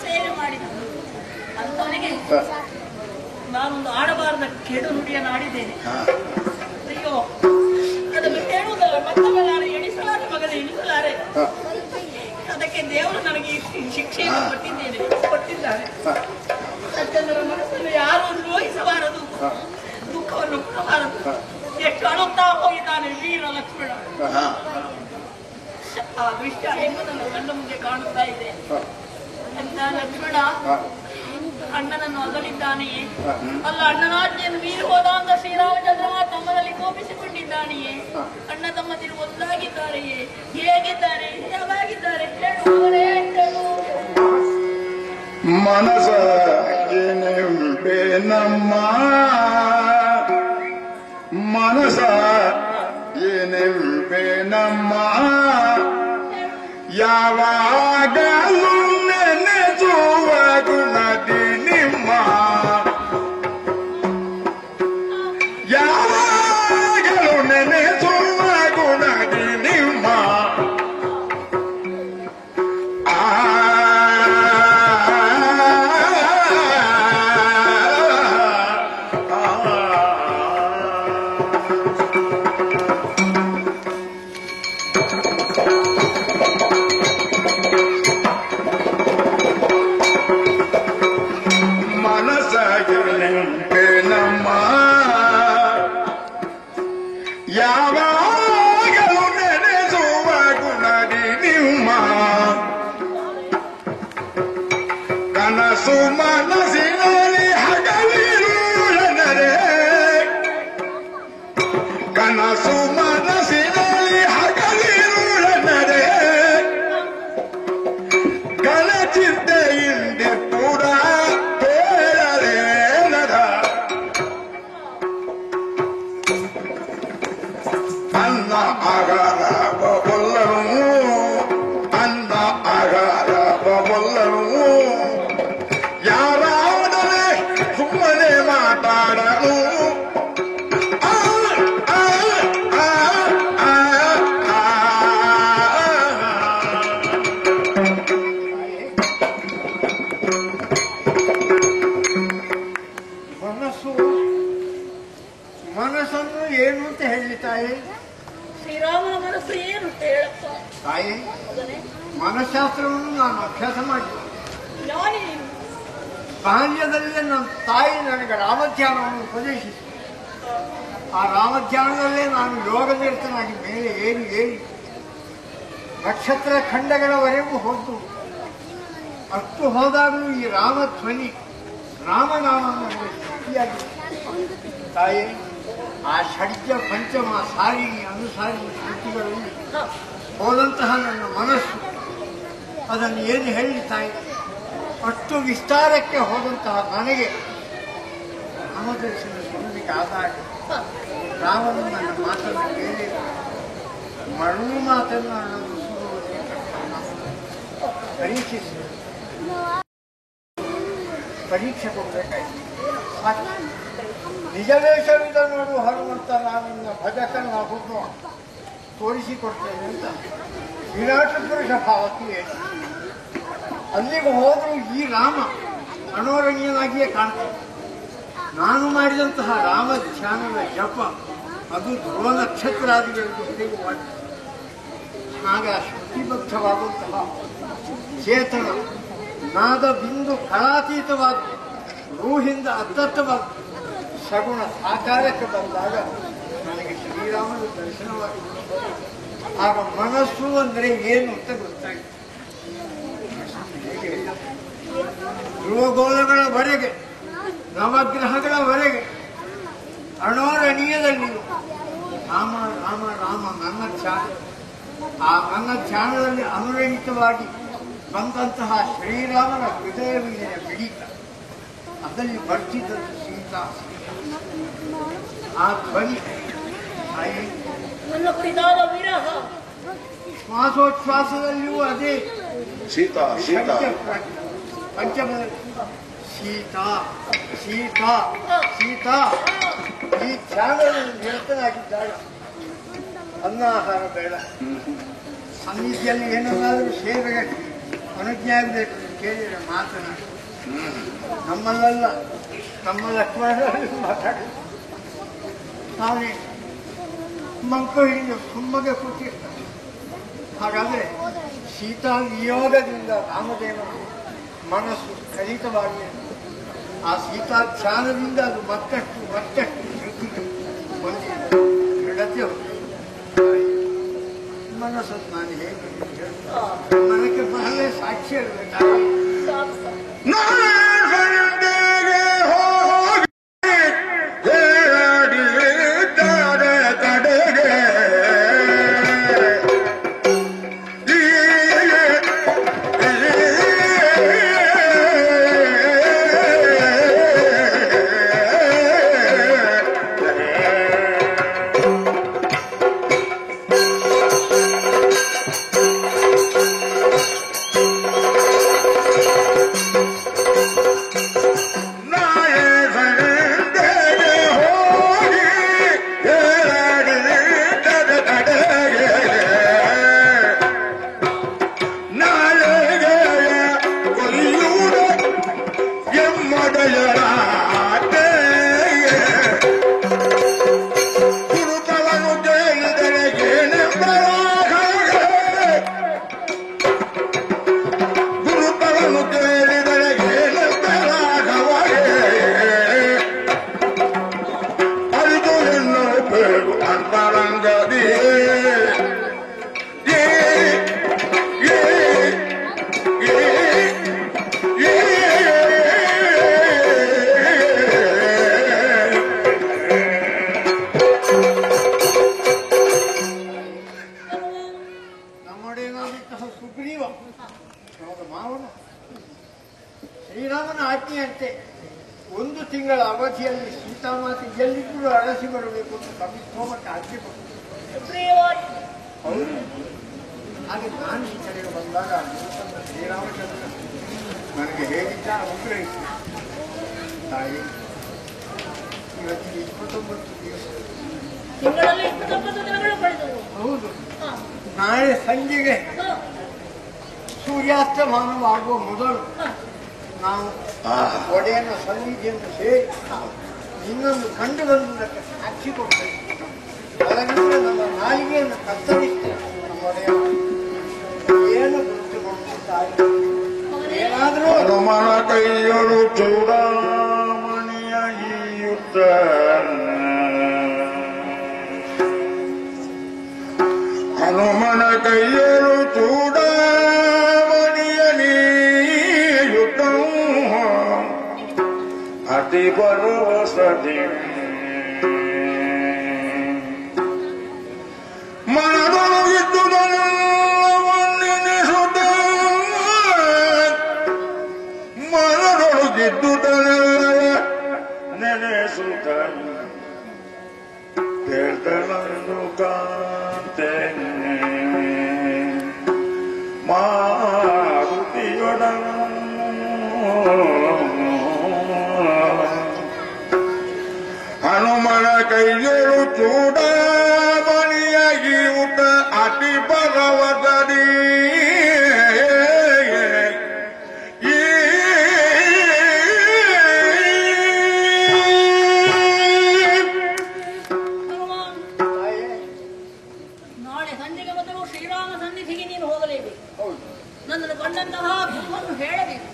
ಸೇವೆ ಮಾಡಿದ. ಅಂತವನಿಗೆ ನಾನೊಂದು ಆಡಬಾರದ ಕೆಡು ನುಡಿಯನ್ನು ಆಡಿದ್ದೇನೆ. ಅಯ್ಯೋ, ಅದನ್ನು ಹೇಳುವುದಲ್ಲ, ಮತ್ತೊಮ್ಮೆ ನಾನು ಎಣಿಸಲಾರೆ ಮಗನೇ, ಎಣಿಸಲಾರೆ. ಅದಕ್ಕೆ ದೇವರು ನನಗೆ ಶಿಕ್ಷೆಯನ್ನು ಕೊಟ್ಟಿದ್ದಾರೆ. ಸಜ್ಜನರ ಮನಸ್ಸನ್ನು ಯಾರು ದ್ರೋಹಿಸಬಾರದು, ದುಃಖವನ್ನು ಕೊಡಬಾರದು. ಎಷ್ಟು ಅಳುತ್ತಾ ಹೋಗಿದ್ದಾನೆ ವೀರ ಲಕ್ಷ್ಮಣ. ಆ ದೃಶ್ಯ ಹೆಂಗು ನನ್ನ ಕಣ್ಣ ಮುಂದೆ ಕಾಣುತ್ತಾ ಇದೆ. ಅಂತ ಲಕ್ಷ್ಮಣ ಅಣ್ಣನನ್ನು ಅಗಲಿದ್ದಾನೆಯೇ? ಅಲ್ಲ, ಅಣ್ಣನಾಜ್ಞೆಯನ್ನು ಮೀರಿ ಹೋದ ಅಂತ ಶ್ರೀರಾಮಚಂದ್ರ ತಮ್ಮನಲ್ಲಿ ಕೋಪಿಸಿಕೊಂಡಿದ್ದಾನೆಯೇ? ಅಣ್ಣ ತಮ್ಮದಿರು ಒಂದಾಗಿದ್ದಾರೆಯೇ? ಹೇಗಿದ್ದಾರೆ? ಯಾವಾಗಿದ್ದಾರೆ? ಹೇಳು. ಮನಸ ಏನೆಂಬೆ ನಮ್ಮ ಮನಸ ಏನೆಂಬೆ ನಮ್ಮ ಯಾವಾಗಲೂ ನೆನೆಸುವ ಗುಣದಿ ನಿಮ್ಮ ಯಾವಾಗಲೂ ನೆನೆಸುವ ಗುಣದಿ ನಿಮ್ಮ ಯಾವಾಗಲೂ ನೆನೆಸುವ ಗುಣದಿ ನಿಮ್ಮ ಕನಸು ಮನಸ್ಸಿನಲ್ಲಿ ಹಗಲಿರುಳನರೆ ಕನಸು ಮನಸ್ಸಿನಲ್ಲಿ ಹಗಲಿರುಳನರೆ ಕಳಚಿದ್ದೆಯಿಂದ ಪುರ ಬೇಡರೇನದ ಅನ್ನ ಆಗಾರ ಬೊಲ್ಲನು ಅನ್ನ ಆಗಾರ ಬೊಲ್ಲನು ಯಾರಾದರೆ ಸುಮ್ಮನೆ ಮಾತಾಡಲು ಮನಸ್ಸನ್ನು ಏನು ಅಂತ ಹೇಳಿ ತಾಯಿ? ಶ್ರೀರಾಮನ ಮನಸ್ಸು ಏನು ಹೇಳಪ್ಪ ತಾಯಿ? ಮನಃಶಾಸ್ತ್ರವನ್ನು ನಾನು ಅಭ್ಯಾಸ ಮಾಡಿದೆ. ಬಾಲ್ಯದಲ್ಲೇ ನನ್ನ ತಾಯಿ ನನಗೆ ರಾಮಧ್ಯಾನವನ್ನು ಉಪದೇಶಿಸಿ ಆ ರಾಮಧ್ಯಾನದಲ್ಲೇ ನಾನು ಯೋಗನಿರತನಾಗಿ ಮೇಲೆ ಏರಿ ನಕ್ಷತ್ರ ಖಂಡಗಳವರೆಗೂ ಹೋದ್ದು. ಅಷ್ಟು ಹೋದಾಗಲೂ ಈ ರಾಮಧ್ವನಿ ರಾಮನಾಮ ನನಗೆ ಶಕ್ತಿಯಾಗಿದೆ. ತಾಯಿ, ಆ ಷಡ್ಜ ಪಂಚಮ ಸಾರಿಣಿ ಅನುಸಾರಿಣಿ ಶ್ರುತಿಗಳಲ್ಲಿ ಹೋದಂತಹ ನನ್ನ ಮನಸ್ಸು ಅದನ್ನು ಏನು ಹೇಳಿ ತಾಯಿ, ಅಷ್ಟು ವಿಸ್ತಾರಕ್ಕೆ ಹೋದಂತಹ ನನಗೆ ರಾಮದರ್ಶನ ಸುಮ್ಮನಿಗೆ ಆದಾಗ ರಾಮನು ನನ್ನ ಮಾತನ್ನು ಕೇಳಿ ಮರು ಮಾತನ್ನು ಅನ್ನೋದು ಪರೀಕ್ಷೆ ಕೊಡಬೇಕಾಯ್ತು. ನಿಜ ವೇಷವಿದ ನೋಡು ಹನುಮಂತ, ನಾನಿನ್ನ ಭಜಕನ ಹುಟ್ಟು ತೋರಿಸಿಕೊಡ್ತೇನೆ ಅಂತ ವಿರಾಟ ಪುರುಷ ಭಾವಕ್ಕೆ ಹೇಳಿ ಅಲ್ಲಿಗೆ ಹೋದರೂ ಈ ರಾಮ ಅನೋರಣೀಯನಾಗಿಯೇ ಕಾಣ್ತೇನೆ. ನಾನು ಮಾಡಿದಂತಹ ರಾಮ ಧ್ಯಾನದ ಜಪ ಅದು ಧ್ರುವ ನಕ್ಷತ್ರಾದಿಗಳಿಗೂ ಆಗ ಶ್ರುತಿಬದ್ಧವಾದಂತಹ ಚೇತನ ನಾದ ಬಿಂದು ಕಲಾತೀತವಾದ ರೂಹಿಂದ ಅದ್ದತ್ತವಾದ ಸಗುಣ ಸಾಕಾರಕ್ಕೆ ಬಂದಾಗ ನನಗೆ ಶ್ರೀರಾಮನ ದರ್ಶನವಾಗಿದೆ. ಆಗ ಮನಸ್ಸು ಅಂದರೆ ಏನು ಅಂತ ಗೊತ್ತಾಗಿದೆ. ಧ್ರುವಗೋಳಗಳವರೆಗೆ ನವಗ್ರಹಗಳವರೆಗೆ ಅಣೋರಣೀಯದಲ್ಲಿ ರಾಮ ರಾಮ ರಾಮ ನನ್ನ ಧ್ಯಾನ. ಆ ನನ್ನ ಧ್ಯಾನದಲ್ಲಿ ಅನುರಣಿತವಾಗಿ ಬಂದಂತಹ ಶ್ರೀರಾಮನ ಹೃದಯ ವೀಣೆಯ ಮಿಡಿತ, ಅದರಲ್ಲಿ ಬರ್ತಿದ್ದದ್ದು ಸೀತಾ. ಆ ಧ್ವನಿ ಶ್ವಾಸೋಚ್ಛ್ವಾಸದಲ್ಲಿಯೂ ಅದೇ ಸೀತಾ ಸೀತಾ ಪಂಚಮದಲ್ಲಿ ಸೀತಾ ಸೀತಾ ಸೀತಾ. ಈ ಧ್ಯಾನದಲ್ಲಿ ನಿರತನಾಗಿದ್ದಾಳೆ. ಅನ್ನಾಹಾರ ಬೇಡ, ಸನ್ನಿಧಿಯಲ್ಲಿ ಏನನ್ನಾದರೂ ಸೇವೆಗೆ ಅನುಜ್ಞೆ ಆಗಬೇಕು ಕೇಳಿದರೆ ಮಾತನಾಡಿ. ನಮ್ಮಲ್ಲ, ನಮ್ಮ ಲಕ್ಷ್ಮಣರಲ್ಲಿ ಮಾತಾಡಿ ನಾನೇ ಮಂಕು ಹಿಡಿದು ಸುಮ್ಮಗೆ ಕೂತಿರ್ತಾರೆ. ಹಾಗಾದರೆ ಸೀತಾ ವಿಯೋಗದಿಂದ ರಾಮದೇವನ ಮನಸ್ಸು ಕಲಿತವಾಗಿ ಆ ಸೀತಾ ಧ್ಯಾನದಿಂದ ಅದು ಮತ್ತಷ್ಟು ಶ್ರುತಿಗೆ ಹೊಂದಿದೆ, ದೃಢತೆ ಹೊಂದಿದೆ. ಮನಸ್ಸನ್ನು ನಾನು ಹೇಗೆ ನನಗೆ ಬಹಳ ಸಾಕ್ಷಿ ಇರಬೇಕಾಗಿ ಶ್ರೀರಾಮನ ಆಜ್ಞೆಯಂತೆ 1 ತಿಂಗಳ ಅವಧಿಯಲ್ಲಿ ಸೀತಾಮಾತೆ ಎಲ್ಲಿದ್ದರೂ ಅರಸಿ ಬರಬೇಕು ಅಂತ ಕವಿತ್ವಕ್ಕೆ ಆಜ್ಞೆ ಕೊಟ್ಟರು. ಹೌದು. ಹಾಗೆ ನಾನು ಈ ಕಡೆಗೆ ಬಂದಾಗ ಶ್ರೀರಾಮಚಂದ್ರ ನನಗೆ ಹೇಳಿದ್ದ ಅನುಗ್ರಹಿಸಿ, ತಾಯಿ ಇವತ್ತಿಗೆ 29 ದಿವಸ. ಹೌದು. ನಾಳೆ ಸಂಜೆಗೆ ಸೂರ್ಯಾಸ್ತಮಾನವಾಗುವ ಮೊದಲು ನಾವು ಒಡೆಯನ ಸನ್ನಿಧಿಯನ್ನು ಸೇರಿ ಇನ್ನೊಂದು ಕಂಡು ಬಂದುದಕ್ಕೆ ಸಾಕ್ಷಿ ಕೊಡ್ತೇವೆ. ಅದರಿಂದ ನಮ್ಮ ನಾಲಿಗೆಯನ್ನು ಕತ್ತರಿಸ್ತೇವೆ. ನಮ್ಮ ಒಡೆಯ ಏನು ಗೊತ್ತುಕೊಂಡಿದ್ದಾರೆ, ಏನಾದರೂ ಹನುಮನ ಕೈಯೊಳು ಚೂಡಾಮಣಿಯ ಈ ಯುದ್ಧ ಕೈಯರು ಚೂಡಾಮಣಿಯ ನೀಯುತ ಅತಿ ಭರವಸದಿ ಮನದೊಳಗಿದ್ದುದನೆಲ್ಲ ನೆನೆಸುತ್ತ ಕೇಳ್ತನನ್ನು ಕಾಂತೇನೆ ಮಾರುತಿಯೊಡ ಹನುಮನ ಕೈಯರು ಚೂಡಾಮಣಿಯಾಗಿ ಊಟ ಅತಿ ಭಗವತದಿ ನಾಳೆ ಸಂಜೆಗೆ ಮೊದಲು ಶ್ರೀರಾಮ ಸನ್ನಿಧಿಗೆ ನೀನು ಹೋಗಲೇಬೇಕು. ನನ್ನನ್ನು ಕಂಡಂತಹ ಗುರುವನ್ನು ಹೇಳಬೇಕು.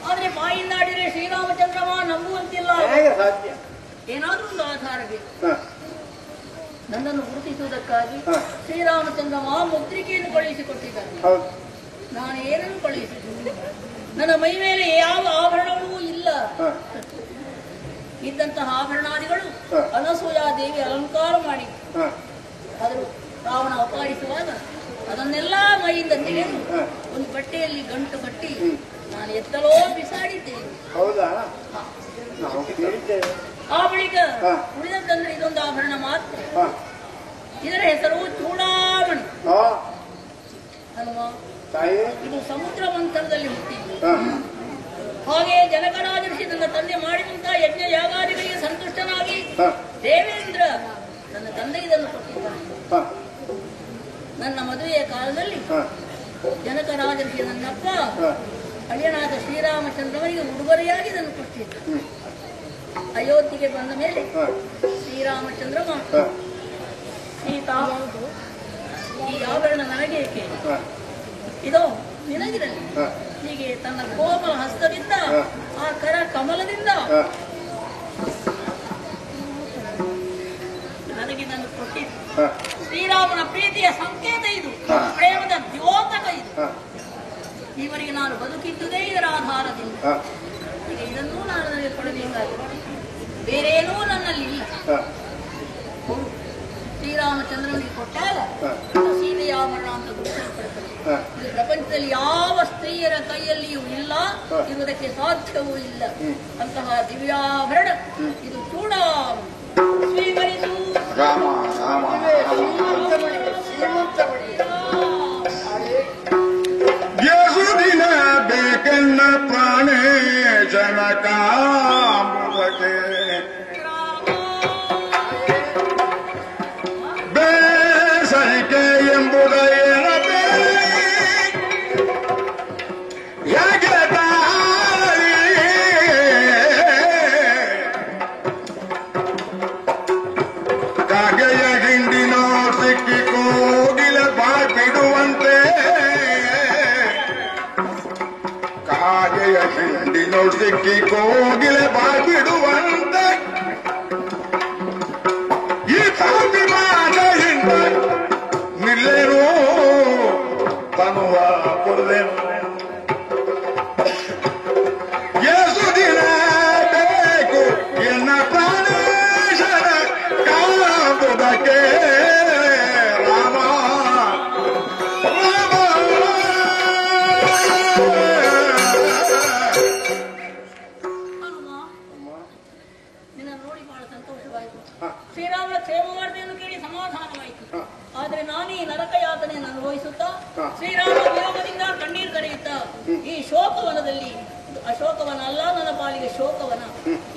ಆದ್ರೆ ಬಾಯಿಂದ ಆಡಿದ್ರೆ ಶ್ರೀರಾಮಚಂದ್ರಮ ನಂಬುವಂತಿಲ್ಲ. ಏನಾದ್ರೂ ಒಂದು ಆಧಾರ ಬೇಕು. ನನ್ನನ್ನು ಗುರುತಿಸುವುದಕ್ಕಾಗಿ ಶ್ರೀರಾಮಚಂದ್ರಮ ಮುದ್ರಿಕೆಯನ್ನು ಕಳುಹಿಸಿಕೊಟ್ಟಿದ್ದಾರೆ. ನಾನು ಏನನ್ನು ಕಳುಹಿಸಿದ್ದು? ನನ್ನ ಮೈ ಮೇಲೆ ಯಾವ ಆಭರಣವೂ ಇಲ್ಲ. ಇದ್ದಂತಹ ಆಭರಣಾದಿಗಳು ಅನಸೂಯಾದೇವಿ ಅಲಂಕಾರ ಮಾಡಿ ಆದರೂ ರಾವಣ ಅಪಹರಿಸುವಾಗ ಅದನ್ನೆಲ್ಲ ಮೈಯಿಂದ ತೆಗೆದು ಒಂದು ಬಟ್ಟೆಯಲ್ಲಿ ಗಂಟು ಕಟ್ಟಿ ನಾನು ಎತ್ತಲೋ ಬಿಸಾಡಿದ್ದೇನೆ. ಆ ಬಳಿಕ ಉಳಿದದ್ದಂದ್ರೆ ಇದೊಂದು ಆಭರಣ ಮಾತ್ರ. ಇದರ ಹೆಸರು ಚೂಡಾಮಣಿ. ಅಲ್ವಾ? ಇದು ಸಮುದ್ರ ಮಂಥನದಲ್ಲಿ ಹುಟ್ಟಿದ್ದು. ಹಾಗೆ ಜನಕರಾಜರ್ಷಿ ನನ್ನ ತಂದೆ ಮಾಡಿದಂತಹ ಯಜ್ಞ ಯಾಗಾದಿಗಳಿಗೆ ಸಂತುಷ್ಟನಾಗಿ ದೇವೇಂದ್ರ ನನ್ನ ತಂದೆ ಇದನ್ನು ಕೊಟ್ಟಿದ್ದಾನೆ. ನನ್ನ ಮದುವೆಯ ಕಾಲದಲ್ಲಿ ಜನಕರಾಜರ್ಷಿ ನನ್ನಪ್ಪ ಅಳಿಯನಾದ ಶ್ರೀರಾಮಚಂದ್ರವರಿಗೆ ಉಡುಗೊರೆಯಾಗಿ ಇದನ್ನು ಕೊಟ್ಟಿದ್ದ. ಅಯೋಧ್ಯೆಗೆ ಬಂದ ಮೇಲೆ ಶ್ರೀರಾಮಚಂದ್ರ ಸೀತಾ ಈ ಆಭರಣ ನನಗೇಕೆ, ಇದೋ ನಿನಗಿರಲಿ ಹೀಗೆ ತನ್ನ ಕೋಮಲ ಹಸ್ತದಿಂದ ಆ ಕರ ಕಮಲದಿಂದ ನನಗಿದನ್ನು ಕೊಟ್ಟಿದ್ದು. ಶ್ರೀರಾಮನ ಪ್ರೀತಿಯ ಸಂಕೇತ ಇದು, ಪ್ರೇಮದ ದ್ಯೋತಕ ಇದು. ಈವರೆಗೆ ನಾನು ಬದುಕಿದ್ದುದೇ ಇದರ ಆಧಾರದಿಂದ. ಈಗ ಇದನ್ನೂ ನಾನು ನನಗೆ ಕೊಡಬೇಕಾಗಿದೆ. ಬೇರೇನೂ ನನ್ನಲ್ಲಿ ಇಲ್ಲ. ಶ್ರೀರಾಮಚಂದ್ರನಿಗೆ ಕೊಟ್ಟಾಗ ಸೀತೆಯ ಆಭರಣ ಅಂತ ಗುರುತಿಸಲ್ಪಡುತ್ತದೆ. ಇದು ಪ್ರಪಂಚದಲ್ಲಿ ಯಾವ ಸ್ತ್ರೀಯರ ಕೈಯಲ್ಲಿಯೂ ಇಲ್ಲ, ಇರುವುದಕ್ಕೆ ಸಾಧ್ಯವೂ ಇಲ್ಲ. ಅಂತಹ ದಿವ್ಯಾಭರಣ ಇದು ಚೂಡಾಮಣಿ. ಸ್ವೀಕರಿಸು ರಾಮ ರಾಮ ಯಸುದಿನ ಬೇಕೆನ್ನ ಪ್ರಾಣೇ ಜನಕಾಂಬುದಕ್ಕೆ ಬೇಸರಿಕೆ ಎಂಬುದ ಹೇಗೆ ಕಾಗೆಯ ಹಿಂಡಿನೋ ಸಿಕ್ಕಿ ಕೋಗಿಲ ಬಾಯ್ಬಿಡುವಂತೆ, ಕಾಗೆಯ ಹಿಂಡಿನೋ ಸಿಕ್ಕಿ ಕೋಗಿಲ ಬಾಯ್ಬಿಡುವಂತೆ ಈ ತಾಪಿಮಾನೆಯಿಂದ ನಿಲ್ಲೇರು ತನುವ ಕೊಡುವೆನು. ಯೇಸು ದಿನ ಬೇಕು ಎನ್ನ ಪ್ರಾಣೇಶನ ಕಾಂಬುದಕ್ಕೆ ರಾಮ ರಾಮ. ನಿನ್ನ ನೋಡಿ ಬಹಳ ಸಂತೋಷವಾಯಿತು. ಶ್ರೀರಾಮನ ಕ್ಷೇಮವಾರ್ತೆಯನ್ನು ಕೇಳಿ ಸಮಾಧಾನವಾಯಿತು. ಆದ್ರೆ ನಾನೀ ನರಕ ಯಾತನೆಯನ್ನು ಅನುಭವಿಸುತ್ತಾ ಶ್ರೀರಾಮ ವಿಯೋಗದಿಂದ ಕಣ್ಣೀರು ಕರೆಯುತ್ತಾ ಈ ಶೋಕವನದಲ್ಲಿ, ಅಶೋಕವನ ಅಲ್ಲ ನನ್ನ ಪಾಲಿಗೆ ಶೋಕವನ,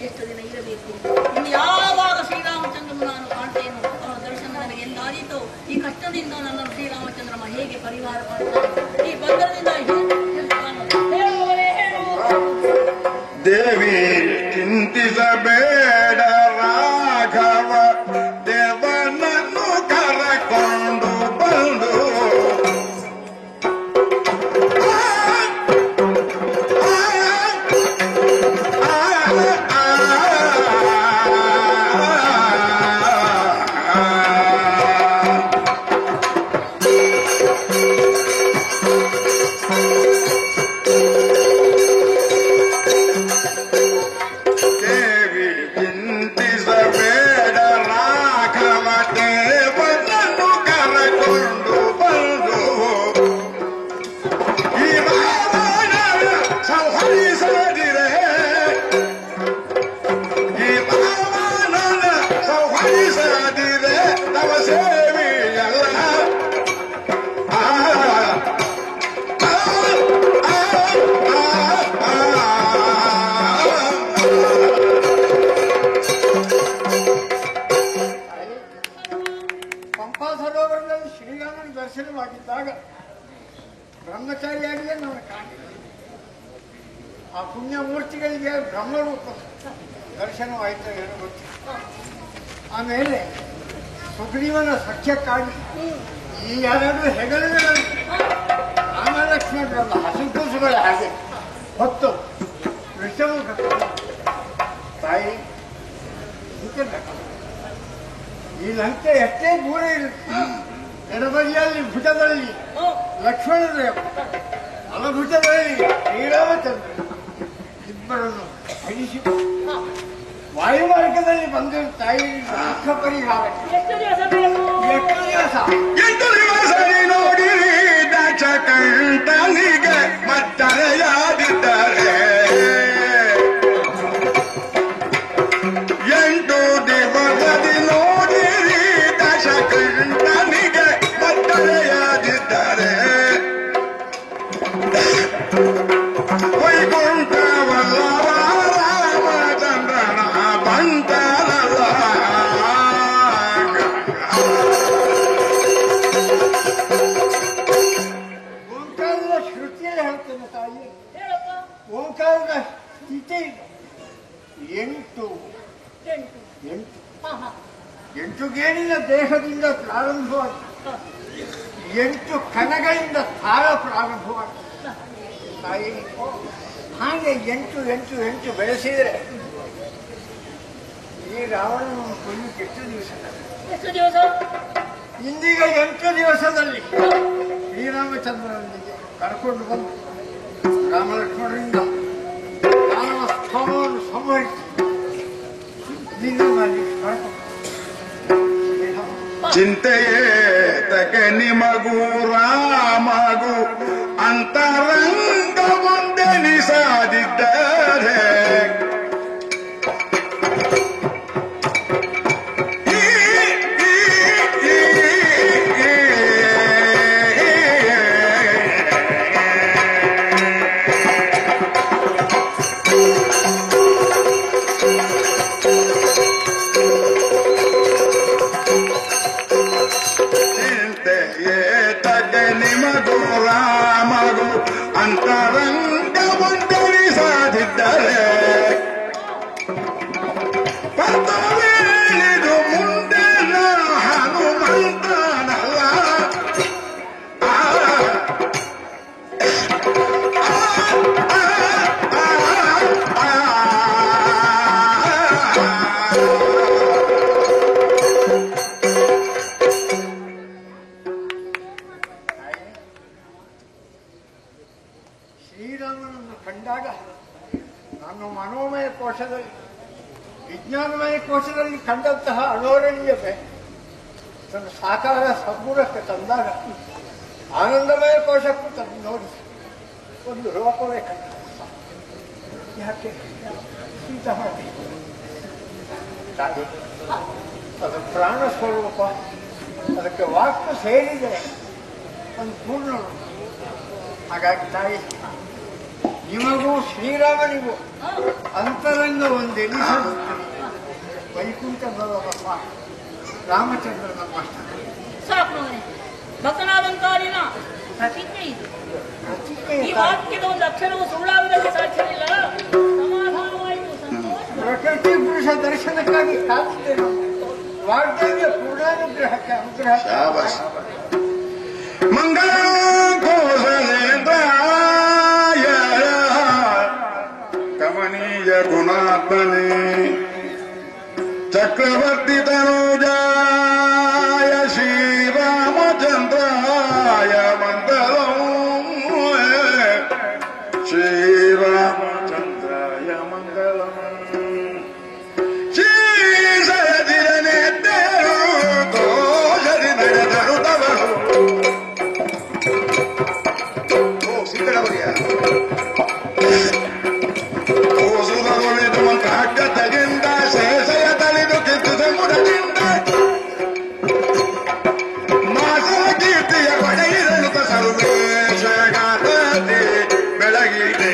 ಎಷ್ಟು ದಿನ ಇರಬೇಕು? ಇನ್ನು ಯಾವಾಗ ಶ್ರೀರಾಮಚಂದ್ರನು ನಾನು ಕಾಣ್ತೇನೋ ಅವರ ದರ್ಶನ ನನಗೆ ಎಂದಾದೀತೋ ಈ ಕಷ್ಟದಿಂದ ನನ್ನನ್ನು ಶ್ರೀರಾಮಚಂದ್ರಮ ಹೇಗೆ ಪರಿಹಾರ ಮಾಡ್ತಾನೆ, ಈ ಬಂಧನದಿಂದ ಹೇಳುವವರೇ ಹೇಳು. ದೇವಿ ಚಿಂತಿಸಬೇಡ ರಾಘವ ದೇವನನ್ನು ಕರಕೊಂಡು ಬಂದು ಬ್ರಹ್ಮಚಾರಿಯಾಗಿದೆ ನಾನು ಕಾಣಿ. ಆ ಪುಣ್ಯಮೂರ್ತಿಗಳಿಗೆ ಬ್ರಹ್ಮರೂಪ ದರ್ಶನವಾಯಿತು ಏನೋ ಗೊತ್ತಿಲ್ಲ. ಆಮೇಲೆ ಸುಗ್ರೀವನ ಸಖ್ಯಕ್ಕಾಗಿ ಈ ಎರಡು ಹೆಗಲುಗಳು ರಾಮಲಕ್ಷ್ಮಣರಲ್ಲ ಹಸುಕೂಸುಗಳ ಹಾಗೆ ಹೊತ್ತು ವಿಷಮುಖ ತಾಯಿ ಈ ಲಂಕೆ ಎಷ್ಟೇ ದೂರ ಇರುತ್ತೆ, ಎಡಬದಿಯಲ್ಲಿ ಭುಜದಲ್ಲಿ ಲಕ್ಷ್ಮಣದೇವ, ಬಲಭುಜದಲ್ಲಿ ಶ್ರೀರಾಮಚಂದ್ರ ಇಬ್ಬರನ್ನು ಹರಿಸಿ ವಾಯುಮಾರ್ಗದಲ್ಲಿ ಬಂದಿರುವ ತಾಯಿ ದುಃಖ ಪರಿಹಾರ. ಎಷ್ಟು ದಿವಸ 8 ದಿವಸ ನೋಡಿರಿ ದಕ್ಷ ಕಂಠನಿಗೆ ಮತ್ತರೆಯಾದಿದ್ದಾರೆ. 8 ದಿವಸದಿ ನೋಡಿರಿ ದಕ್ಷ ಕಂಠನಿಗೆ ಮತ್ತರೆಯಾದಿದ್ದಾರೆ. ವೈಕುಂಠವಲ್ಲವ ರಾಮಚಂದ್ರನ ಬಂತರಲ್ಲ. ಓಂಕಾರದ ಶ್ರುತಿಯಲ್ಲಿ ಹೇಳ್ತೇನೆ ತಾಯಿ, ಓಂಕಾರದ ಸ್ಥಿತಿ 8 ಗೇಣಿನ ದೇಹದಿಂದ ಪ್ರಾರಂಭವಾಗ್ತದೆ, 8 ಕಣಗಳಿಂದ ತಾಳ ಪ್ರಾರಂಭವಾಗ್ತದೆ ತಾಯಿ. ಹಾಗೆ 8 ಬೆಳೆಸಿದರೆ ಈ ರಾವಣನನ್ನು ಕೊಲ್ಲಕ್ಕೆ ಎಷ್ಟು ದಿವಸ? ಇಂದೀಗ 8 ದಿವಸದಲ್ಲಿ ಶ್ರೀರಾಮಚಂದ್ರನಿಗೆ ಕರ್ಕೊಂಡು ಬಂದು ರಾಮಲಕ್ಷ್ಮಣರಿಂದ ಮಾನವ ಸ್ತೋಮವನ್ನು ಸಂಹರಿಸಿ ಚಿಂತೆಯೇತಕ್ಕೆ ನಿಮಗೂ ರಾಮಗೂ ಅಂತರಂಗ ಒಂದೆನಿಸಾದಿದ್ದಾರೆ. ನಿಮಗೂ ರಾಮಗೂ ಅಂತರಂಗ ಒಂದೆನಿಸಾದಿದ್ದರೆ ಪರ್ತವೇಳಿದು ಮುಂದೆ ಹನುಮಂತನಲ್ಲ. ಶ್ರೀರಾಮನನ್ನು ಕಂಡಾಗ ನಾನು ಮನೋಮಯ ಕೋಶದಲ್ಲಿ ವಿಜ್ಞಾನಮಯ ಕೋಶದಲ್ಲಿ ಕಂಡಂತಹ ಅನೋರಣೀಯತೆ ತನ್ನ ಸಾಕಾರ ಸದ್ಗುಣಕ್ಕೆ ತಂದಾಗ ಆನಂದಮಯ ಕೋಶಕ್ಕೂ ತಂದು ನೋಡಿ ಒಂದು ರೂಪವೇ ಕಂಡ. ಯಾಕೆ ಸೀತ ಮಾಡಿ ಅದು ಪ್ರಾಣ ಸ್ವರೂಪ, ಅದಕ್ಕೆ ವಾಕ್ಯ ಸೇರಿದೆ ಒಂದು ಪೂರ್ಣ. ಹಾಗಾಗಿ ತಾಯಿ ನಿಮಗೂ ಶ್ರೀರಾಮನಿಗೂ ಅಂತರಂಗ ಒಂದೆನಿಸಲು ವೈಕುಂಠ ಬರಬಪ್ಪ ರಾಮಚಂದ್ರನ ಮಾಸ್ಟ. ಸಾಕು ಭಕ್ತನಾದಂಕಾರಿನ ಪ್ರತಿಜ್ಞೆ ಇದು. ಈ ವಾಕ್ಯದ ಒಂದು ಅಕ್ಷರವು ಸುಳ್ಳಾಗುವುದಕ್ಕೆ ಸಾಧ್ಯವಿಲ್ಲ. ಸಮಾಧಾನವಾಯಿತು, ಸಂತೋಷ. ಪ್ರಕೃತಿ ಪುರುಷ ದರ್ಶನಕ್ಕಾಗಿ ಕಾದಿದ್ದೇನೆ. ವಾಗ್ದೇವಿಯ ಪೂರ್ಣಾನುಗ್ರಹಕ್ಕೆ ಅನುಗ್ರಹ. ಮಂಗಳ ಕೋಸಲೇಂದ್ರಾಯ ಕಮನೀಯ ಗುಣಾತ್ಮನೆ ಚಕ್ರವರ್ತಿ ತನುಜಾಯ ಶ್ರೀರಾಮಚಂದ್ರಾಯ ಮಂಗಲಂ. ಶ್ರೀರಾಮಚಂದ್ರಾಯ ಮಂಗಲಂ. ಶ್ರೀಸರದಿರನೆತ್ತರು ದೋಷರಿ ನಡೆದರು ತವರು. ಓಸುದೊಳಿದು ಒಂದು ಅಡ್ಡದಿಂದ ಶೇಷಯ ತಳಿದು ಕಿತ್ತು ಸಮುದ್ರದಿಂದ ಮಾಸವ ಕೀರ್ತಿಯ ಪಡೆಯಿರಲು ಸರ್ವೇಶಗಾತಿ ಬೆಳಗಿದೆ.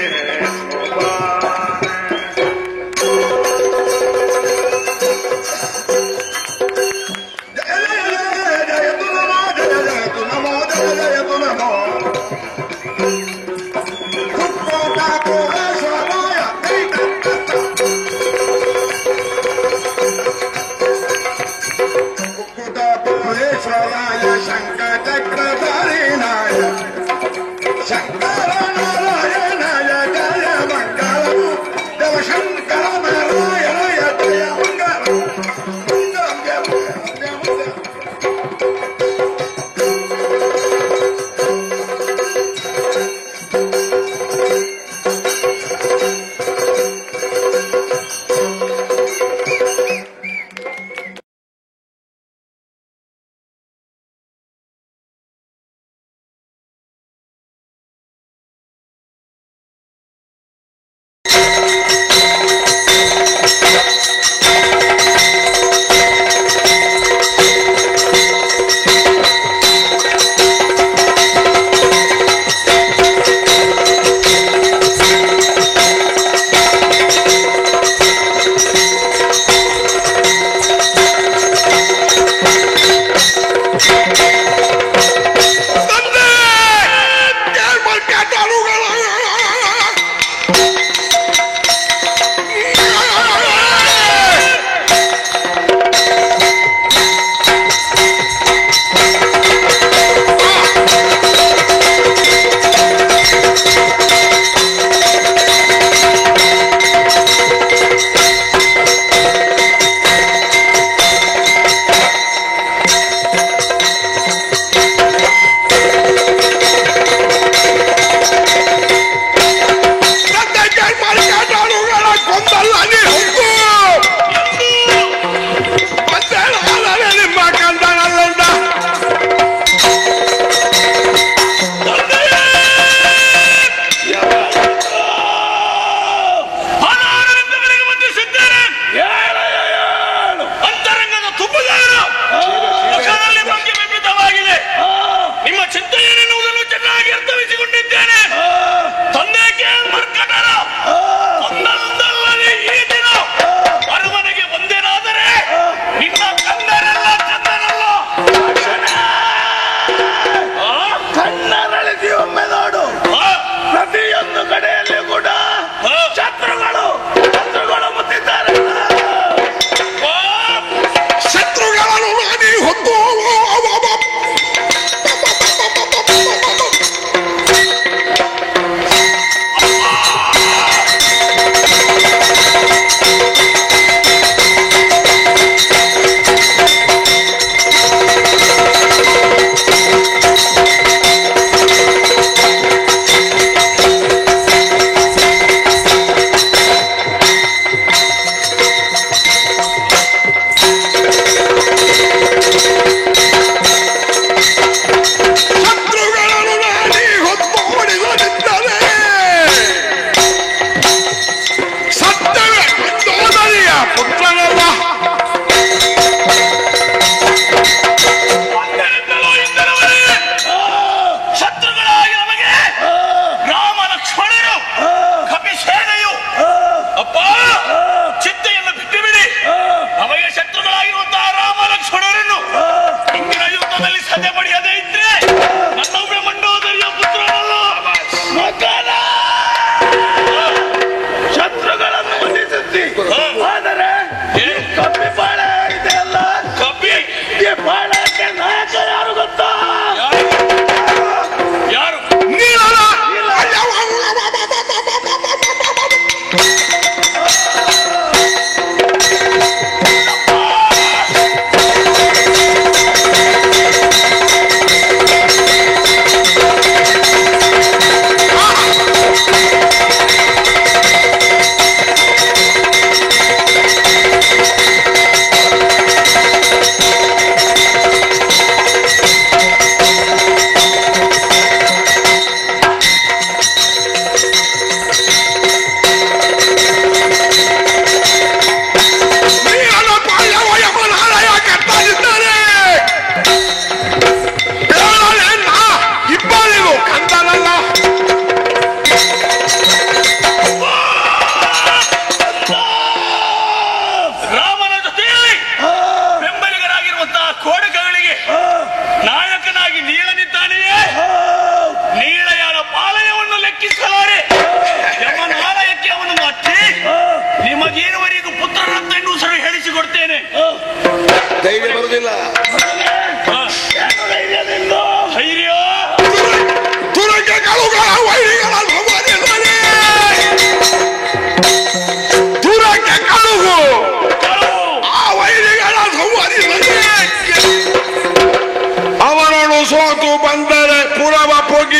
ಜಯತು ನಮೋ ಜಯತು ನಮೋ ಜಯತು ನಮೋ ಶಂಕರನಾರಾಯಣಯ ಜಯ ಮಂಗಳಂ ದೇವ ಶಂಕರ ನಾರಾಯಣಯ ಜಯ ಮಂಗಳಂ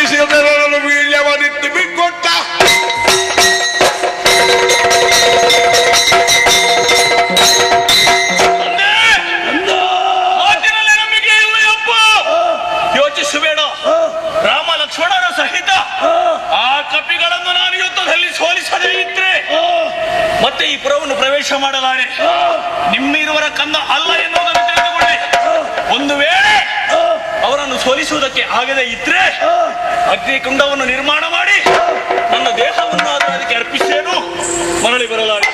ವೀಸಿದರನ್ನು ವೀರ್ಯವನಿತ್ತು ಬಿಟ್ಕೊಟ್ಟ. ಮಾತಿನಲ್ಲಿ ನಂಬಿಕೆ ಇಲ್ಲವಪ್ಪ. ಯೋಚಿಸಬೇಡ. ರಾಮ ಲಕ್ಷ್ಮಣರ ಸಹಿತ ಆ ಕಪಿಗಳನ್ನು ನಾನು ಯುದ್ಧದಲ್ಲಿ ಸೋಲಿಸದೇ ಇದ್ರೆ ಮತ್ತೆ ಈ ಪುರವನ್ನು ಪ್ರವೇಶ ಮಾಡಲಾರೆ. ನಿಮ್ಮಿರುವರ ಕಂದ ಅಲ್ಲ ಎನ್ನುವುದನ್ನು ತಿಳಿದುಕೊಳ್ಳಿ. ಒಂದು ವೇಳೆ ಅವರನ್ನು ಸೋಲಿಸುವುದಕ್ಕೆ ಆಗದೇ ಇದ್ರೆ ಅಗ್ನಿಕುಂಡವನ್ನು ನಿರ್ಮಾಣ ಮಾಡಿ ನನ್ನ ದೇಹವನ್ನು ಅದಕ್ಕೆ ಅರ್ಪಿಸೇನು ಮರಳಿ ಬರಲಾರೆ.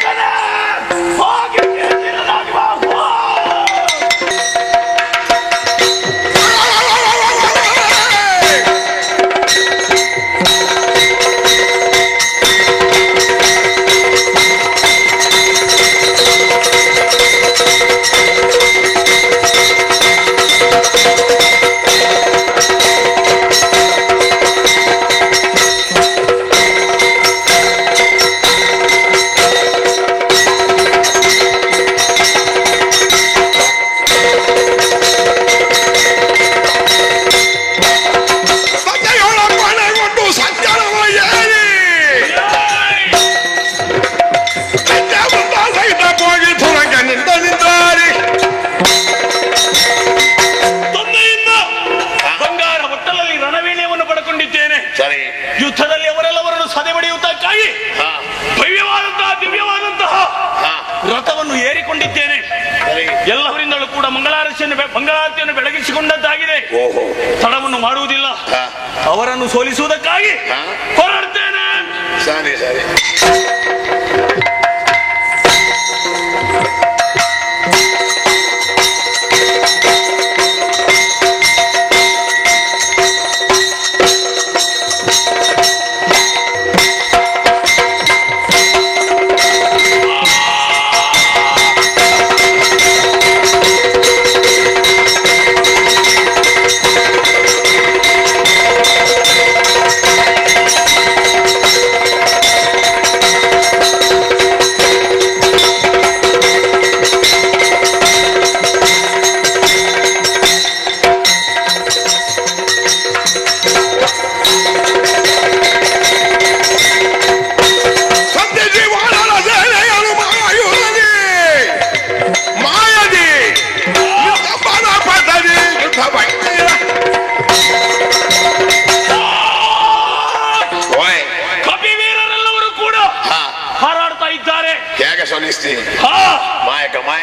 ಯುದ್ಧದಲ್ಲಿ ಅವರೆಲ್ಲವರನ್ನು ಸದೆ ಬಡಿಯುವುದಕ್ಕಾಗಿ ಭವ್ಯವಾದಂತಹ ದಿವ್ಯವಾದಂತಹ ರಥವನ್ನು ಏರಿಕೊಂಡಿದ್ದೇನೆ. ಎಲ್ಲವರಿಂದಲೂ ಕೂಡ ಮಂಗಳಾರತಿಯನ್ನು ಬೆಳಗಿಸಿಕೊಂಡದ್ದಾಗಿದೆ. ತಡವನ್ನು ಮಾಡುವುದಿಲ್ಲ. ಅವರನ್ನು ಸೋಲಿಸುವುದಕ್ಕಾಗಿ ಹೊರಡ್ತೇನೆ. ಸರಿ ಸರಿ.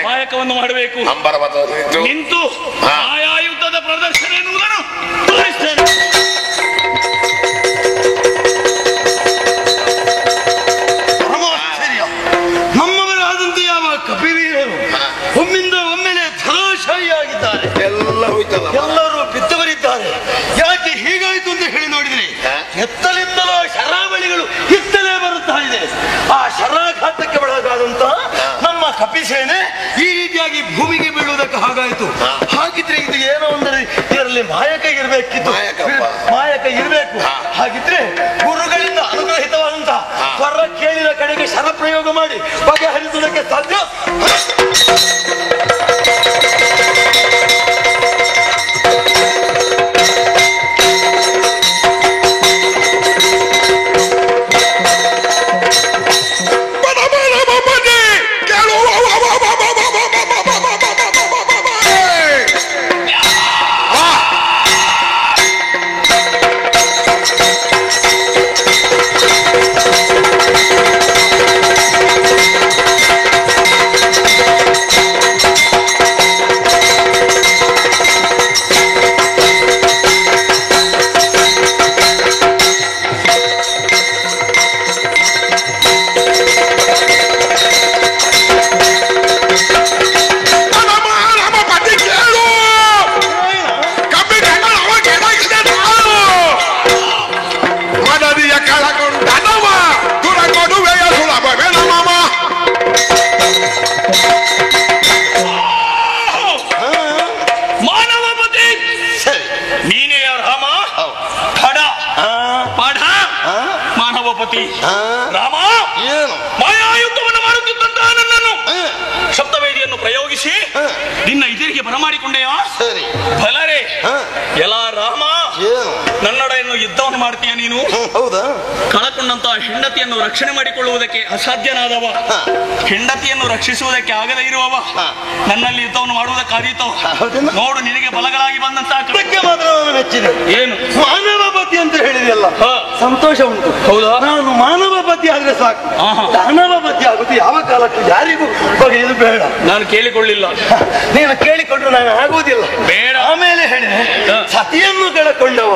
ಮಾಯಕವನ್ನು ಮಾಡಬೇಕು. ನಿಂತು ಆಯಾ ಯುದ್ಧದ ಪ್ರದರ್ಶನ ಎನ್ನುವುದನ್ನು ತೋರಿಸ್ತೇನೆ. ನಮ್ಮವರಾದಂತೆ ಯಾವ ಕಪಿವೀರರು ಒಮ್ಮಿಂದ ಒಮ್ಮೆಲೆ ಧರಾಶಾಯಿಯಾಗಿದ್ದಾರೆ. ಎಲ್ಲರೂ ಬಿದ್ದವರಿದ್ದಾರೆ. ಯಾಕೆ ಹೀಗಾಯಿತು ಅಂತ ಹೇಳಿ ನೋಡಿದ್ರೆ ಎತ್ತಲಿಂದಲೋ ಶರಾವಳಿಗಳು ಇತ್ತಲೇ ಬರುತ್ತಾ ಇದೆ. ಆ ಶರಾಘಾತಕ್ಕೆ ಒಳಗಾದಂತಹ ನಮ್ಮ ಕಪಿಸೇನೆ ಈ ರೀತಿಯಾಗಿ ಭೂಮಿಗೆ ಬೀಳುವುದಕ್ಕೆ ಹಾಗಾಯಿತು. ಹಾಗಿದ್ರೆ ಇದು ಏನೋ ಅಂದರೆ ಇದರಲ್ಲಿ ಮಾಯಕ ಇರಬೇಕಿತ್ತು. ಮಾಯಕ ಇರಬೇಕು. ಹಾಗಿದ್ರೆ ಗುರುಗಳಿಂದ ಅನುಗ್ರಹಿತವಾದಂತಹ ಸ್ವರ ಕೇಳಿದ ಕಡೆಗೆ ಶರ ಪ್ರಯೋಗ ಮಾಡಿ ಬಗೆಹರಿಸುವುದಕ್ಕೆ ಸಾಧ್ಯ. ರಾಮ ಮಾಯಾಯುದ್ಧವನ್ನು ಮಾಡುತ್ತಿದ್ದಂತಹ ನನ್ನನ್ನು ಸಪ್ತವೇದಿಯ ಶಕ್ತಿಯನ್ನು ಪ್ರಯೋಗಿಸಿ ನಿನ್ನ ಎದುರಿಗೆ ಬರಮಾಡಿಕೊಂಡೆಯಾ? ಸರಿ. ಫಲರೇ ಎಲ್ಲ ರಾಮ, ನನ್ನೊಡೆಯನ್ನು ಯುದ್ಧವನ್ನು ಮಾಡ್ತೀಯ ನೀನು? ಹೌದಾ? ಕಳಕೊಂಡಂತಹ ಹೆಂಡತಿಯನ್ನು ರಕ್ಷಣೆ ಮಾಡಿಕೊಳ್ಳುವುದಕ್ಕೆ ಅಸಾಧ್ಯನಾದವ, ಹೆಂಡತಿಯನ್ನು ರಕ್ಷಿಸುವುದಕ್ಕೆ ಆಗದೇ ಇರುವವ ನನ್ನಲ್ಲಿ ಯುದ್ಧವನ್ನು ಮಾಡುವುದಕ್ಕಾದೀತೋ? ನೋಡು, ನಿನಗೆ ಬಲಗಳಾಗಿ ಬಂದಂತಹ ಮಾತ್ರ ಮೆಚ್ಚಿದೆ. ಏನು ಮಾನವ ಪತಿ ಅಂತ ಹೇಳಿದೆಯಲ್ಲ, ಸಂತೋಷ ಉಂಟು. ಹೌದಾ? ನಾನು ಮಾನವ ಪತಿ ಆದ್ರೆ ಸಾಕು, ದಾನವ ಪತಿ ಆಗುತ್ತೆ ಯಾವ ಕಾಲಕ್ಕೂ ಯಾರಿಗೂ ಬಗೆಯದು ಬೇಡ. ನಾನು ಕೇಳಿಕೊಳ್ಳಿಲ್ಲ. ನೀನು ಕೇಳಿಕೊಂಡ್ರೆ ನಾನು ಆಗುವುದಿಲ್ಲ. ಬೇಡ. ಆಮೇಲೆ ಹೇಳಿದೆ ಸತಿಯನ್ನು ಕಳಕೊಂಡವ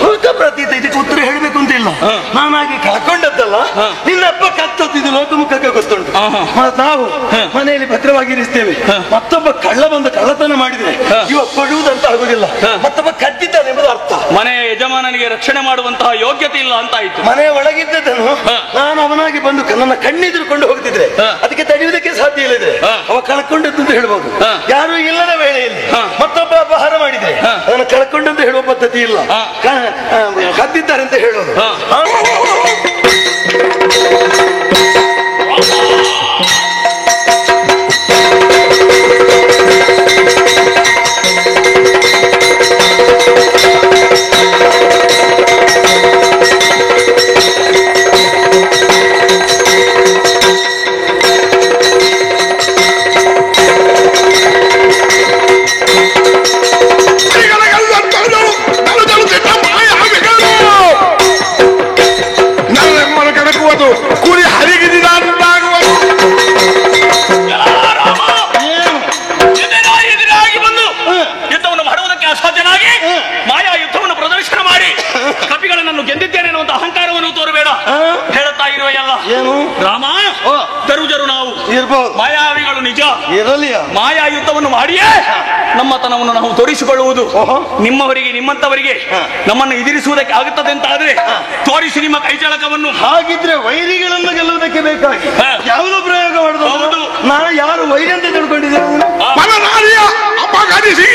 ಮೃತ ಪ್ರತೀತ. ಇದಕ್ಕೆ ಉತ್ತರ ಹೇಳಬೇಕು ಅಂತ ಇಲ್ಲ. ನಾನಾಗಿ ಕಳ್ಕೊಂಡದ್ದಲ್ಲ, ನಿನ್ನಪ್ಪ ಕತ್ತದ್ದು ಲೋಕಮುಖಕ್ಕೆ ಗೊತ್ತುಂಟು. ನಾವು ಮನೆಯಲ್ಲಿ ಭದ್ರವಾಗಿರಿಸ್ತೇವೆ. ಮತ್ತೊಬ್ಬ ಕಳ್ಳ ಬಂದು ಕಳ್ಳತನ ಮಾಡಿದ್ರೆ ಇವ ಕೊಡುವುದಂತ ಆಗುದಿಲ್ಲ, ಮತ್ತೊಬ್ಬ ಕದ್ದಿದ್ದಾನೆ ಎಂಬುದು ಅರ್ಥ. ಮನೆಯ ಯಜಮಾನನಿಗೆ ರಕ್ಷಣೆ ಮಾಡುವಂತಹ ಯೋಗ್ಯತೆ ಇಲ್ಲ ಅಂತ ಆಯ್ತು. ಮನೆಯ ಒಳಗಿದ್ದದನ್ನು ನಾನು ಅವನಾಗಿ ಬಂದು ನನ್ನ ಕಣ್ಣೆದುರುಕೊಂಡು ಹೋಗ್ತಿದ್ರೆ ಅದಕ್ಕೆ ತಡೆಯುವುದಕ್ಕೆ ಸಾಧ್ಯ ಇಲ್ಲದೆ ಅವ ಕಳ್ಕೊಂಡದ್ದು ಅಂತ ಹೇಳ್ಬೋದು. ಯಾರು ಇಲ್ಲದ ವೇಳೆಯಲ್ಲಿ ಮತ್ತೊಬ್ಬ ಅಪಹಾರ ಮಾಡಿದ್ರೆ ಅದನ್ನು ಕಳ್ಕೊಂಡಂತ ಹೇಳುವ ಪದ್ಧತಿ ಇಲ್ಲ, ಕದ್ದಿದ್ದಾರೆ ಅಂತ ಹೇಳೋದು. ಕೂಲಿ ಎದುರಾಗಿ ಬಂದು ಯುದ್ಧವನ್ನು ಮಾಡುವುದಕ್ಕೆ ಅಸಾಧ್ಯನಾಗಿ ಮಾಯಾ ಯುದ್ಧವನ್ನು ಪ್ರದರ್ಶನ ಮಾಡಿ ಕಪಿಗಳನ್ನು ಗೆದ್ದಿದ್ದೇನೆ ಎನ್ನುವಂತ ಅಹಂಕಾರವನ್ನು ತೋರಬೇಡ. ಹೇಳುತ್ತಾ ಇರುವ ಎಲ್ಲ ರಾಮ, ತರುಜರು ನಾವು ಇರ್ಬೋದು, ಮಾಯಾವಿಗಳು ನಿಜ ಇರಲಿ. ಮಾಯಾ ಯುದ್ಧವನ್ನು ಮಾಡಿಯೇ ನಮ್ಮತನವನ್ನು ನಾವು ತೋರಿಸಿಕೊಳ್ಳುವುದು. ನಿಮ್ಮವರಿಗೆ ನಿಮ್ಮಂತವರಿಗೆ ನಮ್ಮನ್ನು ಎದುರಿಸುವುದಕ್ಕೆ ಆಗುತ್ತದೆ ಅಂತ ಆದ್ರೆ ತೋರಿಸಿ ನಿಮ್ಮ ಕೈಚಳಕವನ್ನು. ಹಾಗಿದ್ರೆ ವೈರಿಗಳನ್ನು ಗೆಲ್ಲುವುದಕ್ಕೆ ಬೇಕಾಗಿ ಯಾವುದು ಪ್ರಯೋಗ ಮಾಡುವುದು? ನಾನು ಯಾರು ವೈರಿ ಅಂತ ತಿಳ್ಕೊಂಡಿದ್ದೇನೆ? ಅಪಘಾತಿಸಿ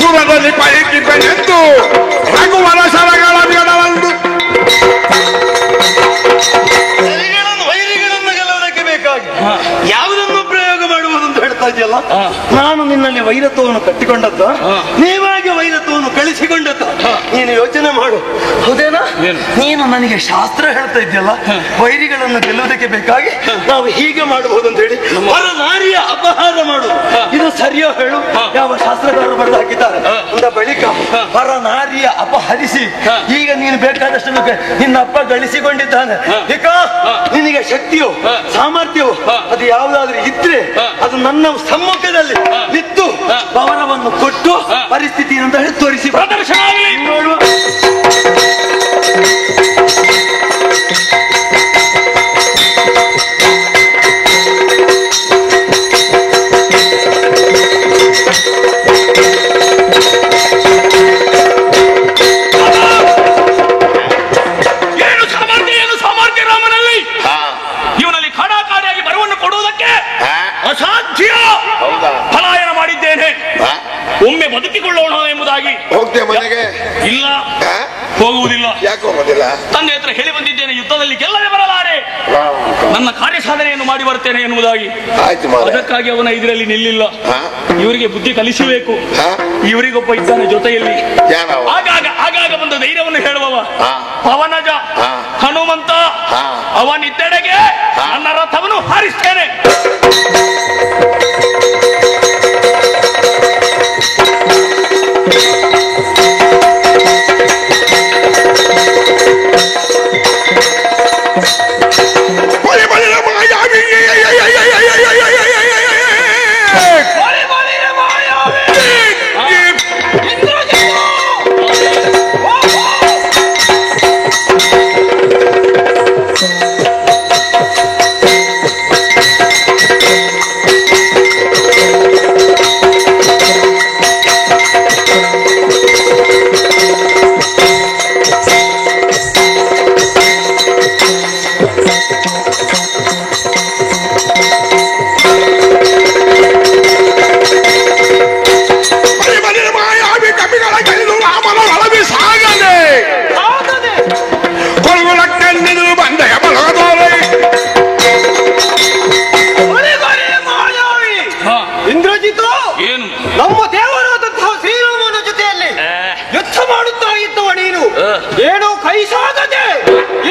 ದೂರದಲ್ಲಿ ಪೈಕಿದ್ದನೆಂದು ರಘುವರ ಶರಗಳಂದು ವೈರಿಗಳನ್ನು ಗೆಲ್ಲುವುದಕ್ಕೆ ಬೇಕಾಗಿ ಯಾವುದನ್ನು ಪ್ರಯೋಗ ಮಾಡುವುದು ಅಂತ ಹೇಳ್ತಾ ಇದೆಯಲ್ಲ. ನಾನು ನಿನ್ನಲ್ಲಿ ವೈರತ್ವವನ್ನು ಕಟ್ಟಿಕೊಂಡದ್ದ, ನೀವಾಗಿ ವೈರತ್ವವನ್ನು ಕಳಿಸಿಕೊಂಡದ್ದ, ನೀನು ಯೋಚನೆ ಮಾಡು. ಹೌದೇನಾ? ನೀನು ನನಗೆ ಶಾಸ್ತ್ರ ಹೇಳ್ತಾ ಇದ್ಯಲ್ಲ, ವೈರಿಗಳನ್ನು ಗೆಲ್ಲುವುದಕ್ಕೆ ಬೇಕಾಗಿ ನಾವು ಹೀಗೆ ಮಾಡಬಹುದು ಅಂತ ಹೇಳಿ ಹೊರ ನಾರಿಯ ಅಪಹಾರ ಮಾಡುದು, ಇದು ಸರಿಯೋ ಹೇಳು? ಯಾವ ಶಾಸ್ತ್ರಗಾರರು ಬರೆದು ಹಾಕಿದ್ದಾರೆ? ಅಂದ ಬಳಿಕ ಹೊರ ನಾರಿಯ ಅಪಹರಿಸಿ ಈಗ ನೀನು ಬೇಕಾದಷ್ಟು ನಿನ್ನ ಅಪ್ಪ ಗಳಿಸಿಕೊಂಡಿದ್ದಾನೆ. ಈಗ ನಿನಗೆ ಶಕ್ತಿಯೋ ಸಾಮರ್ಥ್ಯವೋ ಅದು ಯಾವುದಾದ್ರೂ ಇದ್ರೆ ಅದು ನನ್ನ ಸಮ್ಮುಖದಲ್ಲಿ ನಿಂತು ಪವನವನ್ನು ಕೊಟ್ಟು ಪರಿಸ್ಥಿತಿ ಅಂತ ಹೇಳಿ ತೋರಿಸಿ ಪ್ರದರ್ಶನ ಆಗಲಿ ನೋಡುವ. ಏನು ಸಾಮರ್ಥ್ಯ ರಾಮನಲ್ಲಿ? ಇವನಲ್ಲಿ ಖಡಾಖಾಡಿಯಾಗಿ ಬರವನ್ನು ಕೊಡುವುದಕ್ಕೆ ಅಸಾಧ್ಯ. ಪಲಾಯನ ಮಾಡಿದ್ದೇನೆ, ಒಮ್ಮೆ ಬದುಕಿಕೊಳ್ಳೋಣ ಎಂಬುದಾಗಿ. ಹೋಗ್ತೇವೆ ಮನೆಗೆ? ಇಲ್ಲ, ಹೋಗುವುದಿಲ್ಲ. ಯಾಕೆ ಹೋಗುದಿಲ್ಲ? ತಂದೆ ಹತ್ರ ಹೇಳಿ ಬಂದಿದ್ದೇನೆ, ಯುದ್ಧದಲ್ಲಿ ಗೆಲ್ಲದೆ ಬರಲಾರೆ, ನನ್ನ ಕಾರ್ಯ ಸಾಧನೆಯನ್ನು ಮಾಡಿ ಬರ್ತೇನೆ ಎನ್ನುವುದಾಗಿ. ಅದಕ್ಕಾಗಿ ಅವನ ಇದರಲ್ಲಿ ನಿಲ್ಲಿಲ್ಲ. ಇವರಿಗೆ ಬುದ್ಧಿ ಕಲಿಸಬೇಕು. ಇವರಿಗೊಬ್ಬ ಇದ್ದಾನೆ ಜೊತೆಯಲ್ಲಿ, ಆಗಾಗ ಬಂದ ಧೈರ್ಯವನ್ನು ಹೇಳುವವ ಪವನಜ ಹನುಮಂತ. ಅವನಿದ್ದೆಡೆಗೆ ನನ್ನ ರಥವನ್ನು ಹಾರಿಸ್ತೇನೆ. ಕಪಿಗಳ ಕಲಿದು ರಾಮನ ಒಳಗೆ ಸಾಗದೆ ಕೊಳಗುಳ ಕಣ್ಣಿದು ಬಂದ ಬಲಗದೋರೆ ಇಂದ್ರಜಿತ್ ಏನು ನಮ್ಮ ದೇವರಾದಂತಹ ಶ್ರೀರಾಮನ ಜೊತೆಯಲ್ಲಿ ಯುದ್ಧ ಮಾಡುತ್ತಾ ಇದ್ದವ ನೀನು ಏನೋ ಕೈ ಸಾಗದೆ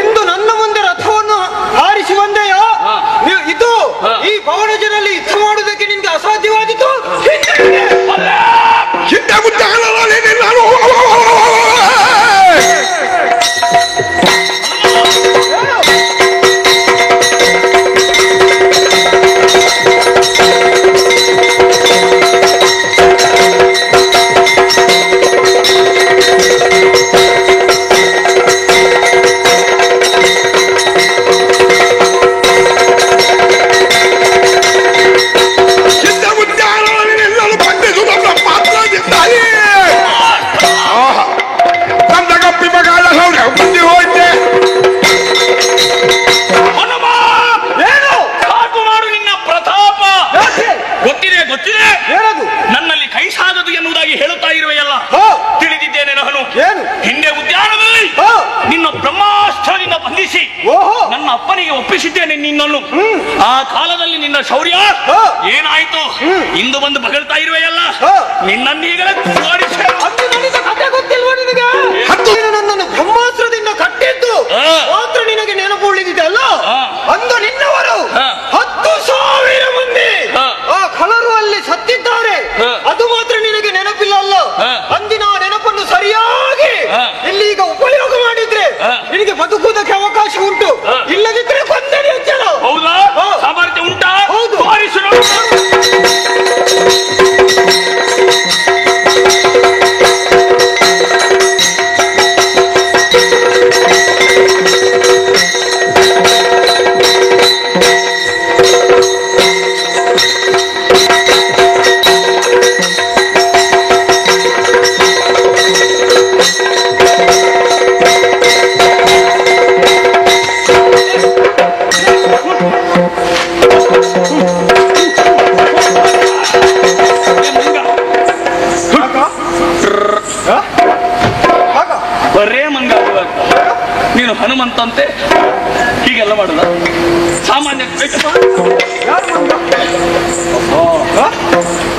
ಇಂದು ನನ್ನ ಮುಂದೆ ರಥವನ್ನು ಹಾರಿಸಿ ಬಂದೆಯೋ ಇದು ಈ ಪವನಜನಲ್ಲಿ ಯುದ್ಧ ಮಾಡುವುದಕ್ಕೆ ನಿನ್ಗೆ ಅಸಾಧ್ಯವಾಗಿತ್ತು. ಹಿಂದೆ ಮುಂದೆ ನಾನು ನನ್ನಲ್ಲಿ ಕೈ ಸಾಗದು ಎನ್ನುವುದಾಗಿ ಹೇಳುತ್ತಾ ಇರುವೆಯಲ್ಲ, ತಿಳಿದಿದ್ದೇನೆ ನಾನು. ಹಿಂದೆ ಉದ್ಯಾನದಲ್ಲಿ ನಿನ್ನ ಬ್ರಹ್ಮಾಸ್ತ್ರದಿಂದ ಬಂಧಿಸಿ ನನ್ನ ಅಪ್ಪನಿಗೆ ಒಪ್ಪಿಸಿದ್ದೇನೆ ನಿನ್ನನ್ನು. ಆ ಕಾಲದಲ್ಲಿ ನಿನ್ನ ಶೌರ್ಯ ಏನಾಯ್ತು ಇಂದು ಬಂದು ಬಗಳ್ತಾ ಇರುವೆಯಲ್ಲ, ನಿನ್ನನ್ನೀಗಲೇ ಕಥೆ ಗೊತ್ತಿಲ್ವ ನಿನಗೆ? ನನ್ನನ್ನು ಬ್ರಹ್ಮಾಸ್ತ್ರದಿಂದ ಕಟ್ಟಿದ್ದು ಮಾತ್ರ ನಿನಗೆ ನೆನಪು ಉಳಿದಿದೆ ಅಲ್ಲ? ಅಂದು ನಿನ್ನವರು 10,000 ಮಂದಿ ಆ ಕಳರು ಅಲ್ಲಿ ಸತ್ತಿದ್ದಾರೆ, ಅದು ಮಾತ್ರ ನಿನಗೆ ನೆನಪಿಲ್ಲ ಅಲ್ಲ? ಅಂದಿನ ನೆನಪನ್ನು ಸರಿಯಾಗಿ ಇಲ್ಲಿ ಈಗ ಉಪಯೋಗ ಮಾಡಿದ್ರೆ ನಿನಗೆ ಬದುಕುವುದಕ್ಕೆ ಅವಕಾಶ ಉಂಟು, ಇಲ್ಲದಿದ್ರೆ ಕೊಂದರೆ ಹೆಚ್ಚಳ. ಹೌದಾ? ಸಾಮರ್ಥ್ಯ ಉಂಟಾ? ಹೌದು. ಬರೇ ಮಂಗ ನೀನು ಹನುಮಂತಂತೆ ಹೀಗೆಲ್ಲ ಮಾಡಲ್ಲ ಸಾಮಾನ್ಯ.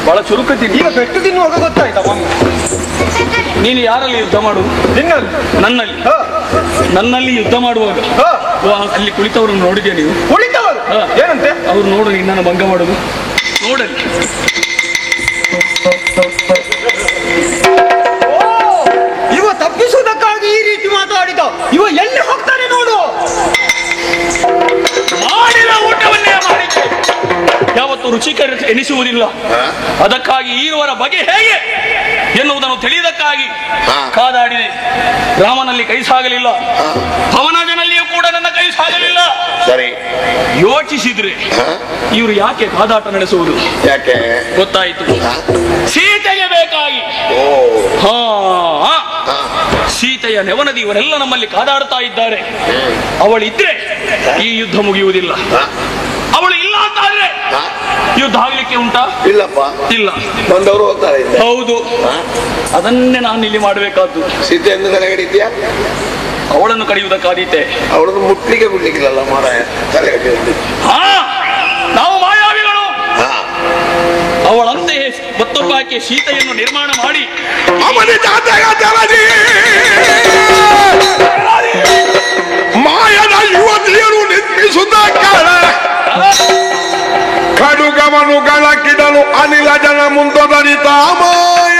ಬಹಳ ಚುರುಕತೀನಿ. ಈಗ ಪೆಟ್ಟು ತಿನ್ನುವಾಗ ಗೊತ್ತಾಯ್ತಾ ನೀನು ಯಾರಲ್ಲಿ ಯುದ್ಧ ಮಾಡುವುದು? ನನ್ನಲ್ಲಿ. ನನ್ನಲ್ಲಿ ಯುದ್ಧ ಮಾಡುವಾಗ ಅಲ್ಲಿ ಕುಳಿತವ್ರನ್ನು ನೋಡಿದ್ಯಾ ನೀವು? ಕುಳಿತವರು ಏನಂತೆ? ಅವ್ರು ನೋಡು ನಿನ್ನನ್ನು ಭಂಗ ಮಾಡುದು ನೋಡಲಿ. ಇವ ತಪ್ಪಿಸುವುದಕ್ಕಾಗಿ ಈ ರೀತಿ ಮಾತಾಡಿದ. ಇವ ಎಲ್ಲಿ ಹೋಗ್ತಾನೆ ನೋಡು. ಮಾಡಿದ ಊಟವನ್ನೇ ಮಾಡಿದ್ದು ಯಾವತ್ತು ರುಚಿಕರ ಎನಿಸುವುದಿಲ್ಲ. ಅದಕ್ಕಾಗಿ ಈರುವರ ಬಗೆ ಹೇಗೆ ಎನ್ನುವುದನ್ನು ತಿಳಿಯುವುದಕ್ಕಾಗಿ ಕಾದಾಡಿದೆ. ರಾಮನಲ್ಲಿ ಕೈ ಸಾಗಲಿಲ್ಲ, ಪವನಜನಲ್ಲಿಯೂ ಕೂಡ ನನ್ನ ಕೈ ಸಾಗಲಿಲ್ಲ. ಸರಿ, ಯೋಚಿಸಿದ್ರೆ ಇವರು ಯಾಕೆ ಕಾದಾಟ ನಡೆಸುವುದು ಯಾಕೆ ಗೊತ್ತಾಯಿತು. ಸೀತೆಗೆ ಬೇಕಾಗಿ. ಸೀತೆಯ ನೆವನದಿ ಇವರೆಲ್ಲ ನಮ್ಮಲ್ಲಿ ಕಾದಾಡ್ತಾ ಇದ್ದಾರೆ. ಅವಳಿದ್ರೆ ಈ ಯುದ್ಧ ಮುಗಿಯುವುದಿಲ್ಲ. ಅವಳು ಇಲ್ಲ ಅಂತಾದ್ರೆ ಯುದ್ಧ ಆಗ್ಲಿಕ್ಕೆ ಉಂಟಾ? ಇಲ್ಲಪ್ಪ, ಇಲ್ಲ. ಬಂದವರು ಹೋಗ್ತಾರೆ. ಹೌದು, ಅದನ್ನೇ ನಾನು ಇಲ್ಲಿ ಮಾಡಬೇಕಾದ್ದು. ಸೀತೆಯನ್ನು ತಲೆಗಡಿದ್ಯಾ? ಅವಳನ್ನು ಕಡಿಯುವುದಕ್ಕಾದೀತೆ. ಅವಳನ್ನು ಮುಟ್ಲಿಕ್ಕೆ ಬಿಡ್ಲಿಕ್ಕಿಲ್ಲ ಮಾರಾಯ, ತಲೆಗಡಿ. ನಾವು ಮಾಯಾವಿಗಳು. ಅವಳಂತೆ ಮತ್ತೊಬ್ಬಾಕೆ ಸೀತೆಯನ್ನು ನಿರ್ಮಾಣ ಮಾಡಿ ಮಾಯದ ಯುವತಿಯರು ನಿರ್ಮಿಸುತ್ತ ಕಾಲ ಕಡುಗವನು ಗಳಕ್ಕಿಡಲು ಅನಿಲ ಜನ ಮುಂದೊದರಿತ ಮಾಯ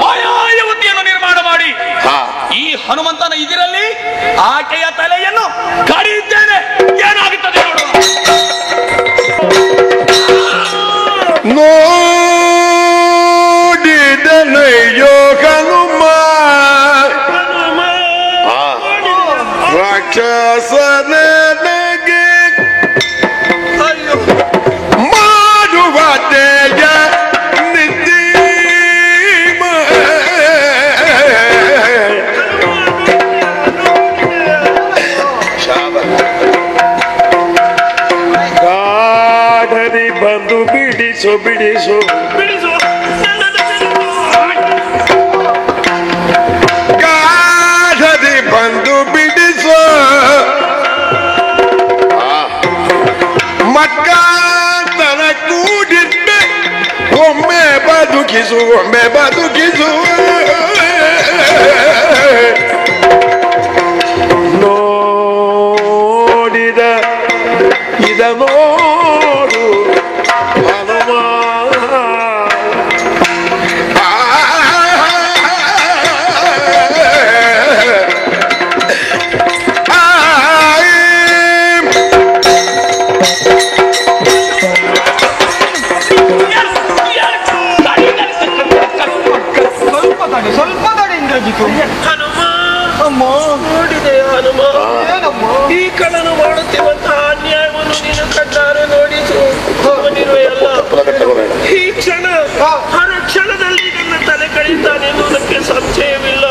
ಮಾಯಾಯುವತಿಯನ್ನು ನಿರ್ಮಾಣ ಮಾಡಿ ಈ ಹನುಮಂತನ ಇದರಲ್ಲಿ ಆಕೆಯ ತಲೆಯನ್ನು ಕಡಿಯುತ್ತೇನೆ. ಏನಾಗುತ್ತದೆ ನೋಡಿದನಯ್ಯೋ ಹನುಮ ರಾಕ್ಷಸನ ಬಂದು ಬಿಡಿಸು ಬಿಡಿಸು ಬಿಡಿಸು ಗಾಢದಿ ಬಂದು ಬಿಡಿಸು ಮಕ್ಕಳ ಕೂಡಿದ್ದೆ ಒಮ್ಮೆ ಬದುಕಿಸು ನೋಡಿದ ಇದ ನೋಡು ಹನುಮ ಸ್ವಲ್ಪ ತಡೆ ಇಂದ್ರಜಿತು. ಹನುಮ ಅಮ್ಮ ನೋಡಿದೆ ಹನುಮ ಈ ಕಳ್ಳನು ಮಾಡುತ್ತಿರುವಂತಹ ಅನ್ಯಾಯವನ್ನು ನೀನು ಕಣ್ಣಾರೆ ನೋಡಿತು ಎಲ್ಲ ಈ ಕ್ಷಣ ಹರ ಕ್ಷಣದಲ್ಲಿ ನನ್ನ ತಲೆ ಕಳೀತಾನೆನ್ನುವುದಕ್ಕೆ ಸಂಶಯವಿಲ್ಲ.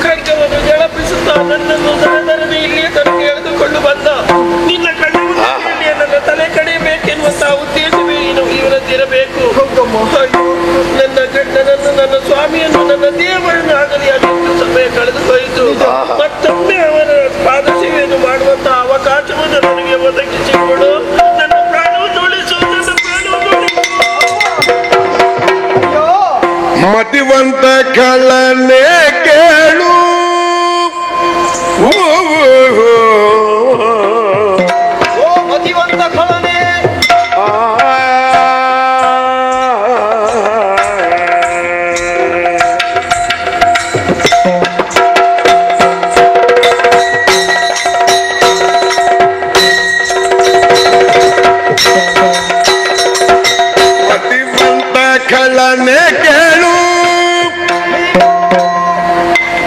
ಖಡ್ಗವನ್ನು ಜಳಪಿಸುತ್ತಾ ನನ್ನನ್ನು ದರದರದೆ ಇಲ್ಲಿಯೇ ತನಗೆ ಎಳೆದುಕೊಂಡು ಬಂದ ನಿನ್ನ ಕಣ್ಣ ಮುಂದೆ ನನ್ನ ತಲೆ ಕಡಿಯಬೇಕೆನ್ನುವಂತಹ ಉದ್ದೇಶವೇ ಇವರದ್ದಿರಬೇಕು. ನನ್ನ ಗಂಡನನ್ನು ನನ್ನ ಸ್ವಾಮಿಯನ್ನು ನನ್ನ ದೇವರನ್ನು ಆಗಲಿ ಅದೆಷ್ಟು ಸಮಯ ಕಳೆದುಕೊಳ್ಳಿತು. ಮತ್ತೊಮ್ಮೆ ಅವರ ಪಾದ ಸೇವೆಯನ್ನು ಮಾಡುವಂತಹ ಅವಕಾಶವನ್ನು ನನಗೆ ಒದಗಿಸಿಕೊಡು. ನನ್ನ ಪ್ರಾಣವನ್ನು ಉಳಿಸು, ನನ್ನ ಪ್ರಾಣವನ್ನು ಮತಿವಂತ ಕಳ್ಳನೆ ಕೇಳು ಓ ಮತಿವಂತ ಕಳ್ಳನೆ ಮತಿವಂತ ಕಳ್ಳನೆ ಕೇಳು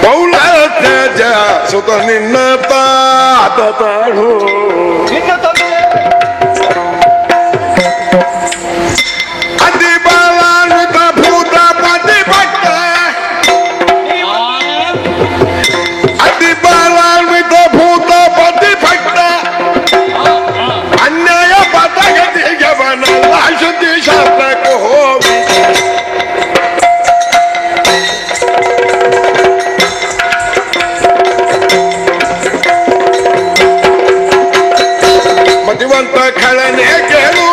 ಪೌಲ ತೇಜ ಸುತ ನಿನ್ನ ಪಾದ ತಾಳು ನಿನ್ನ ತಂದೆ ಅತಿ ಬಲಾನ್ವಿತ ಭೂತ ಪ್ರತಿಭಕ್ತ ಅತಿ ಬಲಾನ್ವಿತ ಭೂತ ಪ್ರತಿಭಕ್ತ ಅನ್ಯಾಯ ಪದಗತಿಗೆ ಬನಲ್ಲ ಶುದ್ಧಿ ಶಾಸ್ತ್ರಕ್ಕೆ ಹೋಗಿ ಮತಿವಂತ ಖಳನೆ ಕೇಳು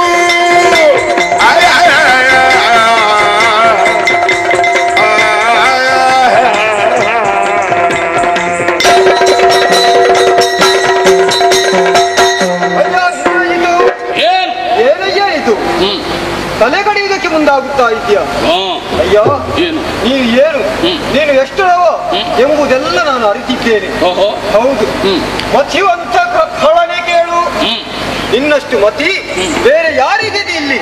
ಏನಯ್ಯ ಇದು ತಲೆ ಕಡಿಯುವುದಕ್ಕೆ ಮುಂದಾಗುತ್ತಾ ಇದೆಯಾ? ಅಯ್ಯ ನೀನು ಏನು ನೀನು ಎಷ್ಟರವ ಎಂಬುದೆಲ್ಲ ನಾನು ಅರಿತಿದ್ದೇನೆ. ಹೌದು ಮತಿವಂತ ಖಳನೆ ಕೇಳು. ಇನ್ನಷ್ಟು ಮತಿ ಬೇರೆ ಯಾರಿಗಿದೆ ಇಲ್ಲಿ?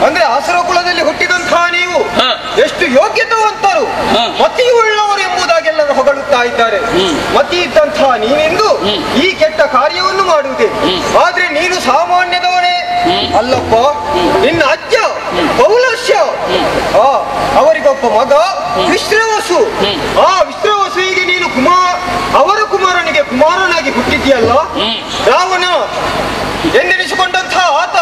ಅಂದ್ರೆ ಅಸುರ ಕುಲದಲ್ಲಿ ಹುಟ್ಟಿದಂತಹ ನೀವು ಎಷ್ಟು ಯೋಗ್ಯತವಂತರು ಮತಿಯುಳ್ಳವರು ಎಂಬುದಾಗೆಲ್ಲರೂ ಹೊಗಳುತ್ತಾ ಇದ್ದಾರೆ. ಮತಿ ಇದ್ದಂತಹ ನೀನೆಂದು ಈ ಕೆಟ್ಟ ಕಾರ್ಯವನ್ನು ಮಾಡುವುದೇ? ಆದ್ರೆ ನೀನು ಸಾಮಾನ್ಯದವನೇ ಅಲ್ಲಪ್ಪ. ನಿನ್ನ ಅಜ್ಜ ಪೌಲಸ್ಯ ಅವರಿಗೊಬ್ಬ ಮಗ ವಿಶ್ರವಸು. ಆ ವಿಶ್ರವಸುವಿಗೆ ನೀನು ಅವರ ಕುಮಾರನಿಗೆ ಕುಮಾರನಾಗಿ ಹುಟ್ಟಿದ್ಯಲ್ಲ. ರಾವಣ ಎಂದೆನಿಸಿಕೊಂಡಂತಹ ಆತ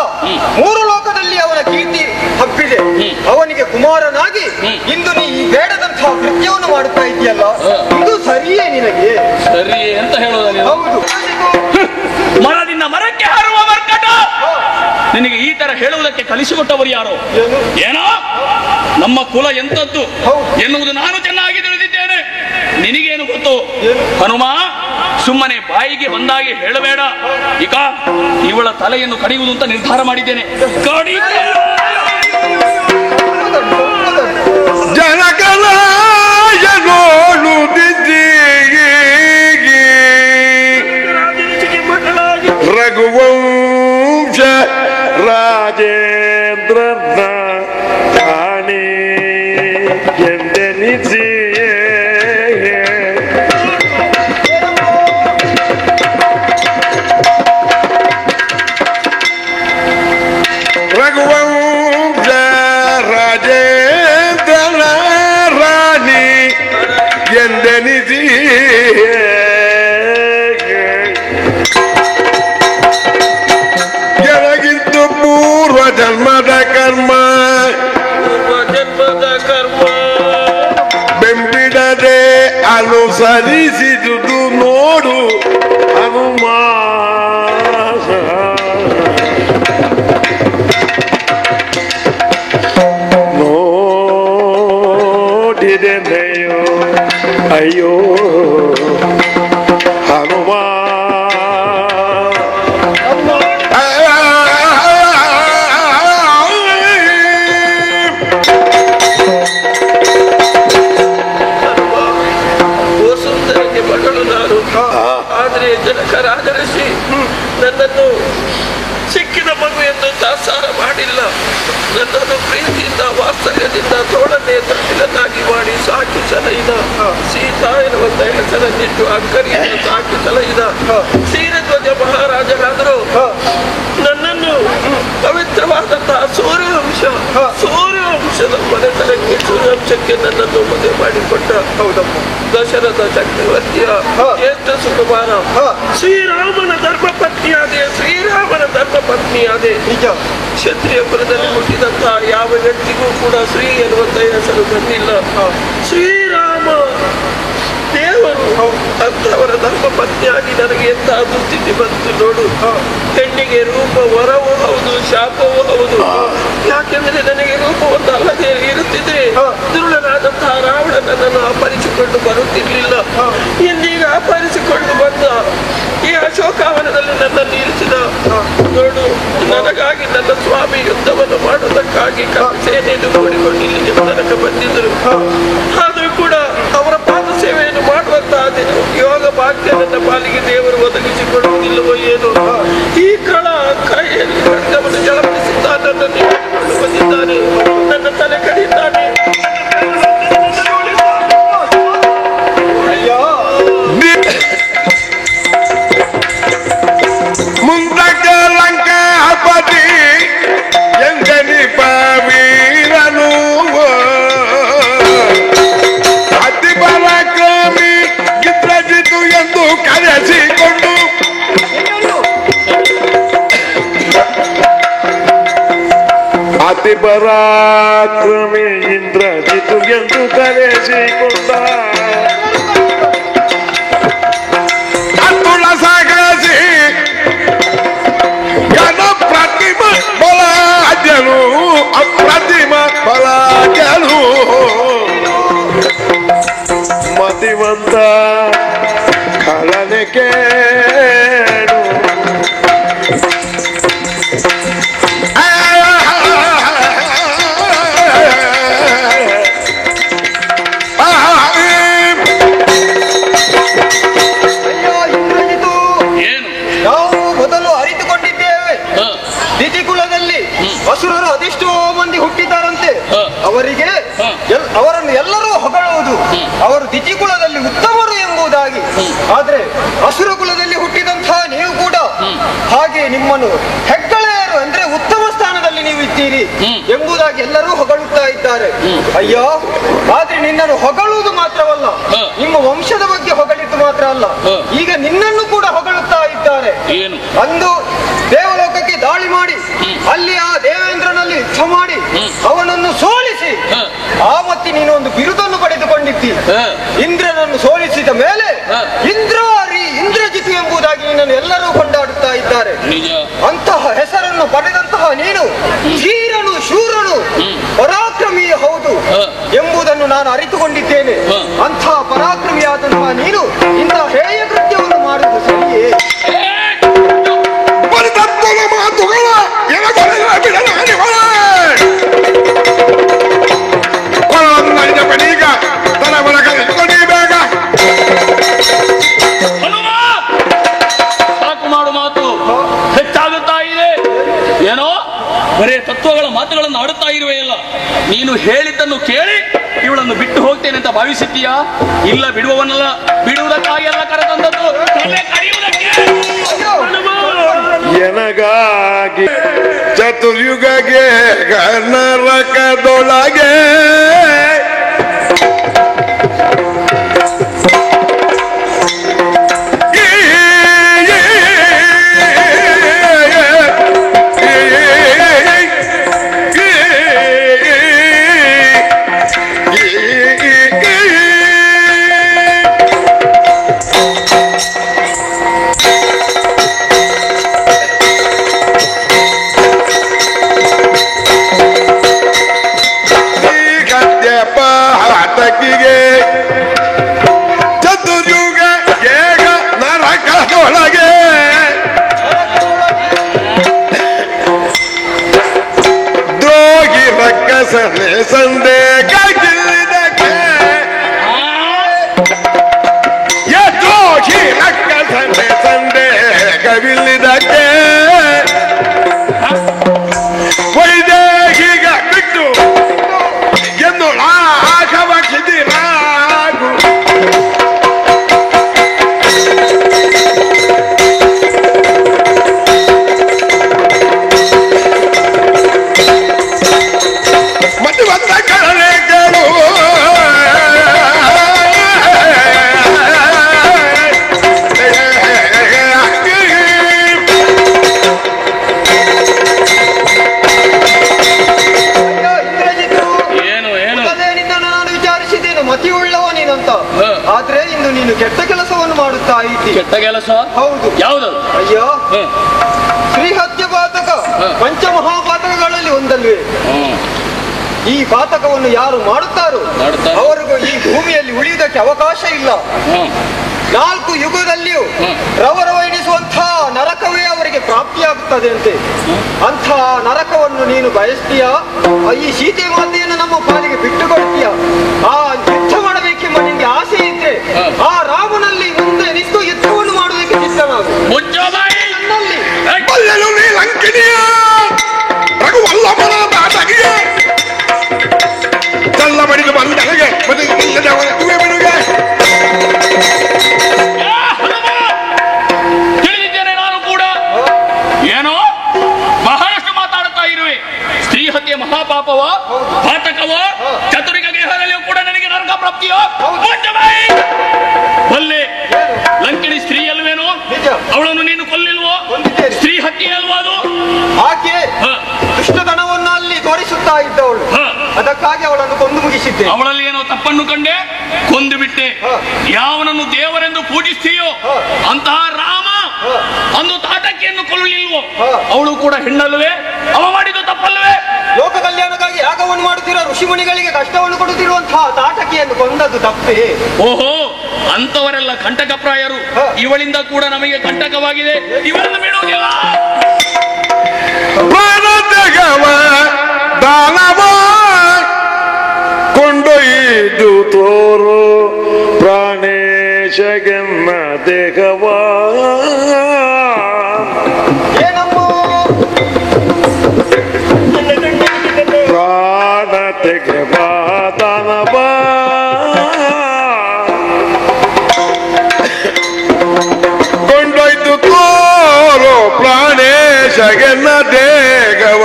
3 ಲೋಕದಲ್ಲಿ ಅವನ ಕೀರ್ತಿ ಹಬ್ಬಿದೆ. ಅವನಿಗೆ ಕುಮಾರನಾಗಿ ಇಂದು ನೀ ಈ ಬೇಡದಂತಹ ಕೃತ್ಯವನ್ನು ಮಾಡುತ್ತಾ ಇದೆಯಲ್ಲ, ಇದು ಸರಿಯೇ ನಿನಗೆ? ಸರಿಯೇ ಅಂತ ಹೇಳೋದಲ್ಲ. ಹೌದು. ಮರದಿಂದ ಮರಕ್ಕೆ ಹಾರುವ ಮರ್ಕಟ ನಿನಗೆ ಈ ತರ ಹೇಳುವುದಕ್ಕೆ ಕಲಿಸಿಕೊಟ್ಟವರು ಯಾರು? ಏನೋ ನಮ್ಮ ಕುಲ ಎಂತದ್ದು ಎನ್ನುವುದು ನಾನು ಚೆನ್ನಾಗಿ ತಿಳಿದಿದ್ದೇನೆ. ನಿನಗೇನು ಗೊತ್ತು ಹನುಮ? ಸುಮ್ಮನೆ ಬಾಯಿಗೆ ಬಂದಾಗೆ ಹೇಳಬೇಡ. ಈಗ ಇವಳ ತಲೆಯನ್ನು ಕಡಿಯುವುದು ಅಂತ ನಿರ್ಧಾರ ಮಾಡಿದ್ದೇನೆ. ಜನಕಲಾಯ ನೋಡುತ್ತಿದ್ದೀ ರಘುವಂಶ ರಾಜೇಂದ್ರನ ರಾಣಿ ಎಂದೆನಿಸಿ ರಘುವಂಶ ರಾಜೇಂದ್ರನ ರಾಣಿ ಎಂದೆನಿಸಿ ಜನ್ಮ ಸರಿಸಿದುದು ನೋಡು ಹನುಮ ನೋಡಿದೆನೆಯೋ ಅಯ್ಯೋ ಹನುಮ ಆದರೆ ಜನಕ ರಾಜಋಷಿ ನನ್ನನ್ನು ಸಿಕ್ಕಿದ ಮಗು ಎಂದು ತಾತ್ಸಾರ ಮಾಡಿಲ್ಲ. ನನ್ನನ್ನು ಪ್ರೀತಿಯಿಂದ ವಾತ್ಸಲ್ಯದಿಂದ ತೋಳನ್ನೇ ತೊಟ್ಟಿಲನ್ನಾಗಿ ಮಾಡಿ ಸಾಕಿ ಸಲಹಿದ ಸೀತಾ ಎನ್ನುವಂತ ಹೆಸರನ್ನಿಟ್ಟು ಅಕ್ಕರಿಯಿಂದ ಸಾಕಿ ಸಲಹಿದ ಕ್ಷೀರಧ್ವಜ ಮಹಾರಾಜರಾದರು ನನ್ನನ್ನು ಪವಿತ್ರವಾದಂತಹ ಸೂರ್ಯವಂಶದ ಮನೆತನಕ್ಕೆ ಸೂರ್ಯವಂಶಕ್ಕೆ ನನ್ನನ್ನು ಮದುವೆ ಮಾಡಿಕೊಟ್ಟ ದಶರಥ ಚಕ್ರವರ್ತಿಯ ಜ್ಯೇಷ್ಠ ಸುಕುಮಾರ ಶ್ರೀರಾಮನ ಧರ್ಮಪತ್ನಿಯಾದೆ ನಿಜ. ಕ್ಷತ್ರಿಯ ಕುಲದಲ್ಲಿ ಹುಟ್ಟಿದಂತಹ ಯಾವ ವ್ಯಕ್ತಿಗೂ ಕೂಡ ಶ್ರೀ ಎನ್ನುವಂತ ಹೆಸರು ಬಂದಿಲ್ಲ. ಶ್ರೀರಾಮ ದೇವರು ಅಂತವರ ಧರ್ಮಪತ್ನಿಯಾಗಿ ನನಗೆ ಎಂತಹ ದುಸ್ಥಿತಿ ಬಂತು ನೋಡು. ಹೆಣ್ಣಿಗೆ ರೂಪ ವರವೂ ಹೌದು, ಶಾಪವೂ ಹೌದು. ಯಾಕೆಂದ್ರೆ ನನಗೆ ರೂಪವನ್ನು ಅಲ್ಲದೆ ಇರುತ್ತಿದ್ರೆ ದುರುಳನಾದಂತಹ ರಾವಣ ನನ್ನನ್ನು ಅಪಹರಿಸಿಕೊಂಡು ಬರುತ್ತಿರ್ಲಿಲ್ಲ. ಇಂದೀಗ ಅಪಹರಿಸಿಕೊಂಡು ಬಂದ ಈ ಅಶೋಕಾವನದಲ್ಲಿ ನನ್ನನ್ನು ಇರಿಸಿದ ನೋಡು. ನನಗಾಗಿ ನನ್ನ ಸ್ವಾಮಿ ಯುದ್ಧವನ್ನು ಮಾಡುವುದಕ್ಕಾಗಿ ಸೇನೆಯನ್ನು ನೋಡಿಕೊಂಡು ಇಲ್ಲಿಗೆ ತನಕ ಬಂದಿದ್ದರು. ಆದರೂ ಕೂಡ ಅವರ ಪಾದ ಸೇವೆಯನ್ನು ಮಾಡುವಂತಹ ಯೋಗ ಭಾಗ್ಯ ನನ್ನ ಪಾಲಿಗೆ ದೇವರು ಒದಗಿಸಿಕೊಡುವುದಿಲ್ಲವೋ ಏನು. ಈ ಕಳ ಕೈಯಲ್ಲಿ ಖಡ್ಗವನ್ನು ಜಳಪಡಿಸುತ್ತಾ ನನ್ನನ್ನು ಬಂದಿದ್ದಾನೆ, ನನ್ನ ತಲೆ ಕಡಿಯುತ್ತಾನೆ. ಮುಂದಕ್ಕೆ ಲಂಕಾಪತಿ ಎಂದನಿ ಪವೀರನು ಅತಿ ಪರಾಕ್ರಮಿ ಇಂದ್ರಜಿತು ಎಂದು ಕರೆಸಿಕೊಂಡು ಅತಿ ಪರಾಕ್ರಮಿ ಇಂದ್ರಜಿತು ಎಂದು ಕರೆಸಿಕೊಂಡ ಅತುಳ ಸಾಗಸಿ ಪ್ರತಿಮ ಬಲಾಜನು ಅಪ್ರತಿಮ ಬಲಾಜನು ಮತಿವಂತ ಕಳನೆ ಕೇಳು ಅಸುರರು ಅದೆಷ್ಟೋ ಮಂದಿ ಹುಟ್ಟಿದ್ದಾರಂತೆ. ಅವರಿಗೆ ಅವರನ್ನು ಎಲ್ಲರೂ ಹೊಗಳುವುದು ಅವರು ದಿತಿಕುಲದಲ್ಲಿ ಉತ್ತಮರು ಎಂಬುದಾಗಿ. ಆದ್ರೆ ಅಸುರ ಕುಲದಲ್ಲಿ ಹುಟ್ಟಿದಂತಹ ನೀವು ಕೂಡ ಹಾಗೆ ನಿಮ್ಮನ್ನು ಹೆಗ್ಗಳೆಯರು ಅಂದ್ರೆ ಉತ್ತಮ ಸ್ಥಾನದಲ್ಲಿ ನೀವು ಇದ್ದೀರಿ ಎಂಬುದಾಗಿ ಎಲ್ಲರೂ ಹೊಗಳುತ್ತಾ ಇದ್ದಾರೆ. ಅಯ್ಯೋ, ಆದ್ರೆ ನಿನ್ನನ್ನು ಹೊಗಳುವುದು ಮಾತ್ರವಲ್ಲ, ನಿಮ್ಮ ವಂಶದ ಬಗ್ಗೆ ಹೊಗಳಿದ್ದು ಮಾತ್ರ ಅಲ್ಲ, ಈಗ ನಿನ್ನನ್ನು ಕೂಡ ಹೊಗಳುತ್ತಾ ಇದ್ದಾರೆ. ಅಂದು ದೇವಲೋಕಕ್ಕೆ ದಾಳಿ ಮಾಡಿ ಅಲ್ಲಿ ಆ ದೇವೇಂದ್ರನಲ್ಲಿ ಯುದ್ಧ ಮಾಡಿ ಅವನನ್ನು ಸೋಲಿಸಿ ಆ ಮತ್ತೆ ನೀನು ಒಂದು ಬಿರುದನ್ನು ಪಡೆದುಕೊಂಡಿದ್ದಿ. ಇಂದ್ರನನ್ನು ಸೋಲಿಸಿದ ಮೇಲೆ ಇಂದ್ರಜಿತು ಎಂಬುದಾಗಿ ನಿನ್ನನ್ನು ಎಲ್ಲರೂ ಕೊಂಡಾಡುತ್ತಾ ಇದ್ದಾರೆ. ಅಂತಹ ಹೆಸರನ್ನು ಪಡೆದಂತಹ ನೀನು ಧೀರನು, ಶೂರನು, ಪರಾಕ್ರಮಿ ಹೌದು ಎಂಬುದನ್ನು ನಾನು ಅರಿತುಕೊಂಡಿದ್ದೇನೆ. ಅಂತಹ ಪರಾಕ್ರಮಿಯಾದಂತಹ ನೀನು ಇಂತಹ ಹೇಯ ಕೃತ್ಯವನ್ನು ಮಾಡುವುದು ಸರಿಯೇ? ಮಾತುಗಳ ಈಗ ತನ ಒಳಗ ಬೇಗ ಸಾಕು ಮಾಡು, ಮಾತು ಹೆಚ್ಚಾಗುತ್ತಾ ಇದೆ. ಏನೋ ಬರೇ ತತ್ವಗಳ ಮಾತುಗಳನ್ನು ಆಡುತ್ತಾ ಇರುವೆಯಲ್ಲ. ನೀನು ಹೇಳಿದ್ದನ್ನು ಕೇಳಿ ಇವಳನ್ನು ಬಿಟ್ಟು ಹೋಗ್ತೇನೆ ಅಂತ ಭಾವಿಸಿದ್ದೀಯಾ? ಇಲ್ಲ, ಬಿಡುವವನಲ್ಲ, ಬಿಡುವುದಕ್ಕಾಗಿ ಎಲ್ಲ ಕರೆತಂದದ್ದು ಎನಗಾಗಿ ಚತುರ್ಯುಗಗೆ ನರಕದೊಳಗೆ ಸನೆ ಸಂದೆ ಗಿಲ್ಲಿದಕ್ಕೆ ಜೋಶಿ ನಕ್ಕ ಸನೆ ಸಂದೆ ಕವಿಲ್ಲಿದಕ್ಕೆ ವೈದೇಹಿಗ ಬಿಟ್ಟು ಎಂದು ಆಶವಕ್ಷಿದಿರಾಗು ಮತ್ತೆ ಬಂದ ಕಳೆಗಳು ಮತಿಯುಳ್ಳವ ನೀನಂತ. ಆದ್ರೆ ಇಂದು ನೀನು ಕೆಟ್ಟ ಕೆಲಸವನ್ನು ಮಾಡುತ್ತಾ ಇದ್ದಿ. ಕೆಟ್ಟ ಕೆಲಸ? ಹೌದು. ಯಾವುದು? ಅಯ್ಯೋ, ಶ್ರೀಹತ್ಯ ಪಾತಕ ಪಂಚಮಹಾಪಾತಕಗಳಲ್ಲಿ ಒಂದಲ್ವೇ. ಈ ಪಾತಕವನ್ನು ಯಾರು ಮಾಡುತ್ತಾರೋ ಅವರಿಗೂ ಈ ಭೂಮಿಯಲ್ಲಿ ಉಳಿಯುವುದಕ್ಕೆ ಅವಕಾಶ ಇಲ್ಲ. 4 ಯುಗದಲ್ಲಿಯೂ ರವರವೈಣಿಸುವಂತಹ ನರಕವೇ ಅವರಿಗೆ ಪ್ರಾಪ್ತಿಯಾಗುತ್ತದೆ ಅಂತೆ. ಅಂಥ ನರಕವನ್ನು ನೀನು ಬಯಸ್ತೀಯ? ಈ ಸೀತೆ ಮಾತೆಯನ್ನು ನಮ್ಮ ಪಾಲಿಗೆ ಬಿಟ್ಟುಕೊಡ್ತೀಯ? ಆ ಯುದ್ಧ ಮಾಡಬೇಕೆಂಬ ನಿನ್ಗೆ ಆಸೆ ಇದ್ರೆ ಆ ರಾಮನಲ್ಲಿ ಮುಂದೆ ನಿಂತು ಯುದ್ಧವನ್ನು ಮಾಡುವುದಕ್ಕೆ ಸಿದ್ಧನಾಗು. ಚಲ್ಲ ಮಡಿದು ಬಂದನಿಗೆ ತಿಳಿದಿದ್ದೇನೆ ನಾನು ಕೂಡ. ಏನೋ ಬಹಳಷ್ಟು ಮಾತಾಡುತ್ತಾ ಇರುವೆ. ಸ್ತ್ರೀ ಹತ್ಯೆ ಮಹಾಪಾಪವ, ಪಾತಕವ, ಚತುರಿಕ ಗೇಹದಲ್ಲಿಯೂ ಕೂಡ ನನಗೆ ನರಕ ಪ್ರಾಪ್ತಿಯೋ? ಬಲ್ಲೆ, ಲಂಕಿಣಿ ಸ್ತ್ರೀ ಅಲ್ವೇನೋ? ಅವಳನ್ನು ನೀನು ಕೊಲ್ಲಿಲ್ವೋ? ಸ್ತ್ರೀ ಹತ್ಯೆ ಅಲ್ವಾ ಅದು? ಆಕೆ ದುಷ್ಟತನವನ್ನು ಅಲ್ಲಿ ತೋರಿಸುತ್ತಾ ಇದ್ದವಳು, ಅದಕ್ಕಾಗಿ ಅವಳನ್ನು ಕೊಂದು ಮುಗಿಸಿದ್ದೆ. ಅವಳಲ್ಲಿ ಏನೋ ತಪ್ಪನ್ನು ಕಂಡೆ ಕೊಂದು ಬಿಟ್ಟೆ. ಯಾವನನ್ನು ದೇವರೆಂದು ಪೂಜಿಸ್ತೀಯೋ ಅಂತಹ ರಾಮ ಅಂದು ತಾಟಕಿಯನ್ನು ಕೊಲ್ಲಲಿಲ್ವೋ? ಅವಳು ಕೂಡ ಹೆಣ್ಣಲ್ವೇ? ಅವ ಮಾಡಿದ್ದು ತಪ್ಪಲ್ವೇ? ಲೋಕ ಕಲ್ಯಾಣಕ್ಕಾಗಿ ಯಾಗವನ್ನು ಮಾಡುತ್ತಿರುವ ಋಷಿಮುನಿಗಳಿಗೆ ಕಷ್ಟವನ್ನು ಕೊಡುತ್ತಿರುವಂತಹ ತಾಟಕಿಯನ್ನು ಕೊಂದದ್ದು ತಪ್ಪೇ? ಓಹೋ, ಅಂತವರೆಲ್ಲ ಕಂಟಕಪ್ರಾಯರು. ಇವಳಿಂದ ಕೂಡ ನಮಗೆ ಕಂಟಕವಾಗಿದೆ. ಇವರನ್ನು ಬಿಡುವುದಿಲ್ಲ. ದಾನವ ಕೊಂಡೊಯ್ದು ತೋರು ಪ್ರಾಣೇಶಗೆನ್ನ ದೇಹವ ಪ್ರಾಣ ತೆಗೆವ ದಾನವ ಕೊಂಡೊಯ್ದು ತೋರು ಪ್ರಾಣೇಶಗೆನ್ನ ದೇಹವ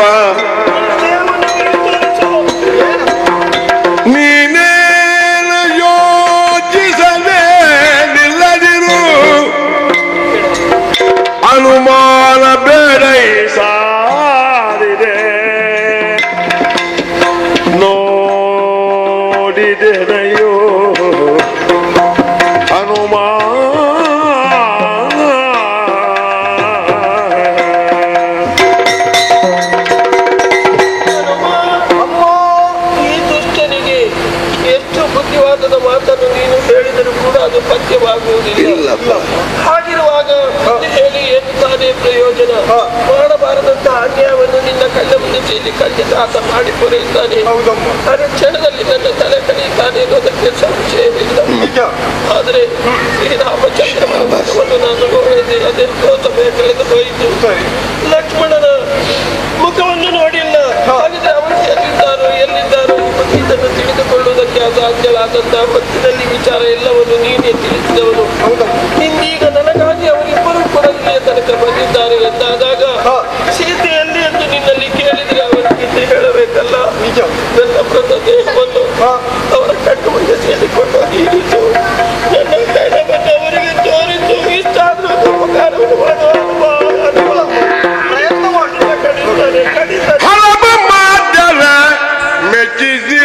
ನೀನೇನು ಯೋಚಿಸದೆ ನಿಲ್ಲದಿರು ಅನುಮಾನ ಬೇಡೈಸಾರಿದೆ ನೋಡಿದೆನೆಯೋ ಅನುಮಾನ ಬುದ್ಧಿವಾದದ ಮಾತನ್ನು ನೀನು ಹೇಳಿದರೂ ಕೂಡ ಅದು ಪಥ್ಯವಾಗುವುದಿಲ್ಲ. ಹಾಗಿರುವಾಗ ಹೇಳಿ ಏನು ತಾನೇ ಪ್ರಯೋಜನ? ಮಾಡಬಾರದಂತಹ ಅನ್ಯಾಯವನ್ನು ನಿನ್ನ ಕಣ್ಣ ಮುಂದೆ ಚೀಲಿ ಖಂಡಿತ ಆತ ಮಾಡಿ ಪೂರೈಸಿದ್ದಾನೆ. ಅದೇ ಕ್ಷಣದಲ್ಲಿ ನನ್ನ ತಲೆ ಕಳೆಯುತ್ತಾನೆ ಅನ್ನೋದಕ್ಕೆ ಸಂಶಯವಿಲ್ಲ. ಆದರೆ ಈ ರಾಮಚಂದ್ರನ ಮುಖವನ್ನು ನಾನು ನೋಡಿದೆ, ಅದೆಷ್ಟೋ ಸಮಯ ಕಳೆದು ಹೋಯಿತು. ಲಕ್ಷ್ಮಣನ ಮುಖವನ್ನು ನೋಡಿಲ್ಲ. ಹಾಗಿದ್ರೆ ಅವರು ಎಲ್ಲಿದ್ದಾರೋ ಇದನ್ನು ತಿಳಿದುಕೊಳ್ಳುವುದಕ್ಕೆ ಅಸಾಧ್ಯವಾದಂತಹ ಹೊತ್ತಿನಲ್ಲಿ ವಿಚಾರ ಎಲ್ಲವನ್ನು ನೀನೇ ತಿಳಿಸಿದವನು. ಇಂದೀಗ ನನಗಾಗಿ ಅವರಿಬ್ಬರು ಕೂಡ ಇಲ್ಲಿಯ ತನಕ ಬಂದಿದ್ದಾರೆ ಎಂದಾದಾಗ ಸೀತೆಯಲ್ಲಿ ಎಂದು ನಿನ್ನಲ್ಲಿ ಕೇಳಿದ್ರೆ ಅವರಿಗೆ ಹೇಳಬೇಕಲ್ಲ. ನಿಜ, ನನ್ನ ಮೃತ ದೇಹವನ್ನು ಅವರ ಕಣ್ಣು ಮುಂದೆ ಸೇರಿಕೊಂಡು ನೀಡಿತು. ನನ್ನ ಕಣ್ಣವನ್ನು ಅವರಿಗೆ ತೋರಿತು. ಇಷ್ಟಾದ್ರೂ ಉಪಕಾರವನ್ನು ಮಾಡುವ ಪ್ರಯತ್ನ ಮಾಡಿದ ಕಡಿತಾರೆ ಮೆಚ್ಚಿಸಿ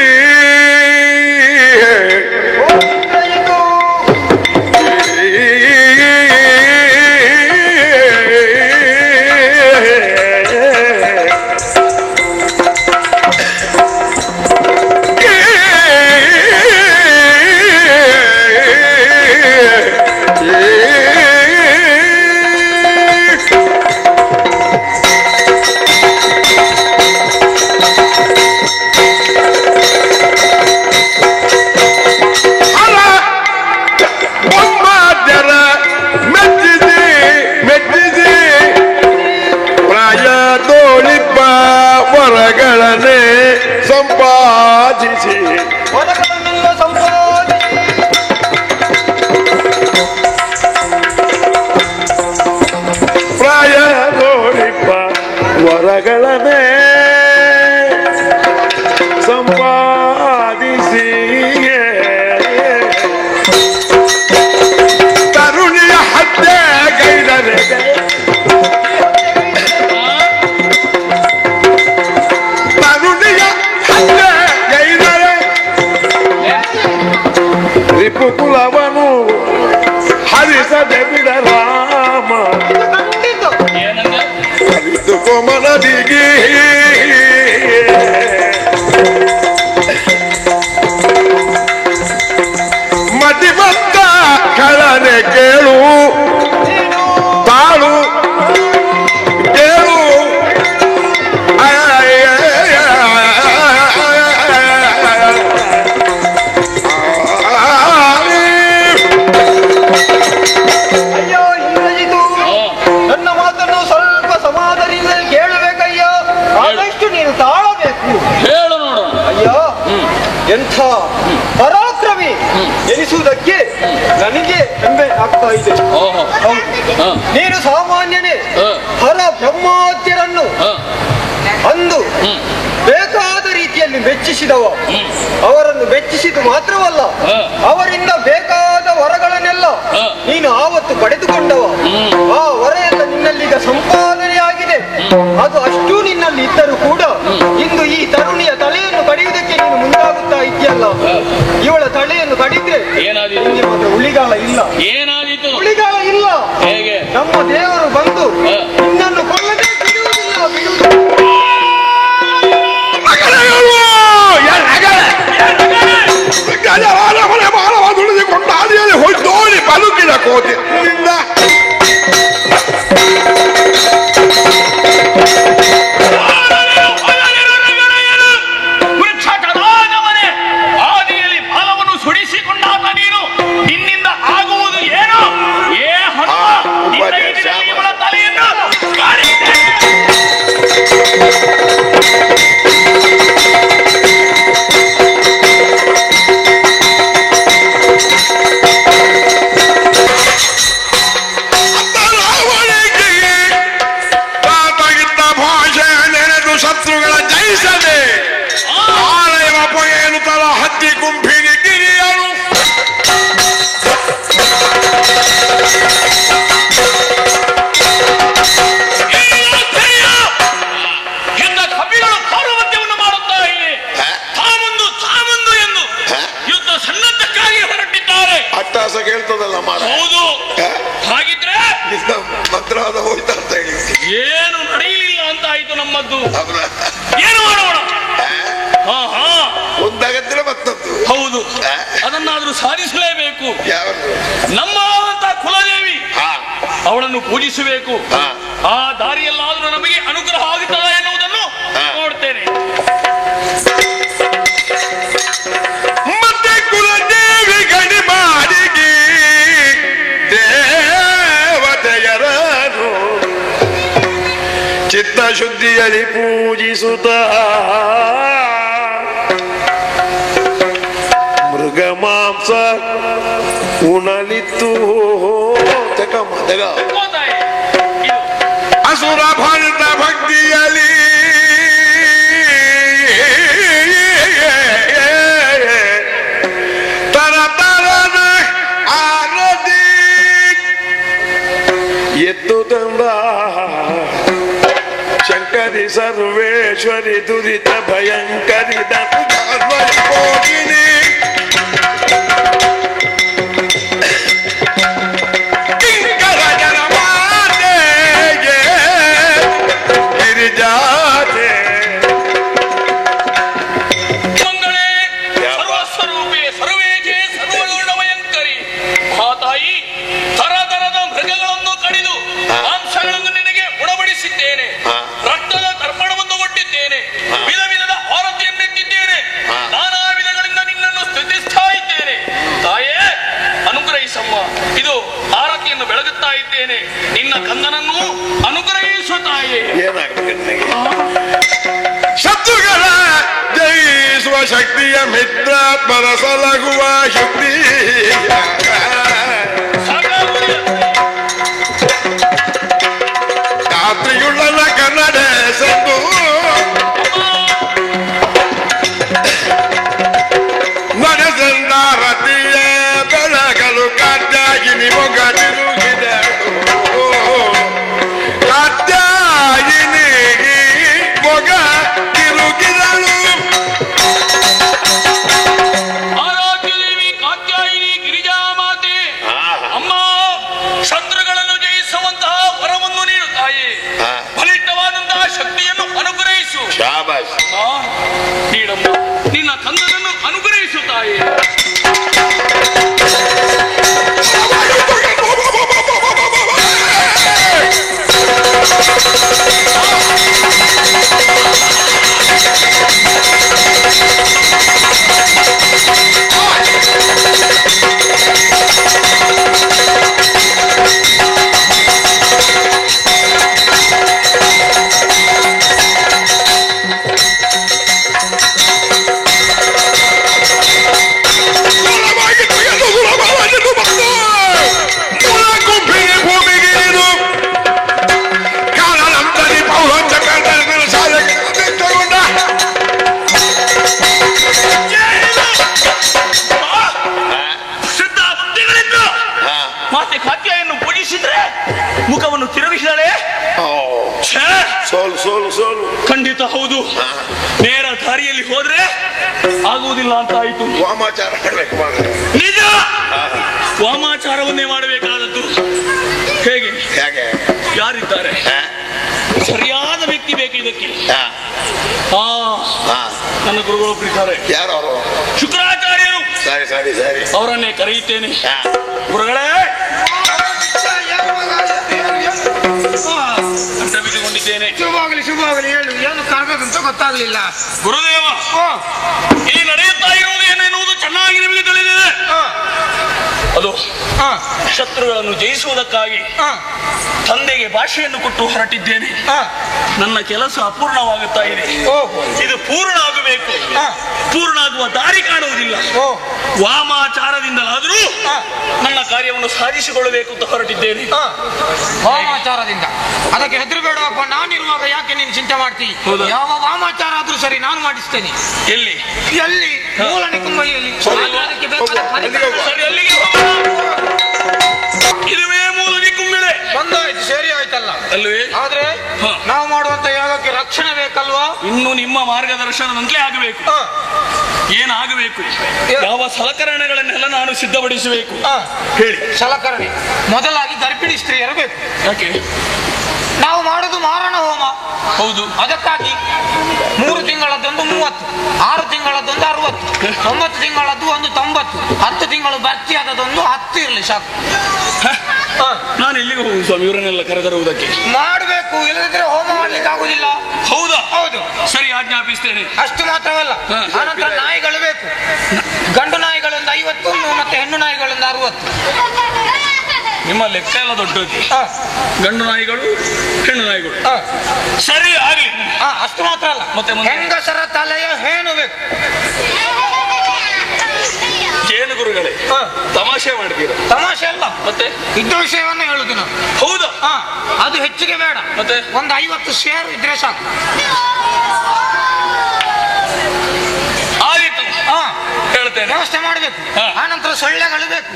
ಪ್ರಾಯದೋಳಿಪ್ಪ ವರಗಳನ್ನೇ ಸಂಪಾದಿಸಿ ವರಗಳನ್ನೆಲ್ಲ ಸಂಪಾದಿಸಿ ಪ್ರಾಯದೋಳಿಪ್ಪ ವರಗಳನ್ನೇ ಸಂಪಾದಿಸಿ ತರುಣಿಯ ಹತ್ಯೆ ಗೈದರೆ ತರುಣಿಯ ಹತ್ಯೆ ಗೈದರೆ ರಿಪುಕುಲವನು ಹರಿಸದೆ ಬಿಡ ರಾಮ ಹರಿದು ಕೋಮಲದಿಗಿ ಮತಿಮತ್ತ ಕಳನೆ ಕೇಳು ತಾಳು ಕೇಳು ಅಯ್ಯೋ ಇಂದ್ರಜಿತು, ನನ್ನ ಮಾತನ್ನು ಸ್ವಲ್ಪ ಸಮಾಧಾನದಿಂದ ಕೇಳಬೇಕಯ್ಯೋ. ಆದಷ್ಟು ನೀನು ತಾಳಬೇಕು. ಹೇಳು ನೋಡು. ಅಯ್ಯೋ ಎಂಥ ಪರಾಕ್ರಮಿ ಎನಿಸುವುದಕ್ಕೆ ನನಗೆ ಹೆಮ್ಮೆ ಆಗ್ತಾ ಇದೆ. ನೀನು ಸಾಮಾನ್ಯನೇ ಹರ ಬ್ರಹ್ಮಾದ್ಯರನ್ನು ಅಂದು ಬೇಕಾದ ರೀತಿಯಲ್ಲಿ ಮೆಚ್ಚಿಸಿದವ. ಅವರನ್ನು ಮೆಚ್ಚಿಸಿದು ಮಾತ್ರವಲ್ಲ, ಅವರಿಂದ ಬೇಕಾದ ವರಗಳನ್ನೆಲ್ಲ ನೀನು ಆವತ್ತು ಪಡೆದುಕೊಂಡವ. ಆ ವರ ಎಲ್ಲ ನಿನ್ನಲ್ಲೀಗ ಸಂಪಾದನೆಯಾಗಿದೆ. ಅದು ಅಷ್ಟೂ ನಿನ್ನಲ್ಲಿ ಇದ್ದರೂ ಕೂಡ ಇಂದು ಈ ತರುಣಿಯ ತಲೆಯನ್ನು ಕಡಿಯುವುದಕ್ಕೆ ನೀನು ಮುಂದಾಗುತ್ತಾ ಇದೆಯಲ್ಲ. ಇವಳ ತಲೆಯನ್ನು ಕಡಿದ್ರೆ ನಿಮಗೆ ಮಾತ್ರ ಉಳಿಗಾಲ ಇಲ್ಲ. ಏನಾದೀತು? ಉಳಿಗಾಲ ಇಲ್ಲ. ಹೇಗೆ? ನಮ್ಮ ದೇವರು ಬಂದು ನಿನ್ನನ್ನು ಕೊಲ್ಲದೆ ಬಿಡುವುದಿಲ್ಲ, ಬಿಡುವುದಿಲ್ಲ. ಮಾನವ ದುಡಿದುಕೊಂಡು ಆದಿಯಲ್ಲಿ ಹೋಗಿ ಬದುಕಿದ ಕೋತಿ ಆದಿಯಲ್ಲಿ ಫಲವನ್ನು ಸುಡಿಸಿಕೊಂಡಾತ ನೀನು. ನಿನ್ನಿಂದ ಆಗುವುದು ಏನು? ಏ ಹನುಮ, ಇವಳ ತಲೆಯನ್ನು ಶತ್ರುಗಳ ಜಯಿಸದೆ ಆಲಯವ ಪೊಗೆಯನ್ನು ತರ ಹತ್ತಿ ಗುಂಪಿನಿ ಗಿರಿಯರು ಯುದ್ಧ ಕಪಿಗಳು ಪಾರ್ವತ್ಯವನ್ನು ಮಾಡುತ್ತಾ ಇವೆ. ತಾಮುಂದು ತಾಮುಂದು ಎಂದು ಯುದ್ಧ ಸನ್ನದ್ಧಕ್ಕಾಗಿ ಹೊರಟಿದ್ದಾರೆ. ಅಟ್ಟಾಸ ಕೇಳ್ತದಲ್ಲ ಮಾರ. ಹೌದು. ಹಾಗಿದ್ರೆ ಮಂತ್ರಾದ ಹೋಯ್ತಾ ಅಂತ ಹೇಳಿ ಏನು ನಡೆಯಲಿಲ್ಲ ಅಂತ ಆಯ್ತು ನಮ್ಮದ್ದು. ಏನು ಮಾಡೋಣ? ಒಂದಾಗತ್ತಿರ ಮತ್ತೊಂದು. ಹೌದು, ಅದನ್ನಾದ್ರೂ ಸಾಧಿಸಲೇಬೇಕು. ನಮ್ಮ ಕುಲದೇವಿ ಅವಳನ್ನು ಪೂಜಿಸಬೇಕು. ಆ ದಾರಿಯಲ್ಲಾದ್ರೂ ನಮಗೆ ಅನುಗ್ರಹ ಆಗುತ್ತದ ಎನ್ನುವುದನ್ನು ನೋಡ್ತೇನೆ. ಮತ್ತೆ ಕುಲದೇವಿ ಗಣಿ ಮಾಡಿಗಿ ದೇವತೆಯರನು ಚಿತ್ತಶುದ್ಧಿಯಲ್ಲಿ ಪೂಜಿಸುತ್ತ ಮೃಗ ಮಾಂಸ ಉಣಲಿತ್ತು ಅಸುರ ಭರಿತ ಭಕ್ತಿಯಲ್ಲಿ ತರತರದ ಆರತಿ ಎತ್ತು ತಂದ ಶಂಕರಿ ಸರ್ವೇಶ್ವರಿ ದುರಿತ ಭಯಂಕರಿ ಧರ್ಮೋಗಿನಿ ಕಿಂಕರ ಜನಮಾತೆಗೆ ಗಿರಿಜಾತೆ ಮಂಗಳೇ ಸರ್ವಸ್ವರೂಪೇ ಸರ್ವೇಜೆ ಸರ್ವಗುಣ ಭಯಂಕರಿ. ತಾಯಿ, ತರತರದ ಮೃಗಗಳನ್ನು ಕಡಿದು ಮಾಂಸಗಳನ್ನು ನಿನಗೆ ಉಣಬಡಿಸಿದ್ದೇನೆ. ರಕ್ತದ ತರ್ಪಣವನ್ನು ಕೊಟ್ಟಿದ್ದೇನೆ. ವಿಧ ವಿಧದ ಆರತಿಯನ್ನೆತ್ತಿದ್ದೇನೆ. ನಾನಾ ವಿಧಗಳಿಂದ ನಿನ್ನನ್ನು ಶಕ್ತಿಯ ಮಿತ್ರ ಪರಸಲಗುವ ಶಕ್ತಿ ರಾತ್ರಿಯುಳ್ಳ ಕನ್ನಡ ಸಂದು ನಡೆಸಂದಾರತಿಯ ಬೆಳಗಲು ಕಾತ್ಯಾಗಿನಿ ಮೊಗ ತಿರುಗಿದೆ ಕಾತ್ಯಾಗಿನಿಗೆ ಮೊಗ ತಿರುಗಿದಳು. ಆರಾಧ್ಯದೇವಿ ಕಾತ್ಯಾಯಿನಿ ಗಿರಿಜಾ ಮಾತೆ ಅಮ್ಮ, ಶತ್ರುಗಳನ್ನು ಜಯಿಸುವಂತಹ ವರವನ್ನು ನೀಡು ತಾಯಿ, ಬಲಿಷ್ಠವಾದಂತಹ ಶಕ್ತಿಯನ್ನು ಅನುಗ್ರಹಿಸು. ನೀಡಮ್ಮ, ನಿನ್ನ ತಂದನನ್ನು ಅನುಗ್ರಹಿಸು ತಾಯಿ. ಮಾತೆ ಕಾತ್ಯಾಯನ್ನು ಪೂಜಿಸಿದ್ರೆ ಮುಖವನ್ನು ತಿರುಗಿಸಿದಾಳೆ. ಸೋಲು ಸೋಲು ಸೋಲು ಖಂಡಿತ ಹೌದು. ನೇರ ದಾರಿಯಲ್ಲಿ ಹೋದ್ರೆ ಆಗುವುದಿಲ್ಲ ಅಂತ ಆಯ್ತು. ವಾಮಾಚಾರ ಮಾಡಬೇಕು. ನಿಜ, ವಾಮಾಚಾರವನ್ನೇ ಮಾಡಬೇಕಾದದ್ದು. ಹೇಗೆ ಹೇಗೆ? ಯಾರಿದ್ದಾರೆ? ಸರಿಯಾದ ವ್ಯಕ್ತಿ ಬೇಕು ಇದಕ್ಕೆ. ನನ್ನ ಗುರುಗಳು ಇದ್ದಾರೆ. ಯಾರು ಅವರು? ಶುಕ್ರಾಚಾರ್ಯರು. ಸರಿ ಸರಿ ಸರಿ, ಅವರನ್ನೇ ಕರೆಯುತ್ತೇನೆ. ಗುರುಗಳೇ, ಬಿಟ್ಟುಕೊಂಡಿದ್ದೇನೆ. ಶುಭವಾಗಲಿ ಶುಭವಾಗಲಿ, ಹೇಳು ಏನು ಕಾಗದಂತ ಗೊತ್ತಾಗ್ಲಿಲ್ಲ. ಗುರುದೇವ, ಈ ನಡೆಯುತ್ತಾ ಇರುವುದು ಏನೆನ್ನುವುದು ಚೆನ್ನಾಗಿ ನಿಮಗೆ ತಿಳಿದಿದೆ. ಅದು ಶತ್ರುಗಳನ್ನು ಜಯಿಸುವುದಕ್ಕಾಗಿ ತಂದೆಗೆ ಭಾಷೆಯನ್ನು ಕೊಟ್ಟು ಹೊರಟಿದ್ದೇನೆ. ನನ್ನ ಕೆಲಸ ಅಪೂರ್ಣವಾಗುತ್ತಾ ಇದೆ. ಇದು ಪೂರ್ಣ ಆಗಬೇಕು. ಪೂರ್ಣ ಆಗುವ ದಾರಿ ಕಾಣುವುದಿಲ್ಲ. ವಾಮಾಚಾರದಿಂದಲಾದರೂ ನನ್ನ ಕಾರ್ಯವನ್ನು ಸಾಧಿಸಿಕೊಳ್ಳಬೇಕು ಅಂತ ಹೊರಟಿದ್ದೇನೆ. ವಾಮಾಚಾರದಿಂದ ಅದಕ್ಕೆ ಹೆದರಬೇಡಪ್ಪ. ನಾನಿರುವಾಗ ಯಾಕೆ ನೀನು ಚಿಂತೆ ಮಾಡ್ತೀವಿ? ಯಾವ ವಾಮಾಚಾರ ಆದ್ರೂ ಸರಿ, ನಾನು ಮಾಡಿಸ್ತೇನೆ. ಎಲ್ಲಿ ಎಲ್ಲಿ? ಮೂಲ ನಿಕುಂಬೈಯಲ್ಲಿ. ಇದುವೇ ಮೂಲ ನಿಕುಂಬಿಳೆ. ಬಂದಾಯ್ತು, ಸೇರಿ ಆಯ್ತಲ್ಲ ಅಲ್ವೇ? ಆದ್ರೆ ನಾವು ಮಾಡುವಂತ ಯಾಗಕ್ಕೆ ರಕ್ಷಣೆ ಬೇಕಲ್ವಾ? ಇನ್ನು ನಿಮ್ಮ ಮಾರ್ಗದರ್ಶನದಂತಲೇ ಆಗಬೇಕು. ಏನಾಗಬೇಕು? ಯಾವ ಸಲಕರಣೆಗಳನ್ನೆಲ್ಲ ನಾನು ಸಿದ್ಧಪಡಿಸಬೇಕು ಹೇಳಿ. ಸಲಕರಣೆ ಮೊದಲಾಗಿ ಗರ್ಭಿಣಿ ಸ್ತ್ರೀಯರು ಬೇಕು. ಯಾಕೆ? ನಾವು ಮಾಡುದು ಮಾರಣ ಹೋಮ. ಹೌದು. ಅದಕ್ಕಾಗಿ 3 ತಿಂಗಳದ್ದೊಂದು 30, 6 ತಿಂಗಳದ್ದೊಂದು 60, 9 ತಿಂಗಳದ್ದು ಒಂದು 90, 10 ತಿಂಗಳು ಭರ್ತಿಯಾದದೊಂದು 10 ಇರಲಿ ಸಾಕು. ನಾನು ಎಲ್ಲಿಗೆ ಹೋಗುದು ಸ್ವಾಮಿ? ಇವರನ್ನೆಲ್ಲ ಕರೆತರುವುದಕ್ಕೆ ಮಾಡಬೇಕು, ಇಲ್ಲದಿದ್ರೆ ಹೋಮ ಮಾಡ್ಲಿಕ್ಕೆ ಆಗುದಿಲ್ಲ. ಹೌದಾ? ಹೌದು. ಸರಿ, ಆಜ್ಞಾಪಿಸ್ತೇನೆ. ಅಷ್ಟು ಮಾತ್ರವಲ್ಲ, ಆನಂತರ ನಾಯಿಗಳು ಬೇಕು. ಗಂಡು ನಾಯಿಗಳೊಂದು 50 ಮತ್ತೆ ಹೆಣ್ಣು ನಾಯಿಗಳೊಂದು 60. ನಿಮ್ಮ ಲೆಕ್ಕ ಎಲ್ಲ ದೊಡ್ಡದು. ಗಂಡು ನಾಯಿಗಳು, ಹೆಣ್ಣು ನಾಯಿಗಳು. ಸರಿ, ಆಗ್ಲಿ. ಅಷ್ಟು ಮಾತ್ರ ಅಲ್ಲ, ಮತ್ತೆ ಹೆಂಗಸರ ತಲೆಯ ಹೇನು ಬೇಕು. ಏನು ಗುರುಗಳೇ, ತಮಾಷೆ ಮಾಡ್ತೀರ? ತಮಾಷೆ ಅಲ್ಲ, ಮತ್ತೆ ಇದ್ದ ವಿಷಯವನ್ನು ಹೇಳುದು ನಾನು. ಹೌದಾ? ಅದು ಹೆಚ್ಚಿಗೆ ಬೇಡ, ಮತ್ತೆ ಒಂದು 50 ಶೇರ್ ಇದ್ರೆ ಸಾಕು. ಆಯಿತು, ಹೇಳ್ತೇನೆ. ವ್ಯವಸ್ಥೆ ಮಾಡಬೇಕು. ಆನಂತರ ಸೊಳ್ಳೆಗಳು ಬೇಕು.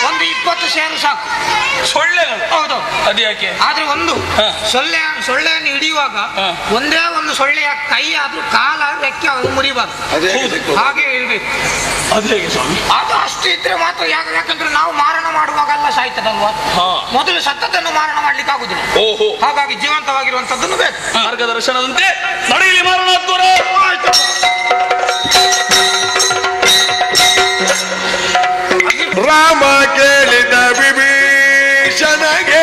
ಒಂದು 20 ಶೇರು ಸಾಕು. ಸೊಳ್ಳೆಗಳು? ಹೌದು. ಅದು ಯಾಕೆ? ಆದ್ರೆ ಒಂದು ಸೊಳ್ಳೆಯನ್ನು ಹಿಡಿಯುವಾಗ ಒಂದೇ ಒಂದು ಸೊಳ್ಳೆಯ ಕೈ ಆದ್ರೂ ಕಾಲ ರೆಕ್ಕೆ ಅದು ಮುರಿಬಾರ್ದು. ಹಾಗೆ ಇರ್ಬೇಕು. ಅದು ಹೇಗೆ ಸ್ವಾಮಿ? ಅದು ಅಷ್ಟು ಇದ್ರೆ ಮಾತ್ರ. ಯಾಕಂದ್ರೆ ನಾವು ಮಾರಣ ಮಾಡುವಾಗೆಲ್ಲ ಸಾಯ್ತದಲ್ವಾ? ಮೊದಲು ಸತ್ತದನ್ನು ಮಾರಣ ಮಾಡ್ಲಿಕ್ಕೆ ಆಗುದಿಲ್ಲ. ಹಾಗಾಗಿ ಜೀವಂತವಾಗಿರುವಂತದ್ದನ್ನು ಬೇಕು. ಮಾರ್ಗದರ್ಶನದಂತೆ ನಡೆಯಲಿ ಮಾರಣಾತ್ಮರ. ರಾಮ ಕೇಳಿದ ವಿಭೀಷಣಗೆ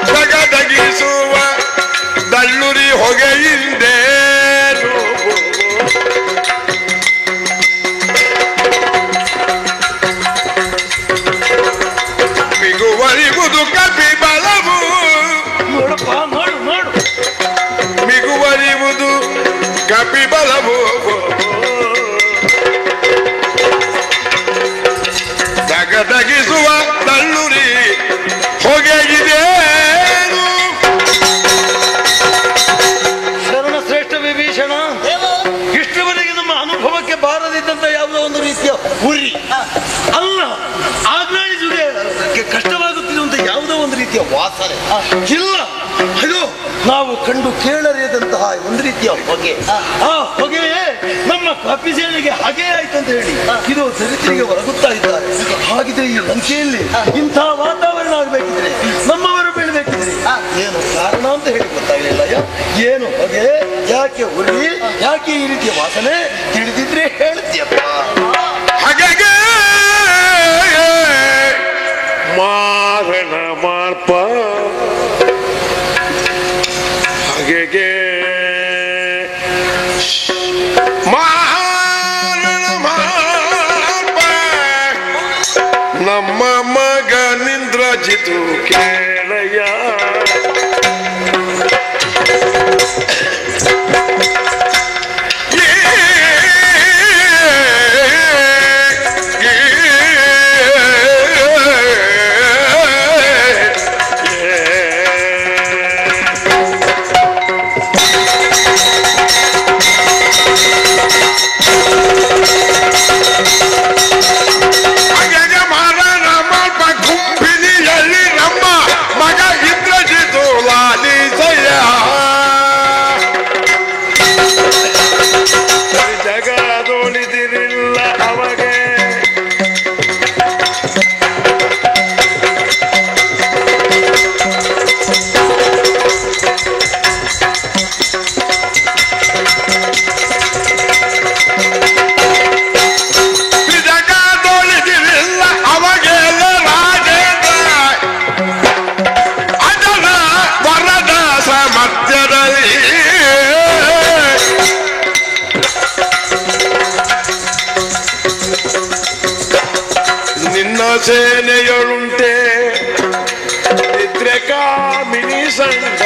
ಜಗದಗಿಸುವ ದಳ್ಳುರಿ ಹೊಗೆಯಿಂದೇನು ಬಿಗುವರಿಗುದು ಕಪಿ ಬಲವು. ನೋಡಪ್ಪ, ನೋಡು ನೋಡು. ಇಲ್ಲ, ಅದು ನಾವು ಕಂಡು ಕೇಳರಿಯದಂತಹ ಒಂದು ರೀತಿಯ ಹೊಗೆ. ಆ ಹೊಗೆಯೇ ನಮ್ಮ ಕಾಪಿ ಸೇನೆಗೆ ಹಾಗೆ ಆಯ್ತು ಅಂತ ಹೇಳಿ ಇದು ಚರಿತ್ರೆಗೆ ಹೊರಗುತ್ತಾ ಇದ್ದಾರೆ. ಹಾಗಿದ್ರೆ ಈ ಲಂಕೆಯಲ್ಲಿ ಇಂಥ ವಾತಾವರಣ ಆಗಬೇಕಿದ್ರೆ, ನಮ್ಮವರು ಬೆಳಬೇಕಿದ್ರೆ ಏನು ಕಾರಣ ಅಂತ ಹೇಳಿ ಗೊತ್ತಾಗಲಿಲ್ಲ. ಏನು ಹೊಗೆ, ಯಾಕೆ ಉರಿ, ಯಾಕೆ ಈ ರೀತಿಯ ವಾಸನೆ ತಿಳಿದಿದ್ರೆ ಹೇಳ್ತೀಯಪ್ಪ. ಹಾಗಾಗಿ ಮಾರಣ ಮಾಡ್ಪ ಹಾಗೆ ಮಾರಣ ಮಾಡ್ಪ ನಮ್ಮ ಮಗನಿಂದ್ರಜಿತು ಕೇಳಯ್ಯ. ಸೇನೆಯೊಳುಂಟೆ ನಿದ್ರೆ ಕಾಮಿನಿ ಸಂಘ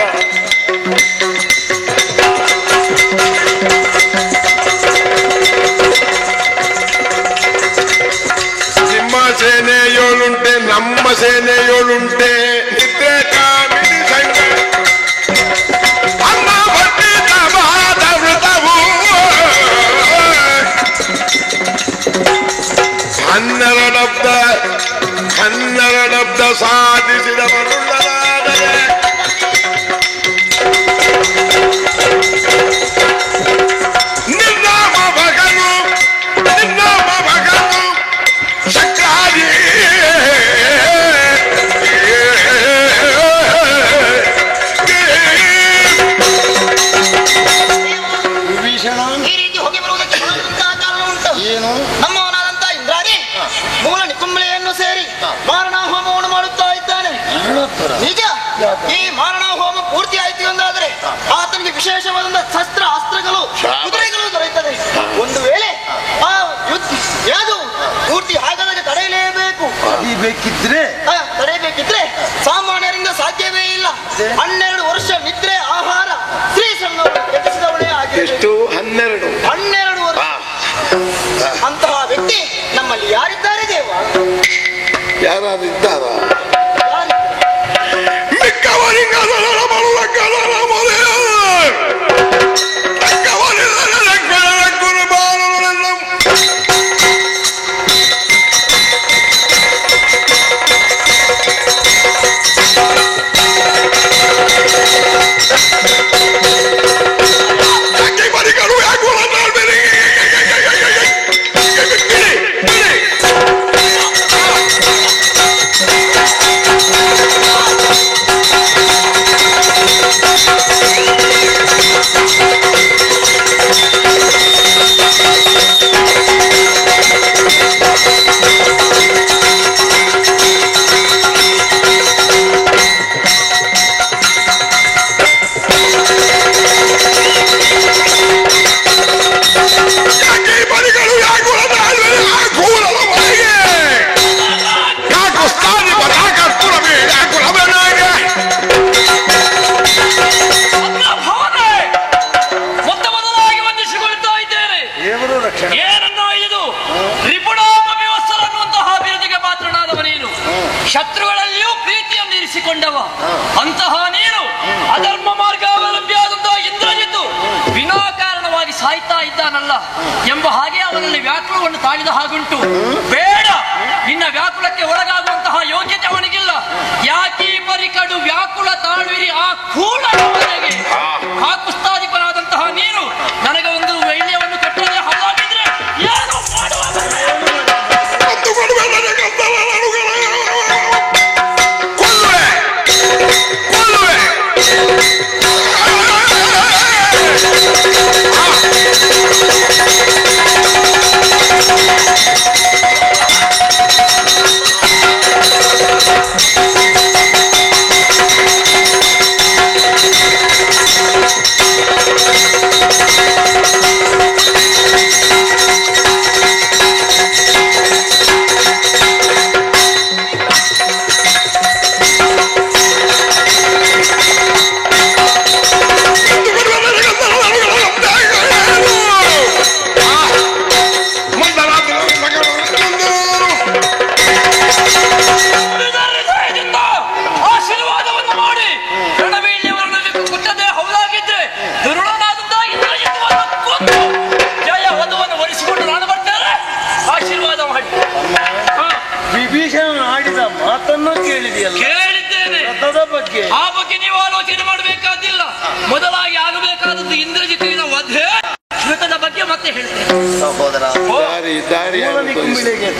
ನಿಮ್ಮ ಸೇನೆಯೊಳುಂಟೆ ನಮ್ಮ ಸೇನೆಯೊಳುಂಟೆ ನಿದ್ರೆ ಕಾಮಿನಿ ಸಂಘ ಅನ್ನ ಭಟ್ಟಿತವಾದ ವೃತವು ಹನ್ನೆರಡಬ್ದ ಸಾಧಿಸಿದವರುಳ್ಳರಾದರೆ ನಿರ್ನಾಮ ಭಗನು ಶಕ್ರಾದಿ ವಿಭೀಷಣ ಈ ರೀತಿ ಹೋಗಿ ಬರುವುದಕ್ಕೆ ಕಾರಣ ಉಂಟು. ಏನು? ನಮ್ಮವನಾದಂತ ಇಂದ್ರಾದಿ ಮೂಲ ನಿಕುಂಬಳೆಯನ್ನು ಸೇರಿ ಮಾರಣಾ ಹೋಮವನ್ನು ಮಾಡುತ್ತಾ ಇದ್ದಾನೆ. ನಿಜ. ಈ ಮಾರಣಾ ಹೋಮ ಪೂರ್ತಿ ಆಯ್ತು ಎಂದಾದರೆ ಆತನಿಗೆ ವಿಶೇಷವಾದ ಶಸ್ತ್ರ ಅಸ್ತ್ರಗಳು ಕುದುರೆಗಳು ದೊರೆಯುತ್ತದೆ. ಒಂದು ವೇಳೆ ಆ ಯಾವುದು ಪೂರ್ತಿ ಹಾಗಾದಾಗ ತಡೆಯಲೇಬೇಕು. ತಡೆಯಬೇಕಿದ್ರೆ ಸಾಮಾನ್ಯರಿಂದ ಸಾಧ್ಯವೇ ಇಲ್ಲ. 12 ವರ್ಷ ನಿದ್ರೆ ಆಹಾರ ಸ್ತ್ರೀ ಸಂಘವನ್ನು ಕೆಡಿಸಿದವಳೇ ಆಗಿದೆ. ಎಷ್ಟು? 12 ವರ್ಷ. ಅಂತಹ ವ್ಯಕ್ತಿ ನಮ್ಮಲ್ಲಿ ಯಾರಿದ್ದಾರೆ ದೇವ? ಯಾರಿದ್ದಾರ? ಶತ್ರುಗಳಲ್ಲಿಯೂ ಪ್ರೀತಿಯನ್ನು ಇರಿಸಿಕೊಂಡವ ಅಂತಹ ನೀನು ಅಧರ್ಮ ಮಾರ್ಗ ಅವಲಂಬಿಯಾದಂತಹ ಇಂದ್ರಜಿತ್ತು ವಿನಾಕಾರಣವಾಗಿ ಸಾಯ್ತಾ ಇದ್ದಾನಲ್ಲ ಎಂಬ ಹಾಗೆ ಅವನಲ್ಲಿ ವ್ಯಾಕುಲವನ್ನು ತಾಳಿದ ಹಾಗುಂಟು. ಬೇಡ, ನಿನ್ನ ವ್ಯಾಕುಲಕ್ಕೆ ಒಳಗಾಗುವಂತಹ ಯೋಗ್ಯತೆ ಅವನಿಗಿಲ್ಲ. ಯಾಕೀ ಪರಿಕಡು ವ್ಯಾಕುಲ ತಾಳ್ವಿ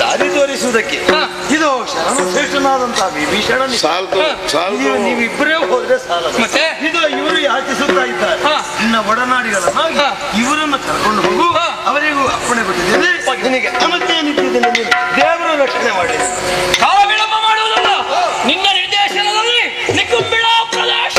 ದಾರಿ ತೋರಿಸುವುದಕ್ಕೆ ಇದು ಶ್ರೇಷ್ಠನಾದಂತಹ ವಿಭೀಷಣ. ನೀವಿಬ್ಬರೇ ಹೋದ್ರೆ ಸಾಲ. ಮತ್ತೆ ಇದು ಇವರು ಯಾಚಿಸುತ್ತಾ ಇದ್ದಾರೆ, ನಿನ್ನ ಒಡನಾಡಿಗಳನ್ನ ಇವರನ್ನು ಕರ್ಕೊಂಡು ಹೋಗು, ಅವರಿಗೂ ಅಪ್ಪಣೆ ಕೊಟ್ಟಿದ್ದೇನೆ, ನಿನಗೆ ಅನುಜ್ಞೆ ನಿಂತಿದ್ದೇನೆ, ನೀನು ದೇವರ ರಕ್ಷಣೆ ಮಾಡಿ. ಕಾಲ ವಿಳಂಬ ಮಾಡುವುದಲ್ಲ, ನಿನ್ನ ನಿರ್ದೇಶನದಲ್ಲಿ ನಿಕುಂಬಿಳ ಪ್ರದೇಶ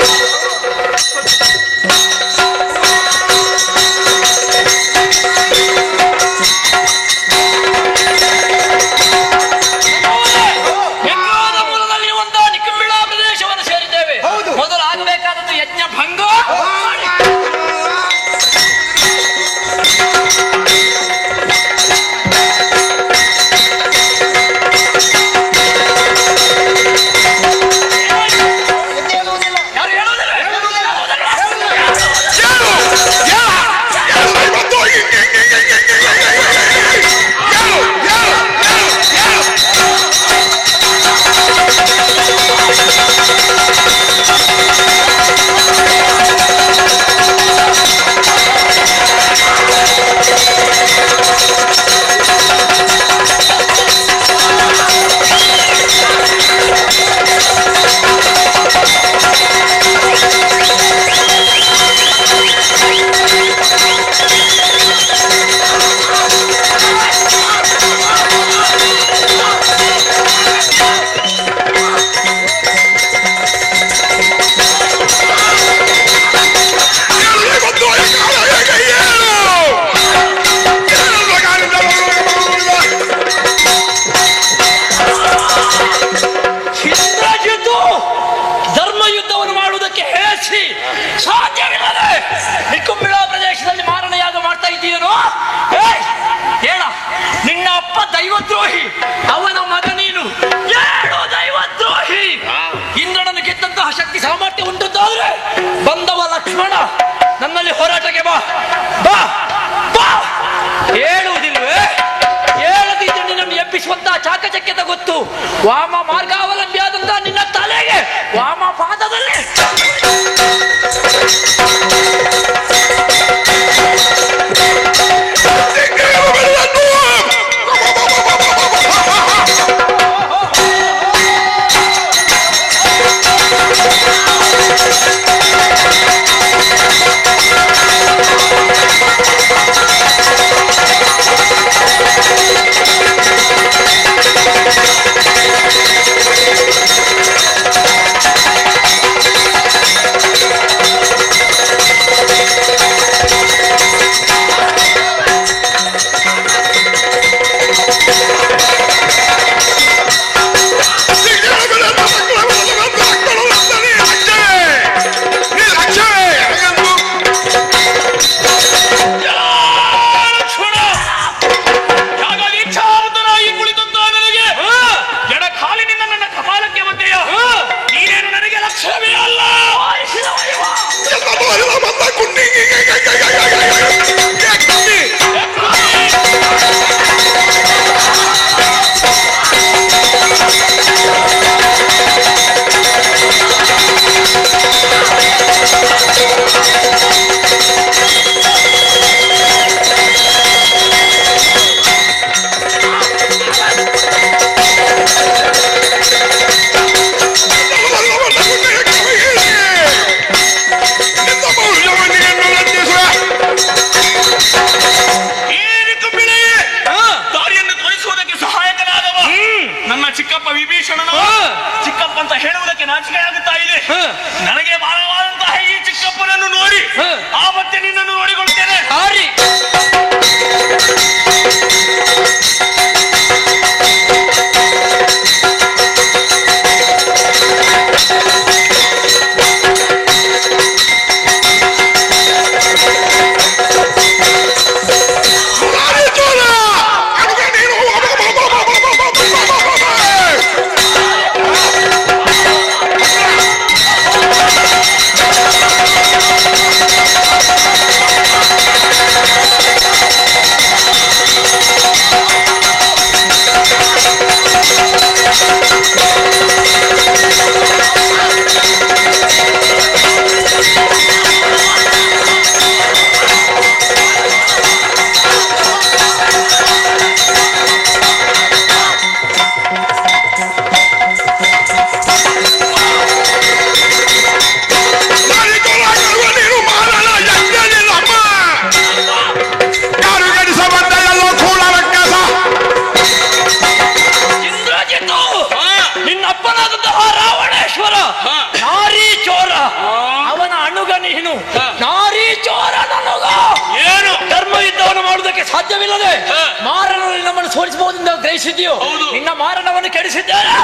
ದೈವದ್ರೋಹಿ, ಅವನ ಮಗ ನೀನು, ಏಳು ದೈವದ್ರೋಹಿ. ಇಂದ್ರನನ್ನು ಗೆದ್ದಂತಹ ಶಕ್ತಿ ಸಾಮರ್ಥ್ಯ ಉಂಟದ್ದಾದ್ರೆ ಬಂದವ ಲಕ್ಷ್ಮಣ ನನ್ನಲ್ಲಿ ಹೋರಾಟಕ್ಕೆ ಬಾ ಬಾ ಬಾ. ಹೇಳುವುದಿಲ್ವೇ? ಹೇಳದಿದ್ದು ನಿನ್ನನ್ನು ಎಬ್ಬಿಸುವಂತಹ ಚಾಕಚಕ್ಯದ ಗೊತ್ತು. ವಾಮ ಮಾರ್ಗಾವಲಂಬಿಯಾದಂತಹ ನಿನ್ನ ತಲೆಗೆ ವಾಮ ಪಾದದಲ್ಲಿ ನೀನು ನಾರಿ ಚೋರ ನನಗ ಏನು ಧರ್ಮ ಯುದ್ಧವನ್ನು ಮಾಡುವುದಕ್ಕೆ ಸಾಧ್ಯವಿಲ್ಲದೆ ಮಾರನಲ್ಲಿ ನಮ್ಮನ್ನು ಸೋಲಿಸಬಹುದೆಂದು ಗ್ರಹಿಸಿದ್ಯೋ ನಿನ್ನ ಮಾರಣವನ್ನು ಕೆಡಿಸಿದ್ದೇನೆ.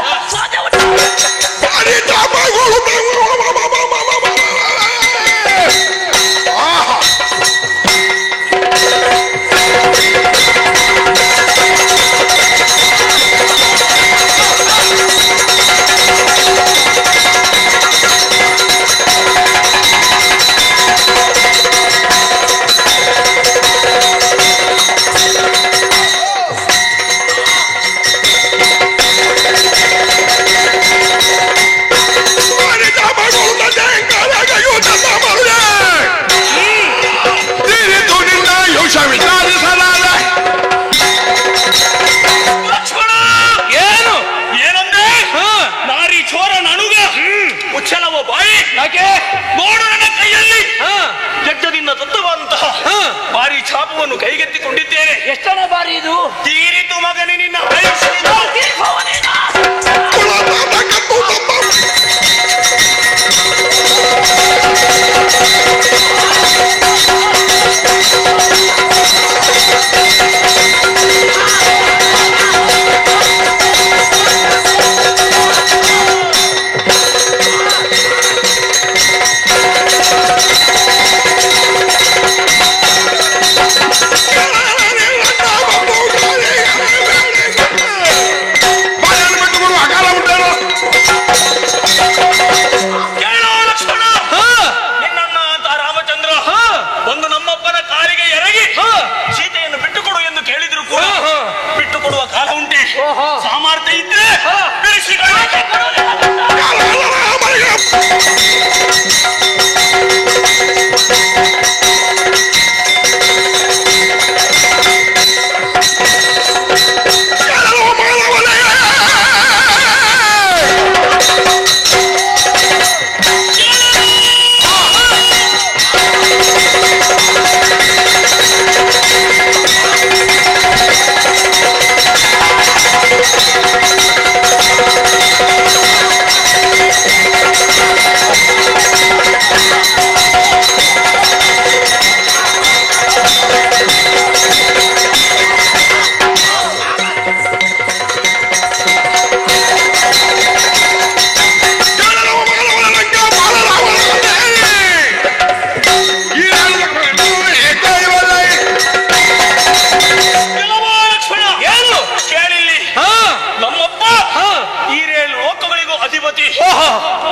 ನೋಡು ನನ್ನ ಕೈಯಲ್ಲಿ ಯಜ್ಞದಿಂದ ದತ್ತವಂತಹ ಬಾರಿ ಛಾಪವನ್ನು ಕೈಗೆತ್ತಿಕೊಂಡಿದ್ದೇನೆ. ಎಷ್ಟನ ಬಾರಿ ಇದು ತೀರಿತು ಮಗನೇ ನಿನ್ನ ಸಾಮರ್ಥ್ಯ ಇದ್ರೆ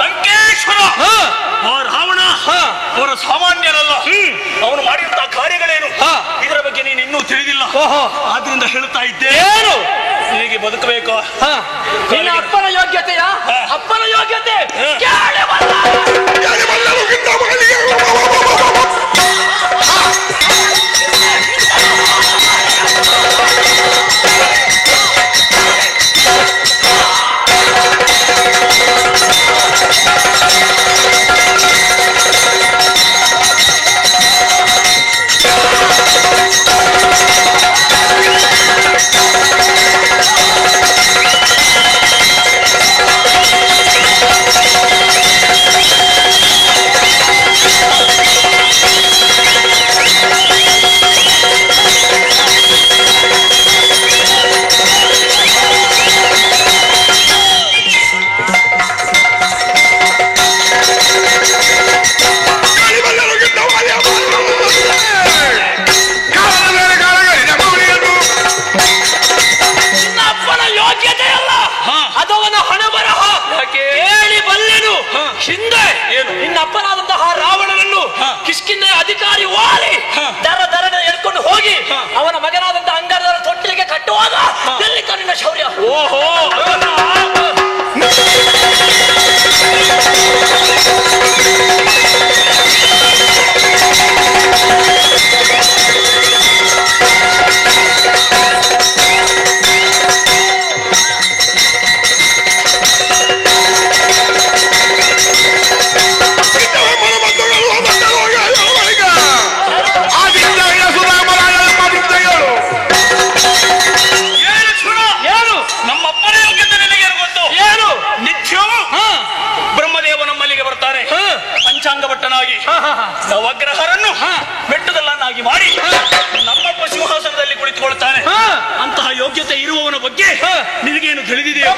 ಲಂಕೇಶ್ವರ ರಾವಣ ಅವರ ಸಾಮಾನ್ಯರಲ್ಲ. ಅವನು ಮಾಡಿದಂತಹ ಕಾರ್ಯಗಳೇನು ಇದರ ಬಗ್ಗೆ ನೀನು ಇನ್ನೂ ತಿಳಿದಿಲ್ಲ. ಆದ್ರಿಂದ ಹೇಳ್ತಾ ಇದ್ದೇನು ನಿನಗೆ ಬದುಕಬೇಕು. ನಿನ್ನ ಅಪ್ಪನ ಯೋಗ್ಯತೆಯ ಅಪ್ಪನ ಯೋಗ್ಯತೆ ಹಿಂದೆ ನಿನ್ನಪ್ಪನಾದಂತಹ ರಾವಣನನ್ನು ಕಿಷ್ಕಿಂಧೆ ಅಧಿಕಾರಿ ವಾಲಿ ದರನ ಎಳ್ಕೊಂಡು ಹೋಗಿ ಅವನ ಮಗನಾದಂತಹ ಅಂಗಾರರ ತೊಟ್ಟಿಲಿಗೆ ಕಟ್ಟುವಾಗ ಎಲ್ಲಿ ಕಣ್ಣಿನ ಶೌರ್ಯ. ಓಹೋ ನಮ್ಮಪ್ಪ ಪುತ್ರನಾಗಿ ನವಗ್ರಹರನ್ನು ಬೆಟ್ಟದಲ್ಲನ್ನಾಗಿ ಮಾಡಿ ನಮ್ಮಪ್ಪ ಸಿಂಹಾಸನದಲ್ಲಿ ಕುಳಿತುಕೊಳ್ತಾನೆ. ಅಂತಹ ಯೋಗ್ಯತೆ ಇರುವವನ ಬಗ್ಗೆ ನಿನಗೇನು ತಿಳಿದಿದೆಯಾ?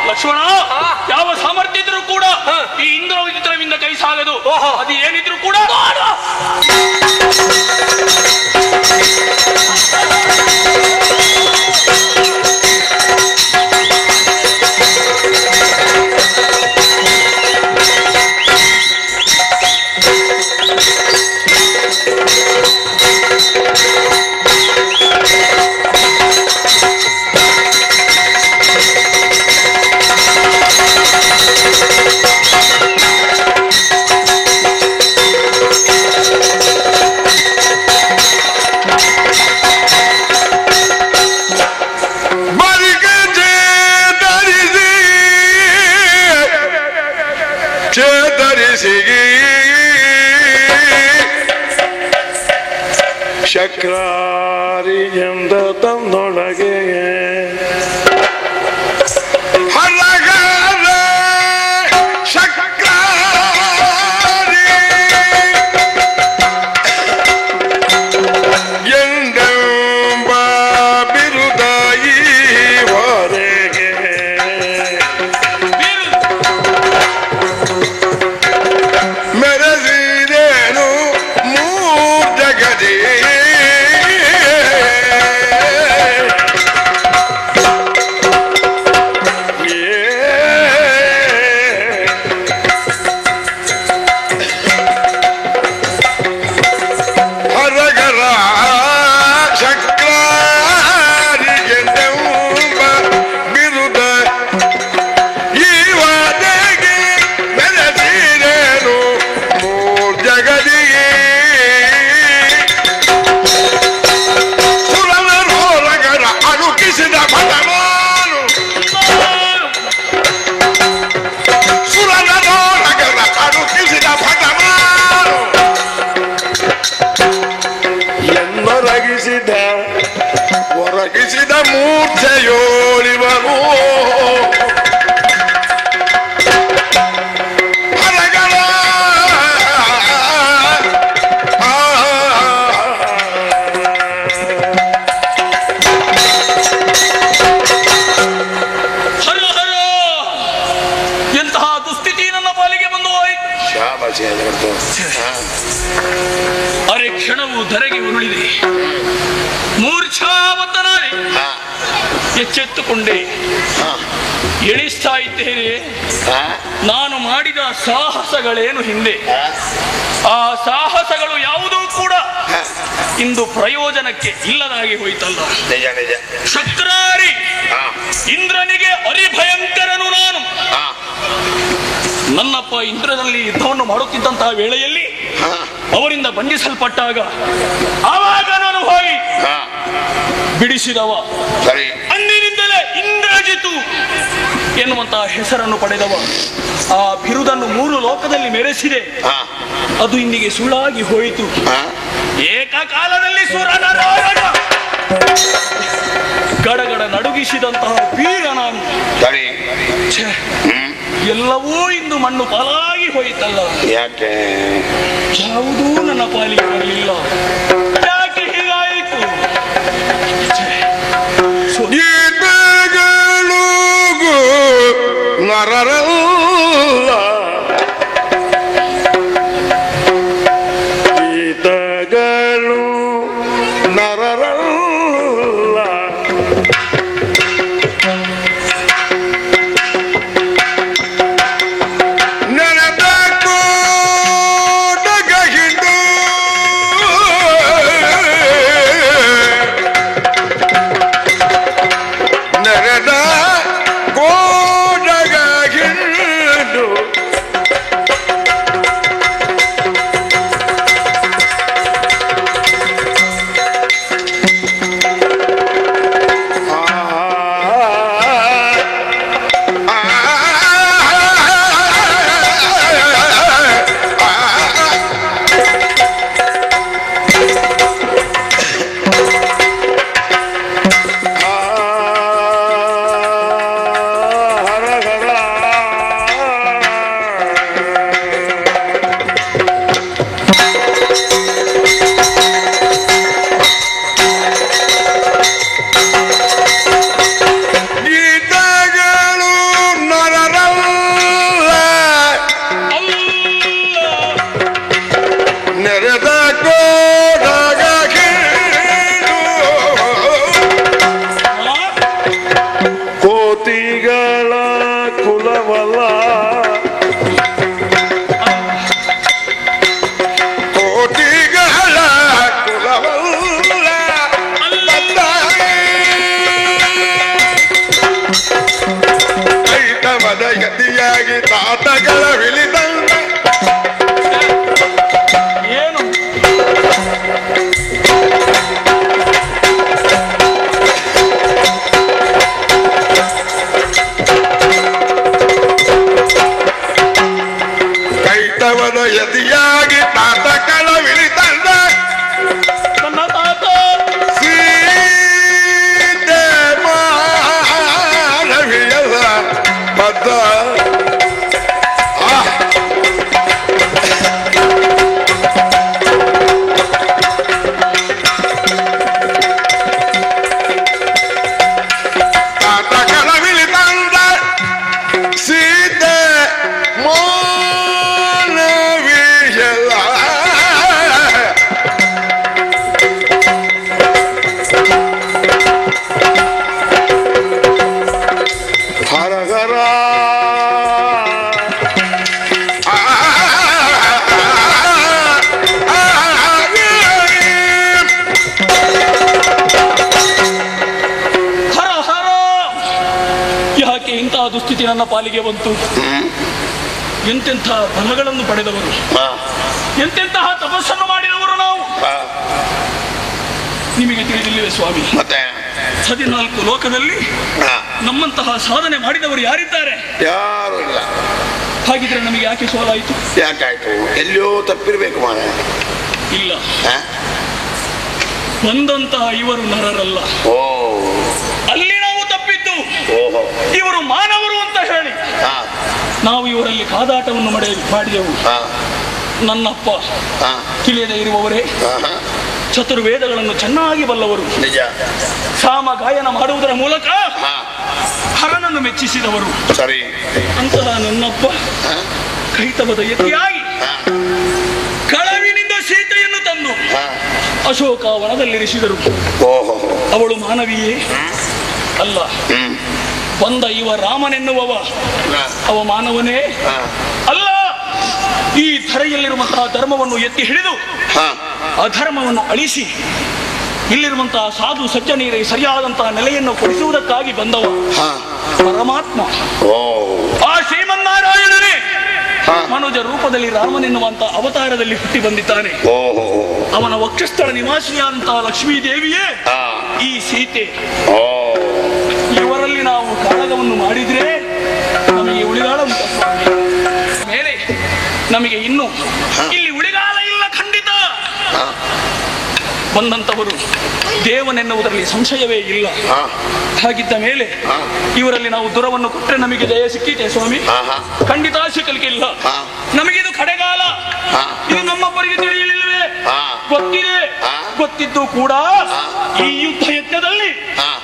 ಲಕ್ಷ್ಮಣ, ಯಾವ ಸಾಮರ್ಥ್ಯ ಇದ್ರೂ ಕೂಡ ಈ ಇಂದ್ರವಿಚಿತ್ರವಿಂದ ಕೈ ಸಾಗದು. ಅದು ಏನಿದ್ರು ಕೂಡ ಶಕ್ರಾರಿ ಎಂದ ತನ್ನೊಳಗೆ ಒರಗಿಸಿದ ಮೂರ್ಛೆಯೋಳಿವರು ಹರಗಳ ಎಂತಹ ದುಸ್ಥಿತಿ ನನ್ನ ಪಾಲಿಗೆ ಬಂದು ಹೋಯಿತು. ಅರೆ ಕ್ಷಣವು ಧರೆಗೆ ಉರುಳಿದೆ. ಮೂರ್ಛಾವತನಾದೆ. ಎಚ್ಚೆತ್ತುಕೊಂಡೆ. ಎಣಿಸ್ತಾ ಇದ್ದೇನೆ ನಾನು ಮಾಡಿದ ಸಾಹಸಗಳೇನು ಹಿಂದೆ. ಆ ಸಾಹಸಗಳು ಯಾವುದೂ ಕೂಡ ಇಂದು ಪ್ರಯೋಜನಕ್ಕೆ ಇಲ್ಲದಾಗಿ ಹೋಯ್ತಲ್ಲ. ಶಕ್ರಾರಿ ಇಂದ್ರನಿಗೆ ಅರಿಭಯಂಕರನು ನಾನು. ನನ್ನಪ್ಪ ಇಂದ್ರನಲ್ಲಿ ಯುದ್ಧವನ್ನು ಮಾಡುತ್ತಿದ್ದಂತಹ ವೇಳೆಯಲ್ಲಿ ಅವರಿಂದ ಬಂಧಿಸಲ್ಪಟ್ಟಾಗ ಆವಾಗ ನಾನು ಹೋಗಿ ಬಿಡಿಸಿದವ. ಅಂದಿನಿಂದಲೇ ಇಂದ್ರಜಿತು ಎನ್ನುವಂತಹ ಹೆಸರನ್ನು ಪಡೆದವ. ಆ ಬಿರುದನ್ನು 3 ಲೋಕದಲ್ಲಿ ಮೆರೆಸಿದೆ. ಅದು ಇಂದಿಗೆ ಸುಳ್ಳಾಗಿ ಹೋಯಿತು. ಏಕಕಾಲದಲ್ಲಿ ಸುರನರಾಯಣ ಗಡಗಡ ನಡುಗಿಸಿದಂತಹ ವೀರ ನಾನು. ಎಲ್ಲವೂ ಇಂದು ಮಣ್ಣು ಪಾಲಾಗಿ ಹೋಯಿತಲ್ಲ. ಯಾಕೆ ಯಾವುದೂ ನನ್ನ ಪಾಲಿಗೆ ಬರಲಿಲ್ಲ. ಯಾಕೆ ಹೀಗಾಯಿತು? ಈ ನರರಲ್ಲ ಕೀಟಗಳು ನರರಲ್ಲ ನೆನೆದ ಕೋಟಗ ಹಿಂಡು ನೆರೆದ ಕೋಟಗ ಹಿಂಡು ಗೀತಗಳು ನರರಲ್ಲ ನೆರೆದ ಕೋಟಗ ಹಿಂಡು ಕೋತಿಗಳ ಕುಲವಲ್ಲ ಕೋಟಿಗಳ ಕುಲವಲ್ಲ ಕೈತವದ ಗತಿಯಾಗಿ ತಾತಗಳ ವಿಳಿದಂಗ ಏನು ಕೈತವದ ಯತಿಯಾಗಿ ತಾತಗಳ ವಿಳಿದಂಗ ನನ್ನ ತಾತ ಸೀತೆ ಮಾನವಿಯಲ್ಲ ಬದ್ಧ ತಾತಗಳ ವಿಳಿದಂಗ ಸೀತೆ ಮಾನವಿಯಲ್ಲ ಹರ ಹರ ಹರ ಹರ ಯಾಕೆ ಇಂತಹ ದುಸ್ಥಿತಿ ನನ್ನ ಪಾಲಿಗೆ ಬಂತು? ಎಂತೆಂಥ ಫಲಗಳನ್ನು ಪಡೆದವರು, ಎಂತೆಂತಹ ತಪಸ್ಸನ್ನು ಮಾಡಿದವರು ನಾವು. ನಿಮಗೆ ತಿಳಿದಿಲ್ಲವೇ ಸ್ವಾಮಿ, 14 ಲೋಕದಲ್ಲಿ ನಮ್ಮಂತಹ ಸಾಧನೆ ಮಾಡಿದವರು ಯಾರಿದ್ದಾರೆ? ಯಾರು ಇಲ್ಲ. ಹಾಗಿದ್ರೆ ನಮಗೆ ಯಾಕೆ ಸೋಲಾಯಿತು? ಯಾಕಾಯ್ತು? ಎಲ್ಲಿಯೋ ತಪ್ಪಿರ್ಬೇಕು ಮಾರ. ಇಲ್ಲ, ಬಂದಂತಹ ಇವರು ನರರಲ್ಲ. ಅಲ್ಲಿ ನಾವು ತಪ್ಪಿದ್ದು. ಇವರು ಮಾನವರು ಅಂತ ಹೇಳಿ ನಾವು ಇವರಲ್ಲಿ ಕಾದಾಟವನ್ನು ಮಾಡಿದೆವು. ನನ್ನಪ್ಪ ತಿಳಿಯದೆ ಇರುವವರೇ, ಚತುರ್ವೇದಗಳನ್ನು ಚೆನ್ನಾಗಿ ಬಲ್ಲವರು, ಸಾಮ ಗಾಯನ ಮಾಡುವುದರ ಮೂಲಕ ಹರನನ್ನು ಮೆಚ್ಚಿಸಿದವರು. ಸರಿ, ಅಂತಹ ನನ್ನಪ್ಪ ಕೈತವದ ಯತಿಯಾಗಿ ಕಳವಿನಿಂದ ಸೀತೆಯನ್ನು ತಂದು ಅಶೋಕ ವನದಲ್ಲಿರಿಸಿದರು. ಅವಳು ಮಾನವಿಯೇ ಅಲ್ಲ. ಬಂದ ಇವ ರಾಮನೆನ್ನುವವ ಅವ ಮಾನವನೇ ಅಲ್ಲ. ಈ ಧರೆಯಲ್ಲಿರುವಂತಹ ಧರ್ಮವನ್ನು ಎತ್ತಿ ಹಿಡಿದು ಅಧರ್ಮವನ್ನು ಅಳಿಸಿ ಇಲ್ಲಿರುವಂತಹ ಸಾಧು ಸಜ್ಜನೀರಿಗೆ ಸರಿಯಾದಂತಹ ನೆಲೆಯನ್ನು ಕೊಡಿಸುವುದಕ್ಕಾಗಿ ಬಂದವ ಪರಮಾತ್ಮ. ಆ ಶ್ರೀಮನ್ನಾರಾಯಣನೇ ಮನುಜ ರೂಪದಲ್ಲಿ ರಾಮನೆನ್ನುವಂತಹ ಅವತಾರದಲ್ಲಿ ಹುಟ್ಟಿ ಬಂದಿದ್ದಾನೆ. ಅವನ ವಕ್ಷಸ್ಥಳ ನಿವಾಸಿಯಾದಂತಹ ಲಕ್ಷ್ಮೀ ದೇವಿಯೇ ಈ ಸೀತೆ. ಇವರಲ್ಲಿ ನಾವು ಕಾಳಗವನ್ನು ಮಾಡಿದ್ರೆ ನಮಗೆ ಉಳಿಗಾಲ ಉಂಟು ಸ್ವಾಮಿ. ಮೇಲೆ ನಮಗೆ ಇನ್ನು ಇಲ್ಲಿ ಉಳಿಗಾಲ ಇಲ್ಲ ಖಂಡಿತ. ಬಂದಂತವರು ದೇವನೆನ್ನುವುದರಲ್ಲಿ ಸಂಶಯವೇ ಇಲ್ಲ. ಹಾಗಿದ್ದ ಮೇಲೆ ಇವರಲ್ಲಿ ನಾವು ದುರವನ್ನು ಕೊಟ್ಟರೆ ನಮಗೆ ಜಯ ಸಿಕ್ಕಿತೆ ಸ್ವಾಮಿ? ಖಂಡಿತ ಸಿಕ್ಕಲಿಕ್ಕಿಲ್ಲ. ನಮಗಿದು ಕಡೆಗಾಲ. ಇದು ನಮ್ಮೊಬ್ಬರಿಗೆ ತಿಳಿಯಲಿಲ್ಲವೇ? ಗೊತ್ತಿದೆ, ಗೊತ್ತಿದ್ದು ಕೂಡ ಈ ಯುದ್ಧ ಯಜ್ಞದಲ್ಲಿ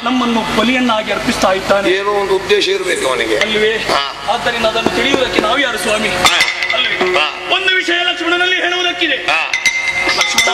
ನಮ್ಮನ್ನು ಬಲಿಯನ್ನಾಗಿ ಅರ್ಪಿಸ್ತಾ ಇದ್ದಾನೆ. ಏನೋ ಒಂದು ಉದ್ದೇಶ ಇರಬೇಕು ಅವನಿಗೆ ಅಲ್ವೇ? ಆದ್ದರಿಂದ ಅದನ್ನು ತಿಳಿಯುವುದಕ್ಕೆ ನಾವು ಯಾರು ಸ್ವಾಮಿ? ಅಲ್ವೇ? ಒಂದು ವಿಷಯ ಲಕ್ಷ್ಮಣನಲ್ಲಿ ಹೇಳುವುದಕ್ಕಿದೆ. ಲಕ್ಷ್ಮಣ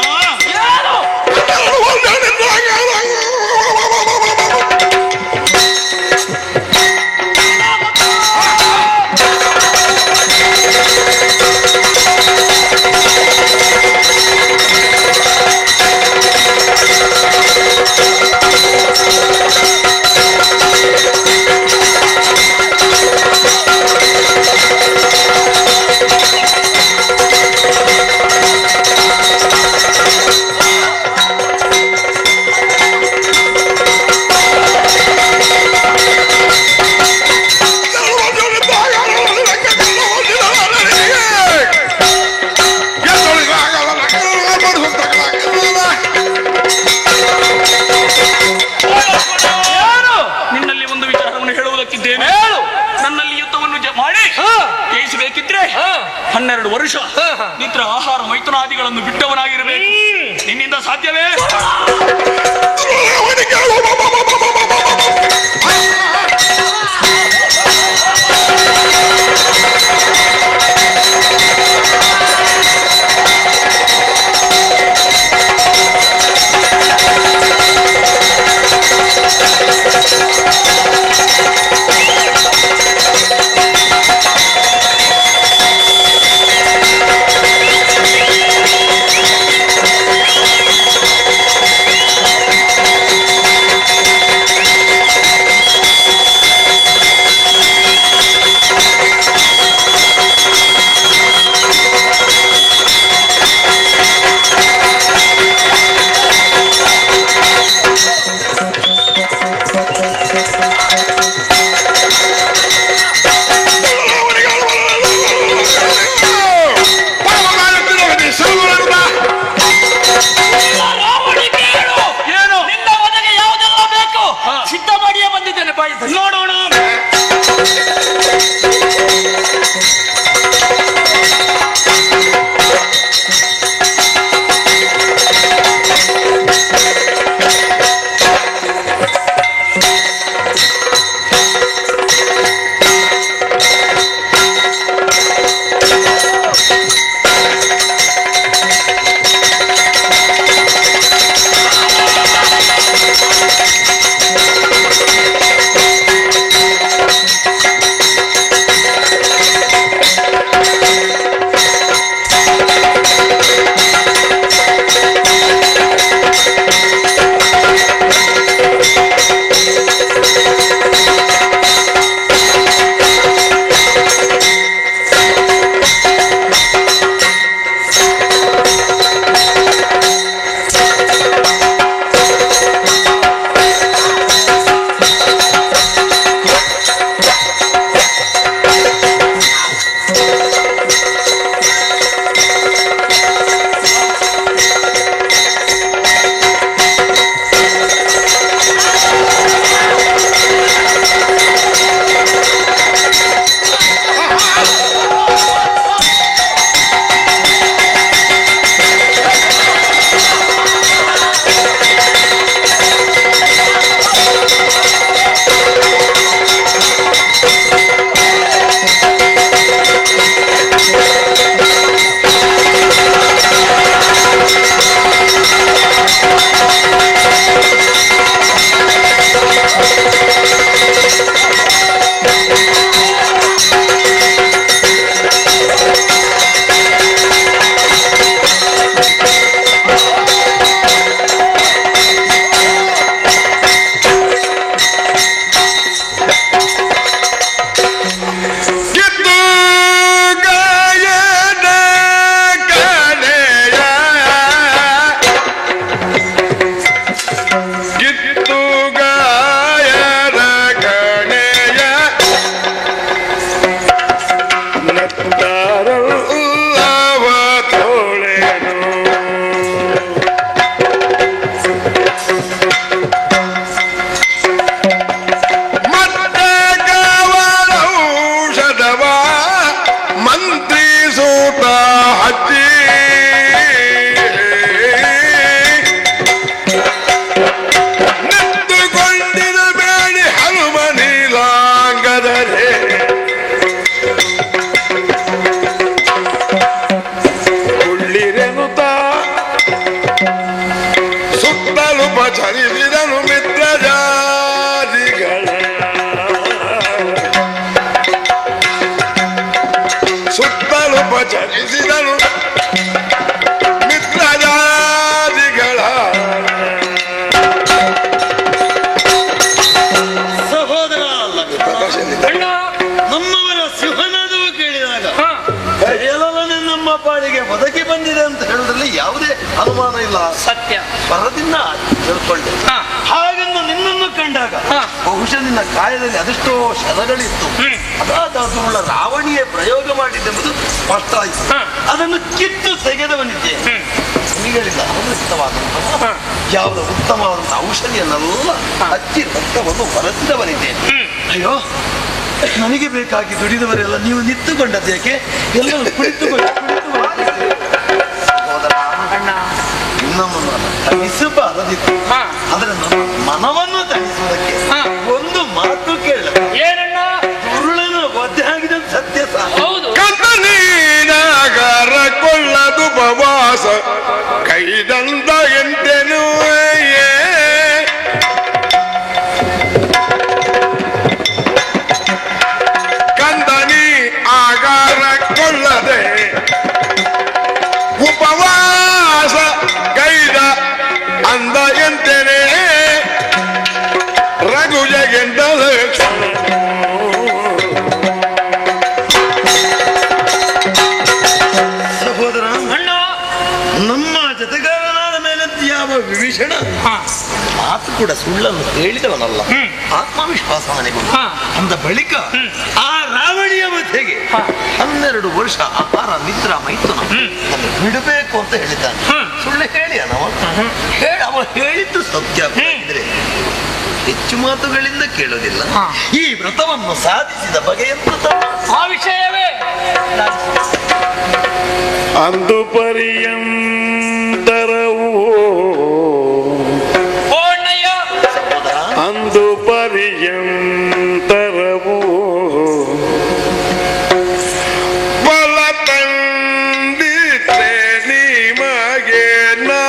ನನ್ನಲ್ಲಿ ಯುದ್ಧವನ್ನು ಮಾಡಿ ಜಯಿಸಬೇಕಿದ್ರೆ 12 ವರ್ಷ ನಿತ್ರ ಆಹಾರ ಮೈಥುನಾದಿಗಳನ್ನು ಬಿಟ್ಟವನಾಗಿರಬೇಕು. ನಿನ್ನಿಂದ ಸಾಧ್ಯವೇ? ವಚನಿಸಿದನು ಮಿತ್ರಜಾತಿಗಳ ಸಹೋದರ ಅಣ್ಣ, ನಮ್ಮವರ ಸಿಂಹನಾದವು ಕೇಳಿದಾಗ ಹೇಳಲನೆ ನಮ್ಮ ಪಾಲಿಗೆ ಬದುಕಿ ಬಂದಿದೆ ಅಂತ ಹೇಳುವುದರಲ್ಲಿ ಯಾವುದೇ ಅನುಮಾನ ಇಲ್ಲ. ಸತ್ಯ ಬರದಿಂದ ತಿಳ್ಕೊಳ್ಳಿ. ಹಾಗೆಂದು ನಿನ್ನನ್ನು ಕಂಡಾಗ ಬಹುಶಃ ನಿನ್ನ ಕಾಯದಲ್ಲಿ ಅದೆಷ್ಟೋ ಶರಗಳಿತ್ತು. ಅದಾದ ರಾವಣಿಯ ಪ್ರಯೋಗ ಮಾಡಿದ್ದೆಂಬುದು ಸ್ಪಷ್ಟ ಆಯಿತು. ಅದನ್ನು ಕಿತ್ತು ತೆಗೆದವನಿದ್ದೆ. ನಿಗಳಿಂದ ಅನುಮೃತವಾದಂತಹ ಯಾವುದೋ ಉತ್ತಮವಾದಂತಹ ಔಷಧಿಯನ್ನೆಲ್ಲ ಹಚ್ಚಿ ರಕ್ತವನ್ನು ಹೊರಸಿದವನಿದ್ದೇನೆ. ಅಯ್ಯೋ, ನನಗೆ ಬೇಕಾಗಿ ದುಡಿದವರೆಲ್ಲ ನೀವು ನಿಂತುಕೊಂಡದ್ದೇಕೆ? ಎಲ್ಲರೂ ಕುಳಿತುಕೊಂಡು ನಮ್ಮನ್ನು ತಣಿಸಬಾರದಿತ್ತು. ಆದರೆ ನಮ್ಮ ಮನವನ್ನು ತಣಿಸುವುದಕ್ಕೆ ಒಂದು ಮಾತು ಕೇಳ. ಏನಣ್ಣ? ಉರುಳನ ಒದ್ದೆ ಆಗಿದೆ ಸತ್ಯ ಸಹ. ಹೌದು. ನೀನಾಗಾರ ಕೊಳ್ಳದು ಬವಾಸ ಕೈದಂದ ಎಂತೆನು ಕಂದನಿ ಆಗಾರ ಕೊಳ್ಳದೆ ಉಪವಾಸ ಕೈದ ಅಂದ ಎಂತೆನೆ ರಘುಜಗೆಂದಲ ಸಹೋದರ ಅಣ್ಣ, ನಮ್ಮ ಜೊತೆಗಾರನಾದ ಮೇಲೆ ಯಾವ ವಿಭೀಷಣ ಮಾತು ಕೂಡ ಸುಳ್ಳನ್ನು ಹೇಳಿದವನಲ್ಲ. ಆತ್ಮವಿಶ್ವಾಸ ನನಗೂ. ಅಂದ ಬಳಿಕ ಆ ರಾವಣಿಯ ಮಧ್ಯೆಗೆ 12 ವರ್ಷ ಆಹಾರ ನಿದ್ರಾ ಮೈಥುನ ಬಿಡಬೇಕು ಅಂತ ಹೇಳಿದ್ದಾನೆ. ಸುಳ್ಳು ಹೇಳಿ ಅವ ಹೇಳಿದ್ದು ಸತ್ಯ ಇದ್ರೆ ಹೆಚ್ಚು ಮಾತುಗಳಿಂದ ಕೇಳೋದಿಲ್ಲ. ಈ ವ್ರತವನ್ನು ಸಾಧಿಸಿದ ಬಗೆಯನ್ನು ಆ ವಿಷಯವೇ ಅಂದು ಪರ್ಯಂತರವು ಅಂದು ಪರ್ಯಂತರವು ಬಲ ತಂದಿದ್ದೆ ನಿಮಗೆ ನಾ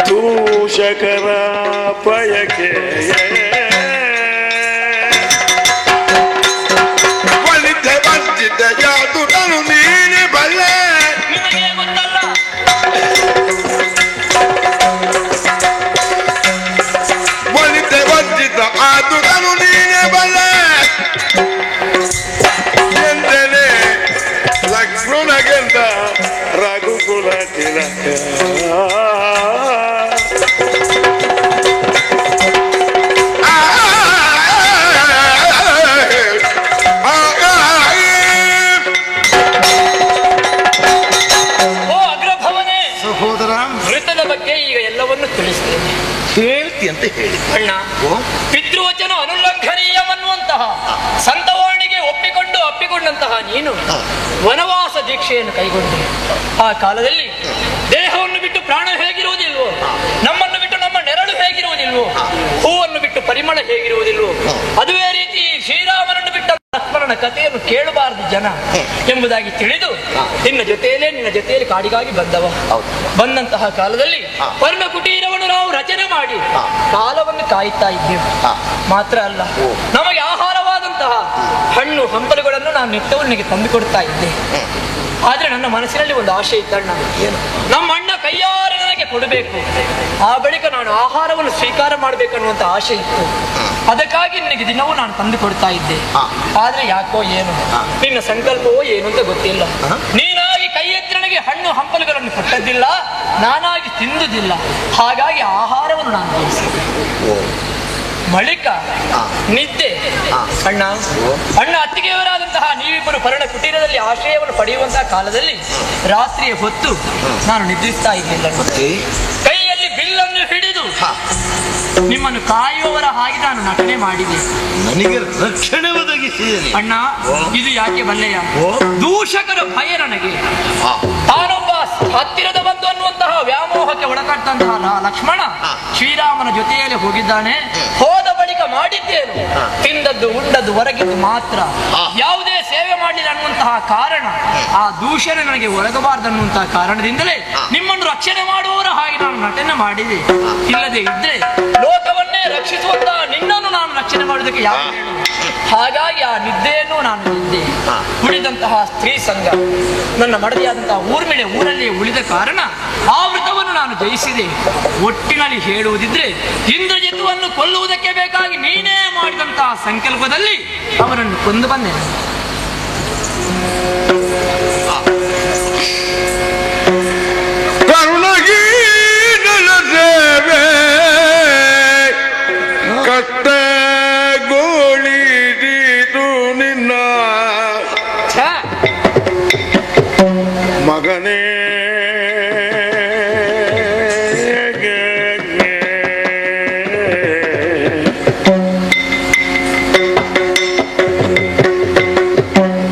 ದೂಷಕರ ಪಯಕೆ ಒಲಿತ ಬಂದಿದ್ದ ಯಾದು ನಾನು ನೀನೆ ಬಲ್ಲೆ ಒಲಿತ ಬಂದಿದ್ದ ಆದು ನಾನು ನೀನೆ ಬಲ್ಲೆ ಎಂದನೆ ಲಕ್ಷ್ಮಣಗೆಂದ ರಘುಕುಲ ತಿಲಕ ತಿಳಿಸ್ತೇನೆ. ಹೇಳ್ತಿ ಅಂತ ಹೇಳಿ ಅಣ್ಣ, ಪಿತೃವಚನ ಅನುಲ್ಲಂಘನೀಯಮನ್ನುವಂತಹ ಸಂತವಾಣಿಗೆ ಅಪ್ಪಿಕೊಂಡಂತಹ ನೀನು ವನವಾಸ ದೀಕ್ಷೆಯನ್ನು ಕೈಗೊಂಡೆ. ಆ ಕಾಲದಲ್ಲಿ ದೇಹವನ್ನು ಬಿಟ್ಟು ಪ್ರಾಣ ಹೇಗಿರುವುದಿಲ್ವೋ, ನಮ್ಮನ್ನು ಬಿಟ್ಟು ನಮ್ಮ ನೆರಳು ಹೇಗಿರುವುದಿಲ್ವೋ, ಹೂವನ್ನು ಬಿಟ್ಟು ಪರಿಮಳ ಹೇಗಿರುವುದಿಲ್ವೋ, ಅದುವೇ ರೀತಿ ಶ್ರೀರಾಮನನ್ನು ಬಿಟ್ಟ ಲಕ್ಷ್ಮಣನ ಕಥೆಯನ್ನು ಕೇಳಬಾರದು ಜನ ಎಂಬುದಾಗಿ ತಿಳಿದು ನಿನ್ನ ಜೊತೆಯಲ್ಲಿ ಕಾಡಿಗಾಗಿ ಬಂದವ. ಬಂದಂತಹ ಕಾಲದಲ್ಲಿ ಪರ್ಣ ಕುಟೀರವನ್ನು ನಾವು ರಚನೆ ಮಾಡಿ ಕಾಲವನ್ನು ಕಾಯುತ್ತಾ ಇದ್ದೇವೆ. ಮಾತ್ರ ಅಲ್ಲ, ನಮಗೆ ಆಹಾರವಾದಂತಹ ಹಣ್ಣು ಹಂಪಲುಗಳನ್ನು ನಾನು ನಿತ್ಯವನಿಗೆ ತಂದುಕೊಡ್ತಾ ಇದ್ದೆ. ಆದ್ರೆ ನನ್ನ ಮನಸ್ಸಿನಲ್ಲಿ ಒಂದು ಆಶೆ ಇತ್ತಣ್ಣ, ಏನು ನಮ್ಮ ಅಣ್ಣ ಕೈಯಾರೆ ನನಗೆ ಕೊಡಬೇಕು, ಆ ಬಳಿಕ ನಾನು ಆಹಾರವನ್ನು ಸ್ವೀಕಾರ ಮಾಡಬೇಕನ್ನುವಂತ ಆಶೆ ಇತ್ತು. ಅದಕ್ಕಾಗಿ ನಿನಗೆ ದಿನವೂ ನಾನು ತಂದು ಕೊಡ್ತಾ ಇದ್ದೆ. ಆದ್ರೆ ಯಾಕೋ ಏನು ನಿನ್ನ ಸಂಕಲ್ಪವೋ ಏನು ಅಂತ ಗೊತ್ತಿಲ್ಲ. ನೀನಾಗಿ ಕೈ ಎತ್ತಿ ನನಗೆ ಹಣ್ಣು ಹಂಪಲುಗಳನ್ನು ಕೊಟ್ಟದ್ದಿಲ್ಲ, ನಾನಾಗಿ ತಿಂದುದಿಲ್ಲ. ಹಾಗಾಗಿ ಆಹಾರವನ್ನು ನಾನು ಬಯಸಿದೆ. ಬಳಿಕ ನಿದ್ದೆ. ಅಣ್ಣ ಅತ್ತಿಗೆಯವರಾದಂತಹ ನೀವಿಬ್ಬರು ಪರ್ಣ ಕುಟೀರದಲ್ಲಿ ಆಶ್ರಯವನ್ನು ಪಡೆಯುವಂತಹ ಕಾಲದಲ್ಲಿ ರಾತ್ರಿಯ ಹೊತ್ತು ನಾನು ನಿದ್ರಿಸ್ತಾ ಇದ್ದಿಲ್ಲ. ಕೈಯಲ್ಲಿ ಬಿಲ್ಲನ್ನು ಹಿಡಿದು ನಿಮ್ಮನ್ನು ಕಾಯುವವರ ಹಾಗೆ ನಾನು ನಟನೆ ಮಾಡಿದೆ. ನನಗೆ ರಕ್ಷಣೆ ಒದಗಿಸಿದೆ ಅಣ್ಣ. ಇದು ಯಾಕೆ ಬಲ್ಲೆಯ? ದೂಷಕರ ಭಯ ನನಗೆ. ತಾನೊಬ್ಬ ಹತ್ತಿರದ ಬಂಧು ಅನ್ನುವಂತಹ ವ್ಯಾಮೋಹಕ್ಕೆ ಒಳಪಟ್ಟಂತಹ ಲಕ್ಷ್ಮಣ ಶ್ರೀರಾಮನ ಜೊತೆಯಲ್ಲಿ ಹೋಗಿದ್ದಾನೆ. ಹೋದ ಬಳಿಕ ಮಾಡಿದ್ದೇನು? ತಿಂದದ್ದು ಉಂಡದ್ದು ಹೊರಗಿದ್ದು ಮಾತ್ರ. ಯಾವುದೇ ಸೇವೆ ಮಾಡಲಿಲ್ಲ ಅನ್ನುವಂತಹ ಕಾರಣ, ಆ ದೂಷಣೆ ನನಗೆ ಒಳಗಬಾರ್ದನ್ನುವಂತಹ ಕಾರಣದಿಂದಲೇ ನಿಮ್ಮನ್ನು ರಕ್ಷಣೆ ಮಾಡುವವರ ಹಾಗೆ ನಾನು ನಟನೆ ಮಾಡಿದೆ. ಇಲ್ಲದೆ ಇದ್ರೆ ಲೋಕವನ್ನೇ ರಕ್ಷಿಸುವಂತಹ ನಿನ್ನನ್ನು ನಾನು ರಕ್ಷಣೆ ಮಾಡುವುದಕ್ಕೆ ಯಾರು ಹೇಳು? ಹಾಗಾಗಿ ಆ ನಿದ್ದೆಯನ್ನು ನಾನು ನಿದ್ದೆ. ಉಳಿದಂತಹ ಸ್ತ್ರೀ ಸಂಘ ನನ್ನ ಮಡದಿಯಾದಂತಹ ಊರ್ಮಿಳೆ ಊರಲ್ಲಿ ಉಳಿದ ಕಾರಣ ಆ ವೃತವನ್ನು ನಾನು ಜಯಿಸಿದೆ. ಒಟ್ಟಿನಲ್ಲಿ ಹೇಳುವುದಿದ್ರೆ ಇಂದ್ರಜಿತುವನ್ನು ಕೊಲ್ಲುವುದಕ್ಕೆ ಬೇಕಾಗಿ ನೀನೇ ಮಾಡಿದಂತಹ ಸಂಕಲ್ಪದಲ್ಲಿ ಅವರನ್ನು ಕೊಂದು ಬಂದೆ. ಮಗನೇ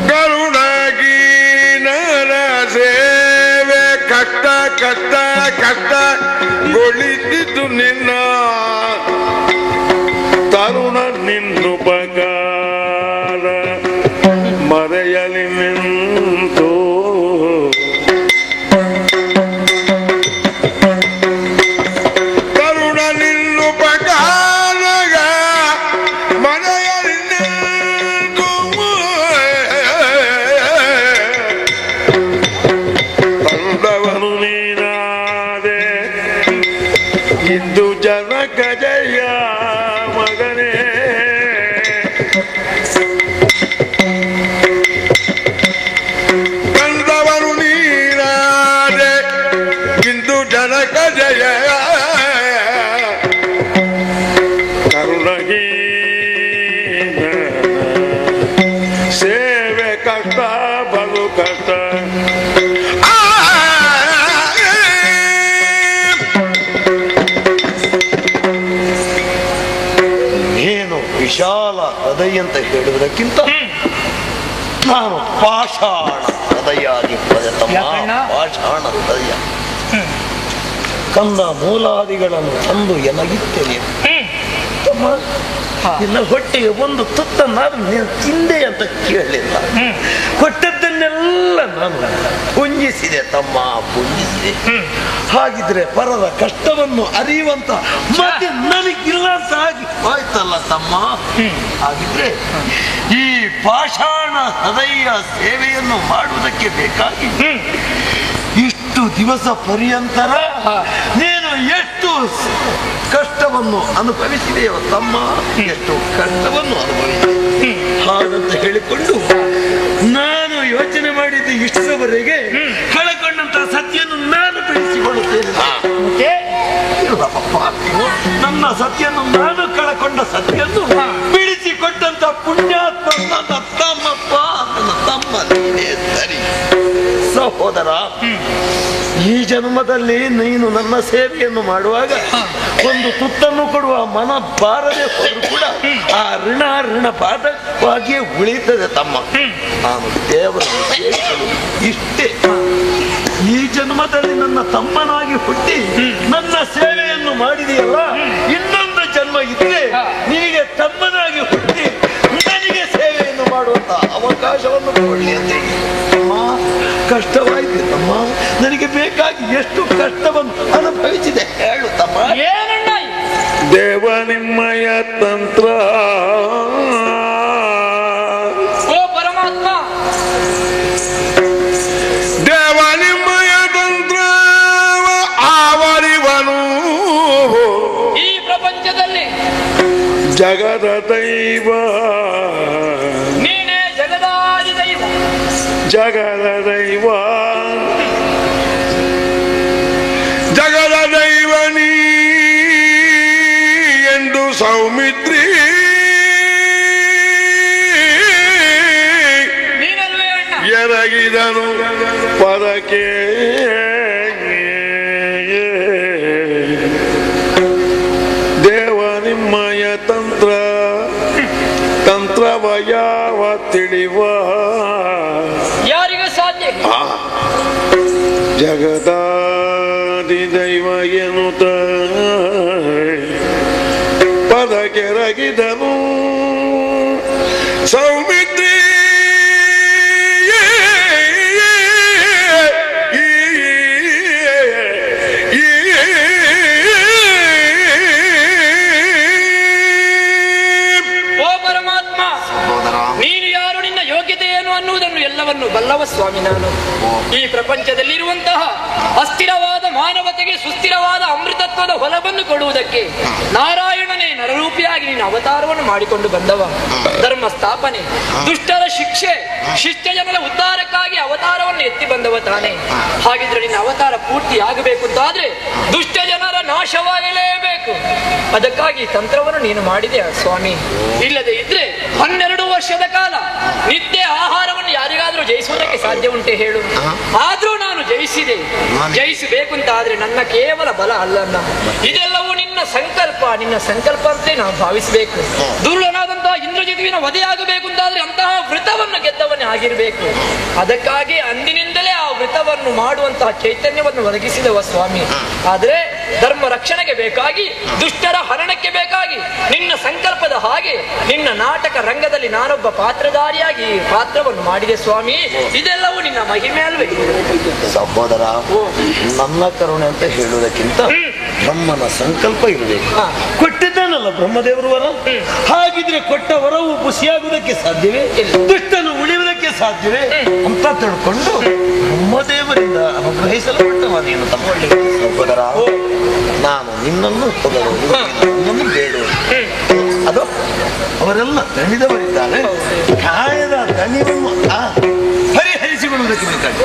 ಕರುಣಗಿ ನರ ಸೇವೆ ಕಷ್ಟ ಕಷ್ಟ ಕಷ್ಟ ಗೊಳಿಸಿತು ನಿನ್ನ ತರುಣ ನಿನ್ನುಪಕಾರ ಮರೆಯಲಿ ನಿಂತು ಇಂದು ಜನಕ ಜಯ ಮಗನೇ ಕಂದವರು ನೀನಾದೆ ಇಂದು ಜನಕ ಜಯ ಕರುಣಹೀನ ಸೇವೆ ಕಷ್ಟ ಬಲು ಕಷ್ಟ ವಿಶಾಲ ಹೃದಯ ಅಂತ ಹೇಳುವುದಕ್ಕಿಂತ ನಾನು ಪಾಷಾಣ ಹೃದಯಾಧಿಪದ ತಮ್ಮ. ಪಾಷಾಣ ಹೃದಯ ಕಂದ ಮೂಲಾದಿಗಳನ್ನು ತಂದು ಎನಗಿತ್ತೇನೆ ತಮ್ಮ. ನಿನ್ನ ಹೊಟ್ಟೆಗೆ ಒಂದು ತುತ್ತನ್ನಾದ್ರೂ ನೀನು ತಿಂದೆ ಅಂತ ಕೇಳಲಿಲ್ಲ. ಕೊಟ್ಟದ್ದನ್ನೆಲ್ಲ ನಾನು ಪುಂಜಿಸಿದೆ ತಮ್ಮ, ಪುಂಜಿಸಿದೆ. ಹಾಗಿದ್ರೆ ಪರರ ಕಷ್ಟವನ್ನು ಅರಿಯುವಂತ ಮತ್ತೆ ನನಗಿಲ್ಲ ಅಂತ ಆಗಿ ಆಯ್ತಲ್ಲ ತಮ್ಮ. ಹಾಗಿದ್ರೆ ಈ ಪಾಷಾಣ ಹೃದಯ ಸೇವೆಯನ್ನು ಮಾಡುವುದಕ್ಕೆ ಬೇಕಾಗಿ ಇಷ್ಟು ದಿವಸ ಪರ್ಯಂತರ ನೀನು ಎಷ್ಟು ಕಷ್ಟವನ್ನು ಅನುಭವಿಸಿದೆಯೋ ತಮ್ಮ, ಎಷ್ಟು ಕಷ್ಟವನ್ನು ಅನುಭವಿಸಿದೆ. ಹಾಗಂತ ಹೇಳಿಕೊಂಡು ನಾನು ಯೋಚನೆ ಮಾಡಿದ್ದು ಇಷ್ಟರವರೆಗೆ ಕಳಕೊಂಡಂತಹ ಸತ್ಯನ್ನು ನಾನು ಬೆಳೆಸಿಕೊಳ್ಳುತ್ತೇನೆ. ನನ್ನ ಸತ್ಯನ್ನು ನಾನು ಕಳಕೊಂಡ ಸತ್ಯನ್ನು ಬಿಡಿಸಿಕೊಟ್ಟಂತ ಪುಣ್ಯಾತ್ಮ ನನ್ನ ತಮ್ಮಪ್ಪ, ನನ್ನ ತಮ್ಮ ನೀನೇ ಸರಿ. ಸಹೋದರ, ಈ ಜನ್ಮದಲ್ಲಿ ನೀನು ನನ್ನ ಸೇವೆಯನ್ನು ಮಾಡುವಾಗ ಒಂದು ತುತ್ತನ್ನು ಕೊಡುವ ಮನ ಬಾರದೆ ಹೋದ್ರು ಕೂಡ ಆ ಋಣ ಪಾಠವಾಗಿಯೇ ಉಳಿತದೆ ತಮ್ಮ. ನಾನು ದೇವರನ್ನು ಸೇವಿಸಲು ಇಷ್ಟೇ. ಈ ಜನ್ಮದಲ್ಲಿ ನನ್ನ ತಮ್ಮನಾಗಿ ಹುಟ್ಟಿ ನನ್ನ ಸೇವೆಯನ್ನು ಮಾಡಿದೆಯಲ್ಲ, ಇನ್ನೊಂದು ಜನ್ಮ ಇದ್ರೆ ನಿನಗೆ ತಮ್ಮನಾಗಿ ಹುಟ್ಟಿ ನನಗೆ ಸೇವೆಯನ್ನು ಮಾಡುವಂತ ಅವಕಾಶವನ್ನು ಕೊಡಲಿ ಅಂತ ಹೇಳಿ. ಅಮ್ಮ, ಕಷ್ಟವಾಯ್ತು ತಮ್ಮ, ನನಗೆ ಬೇಕಾಗಿ ಎಷ್ಟು ಕಷ್ಟವನ್ನು ಅನುಭವಿಸಿದೆ ಹೇಳು ತಮ್ಮ. ದೇವ ನಿಮ್ಮಯ ತಂತ್ರ ಓ ಪರಮಾತ್ಮ, ದೇವ ನಿಮ್ಮಯ ತಂತ್ರ ಆವರಿವನು ಈ ಪ್ರಪಂಚದಲ್ಲಿ ಜಗದ ದೈವ ನೀನೇ ಜಗದಾದಿ ದೈವ, ಜಗದ ದೈವ ಜಗದ ದೈವ ನೀ ಎಂದು ಸೌಮಿತ್ರಿ ಎರಗಿದನು ಪದಕ್ಕೆ ದೇವ ನಿಮ್ಮಯ ತಂತ್ರವ ಯಾವ ತಿಳಿವ ಯಾರಿಗೆ ಸಾಧ್ಯ? ಜಗದಾದಿ ದೈವ ಎನ್ನುತ್ತ ಪದಕೆರಗಿದನು ಸೌಮಿತ್ರಿ ಓ ಪರಮಾತ್ಮ, ನೀನು ಯಾರು, ನಿನ್ನ ಯೋಗ್ಯತೆ ಏನು ಅನ್ನುವುದನ್ನು ಎಲ್ಲವನ್ನು ಬಲ್ಲವ ಸ್ವಾಮಿ ನಾನು. ಈ ಪ್ರಪಂಚದಲ್ಲಿರುವಂತಹ ಅಸ್ಥಿರವಾದ ಮಾನವತೆಗೆ ಸುಸ್ಥಿರವಾದ ಅಮೃತತ್ವದ ಹೊಲವನ್ನು ಕೊಡುವುದಕ್ಕೆ ನಾರಾಯಣನೇ ನರರೂಪಿಯಾಗಿ ನೀನು ಅವತಾರವನ್ನು ಮಾಡಿಕೊಂಡು ಬಂದವ. ಧರ್ಮ ಸ್ಥಾಪನೆ, ದುಷ್ಟರ ಶಿಕ್ಷೆ, ಶಿಷ್ಟ ಜನರ ಉದ್ಧಾರಕ್ಕಾಗಿ ಅವತಾರವನ್ನು ಎತ್ತಿ ಬಂದವ ತಾನೆ. ಹಾಗಿದ್ರೆ ನಿನ್ನ ಅವತಾರ ಪೂರ್ತಿ ಆಗಬೇಕು ಅಂತಾದ್ರೆ ದುಷ್ಟ ಜನರ ನಾಶವಾಗಲೇಬೇಕು. ಅದಕ್ಕಾಗಿ ತಂತ್ರವನ್ನು ನೀನು ಮಾಡಿದೆ ಸ್ವಾಮಿ. ಇಲ್ಲದೆ ಇದ್ರೆ 12 ವರ್ಷದ ಕಾಲ ನಿತ್ಯ ಆಹಾರವನ್ನು ಯಾರಿಗಾದ್ರೂ ಜಯಿಸುವುದಕ್ಕೆ ಸಾಧ್ಯ ಉಂಟೆ ಹೇಳು? ಆದ್ರೂ ನಾನು ಜಯಿಸಿದೆ. ಜಯಿಸಬೇಕು ಅಂತ ಆದ್ರೆ ನನ್ನ ಕೇವಲ ಬಲ ಅಲ್ಲನ್ನ, ಇದೆಲ್ಲವೂ ನಿನ್ನ ಸಂಕಲ್ಪ. ನಿನ್ನ ಸಂಕಲ್ಪ ಅಂತಲೇ ನಾವು ಭಾವಿಸಬೇಕು. ದುರ್ಲನಾದಂತಹ ಇಂದ್ರಜಿತುವಿನ ವಧೆಯಾಗಬೇಕು ಅಂತಾದ್ರೆ ಅಂತಹ ವೃತವನ್ನು ಗೆದ್ದವನೇ ಆಗಿರಬೇಕು. ಅದಕ್ಕಾಗಿ ಅಂದಿನಿಂದಲೇ ಆ ವೃತವನ್ನು ಮಾಡುವಂತಹ ಚೈತನ್ಯವನ್ನು ಒದಗಿಸಿದವ ಸ್ವಾಮಿ. ಆದ್ರೆ ಧರ್ಮ ರಕ್ಷಣೆಗೆ ಬೇಕಾಗಿ, ದುಷ್ಟರ ಹರಣಕ್ಕೆ ಬೇಕಾಗಿ ನಿನ್ನ ಸಂಕಲ್ಪದ ಹಾಗೆ ನಿನ್ನ ನಾಟಕ ರಂಗದಲ್ಲಿ ನಾನೊಬ್ಬ ಪಾತ್ರಧಾರಿಯಾಗಿ ಈ ಪಾತ್ರವನ್ನು ಮಾಡಿದೆ ಸ್ವಾಮಿ. ಇದೆಲ್ಲವೂ ನಿನ್ನ ಮಹಿಮೆ ಅಲ್ವೇ? ಸಹೋದರ, ನನ್ನ ಕರುಣೆ ಅಂತ ಹೇಳುವುದಕ್ಕಿಂತ ಬ್ರಹ್ಮನ ಸಂಕಲ್ಪ ಇರಬೇಕು. ಕೊಟ್ಟಿದ್ದಾನಲ್ಲ ಬ್ರಹ್ಮದೇವರು ವರ, ಹಾಗಿದ್ರೆ ಕೊಟ್ಟ ವರವು ಖುಷಿಯಾಗುವುದಕ್ಕೆ ಸಾಧ್ಯವೇ? ದುಷ್ಟನು ಉಳಿಯುವುದಕ್ಕೆ ಸಾಧ್ಯವೇ ಅಂತ ತಿಳ್ಕೊಂಡು ಬ್ರಹ್ಮದೇವರಿಂದ ಅನುಗ್ರಹಿಸಲ್ಪಟ್ಟವ ನೀನು ತಮ್ಮ. ಸಹೋದರ, ನಾನು ನಿನ್ನನ್ನು ಹೊಗಳುವುದು, ನಿನ್ನನ್ನು ಬೇಡುವುದು. ಅದು ಅವರೆಲ್ಲ ದಣಿದವರಿದ್ದಾರೆ. ಗಾಯದ ದಣಿವನ್ನು ಪರಿಹರಿಸಿಕೊಳ್ಳುವುದಕ್ಕೆ ಬೇಕಾಗಿ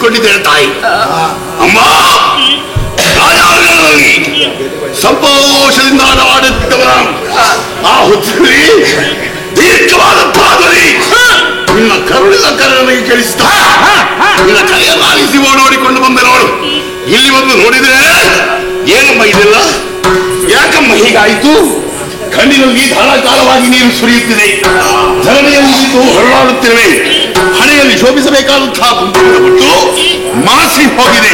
ಎನಿಸಿಕೊಂಡಿದ್ದೇನೆ ತಾಯಿ. ಅಮ್ಮ, ರಾಜಾಂಗಣದಲ್ಲಿ ಸಂತೋಷದಿಂದ ಆಡುತ್ತಿದ್ದವರ ಆ ಹೊತ್ತಲ್ಲಿ ದೀರ್ಘವಾದಂತಹ ಧ್ವನಿ ನಿನ್ನ ಕರುಳಿನ ಕರನಿಗೆ ಕೇಳಿಸ್ತಾ ನಿನ್ನ ಕೈಯನ್ನು ಆಲಿಸಿ ನೋಡಿಕೊಂಡು ಬಂದೆ ನೋಡು. ಇಲ್ಲಿ ಬಂದು ನೋಡಿದ್ರೆ ಏನಮ್ಮ ಇದೆಲ್ಲ? ಯಾಕಮ್ಮ ಹೀಗಾಯಿತು? ಕಣ್ಣಿನಲ್ಲಿ ಧಾರಾಕಾರವಾಗಿ ನೀರು ಸುರಿಯುತ್ತಿದೆ, ಧರಣಿಯಲ್ಲಿ ನಿಂತು ಹೊರಳಾಡುತ್ತಿರುವೆ, ಹಣೆಯಲ್ಲಿ ಶೋಭಿಸಬೇಕಾದಂತಹ ಕುಂಕುಮದ ಬಿಟ್ಟು ಮಾಸಿ ಹೋಗಿದೆ,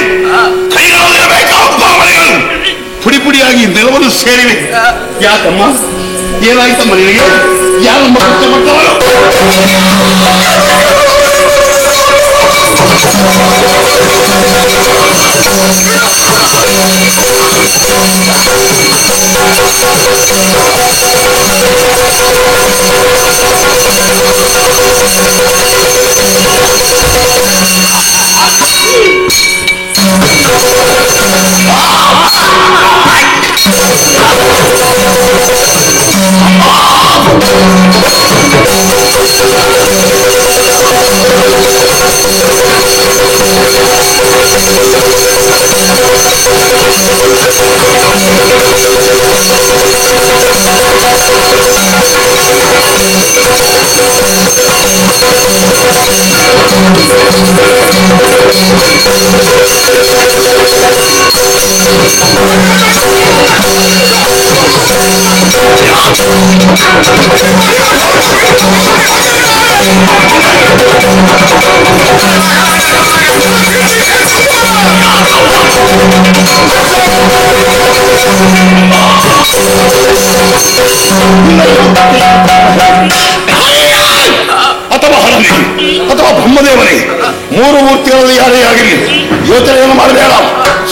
ಕೈಗಾಲಿರಬೇಕಾದ ಭಾವನೆಗಳು ಪುಡಿ ಪುಡಿಯಾಗಿ ನೆಲವನ್ನು ಸೇರಿವೆ. ಯಾಕಮ್ಮ, ಏನಾಯ್ತಮ್ಮ ನಿನಗೆ? ಯಾರಮ್ಮ ಕಷ್ಟಪಟ್ಟವರು? ಅಥವಾ ಹರನೆ ಅಥವಾ ಬ್ರಹ್ಮದೇವನೇ, ಮೂರು ಮೂರ್ತಿಗಳಲ್ಲಿ ಯಾರೇ ಆಗಿರಲಿ ಯೋಚನೆಯನ್ನು ಮಾಡಬೇಡ,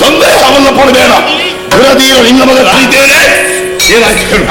ಸಂದೇಹವನ್ನು ಪಡಬೇಡ. ವಿರೋಧಿಯ ನಿನ್ನ ಮಗ ನಾನಿದ್ದೇನೆ. ಏನಾಯ್ತು ಹೇಳು?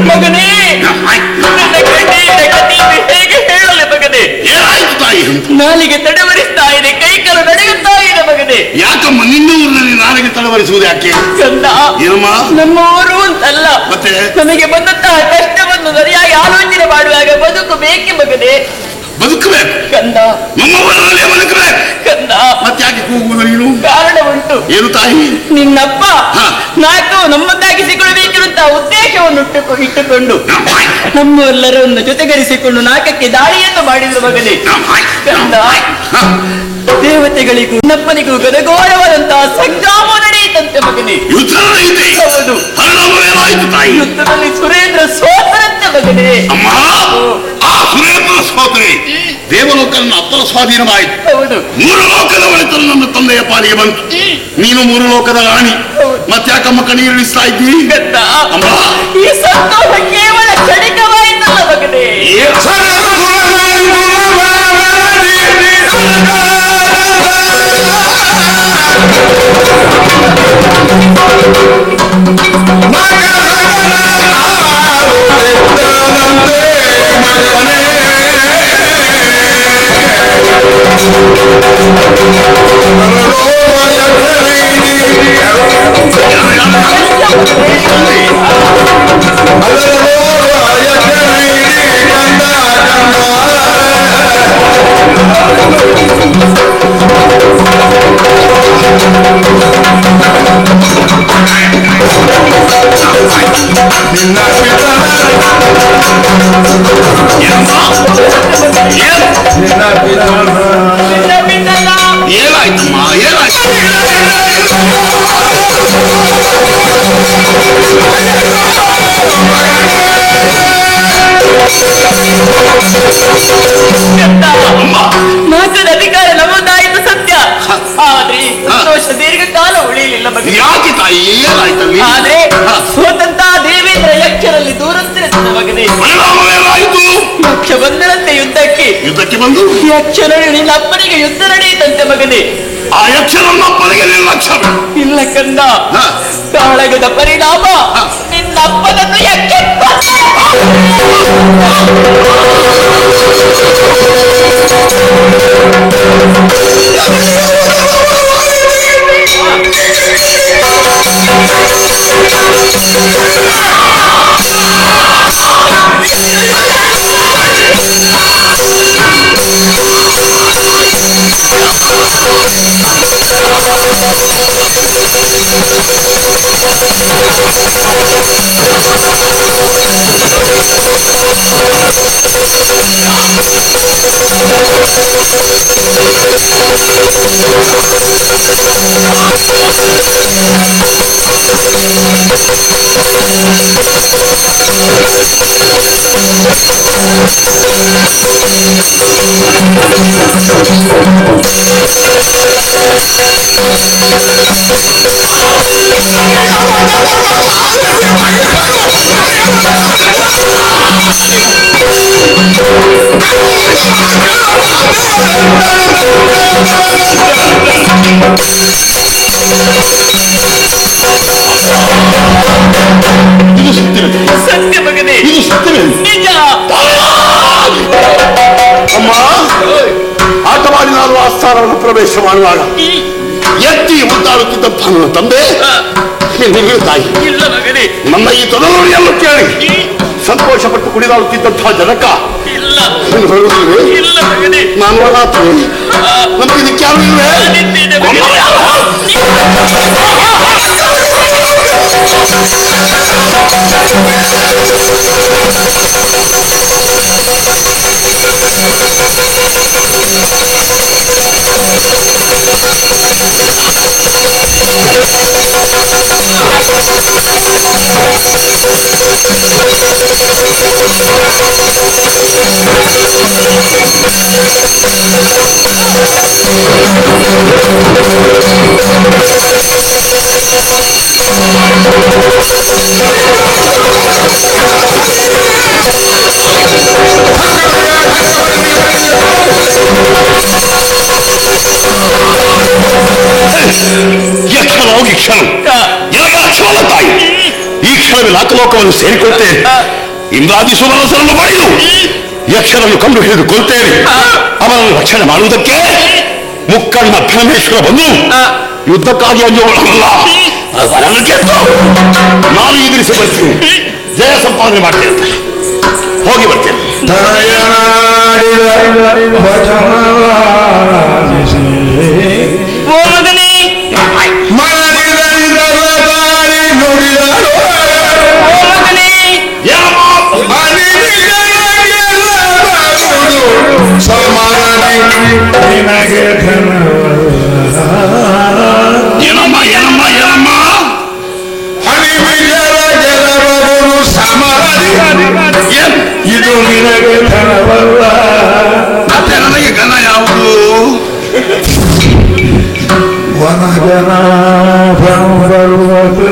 ಮಗನೇ, ನನ್ನ ಗಂಟೆಯ ಗತಿ ಹೇಗೆ ಹೇಳಲೆ ಮಗನೇ? ಏನಾಯ್ತು ತಾಯಿ? ನಾಲಿಗೆ ತಡವರಿಸ್ತಾ ಇದೆ, ಕೈ ಕಾಲು ನಡೆಯುತ್ತಾ ಇದೆ ಮಗನೇ. ಯಾಕಮ್ಮ ನಿನ್ನ ಊರಿನಲ್ಲಿ ನಾಲಿಗೆ ತಡವರಿಸುವುದು ಯಾಕೆ? ಕಂದ, ನಮ್ಮ ಊರು ಅಂತಲ್ಲ, ಮತ್ತೆ ನಮಗೆ ಬಂದಂತಹ ಕಷ್ಟವನ್ನು ಸರಿಯಾಗಿ ಆಲೋಚನೆ ಮಾಡುವಾಗ ಬದುಕು ಬೇಕೆ ಮಗನೇ. ಬದುಕಬೇಕು ಕಂದ, ನಮ್ಮ ಊರಿನಲ್ಲಿ ಬದುಕಬೇಕು ಕಂದ. ಮತ್ತೆ ಯಾಕೆ ಕೂಗುವುದು ನೀನು? ಕಾರಣ ಉಂಟು. ಏನು ತಾಯಿ? ನಿನ್ನಪ್ಪ ನಾಲ್ಕು ನಮ್ಮದಾಗಿಸಿಕೊಳ್ಳಬೇಕಿರುವಂತ ಉದ್ದೇಶವನ್ನು ಇಟ್ಟುಕೊಂಡು ನಮ್ಮೆಲ್ಲರನ್ನು ಜೊತೆಗರಿಸಿಕೊಂಡು ನಾಲ್ಕಕ್ಕೆ ದಾಳಿಯನ್ನು ಮಾಡಿದ್ರು ಮಗನೇ. ಕಂದ, ದೇವತೆಗಳಿಗೂ ನಪ್ಪನಿಗೂ ಗದಘೋರವಾದಂತಹ ಸಂಗ್ರಾಮ ನಡೆಯಿತಂತೆ ಮಗನೇ. ಹೌದು, ಯುದ್ಧದಲ್ಲಿ ಸುರೇಂದ್ರ ಸೋತರಂತೆ ಮಗನೇ. ಆ ಸುರೇಂದ್ರ ಸೋತರೆ ದೇವಲೋಕನ ಅಪ್ಪನ ಸ್ವಾಧೀನವಾಯಿತು. ಹೌದು, ಮೂರು ಲೋಕದ ಒಳಿತಲು ನನ್ನ ತಂದೆಯ ಪಾಲಿಗೆ ಬಂತು. ನೀನು ಮೂರು ಲೋಕದ ರಾಣಿ, ಮತ್ತ್ಯಾಕಮ್ಮ ಕಣ್ಣೀರಿಳಿಸ್ತಾ ಇದ್ದೀ? ಅಮ್ಮ, ಈ ಸಂತೋಷ ಕೇವಲ ಕ್ಷಣಿಕವಾಯಿತಲ್ಲ ಮಗನೇ. Oh ಏನಾಯ್ತಮ್ಮ ಏನಾಯ್ತು? ಮಾತದ ಅಧಿಕಾರ ನಮ್ಮದಾಯಿತು ಸತ್ಯ, ಆದ್ರೆ ಸಂತೋಷ ದೀರ್ಘಕಾಲ ಉಳಿಯಲಿಲ್ಲ ಮಗನೇ. ಯಾಕೆ ತಾಯಿ ಏನಾಯ್ತಲ್ಲಿ? ಆದ್ರೆ ಸೋತಂತ ದೇವೇಂದ್ರ ಯಕ್ಷರಲ್ಲಿ ದೂರಂತಿರುತ್ತದೆ ಮಗನೇ. ಪರಿಣಾಮವೇನಾಯಿತು? ಯಕ್ಷ ಬಂದರಂತೆ ಯುದ್ಧಕ್ಕೆ ಬಂದು ಯಕ್ಷನು ನಿನ್ನ ಅಪ್ಪನಿಗೆ ಯುದ್ಧ ನಡೆಯಿತಂತೆ ಮಗನೇ. ಆ ಯಕ್ಷನನ್ನ ಅಪ್ಪನಿಗೆ ನಿರ್ಲಕ್ಷ್ಯ ಇಲ್ಲ ಕಂದ, ಕಾಳಗದ ಪರಿಣಾಮ ನಿನ್ನ ಅಪ್ಪನನ್ನು ಯಕ್ಷ ಸತ್ಯ ಮಗನೇ, ನಿಜ. ಅಮ್ಮ, ಆಟವಾಡಿ ನಾನು ಆ ಸ್ಥಾನವನ್ನು ಪ್ರವೇಶ ಮಾಡುವಾಗ ಎತ್ತಿ ಮುದ್ದಾಡುತ್ತಿದ್ದಂಥ ನನ್ನ ತಂದೆ ತಾಯಿ ಇಲ್ಲ ಮಗನೇ, ನನ್ನ ಈ ತೊದಲುಡಿಯನ್ನು ಕೇಳಿ ಸಂತೋಷಪಟ್ಟು ಕುಣಿದಾಡುತ್ತಿದ್ದಂತಹ ಜನಕ ಇಲ್ಲ ಇಲ್ಲ ಮಗನೇ, ನಾನು ಒಳಗಾಗ್ತೇನೆ. ನಮಗೆ ಇದಕ್ಕೆ ಯಾರು ಇಲ್ವೇ? ಯಕ್ಷಣವಾಗಿ ಕ್ಷಣ ನಿನಗೆ ಲಕ್ಷ್ಮಣ ತಾಯಿ ಈ ಕ್ಷಣವೇ ನಾಲ್ಕಲೋಕವನ್ನು ಸೇರಿಕೊಳ್ತೇನೆ. ಇಂದ್ರಾದಿ ಸುಮನಸರನ್ನು ಪಡೆದು ಯಕ್ಷರನ್ನು ಕಂಡು ಹಿಡಿದು ಕೊಲ್ತೇನೆ. ಅವರನ್ನು ರಕ್ಷಣೆ ಮಾಡುವುದಕ್ಕೆ ಮುಕ್ಕಣ್ಣ ಭೀಮೇಶ್ವರ ಬಂದು ಯುದ್ಧಕ್ಕಾಗಿ ಅಂಜುಗಳಲ್ಲ ಅವರನ್ನು ಗೆದ್ದು ನಾನು ಎದುರಿಸಿ ಬರ್ತೀನಿ, ಜಯ ಸಂಪಾದನೆ ಮಾಡ್ತೇನೆ. ಹೋಗಿ ಬರ್ತೇನೆ. ಏನಮ್ಮ ಏನಮ್ಮ ಏನಮ್ಮ ಇದು ನಿನಗೆ ಧನವಲ್ಲ. ಮತ್ತೆ ನನಗೆ ಘನ ಯಾವುದು? ವನಜನ ಬರುವುದು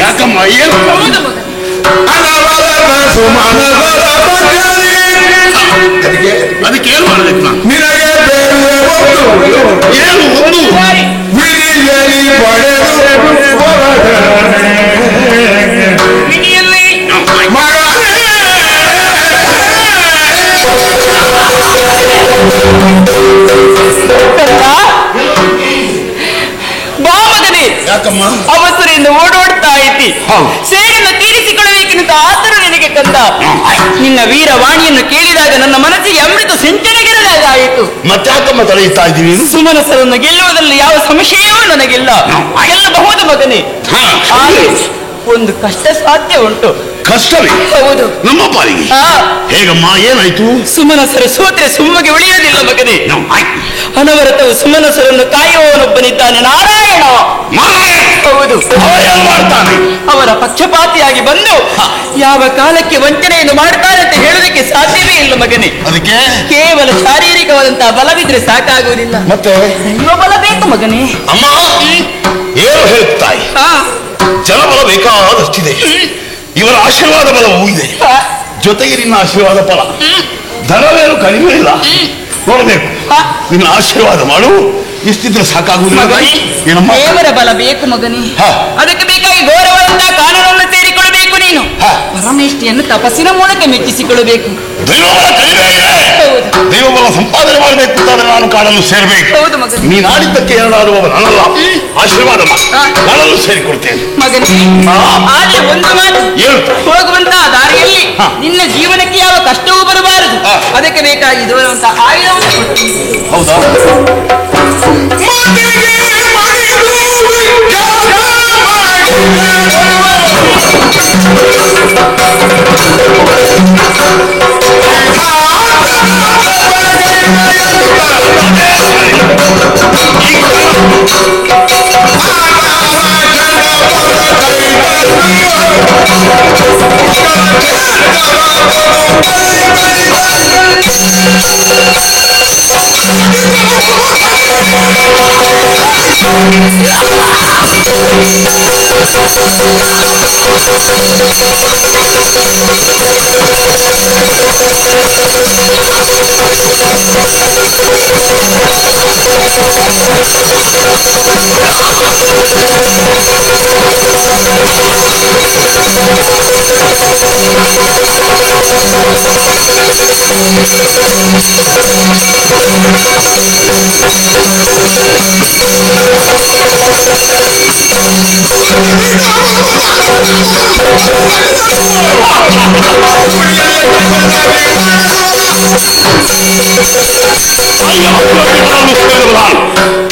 ಯಾಕಮ್ಮ ಏನು ಅದಕ್ಕೆ ಏನು ಮಾಡಬೇಕು ನಾನು? ನಿನಗೆ ಏನು ಒಂದು ಬಾ ಮಗನೇ, ಯಾಕಮ್ಮ? ಅವಸರಿಂದ ಓಡೋಡ್ತಾ ಐತಿ. ಸೇಡನ್ನು ತೀರಿಸಿಕೊಳ್ಳಬೇಕೆಂತ ಆದರೂ ನಿನಗೆ ಕಂದ. ನಿನ್ನ ವೀರವಾಣಿಯನ್ನು ಕೇಳಿದಾಗ ನನ್ನ ಮನಸ್ಸಿಗೆ ಅಮೃತ ಸಿಂಚನಗಿರಲಾಗಾಯಿತು. ಮತ್ತೆ ಯಾಕಮ್ಮ ತಡೆಯುತ್ತಾ ಇದ್ದೀವಿ? ಸುಮನಸರನ್ನು ಗೆಲ್ಲುವುದರಲ್ಲಿ ಯಾವ ಸಂಶಯವೂ ನನಗಿಲ್ಲ. ಗೆಲ್ಲಬಹುದು ಮಗನೇ. ಆದರೆ ಒಂದು ಕಷ್ಟ ಸಾಧ್ಯ ಉಂಟು. ಕಷ್ಟವೇ? ಹೌದು. ನಮ್ಮ ಪಾಲಿಗೆ ಹೇಗಮ್ಮ? ಏನಾಯ್ತು? ಸುಮನಸರು ಸೋತ್ರೆ ಸುಮ್ಮಗೆ ಉಳಿಯೋದಿಲ್ಲ ಮಗನೇ. ಅನವರತವು ಸುಮನಸರನ್ನು ಕಾಯುವವನೊಬ್ಬನಿದ್ದಾನೆ, ನಾರಾಯಣ. ಹೌದು. ಅವರ ಪಕ್ಷಪಾತಿಯಾಗಿ ಬಂದು ಯಾವ ಕಾಲಕ್ಕೆ ವಂಚನೆಯನ್ನು ಮಾಡ್ತಾರೆ ಅಂತ ಹೇಳೋದಕ್ಕೆ ಸಾಧ್ಯವೇ ಇಲ್ಲ ಮಗನೇ. ಅದಕ್ಕೆ ಕೇವಲ ಶಾರೀರಿಕವಾದಂತಹ ಬಲವಿದ್ರೆ ಸಾಕಾಗುವುದಿಲ್ಲ, ಮತ್ತೆ ದೈವ ಬಲ ಬೇಕು ಮಗನೇ. ಅಮ್ಮ ಏನು ಹೇಳ್ತಾಯಿ? ಜನಬಲ ಬೇಕಾದಷ್ಟಿದೆ, ಇವರ ಆಶೀರ್ವಾದ ಬಲವೂ ಇದೆ, ಜೊತೆಗೆ ನಿನ್ನ ಆಶೀರ್ವಾದ ಫಲ. ಧನವೇನು ಕಡಿಮೆ ಇಲ್ಲ, ನೋಡಬೇಕು. ನಿನ್ನ ಆಶೀರ್ವಾದ ಮಾಡು, ಇಷ್ಟಿದ್ರೆ ಸಾಕಾಗುವುದಿಲ್ಲ. ದೇವರ ಬಲ ಬೇಕು ಮಗನೇ. ಅದಕ್ಕೆ ಬೇಕಾಗಿ ಗೌರವದಿಂದ ಕಾನೂನನ್ನು ಸೇರಿಕೊಳ್ಳಬೇಕು. ನೀನು ಪರಮೇಷ್ಠಿಯನ್ನು ತಪಸ್ಸಿನ ಮೂಲಕ ಮೆಚ್ಚಿಸಿಕೊಳ್ಳಬೇಕು. ದೈವಬಲ ಸಂಪಾದನೆ ಮಾಡಬೇಕು ಅಂತಾದ್ರೆ ನಾನು ಕಾಡನ್ನು ಸೇರಬೇಕು. ನೀನು ಆಡಿದ್ದಕ್ಕೆ ಏನಾಡುವ ನಾನಲ್ಲ, ಆಶೀರ್ವಾದ ನಾನನ್ನು ಸೇರಿಕೊಳ್ತೇನೆ ಮಗನೇ. ಆದ್ರೆ ಒಂದು ಮಾತು, ಹೋಗುವಂತಹ ದಾರಿಯಲ್ಲಿ ನಿನ್ನ ಜೀವನಕ್ಕೆ ಯಾವ ಕಷ್ಟವೂ ಬರಬಾರದು. ಅದಕ್ಕೆ ಬೇಕಾಗಿ ದೂರುವಂತಹ ಆಯುಧವನ್ನು. ಹೌದಾ?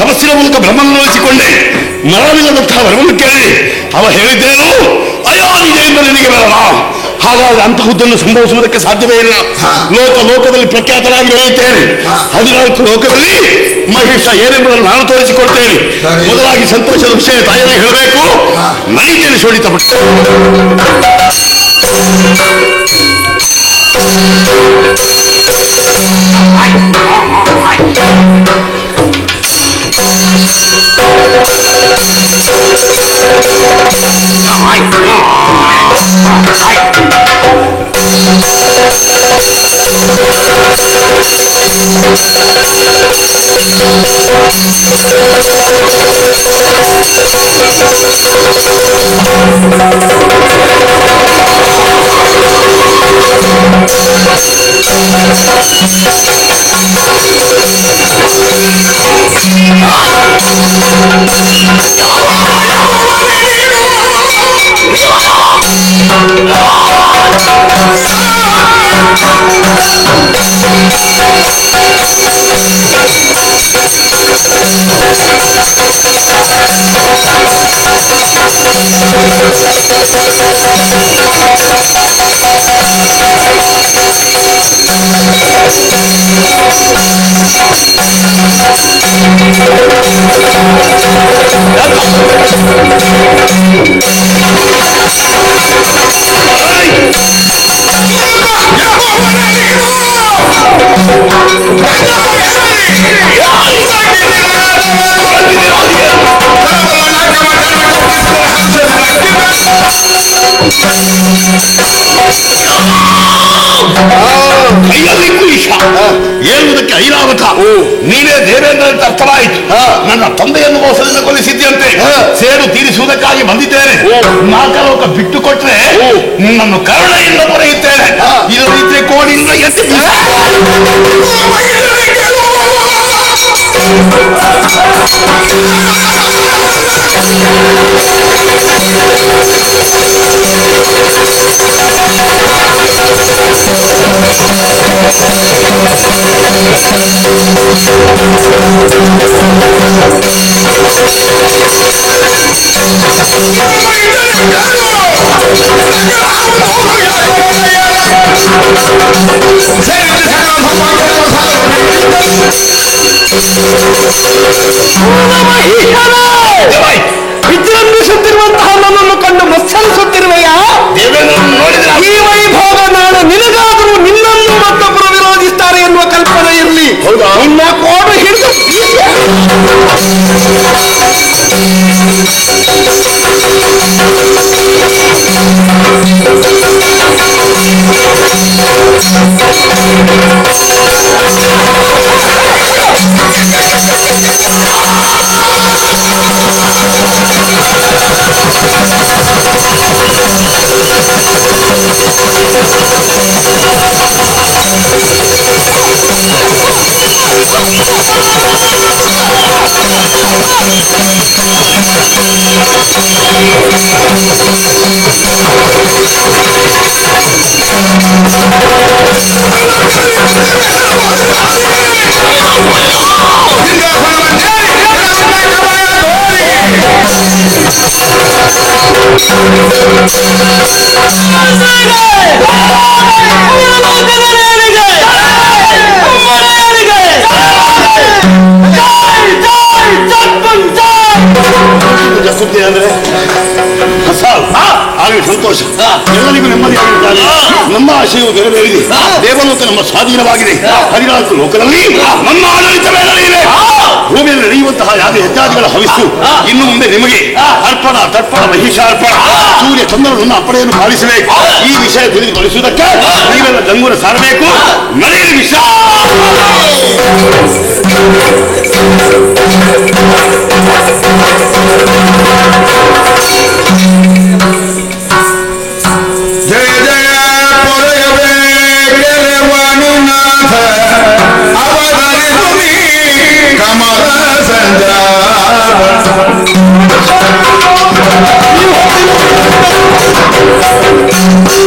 ತಪಸ್ಸಿನ ಮೂಲಕ ಬ್ರಹ್ಮನ್ನು ವಹಿಸಿಕೊಂಡೆ. ಮರವಿಲ್ಲದಂತಹ ವರವನ್ನು ಕೇಳಿ ಅವ ಹೇಳಿದ್ದೇನು, ಅಯ್ಯೋ ನಿಜೆಯಿಂದ ನಿನಗೆ ಬರಲ್ಲ. ಹಾಗಾದ್ರೆ ಅಂತಹುದನ್ನು ಸಂಭವಿಸುವುದಕ್ಕೆ ಸಾಧ್ಯವೇ ಇಲ್ಲ. ಲೋಕದಲ್ಲಿ ಪ್ರಖ್ಯಾತರಾಗಿ ಬೆಳೆಯುತ್ತೇನೆ. 14 ಲೋಕದಲ್ಲಿ ಮಹೇಶ ಏನೆಂಬುದನ್ನು ನಾನು ತೋರಿಸಿಕೊಡ್ತೇನೆ. ಮೊದಲಾಗಿ ಸಂತೋಷದ ವಿಷಯ ತಾಯಿಯನ್ನು ಹೇಳಬೇಕು. ನೈತೇನೆ ಶೋಡಿತಪಟ್ಟು ಕೈಯಲ್ಲಿ ಕುಯಿಷ ಏಳುವುದಕ್ಕೆ ಐರಾವತ. ನೀನೇ ದೇವೇಂದ್ರ ಅಂತ ಅರ್ಥವಾಯಿತು. ನನ್ನ ತಂದೆಯನ್ನು ಮೋಸದಿಂದ ಕೊಲಿಸಿದ್ದಂತೆ ಸೇಡು ತೀರಿಸುವುದಕ್ಕಾಗಿ ಬಂದಿದ್ದೇನೆ. ನಾಲ್ಕಲೋಕ ಬಿಟ್ಟು ಕೊಟ್ರೆ ನಿನ್ನನ್ನು ಕರುಣೆಯಿಂದ ಪೊರೆಯುತ್ತೇನೆ. ಇದು ರೀತಿ ಕೋಡಿಯಿಂದ ಎತ್ತಿ ವಿಜೃಂಭಿಸುತ್ತಿರುವಂತಹ ನನ್ನನ್ನು ಕಂಡು ಮತ್ಸರಿಸುತ್ತಿರುವೆಯ ಈ ವೈಭೋಗ ನಾಳೆ ನಿನಗಾದರೂ ನಿನ್ನನ್ನು ಮತ್ತೊಬ್ಬರು ವಿರೋಧಿಸ್ತಾರೆ ಎನ್ನುವ ಕಲ್ಪನೆ ಇರಲಿ. ನಿನ್ನ ಕೋಡು ಹಿಡಿದು ಸುದ್ದಿ ಅಂದ್ರೆ ಆಗಲಿ ಸಂತೋಷ, ಎಲ್ಲರಿಗೂ ನೆಮ್ಮದಿಯಾಗಿರುತ್ತಾರೆ. ನಮ್ಮ ಆಶಯವು ನೆರವೇರಿದೆ, ದೇವಲೋಕ ನಮ್ಮ ಸ್ವಾಧೀನವಾಗಿದೆ. 14 ಲೋಕದಲ್ಲಿ ನಮ್ಮ ಆಡಳಿತವೇ ನಡೆಯಿದೆ. ಭೂಮಿಯಲ್ಲಿ ನಡೆಯುವಂತಹ ಯಾಗ ಯಜ್ಞಾದಿಗಳ ಹವಿಸ್ಸು ಇನ್ನು ಮುಂದೆ ನಿಮಗೆ ಅರ್ಪಣ, ತರ್ಪಣ, ಮಹಿಷಾರ್ಪಣ, ಸೂರ್ಯ ಚಂದ್ರನನ್ನು ಅಪ್ಪಣೆಯನ್ನು ಪಾಲಿಸಬೇಕು. ಈ ವಿಷಯ ತಿಳಿದುಗೊಳಿಸುವುದಕ್ಕೆ ನೀವೆಲ್ಲ ಗಂಗೂರ ಸಾರಬೇಕು. ನಡೆಯಲಿ ವಿಷಯ. ಜಯ ಜಯ ಪೊರೆಯವೇ ಗೆಲುವನುನಾಥ ಅವತರಿಸು ನೀ ಕಮಲ ಸಂಜಾಪ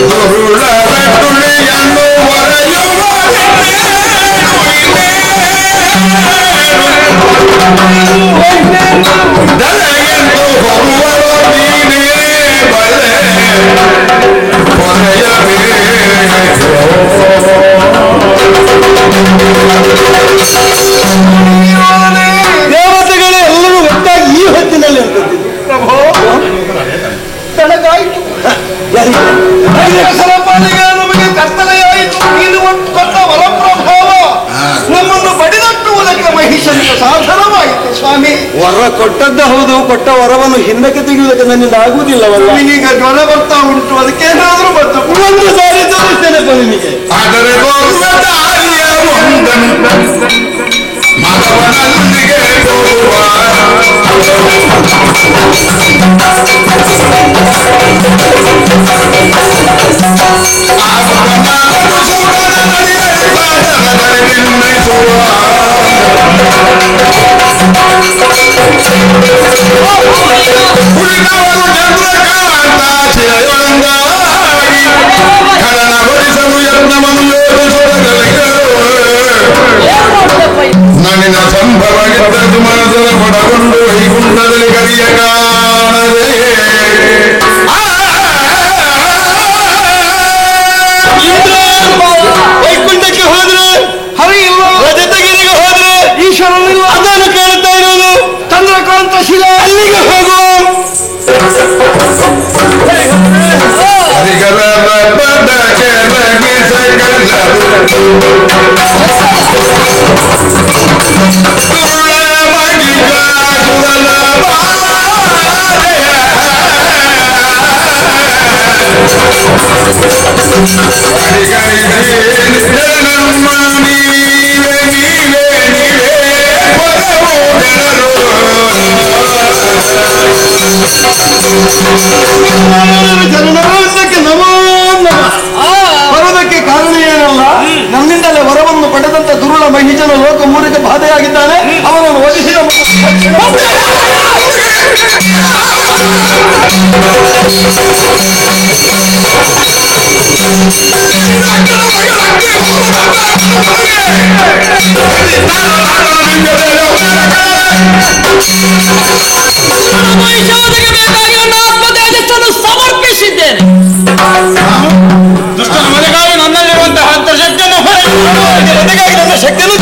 ದುರುಳ ಬೆಟ್ಟುಳಿಯನ್ನು ಒರೆಯುವ ದಯೆಂದು ಬರುವರು ನೀನೇ ಬಲ್ಲೆ ದೇವತೆಗಳೇ ಎಲ್ಲರೂ ಒಟ್ಟಾಗಿ ಈ ಹೊತ್ತಿನಲ್ಲಿ ತನಗಾಯಿತು. ನಮಗೆ ಕರ್ತನೆಯಾಯಿತು. ನೀನು ಕೊಟ್ಟ ವರಪ್ರಭಾವ ನಮ್ಮನ್ನು ಬಡಿದಟ್ಟುವುದಕ್ಕೆ ಮಹಿಷನಿಗೆ ಸಾಧನವಾಯಿತು ಸ್ವಾಮಿ. ವರ ಕೊಟ್ಟದ್ದ ಹೌದು, ಕೊಟ್ಟ ವರವನ್ನು ಹಿಂದಕ್ಕೆ ತೆಗೆಯುವುದಕ್ಕೆ ನನ್ನಿಂದ ಆಗುವುದಿಲ್ಲವಲ್ಲ. ನಿನಗೆ ಜ್ವರ ಬರ್ತಾ ಉಂಟು, ಅದಕ್ಕೆ ಏನಾದರೂ ಬಂತು. ಒಂದು ಸಾರಿ ತೋರಿಸ್ತೇನೆ ನಿನಗೆ. ಆದರೆ ಮಗವನೊಂದಿಗೆ ಕಳನಗೊಳಿಸಲು ಯತ್ನವನ್ನು ನನ್ನಿನ ಸಂಭವವಿದ್ದದ್ದು ಮನಸ್ಸನ್ನು ಪಡಗೊಂಡು ವೈಕುಂಠದಲ್ಲಿ ಕರಿಯ ಕಾಣದೆ ವೈಕುಂಠಕ್ಕೆ ಹೋದ್ರೆ ಹರಿ ಇಲ್ಲ, ರಜತಗಿರಿಗೆ ಹೋದ್ರೆ ಈಶ್ವರನಿಲ್ಲ. ಅದನ್ನು ಕೇಳ್ತಾ ಇರೋದು. ಚಂದ್ರಕಾಂತ ಶಿಲೆ ಅಲ್ಲಿಗೆ ಹೋಗು. ಹರಿಗರ ಪದ ಕೆಳಗೆ ಬರುವುದಕ್ಕೆ ಕಾರಣ ಏನಲ್ಲ, ನಮ್ಮಿಂದಲೇ ವರವನ್ನು ಪಡೆದಂತ ದುರುಳ ಮಹಿಷನ ಲೋಕ ಮೂರಿಗೆ ಬಾಧೆಯಾಗಿದ್ದಾನೆ. ಅವನನ್ನು ವಧಿಸಿದ ಮಹಿಷಾದಿಗೆ ಬೇಕಾಗಿ ನನ್ನ ಆತ್ಮತೇಜಸ್ಸನ್ನು ಸಮರ್ಪಿಸಿದ್ದೇನೆ. ದುಷ್ಟನ ಮನೆಗಾಗಿ ನನ್ನಲ್ಲಿರುವಂತಹ ಅಂತರ್ಶಕ್ತಿಯನ್ನು ಹೊರಗಾಗಿ ನನ್ನ ಶಕ್ತಿಯನ್ನು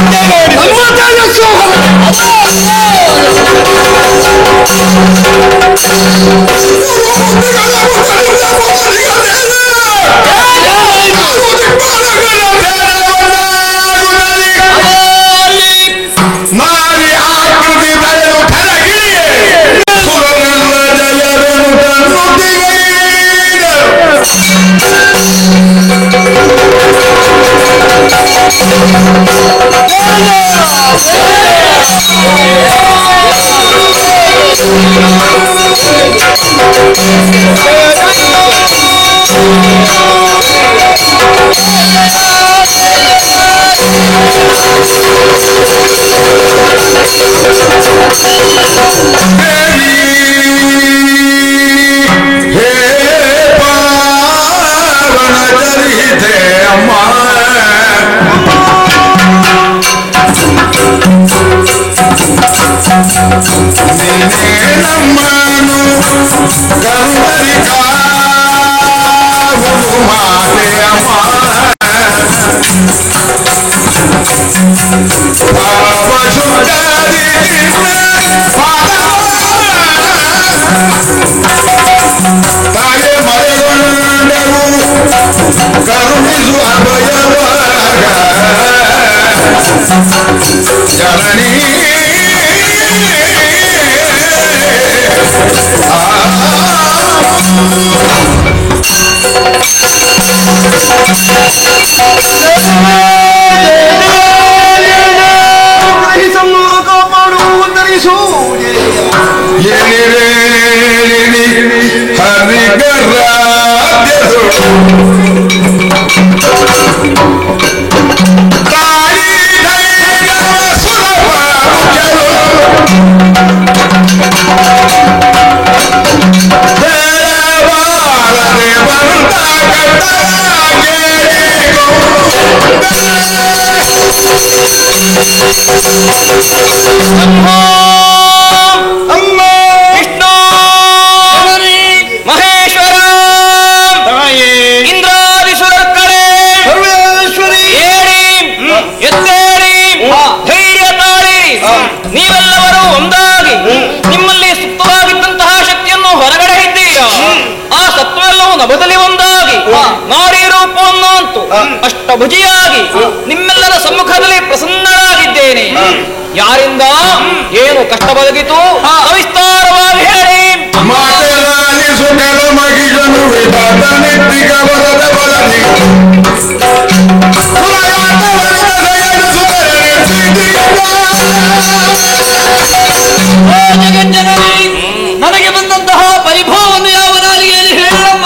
ಮಹೇಶ್ವರ ಇಂದ್ರಾದಿಸುರ ಕಡೆ ಏಳಿ ಎದ್ದೇಳಿ ಧೈರ್ಯ ತಾಳಿ ನೀವೆಲ್ಲವರು ಒಂದಾಗಿ ನಿಮ್ಮಲ್ಲಿ ಸುಪ್ತವಾಗಿದ್ದಂತಹ ಶಕ್ತಿಯನ್ನು ಹೊರಗಡೆ ಇದ್ದೀರಾ. ಆ ಸತ್ವವೆಲ್ಲವೂ ನಭದಲ್ಲಿ ಒಂದಾಗಿ ನಾಡಿ ರೂಪವನ್ನು ಅಂತೂ ಅಷ್ಟಭುಜಿಯಾಗಿ ನಿಮ್ಮೆಲ್ಲರ ಸಮ್ಮುಖದಲ್ಲಿ ಪ್ರಸನ್ನರಾಗಿದ್ದೇನೆ. ಯಾರಿಂದ ಏನು ಕಷ್ಟ ಬದಗಿತು ಸವಿಸ್ತಾರವಾಗಿ ಹೇಳಿ. ಜಗಜ್ಜನನಿ, ನನಗೆ ಬಂದಂತಹ ಪರಿಭವವನ್ನು ಯಾವ ನಾಲಿಗೆಯಲ್ಲಿ ಹೇಳಮ್ಮ.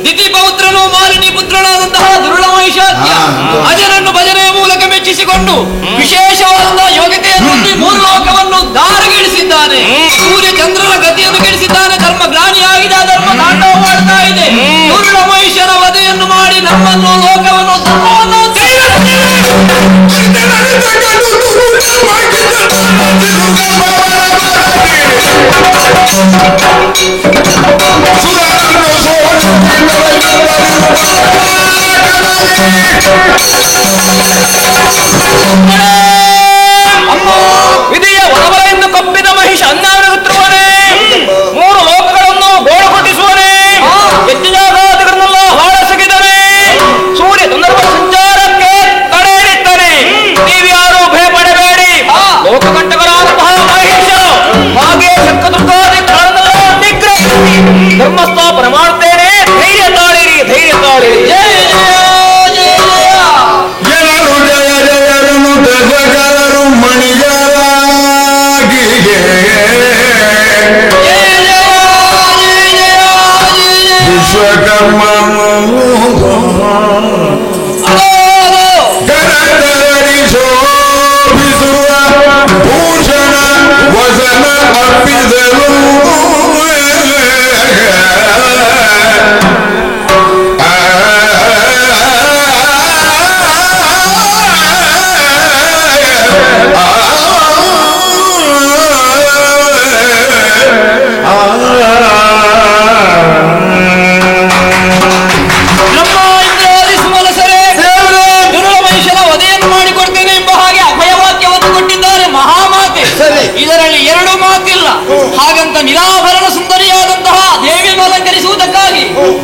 ದಿತಿ ಪೌತ್ರನು ಮಾಲಿನಿ ಪುತ್ರನಾದಂತಹ ದುರುಳ ಮಹಿಷಾದ್ಯ ಅಜರನ್ನು ಭಜನೆಯ ಮೂಲಕ ಮೆಚ್ಚಿಸಿಕೊಂಡು ವಿಶೇಷವಾದ ಯೋಗ್ಯತೆಯನ್ನು ಹೊಂದಿ ಮೂರು ಲೋಕವನ್ನು ದಾರಿಗಿಳಿಸಿದ್ದಾನೆ. ಸೂರ್ಯ ಚಂದ್ರನ ಗತಿಯನ್ನು ಗೆಳಿಸಿದ್ದಾನೆ. ಧರ್ಮ ಗ್ಲಾನಿಯಾಗಿದೆ, ಧರ್ಮ ತಾಂಡವ ಮಾಡ್ತಾ ಇದೆ. ದುರುಳ ಮಹಿಷನ ವಧೆಯನ್ನು ಮಾಡಿ ನಮ್ಮನ್ನು ಲೋಕವನ್ನು ಧರ್ಮವನ್ನು ವಿಧಿಯ ಒಳಬಲೆಯಿಂದ ಕಪ್ಪಿದ ಮಹಿಷ ಅನ್ನಾವೃತ್ತವನೇ, ಮೂರು ಲೋಕಗಳನ್ನು ಗೋಳಗೊಟ್ಟಿಸುವನೇ, ಯಜ್ಞಯಾಗಾದಿಗಳನ್ನೆಲ್ಲ ಹಾಳಸಗಿದನೇ, ಸೂರ್ಯ ಸಂದರ್ಭ ಸಂಚಾರಕ್ಕೆ ತಡೆ ಹಿಡಿತಾನೆ. ನೀವ್ಯಾರು ಭಯಪಡಬೇಡಿ, ಲೋಕಕಂಟಕರಾದಂತಹ ಮಹಿಷ ಹಾಗೆ ಶಂಕದುರ್ಗಾದಿ ಕಾರಣದ ನಿಗ್ರಹಿಸಿ ಧರ್ಮಸ್ಥಾಪನ ಮಾಡ್ತೇನೆ. ಧೈರ್ಯ ತಾಳಿರಿ, ಧೈರ್ಯ ತಾಳಿರಿ. ವಿಶ್ವಕರ್ಮನು ಗಣಧರಿಸಿ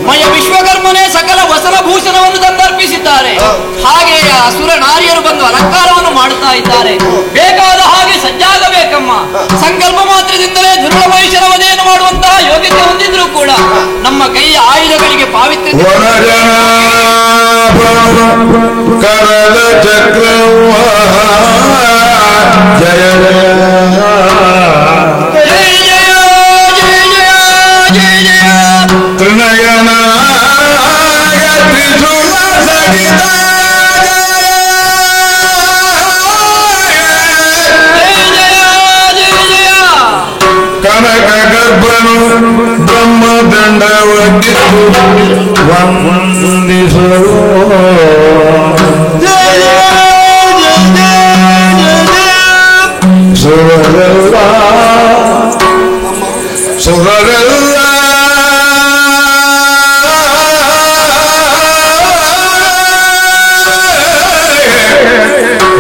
ಮಯ ವಿಶ್ವಕರ್ಮನೇ ಸಕಲ ವಸನಭೂಷಣವನ್ನು ತಂದರ್ಪಿಸಿದ್ದಾರೆ. ಹಾಗೆ ಅಸುರ ನಾರಿಯರು ಬಂದು ಅಲಂಕಾರವನ್ನು ಮಾಡುತ್ತಾ ಇದ್ದಾರೆ. ಬೇಕಾದ ಹಾಗೆ ಸಜ್ಜಾಗಬೇಕಮ್ಮ. ಸಂಕಲ್ಪ ಮಾತ್ರದಿಂದಲೇ ದುರ್ಬಲ ಮನುಷ್ಯರ ವಧೆಯನ್ನು ಮಾಡುವಂತಹ ಯೋಗ್ಯತೆ ಹೊಂದಿದ್ರು ಕೂಡ ನಮ್ಮ ಕೈಯ ಆಯುಧಗಳಿಗೆ ಪಾವಿತ್ರ್ಯ ಕರದ ಚಕ್ರವ ಜಯ ತ್ರಿನಯನ ಕನಕ ಗರ್ಭನು ಬ್ರಹ್ಮದಂಡವಗಿತ್ತು ವಂದಿಸಲು ಸುರರೆಲ್ಲ ಸುರರೆಲ್ಲ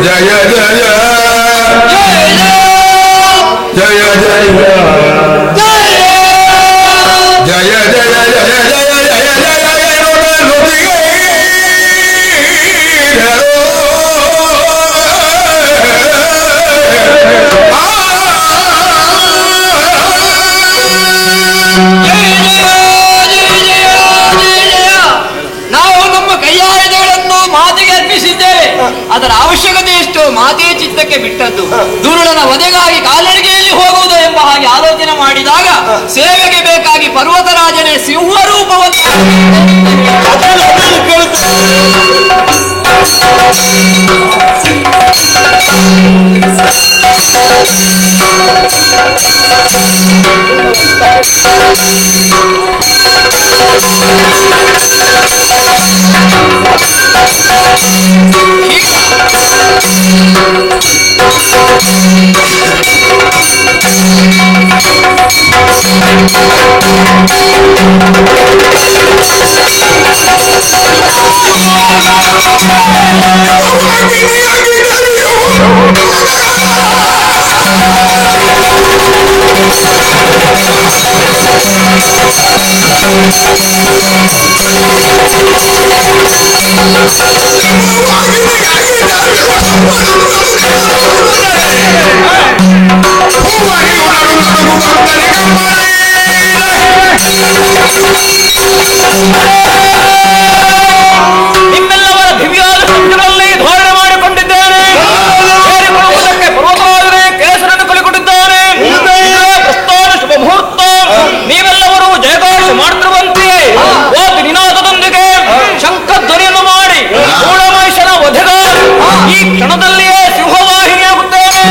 ಜಯ ಜಯ ಜಯ ಜಯ ನಾವು ನಮ್ಮ ಕೈಯಾಯುಧಗಳನ್ನು ಮಾತಿಗೆ ಅರ್ಪಿಸಿದ್ದೇವೆ. ಅದರ ಅವಶ್ಯಕತೆ ಎಷ್ಟು ಮಾತೆಯ ಚಿತ್ತಕ್ಕೆ ಬಿಟ್ಟದ್ದು. ದುರುಳನ ವಧೆಗಾಗಿ ಕಾಲಡಿಗೆಯಲ್ಲಿ ಹೋಗುವುದು ಎಂಬ ಹಾಗೆ ಆಲೋಚನೆ ಮಾಡಿದಾಗ ಸೇವೆಗೆ ಬೇಕಾಗಿ ಪರ್ವತರಾಜನೇ ಸಿಂಹರೂಪವನ್ನು ನಿಮ್ಮೆಲ್ಲವರ ದಿವ್ಯಾದ ಸಂಚರಲ್ಲಿ ಧಾರಣೆ ಮಾಡಿಕೊಂಡಿದ್ದೇನೆ. ಪರ್ವತರಾಜನೇ ಕೇಸರನ್ನು ಕಲಿಕೊಟ್ಟಿದ್ದಾನೆ. ಪ್ರಸ್ಥಾನ ಶುಭ ಮುಹೂರ್ತ. ನೀವೆಲ್ಲವರು ಜಯಘೋಷ ಮಾಡುತ್ತಿರುವಂತೆ ವಾದ್ಯ ನಿನಾದದೊಂದಿಗೆ ಶಂಖಧ್ವನಿಯನ್ನು ಮಾಡಿ ಮೂಢಮಹಿಷನ ವಧೆಗಾರ ಈ ಕ್ಷಣದಲ್ಲಿಯೇ ಸಿಂಹವಾಹಿನಿಯಾಗುತ್ತೇನೆ.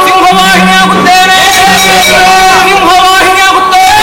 ಸಿಂಹವಾಹಿನಿಯಾಗುತ್ತೇನೆ. ಸಿಂಹವಾಹಿನಿಯಾಗುತ್ತೇನೆ.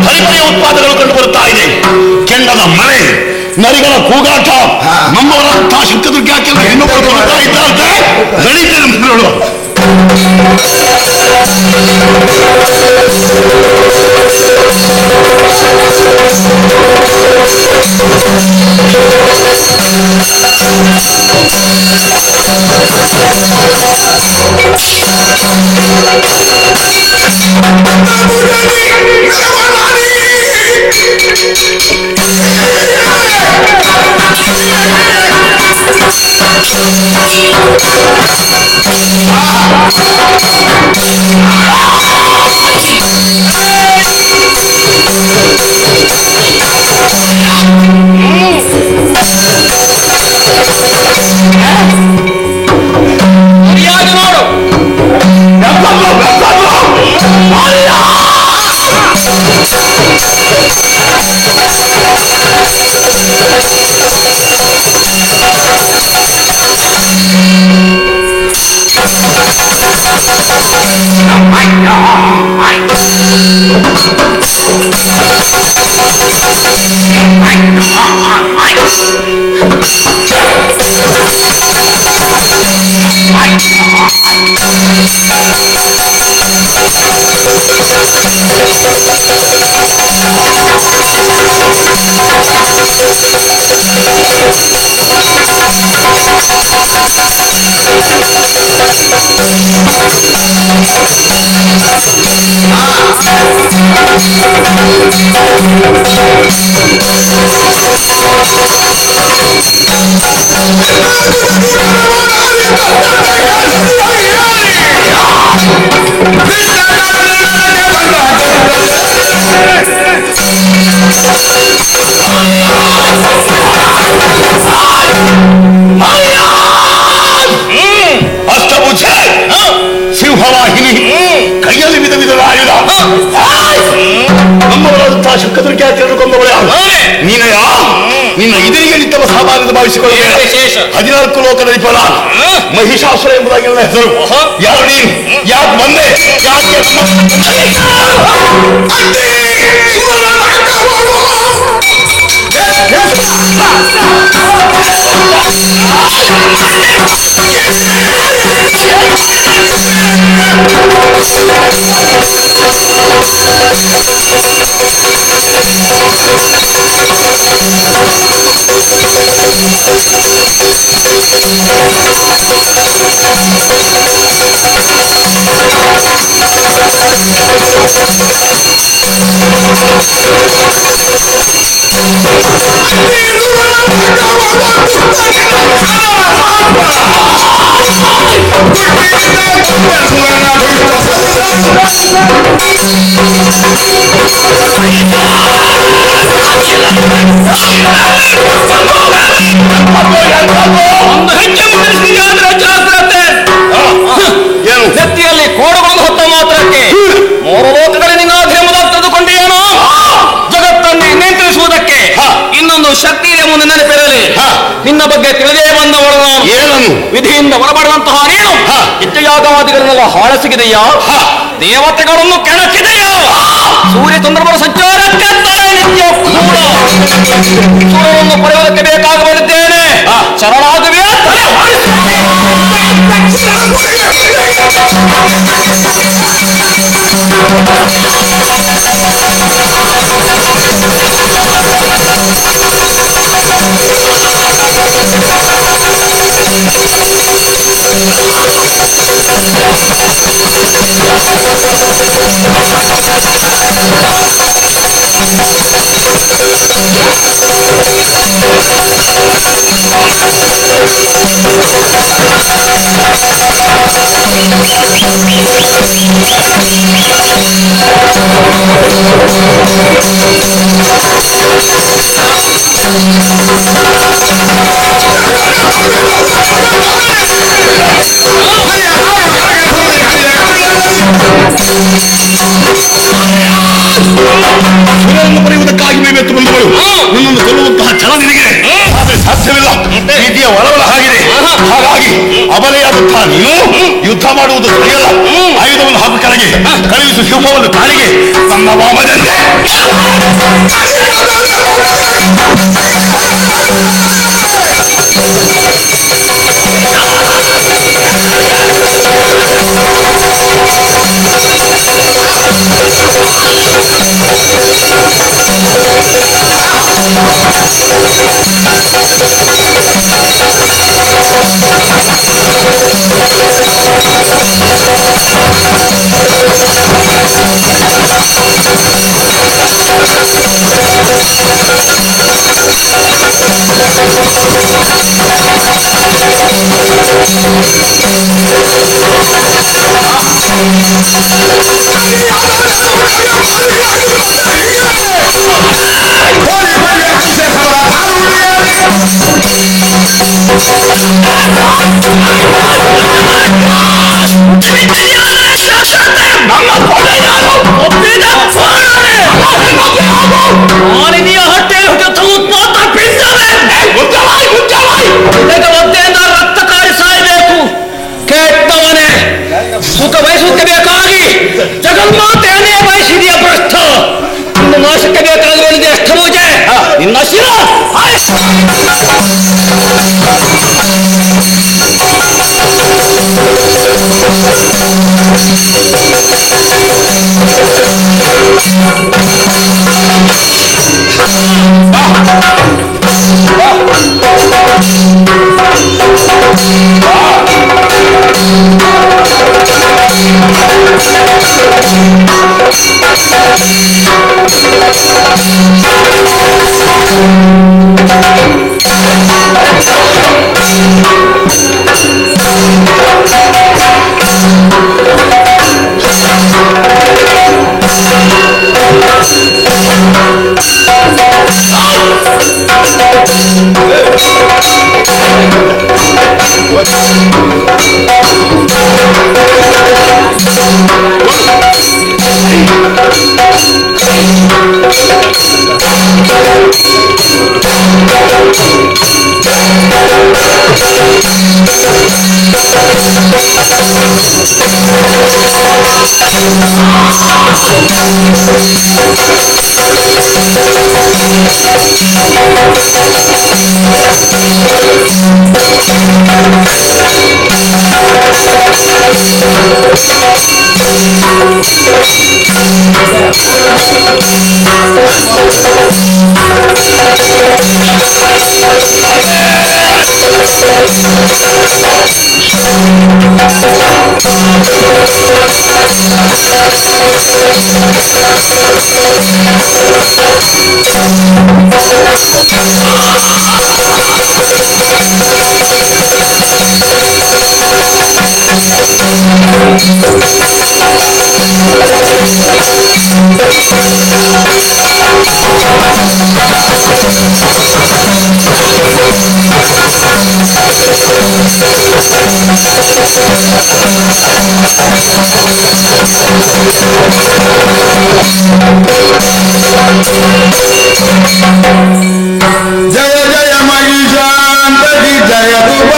ಹರಿಕೆಯ ಉತ್ಪಾದನೆಗಳು ಕಂಡು ಬರುತ್ತಾ ಇದೆ. ಕೆಂಡದ ಮಳೆ, ನರಿಗಳ ಕೂಗಾಟ, ನಮ್ಮವರಂತಹ ಶುದ್ಧದುರ್ಗಕ್ಕೆಲ್ಲ ಹೆಣ್ಣು ಬರ್ತಾ ಇದ್ದಾರೆ. ನಡೀತೇನೆ ಮಕ್ಕಳು. ಸಿಂಹವಾಹಿನಿ ಕೈಯಲ್ಲಿ ವಿಧ ವಿಧದ ಆಯುಧ ನಮ್ಮವರಾದಂತಹ ಶುಕ್ರದೃಕ್ಕೆ ತಿಳಿದುಕೊಂಡವಳೆ ನೀನಯ ನಿನ್ನ ಇದರಿಗೆ ನಿಂತವ ಸಾಮಾನ್ಯದ ಭಾವಿಸಿಕೊಳ್ಳಬೇಡ 14 ಲೋಕದ ವಿಫಲ ಮಹಿಷಾಸುರ ಎಂಬುದಾಗಿ ನನ್ನ ಹೆಸರು ಯಾರು ನೀನು ಯಾಕೆ ಬಂದೆ ನೆತ್ತಿಯಲ್ಲಿ ಕೋಡಗಳನ್ನು ಹೊತ್ತ ಮಾತ್ರಕ್ಕೆ 3 ಲೋಕಗಳಲ್ಲಿ ನಿನ್ನಾಧೀನದ ತೆಗೆದುಕೊಂಡಿಯೇನೋ ಜಗತ್ತನ್ನು ನಿಯಂತ್ರಿಸುವುದಕ್ಕೆ ಇನ್ನೊಂದು ಶಕ್ತಿ ಇದೆ ಮುಂದೆ ನೆನಪಿರಲಿ. ನಿನ್ನ ಬಗ್ಗೆ ತಿಳಿದೇ ಬಂದವಳು ನಾನು. ವಿಧಿಯಿಂದ ಹೊರಬಡುವಂತಹ ನೀನು ನಿತ್ಯಯಾಗವಾದಿಗಳನ್ನೆಲ್ಲ ಹಾಳಸಿಗಿದೆಯಾ? ದೇವತೆಗಳನ್ನು ಕೆಣಕಿದೆಯಾ? ಸೂರ್ಯ ಚಂದ್ರಮರ ಸಂಚಾರಕ್ಕೆ ನಿತ್ಯ ಸೂರ್ಯವನ್ನು ಪಡೆಯುವುದಕ್ಕೆ ಬೇಕಾಗಬಲ್ಲಿದ್ದೇನೆ. ಶರಣಾಗುವೆ ಸುರನ್ನು ಪಡೆಯುವುದಕ್ಕಾಗಿ ನೀವೆತ್ತು ಬಂದವರು ನಿನ್ನನ್ನು ಕೊಲ್ಲುವಂತಹ ಛಲ ನಿನಗೆ ಆದರೆ ಸಾಧ್ಯವಿಲ್ಲ. ರೀತಿಯ ಒಳವಳ ಆಗಿದೆ. ಹಾಗಾಗಿ ಅಬಲೆಯಾದಂತಹ ನೀನು ಯುದ್ಧ ಮಾಡುವುದು ಸರಿಯಲ್ಲ. ಆಯುಧವನ್ನು ಹಾಕು ಕೆಳಗೆ ಕಳುಹಿಸು ಸಿಂಹವನ್ನು ಕಾಲಿಗೆ ನನ್ನ ವಾಮದಲ್ಲಿ ನಮ್ಮ ನಿನ್ನ ಶಿರ ಜಯ ಜಯ ಮಹಿಷಾಂತಕಿ ಜಯ ಜಯ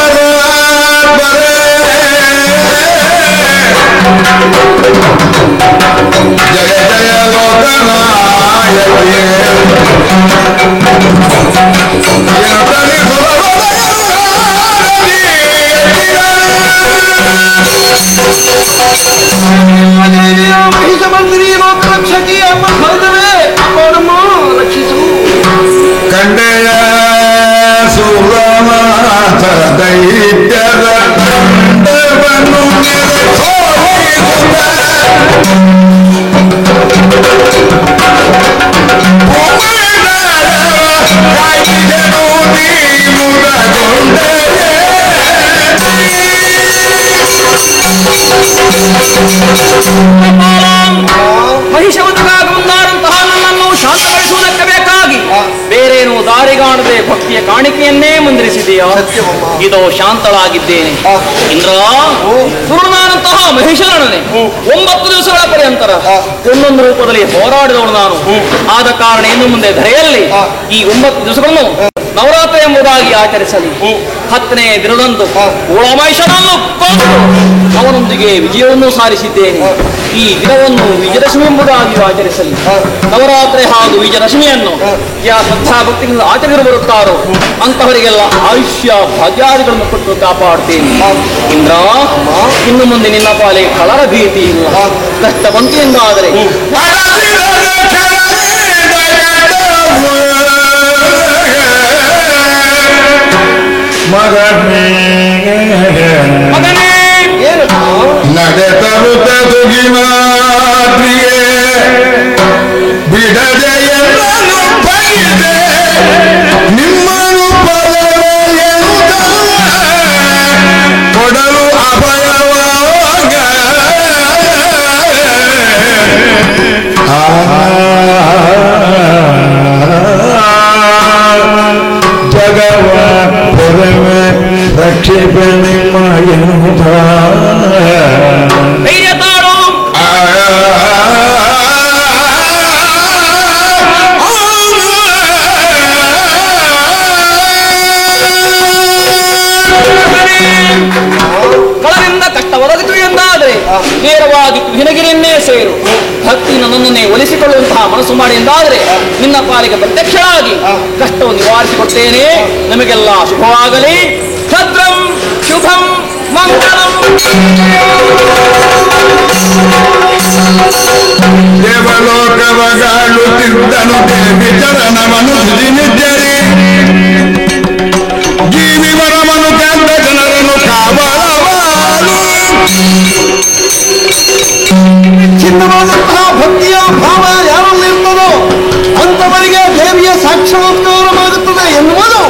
ಜಯ ಲೋಕನಾಯಕಿ ಮಹಿಷ ಮಂದಿರಿ ಲೋಕ ರಕ್ಷಕಿ ಅಮ್ಮ ಭರತವೇ ಅಪ್ಪನಮ್ಮ ರಕ್ಷಿಸು ಕಂಡೆಯ ಸುರನಾಥ ದೈತ್ಯರ ಕಂಡವನ್ನು ಮಹಿಷವದಗಾಗುವಂತಹ ನನ್ನನ್ನು ಶಾಂತಗೊಳಿಸುವುದಕ್ಕೆ ಬೇಕಾಗಿ ಬೇರೇನು ದಾರಿಗಾಣದೆ ಭಕ್ತಿಯ ಕಾಣಿಕೆಯನ್ನೇ ಮುಂದಿರಿಸಿದೆಯಾ? ಇದೋ ಶಾಂತಳಾಗಿದ್ದೇನೆ. ಇಂದ್ರ, ಪೂರ್ಣಾನಂತಹ ಮಹಿಷನೊಡನೆ 9 ದಿವಸಗಳ ಪರ್ಯಂತರ ಒಂದೊಂದು ರೂಪದಲ್ಲಿ ಹೋರಾಡಿದವನು ನಾನು. ಆದ ಕಾರಣ ಇನ್ನು ಮುಂದೆ ಧರೆಯಲ್ಲಿ ಈ 9 ದಿವಸಗಳನ್ನು ನವರಾತ್ರಿ ಎಂಬುದಾಗಿ ಆಚರಿಸಲಿ. 10ನೇ ದಿನದಂದು ಮಹಿಷನನ್ನು ಕೊಂದು ಅವನೊಂದಿಗೆ ವಿಜಯವನ್ನು ಸಾರಿಸಿದ್ದೇನೆ. ಈ ದಿನವನ್ನು ವಿಜಯದಶಮಿ ಎಂಬುದಾಗಿ ಆಚರಿಸಲಿ. ನವರಾತ್ರಿ ಹಾಗೂ ವಿಜಯದಶಮಿಯನ್ನು ಯಾವ ಶ್ರದ್ಧಾ ಭಕ್ತಿಯಿಂದ ಆಚರಿಸಲು ಬರುತ್ತಾರೋ ಅಂತವರಿಗೆಲ್ಲ ಆಯುಷ್ಯ ಭಾಗ್ಯಾದಿಗಳನ್ನು ಕೊಟ್ಟು ಕಾಪಾಡುತ್ತೇನೆ. ಇಂದ್ರ, ಇನ್ನು ಮುಂದೆ ನಿನ್ನ ಪಾಲೆ ಕಳರ ಭೀತಿ ಇಲ್ಲ. ಕಷ್ಟ ಬಂತು ಎಂದಾದರೆ ಮಗನೇ ನಡೆ ತರುತ್ತ ತುಗಿಮಾತ್ರಿಯೇ ಬಿಡದೆ ಎಲ್ಲರೂ ಬೈದೆ ನಿಮ್ಮನು ಕೊಡಲು ಅಭಯವಾಗ ಜಗವ ಪೊರವೆ ರಕ್ಷಿಪೆ ನಿಮ್ಮ ಎನ್ನುತ್ತ ಮಾಡು ಎಂದಾದರೆ ನಿನ್ನ ಪಾಲಿಗೆ ಪ್ರತ್ಯಕ್ಷರಾಗಿ ಕಷ್ಟವನ್ನು ನಿವಾರಿಸಿಕೊಡ್ತೇನೆ. ನಮಗೆಲ್ಲ ಶುಭವಾಗಲಿ. ಭದ್ರಂ ಶುಭಂ ಮಂಗಳಂ. ದೇವಲೋಕವಗಾಳುತ್ತಿದ್ದನು ದೇವಿ ಚರಣಮನು ನಿದ್ಯರಿ ಜೀವಿ ವರಮನು ಕೆಂದ ಜನರನ್ನು ಕಾವಲವಾಲು. ಚಿನ್ನವಾದಂತಹ ಭಕ್ತಿಯ ಭಾವ ಯಾರಲ್ಲಿರ್ತದೋ ಅಂತವರಿಗೆ ದೇವಿಯ ಸಾಕ್ಷಾತ್ಕಾರವಾಗುತ್ತದೆ ಎನ್ನುವುದು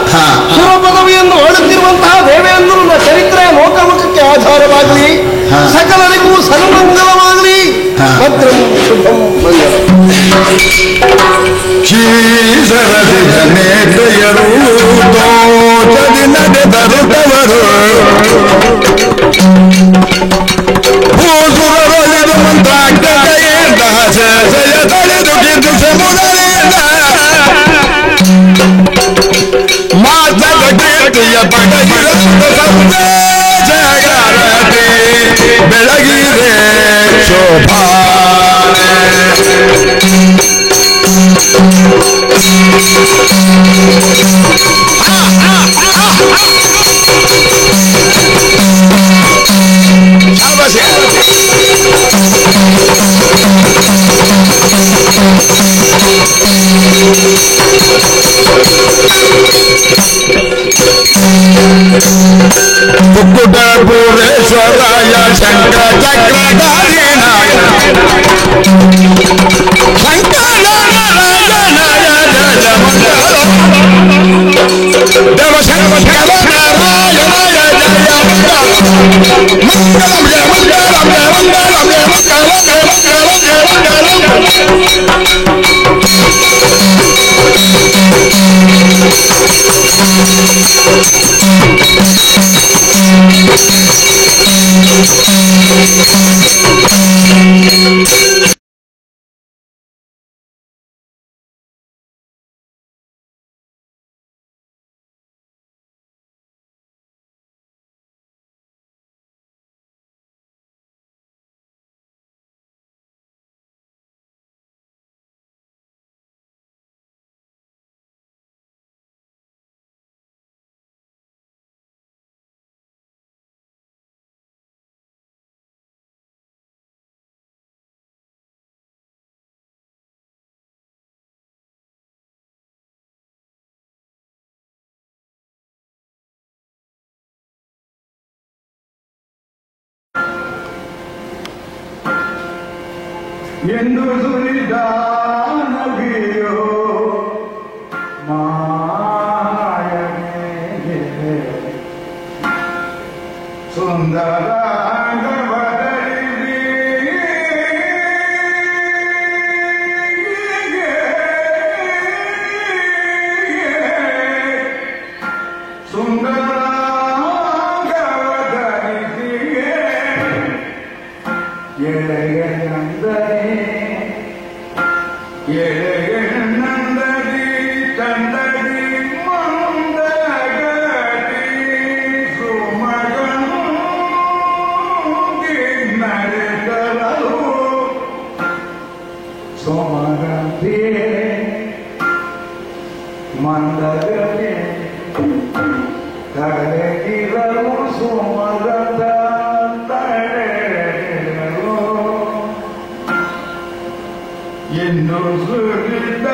ಸುರ ಪದವಿಯನ್ನು ಆಡುತ್ತಿರುವಂತಹ ದೇವೇಂದ್ರನ ಚರಿತ್ರೆ ಲೋಕಮುಖಕ್ಕೆ ಆಧಾರವಾಗಲಿ. ಸಕಲರಿಗೂ ಸನ್ಮಂಗಲವಾಗಲಿ. ಭದ್ರಂ ಶುಭಂ ಮಂಗಲಂ. ಕ್ಷೀಸರದಿ ಜನೇಂದ್ರಿಯರು ದೋಚದಿ ನಡೆದರುತ್ತವರು ಭೂಸುರರೊಲಿದು ಮಂತ್ರಾಗ್ರತೆಯಿಂದ ಜಯ ತಳೆದು ಕಿದ್ದು ಸಮುದರಿಂದ ಮಾತದ ಕೀರ್ತಿಯ ಪಡಗಿರದ ಸಂದೇಶಗಾರತೆ ಬೆಳಗಿದೆ ಶೋಭಾನೆ. ಮುಕ್ಕುಟ ಪೂರೇಶ್ವರಾಯ ಶಂಕರ ಚಕ್ರಧಾರಿನಾಯ ಎಂದು ಸುರಿದ ನಗಿಯೋ ಮಾಯನೆ ಸುಂದರ ಮಂದಗತೆ ತಡೆಗಿರಲು ಸುಮಗದ ತಡೆಗಿರಲು ಎಂದು ಸುರಿದ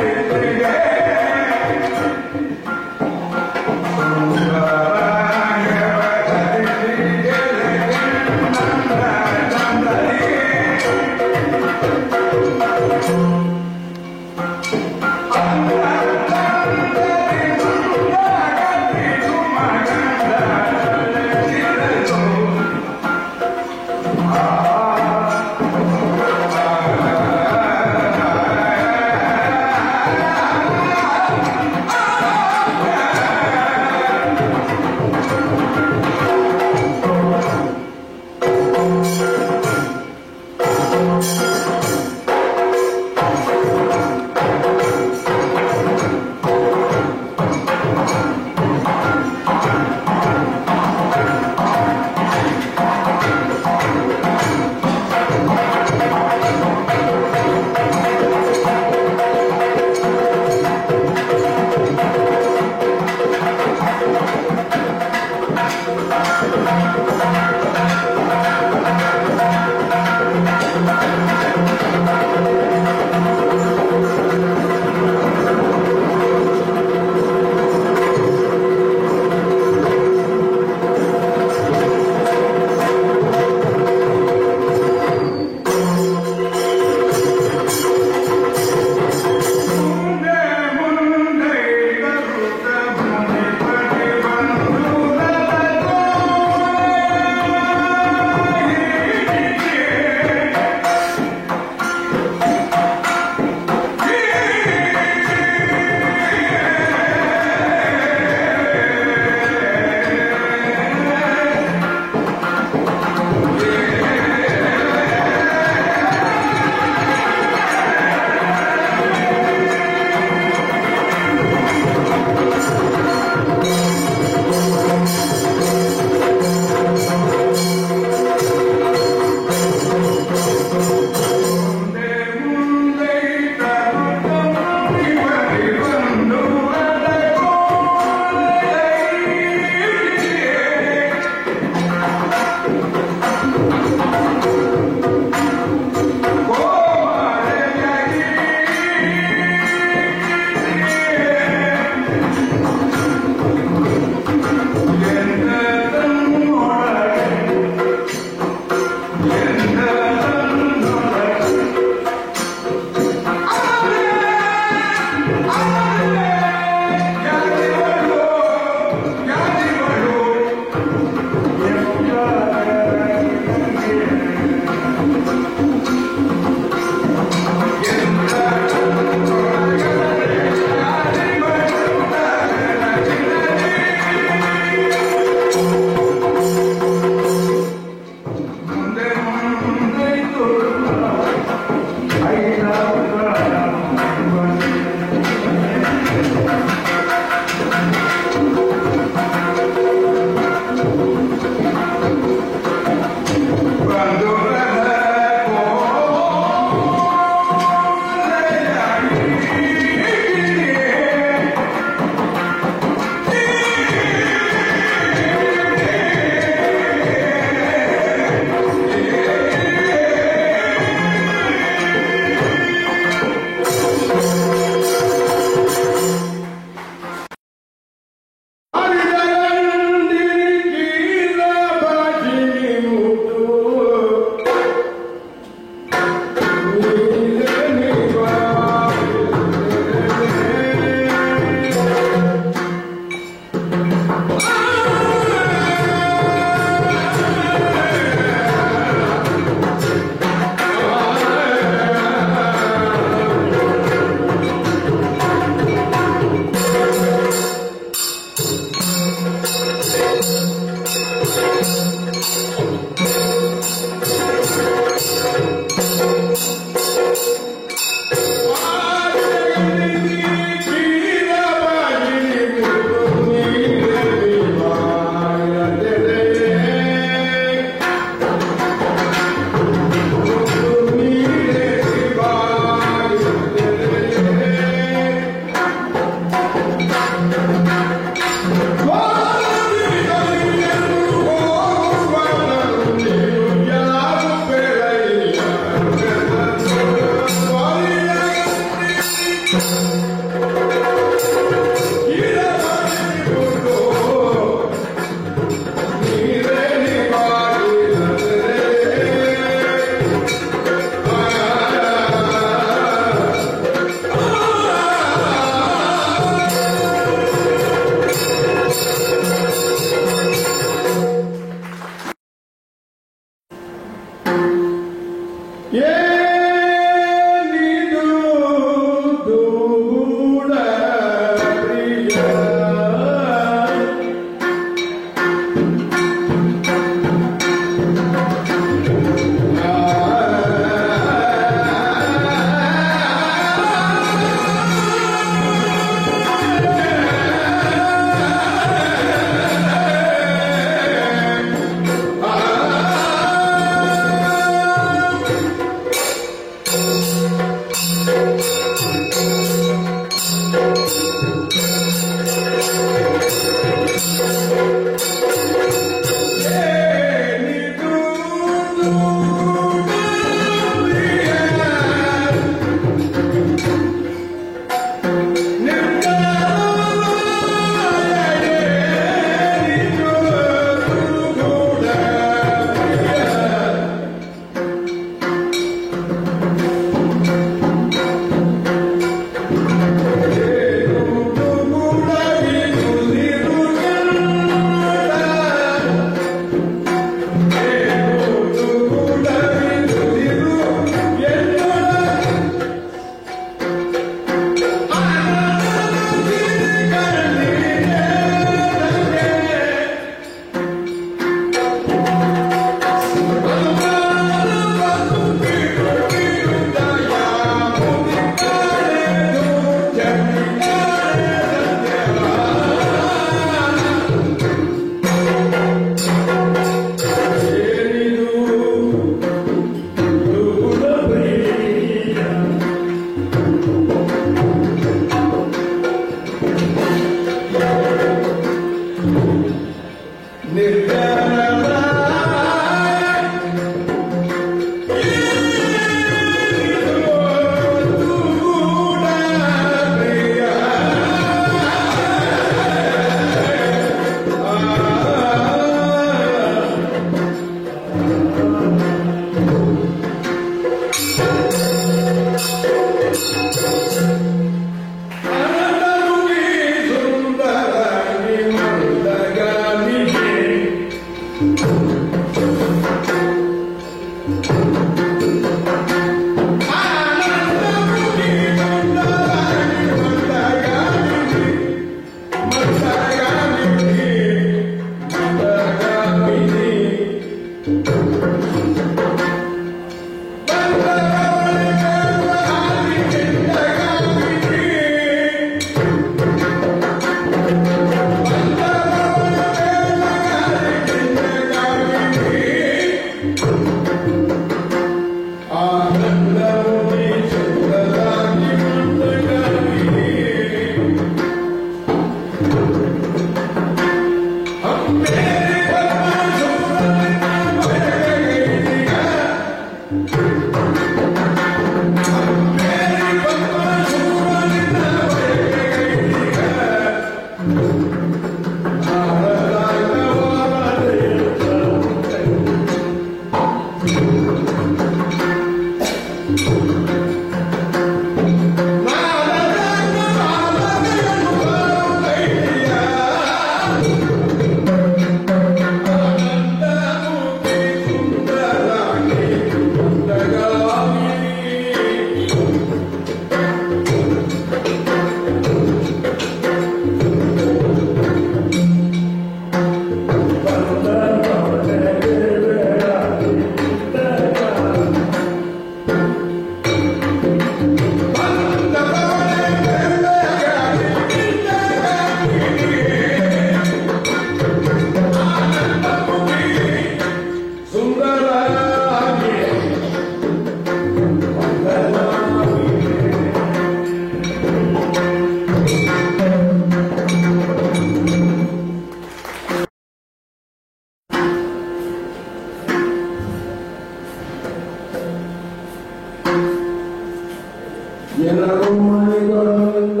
ಎಲ್ಲರೂ ಮನೆಗಳಿಂದ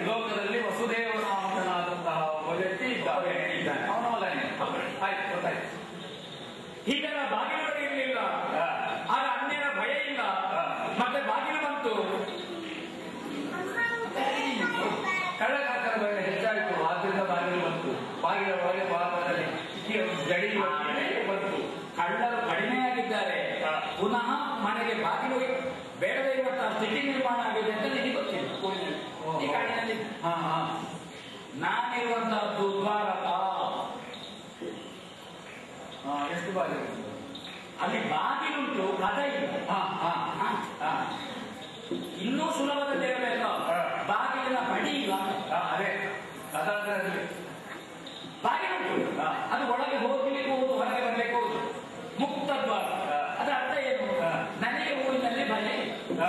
ಲೋಕದಲ್ಲಿ ವಸುದೇವನಾಮಕನಾದಂತಹ ಒಬ್ಬ ವ್ಯಕ್ತಿ ಇದ್ದಾನೆ. ಆಯ್ತು, ಗೊತ್ತಾಯ್ತು. ಹೀಗೆಲ್ಲ ಬಾಗಿಲು ಇರಲಿಲ್ಲ, ಆಗ ಅನ್ಯರ ಭಯ ಇಲ್ಲ. ಮತ್ತೆ ಬಾಗಿಲು ಬಂತು, ಕಳ್ಳಕಾಕರ ಭಯ ಹೆಚ್ಚಾಯಿತು. ಆದ್ರಿಂದ ಬಾಗಿಲು ಬಂತು. ಬಾಗಿಲ ಒಳಗೆ ಭಾಗದಲ್ಲಿ ಜಡಿ ಬಂತು. ಕಳ್ಳರು ಕಡಿಮೆಯಾಗಿದ್ದಾರೆ. ಪುನಃ ಮನೆಗೆ ಬಾಗಿಲು ಬೇಡದೇ ಇರುವಂತಹ ಸ್ಥಿತಿ ನಿರ್ಮಾಣ ಆಗಿದೆ ಅಂತ ನಿಮಗೆ ಗೊತ್ತಿಲ್ಲ ಕೋಲಿನಲ್ಲಿ ಈ ಕಾಡಿನಲ್ಲಿ. ನಾನಿರುವಂತಹದ್ದು ದ್ವಾರಕ. ಎಷ್ಟು ಬಾಗಿಲು ಅಲ್ಲಿ ಬಾಗಿಲುಂಟು, ಕದ ಇಲ್ಲ. ಇನ್ನೂ ಸುಲಭದಲ್ಲಿ ಇರಬೇಕು, ಬಾಗಿಲಿನ ಬಡಿ ಇಲ್ಲ. ಅದೇ ಕದಾದ್ರಲ್ಲಿ ಬಾಗಿಲುಂಟು, ಅದು ಒಳಗೆ ಹೋಗ್ಲಿಕ್ಕೆ ಹೋಗುದು, ಹೊರಗೆ ಬರ್ಲಿಕ್ಕೆ ಹೋಗುದು, ಮುಕ್ತ ದ್ವಾರ. ಅದರ ಅರ್ಥ ಏನು? ನನಗೆ ಊರಿನಲ್ಲಿ ಭಯ ಇಲ್ಲ.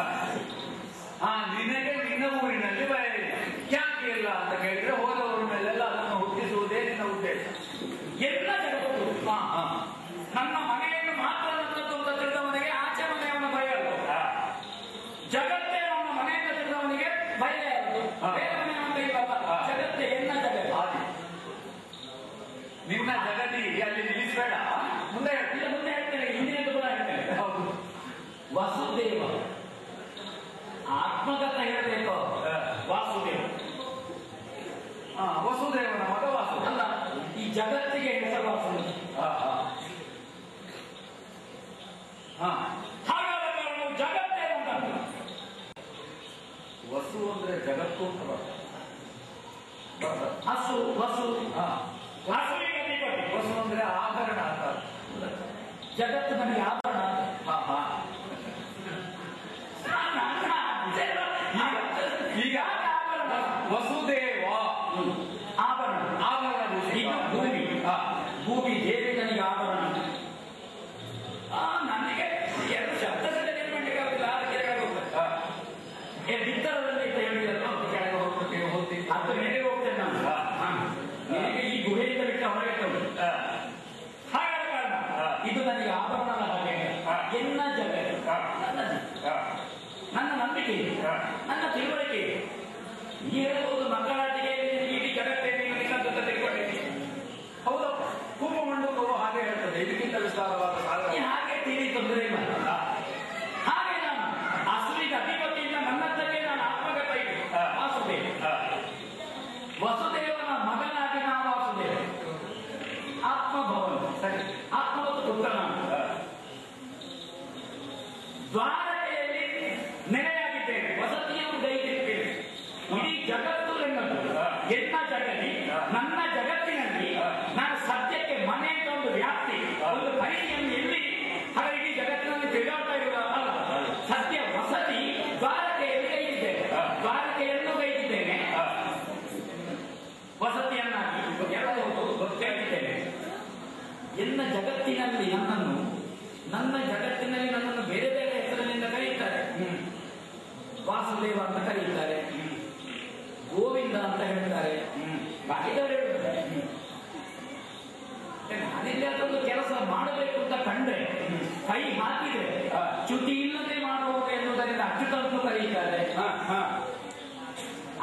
ನಿನಗೆ ನಿನ್ನ ಊರಿನಲ್ಲಿ ಭಯ ಇಲ್ಲ. ಯಾಕೆ ಇಲ್ಲ ಅಂತ ಕೇಳಿದ್ರೆ ಹೋದವರ ಮೇಲೆಲ್ಲ ಅದನ್ನು ಹುಟ್ಟಿಸುವುದೇ ನಿನ್ನ ಉದ್ದೇಶ. ಎಲ್ಲ ಜಗತ್ತು ನನ್ನ ಮನೆಯನ್ನು ಮಾತ್ರ ನನ್ನದು ಅಂತ ತಿಳಿದವನಿಗೆ ಆಚೆ ಮನೆಯವನ ಭಯ ಅಲ್ಲ. ಜಗತ್ತೇ ನಮ್ಮ ಮನೆಯಿಂದ ತಿಳಿದವನಿಗೆ ಭಯ ಇರೋದು. ಬೇರೆ ಮನೆಯವಂತ ಇಲ್ಲಲ್ಲ, ಜಗತ್ತೇ ಎನ್ನ ಜಗತ್ತು. ನಿನ್ನ ಜಗತಿ ಅಲ್ಲಿ ನಿಲ್ಲಿಸಬೇಡ, ಮುಂದೆ ಮುಂದೆ ಹೇಳ್ತೇನೆ, ಹಿಂದಿನದ್ದು ಕೂಡ ಹೇಳ್ತೇನೆ. ಹೌದು, ವಸುದೇವ ಆತ್ಮಗತ ಹೇಳಬೇಕು. ವಾಸುದೇವ, ವಸುದೇವನ ಮಗ ವಾಸು ಅಲ್ಲ, ಈ ಜಗತ್ತಿಗೆ ಹೆಸರು ವಾಸುದೇವ. ಹಾಗಾದ ಕಾರಣ ಜಗತ್ತೇ ಉಂಟು. ವಸು ಅಂದ್ರೆ ಜಗತ್ತು ಅಂತ ಹಸು ವಸು, ಹಸುವಿಗೆ ಅಧಿಪತಿ. ವಸು ಅಂದ್ರೆ ಆಭರಣ ಅಂತ. ಜಗತ್ತು ನನಗೆ ಆಭರಣ. ಈಗ ವಸುದೇವ ಆಭರಣ, ಆಭರಣ ಭೂಮಿ, ಭೂಮಿ ದೇವಿ ನನಗೆ ಆಭರಣ. ನನಗೆ ಎರಡು ಶಬ್ದ ನಿರ್ಮಾಣಕ್ಕೆ ಆಗುದಿಲ್ಲ, ಕೆಳಗೆ ಹೋಗ್ತದೆ. ಬಿತ್ತರದಲ್ಲಿ ಅಂತ ಹೇಳಿದಲ್ಲ, ಕೆಳಗೆ ಹೋಗ್ತೇವೆ, ಅದು ಮೇಲೆ ಹೋಗ್ತೇನೆ ನಾನು. ನಿನಗೆ ಈ ಗುಹೆಯಿಂದ ಬಿಟ್ಟು ಹೊರಗೆ ಹಾಗಾದ ಕಾರಣ ಇದು ನನಗೆ ಆಭರಣದ ಹಾಗೆ. ಎನ್ನ ಜಗತ್ತು ನನ್ನ ನಂಬಿಕೆ, ನನ್ನ ತಿಳುವಳಿಕೆ. ಈ ಹೇಳಬಹುದು ಮಕ್ಕಳಾಟಿಗೆ ಇಡೀ ಜಗತ್ತೇ ನಿನ್ನಂತ ತಿಳ್ಕೊಂಡಿದ್ದೀನಿ. ಹೌದು, ಕುಂಭಮಂಡಲವು ಹಾಗೆ ಹೇಳ್ತದೆ, ಇದಕ್ಕಿಂತ ವಿಸ್ತಾರವಾದ ಹಾಗೆ ತಿಳಿ ತೊಂದರೆ ಇಲ್ಲ. ಹಾಗೆ ನಾನು ಹಸುವಿನ ಅಧಿಪತಿಯಿಂದ ನನ್ನದ್ದಕ್ಕೆ ನಾನು ಆತ್ಮಗತ ಇದೆ. ವಾಸುದೇವ, ವಸುದೇವನ ಮಗನಾಗಿ ನಾನು ವಾಸುದೇವ. ಆತ್ಮಭವನ, ಸರಿ, ಆತ್ಮವತ್ತು ಪುತ್ರ ನಾನು. ದ್ವಾರಕೆಯಲ್ಲಿ ನೆಲೆಯಾಗಿದ್ದೇನೆ, ವಸತಿಯನ್ನು ಗೈದಿದ್ದೇನೆ. ಇಡೀ ಜಗತ್ತು ಎನ್ನದು ಎನ್ನ ಜಗತಿ, ನನ್ನ ಜಗತ್ತಿನಲ್ಲಿ ನಾನು ಸದ್ಯಕ್ಕೆ ಮನೆ ಅಂತ ಒಂದು ವ್ಯಾಪ್ತಿ, ಒಂದು ಪರಿಧಿಯನ್ನು ಎಲ್ಲಿ ಹಾಗೆ ಇಡೀ ಜಗತ್ತಿನಲ್ಲಿ ತಿರುಗಾಡ್ತಾ ಇರುವ ಅಲ್ಲ. ಸದ್ಯ ವಸತಿ ದ್ವಾರಕೆಯಲ್ಲಿ ಗೈದಿದ್ದೇನೆ, ದ್ವಾರಕೆಯನ್ನು ಗೈದಿದ್ದೇನೆ, ವಸತಿಯನ್ನಾಗಿ ಗೈದಿದ್ದೇನೆ. ಎನ್ನ ಜಗತ್ತಿನಲ್ಲಿ ನನ್ನನ್ನು, ನನ್ನ ಜಗತ್ತಿನಲ್ಲಿ ನನ್ನನ್ನು ಬೇರೆ ಬೇರೆ ಹೆಸರಿನಿಂದ ಕರೀತಾರೆ. ವಾಸುದೇವ ಅಂತ ಕರೀತಾರೆ, ಗೋವಿಂದ ಅಂತ ಹೇಳ್ತಾರೆ, ಬಾಕಿದವರು ಹೇಳ್ತಾರೆ. ನಾನಿಲ್ಲಿ ಅದೊಂದು ಕೆಲಸ ಮಾಡಬೇಕು ಅಂತ ಕಂಡ್ರೆ, ಕೈ ಹಾಕಿದ್ರೆ ಚ್ಯುತಿ ಇಲ್ಲದೆ ಮಾಡುವುದು ಎನ್ನುವುದರಿಂದ ಅಚ್ಯುತವನ್ನು ಕರೀತಾರೆ.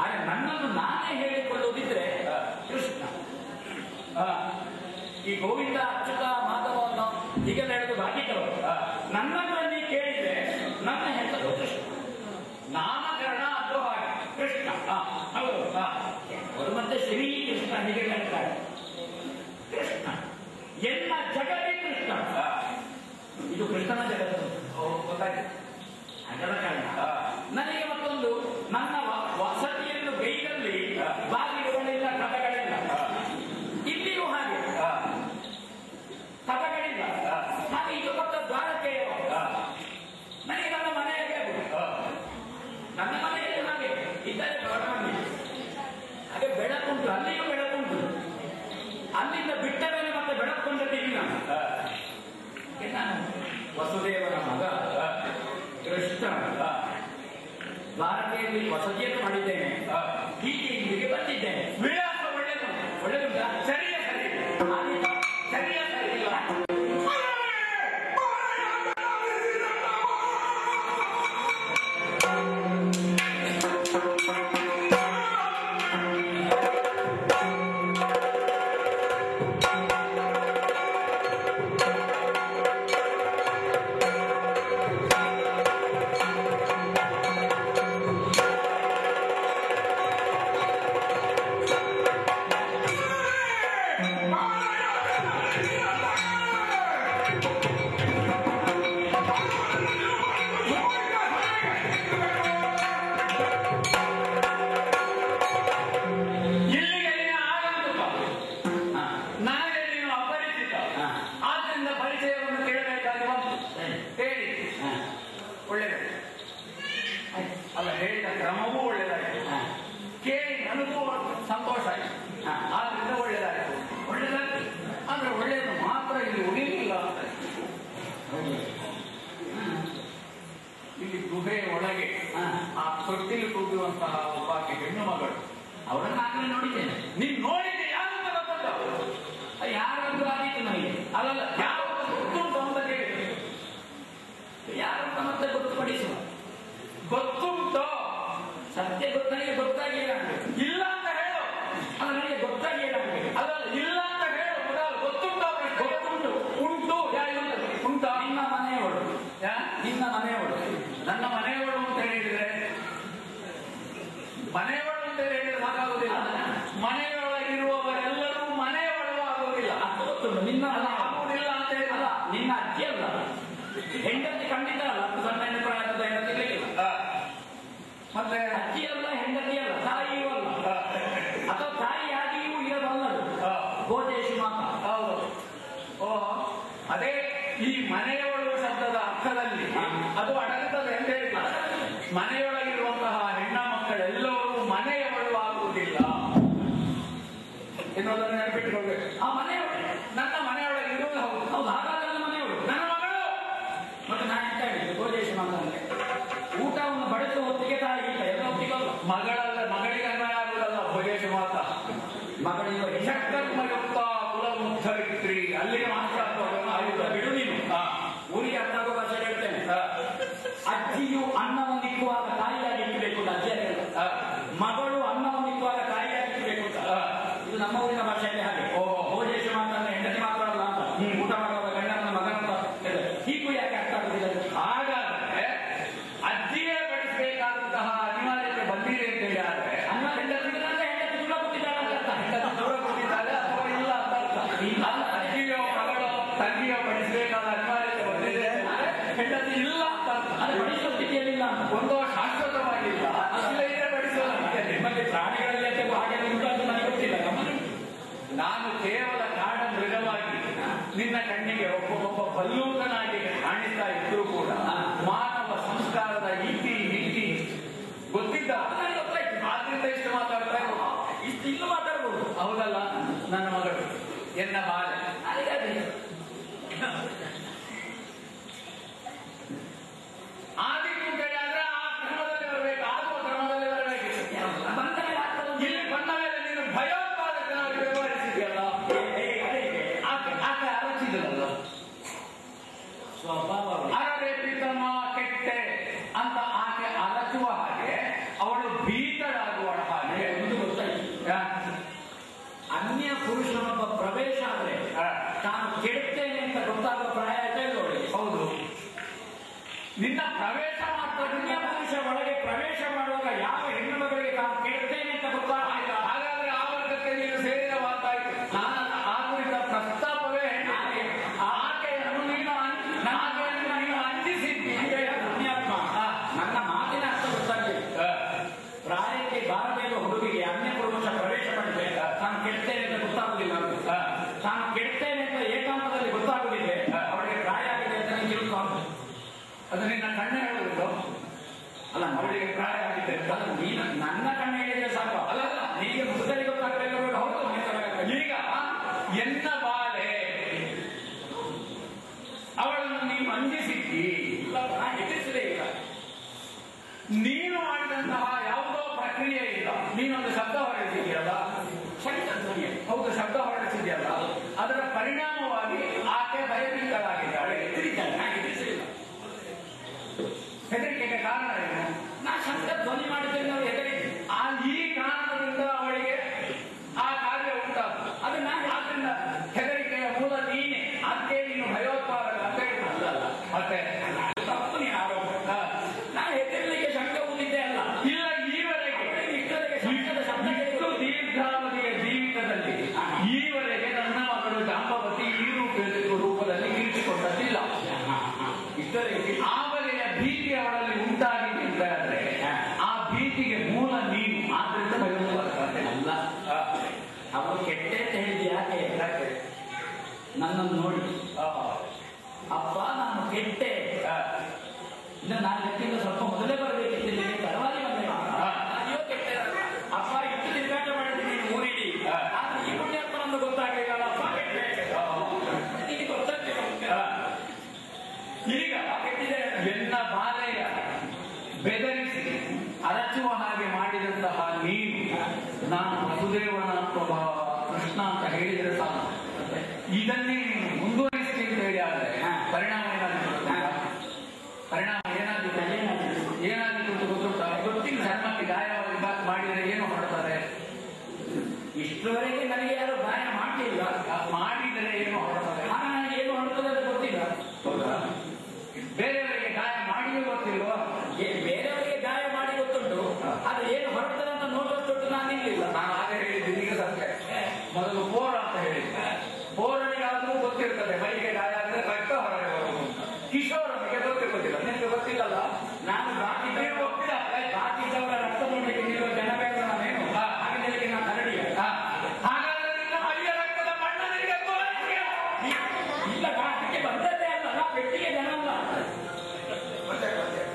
ಆದ್ರೆ ನನ್ನನ್ನು ನಾನೇ ಹೇಳಿಕೊಳ್ಳುವುದಿದ್ರೆ ಕೃಷ್ಣ. ಈ ಗೋವಿಂದ, ಅಚ್ಯುತ, ಮಾಧವ ಹೀಗೆಲ್ಲ ಹೇಳಿದು ಬಾಕಿದವರು. ನನ್ನನ್ನು ನೀವು ಕೇಳಿದ್ರೆ ನನ್ನ ಹೆಸರು ಕೃಷ್ಣ, ನಾಮಕರಣ ಅದು ಹಾಗೆ ಕೃಷ್ಣ. ಹೌದು, ಅವರು ಮತ್ತೆ ಶ್ರೀ ಕೃಷ್ಣ ಹೀಗೆ ಹೇಳ್ತಾರೆ. ಕೃಷ್ಣ ಎನ್ನ ಜಗತಿ ಕೃಷ್ಣ, ಇದು ಕೃಷ್ಣನ ಜಗತ್ತು. ಗೊತ್ತಾಗಿದೆ. ಅದರ ಕಾರಣ ನನಗೆ ಮತ್ತೊಂದು, ನನ್ನ ವಸತಿಯನ್ನು ಗೈದಲ್ಲಿ ಬಾಗಿಲುಗಳಿಲ್ಲ, ಕಥಗಳಿಲ್ಲ. ಇಲ್ಲಿಯೂ ಹಾಗೆ ಕಥಗಳಿಲ್ಲ. ಹಾಗೆ ಇದು ಪಕ್ಕ ದ್ವಾರಕೆ. ನನಗೆ ನನ್ನ ಮನೆಯಾಗೆ ನನ್ನ ಮನೆಯಲ್ಲಿ ಹಾಗೆ ಇದ್ದರೆ ದೊಡ್ಡ ಮನೆ, ಹಾಗೆ ಬೆಳಕುಂಟು, ಅಲ್ಲಿಯೂ ಬೆಳಕುಂಟು. ಅಲ್ಲಿಂದ ಬಿಟ್ಟ ಮೇಲೆ ಮತ್ತೆ ಬೆಳಕೊಂಡದ್ದು ನಾನು. ವಸುದೇವನ ಮಗ ಕೃಷ್ಣ, ದ್ವಾರಕೆಯಲ್ಲಿ ವಸತಿಯನ್ನು ಮಾಡಿದ್ದೇನೆ, ಹೀಗೆ ಇಲ್ಲಿಗೆ ಬಂದಿದ್ದೇನೆ. ವಿಳಾಸ ಒಳ್ಳೆಯದು, ಒಳ್ಳೆದುಂಟ, ಸರಿಯ ಸರಿ, ಸರಿಯ ಸರಿ. ಹೇಳಿದ ಕ್ರಮವೂ ಒಳ್ಳೆಯದಾಯಿತು, ಕೇಳಿ ನನಗೂ ಸಂತೋಷ ಆಯಿತು. ಆದ್ರಿಂದ ಒಳ್ಳೆಯದಾಯಿತು. ಅಂದ್ರೆ ಒಳ್ಳೆಯದು ಮಾತ್ರ ಇಲ್ಲಿ ಉಳಿಲಿಲ್ಲ ಅಂತ. ಇಲ್ಲಿ ಗುಹೆಯ ಒಳಗೆ ಆ ತೊಟ್ಟಿಲು ಕೂಗುವಂತಹ ಒಬ್ಬಾಕೆ ಹೆಣ್ಣು ಮಗಳು, ಅವರನ್ನ ಆಗಲೇ ನೋಡಿದ್ದೇನೆ. ನೀನ್ ನೋಡಿದ್ದೆ ಯಾರಂತ ಗೊತ್ತುಂಟ? ಯಾರಂತ ಆದೀತು ನನಗೆ. ಅಲ್ಲಲ್ಲ, ಯಾವ ಗೊತ್ತುಂಟು ಅಂತ ಕೇಳಿದ್ರು. ಯಾರಂತ ಮತ್ತೆ ಗೊತ್ತುಪಡಿಸುವ. ಗೊತ್ತುಂಟು, ಸತ್ಯ ನನಗೆ ಗೊತ್ತಾಗಿಲ್ಲ. ಇಲ್ಲ ಅಂತ ಹೇಳು. ಅದು ನನಗೆ ಗೊತ್ತಾಗಿಲ್ಲ. ಅಲ್ಲಲ್ಲ, ಇಲ್ಲ ಅಂತ ಹೇಳು. ಗೊತ್ತುಂಟು, ಗೊತ್ತುಂಟು, ಉಂಟು. ಉಂಟು ನಿನ್ನ ಮನೆಯವಳು, ನಿನ್ನ ಮನೆಯವಳು. ನನ್ನ ಮನೆಯವಳು ಅಂತ ಹೇಳಿದ್ರೆ, ಮನೆಯವಳು ಅಂತ ಹೇಳಿದ್ರೆ ಸಾಕಾಗುವುದಿಲ್ಲ. ಮನೆಯೊಳಗಿರುವವರೆಲ್ಲರೂ ಮನೆಯವಳು ಆಗುವುದಿಲ್ಲ. ಗೊತ್ತುಂಟು, ನಿನ್ನ ಆಗುವುದಿಲ್ಲ ಅಂತ ಹೇಳಿಲ್ಲ. ನಿನ್ನ ಅಜ್ಜಿ ಅಲ್ಲ, ಹೆಂಡತಿ ಖಂಡಿತ ಅಲ್ಲ. ಅದು ಸಣ್ಣ ಪ್ರಾಯದ ಹೆಂಡತಿ ಇರಲಿಕ್ಕಿಲ್ಲ. ಮತ್ತೆ ಅಜ್ಜಿ ಅಲ್ಲ, ಹೆಂಡತಿ ಅಲ್ಲ, ತಾಯಿಯೂ ಅಲ್ಲ. ಅಥವಾ ತಾಯಿಯಾಗಿಯೂ ಇರಬಲ್ಲದು. ಗೋದೇಶಿ ಮಾತ. ಹೌದು. ಓಹೋ, ಅದೇ ಈ ಮನೆಯವಳು ಶಬ್ದದ ಅರ್ಥದಲ್ಲಿ ಅದು ಅಡಗುತ್ತದೆ ಅಂತ ಹೇಳಿದ. ಮನೆಯೊಳಗಿರುವಂತಹ ಹೆಣ್ಣ ಮಕ್ಕಳೆಲ್ಲರೂ ಮನೆಯವಳು ಆಗುವುದಿಲ್ಲ ಎನ್ನುವುದನ್ನು ನೆನಪಿಟ್ಟುಕೊಳ್ಬೇಕು. ಆ ಮನೆಯವಳು ನನ್ನ ಮನೆಯೊಳಗೆ ಇರುವುದು ಹೌದು. ಹೌದು, ಹಾಗಾದ್ರೆ ನನ್ನ ಮನೆಯವಳು, ನನ್ನ ಮಗಳು. ಮತ್ತೆ ನಾನು ಎಂತ ಹೇಳಿದ್ದು ಗೋದೇಶಿ ಮಾತಂದ್ರೆ ಊಟವನ್ನು ಬಡಿಸುವ ಹೊತ್ತಿಗೆ ತಾಯಿ ಇಲ್ಲ, ಎಲ್ಲ ಹೊತ್ತಿಗಲ್ಲ. ಮಗಳಲ್ಲ, ಮಗಳಿಗೆ ಅನ್ವಯ ಆಗುವುದಲ್ಲ ಗೋದೇಶಿ ಮಾತ. ಮಗಳಿಗೆ ಶಕ್ತರ್ಮಯುಕ್ತ ಕುಲಮುದ್ಧರಿತ್ರಿ, ಅಲ್ಲಿಗೆ ಮಾತ್ರ ಆಯುಧ ಬಿಡು ನೀನು. ಊರಿಗೆ ಅರ್ಥ ಆಗೋ ಭಾಷೆ ಹೇಳ್ತೇನೆ. ಅಜ್ಜಿಯು ಅನ್ನವನ್ನು ಇಕ್ಕುವಾಗ ತಾಯಿಯಾಗಿ ಇಕ್ಕಬೇಕು ಅಂತ ಅಜ್ಜಿಯಾಗಿ ಮಗಳು ಅನ್ನವನ್ನು ಇಕ್ಕುವಾಗ ತಾಯಿಯಾಗಿ ಇಕ್ಕಬೇಕು ಅಂತ. ಇದು ನಮ್ಮ ಊರಿನ ಭಾಷೆಯಲ್ಲಿ ಹಾಗೆ. ಗೋದೇಶ ಮಾತನ್ನ ಹೆಂಡತಿ ಮಾತ್ರ ಅಲ್ಲ ಅಂತ. ಊಟ ಮಾಡುವಾಗ ಗಂಡನ ಮಗನ ಹೀಗೂ ಯಾಕೆ ಅರ್ಥ ಆಗುದಿಲ್ಲ? ಹಾಗಾದ್ರೆ ಅಜ್ಜಿಯೇ ಬಡಿಸಬೇಕಾದಂತಹ ಅನಿವಾರ್ಯತೆ ಬಂದಿದೆ ಅಂತ ಹೇಳಿ ಆದ್ರೆ ಅನ್ನ ಹೆಂಡತಿ ದೂರ ಕೊಟ್ಟಿದ್ದಾಳೆ ಅಂತ. ಹೆಂಡತಿ ದೂರ ಕೊಟ್ಟಿದ್ದಾಳೆ ಅಥವಾ ಇಲ್ಲ ಅಂತ ಅರ್ಥ. ಅಜ್ಜಿಯೋ ಮಗಳು ತಂಗಿಯೋ ಬಡಿಸಬೇಕಾದ ಅನಿವಾರ್ಯತೆ ಬಂದಿದೆ, ಹೆಂಡತಿ ಇಲ್ಲ ಅಂತ ಅರ್ಥ. ಅದು ಬಡಿಸುವ ಸ್ಥಿತಿಯಲ್ಲಿಲ್ಲ ಅಂತ. ಒಂದು ಶಾಶ್ವತವಾಗಿಲ್ಲ, ಇಲ್ಲೇ ಬಡಿಸುವ ನಿಮ್ಮಲ್ಲಿ ಪ್ರಾಣಿಗಳಲ್ಲಿ ಹಾಗೆ ಉಂಟು ಅಂತ ನನಗೆ ಗೊತ್ತಿಲ್ಲ. ನಾನು ಕೇವಲ ಕಾಡ ಮೃಗವಾಗಿ ನಿನ್ನ ಕಣ್ಣಿಗೆ ಒಬ್ಬೊಬ್ಬ ಬಲ್ಲೂಕನಾಗಿ ಕಾಣಿಸ್ತಾ ಇದ್ರೂ ಕೂಡ ಮಾನವ ಸಂಸ್ಕಾರದ ಇತಿ ನೀತಿ ಗೊತ್ತಿದ್ದ ನನಗೆ ಗೊತ್ತಾಯ್ತು. ಆದ್ರಿಂದ ಇಷ್ಟು ಮಾತಾಡ್ತಾ ಇರೋದು, ಇಷ್ಟು ಇನ್ನು ಮಾತಾಡ್ಬೋದು. ಹೌದಲ್ಲ, ನನ್ನ ಮಗಳು ಎನ್ನ ಬಾಲೆ ಆದಿತ್ತು ಆದ್ರೆ ಆ ಕ್ರಮದಲ್ಲಿ ಬರಬೇಕು, ಆಗುವ ಕ್ರಮದಲ್ಲಿ ಬರಬೇಕು. ಇಲ್ಲಿ ಬಂದ ಮೇಲೆ ನೀನು ಭಯೋತ್ಪಾದಕನಾಗಿ ವ್ಯವಹರಿಸಿದೆಯಲ್ಲ, ಆಕೆ ಅರಚಿದಲ್ಲ ಸ್ವಭಾವ. ಅರರೆ ಪ್ರೀತಮ್ಮ ಕೆಟ್ಟೆ ಅಂತ ಆಕೆ ಅರಚುವ ಹಾಗೆ ಅವಳು ಭೀತಳಾಗುವ ಹಾಗೆ ಒಂದು ಗೊತ್ತಾಯ್ತು. ಅನ್ಯ ಪುರುಷನೊಬ್ಬ ಪ್ರವೇಶ ಆದ್ರೆ ತಾನು ಕೆಡುತ್ತೇನೆ ಅಂತ ಗೊತ್ತಾಗುವ ಪ್ರಾಯ ಅವಳಿಗೆ. ಹೌದು, ನಿನ್ನ ಪ್ರವೇಶ ಮಾತ್ರ ಅನ್ಯ ಪುರುಷ ಒಳಗೆ ಪ್ರವೇಶ ಮಾಡುವಾಗ ಯಾವ ಹೆಣ್ಣು ಮಗಳಿಗೆ ತಾನು ಕೆಡುತ್ತೇನೆ ಅಂತ ಗೊತ್ತಾಗಲಿಲ್ಲ. ಹಾಗಾದ್ರೆ ಆ ವರ್ಗಕ್ಕೆ ನೀನು ಸೇರಿದ ಮಾತಾಯಿತು. ನಾನು ಆ ಕುರಿತ ಪ್ರಸ್ತಾಪವೇ ಆಕೆಯನ್ನು ನೀನು ಅಂಜಿಸಿದ್ದಿ. ಪುಣ್ಯಾತ್ಮ, ನನ್ನ ಮಾತಿನ ಅರ್ಥ ಗೊತ್ತಾಗಲಿಲ್ಲ. ಪ್ರಾಯಕ್ಕೆ ಬಾರಬೇಕು ಹುಡುಗಿಗೆ ಅನ್ಯ ಪುರುಷ ಪ್ರವೇಶ ಮಾಡಿದ್ರೆ ತಾನು ಕೆಡ್ತೇನೆ ಅಂತ ಗೊತ್ತಾಗುದಿಲ್ಲ. ತಾನು ಕೆಡ್ತೇನೆ ಅಂತ ಏಕಾಂತದಲ್ಲಿ ಗೊತ್ತಾಗುದಿದೆ, ಅವಳಿಗೆ ಪ್ರಾಯ ಆಗಿದೆ ಅಂತ ನೀನು ತಿಳ್ಕೊಂಡು ಅದು ನಿನ್ನ ಕಣ್ಣ ಹೇಳುವುದು ಅಲ್ಲ. ಅವಳಿಗೆ ಪ್ರಾಯ ಆಗಿದೆ ಅಂತ ನೀನು ನನ್ನ ಕಣ್ಣ ಹೇಳಿದ್ರೆ ಸಾಕು. ಅಲ್ಲ, ನೀಗೆ ಮುಖದಲ್ಲಿ ಗೊತ್ತಾಗಬೇಕು. ಹೌದು, ಈಗ ಎನ್ನ ಬಾಲೆ ಅವಳನ್ನು ನೀನು ಅಂಜಿಸಿದ್ದಿ, ಎದುರಿಸಲೇ ಇಲ್ಲ. ನೀನು ಮಾಡಿದಂತಹ ಯಾವುದೋ ಪ್ರಕ್ರಿಯೆ ಇಲ್ಲ. ನೀನೊಂದು ಶಬ್ದ ಹೊರಡಿಸಿದೆಯಲ್ಲ, ಹೌದು, ಶಬ್ದ ಹೊರಡಿಸಿದೆಯಲ್ಲ, ಅದರ ಪರಿಣಾಮವಾಗಿ ಆಕೆ ಭಯಭೀತಳಾಗಿದ್ದಾಳೆ. ಎದುರಿಸಲಿಲ್ಲ. ಹೆದರಿಕೆಗೆ ಕಾರಣ ಏನು? ನಾ ಶಬ್ದ ಧ್ವನಿ ಮಾಡಿದ್ದೇನೆ, ನಾವು ಹೆದರಿಕೆ. ಈ ಕಾರಣದಿಂದ ಅವಳಿಗೆ ಆ ಕಾರ್ಯ ಉಂಟಾಗ್ತದೆ. ಅದನ್ನ ಆದ್ರಿಂದ ಹೆದರಿಕೆಯ ಮೂಲ ನೀನೆ. ಅದಕ್ಕೆ ನೀನು ಭಯೋತ್ಪಾದಕ ಅಂತ ಹೇಳಿಲ್ಲ. ಮತ್ತೆ ತಪ್ಪು ನೀನು ಆರೋಪ. ನಾನು ಹೆದರಲಿಕ್ಕೆ ಶಂಕ ಊದಿದ್ದೆ ಅಲ್ಲ. ಇಲ್ಲ, ಈವರೆಗೆ ಇಷ್ಟು ದೀರ್ಘಾವಧಿಯ ಜೀವಿತದಲ್ಲಿ ಈವರೆಗೆ ನನ್ನ ಮಗಳು ಜಾಂಬವತಿ ಈ ರೂಪದಲ್ಲಿ ಇರಿಸಿಕೊಂಡದ್ದಿಲ್ಲ. ಆ ಬಗೆಯ ಭೀತಿ ಅವಳಲ್ಲಿ ಉಂಟಾಗಿದೆ ಅಂತಾದ್ರೆ ಆ ಭೀತಿಗೆ ಮೂಲ ನೀನು. ಆದ್ರಿಂದ ಭಯೋತ್ಪಾದಕ ಅಲ್ಲ. ಅವಳು ಕೆಟ್ಟೆ ಅಂತ ಹೇಳಿದ ಯಾಕೆ? ನನ್ನನ್ನು ನೋಡಿ ಅಪ್ಪ ನಾನು ಕೆಟ್ಟೆ, ಇನ್ನು ನಾನು ವ್ಯಕ್ತಿಯಿಂದ ಸ್ವಲ್ಪ ಮೊದಲೇ ಬರಬೇಕಿದ್ದೇನೆ, ಪರವಾಗಿ ಬಂದೆ ಹಾಗೆ ಮಾಡಿದಂತಹ ನೀನು ನಾನು ವಸುದೇವನ ಕೃಷ್ಣ ಅಂತ ಹೇಳಿದರೆ ಸಾಕು, ಇದನ್ನೇ ಮುಂದುವರಿಸ್ತೀನಿ ಅಂತ ಹೇಳಿ ಆದರೆ ಪರಿಣಾಮ ಏನಾಗಿತ್ತು ಗೊತ್ತುಂಟಾ? ಗೊತ್ತಿಲ್ಲ. ಧರ್ಮಕ್ಕೆ ಗಾಯವಾಗಿ ಮಾಡಿದರೆ ಏನು ಮಾಡ್ತಾರೆ? ಇಷ್ಟರವರೆಗೆ ನನಗೆ ಯಾರು ಗಾಯ ಮಾಡಲಿಲ್ಲ, ಮಾಡಿದರೆ ಏನು ಹೊರಡ್ತಾರೆ? ನನಗೆ ಏನು ಹೊರಡ್ತದೆ ಅಂತ ಗೊತ್ತಿಲ್ಲ. ಹೌದಾ? ಬೇರೆಯವರಿಗೆ ಗಾಯ ಮಾಡಿಯೂ ಗೊತ್ತಿಲ್ವ? ಬೇರೆಯವರಿಗೆ ಗಾಯ ಮಾಡಿ ಗೊತ್ತುಂಟು, ಆದ್ರೆ ಏನು ಹೊರಡ್ತದೆ ಅಂತ ನೋಡುವಷ್ಟು ನಾನು ಇರಲಿಲ್ಲ. ನಾನು ಆಗ ಹೇಳಿದ್ದೀನಿ, ಈಗ ಸತ್ಯ. ಮೊದಲು ಬೋರ ಅಂತ ಹೇಳಿದ್ದೆ. ಬೋರನಿಗಾದ್ರೂ ಗೊತ್ತಿರ್ತದೆ ಮೈಗೆ ಗಾಯ ಆದರೆ ರಕ್ತ ಹೊರಗೆ ಬರುವುದು. ಕಿಶೋರನಿಗೆ ಗೊತ್ತಿರೋದಿಲ್ಲ. ನಿಮಗೆ ಗೊತ್ತಿಲ್ಲಲ್ಲ? ನಾನು ಬಾಕಿದ್ದವರ ರಕ್ತ ನೋಡಲಿಕ್ಕೆ ನೀಡುವ ಜನಬೇಡ ನಾನೇನು? ಹಾಗೆ ನಾನು ಕರಡಿಯ. ಹಾಗಾದ್ರೆ ನಿನ್ನ ಮೈಯ ರಕ್ತದ ಬಣ್ಣ ನಿನಗೆ ಇಲ್ಲ. ಬಾಕಿಗೆ ಬಂದದ್ದೇ ಅಲ್ಲ, ಪೆಟ್ಟಿಗೆ ಜನ ಅಲ್ಲ.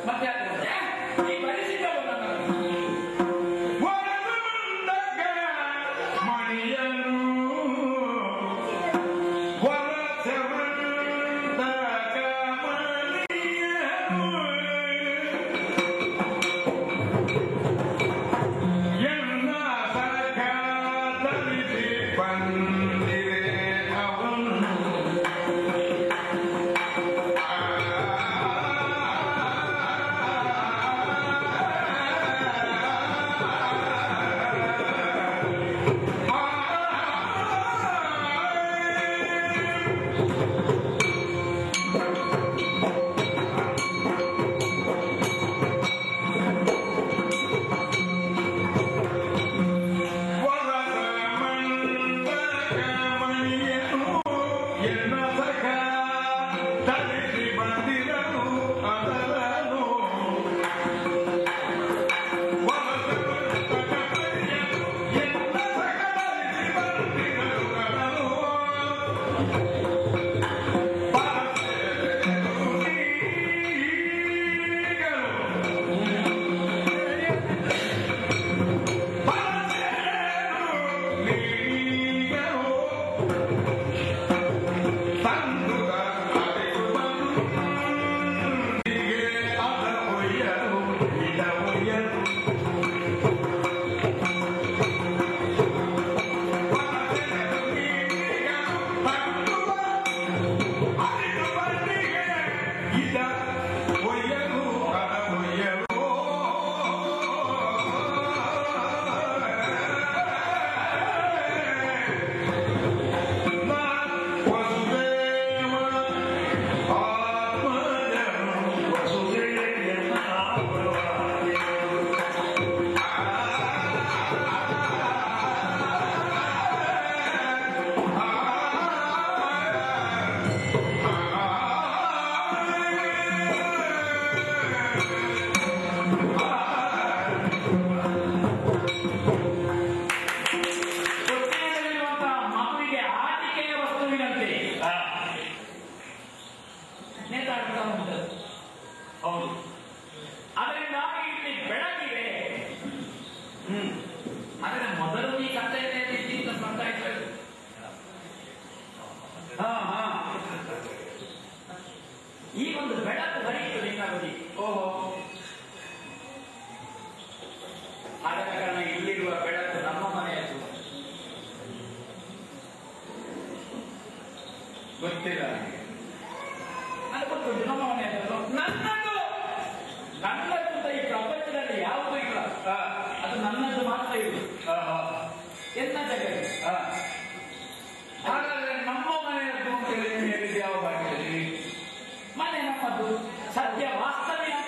ಮತ್ತೆ ಈ ಪರಿಸ್ಥಿತಿಗಳು ನನ್ನನ್ನು ಈ ಒಂದು ಬೆಳಕು ಹರಿಯಿತು ನಿನ್ನ ಬದಿ. ಓಹೋ, ಆದ ಕಾರಣ ಇಲ್ಲಿರುವ ಬೆಳಕು ನಮ್ಮ ಮನೆಯದು. ಗೊತ್ತಿಲ್ಲ ನನಗೆ ಗೊತ್ತುಂಟು, ನಮ್ಮ ಮನೆಯದು ನನ್ನದು. ನನ್ನದು ಅಂತ ಈ ಪ್ರಪಂಚದಲ್ಲಿ ಯಾವುದೂ ಇಲ್ಲ, ಅದು ನನ್ನದು ಮಾತ್ರ ಇದೆ. ಎನ್ನ ಜಗತ್ತು. ಹಾಗಾದ್ರೆ ನಮ್ಮ ಮನೆಯದ್ದು ಅಂತ ಹೇಳಿದ್ದು ಯಾವ ಭಾಗದಲ್ಲಿ? ಮನೆ ನಮ್ಮದು, ಸತ್ಯ ವಾಸ್ತವ್ಯ ಅಂತ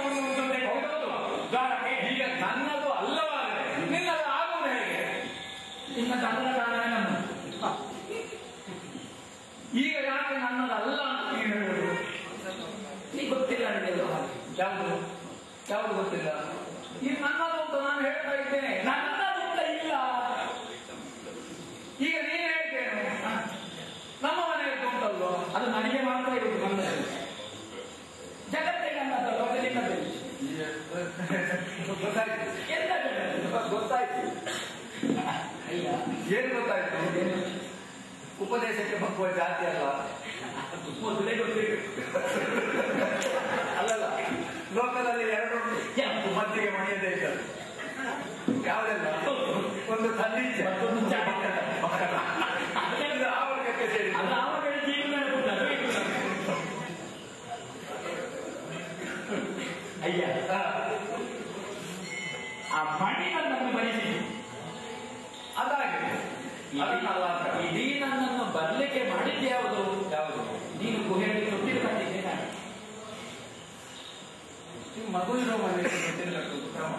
ಈಗ ನನ್ನದು ಅಲ್ಲವಾದರೆ ನಿನ್ನದು ಆಗುವುದು ಹೇಗೆ? ನಿನ್ನದು ಅಲ್ಲ ಕಾರಣ ನನ್ನದು. ಈಗ ಯಾಕೆ ನನ್ನದು ಅಲ್ಲ ಅಂತ ನೀವು ಹೇಳುವುದು? ನೀ ಗೊತ್ತಿಲ್ಲ ನನಗೆಲ್ಲ ಯಾವುದು ಯಾವುದು ಗೊತ್ತಿಲ್ಲ. ಇದು ನನ್ನದು ಅಂತ ನಾನು ಹೇಳ್ತಾ ಇದ್ದೇನೆ, ನನ್ನದು ಅಂತ ಇಲ್ಲ. ಈಗ ನೀನು ಹೇಳ್ತೇನೆ ನಮ್ಮ ಮನೆಯದ್ದು ಉಂಟಲ್ವ, ಅದು ನನಗೆ ಮಾತ್ರ ಇರುವುದು. ನನ್ನದು ಜಗತ್ತೇ ನನ್ನದಲ್ಲ, ಅದು ನಿನ್ನದು. ಗೊತ್ತಾಯ್ತು ಎಲ್ಲ ಗೊತ್ತಾಯ್ತು. ಅಯ್ಯ ಏನು ಗೊತ್ತಾಯ್ತು? ಉಪದೇಶಕ್ಕೆ ಬಗ್ಗುವ ಜಾತಿ ಅಲ್ಲ, ಮೊದಲೇ ಗೊತ್ತಿರಬೇಕು. ಅಲ್ಲಲ್ಲ, ಲೋಕದಲ್ಲಿ ಎರಡು ಮದ್ದಿಗೆ ಮಣಿಯದೇ ಇದ್ದಾರೆ. ಅಯ್ಯ ಆ ಮಣಿ ನನ್ನನ್ನು ಬರಿಸಿ ಅದಾಗಿದೆ. ಇಡೀ ನನ್ನನ್ನು ಬರ್ಲಿಕ್ಕೆ ಮಾಡಿದ್ದೆ ಯಾವುದು ನೀನು ಗುಹೆಯಲ್ಲಿ ತೊಟ್ಟಿಲು ಕಟ್ಟಿದ್ದೆ ನಾನು ಮಗು ಇರೋ ಮನೆ ಕ್ರಮ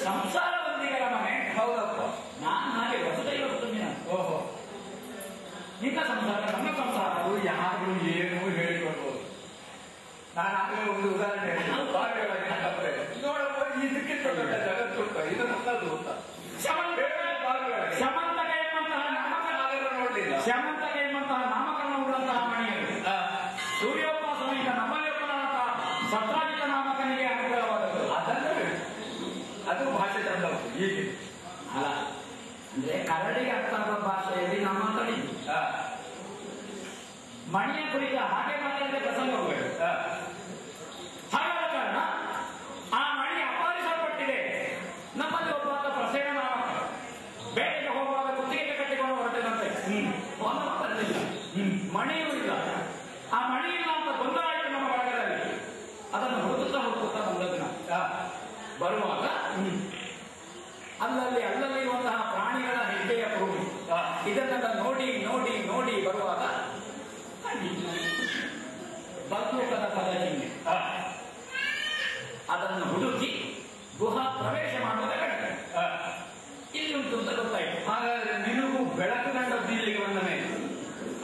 ಸಂಸಾರ ಬಂದಿಗಳ ಮನೆ ಹೌದಪ್ಪ. ನಾನು ಹಾಗೆ ಹೊಸದೈವ ಕುಟುಂಬಿನ. ಓಹೋ, ನಿನ್ನ ಸಂಸಾರ ನಮ್ಮ ಸಂಸಾರ ಯಾರು ಏನು ಹೇಳಿಕೊಳ್ಬಹುದು. ನಾನು ಆಗಲೇ ಒಂದು ಉದಾಹರಣೆ ನೋಡಪ್ಪ, ಇದಕ್ಕೆ ಜಗತ್ತು ಇದು ನನ್ನದು ಅಂತ ಶಮಂತಕ ಎಂಬಂತಹ ನಾಮಕರಣ ನೋಡಲಿಲ್ಲ. ಶಮಂತಕ ಎಂಬಂತಹ ನಾಮಕರಣ ಉಳ್ಳಂತಹ ಮಣಿಯರು ಸೂರ್ಯೋಪಾಸನೆಯಿಂದ ನಮ್ಮಲ್ಲಿಯಪ್ಪನಂತಹ ಸತ್ರಾಜಿತ ನಾಮಕನಿಗೆ ಅನುಕೂಲವಾದದ್ದು. ಅದನ್ನು ಅದು ಭಾಷೆ ತಂದವು ಹೀಗೆ ಅಲ್ಲ. ಅಂದ್ರೆ ಕರಡಿಗೆ ಅರ್ಥ ಆಗುವ ಭಾಷೆಯಲ್ಲಿ ನಮ್ಮ ಮಾತಾಡಿದ್ದು ಮಣಿಯ ಕುರಿತ ಹಾಗೆ ಮಾತಾಡಿದ ಪ್ರಸಂಗ ಹೋಗಬೇಕು. ಹಾಗಾದ ಕಾರಣ ಆ ಮಣಿ ಅಪಹರಿಸಲ್ಪಟ್ಟಿದೆ. ನಮ್ಮಲ್ಲಿ ಒಬ್ಬ ಪ್ರಸೇನ ನಾಮಕ ಬೇಟೆಗೆ ಹೋಗುವಾಗ ಕುತ್ತಿಗೆಗೆ ಕಟ್ಟಿಕೊಂಡು ಹೊರಟಿದಂತೆ ಬರಲಿಲ್ಲ. ಮಣಿಯೂ ಇಲ್ಲ. ಆ ಮಣಿ ಇಲ್ಲ ಅಂತ ಗೊಂದಲ ಆಯಿತು ನಮ್ಮ ಬಳಗದಲ್ಲಿ. ಅದನ್ನು ಹುಡುಕುತ್ತಾ ಬಂದದ್ದು ಬರುವಾಗ ಅಲ್ಲಲ್ಲಿ ಇರುವಂತಹ ಪ್ರಾಣಿಗಳ ಹೆಜ್ಜೆಯ ಭೂಮಿ ಇದನ್ನೆಲ್ಲ ನೋಡಿ ನೋಡಿ ನೋಡಿ ಬರುವಾಗ ಬಲ್ಲೂಕದ ಪದಚಿಹ್ನೆ ಅದನ್ನು ಹುಡುಕಿ ಗುಹಾ ಪ್ರವೇಶ ಮಾಡುವುದ ಕಡೆ ಇಲ್ಲಿ ಉಂಟು ಅಂತ ಗೊತ್ತಾಯ್ತು. ಹಾಗಾದ್ರೆ ನಿನಗೂ ಬೆಳಕು ಕಂಡದ್ದು ಇಲ್ಲಿಗೆ ಬಂದ ಮೇಲೆ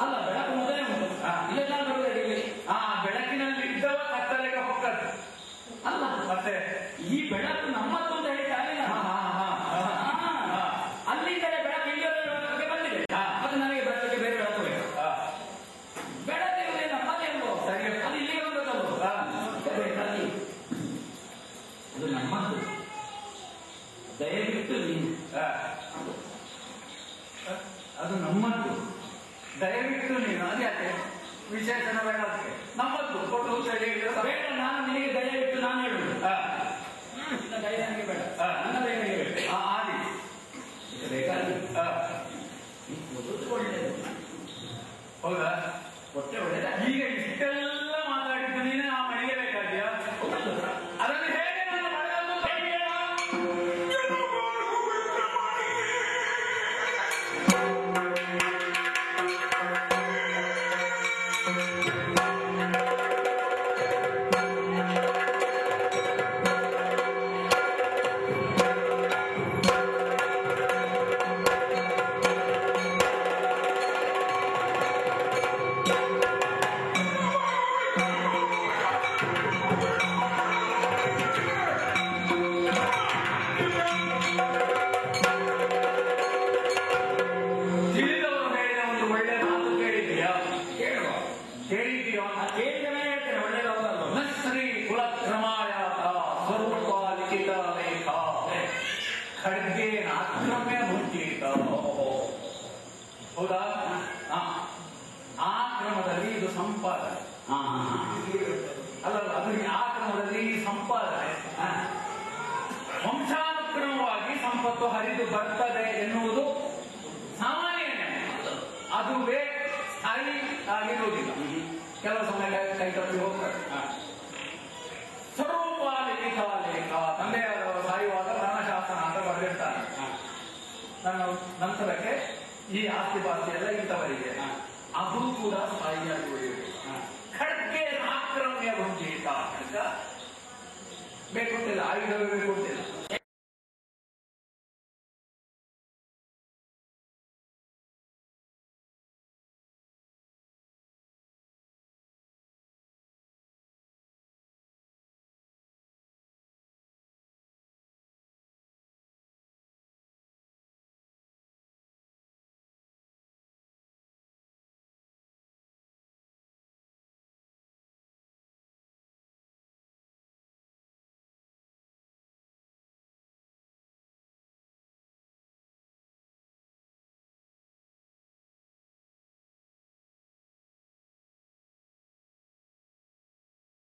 ಅಲ್ಲ, ಬೆಳಕು ಮೊದಲೇ ಉಂಟು. ಇಲ್ಲೆಲ್ಲ ನೋಡಿದ್ರೆ ಆ ಬೆಳಕಿನಲ್ಲಿ ಇದ್ದವ ಕತ್ತಲೆಗೆ ಹೋಗ್ತದೆ ಅಲ್ಲ. ಮತ್ತೆ ಈ ಬೆಳಕು ನಮ್ಮದ್ದು ಅಂತ ಹೇಳ್ತಾರೆ. ಅಲ್ಲಿಂದಲೇ ಬೆಳಕು ಇಲ್ಲಿಗೆ ಬಂದಿದೆ. ಅದು ನನಗೆ ಬೆಳಕಿಗೆ ಬೇರೆ ಬೆಳಕು ಬೇಕು. ಬೆಳಕಿರುವುದೇ ನಮ್ಮದೇ ಅಲ್ವೋ? ಸರಿ, ಅದು ಇಲ್ಲಿಗೆ ಬಂದದಲ್ವೋ? ಅದು ನಮ್ಮದು. ದಯವಿಟ್ಟು ನೀನು ಅದು ನಮ್ಮದ್ದು, ದಯವಿಟ್ಟು ನೀನು ಅದ್ಯಾಕೆ ವಿಶೇಷಣ ಬೇಡ. ಅದಕ್ಕೆ ನಮ್ಮದ್ದು ಕೊಟ್ಟು ಬೇಡ. ನಾನು ನಿನಗೆ ದಯವಿಟ್ಟು ನಾನು ಹೇಳುದು ದಯ ನನಗೆ ಬೇಡ. ನನ್ನ ದಯ ಬೇಡ. ಆದಿ ಬೇಕಾಗಿ ಒಳ್ಳೆಯದು. ಹೌದಾ? ಹೊಟ್ಟೆ ಒಳ್ಳೆದ. ಈಗ ಇಷ್ಟೆಲ್ಲ ಮಾತಾಡಿದ್ದು ನೀನು ಆ ಮನೆಗೆ ಬೇಕಾದ್ಯಾ? ಅದನ್ನು ಹೇಗೆ ನಾನು ಮಾಡಿದನ್ನು ಹೌದಾ? ಆ ಕ್ರಮದಲ್ಲಿ ಇದು ಸಂಪಾದನೆ ಅಲ್ಲಲ್ಲ, ಅದು ಆ ಕ್ರಮದಲ್ಲಿ ಸಂಪಾದನೆ ವಂಶಾನುಕ್ರಮವಾಗಿ ಸಂಪತ್ತು ಹರಿದು ಬರ್ತದೆ ಎನ್ನುವುದು ಸಾಮಾನ್ಯ. ಅದುವೇ ಸ್ಥಾಯಿ ಆಗಿರುವುದಿಲ್ಲ. ಕೆಲವು ಸಮಯ ಕೈ ತಪ್ಪಿ ಹೋಗ್ತಾರೆ. ಸ್ವರೂಪ ಲಿಖಿತ ಲೇಖ ತಂದೆಯಾದವರು ಸಾಯುವಾಗ ಧನಶಾಸನ ಅಂತ ಬರೆದಿರ್ತಾರೆ. ನನ್ನ ನಂತರಕ್ಕೆ ಈ ಆಸ್ತಿ ಪಾಸ್ತಿ ಎಲ್ಲ ಇಂಥವರಿಗೆ ಅದು ಕೂಡ ಸ್ಥಾಯಿಯಾಗಿ ಉಳಿಯುವುದು. ಖಡ್ಗೆ ಆಕ್ರಮ್ಯ ಭುಂಜಿತ ಅಂತ ಬೇಕೊಟ್ಟಿಲ್ಲ, ಆಯುಧವೇ ಬೇಕೊಟ್ಟಿಲ್ಲ.